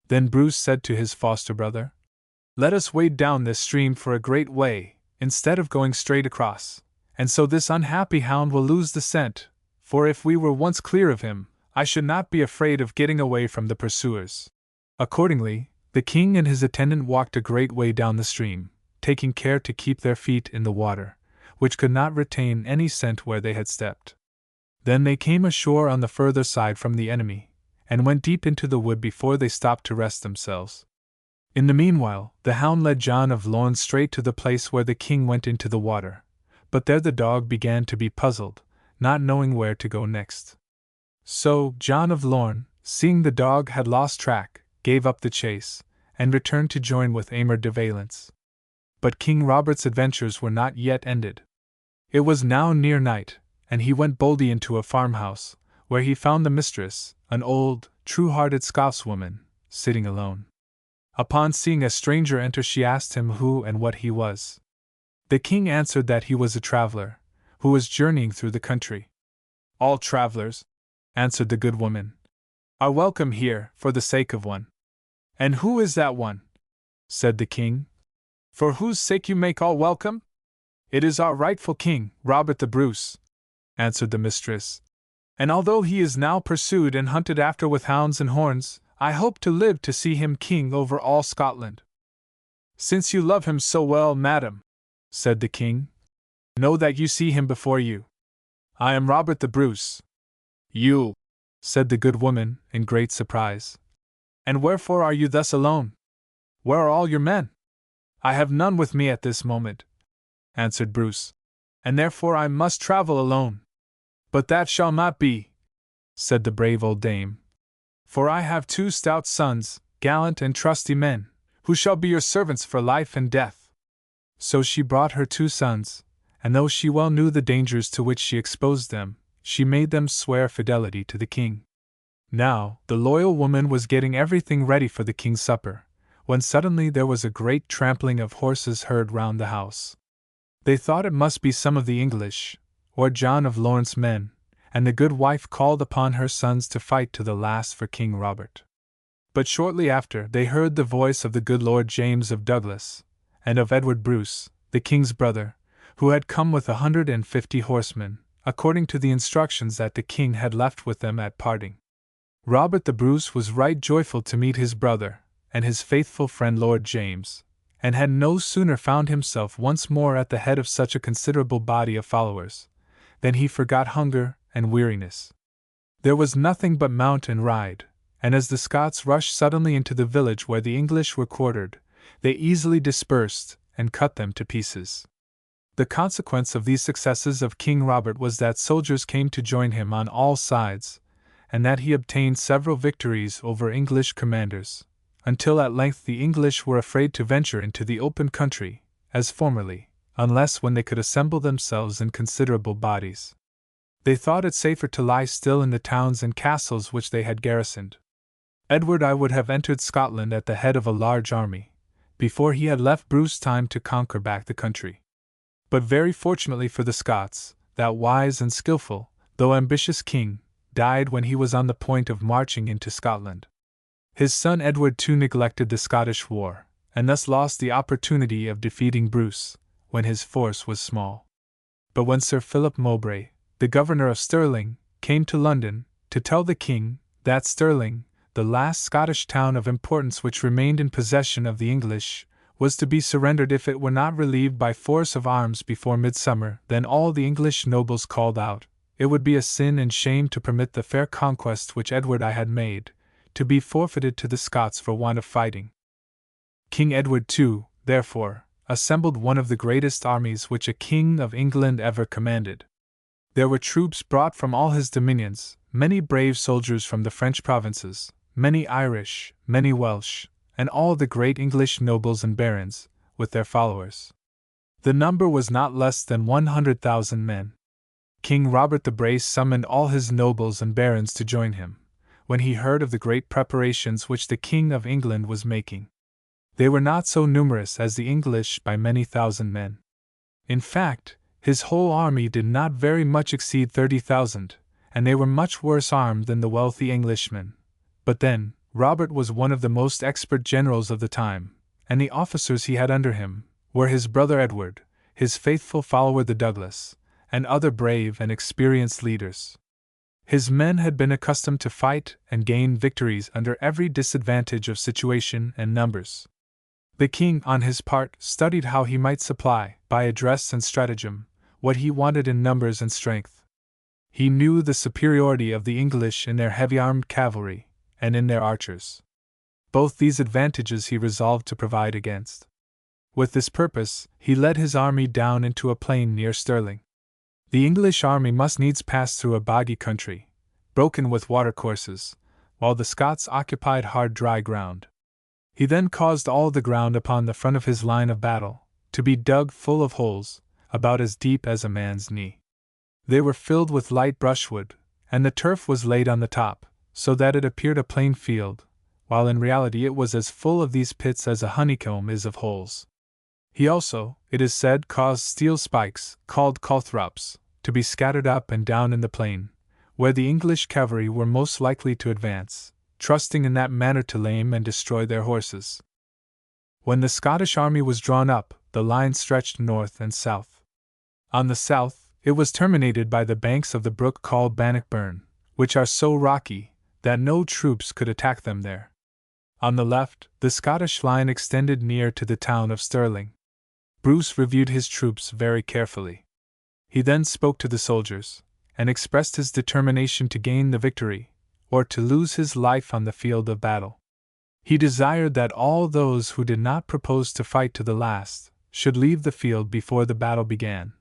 Then Bruce said to his foster brother, "Let us wade down this stream for a great way, instead of going straight across, and so this unhappy hound will lose the scent, for if we were once clear of him, I should not be afraid of getting away from the pursuers." Accordingly, the king and his attendant walked a great way down the stream, taking care to keep their feet in the water, which could not retain any scent where they had stepped. Then they came ashore on the further side from the enemy, and went deep into the wood before they stopped to rest themselves. In the meanwhile, the hound led John of Lorne straight to the place where the king went into the water, but there the dog began to be puzzled, not knowing where to go next. So John of Lorne, seeing the dog had lost track, gave up the chase, and returned to join with Aymer de Valence. But King Robert's adventures were not yet ended. It was now near night, and he went boldly into a farmhouse, where he found the mistress, an old, true-hearted Scotswoman, sitting alone. Upon seeing a stranger enter, she asked him who and what he was. The king answered that he was a traveler, who was journeying through the country. "All travelers," answered the good woman, "are welcome here, for the sake of one." "And who is that one?" said the king. "For whose sake you make all welcome?" "It is our rightful king, Robert the Bruce," answered the mistress. "And although he is now pursued and hunted after with hounds and horns, I hope to live to see him king over all Scotland." "Since you love him so well, madam," said the king, "know that you see him before you. I am Robert the Bruce." "You," said the good woman, in great surprise. "And wherefore are you thus alone? Where are all your men?" "I have none with me at this moment," answered Bruce, "and therefore I must travel alone." "But that shall not be," said the brave old dame, "for I have 2 stout sons, gallant and trusty men, who shall be your servants for life and death." So she brought her 2 sons, and though she well knew the dangers to which she exposed them, she made them swear fidelity to the king. Now, the loyal woman was getting everything ready for the king's supper, when suddenly there was a great trampling of horses heard round the house. They thought it must be some of the English, or John of Lorne's men, and the good wife called upon her sons to fight to the last for King Robert. But shortly after they heard the voice of the good Lord James of Douglas, and of Edward Bruce, the king's brother, who had come with 150 horsemen, according to the instructions that the king had left with them at parting. Robert the Bruce was right joyful to meet his brother, and his faithful friend Lord James, and had no sooner found himself once more at the head of such a considerable body of followers, than he forgot hunger and weariness. There was nothing but mount and ride, and as the Scots rushed suddenly into the village where the English were quartered, they easily dispersed and cut them to pieces. The consequence of these successes of King Robert was that soldiers came to join him on all sides, and that he obtained several victories over English commanders, until at length the English were afraid to venture into the open country, as formerly, unless when they could assemble themselves in considerable bodies. They thought it safer to lie still in the towns and castles which they had garrisoned. Edward I would have entered Scotland at the head of a large army, before he had left Bruce time to conquer back the country. But very fortunately for the Scots, that wise and skilful, though ambitious king, died when he was on the point of marching into Scotland. His son Edward too neglected the Scottish war, and thus lost the opportunity of defeating Bruce, when his force was small. But when Sir Philip Mowbray, the governor of Stirling, came to London, to tell the king that Stirling, the last Scottish town of importance which remained in possession of the English, was to be surrendered if it were not relieved by force of arms before midsummer, then all the English nobles called out, it would be a sin and shame to permit the fair conquest which Edward I had made, to be forfeited to the Scots for want of fighting. King Edward too, therefore, assembled one of the greatest armies which a king of England ever commanded. There were troops brought from all his dominions, many brave soldiers from the French provinces, many Irish, many Welsh, and all the great English nobles and barons, with their followers. The number was not less than 100,000 men. King Robert the Brave summoned all his nobles and barons to join him, when he heard of the great preparations which the King of England was making. They were not so numerous as the English by many thousand men. In fact, his whole army did not very much exceed 30,000, and they were much worse armed than the wealthy Englishmen. But then, Robert was one of the most expert generals of the time, and the officers he had under him were his brother Edward, his faithful follower the Douglas, and other brave and experienced leaders. His men had been accustomed to fight and gain victories under every disadvantage of situation and numbers. The king, on his part, studied how he might supply, by address and stratagem, what he wanted in numbers and strength. He knew the superiority of the English in their heavy-armed cavalry, and in their archers. Both these advantages he resolved to provide against. With this purpose, he led his army down into a plain near Stirling. The English army must needs pass through a boggy country, broken with watercourses, while the Scots occupied hard dry ground. He then caused all the ground upon the front of his line of battle to be dug full of holes, about as deep as a man's knee. They were filled with light brushwood, and the turf was laid on the top, so that it appeared a plain field, while in reality it was as full of these pits as a honeycomb is of holes. He also, it is said, caused steel spikes, called calthrops, to be scattered up and down in the plain, where the English cavalry were most likely to advance, trusting in that manner to lame and destroy their horses. When the Scottish army was drawn up, the line stretched north and south. On the south, it was terminated by the banks of the brook called Bannockburn, which are so rocky that no troops could attack them there. On the left, the Scottish line extended near to the town of Stirling. Bruce reviewed his troops very carefully. He then spoke to the soldiers, and expressed his determination to gain the victory, or to lose his life on the field of battle. He desired that all those who did not propose to fight to the last should leave the field before the battle began,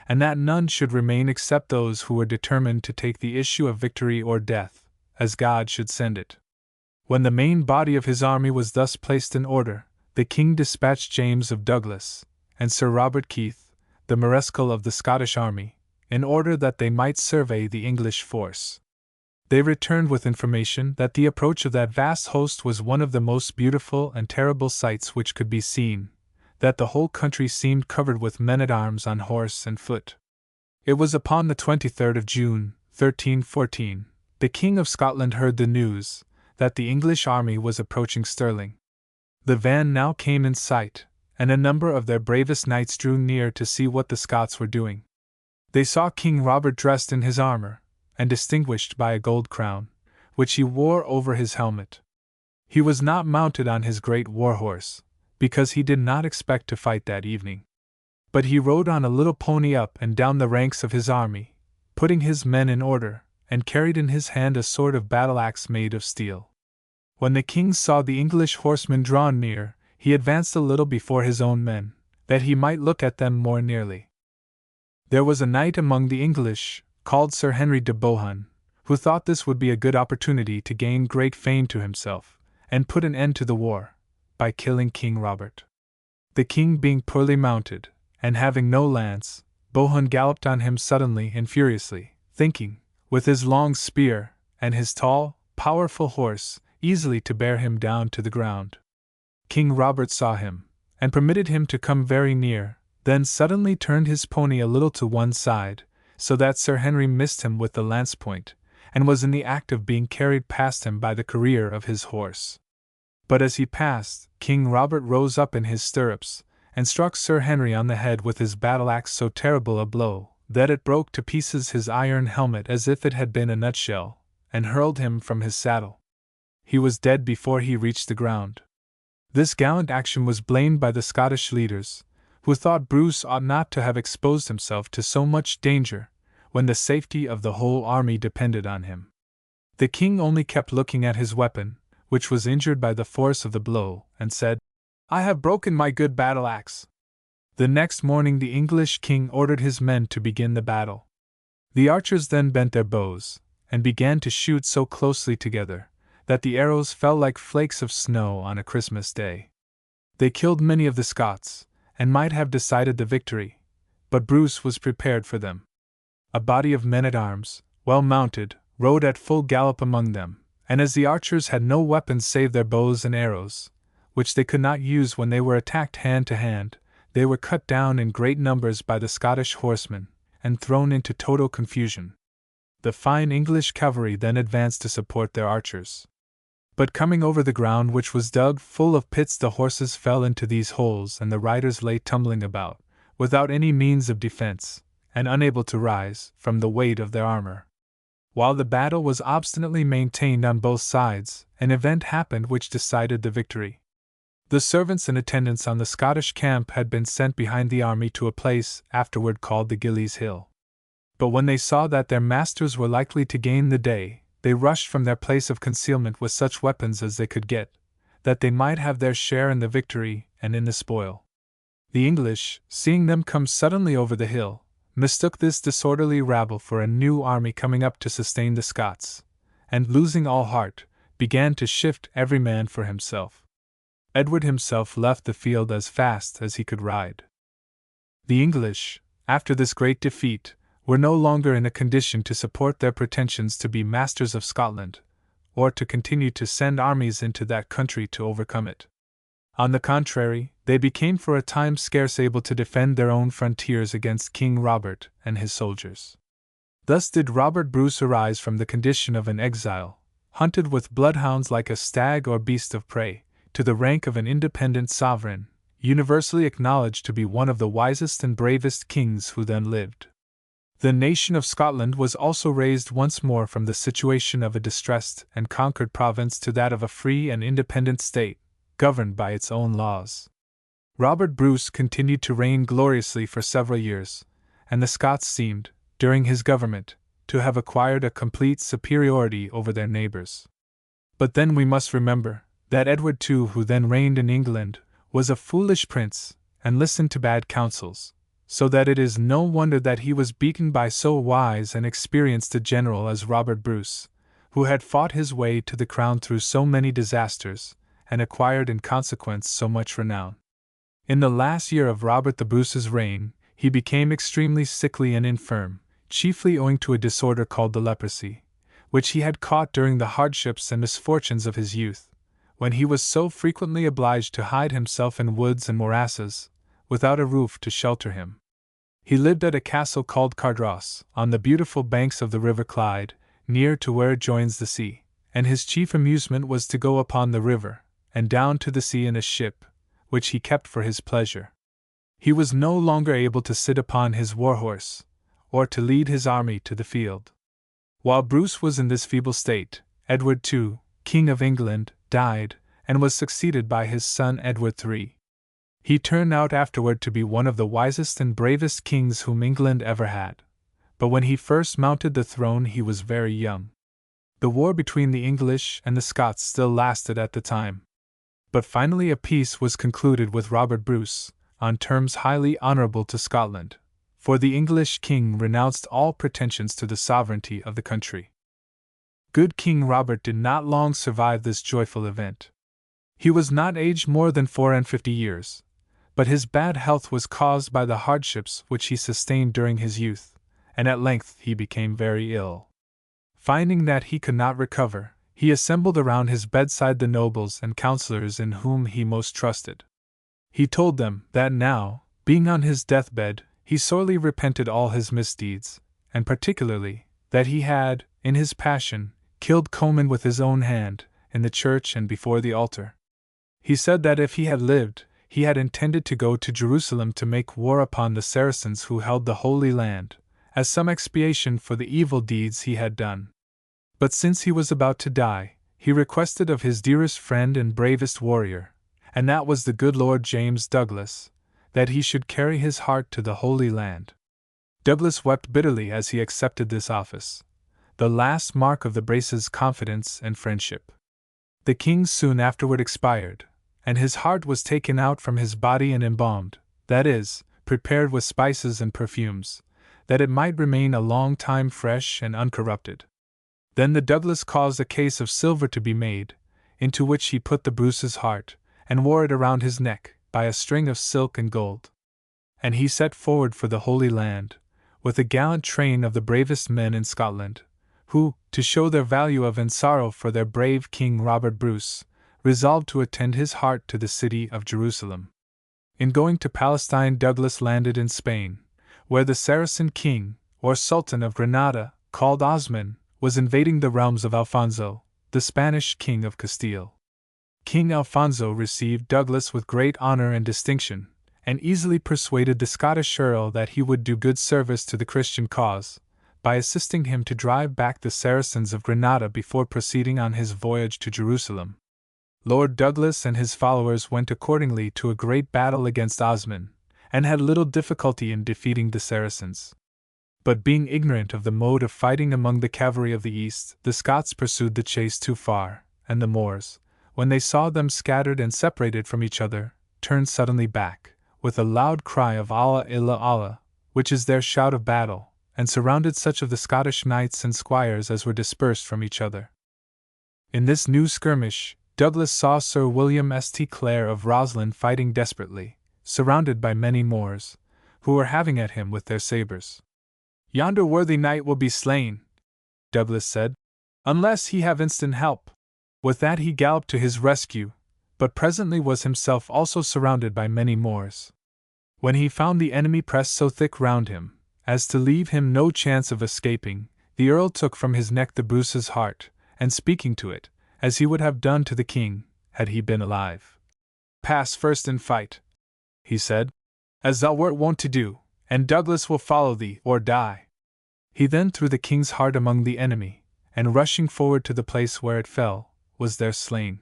and that none should remain except those who were determined to take the issue of victory or death, as God should send it. When the main body of his army was thus placed in order, the king dispatched James of Douglas and Sir Robert Keith, the mareschal of the Scottish army, in order that they might survey the English force. They returned with information that the approach of that vast host was one of the most beautiful and terrible sights which could be seen, that the whole country seemed covered with men-at-arms on horse and foot. It was upon the 23rd of June, 1314, the King of Scotland heard the news that the English army was approaching Stirling. The van now came in sight, and a number of their bravest knights drew near to see what the Scots were doing. They saw King Robert dressed in his armor, and distinguished by a gold crown, which he wore over his helmet. He was not mounted on his great war-horse, because he did not expect to fight that evening. But he rode on a little pony up and down the ranks of his army, putting his men in order, and carried in his hand a sort of battle-axe made of steel. When the king saw the English horsemen drawn near, he advanced a little before his own men, that he might look at them more nearly. There was a knight among the English, called Sir Henry de Bohun, who thought this would be a good opportunity to gain great fame to himself, and put an end to the war, by killing King Robert. The king being poorly mounted, and having no lance, Bohun galloped on him suddenly and furiously, thinking, with his long spear, and his tall, powerful horse, easily to bear him down to the ground. King Robert saw him, and permitted him to come very near, then suddenly turned his pony a little to one side, so that Sir Henry missed him with the lance point, and was in the act of being carried past him by the career of his horse. But as he passed, King Robert rose up in his stirrups, and struck Sir Henry on the head with his battle-axe so terrible a blow that it broke to pieces his iron helmet as if it had been a nutshell, and hurled him from his saddle. He was dead before he reached the ground. This gallant action was blamed by the Scottish leaders, who thought Bruce ought not to have exposed himself to so much danger, when the safety of the whole army depended on him. The king only kept looking at his weapon, which was injured by the force of the blow, and said, "I have broken my good battle-axe." The next morning the English king ordered his men to begin the battle. The archers then bent their bows, and began to shoot so closely together, that the arrows fell like flakes of snow on a Christmas day. They killed many of the Scots, and might have decided the victory, but Bruce was prepared for them. A body of men-at-arms, well mounted, rode at full gallop among them, and as the archers had no weapons save their bows and arrows, which they could not use when they were attacked hand to hand, they were cut down in great numbers by the Scottish horsemen, and thrown into total confusion. The fine English cavalry then advanced to support their archers. But coming over the ground which was dug full of pits, the horses fell into these holes and the riders lay tumbling about, without any means of defense, and unable to rise from the weight of their armor. While the battle was obstinately maintained on both sides, an event happened which decided the victory. The servants and attendants on the Scottish camp had been sent behind the army to a place afterward called the Gillies Hill. But when they saw that their masters were likely to gain the day, they rushed from their place of concealment with such weapons as they could get, that they might have their share in the victory and in the spoil. The English, seeing them come suddenly over the hill, mistook this disorderly rabble for a new army coming up to sustain the Scots, and losing all heart, began to shift every man for himself. Edward himself left the field as fast as he could ride. The English, after this great defeat, were no longer in a condition to support their pretensions to be masters of Scotland, or to continue to send armies into that country to overcome it. On the contrary, they became for a time scarce able to defend their own frontiers against King Robert and his soldiers. Thus did Robert Bruce arise from the condition of an exile, hunted with bloodhounds like a stag or beast of prey, to the rank of an independent sovereign, universally acknowledged to be one of the wisest and bravest kings who then lived. The nation of Scotland was also raised once more from the situation of a distressed and conquered province to that of a free and independent state, governed by its own laws. Robert Bruce continued to reign gloriously for several years, and the Scots seemed, during his government, to have acquired a complete superiority over their neighbors. But then we must remember that Edward II, who then reigned in England, was a foolish prince, and listened to bad counsels, so that it is no wonder that he was beaten by so wise and experienced a general as Robert Bruce, who had fought his way to the crown through so many disasters, and acquired in consequence so much renown. In the last year of Robert the Bruce's reign, he became extremely sickly and infirm, chiefly owing to a disorder called the leprosy, which he had caught during the hardships and misfortunes of his youth, when he was so frequently obliged to hide himself in woods and morasses, without a roof to shelter him. He lived at a castle called Cardross, on the beautiful banks of the river Clyde, near to where it joins the sea, and his chief amusement was to go upon the river, and down to the sea in a ship, which he kept for his pleasure. He was no longer able to sit upon his war-horse, or to lead his army to the field. While Bruce was in this feeble state, Edward II, King of England, died, and was succeeded by his son Edward III. He turned out afterward to be one of the wisest and bravest kings whom England ever had, but when he first mounted the throne he was very young. The war between the English and the Scots still lasted at the time, but finally a peace was concluded with Robert Bruce, on terms highly honorable to Scotland, for the English king renounced all pretensions to the sovereignty of the country. Good King Robert did not long survive this joyful event. He was not aged more than 54 years, but his bad health was caused by the hardships which he sustained during his youth, and at length he became very ill. Finding that he could not recover, he assembled around his bedside the nobles and councillors in whom he most trusted. He told them that now, being on his deathbed, he sorely repented all his misdeeds, and particularly that he had, in his passion, killed Comyn with his own hand, in the church and before the altar. He said that if he had lived, he had intended to go to Jerusalem to make war upon the Saracens who held the Holy Land, as some expiation for the evil deeds he had done. But since he was about to die, he requested of his dearest friend and bravest warrior, and that was the good Lord James Douglas, that he should carry his heart to the Holy Land. Douglas wept bitterly as he accepted this office, the last mark of the Braces' confidence and friendship. The king soon afterward expired, and his heart was taken out from his body and embalmed, that is, prepared with spices and perfumes, that it might remain a long time fresh and uncorrupted. Then the Douglas caused a case of silver to be made, into which he put the Bruce's heart, and wore it around his neck, by a string of silk and gold. And he set forward for the Holy Land, with a gallant train of the bravest men in Scotland, who, to show their value of and sorrow for their brave King Robert Bruce, resolved to attend his heart to the city of Jerusalem. In going to Palestine, Douglas landed in Spain, where the Saracen king, or Sultan of Granada, called Osman, was invading the realms of Alfonso, the Spanish king of Castile. King Alfonso received Douglas with great honor and distinction, and easily persuaded the Scottish earl that he would do good service to the Christian cause, by assisting him to drive back the Saracens of Granada before proceeding on his voyage to Jerusalem. Lord Douglas and his followers went accordingly to a great battle against Osman, and had little difficulty in defeating the Saracens. But being ignorant of the mode of fighting among the cavalry of the East, the Scots pursued the chase too far, and the Moors, when they saw them scattered and separated from each other, turned suddenly back, with a loud cry of Allah illah Allah, which is their shout of battle, and surrounded such of the Scottish knights and squires as were dispersed from each other. In this new skirmish, Douglas saw Sir William St. Clair of Roslin fighting desperately, surrounded by many Moors, who were having at him with their sabres. "Yonder worthy knight will be slain," Douglas said, "unless he have instant help." With that he galloped to his rescue, but presently was himself also surrounded by many Moors. When he found the enemy pressed so thick round him, as to leave him no chance of escaping, the earl took from his neck the Bruce's heart, and speaking to it, as he would have done to the king, had he been alive, "Pass first in fight," he said, "as thou wert wont to do, and Douglas will follow thee or die." He then threw the king's heart among the enemy, and rushing forward to the place where it fell, was there slain.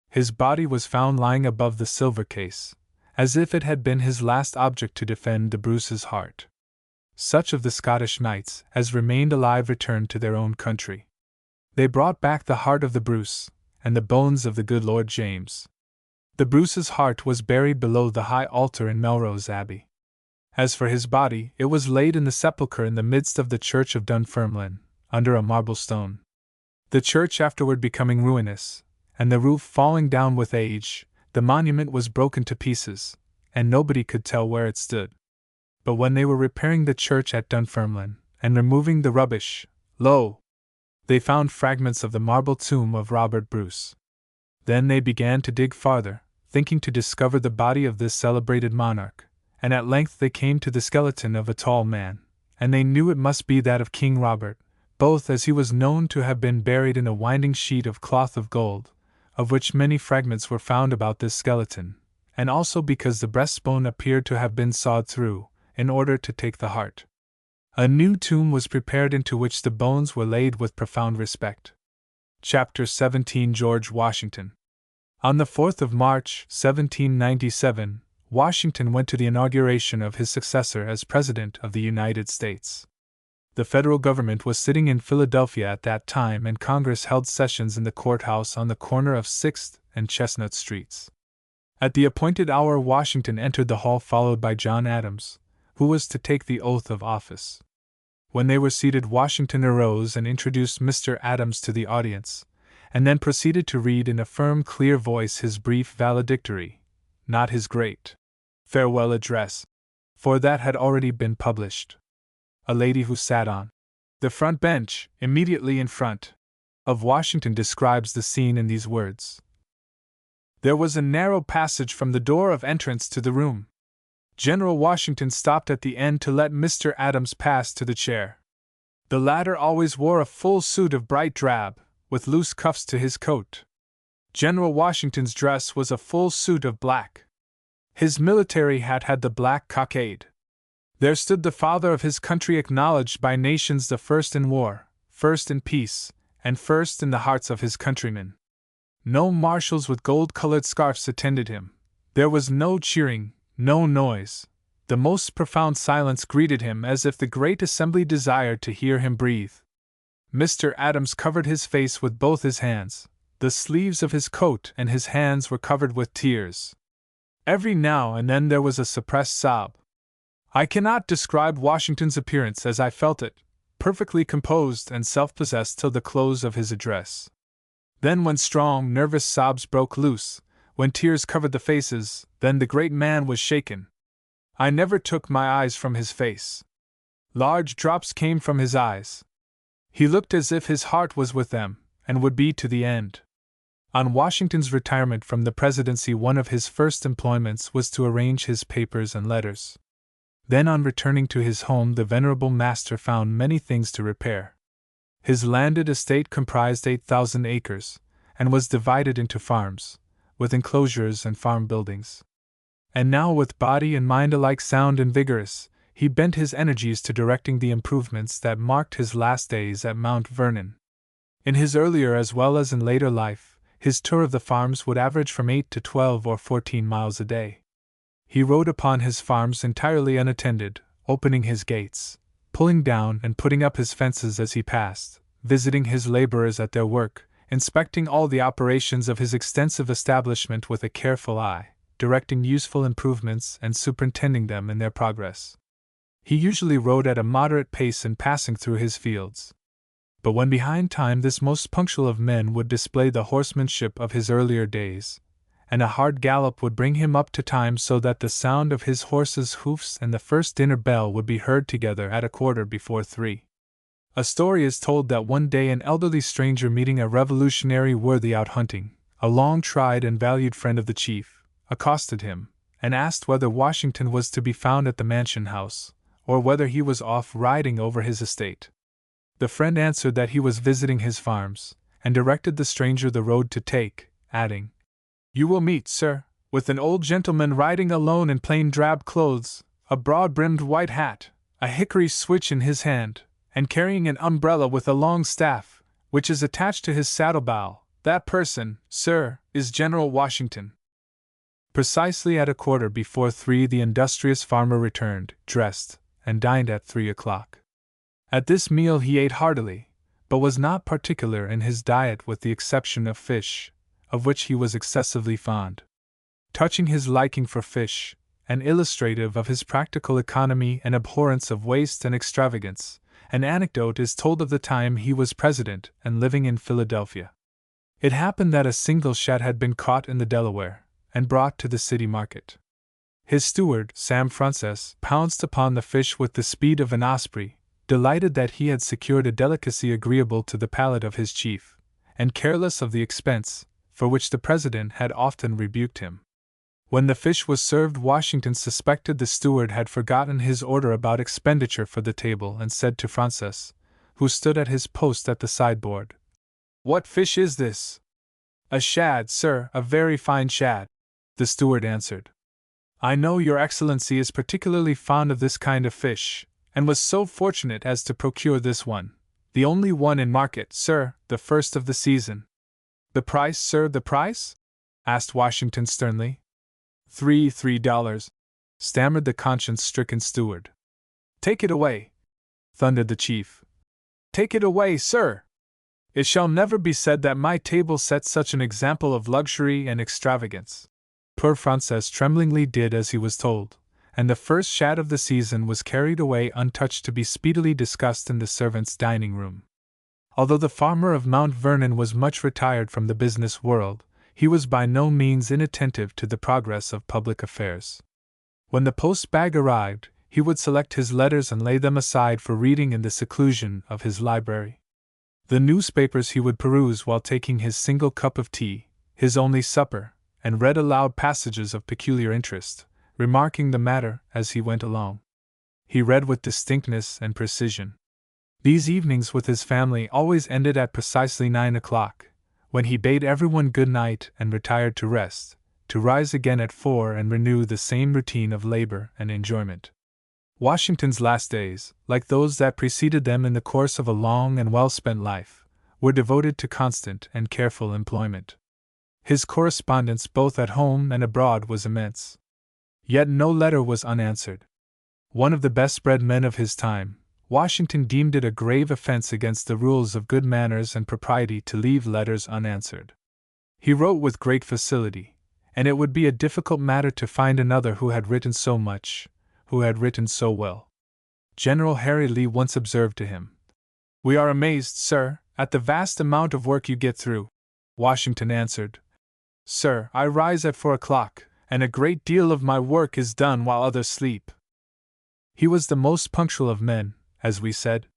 His body was found lying above the silver case, as if it had been his last object to defend the Bruce's heart. Such of the Scottish knights as remained alive returned to their own country. They brought back the heart of the Bruce, and the bones of the good Lord James. The Bruce's heart was buried below the high altar in Melrose Abbey. As for his body, it was laid in the sepulchre in the midst of the church of Dunfermline, under a marble stone. The church afterward becoming ruinous, and the roof falling down with age, the monument was broken to pieces, and nobody could tell where it stood. But when they were repairing the church at Dunfermline, and removing the rubbish, lo! They found fragments of the marble tomb of Robert Bruce. Then they began to dig farther, thinking to discover the body of this celebrated monarch, and at length they came to the skeleton of a tall man, and they knew it must be that of King Robert, both as he was known to have been buried in a winding sheet of cloth of gold, of which many fragments were found about this skeleton, and also because the breastbone appeared to have been sawed through, in order to take the heart. A new tomb was prepared into which the bones were laid with profound respect. Chapter 17. George Washington. On the 4th of March, 1797, Washington went to the inauguration of his successor as President of the United States. The federal government was sitting in Philadelphia at that time, and Congress held sessions in the courthouse on the corner of 6th and Chestnut Streets. At the appointed hour, Washington entered the hall followed by John Adams, who was to take the oath of office. When they were seated, Washington arose and introduced Mr. Adams to the audience, and then proceeded to read in a firm, clear voice his brief valedictory, not his great farewell address, for that had already been published. A lady who sat on the front bench, immediately in front of Washington, describes the scene in these words: "There was a narrow passage from the door of entrance to the room. General Washington stopped at the end to let Mr. Adams pass to the chair. The latter always wore a full suit of bright drab, with loose cuffs to his coat. General Washington's dress was a full suit of black. His military hat had the black cockade. There stood the father of his country, acknowledged by nations the first in war, first in peace, and first in the hearts of his countrymen. No marshals with gold-colored scarfs attended him. There was no cheering, no noise. The most profound silence greeted him, as if the great assembly desired to hear him breathe. Mr. Adams covered his face with both his hands. The sleeves of his coat and his hands were covered with tears. Every now and then there was a suppressed sob. I cannot describe Washington's appearance as I felt it, perfectly composed and self-possessed till the close of his address. Then when strong, nervous sobs broke loose, when tears covered the faces, then the great man was shaken. I never took my eyes from his face. Large drops came from his eyes. He looked as if his heart was with them, and would be to the end. On Washington's retirement from the presidency, one of his first employments was to arrange his papers and letters. Then, on returning to his home, the venerable master found many things to repair. His landed estate comprised 8,000 acres, and was divided into farms, with enclosures and farm buildings. And now, with body and mind alike sound and vigorous, he bent his energies to directing the improvements that marked his last days at Mount Vernon. In his earlier as well as in later life, his tour of the farms would average from 8 to 12 or 14 miles a day. He rode upon his farms entirely unattended, opening his gates, pulling down and putting up his fences as he passed, visiting his laborers at their work, inspecting all the operations of his extensive establishment with a careful eye, directing useful improvements and superintending them in their progress. He usually rode at a moderate pace in passing through his fields. But when behind time, this most punctual of men would display the horsemanship of his earlier days, and a hard gallop would bring him up to time, so that the sound of his horse's hoofs and the first dinner bell would be heard together at 3:15. A story is told that one day an elderly stranger, meeting a revolutionary worthy out hunting, a long-tried and valued friend of the chief, accosted him, and asked whether Washington was to be found at the mansion house, or whether he was off riding over his estate. The friend answered that he was visiting his farms, and directed the stranger the road to take, adding, "You will meet, sir, with an old gentleman riding alone in plain drab clothes, a broad-brimmed white hat, a hickory switch in his hand, and carrying an umbrella with a long staff, which is attached to his saddle-bow. That person, sir, is General Washington." Precisely at 3:15 the industrious farmer returned, dressed, and dined at 3 o'clock. At this meal he ate heartily, but was not particular in his diet, with the exception of fish, of which he was excessively fond. Touching his liking for fish, and illustrative of his practical economy and abhorrence of waste and extravagance, an anecdote is told of the time he was president and living in Philadelphia. It happened that a single shad had been caught in the Delaware, and brought to the city market. His steward, Sam Frances, pounced upon the fish with the speed of an osprey, delighted that he had secured a delicacy agreeable to the palate of his chief, and careless of the expense, for which the president had often rebuked him. When the fish was served, Washington suspected the steward had forgotten his order about expenditure for the table, and said to Frances, who stood at his post at the sideboard, "What fish is this?" "A shad, sir, a very fine shad," the steward answered. "I know your excellency is particularly fond of this kind of fish, and was so fortunate as to procure this one, the only one in market, sir, the first of the season." "The price, sir, the price?" asked Washington sternly. $3, stammered the conscience-stricken steward. "Take it away," thundered the chief. "Take it away, sir! It shall never be said that my table sets such an example of luxury and extravagance." Poor Frances tremblingly did as he was told, and the first shad of the season was carried away untouched to be speedily discussed in the servants' dining-room. Although the farmer of Mount Vernon was much retired from the business world, he was by no means inattentive to the progress of public affairs. When the post-bag arrived, he would select his letters and lay them aside for reading in the seclusion of his library. The newspapers he would peruse while taking his single cup of tea, his only supper, and read aloud passages of peculiar interest, remarking the matter as he went along. He read with distinctness and precision. These evenings with his family always ended at precisely 9 o'clock, when he bade everyone good night and retired to rest, to rise again at 4 and renew the same routine of labor and enjoyment. Washington's last days, like those that preceded them in the course of a long and well-spent life, were devoted to constant and careful employment. His correspondence both at home and abroad was immense. Yet no letter was unanswered. One of the best-bred men of his time, Washington deemed it a grave offense against the rules of good manners and propriety to leave letters unanswered. He wrote with great facility, and it would be a difficult matter to find another who had written so much, who had written so well. General Harry Lee once observed to him, "We are amazed, sir, at the vast amount of work you get through." Washington answered, "Sir, I rise at 4 o'clock, and a great deal of my work is done while others sleep." He was the most punctual of men, as we said.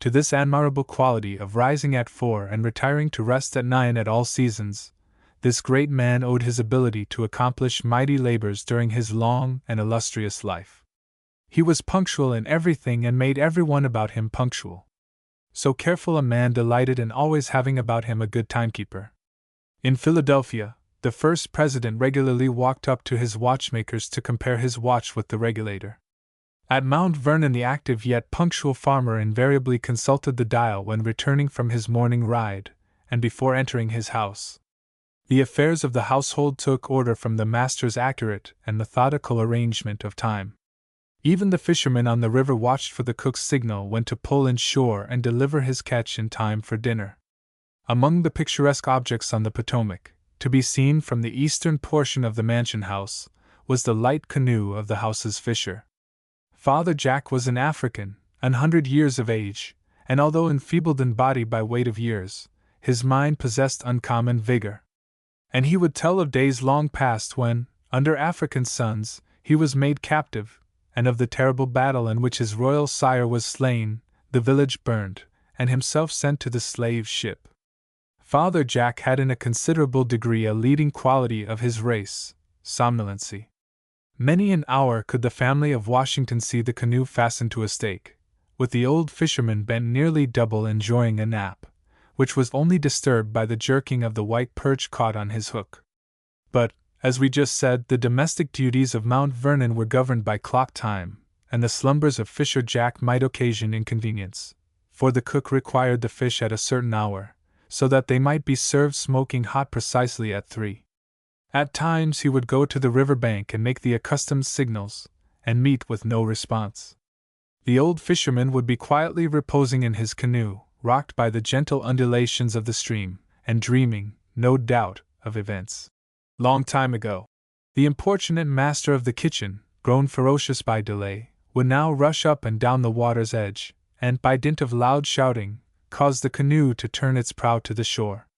To this admirable quality of rising at 4 and retiring to rest at 9 at all seasons, this great man owed his ability to accomplish mighty labors during his long and illustrious life. He was punctual in everything and made everyone about him punctual. So careful a man delighted in always having about him a good timekeeper. In Philadelphia, the first president regularly walked up to his watchmakers to compare his watch with the regulator. At Mount Vernon, the active yet punctual farmer invariably consulted the dial when returning from his morning ride, and before entering his house. The affairs of the household took order from the master's accurate and methodical arrangement of time. Even the fisherman on the river watched for the cook's signal when to pull in shore and deliver his catch in time for dinner. Among the picturesque objects on the Potomac, to be seen from the eastern portion of the mansion house, was the light canoe of the house's fisher. Father Jack was an African, 100 years of age, and although enfeebled in body by weight of years, his mind possessed uncommon vigor. And he would tell of days long past when, under African suns, he was made captive, and of the terrible battle in which his royal sire was slain, the village burned, and himself sent to the slave ship. Father Jack had in a considerable degree a leading quality of his race, somnolency. Many an hour could the family of Washington see the canoe fastened to a stake, with the old fisherman bent nearly double enjoying a nap, which was only disturbed by the jerking of the white perch caught on his hook. But, as we just said, the domestic duties of Mount Vernon were governed by clock time, and the slumbers of Fisher Jack might occasion inconvenience, for the cook required the fish at a certain hour, so that they might be served smoking hot precisely at 3. At times he would go to the river bank and make the accustomed signals, and meet with no response. The old fisherman would be quietly reposing in his canoe, rocked by the gentle undulations of the stream, and dreaming, no doubt, of events long time ago. The importunate master of the kitchen, grown ferocious by delay, would now rush up and down the water's edge, and, by dint of loud shouting, cause the canoe to turn its prow to the shore.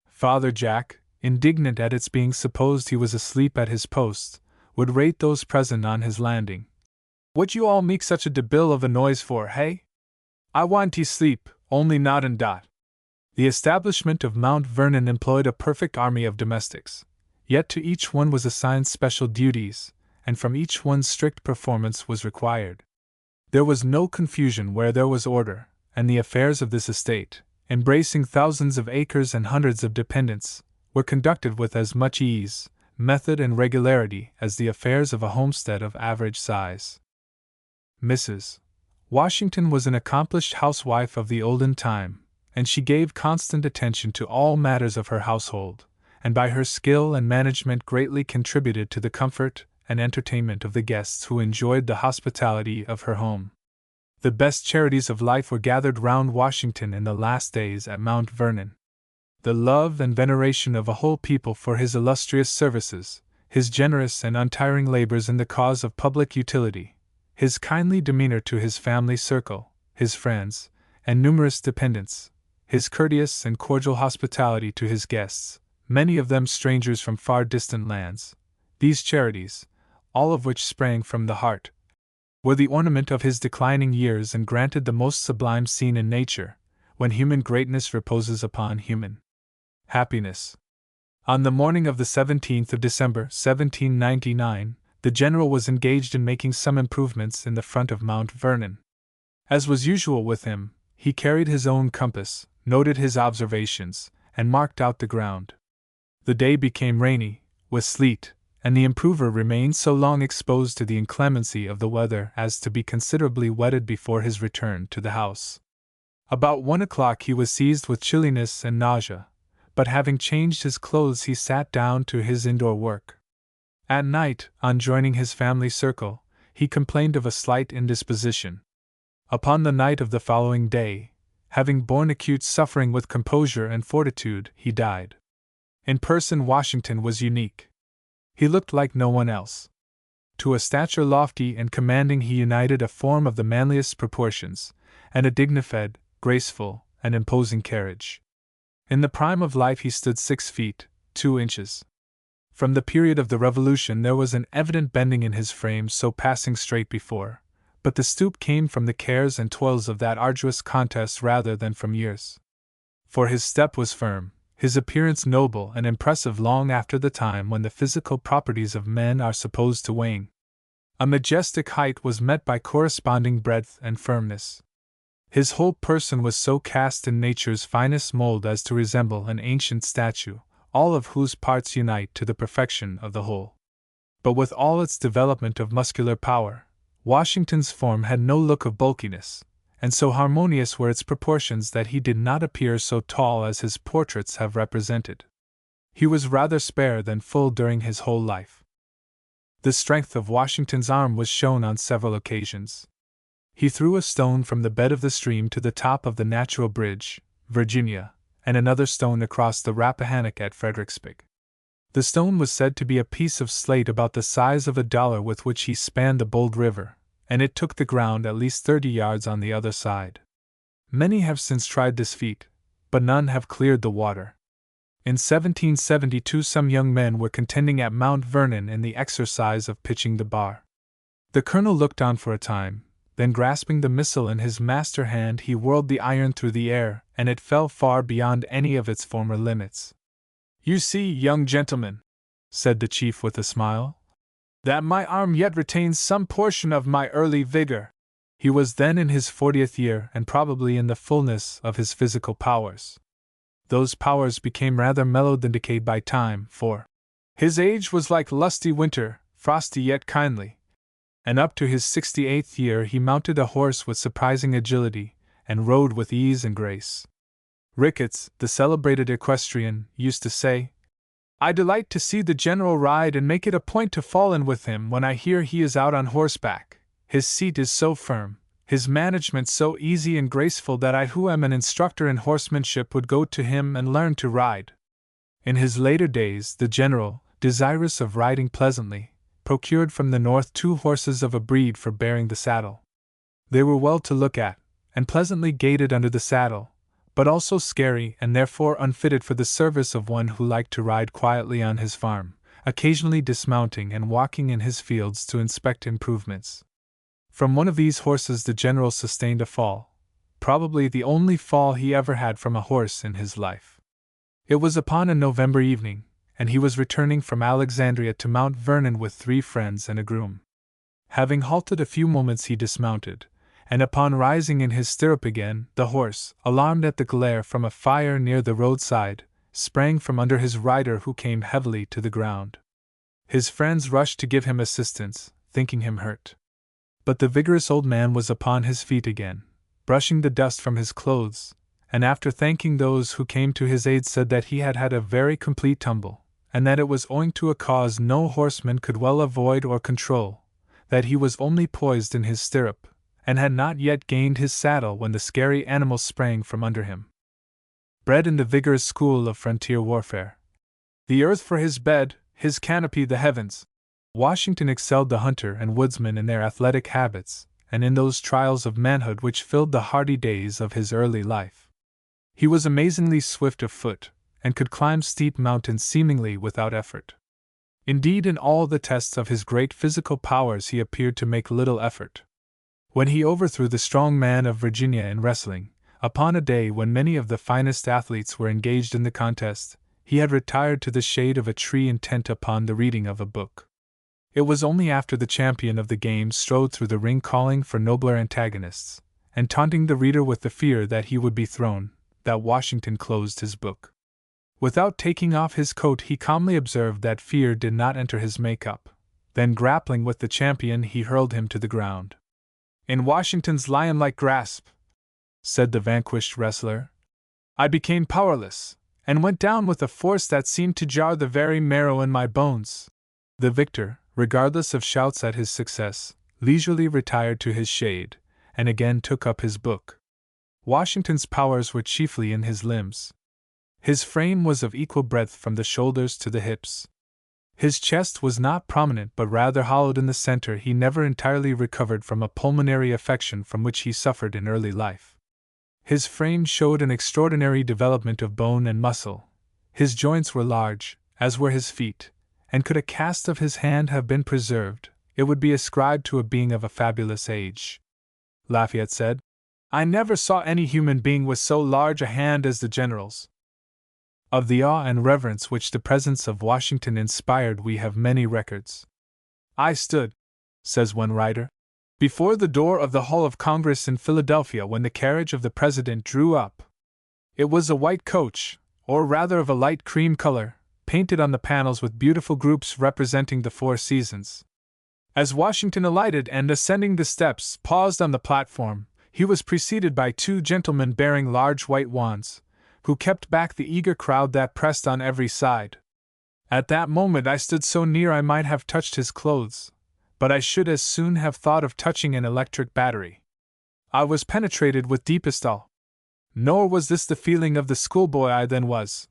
Father Jack, indignant at its being supposed he was asleep at his post, would rate those present on his landing. "What you all make such a debil of a noise for, hey? I want ye sleep, only not and dot." The establishment of Mount Vernon employed a perfect army of domestics, yet to each one was assigned special duties, and from each one strict performance was required. There was no confusion where there was order, and the affairs of this estate, embracing thousands of acres and hundreds of dependents, were conducted with as much ease, method, and regularity as the affairs of a homestead of average size. Mrs. Washington was an accomplished housewife of the olden time, and she gave constant attention to all matters of her household, and by her skill and management greatly contributed to the comfort and entertainment of the guests who enjoyed the hospitality of her home. The best charities of life were gathered round Washington in the last days at Mount Vernon. The love and veneration of a whole people for his illustrious services, his generous and untiring labors in the cause of public utility, his kindly demeanor to his family circle, his friends, and numerous dependents, his courteous and cordial hospitality to his guests, many of them strangers from far distant lands, these charities, all of which sprang from the heart, were the ornament of his declining years and granted the most sublime scene in nature, when human greatness reposes upon human happiness. On the morning of the 17th of December, 1799, the general was engaged in making some improvements in the front of Mount Vernon. As was usual with him, he carried his own compass, noted his observations, and marked out the ground. The day became rainy, with sleet, and the improver remained so long exposed to the inclemency of the weather as to be considerably wetted before his return to the house. About 1 o'clock he was seized with chilliness and nausea, but having changed his clothes he sat down to his indoor work. At night, on joining his family circle, he complained of a slight indisposition. Upon the night of the following day, having borne acute suffering with composure and fortitude, he died. In person, Washington was unique. He looked like no one else. To a stature lofty and commanding he united a form of the manliest proportions, and a dignified, graceful, and imposing carriage. In the prime of life he stood 6 feet, 2 inches. From the period of the Revolution there was an evident bending in his frame, so passing straight before, but the stoop came from the cares and toils of that arduous contest rather than from years. For his step was firm, his appearance noble and impressive long after the time when the physical properties of men are supposed to wane. A majestic height was met by corresponding breadth and firmness. His whole person was so cast in nature's finest mold as to resemble an ancient statue, all of whose parts unite to the perfection of the whole. But with all its development of muscular power, Washington's form had no look of bulkiness, and so harmonious were its proportions that he did not appear so tall as his portraits have represented. He was rather spare than full during his whole life. The strength of Washington's arm was shown on several occasions. He threw a stone from the bed of the stream to the top of the Natural Bridge, Virginia, and another stone across the Rappahannock at Fredericksburg. The stone was said to be a piece of slate about the size of $1 with which he spanned the bold river, and it took the ground at least 30 yards on the other side. Many have since tried this feat, but none have cleared the water. In 1772 some young men were contending at Mount Vernon in the exercise of pitching the bar. The colonel looked on for a time, then grasping the missile in his master hand he whirled the iron through the air, and it fell far beyond any of its former limits. "You see, young gentleman," said the chief with a smile, "that my arm yet retains some portion of my early vigor." He was then in his 40th year and probably in the fullness of his physical powers. Those powers became rather mellowed than decayed by time, for his age was like lusty winter, frosty yet kindly, and up to his 68th year he mounted a horse with surprising agility, and rode with ease and grace. Ricketts, the celebrated equestrian, used to say, "I delight to see the general ride and make it a point to fall in with him when I hear he is out on horseback. His seat is so firm, his management so easy and graceful that I who am an instructor in horsemanship would go to him and learn to ride." In his later days the general, desirous of riding pleasantly, procured from the north 2 horses of a breed for bearing the saddle. They were well to look at, and pleasantly gaited under the saddle, but also scary and therefore unfitted for the service of one who liked to ride quietly on his farm, occasionally dismounting and walking in his fields to inspect improvements. From one of these horses the general sustained a fall, probably the only fall he ever had from a horse in his life. It was upon a November evening, and he was returning from Alexandria to Mount Vernon with 3 friends and a groom. Having halted a few moments he dismounted, and upon rising in his stirrup again, the horse, alarmed at the glare from a fire near the roadside, sprang from under his rider who came heavily to the ground. His friends rushed to give him assistance, thinking him hurt. But the vigorous old man was upon his feet again, brushing the dust from his clothes, and after thanking those who came to his aid said that he had had a very complete tumble, and that it was owing to a cause no horseman could well avoid or control, that he was only poised in his stirrup, and had not yet gained his saddle when the scary animal sprang from under him. Bred in the vigorous school of frontier warfare, the earth for his bed, his canopy the heavens, Washington excelled the hunter and woodsman in their athletic habits, and in those trials of manhood which filled the hardy days of his early life. He was amazingly swift of foot, and could climb steep mountains seemingly without effort. Indeed, in all the tests of his great physical powers he appeared to make little effort. When he overthrew the strong man of Virginia in wrestling, upon a day when many of the finest athletes were engaged in the contest, he had retired to the shade of a tree intent upon the reading of a book. It was only after the champion of the game strode through the ring calling for nobler antagonists, and taunting the reader with the fear that he would be thrown, that Washington closed his book. Without taking off his coat, he calmly observed that fear did not enter his makeup. Then, grappling with the champion, he hurled him to the ground. In Washington's lion-like grasp, said the vanquished wrestler, I became powerless, and went down with a force that seemed to jar the very marrow in my bones. The victor, regardless of shouts at his success, leisurely retired to his shade, and again took up his book. Washington's powers were chiefly in his limbs. His frame was of equal breadth from the shoulders to the hips. His chest was not prominent but rather hollowed in the center. He never entirely recovered from a pulmonary affection from which he suffered in early life. His frame showed an extraordinary development of bone and muscle. His joints were large, as were his feet, and could a cast of his hand have been preserved, it would be ascribed to a being of a fabulous age. Lafayette said, I never saw any human being with so large a hand as the general's. Of the awe and reverence which the presence of Washington inspired we have many records. I stood, says one writer, before the door of the Hall of Congress in Philadelphia when the carriage of the President drew up. It was a white coach, or rather of a light cream color, painted on the panels with beautiful groups representing the 4 seasons. As Washington alighted and, ascending the steps, paused on the platform, he was preceded by 2 gentlemen bearing large white wands, who kept back the eager crowd that pressed on every side. At that moment I stood so near I might have touched his clothes, but I should as soon have thought of touching an electric battery. I was penetrated with deepest awe. Nor was this the feeling of the schoolboy I then was.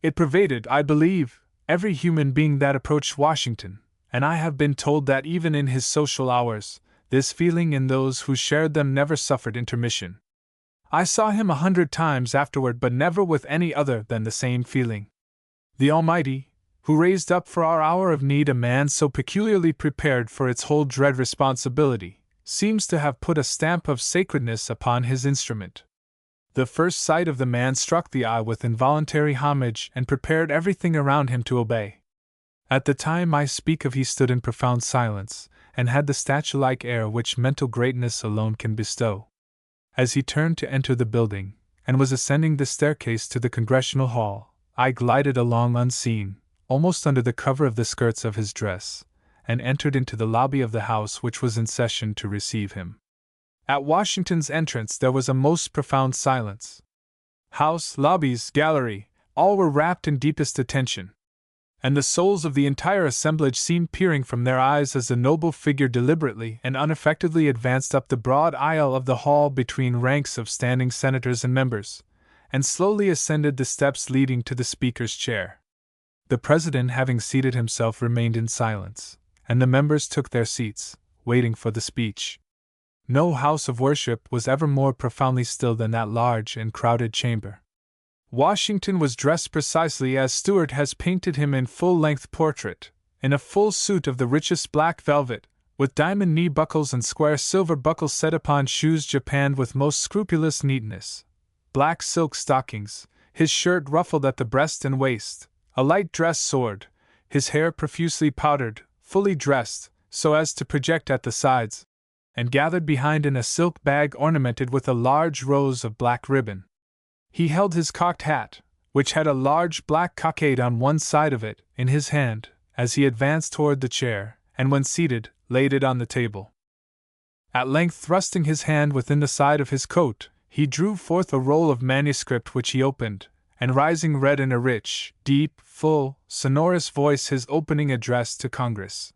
It pervaded, I believe, every human being that approached Washington, and I have been told that even in his social hours, this feeling in those who shared them never suffered intermission. I saw him 100 times afterward, but never with any other than the same feeling. The Almighty, who raised up for our hour of need a man so peculiarly prepared for its whole dread responsibility, seems to have put a stamp of sacredness upon his instrument. The first sight of the man struck the eye with involuntary homage and prepared everything around him to obey. At the time I speak of he stood in profound silence, and had the statue-like air which mental greatness alone can bestow. As he turned to enter the building, and was ascending the staircase to the Congressional Hall, I glided along unseen, almost under the cover of the skirts of his dress, and entered into the lobby of the House which was in session to receive him. At Washington's entrance there was a most profound silence. House, lobbies, gallery, all were wrapped in deepest attention, and the souls of the entire assemblage seemed peering from their eyes as the noble figure deliberately and unaffectedly advanced up the broad aisle of the hall between ranks of standing senators and members, and slowly ascended the steps leading to the Speaker's chair. The President, having seated himself, remained in silence, and the members took their seats, waiting for the speech. No house of worship was ever more profoundly still than that large and crowded chamber. Washington was dressed precisely as Stuart has painted him in full-length portrait, in a full suit of the richest black velvet, with diamond knee buckles and square silver buckles set upon shoes japanned with most scrupulous neatness, black silk stockings, his shirt ruffled at the breast and waist, a light dress sword, his hair profusely powdered, fully dressed, so as to project at the sides, and gathered behind in a silk bag ornamented with a large rose of black ribbon. He held his cocked hat, which had a large black cockade on one side of it, in his hand, as he advanced toward the chair, and when seated, laid it on the table. At length, thrusting his hand within the side of his coat, he drew forth a roll of manuscript which he opened, and rising read in a rich, deep, full, sonorous voice his opening address to Congress.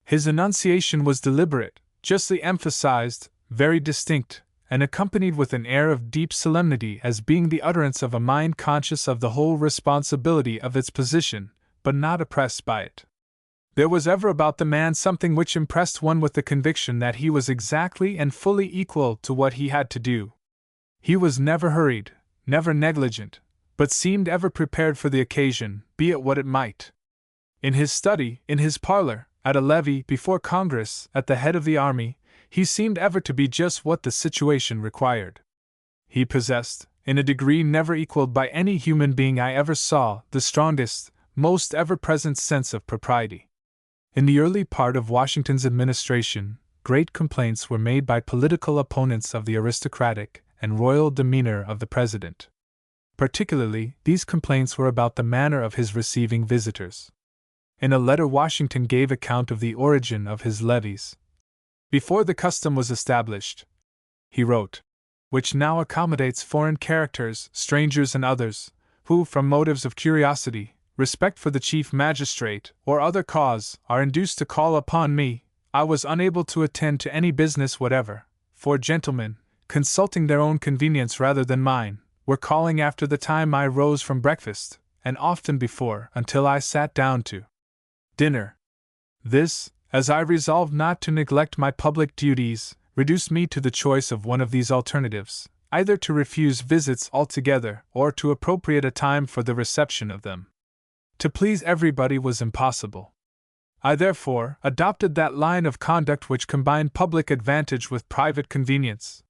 His enunciation was deliberate, justly emphasized, very distinct, and accompanied with an air of deep solemnity as being the utterance of a mind conscious of the whole responsibility of its position, but not oppressed by it. There was ever about the man something which impressed one with the conviction that he was exactly and fully equal to what he had to do. He was never hurried, never negligent, but seemed ever prepared for the occasion, be it what it might. In his study, in his parlor, at a levee, before Congress, at the head of the army, he seemed ever to be just what the situation required. He possessed, in a degree never equaled by any human being I ever saw, the strongest, most ever-present sense of propriety. In the early part of Washington's administration, great complaints were made by political opponents of the aristocratic and royal demeanor of the president. Particularly, these complaints were about the manner of his receiving visitors. In a letter, Washington gave account of the origin of his levees. Before the custom was established, he wrote, which now accommodates foreign characters, strangers, and others, who, from motives of curiosity, respect for the chief magistrate, or other cause, are induced to call upon me, I was unable to attend to any business whatever, for gentlemen, consulting their own convenience rather than mine, were calling after the time I rose from breakfast, and often before, until I sat down to dinner. This, as I resolved not to neglect my public duties, reduced me to the choice of one of these alternatives, either to refuse visits altogether or to appropriate a time for the reception of them. To please everybody was impossible. I therefore adopted that line of conduct which combined public advantage with private convenience.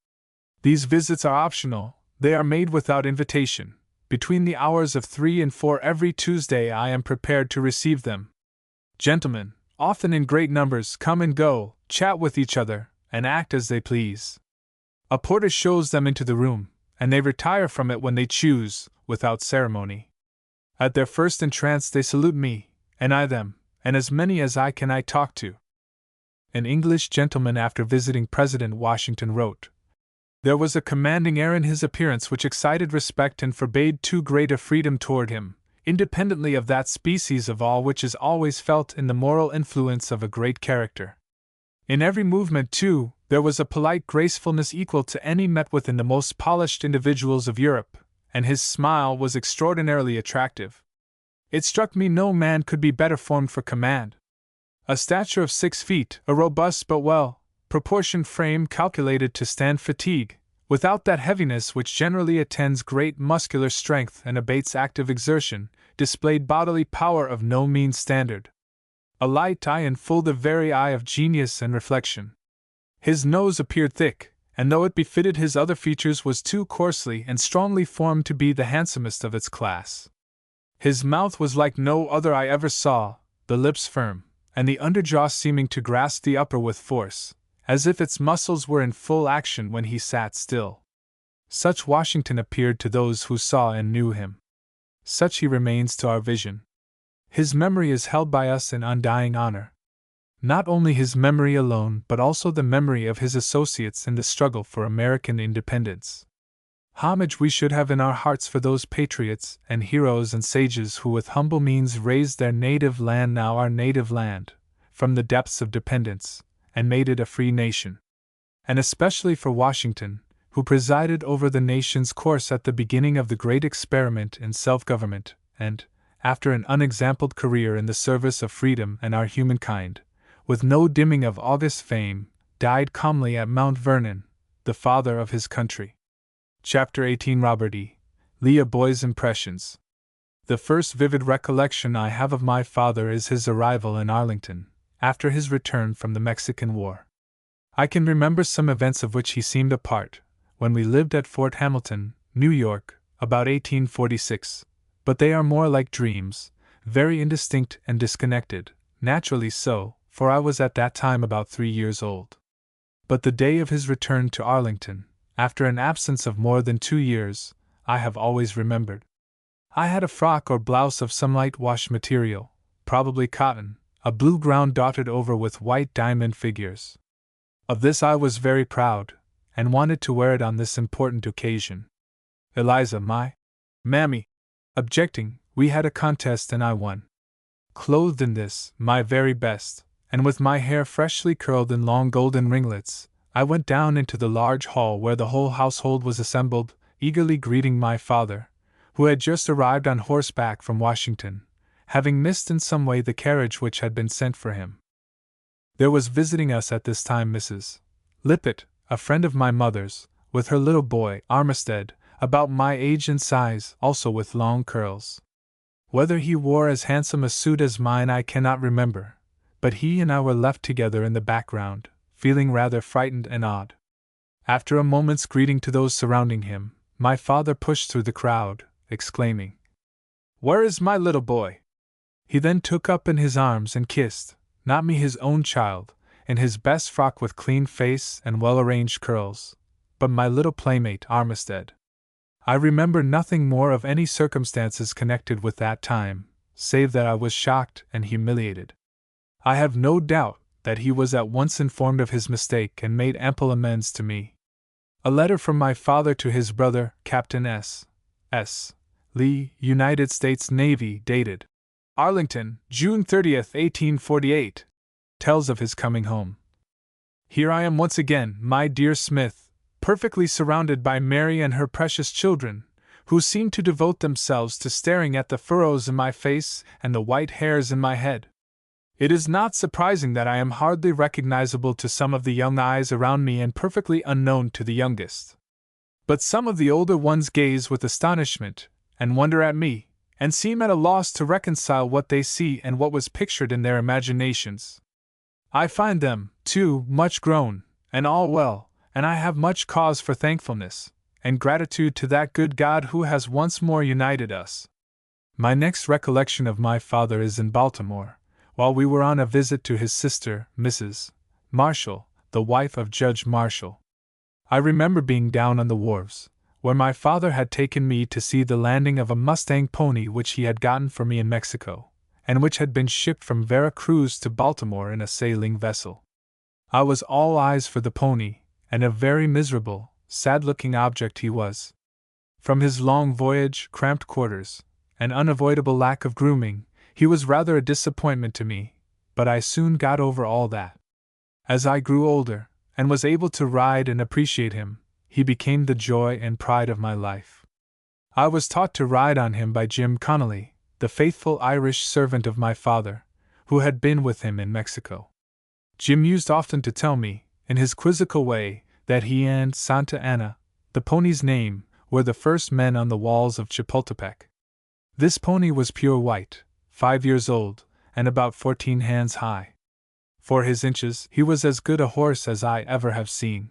These visits are optional, they are made without invitation. Between the hours of 3 and 4 every Tuesday I am prepared to receive them. Gentlemen, often in great numbers, come and go, chat with each other, and act as they please. A porter shows them into the room, and they retire from it when they choose, without ceremony. At their first entrance they salute me, and I them, and as many as I can I talk to. An English gentleman, after visiting President Washington, wrote, there was a commanding air in his appearance which excited respect and forbade too great a freedom toward him, independently of that species of awe which is always felt in the moral influence of a great character. In every movement, too, there was a polite gracefulness equal to any met with in the most polished individuals of Europe, and his smile was extraordinarily attractive. It struck me no man could be better formed for command. A stature of 6 feet, a robust but well-proportioned frame calculated to stand fatigue, without that heaviness which generally attends great muscular strength and abates active exertion, displayed bodily power of no mean standard. A light eye, and full the very eye of genius and reflection. His nose appeared thick, and though it befitted his other features was too coarsely and strongly formed to be the handsomest of its class. His mouth was like no other I ever saw, the lips firm, and the underjaw seeming to grasp the upper with force, as if its muscles were in full action when he sat still. Such Washington appeared to those who saw and knew him. Such he remains to our vision. His memory is held by us in undying honor. Not only his memory alone, but also the memory of his associates in the struggle for American independence. Homage we should have in our hearts for those patriots and heroes and sages who with humble means raised their native land, now our native land, from the depths of dependence, and made it a free nation. And especially for Washington, who presided over the nation's course at the beginning of the great experiment in self-government, and, after an unexampled career in the service of freedom and our humankind, with no dimming of august fame, died calmly at Mount Vernon, the father of his country. Chapter 18. Robert E. Lee, A Boy's Impressions. The first vivid recollection I have of my father is his arrival in Arlington, after his return from the Mexican War. I can remember some events of which he seemed a part, when we lived at Fort Hamilton, New York, about 1846, but they are more like dreams, very indistinct and disconnected, naturally so, for I was at that time about 3 years old. But the day of his return to Arlington, after an absence of more than 2 years, I have always remembered. I had a frock or blouse of some light wash material, probably cotton, a blue ground dotted over with white diamond figures. Of this I was very proud, and wanted to wear it on this important occasion. Eliza, my mammy, objecting, we had a contest and I won. Clothed in this, my very best, and with my hair freshly curled in long golden ringlets, I went down into the large hall where the whole household was assembled, eagerly greeting my father, who had just arrived on horseback from Washington, having missed in some way the carriage which had been sent for him. There was visiting us at this time Mrs. Lippett, a friend of my mother's, with her little boy, Armistead, about my age and size, also with long curls. Whether he wore as handsome a suit as mine I cannot remember, but he and I were left together in the background, feeling rather frightened and awed. After a moment's greeting to those surrounding him, my father pushed through the crowd, exclaiming, "Where is my little boy?" He then took up in his arms and kissed, not me his own child, in his best frock with clean face and well-arranged curls, but my little playmate Armistead. I remember nothing more of any circumstances connected with that time, save that I was shocked and humiliated. I have no doubt that he was at once informed of his mistake and made ample amends to me. A letter from my father to his brother, Captain S. Lee, United States Navy, dated Arlington, June 30th, 1848, tells of his coming home. Here I am once again, my dear Smith, perfectly surrounded by Mary and her precious children, who seem to devote themselves to staring at the furrows in my face and the white hairs in my head. It is not surprising that I am hardly recognizable to some of the young eyes around me and perfectly unknown to the youngest. But some of the older ones gaze with astonishment and wonder at me, and seem at a loss to reconcile what they see and what was pictured in their imaginations. I find them, too, much grown, and all well, and I have much cause for thankfulness and gratitude to that good God who has once more united us. My next recollection of my father is in Baltimore, while we were on a visit to his sister, Mrs. Marshall, the wife of Judge Marshall. I remember being down on the wharves, where my father had taken me to see the landing of a Mustang pony which he had gotten for me in Mexico, and which had been shipped from Vera Cruz to Baltimore in a sailing vessel. I was all eyes for the pony, and a very miserable, sad-looking object he was. From his long voyage, cramped quarters, and unavoidable lack of grooming, he was rather a disappointment to me, but I soon got over all that. As I grew older, and was able to ride and appreciate him, he became the joy and pride of my life. I was taught to ride on him by Jim Connolly, the faithful Irish servant of my father, who had been with him in Mexico. Jim used often to tell me, in his quizzical way, that he and Santa Anna, the pony's name, were the first men on the walls of Chapultepec. This pony was pure white, 5 years old, and about 14 hands high. For his inches, he was as good a horse as I ever have seen.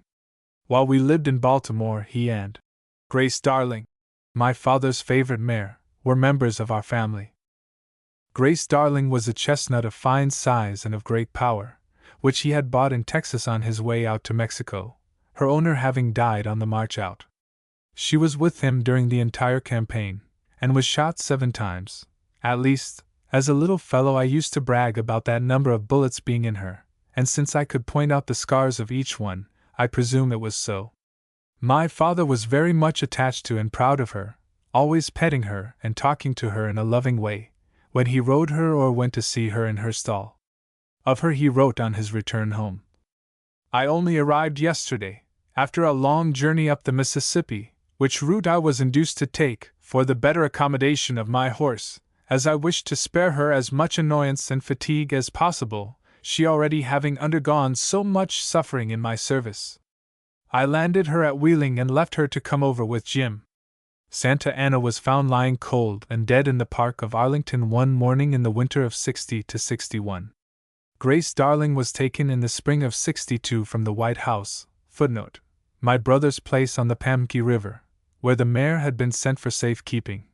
While we lived in Baltimore, he and Grace Darling, my father's favorite mare, were members of our family. Grace Darling was a chestnut of fine size and of great power, which he had bought in Texas on his way out to Mexico, her owner having died on the march out. She was with him during the entire campaign, and was shot 7 times, at least. As a little fellow I used to brag about that number of bullets being in her, and since I could point out the scars of each one, I presume it was so. My father was very much attached to and proud of her, always petting her and talking to her in a loving way, when he rode her or went to see her in her stall. Of her he wrote on his return home: I only arrived yesterday, after a long journey up the Mississippi, which route I was induced to take for the better accommodation of my horse, as I wished to spare her as much annoyance and fatigue as possible, she already having undergone so much suffering in my service. I landed her at Wheeling and left her to come over with Jim. Santa Anna was found lying cold and dead in the park of Arlington one morning in the winter of '60 to '61. Grace Darling was taken in the spring of '62 from the White House, footnote, my brother's place on the Pamunkey River, where the mare had been sent for safekeeping,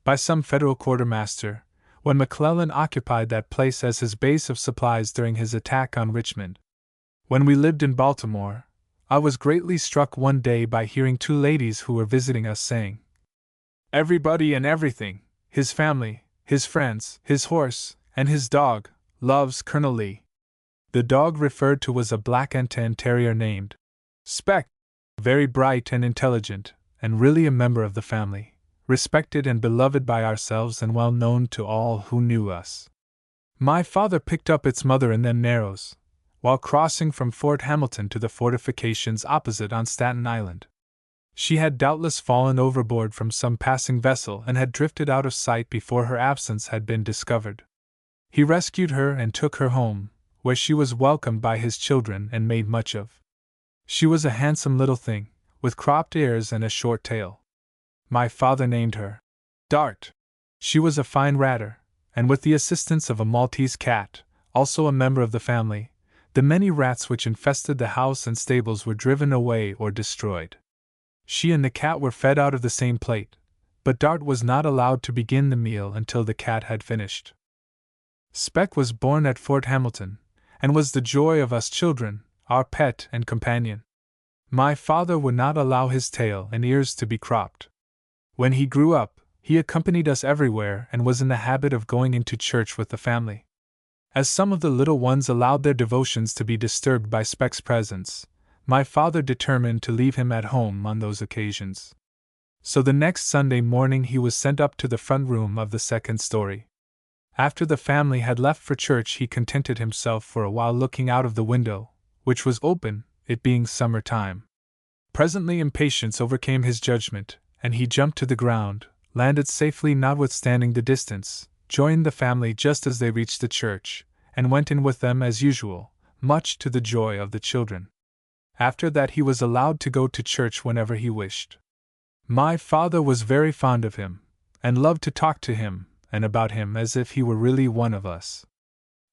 by some federal quartermaster, when McClellan occupied that place as his base of supplies during his attack on Richmond. When we lived in Baltimore, I was greatly struck one day by hearing 2 ladies who were visiting us saying, everybody and everything, his family, his friends, his horse, and his dog, loves Colonel Lee. The dog referred to was a Black Antin terrier named Speck, very bright and intelligent, and really a member of the family, respected and beloved by ourselves and well known to all who knew us. My father picked up its mother in them Narrows, while crossing from Fort Hamilton to the fortifications opposite on Staten Island. She had doubtless fallen overboard from some passing vessel and had drifted out of sight before her absence had been discovered. He rescued her and took her home, where she was welcomed by his children and made much of. She was a handsome little thing, with cropped ears and a short tail. My father named her Dart. She was a fine ratter, and with the assistance of a Maltese cat, also a member of the family, the many rats which infested the house and stables were driven away or destroyed. She and the cat were fed out of the same plate, but Dart was not allowed to begin the meal until the cat had finished. Speck was born at Fort Hamilton, and was the joy of us children, our pet and companion. My father would not allow his tail and ears to be cropped. When he grew up, he accompanied us everywhere and was in the habit of going into church with the family. As some of the little ones allowed their devotions to be disturbed by Speck's presence, my father determined to leave him at home on those occasions. So the next Sunday morning he was sent up to the front room of the second story. After the family had left for church, he contented himself for a while looking out of the window, which was open, it being summer time. Presently impatience overcame his judgment, and he jumped to the ground, landed safely notwithstanding the distance, joined the family just as they reached the church, and went in with them as usual, much to the joy of the children. After that he was allowed to go to church whenever he wished. My father was very fond of him, and loved to talk to him and about him as if he were really one of us.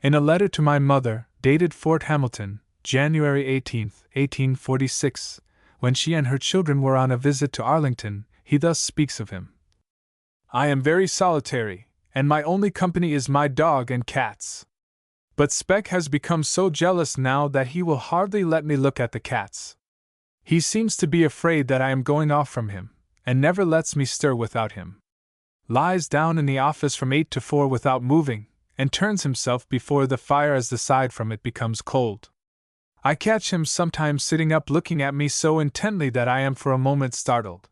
In a letter to my mother, dated Fort Hamilton, January 18, 1846, when she and her children were on a visit to Arlington, he thus speaks of him. I am very solitary, and my only company is my dog and cats. But Speck has become so jealous now that he will hardly let me look at the cats. He seems to be afraid that I am going off from him, and never lets me stir without him. Lies down in the office from 8 to 4 without moving, and turns himself before the fire as the side from it becomes cold. I catch him sometimes sitting up looking at me so intently that I am for a moment startled.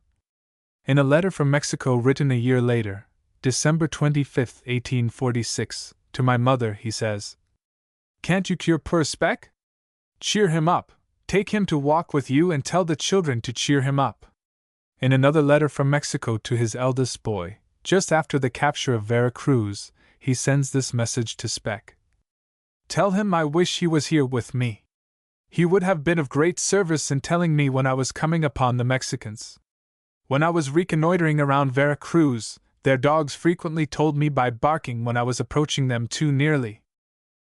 In a letter from Mexico written a year later, December 25, 1846, to my mother, he says, Can't you cure poor Speck? Cheer him up, take him to walk with you and tell the children to cheer him up. In another letter from Mexico to his eldest boy, just after the capture of Vera Cruz, he sends this message to Speck. Tell him I wish he was here with me. He would have been of great service in telling me when I was coming upon the Mexicans. When I was reconnoitering around Vera Cruz, their dogs frequently told me by barking when I was approaching them too nearly.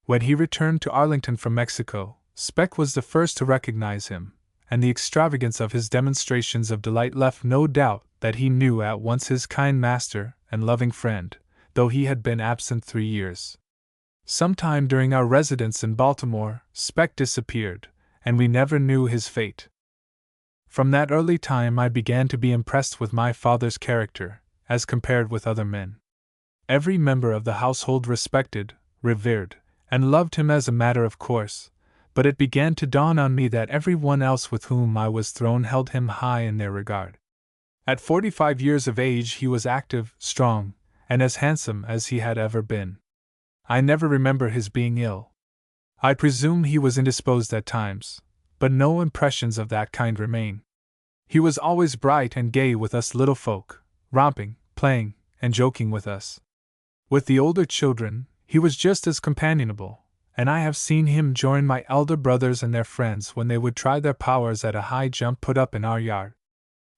When he returned to Arlington from Mexico, Speck was the first to recognize him, and the extravagance of his demonstrations of delight left no doubt that he knew at once his kind master and loving friend, though he had been absent 3 years. Sometime during our residence in Baltimore, Speck disappeared, and we never knew his fate. From that early time I began to be impressed with my father's character, as compared with other men. Every member of the household respected, revered, and loved him as a matter of course, but it began to dawn on me that every one else with whom I was thrown held him high in their regard. At 45 years of age he was active, strong, and as handsome as he had ever been. I never remember his being ill. I presume he was indisposed at times, but no impressions of that kind remain. He was always bright and gay with us little folk, romping, playing, and joking with us. With the older children, he was just as companionable, and I have seen him join my elder brothers and their friends when they would try their powers at a high jump put up in our yard.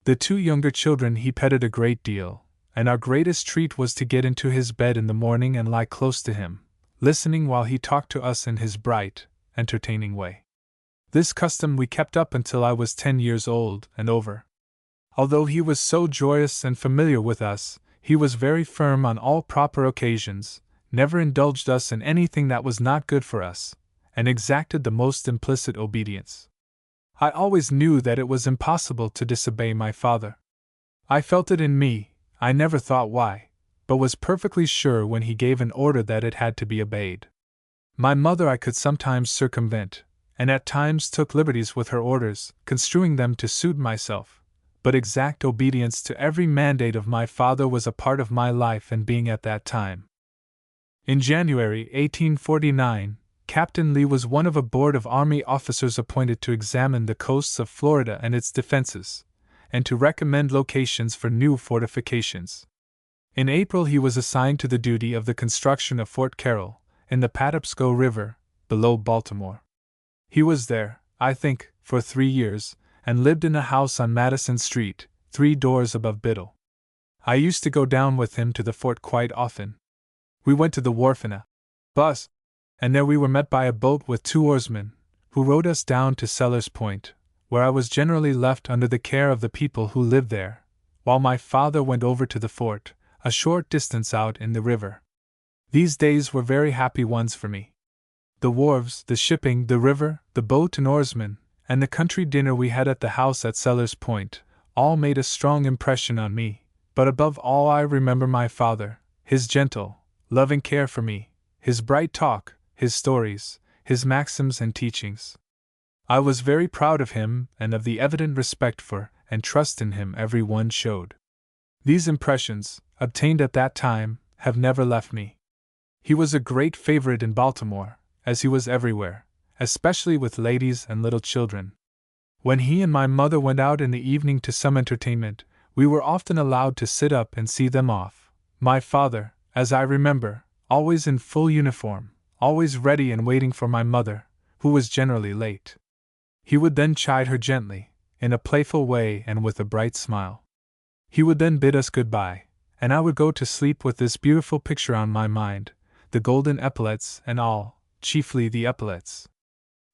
The 2 younger children he petted a great deal, and our greatest treat was to get into his bed in the morning and lie close to him, listening while he talked to us in his bright, entertaining way. This custom we kept up until I was 10 years old and over. Although he was so joyous and familiar with us, he was very firm on all proper occasions, never indulged us in anything that was not good for us, and exacted the most implicit obedience. I always knew that it was impossible to disobey my father. I felt it in me, I never thought why, but was perfectly sure when he gave an order that it had to be obeyed. My mother I could sometimes circumvent, and at times took liberties with her orders, construing them to suit myself, but exact obedience to every mandate of my father was a part of my life and being at that time. In January 1849, Captain Lee was one of a board of Army officers appointed to examine the coasts of Florida and its defenses, and to recommend locations for new fortifications. In April he was assigned to the duty of the construction of Fort Carroll, in the Patapsco River, below Baltimore. He was there, I think, for 3 years, and lived in a house on Madison Street, 3 doors above Biddle. I used to go down with him to the fort quite often. We went to the wharf in a bus, and there we were met by a boat with 2 oarsmen, who rowed us down to Sellers Point, where I was generally left under the care of the people who lived there, while my father went over to the fort, a short distance out in the river. These days were very happy ones for me. The wharves, the shipping, the river, the boat and oarsmen, and the country dinner we had at the house at Sellers Point, all made a strong impression on me, but above all I remember my father, his gentle, loving care for me, his bright talk, his stories, his maxims and teachings. I was very proud of him and of the evident respect for and trust in him every one showed. These impressions, obtained at that time, have never left me. He was a great favorite in Baltimore, as he was everywhere, especially with ladies and little children. When he and my mother went out in the evening to some entertainment, we were often allowed to sit up and see them off. My father, as I remember, always in full uniform, always ready and waiting for my mother, who was generally late. He would then chide her gently, in a playful way and with a bright smile. He would then bid us good-bye, and I would go to sleep with this beautiful picture on my mind, the golden epaulets and all, chiefly the epaulets.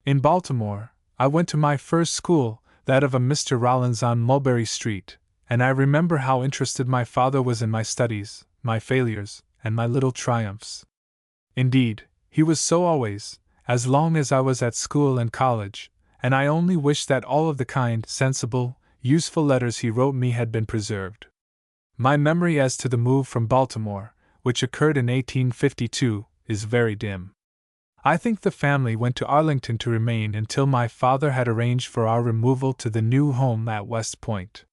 In Baltimore, I went to my first school, that of a Mr. Rollins on Mulberry Street, and I remember how interested my father was in my studies, my failures, and my little triumphs. Indeed, he was so always, as long as I was at school and college, and I only wish that all of the kind, sensible, useful letters he wrote me had been preserved. My memory as to the move from Baltimore, which occurred in 1852, is very dim. I think the family went to Arlington to remain until my father had arranged for our removal to the new home at West Point.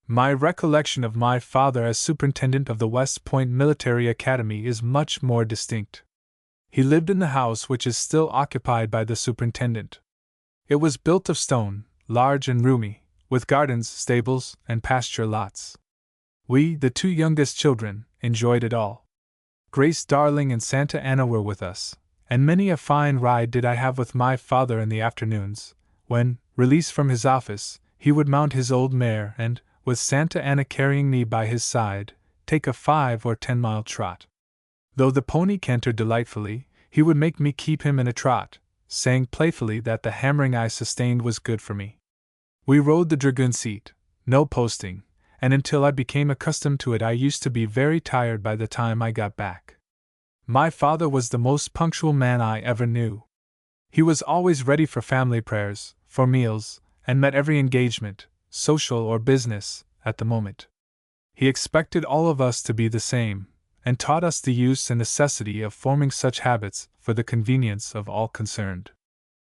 My recollection of my father as superintendent of the West Point Military Academy is much more distinct. He lived in the house which is still occupied by the superintendent. It was built of stone, large and roomy, with gardens, stables, and pasture lots. We, the two youngest children, enjoyed it all. Grace Darling and Santa Anna were with us, and many a fine ride did I have with my father in the afternoons, when, released from his office, he would mount his old mare and, with Santa Anna carrying me by his side, take a 5 or 10 mile trot. Though the pony cantered delightfully, he would make me keep him in a trot, saying playfully that the hammering I sustained was good for me. We rode the dragoon seat, no posting, and until I became accustomed to it I used to be very tired by the time I got back. My father was the most punctual man I ever knew. He was always ready for family prayers, for meals, and met every engagement, social or business, at the moment. He expected all of us to be the same, and taught us the use and necessity of forming such habits for the convenience of all concerned.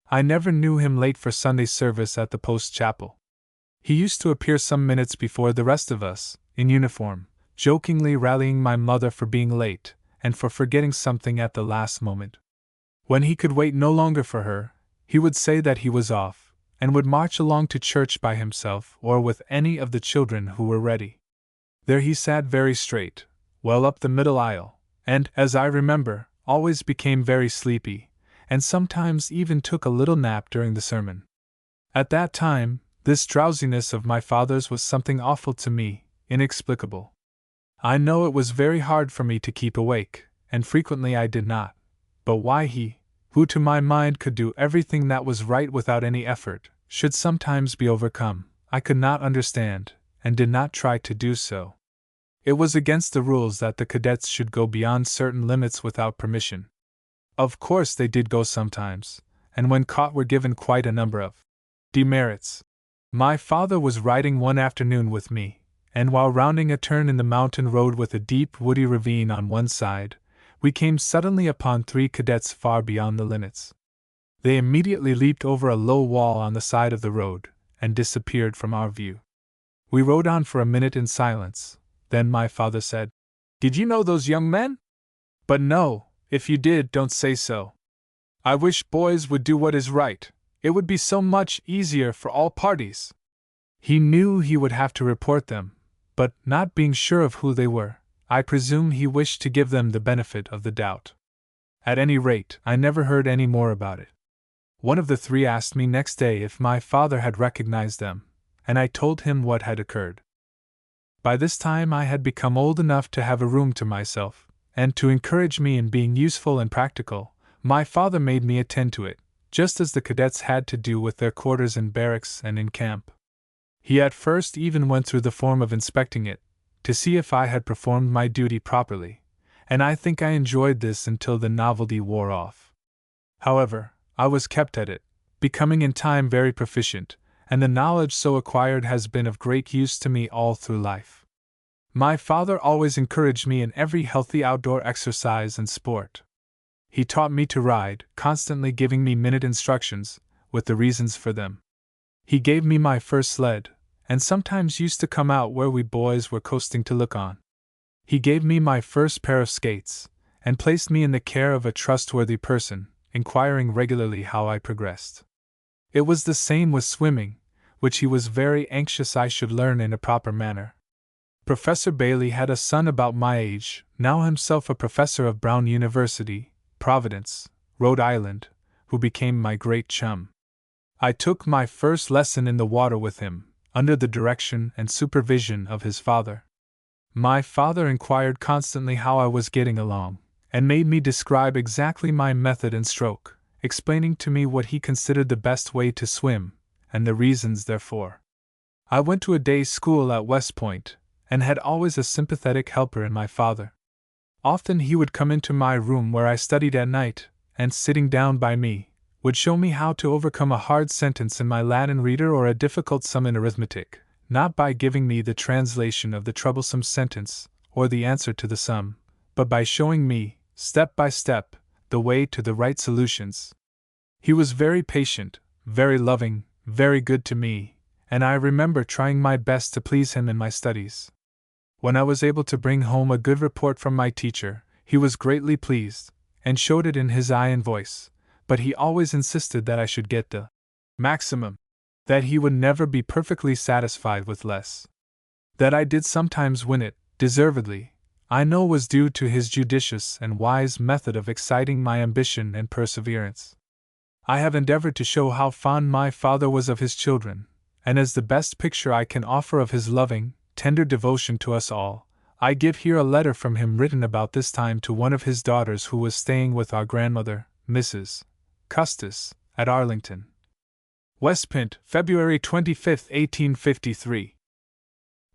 I never knew him late for Sunday service at the post chapel. He used to appear some minutes before the rest of us, in uniform, jokingly rallying my mother for being late, and for forgetting something at the last moment. When he could wait no longer for her, he would say that he was off, and would march along to church by himself or with any of the children who were ready. There he sat very straight, well up the middle aisle, and, as I remember, always became very sleepy, and sometimes even took a little nap during the sermon. At that time, this drowsiness of my father's was something awful to me, inexplicable. I know it was very hard for me to keep awake, and frequently I did not, but why he, who to my mind could do everything that was right without any effort, should sometimes be overcome, I could not understand, and did not try to do so. It was against the rules that the cadets should go beyond certain limits without permission. Of course they did go sometimes, and when caught were given quite a number of demerits. My father was riding one afternoon with me, and while rounding a turn in the mountain road with a deep woody ravine on one side, we came suddenly upon 3 cadets far beyond the limits. They immediately leaped over a low wall on the side of the road, and disappeared from our view. We rode on for a minute in silence. Then my father said, "Did you know those young men?" "But no, if you did, don't say so. I wish boys would do what is right, it would be so much easier for all parties." He knew he would have to report them, but, not being sure of who they were, I presume he wished to give them the benefit of the doubt. At any rate, I never heard any more about it. One of the 3 asked me next day if my father had recognized them, and I told him what had occurred. By this time I had become old enough to have a room to myself, and to encourage me in being useful and practical, my father made me attend to it, just as the cadets had to do with their quarters in barracks and in camp. He at first even went through the form of inspecting it, to see if I had performed my duty properly, and I think I enjoyed this until the novelty wore off. However, I was kept at it, becoming in time very proficient, and the knowledge so acquired has been of great use to me all through life. My father always encouraged me in every healthy outdoor exercise and sport. He taught me to ride, constantly giving me minute instructions, with the reasons for them. He gave me my first sled, and sometimes used to come out where we boys were coasting to look on. He gave me my first pair of skates, and placed me in the care of a trustworthy person, inquiring regularly how I progressed. It was the same with swimming, which he was very anxious I should learn in a proper manner. Professor Bailey had a son about my age, now himself a professor of Brown University, Providence, Rhode Island, who became my great chum. I took my first lesson in the water with him, under the direction and supervision of his father. My father inquired constantly how I was getting along, and made me describe exactly my method and stroke, explaining to me what he considered the best way to swim, and the reasons therefor. I went to a day school at West Point, and had always a sympathetic helper in my father. Often he would come into my room where I studied at night, and sitting down by me, would show me how to overcome a hard sentence in my Latin reader or a difficult sum in arithmetic, not by giving me the translation of the troublesome sentence, or the answer to the sum, but by showing me, step by step, the way to the right solutions. He was very patient, very loving, very good to me, and I remember trying my best to please him in my studies. When I was able to bring home a good report from my teacher, he was greatly pleased, and showed it in his eye and voice, but he always insisted that I should get the maximum, that he would never be perfectly satisfied with less. That I did sometimes win it, deservedly, I know was due to his judicious and wise method of exciting my ambition and perseverance. I have endeavored to show how fond my father was of his children, and as the best picture I can offer of his loving, tender devotion to us all, I give here a letter from him written about this time to one of his daughters who was staying with our grandmother, Mrs. Custis, at Arlington. West Point, February 25, 1853.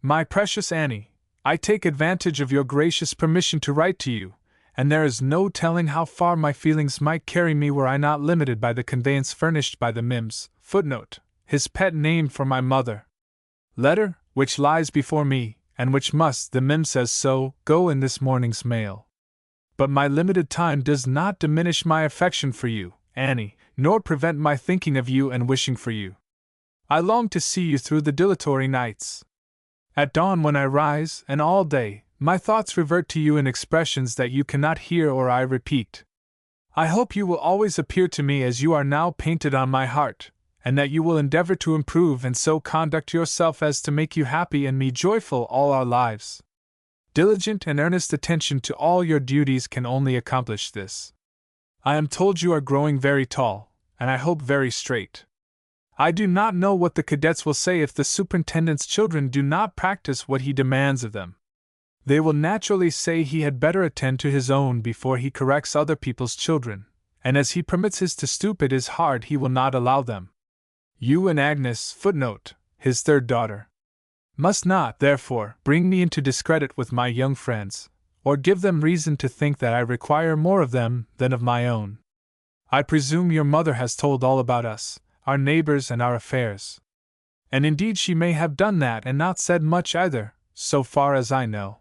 My precious Annie, I take advantage of your gracious permission to write to you, and there is no telling how far my feelings might carry me were I not limited by the conveyance furnished by the Mims, footnote, his pet name for my mother. Letter, which lies before me, and which must, the Mim says so, go in this morning's mail. But my limited time does not diminish my affection for you, Annie, nor prevent my thinking of you and wishing for you. I long to see you through the dilatory nights. At dawn when I rise, and all day, my thoughts revert to you in expressions that you cannot hear or I repeat. I hope you will always appear to me as you are now painted on my heart, and that you will endeavor to improve and so conduct yourself as to make you happy and me joyful all our lives. Diligent and earnest attention to all your duties can only accomplish this. I am told you are growing very tall, and I hope very straight. I do not know what the cadets will say if the superintendent's children do not practice what he demands of them. They will naturally say he had better attend to his own before he corrects other people's children, and as he permits his to stoop it is hard he will not allow them. You and Agnes, footnote, his third daughter, must not, therefore, bring me into discredit with my young friends, or give them reason to think that I require more of them than of my own. I presume your mother has told all about us, our neighbors and our affairs. And indeed she may have done that and not said much either, so far as I know.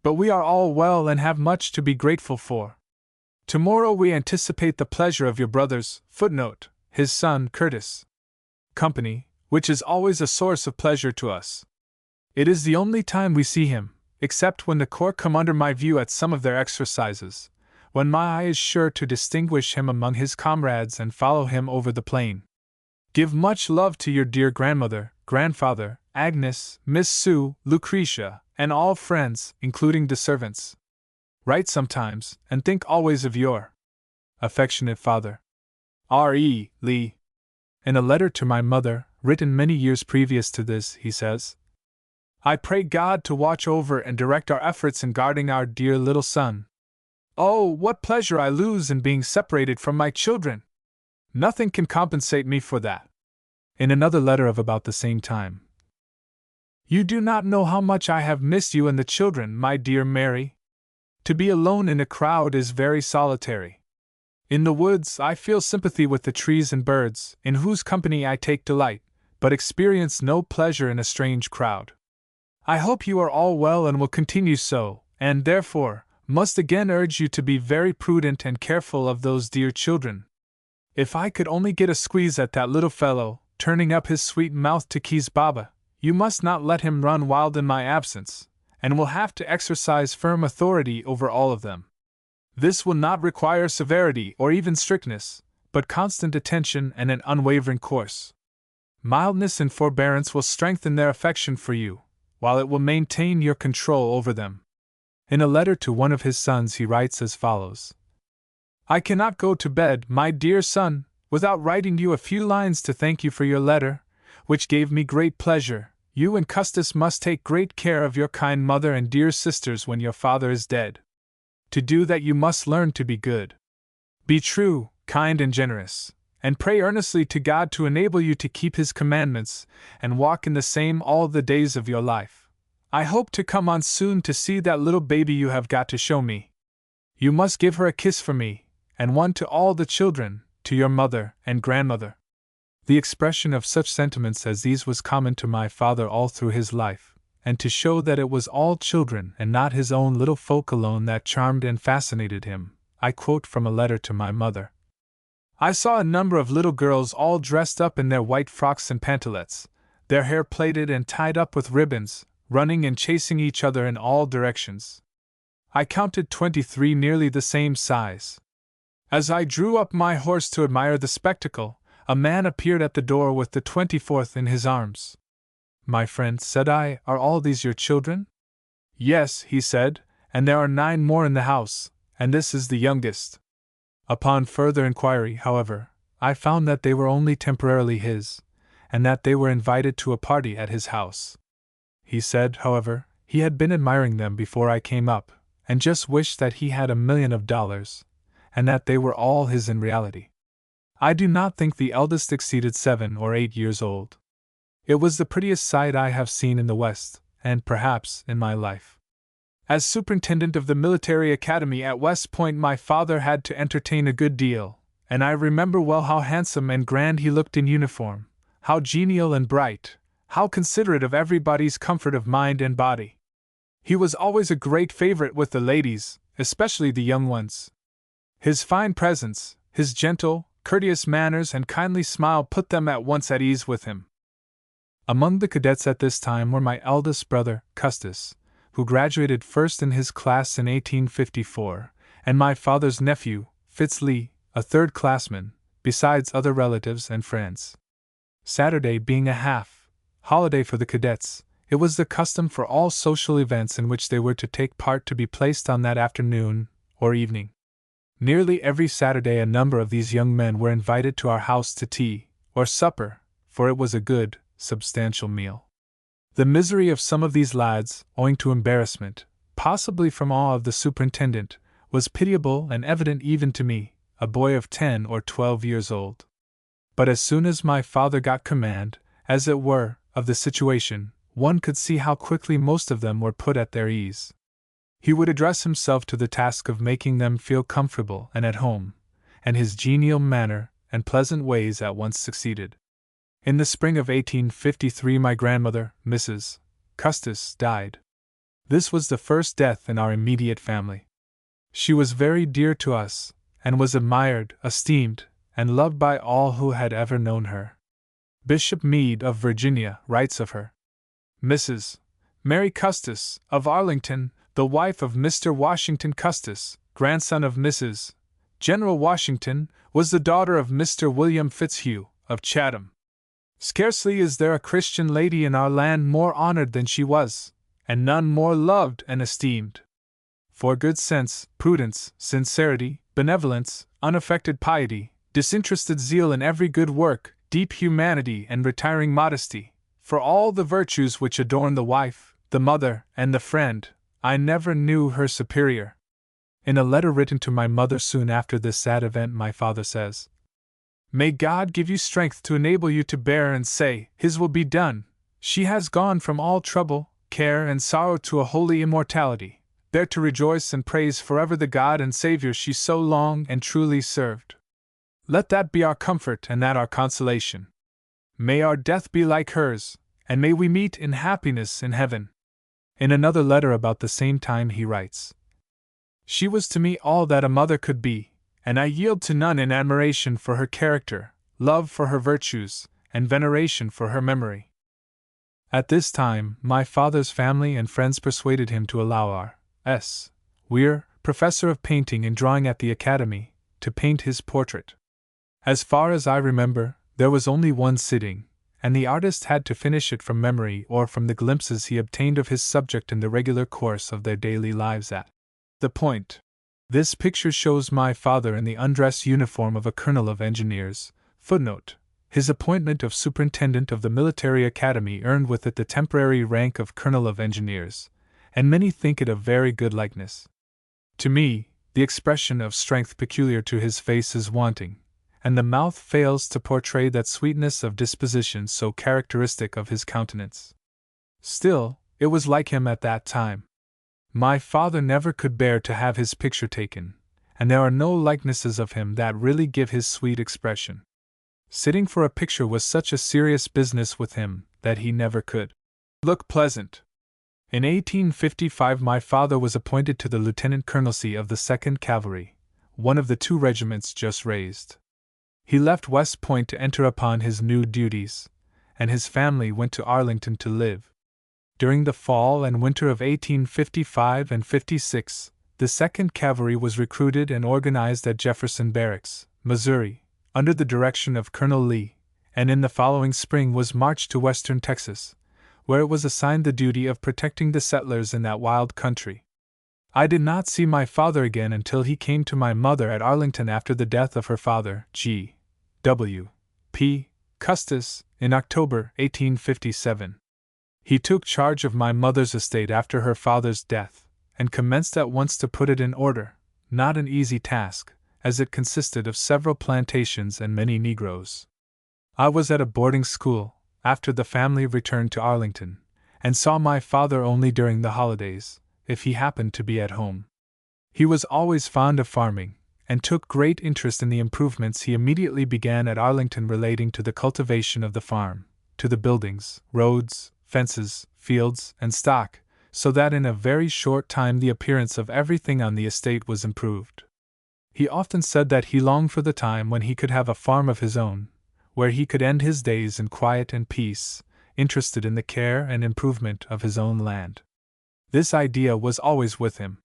But we are all well and have much to be grateful for. Tomorrow we anticipate the pleasure of your brother's, footnote, his son Curtis, company, which is always a source of pleasure to us. It is the only time we see him, except when the corps come under my view at some of their exercises, when my eye is sure to distinguish him among his comrades and follow him over the plain. Give much love to your dear grandmother, grandfather, Agnes, Miss Sue, Lucretia, and all friends, including the servants. Write sometimes, and think always of your affectionate father, R.E. Lee. In a letter to my mother, written many years previous to this, he says, I pray God to watch over and direct our efforts in guarding our dear little son. Oh, what pleasure I lose in being separated from my children! Nothing can compensate me for that. In another letter of about the same time, you do not know how much I have missed you and the children, my dear Mary. To be alone in a crowd is very solitary. In the woods, I feel sympathy with the trees and birds, in whose company I take delight, but experience no pleasure in a strange crowd. I hope you are all well and will continue so, and therefore, must again urge you to be very prudent and careful of those dear children. If I could only get a squeeze at that little fellow, turning up his sweet mouth to Keys Baba, you must not let him run wild in my absence, and will have to exercise firm authority over all of them. This will not require severity or even strictness, but constant attention and an unwavering course. Mildness and forbearance will strengthen their affection for you, while it will maintain your control over them. In a letter to one of his sons he writes as follows: I cannot go to bed, my dear son, without writing you a few lines to thank you for your letter, which gave me great pleasure. You and Custis must take great care of your kind mother and dear sisters when your father is dead. To do that you must learn to be good. Be true, kind and generous, and pray earnestly to God to enable you to keep His commandments and walk in the same all the days of your life. I hope to come on soon to see that little baby you have got to show me. You must give her a kiss for me, and one to all the children, to your mother and grandmother. The expression of such sentiments as these was common to my father all through his life, and to show that it was all children and not his own little folk alone that charmed and fascinated him, I quote from a letter to my mother. I saw a number of little girls all dressed up in their white frocks and pantalettes, their hair plaited and tied up with ribbons, running and chasing each other in all directions. I counted 23 nearly the same size. As I drew up my horse to admire the spectacle, a man appeared at the door with the 24th in his arms. My friend, said I, are all these your children? Yes, he said, and there are 9 more in the house, and this is the youngest. Upon further inquiry, however, I found that they were only temporarily his, and that they were invited to a party at his house. He said, however, he had been admiring them before I came up, and just wished that he had $1 million, and that they were all his in reality. I do not think the eldest exceeded 7 or 8 years old. It was the prettiest sight I have seen in the West, and perhaps in my life. As superintendent of the military academy at West Point, my father had to entertain a good deal, and I remember well how handsome and grand he looked in uniform, how genial and bright, how considerate of everybody's comfort of mind and body. He was always a great favorite with the ladies, especially the young ones. His fine presence, his gentle, courteous manners and kindly smile put them at once at ease with him. Among the cadets at this time were my eldest brother, Custis, who graduated first in his class in 1854, and my father's nephew, Fitz Lee, a third-classman, besides other relatives and friends. Saturday being a half-holiday for the cadets, it was the custom for all social events in which they were to take part to be placed on that afternoon or evening. Nearly every Saturday a number of these young men were invited to our house to tea, or supper, for it was a good, substantial meal. The misery of some of these lads, owing to embarrassment, possibly from awe of the superintendent, was pitiable and evident even to me, a boy of 10 or 12 years old. But as soon as my father got command, as it were, of the situation, one could see how quickly most of them were put at their ease. He would address himself to the task of making them feel comfortable and at home, and his genial manner and pleasant ways at once succeeded. In the spring of 1853 my grandmother, Mrs. Custis, died. This was the first death in our immediate family. She was very dear to us, and was admired, esteemed, and loved by all who had ever known her. Bishop Meade of Virginia writes of her. Mrs. Mary Custis, of Arlington, the wife of Mr. Washington Custis, grandson of Mrs. General Washington, was the daughter of Mr. William Fitzhugh, of Chatham. Scarcely is there a Christian lady in our land more honored than she was, and none more loved and esteemed. For good sense, prudence, sincerity, benevolence, unaffected piety, disinterested zeal in every good work, deep humanity and retiring modesty, for all the virtues which adorn the wife, the mother, and the friend, I never knew her superior. In a letter written to my mother soon after this sad event my father says, May God give you strength to enable you to bear and say, His will be done. She has gone from all trouble, care, and sorrow to a holy immortality. there to rejoice and praise forever the God and Savior she so long and truly served. Let that be our comfort and that our consolation. May our death be like hers, and may we meet in happiness in heaven. In another letter about the same time he writes, She was to me all that a mother could be, and I yield to none in admiration for her character, love for her virtues, and veneration for her memory. At this time, my father's family and friends persuaded him to allow R.S. Weir, professor of painting and drawing at the Academy, to paint his portrait. As far as I remember, there was only one sitting, and the artist had to finish it from memory or from the glimpses he obtained of his subject in the regular course of their daily lives at the Point. This picture shows my father in the undress uniform of a colonel of engineers. Footnote: his appointment of superintendent of the military academy earned with it the temporary rank of colonel of engineers, and many think it a very good likeness. To me, the expression of strength peculiar to his face is wanting, and the mouth fails to portray that sweetness of disposition so characteristic of his countenance. Still, it was like him at that time. My father never could bear to have his picture taken, and there are no likenesses of him that really give his sweet expression. Sitting for a picture was such a serious business with him that he never could look pleasant. In 1855 my father was appointed to the lieutenant colonelcy of the 2nd Cavalry, one of the 2 regiments just raised. He left West Point to enter upon his new duties, and his family went to Arlington to live. During the fall and winter of 1855 and 56, the 2nd Cavalry was recruited and organized at Jefferson Barracks, Missouri, under the direction of Colonel Lee, and in the following spring was marched to western Texas, where it was assigned the duty of protecting the settlers in that wild country. I did not see my father again until he came to my mother at Arlington after the death of her father, G. W. P. Custis, in October 1857. He took charge of my mother's estate after her father's death, and commenced at once to put it in order, not an easy task, as it consisted of several plantations and many Negroes. I was at a boarding school, after the family returned to Arlington, and saw my father only during the holidays, if he happened to be at home. He was always fond of farming, and took great interest in the improvements he immediately began at Arlington relating to the cultivation of the farm, to the buildings, roads, fences, fields, and stock, so that in a very short time the appearance of everything on the estate was improved. He often said that he longed for the time when he could have a farm of his own, where he could end his days in quiet and peace, interested in the care and improvement of his own land. This idea was always with him.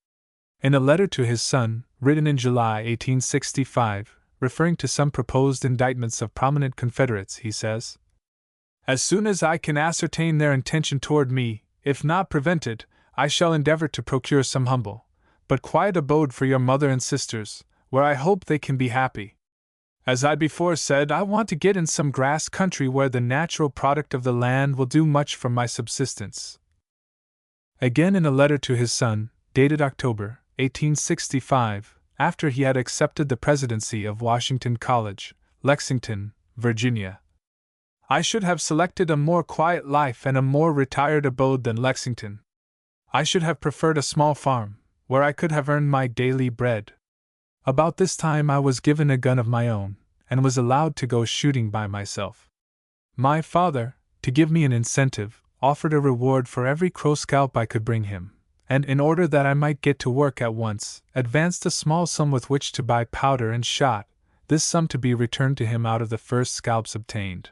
In a letter to his son, written in July 1865, referring to some proposed indictments of prominent Confederates, he says, As soon as I can ascertain their intention toward me, if not prevented, I shall endeavor to procure some humble, but quiet abode for your mother and sisters, where I hope they can be happy. As I before said, I want to get in some grass country where the natural product of the land will do much for my subsistence. Again in a letter to his son, dated October 1865, after he had accepted the presidency of Washington College, Lexington, Virginia. I should have selected a more quiet life and a more retired abode than Lexington. I should have preferred a small farm, where I could have earned my daily bread. About this time I was given a gun of my own, and was allowed to go shooting by myself. My father, to give me an incentive, offered a reward for every crow scalp I could bring him, and in order that I might get to work at once, advanced a small sum with which to buy powder and shot, this sum to be returned to him out of the first scalps obtained.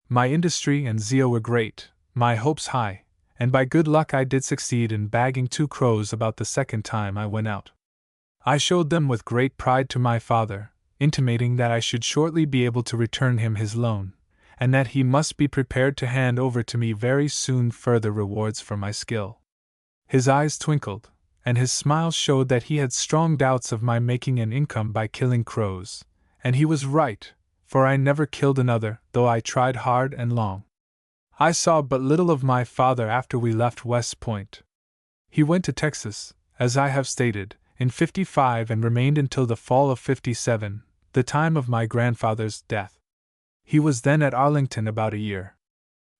My industry and zeal were great, my hopes high, and by good luck I did succeed in bagging 2 crows about the second time I went out. I showed them with great pride to my father, intimating that I should shortly be able to return him his loan, and that he must be prepared to hand over to me very soon further rewards for my skill. His eyes twinkled, and his smile showed that he had strong doubts of my making an income by killing crows, and he was right, for I never killed another, though I tried hard and long. I saw but little of my father after we left West Point. He went to Texas, as I have stated, in '55 and remained until the fall of '57, the time of my grandfather's death. He was then at Arlington about a year.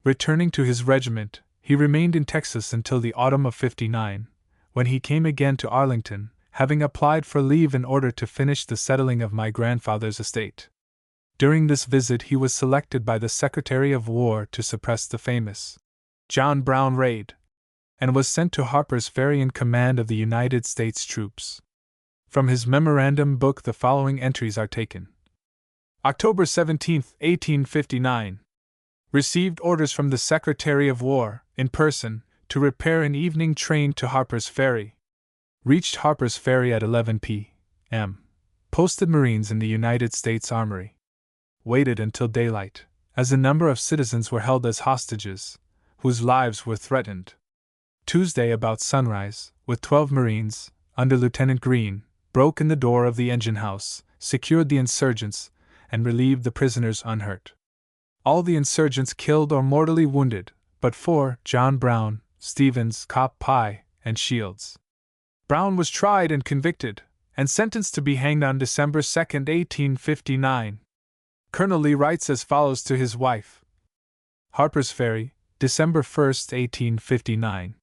Returning to his regiment, he remained in Texas until the autumn of '59, when he came again to Arlington, having applied for leave in order to finish the settling of my grandfather's estate. During this visit he was selected by the Secretary of War to suppress the famous John Brown raid, and was sent to Harper's Ferry in command of the United States troops. From his memorandum book the following entries are taken. October 17, 1859. Received orders from the Secretary of War, in person, to repair an evening train to Harper's Ferry. Reached Harper's Ferry at 11 p.m. Posted Marines in the United States Armory. Waited until daylight, as a number of citizens were held as hostages, whose lives were threatened. Tuesday about sunrise, with 12 Marines, under Lieutenant Green, broke in the door of the engine house, secured the insurgents, and relieved the prisoners unhurt. All the insurgents killed or mortally wounded, but 4, John Brown, Stevens, Cop Pye, and Shields. Brown was tried and convicted, and sentenced to be hanged on December 2, 1859. Colonel Lee writes as follows to his wife. Harper's Ferry, December 1, 1859.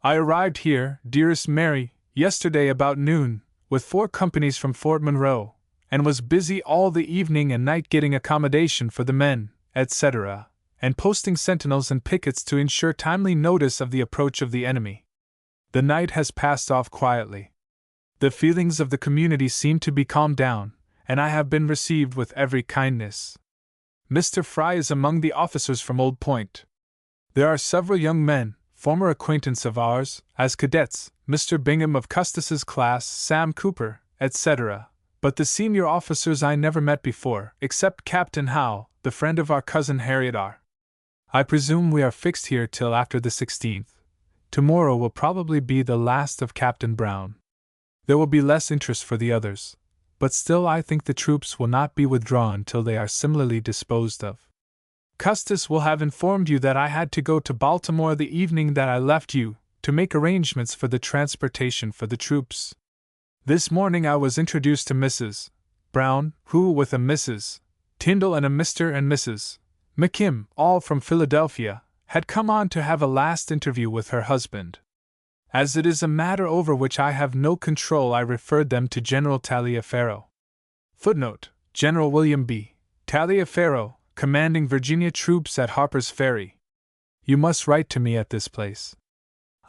I arrived here, dearest Mary, yesterday about noon, with 4 companies from Fort Monroe, and was busy all the evening and night getting accommodation for the men, etc., and posting sentinels and pickets to ensure timely notice of the approach of the enemy. The night has passed off quietly. The feelings of the community seem to be calmed down, and I have been received with every kindness. Mr. Fry is among the officers from Old Point. There are several young men, former acquaintance of ours, as cadets, Mr. Bingham of Custis's class, Sam Cooper, etc., but the senior officers I never met before, except Captain Howe, the friend of our cousin Harriet R. I presume we are fixed here till after the 16th. Tomorrow will probably be the last of Captain Brown. There will be less interest for the others, but still I think the troops will not be withdrawn till they are similarly disposed of. Custis will have informed you that I had to go to Baltimore the evening that I left you, to make arrangements for the transportation for the troops. This morning I was introduced to Mrs. Brown, who, with a Mrs. Tyndall and a Mr. and Mrs. McKim, all from Philadelphia, had come on to have a last interview with her husband. As it is a matter over which I have no control, I referred them to General Taliaferro. Footnote: General William B. Taliaferro, commanding Virginia troops at Harper's Ferry. You must write to me at this place.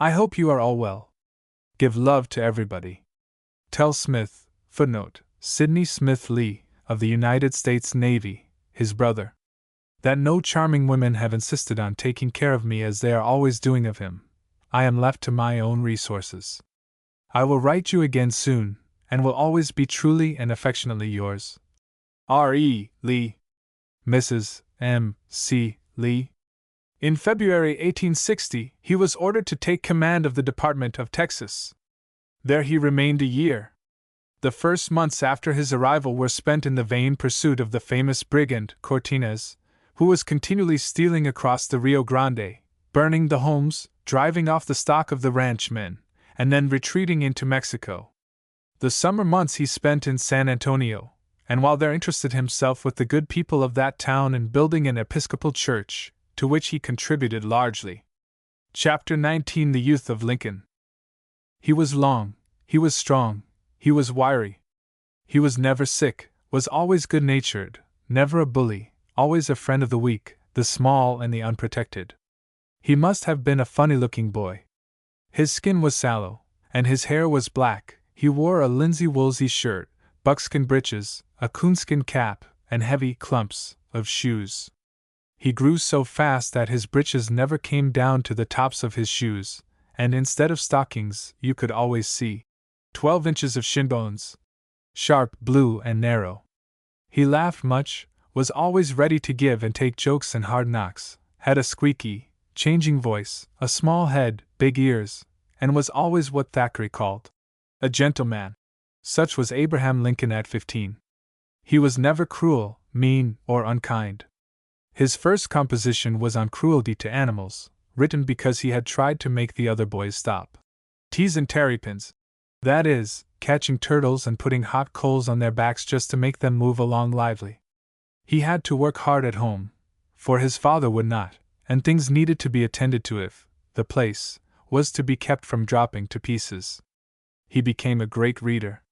I hope you are all well. Give love to everybody. Tell Smith, footnote, Sidney Smith Lee, of the United States Navy, his brother, that no charming women have insisted on taking care of me as they are always doing of him. I am left to my own resources. I will write you again soon, and will always be truly and affectionately yours. R. E. Lee. Mrs. M. C. Lee. In February 1860, he was ordered to take command of the Department of Texas. There he remained a year. The first months after his arrival were spent in the vain pursuit of the famous brigand, Cortinez, who was continually stealing across the Rio Grande, burning the homes, driving off the stock of the ranchmen, and then retreating into Mexico. The summer months he spent in San Antonio, and while there interested himself with the good people of that town in building an Episcopal church, to which he contributed largely. Chapter 19: The Youth of Lincoln. He was long, he was strong, he was wiry. He was never sick, was always good-natured, never a bully, always a friend of the weak, the small and the unprotected. He must have been a funny-looking boy. His skin was sallow, and his hair was black. He wore a linsey-woolsey shirt, buckskin breeches, a coonskin cap, and heavy clumps of shoes. He grew so fast that his breeches never came down to the tops of his shoes, and instead of stockings, you could always see 12 inches of shin bones, sharp, blue, and narrow. He laughed much, was always ready to give and take jokes and hard knocks, had a squeaky, changing voice, a small head, big ears, and was always what Thackeray called a gentleman. Such was Abraham Lincoln at 15. He was never cruel, mean, or unkind. His first composition was on cruelty to animals, written because he had tried to make the other boys stop teasing terrapins, that is, catching turtles and putting hot coals on their backs just to make them move along lively. He had to work hard at home, for his father would not, and things needed to be attended to if the place was to be kept from dropping to pieces. He became a great reader.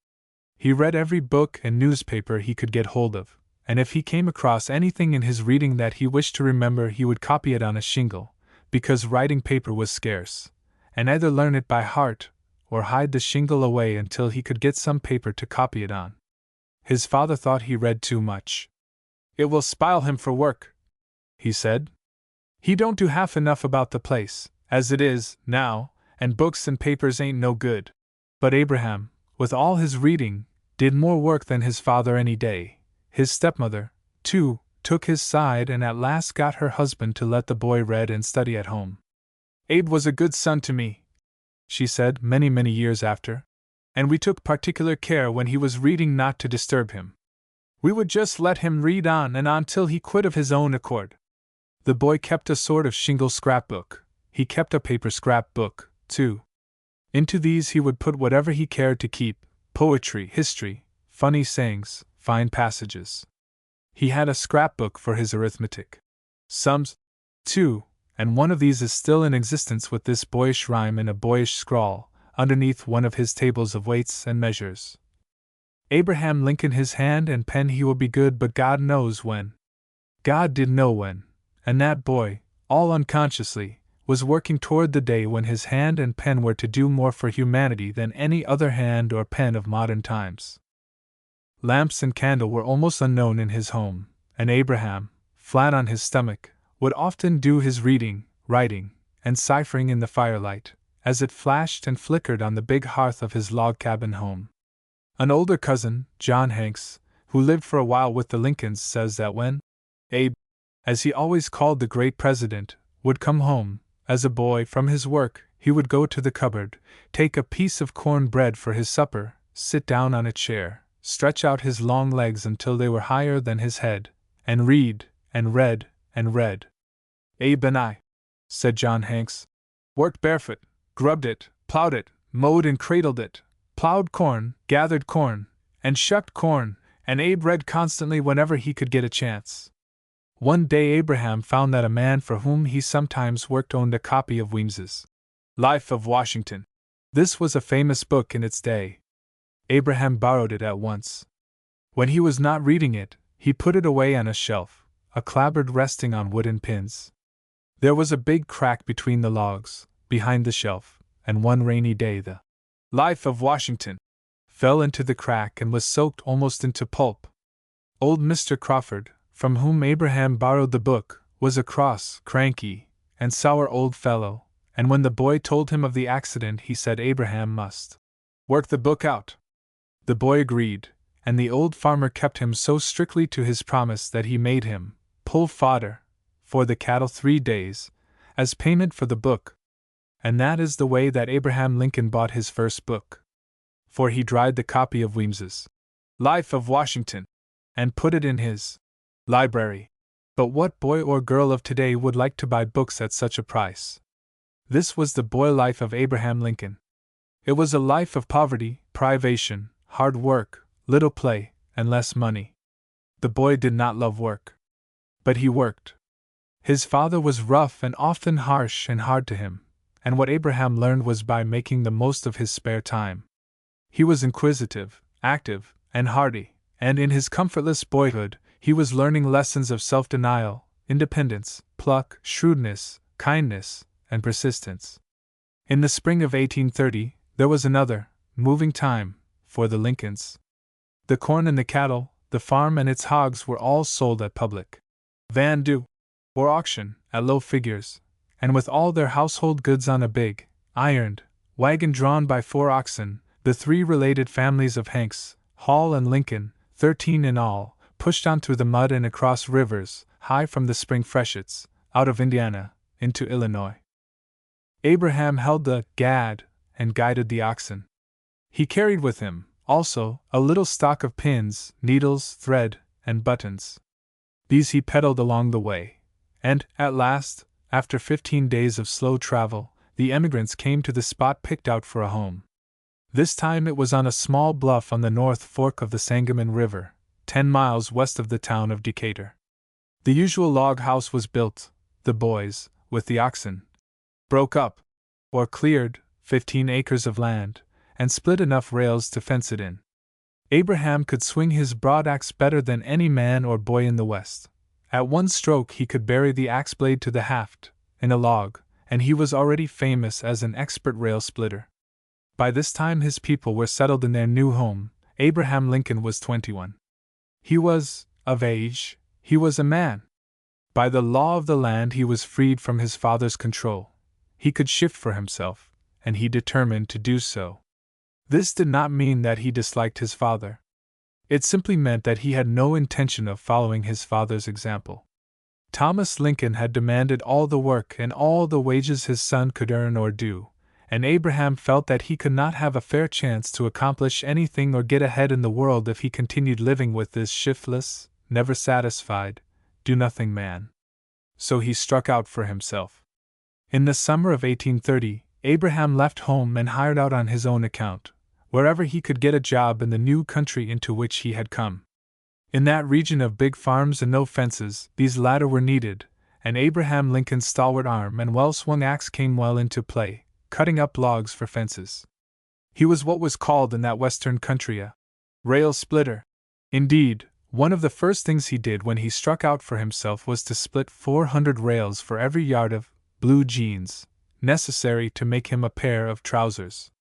He read every book and newspaper he could get hold of, and if he came across anything in his reading that he wished to remember, he would copy it on a shingle, because writing paper was scarce, and either learn it by heart or hide the shingle away until he could get some paper to copy it on. His father thought he read too much. "It will spile him for work," he said. "He don't do half enough about the place, as it is, now, and books and papers ain't no good." But Abraham, with all his reading, did more work than his father any day. His stepmother, too, took his side and at last got her husband to let the boy read and study at home. "Abe was a good son to me," she said many years after, "and we took particular care when he was reading not to disturb him. We would just let him read on and on till he quit of his own accord." The boy kept a sort of shingle scrapbook. He kept a paper scrapbook, too. Into these he would put whatever he cared to keep: poetry, history, funny sayings, fine passages. He had a scrapbook for his arithmetic. Sums, too, and one of these is still in existence with this boyish rhyme in a boyish scrawl, underneath one of his tables of weights and measures: "Abraham Lincoln his hand and pen he will be good, but God knows when." God did know when, and that boy, all unconsciously, was working toward the day when his hand and pen were to do more for humanity than any other hand or pen of modern times. Lamps and candle were almost unknown in his home, and Abraham, flat on his stomach, would often do his reading, writing, and ciphering in the firelight, as it flashed and flickered on the big hearth of his log cabin home. An older cousin, John Hanks, who lived for a while with the Lincolns, says that when Abe, as he always called the great president, would come home, as a boy, from his work, he would go to the cupboard, take a piece of corn bread for his supper, sit down on a chair, stretch out his long legs until they were higher than his head, and read, and read, and read. "Abe and I," said John Hanks, "worked barefoot, grubbed it, plowed it, mowed and cradled it, plowed corn, gathered corn, and shucked corn, and Abe read constantly whenever he could get a chance." One day Abraham found that a man for whom he sometimes worked owned a copy of Weems's Life of Washington. This was a famous book in its day. Abraham borrowed it at once. When he was not reading it, he put it away on a shelf, a clapboard resting on wooden pins. There was a big crack between the logs, behind the shelf, and one rainy day the Life of Washington fell into the crack and was soaked almost into pulp. Old Mr. Crawford, from whom Abraham borrowed the book, was a cross, cranky, and sour old fellow, and when the boy told him of the accident he said Abraham must work the book out. The boy agreed, and the old farmer kept him so strictly to his promise that he made him pull fodder for the cattle 3 days, as payment for the book. And that is the way that Abraham Lincoln bought his first book. For he dried the copy of Weems's Life of Washington and put it in his library. But what boy or girl of today would like to buy books at such a price? This was the boy life of Abraham Lincoln. It was a life of poverty, privation, hard work, little play, and less money. The boy did not love work. But he worked. His father was rough and often harsh and hard to him, and what Abraham learned was by making the most of his spare time. He was inquisitive, active, and hardy, and in his comfortless boyhood, he was learning lessons of self-denial, independence, pluck, shrewdness, kindness, and persistence. In the spring of 1830, there was another, moving time, for the Lincolns. The corn and the cattle, the farm and its hogs were all sold at public vendue, or auction, at low figures, and with all their household goods on a big, ironed, wagon drawn by 4 oxen, the 3 related families of Hanks, Hall and Lincoln, 13 in all, pushed on through the mud and across rivers, high from the spring freshets, out of Indiana, into Illinois. Abraham held the gad and guided the oxen. He carried with him, also, a little stock of pins, needles, thread, and buttons. These he peddled along the way, and, at last, after 15 days of slow travel, the emigrants came to the spot picked out for a home. This time it was on a small bluff on the north fork of the Sangamon River, 10 miles west of the town of Decatur. The usual log house was built. The boys, with the oxen, broke up, or cleared, 15 acres of land, and split enough rails to fence it in. Abraham could swing his broad axe better than any man or boy in the West. At one stroke he could bury the axe blade to the haft, in a log, and he was already famous as an expert rail splitter. By this time his people were settled in their new home. Abraham Lincoln was 21. He was of age, he was a man. By the law of the land he was freed from his father's control. He could shift for himself, and he determined to do so. This did not mean that he disliked his father. It simply meant that he had no intention of following his father's example. Thomas Lincoln had demanded all the work and all the wages his son could earn or do, and Abraham felt that he could not have a fair chance to accomplish anything or get ahead in the world if he continued living with this shiftless, never satisfied, do-nothing man. So he struck out for himself. In the summer of 1830, Abraham left home and hired out on his own account, wherever he could get a job in the new country into which he had come. In that region of big farms and no fences, these latter were needed, and Abraham Lincoln's stalwart arm and well-swung axe came well into play, cutting up logs for fences. He was what was called in that western country a rail splitter. Indeed, one of the first things he did when he struck out for himself was to split 400 rails for every yard of blue jeans necessary to make him a pair of trousers.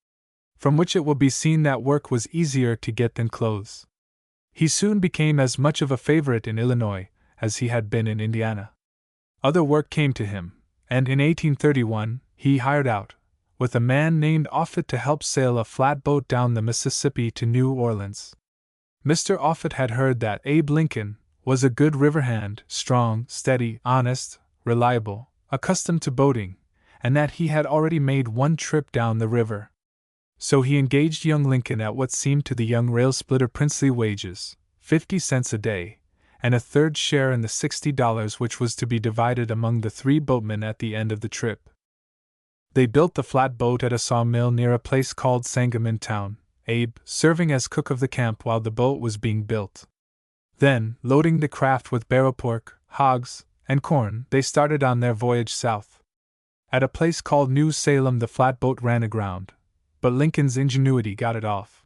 From which it will be seen that work was easier to get than clothes. He soon became as much of a favorite in Illinois as he had been in Indiana. Other work came to him, and in 1831 he hired out, with a man named Offutt to help sail a flatboat down the Mississippi to New Orleans. Mr. Offutt had heard that Abe Lincoln was a good river hand, strong, steady, honest, reliable, accustomed to boating, and that he had already made one trip down the river. So he engaged young Lincoln at what seemed to the young rail splitter princely wages, 50 cents a day, and a third share in the $60 which was to be divided among the 3 boatmen at the end of the trip. They built the flatboat at a sawmill near a place called Sangamon Town, Abe serving as cook of the camp while the boat was being built. Then, loading the craft with barrow pork, hogs, and corn, they started on their voyage south. At a place called New Salem the flatboat ran aground, but Lincoln's ingenuity got it off.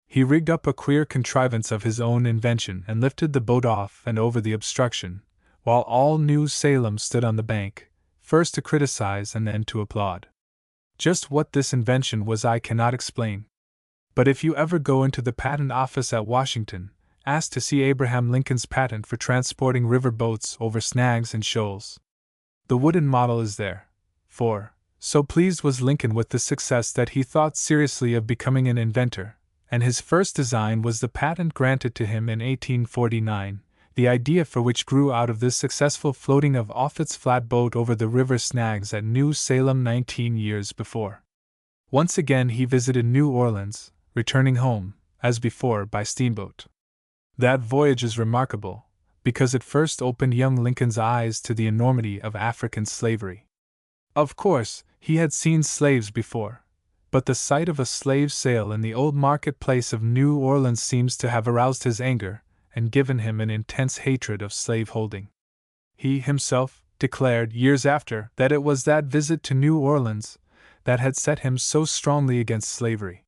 He rigged up a queer contrivance of his own invention and lifted the boat off and over the obstruction, while all New Salem stood on the bank, first to criticize and then to applaud. Just what this invention was I cannot explain. But if you ever go into the patent office at Washington, ask to see Abraham Lincoln's patent for transporting river boats over snags and shoals. The wooden model is there, for so pleased was Lincoln with the success that he thought seriously of becoming an inventor, and his first design was the patent granted to him in 1849, the idea for which grew out of this successful floating of Offutt's flatboat over the river snags at New Salem 19 years before. Once again he visited New Orleans, returning home, as before, by steamboat. That voyage is remarkable, because it first opened young Lincoln's eyes to the enormity of African slavery. Of course, he had seen slaves before, but the sight of a slave sale in the old marketplace of New Orleans seems to have aroused his anger and given him an intense hatred of slaveholding. He himself declared years after that it was that visit to New Orleans that had set him so strongly against slavery.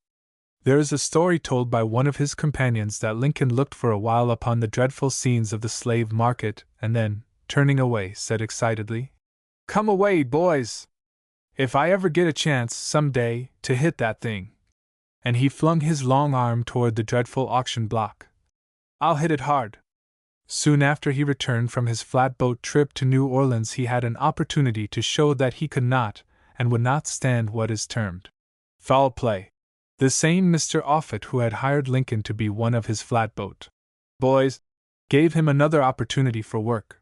There is a story told by one of his companions that Lincoln looked for a while upon the dreadful scenes of the slave market and then, turning away, said excitedly, "Come away, boys! If I ever get a chance, some day, to hit that thing," and he flung his long arm toward the dreadful auction block, "I'll hit it hard." Soon after he returned from his flatboat trip to New Orleans he had an opportunity to show that he could not and would not stand what is termed foul play. The same Mr. Offutt who had hired Lincoln to be one of his flatboat boys gave him another opportunity for work.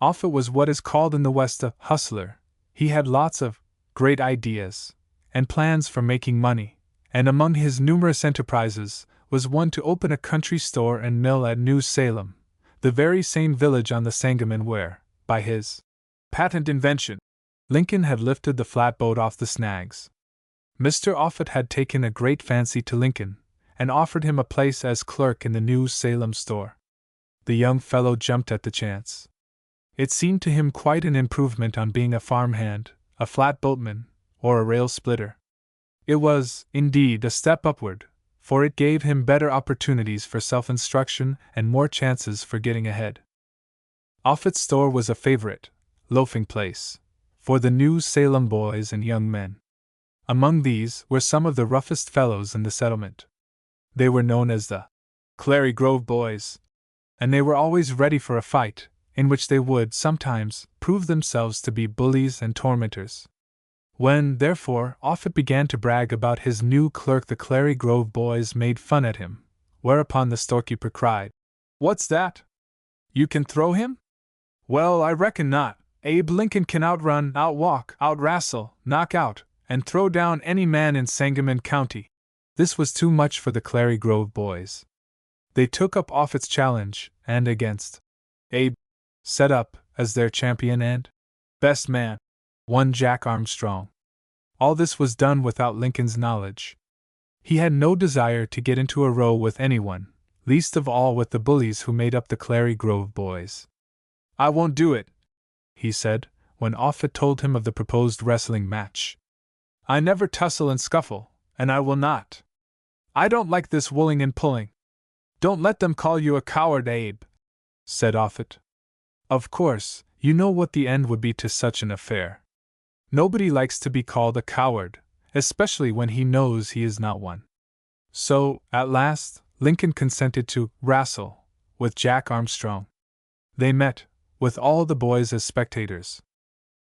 Offutt was what is called in the West a hustler. He had lots of great ideas and plans for making money, and among his numerous enterprises was one to open a country store and mill at New Salem, the very same village on the Sangamon where, by his patent invention, Lincoln had lifted the flatboat off the snags. Mr. Offutt had taken a great fancy to Lincoln, and offered him a place as clerk in the New Salem store. The young fellow jumped at the chance. It seemed to him quite an improvement on being a farmhand, a flatboatman, or a rail splitter. It was, indeed, a step upward, for it gave him better opportunities for self-instruction and more chances for getting ahead. Offutt's store was a favorite loafing place for the New Salem boys and young men. Among these were some of the roughest fellows in the settlement. They were known as the Clary Grove Boys, and they were always ready for a fight, in which they would sometimes prove themselves to be bullies and tormentors. When, therefore, Offutt began to brag about his new clerk, the Clary Grove Boys made fun at him, whereupon the storekeeper cried, "What's that? You can throw him? Well, I reckon not. Abe Lincoln can outrun, outwalk, outwrestle, knock out, and throw down any man in Sangamon County." This was too much for the Clary Grove Boys. They took up Offutt's challenge, and against Abe, set up, as their champion and best man, one Jack Armstrong. All this was done without Lincoln's knowledge. He had no desire to get into a row with anyone, least of all with the bullies who made up the Clary Grove Boys. "I won't do it," he said, when Offutt told him of the proposed wrestling match. "I never tussle and scuffle, and I will not. I don't like this wooling and pulling." "Don't let them call you a coward, Abe," said Offutt. "Of course, you know what the end would be to such an affair. Nobody likes to be called a coward, especially when he knows he is not one." So, at last, Lincoln consented to wrestle with Jack Armstrong. They met, with all the boys as spectators.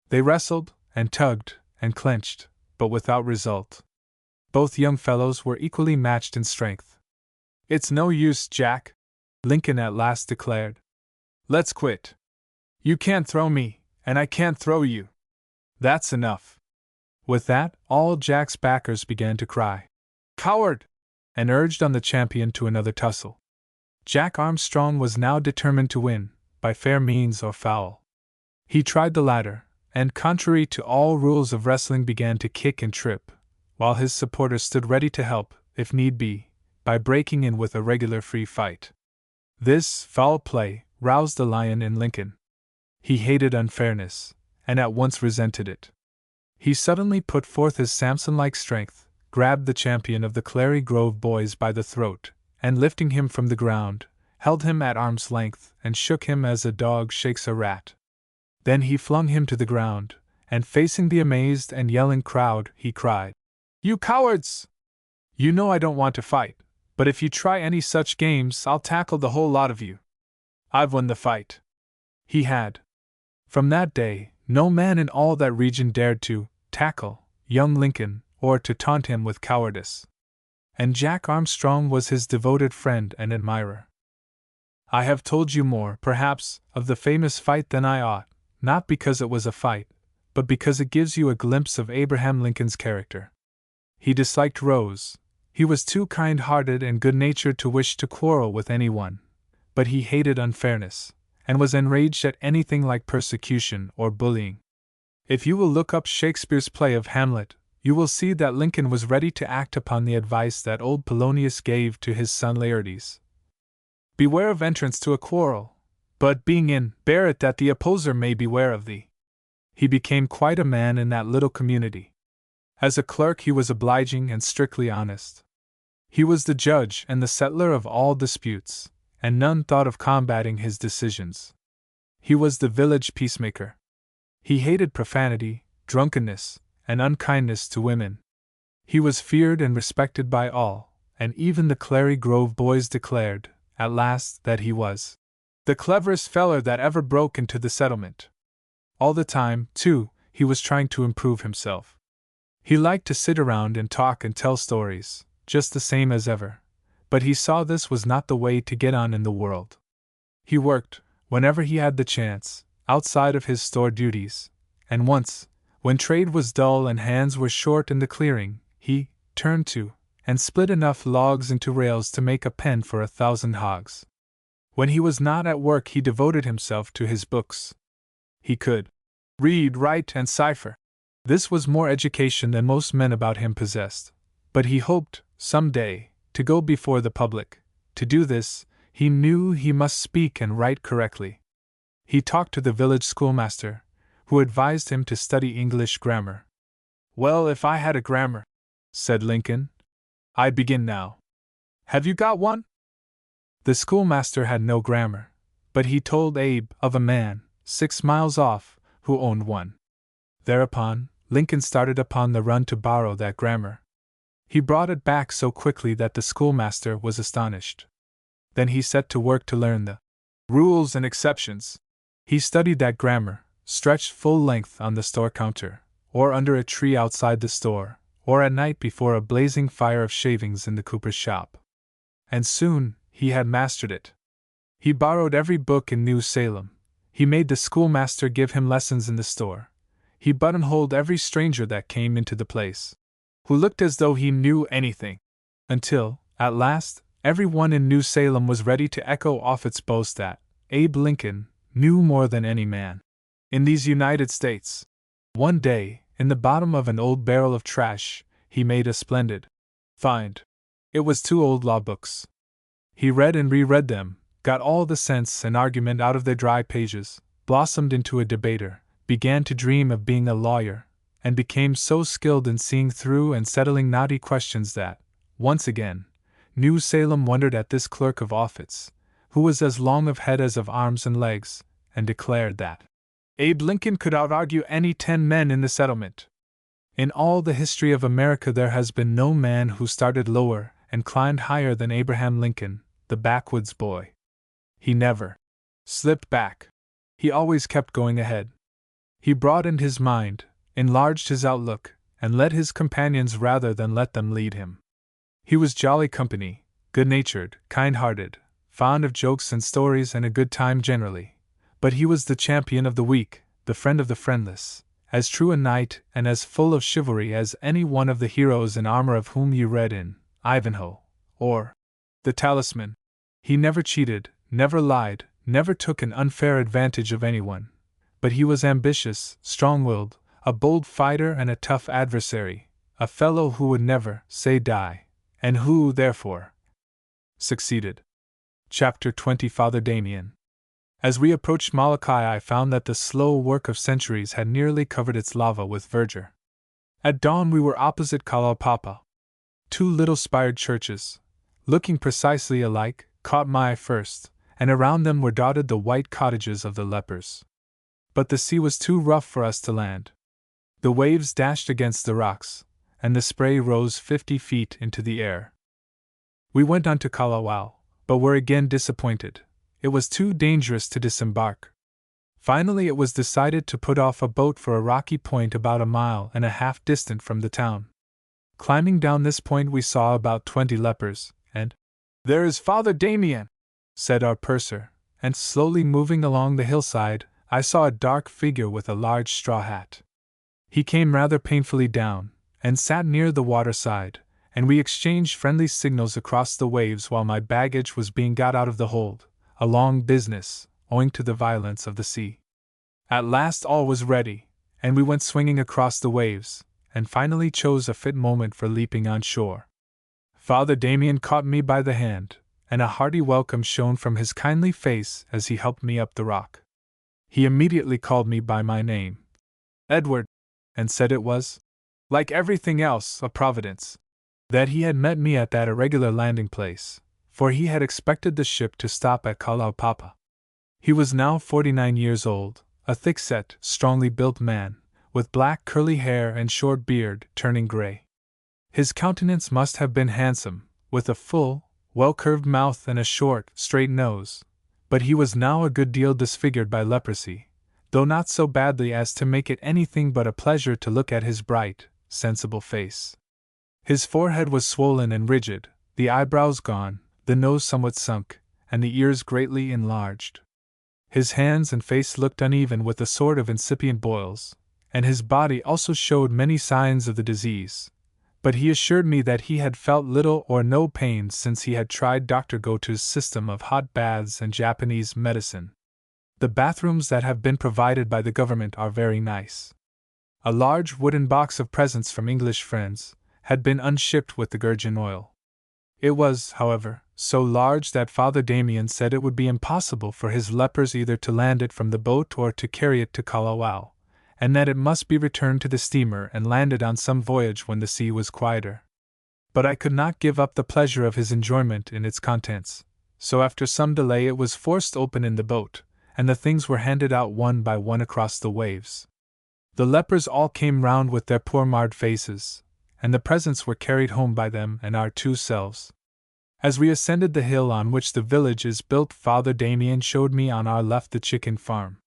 They wrestled, and tugged, and clenched, but without result. Both young fellows were equally matched in strength. "It's no use, Jack," Lincoln at last declared. "Let's quit. You can't throw me, and I can't throw you. That's enough." With that, all Jack's backers began to cry, "Coward!" and urged on the champion to another tussle. Jack Armstrong was now determined to win, by fair means or foul. He tried the latter, and contrary to all rules of wrestling began to kick and trip, while his supporters stood ready to help, if need be, by breaking in with a regular free fight. This foul play roused the lion in Lincoln. He hated unfairness, and at once resented it. He suddenly put forth his Samson-like strength, grabbed the champion of the Clary Grove Boys by the throat, and lifting him from the ground, held him at arm's length and shook him as a dog shakes a rat. Then he flung him to the ground, and facing the amazed and yelling crowd, he cried, "You cowards! You know I don't want to fight, but if you try any such games, I'll tackle the whole lot of you. I've won the fight." He had. From that day, no man in all that region dared to tackle young Lincoln or to taunt him with cowardice. And Jack Armstrong was his devoted friend and admirer. I have told you more, perhaps, of the famous fight than I ought, not because it was a fight, but because it gives you a glimpse of Abraham Lincoln's character. He disliked rows. He was too kind-hearted and good-natured to wish to quarrel with anyone, but he hated unfairness, and was enraged at anything like persecution or bullying. If you will look up Shakespeare's play of Hamlet, you will see that Lincoln was ready to act upon the advice that old Polonius gave to his son Laertes. Beware of entrance to a quarrel, but being in, bear it that the opposer may beware of thee. He became quite a man in that little community. As a clerk he was obliging and strictly honest. He was the judge and the settler of all disputes, and none thought of combating his decisions. He was the village peacemaker. He hated profanity, drunkenness, and unkindness to women. He was feared and respected by all, and even the Clary Grove Boys declared, at last, that he was the cleverest feller that ever broke into the settlement. All the time, too, he was trying to improve himself. He liked to sit around and talk and tell stories, just the same as ever, but he saw this was not the way to get on in the world. He worked, whenever he had the chance, outside of his store duties, and once, when trade was dull and hands were short in the clearing, he turned to and split enough logs into rails to make a pen for 1,000 hogs. When he was not at work he devoted himself to his books. He could read, write, and cipher. This was more education than most men about him possessed, but he hoped, some day, to go before the public. To do this, he knew he must speak and write correctly. He talked to the village schoolmaster, who advised him to study English grammar. Well, if I had a grammar, said Lincoln, I'd begin now. Have you got one? The schoolmaster had no grammar, but he told Abe of a man, 6 miles off, who owned one. Thereupon, Lincoln started upon the run to borrow that grammar. He brought it back so quickly that the schoolmaster was astonished. Then he set to work to learn the rules and exceptions. He studied that grammar, stretched full length on the store counter, or under a tree outside the store, or at night before a blazing fire of shavings in the cooper's shop. And soon, he had mastered it. He borrowed every book in New Salem. He made the schoolmaster give him lessons in the store. He buttonholed every stranger that came into the place, who looked as though he knew anything, until, at last, everyone in New Salem was ready to echo Offutt's boast that Abe Lincoln knew more than any man in these United States. One day, in the bottom of an old barrel of trash, he made a splendid find. It was 2 old law books. He read and reread them, got all the sense and argument out of their dry pages, blossomed into a debater, began to dream of being a lawyer, and became so skilled in seeing through and settling knotty questions that, once again, New Salem wondered at this clerk of Offutt's, who was as long of head as of arms and legs, and declared that Abe Lincoln could out-argue any 10 men in the settlement. In all the history of America there has been no man who started lower and climbed higher than Abraham Lincoln, the backwoods boy. He never slipped back. He always kept going ahead. He broadened his mind, enlarged his outlook, and led his companions rather than let them lead him. He was jolly company, good-natured, kind-hearted, fond of jokes and stories and a good time generally, but he was the champion of the weak, the friend of the friendless, as true a knight and as full of chivalry as any one of the heroes in armor of whom you read in Ivanhoe, or The Talisman. He never cheated, never lied, never took an unfair advantage of anyone, but he was ambitious, strong-willed, a bold fighter and a tough adversary, a fellow who would never say die, and who, therefore, succeeded. Chapter 20 Father Damien. As we approached Molokai, I found that the slow work of centuries had nearly covered its lava with verdure. At dawn we were opposite Kalaupapa. 2 little spired churches, looking precisely alike, caught my eye first, and around them were dotted the white cottages of the lepers. But the sea was too rough for us to land. The waves dashed against the rocks, and the spray rose 50 feet into the air. We went on to Kalawao, but were again disappointed. It was too dangerous to disembark. Finally it was decided to put off a boat for a rocky point about 1.5 miles distant from the town. Climbing down this point we saw about 20 lepers, and "There is Father Damien," said our purser, and slowly moving along the hillside, I saw a dark figure with a large straw hat. He came rather painfully down, and sat near the waterside, and we exchanged friendly signals across the waves while my baggage was being got out of the hold, a long business, owing to the violence of the sea. At last all was ready, and we went swinging across the waves, and finally chose a fit moment for leaping on shore. Father Damien caught me by the hand, and a hearty welcome shone from his kindly face as he helped me up the rock. He immediately called me by my name, Edward, and said it was, like everything else, a providence that he had met me at that irregular landing place, for he had expected the ship to stop at Kalaupapa. He was now 49 years old, a thick-set, strongly built man, with black curly hair and short beard turning gray. His countenance must have been handsome, with a full, well-curved mouth and a short, straight nose, but he was now a good deal disfigured by leprosy, though not so badly as to make it anything but a pleasure to look at his bright, sensible face. His forehead was swollen and rigid, the eyebrows gone, the nose somewhat sunk, and the ears greatly enlarged. His hands and face looked uneven with a sort of incipient boils, and his body also showed many signs of the disease, but he assured me that he had felt little or no pain since he had tried Dr. Goto's system of hot baths and Japanese medicine. The bathrooms that have been provided by the government are very nice. A large wooden box of presents from English friends had been unshipped with the gurgin oil. It was, however, so large that Father Damien said it would be impossible for his lepers either to land it from the boat or to carry it to Kalawao, and that it must be returned to the steamer and landed on some voyage when the sea was quieter. But I could not give up the pleasure of his enjoyment in its contents, so after some delay it was forced open in the boat, and the things were handed out one by one across the waves. The lepers all came round with their poor marred faces, and the presents were carried home by them and our two selves. As we ascended the hill on which the village is built, Father Damien showed me on our left the chicken farm.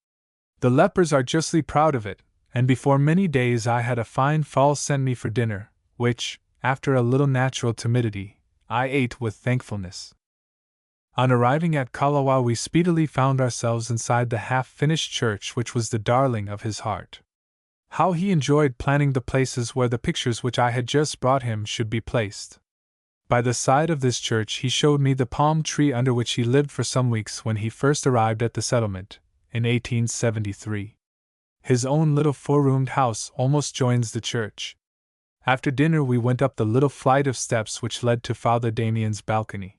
The lepers are justly proud of it, and before many days I had a fine fowl sent me for dinner, which, after a little natural timidity, I ate with thankfulness. On arriving at Kalawa we speedily found ourselves inside the half-finished church which was the darling of his heart. How he enjoyed planning the places where the pictures which I had just brought him should be placed. By the side of this church he showed me the palm tree under which he lived for some weeks when he first arrived at the settlement, in 1873. His own little four-roomed house almost joins the church. After dinner we went up the little flight of steps which led to Father Damien's balcony.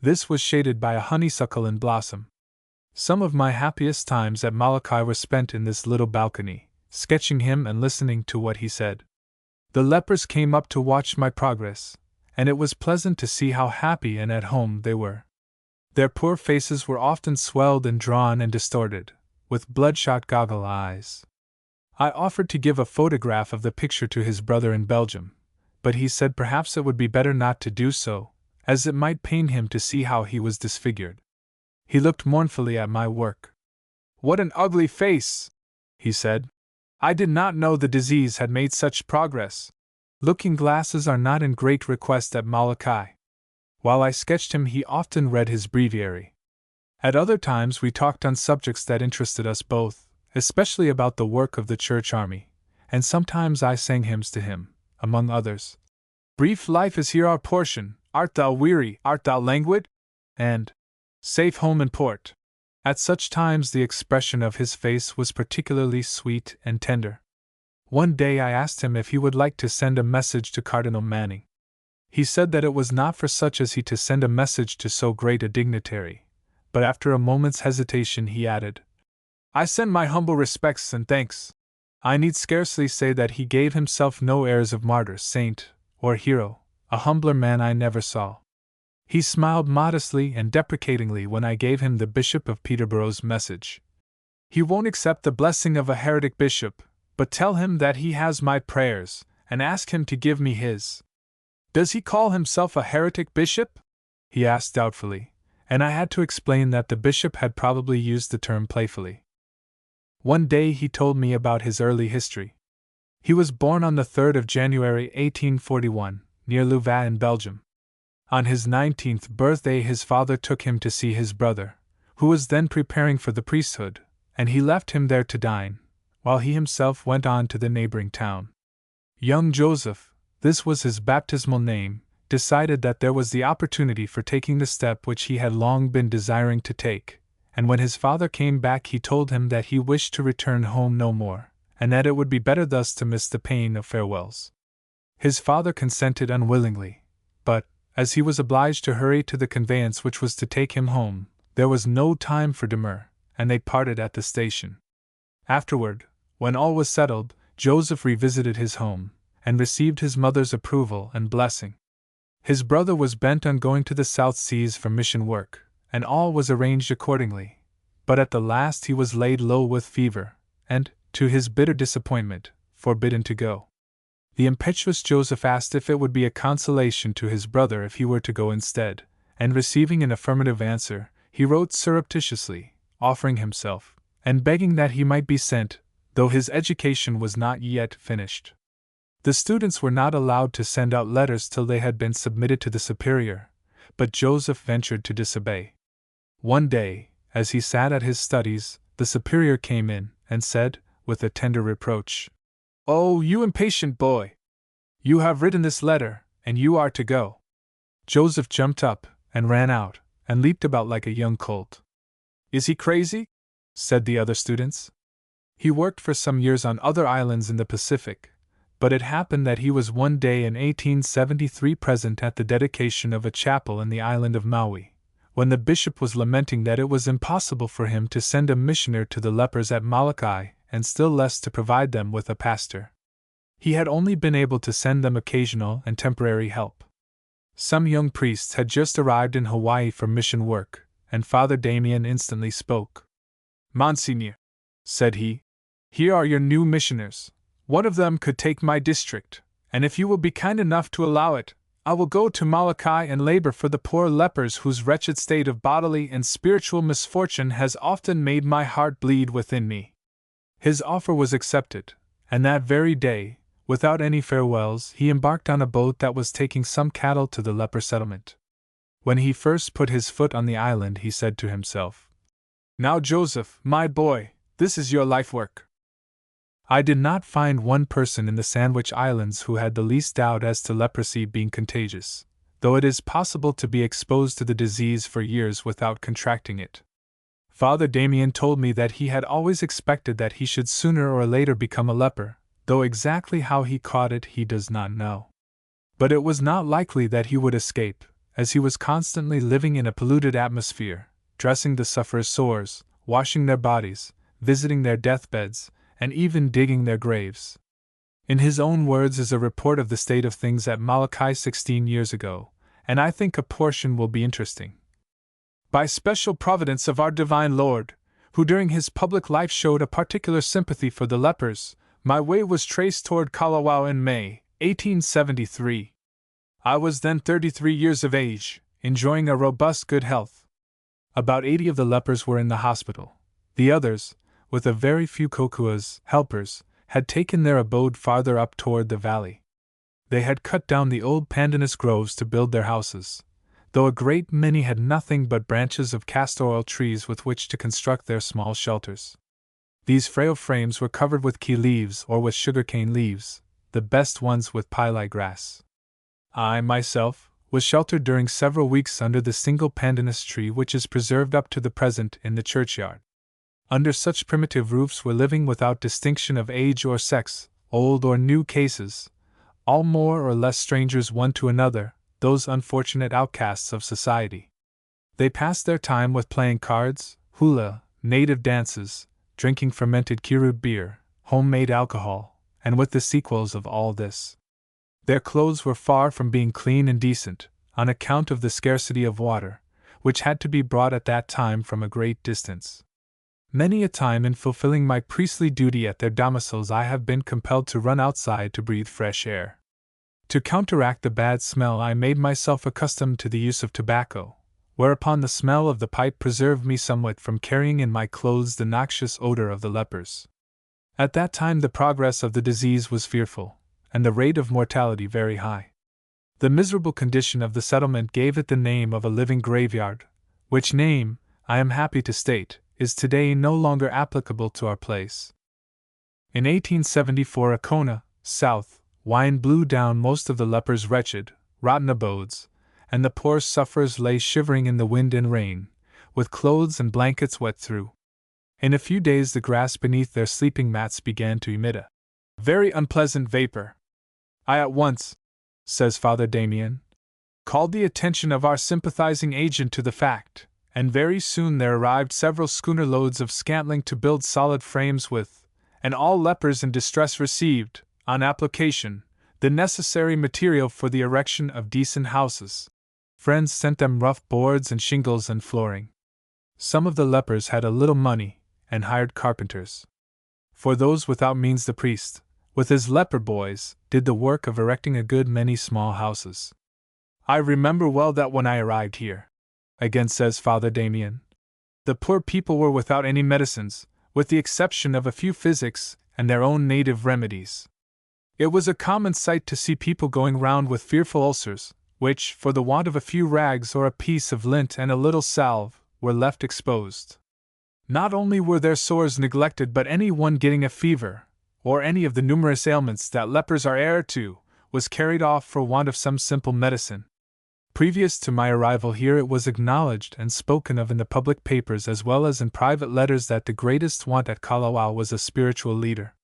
This was shaded by a honeysuckle in blossom. Some of my happiest times at Molokai were spent in this little balcony, sketching him and listening to what he said. The lepers came up to watch my progress, and it was pleasant to see how happy and at home they were. Their poor faces were often swelled and drawn and distorted, with bloodshot goggle eyes. I offered to give a photograph of the picture to his brother in Belgium, but he said perhaps it would be better not to do so, as it might pain him to see how he was disfigured. He looked mournfully at my work. "What an ugly face!" he said. "I did not know the disease had made such progress. Looking glasses are not in great request at Molokai." While I sketched him he often read his breviary. At other times we talked on subjects that interested us both, especially about the work of the church army, and sometimes I sang hymns to him, among others. "Brief life is here our portion, art thou weary, art thou languid?" and "Safe home and port." At such times the expression of his face was particularly sweet and tender. One day I asked him if he would like to send a message to Cardinal Manning. He said that it was not for such as he to send a message to so great a dignitary, but after a moment's hesitation he added, "I send my humble respects and thanks." I need scarcely say that he gave himself no airs of martyr, saint, or hero. A humbler man I never saw. He smiled modestly and deprecatingly when I gave him the Bishop of Peterborough's message. "He won't accept the blessing of a heretic bishop, but tell him that he has my prayers, and ask him to give me his." "Does he call himself a heretic bishop?" he asked doubtfully, and I had to explain that the bishop had probably used the term playfully. One day he told me about his early history. He was born on the 3rd of January 1841, near Louvain in Belgium. On his 19th birthday his father took him to see his brother, who was then preparing for the priesthood, and he left him there to dine, while he himself went on to the neighboring town. Young Joseph, this was his baptismal name, decided that there was the opportunity for taking the step which he had long been desiring to take, and when his father came back he told him that he wished to return home no more, and that it would be better thus to miss the pain of farewells. His father consented unwillingly, but, as he was obliged to hurry to the conveyance which was to take him home, there was no time for demur, and they parted at the station. Afterward, when all was settled, Joseph revisited his home, and received his mother's approval and blessing. His brother was bent on going to the South Seas for mission work, and all was arranged accordingly, but at the last he was laid low with fever, and, to his bitter disappointment, forbidden to go. The impetuous Joseph asked if it would be a consolation to his brother if he were to go instead, and receiving an affirmative answer, he wrote surreptitiously, offering himself, and begging that he might be sent, though his education was not yet finished. The students were not allowed to send out letters till they had been submitted to the superior, but Joseph ventured to disobey. One day, as he sat at his studies, the superior came in, and said, with a tender reproach, "Oh, you impatient boy! You have written this letter, and you are to go." Joseph jumped up, and ran out, and leaped about like a young colt. "Is he crazy?" said the other students. He worked for some years on other islands in the Pacific, but it happened that he was one day in 1873 present at the dedication of a chapel in the island of Maui, when the bishop was lamenting that it was impossible for him to send a missioner to the lepers at Molokai, and still less to provide them with a pastor. He had only been able to send them occasional and temporary help. Some young priests had just arrived in Hawaii for mission work, and Father Damien instantly spoke. "Monsignor," said he, "here are your new missioners. One of them could take my district, and if you will be kind enough to allow it, I will go to Molokai and labor for the poor lepers whose wretched state of bodily and spiritual misfortune has often made my heart bleed within me." His offer was accepted, and that very day, without any farewells, he embarked on a boat that was taking some cattle to the leper settlement. When he first put his foot on the island, he said to himself, "Now, Joseph, my boy, this is your life work." I did not find one person in the Sandwich Islands who had the least doubt as to leprosy being contagious, though it is possible to be exposed to the disease for years without contracting it. Father Damien told me that he had always expected that he should sooner or later become a leper, though exactly how he caught it he does not know. But it was not likely that he would escape, as he was constantly living in a polluted atmosphere, dressing the sufferers' sores, washing their bodies, visiting their deathbeds, and even digging their graves. In his own words is a report of the state of things at Molokai 16 years ago, and I think a portion will be interesting. "By special providence of our divine Lord, who during his public life showed a particular sympathy for the lepers, my way was traced toward Kalawao in May, 1873. I was then 33 years of age, enjoying a robust good health. About 80 of the lepers were in the hospital. The others, with a very few kokuas, helpers, had taken their abode farther up toward the valley. They had cut down the old pandanus groves to build their houses, though a great many had nothing but branches of castor oil trees with which to construct their small shelters. These frail frames were covered with ki leaves or with sugarcane leaves, the best ones with pilei grass. I, myself, was sheltered during several weeks under the single pandanus tree which is preserved up to the present in the churchyard. Under such primitive roofs were living without distinction of age or sex, old or new cases, all more or less strangers one to another, those unfortunate outcasts of society. They passed their time with playing cards, hula, native dances, drinking fermented kirud beer, homemade alcohol, and with the sequels of all this. Their clothes were far from being clean and decent, on account of the scarcity of water, which had to be brought at that time from a great distance. Many a time in fulfilling my priestly duty at their domiciles I have been compelled to run outside to breathe fresh air. To counteract the bad smell I made myself accustomed to the use of tobacco, whereupon the smell of the pipe preserved me somewhat from carrying in my clothes the noxious odor of the lepers. At that time the progress of the disease was fearful, and the rate of mortality very high. The miserable condition of the settlement gave it the name of a living graveyard, which name, I am happy to state, is today no longer applicable to our place. In 1874 a Kona, south, wind blew down most of the lepers' wretched, rotten abodes, and the poor sufferers lay shivering in the wind and rain, with clothes and blankets wet through. In a few days the grass beneath their sleeping mats began to emit a very unpleasant vapor. I at once, says Father Damien, called the attention of our sympathizing agent to the fact, and very soon there arrived several schooner loads of scantling to build solid frames with, and all lepers in distress received, on application, the necessary material for the erection of decent houses. Friends sent them rough boards and shingles and flooring. Some of the lepers had a little money, and hired carpenters. For those without means the priest, with his leper boys, did the work of erecting a good many small houses. I remember well that when I arrived here, again says Father Damien, the poor people were without any medicines, with the exception of a few physics and their own native remedies. It was a common sight to see people going round with fearful ulcers, which, for the want of a few rags or a piece of lint and a little salve, were left exposed. Not only were their sores neglected, but any one getting a fever, or any of the numerous ailments that lepers are heir to, was carried off for want of some simple medicine. Previous to my arrival here it was acknowledged and spoken of in the public papers as well as in private letters that the greatest want at Kalawao was a spiritual leader.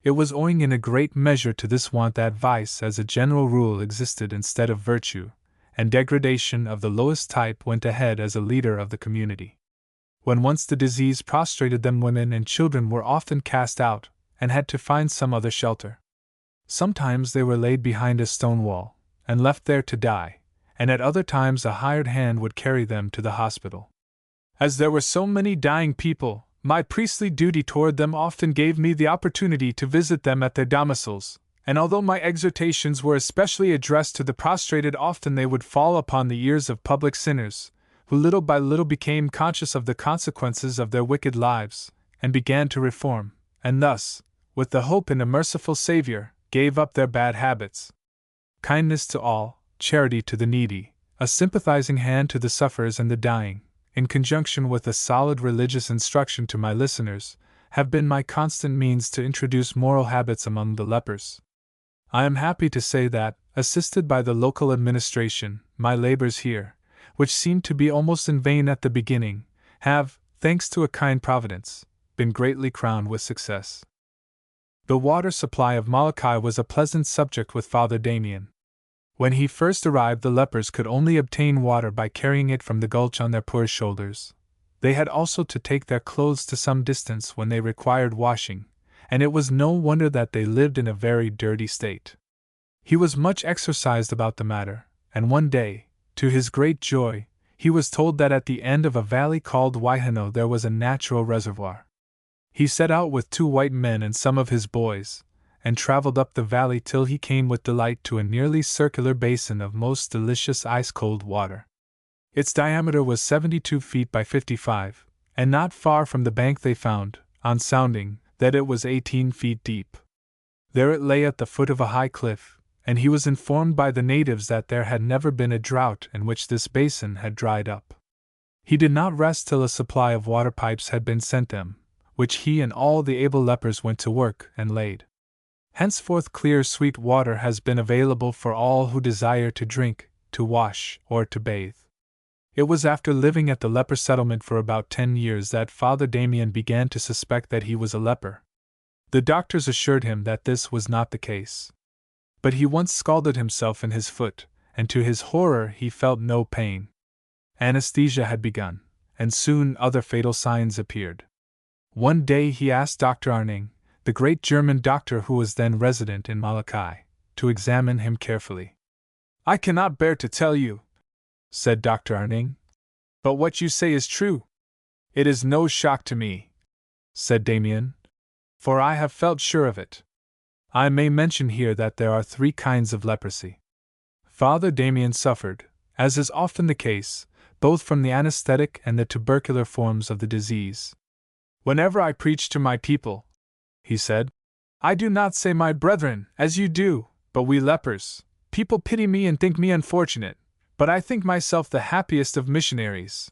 It was owing in a great measure to this want that vice as a general rule existed instead of virtue, and degradation of the lowest type went ahead as a leader of the community. When once the disease prostrated them, women and children were often cast out, and had to find some other shelter. Sometimes they were laid behind a stone wall, and left there to die, and at other times a hired hand would carry them to the hospital. As there were so many dying people, my priestly duty toward them often gave me the opportunity to visit them at their domiciles, and although my exhortations were especially addressed to the prostrated, often they would fall upon the ears of public sinners, who little by little became conscious of the consequences of their wicked lives, and began to reform, and thus, with the hope in a merciful Savior, gave up their bad habits. Kindness to all, charity to the needy, a sympathizing hand to the sufferers and the dying, in conjunction with a solid religious instruction to my listeners, have been my constant means to introduce moral habits among the lepers. I am happy to say that, assisted by the local administration, my labors here, which seemed to be almost in vain at the beginning, have, thanks to a kind providence, been greatly crowned with success. The water supply of Molokai was a pleasant subject with Father Damien. When he first arrived, the lepers could only obtain water by carrying it from the gulch on their poor shoulders. They had also to take their clothes to some distance when they required washing, and it was no wonder that they lived in a very dirty state. He was much exercised about the matter, and one day, to his great joy, he was told that at the end of a valley called Waihano there was a natural reservoir. He set out with 2 white men and some of his boys, and traveled up the valley till he came with delight to a nearly circular basin of most delicious ice-cold water. Its diameter was 72 feet by 55, and not far from the bank they found, on sounding, that it was 18 feet deep. There it lay at the foot of a high cliff, and he was informed by the natives that there had never been a drought in which this basin had dried up. He did not rest till a supply of water pipes had been sent them, which he and all the able lepers went to work and laid. Henceforth clear sweet water has been available for all who desire to drink, to wash, or to bathe. It was after living at the leper settlement for about 10 years that Father Damien began to suspect that he was a leper. The doctors assured him that this was not the case. But he once scalded himself in his foot, and to his horror he felt no pain. Anesthesia had begun, and soon other fatal signs appeared. One day he asked Dr. Arning, the great German doctor who was then resident in Molokai, to examine him carefully. "I cannot bear to tell you," said Dr. Arning, "but what you say is true." "It is no shock to me," said Damien, "for I have felt sure of it. I may mention here that there are 3 kinds of leprosy." Father Damien suffered, as is often the case, both from the anesthetic and the tubercular forms of the disease. "Whenever I preach to my people," he said, "I do not say my brethren, as you do, but we lepers. People pity me and think me unfortunate, but I think myself the happiest of missionaries."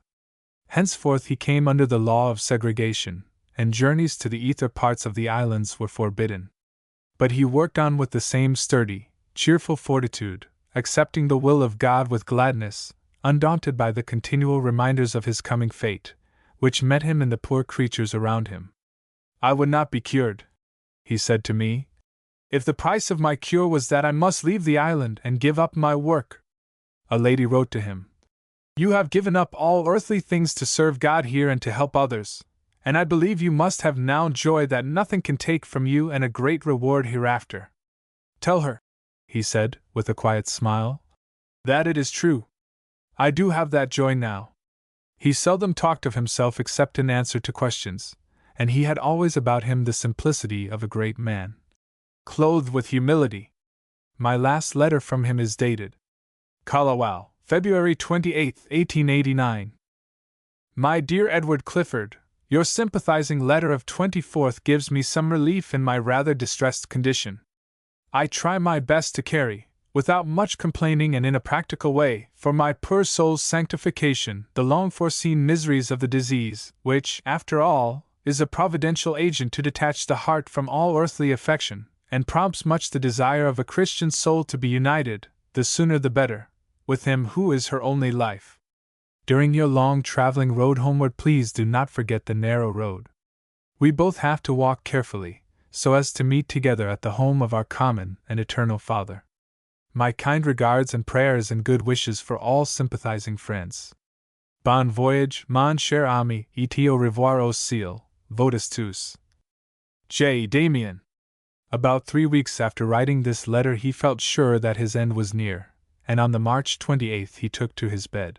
Henceforth he came under the law of segregation, and journeys to the ether parts of the islands were forbidden. But he worked on with the same sturdy, cheerful fortitude, accepting the will of God with gladness, undaunted by the continual reminders of his coming fate, which met him and the poor creatures around him. "I would not be cured," he said to me, "if the price of my cure was that I must leave the island and give up my work." A lady wrote to him, "You have given up all earthly things to serve God here and to help others, and I believe you must have now joy that nothing can take from you and a great reward hereafter. Tell her," he said, with a quiet smile, "that it is true. I do have that joy now." He seldom talked of himself except in answer to questions, and he had always about him the simplicity of a great man, clothed with humility. My last letter from him is dated Kalawao, February 28, 1889. My dear Edward Clifford, your sympathizing letter of 24th gives me some relief in my rather distressed condition. I try my best to carry, without much complaining and in a practical way, for my poor soul's sanctification, the long-foreseen miseries of the disease, which, after all, is a providential agent to detach the heart from all earthly affection, and prompts much the desire of a Christian soul to be united, the sooner the better, with Him who is her only life. During your long traveling road homeward, please do not forget the narrow road. We both have to walk carefully, so as to meet together at the home of our common and eternal Father. My kind regards and prayers and good wishes for all sympathizing friends. Bon voyage, mon cher ami, et au revoir au ciel, votus tous. J. Damien. About 3 weeks after writing this letter, he felt sure that his end was near, and on the March 28th he took to his bed.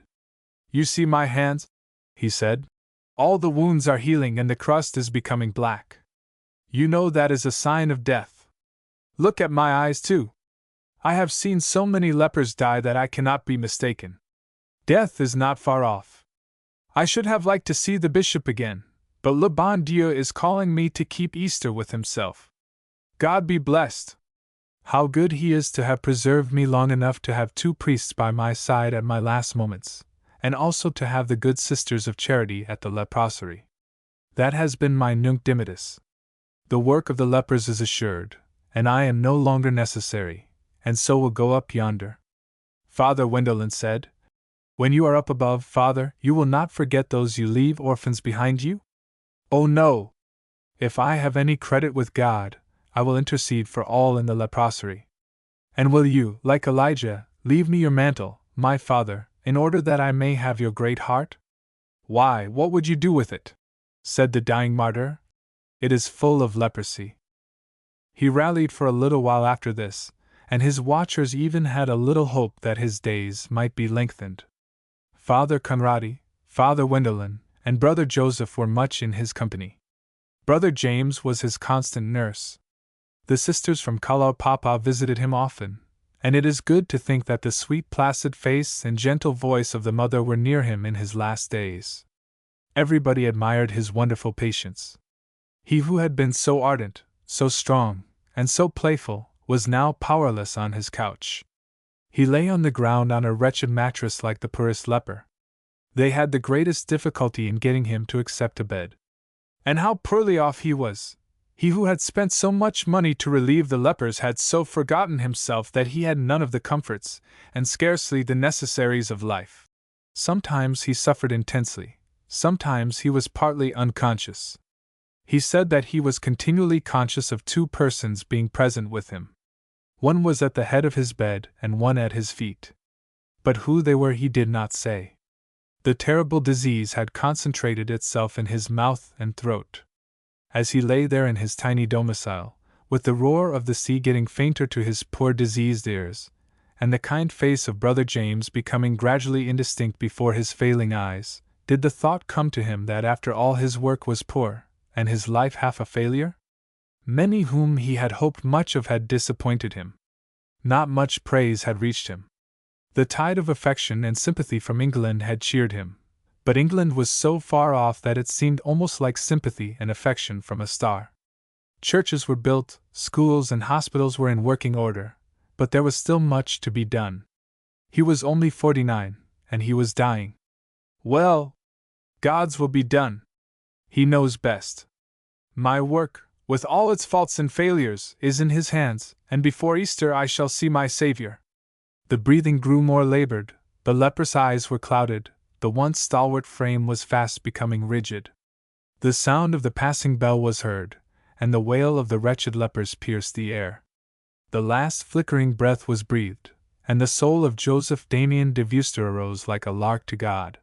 You see my hands, he said. All the wounds are healing and the crust is becoming black. You know that is a sign of death. Look at my eyes, too. I have seen so many lepers die that I cannot be mistaken. Death is not far off. I should have liked to see the bishop again, but le bon Dieu is calling me to keep Easter with himself. God be blessed! How good he is to have preserved me long enough to have 2 priests by my side at my last moments, and also to have the good sisters of charity at the leprosery. That has been my nunc dimittis. The work of the lepers is assured, and I am no longer necessary, and so will go up yonder. Father Wendelin said, When you are up above, Father, you will not forget those you leave orphans behind you? Oh no! If I have any credit with God, I will intercede for all in the leprosery. And will you, like Elijah, leave me your mantle, my father, in order that I may have your great heart? Why, what would you do with it? Said the dying martyr. It is full of leprosy. He rallied for a little while after this, and his watchers even had a little hope that his days might be lengthened. Father Conradi, Father Wendelin, and Brother Joseph were much in his company. Brother James was his constant nurse. The sisters from Kalaupapa visited him often, and it is good to think that the sweet placid face and gentle voice of the mother were near him in his last days. Everybody admired his wonderful patience. He who had been so ardent, so strong, and so playful, was now powerless on his couch. He lay on the ground on a wretched mattress like the poorest leper. They had the greatest difficulty in getting him to accept a bed. And how poorly off he was! He who had spent so much money to relieve the lepers had so forgotten himself that he had none of the comforts, and scarcely the necessaries of life. Sometimes he suffered intensely, sometimes he was partly unconscious. He said that he was continually conscious of 2 persons being present with him. One was at the head of his bed and one at his feet. But who they were he did not say. The terrible disease had concentrated itself in his mouth and throat. As he lay there in his tiny domicile, with the roar of the sea getting fainter to his poor diseased ears, and the kind face of Brother James becoming gradually indistinct before his failing eyes, did the thought come to him that after all his work was poor, and his life half a failure? Many whom he had hoped much of had disappointed him. Not much praise had reached him. The tide of affection and sympathy from England had cheered him, but England was so far off that it seemed almost like sympathy and affection from a star. Churches were built, schools and hospitals were in working order, but there was still much to be done. He was only 49, and he was dying. Well, God's will be done. He knows best. My work, with all its faults and failures, is in His hands, and before Easter I shall see my Savior. The breathing grew more labored, the leprous eyes were clouded, the once stalwart frame was fast becoming rigid. The sound of the passing bell was heard, and the wail of the wretched lepers pierced the air. The last flickering breath was breathed, and the soul of Joseph Damien de Veuster arose like a lark to God.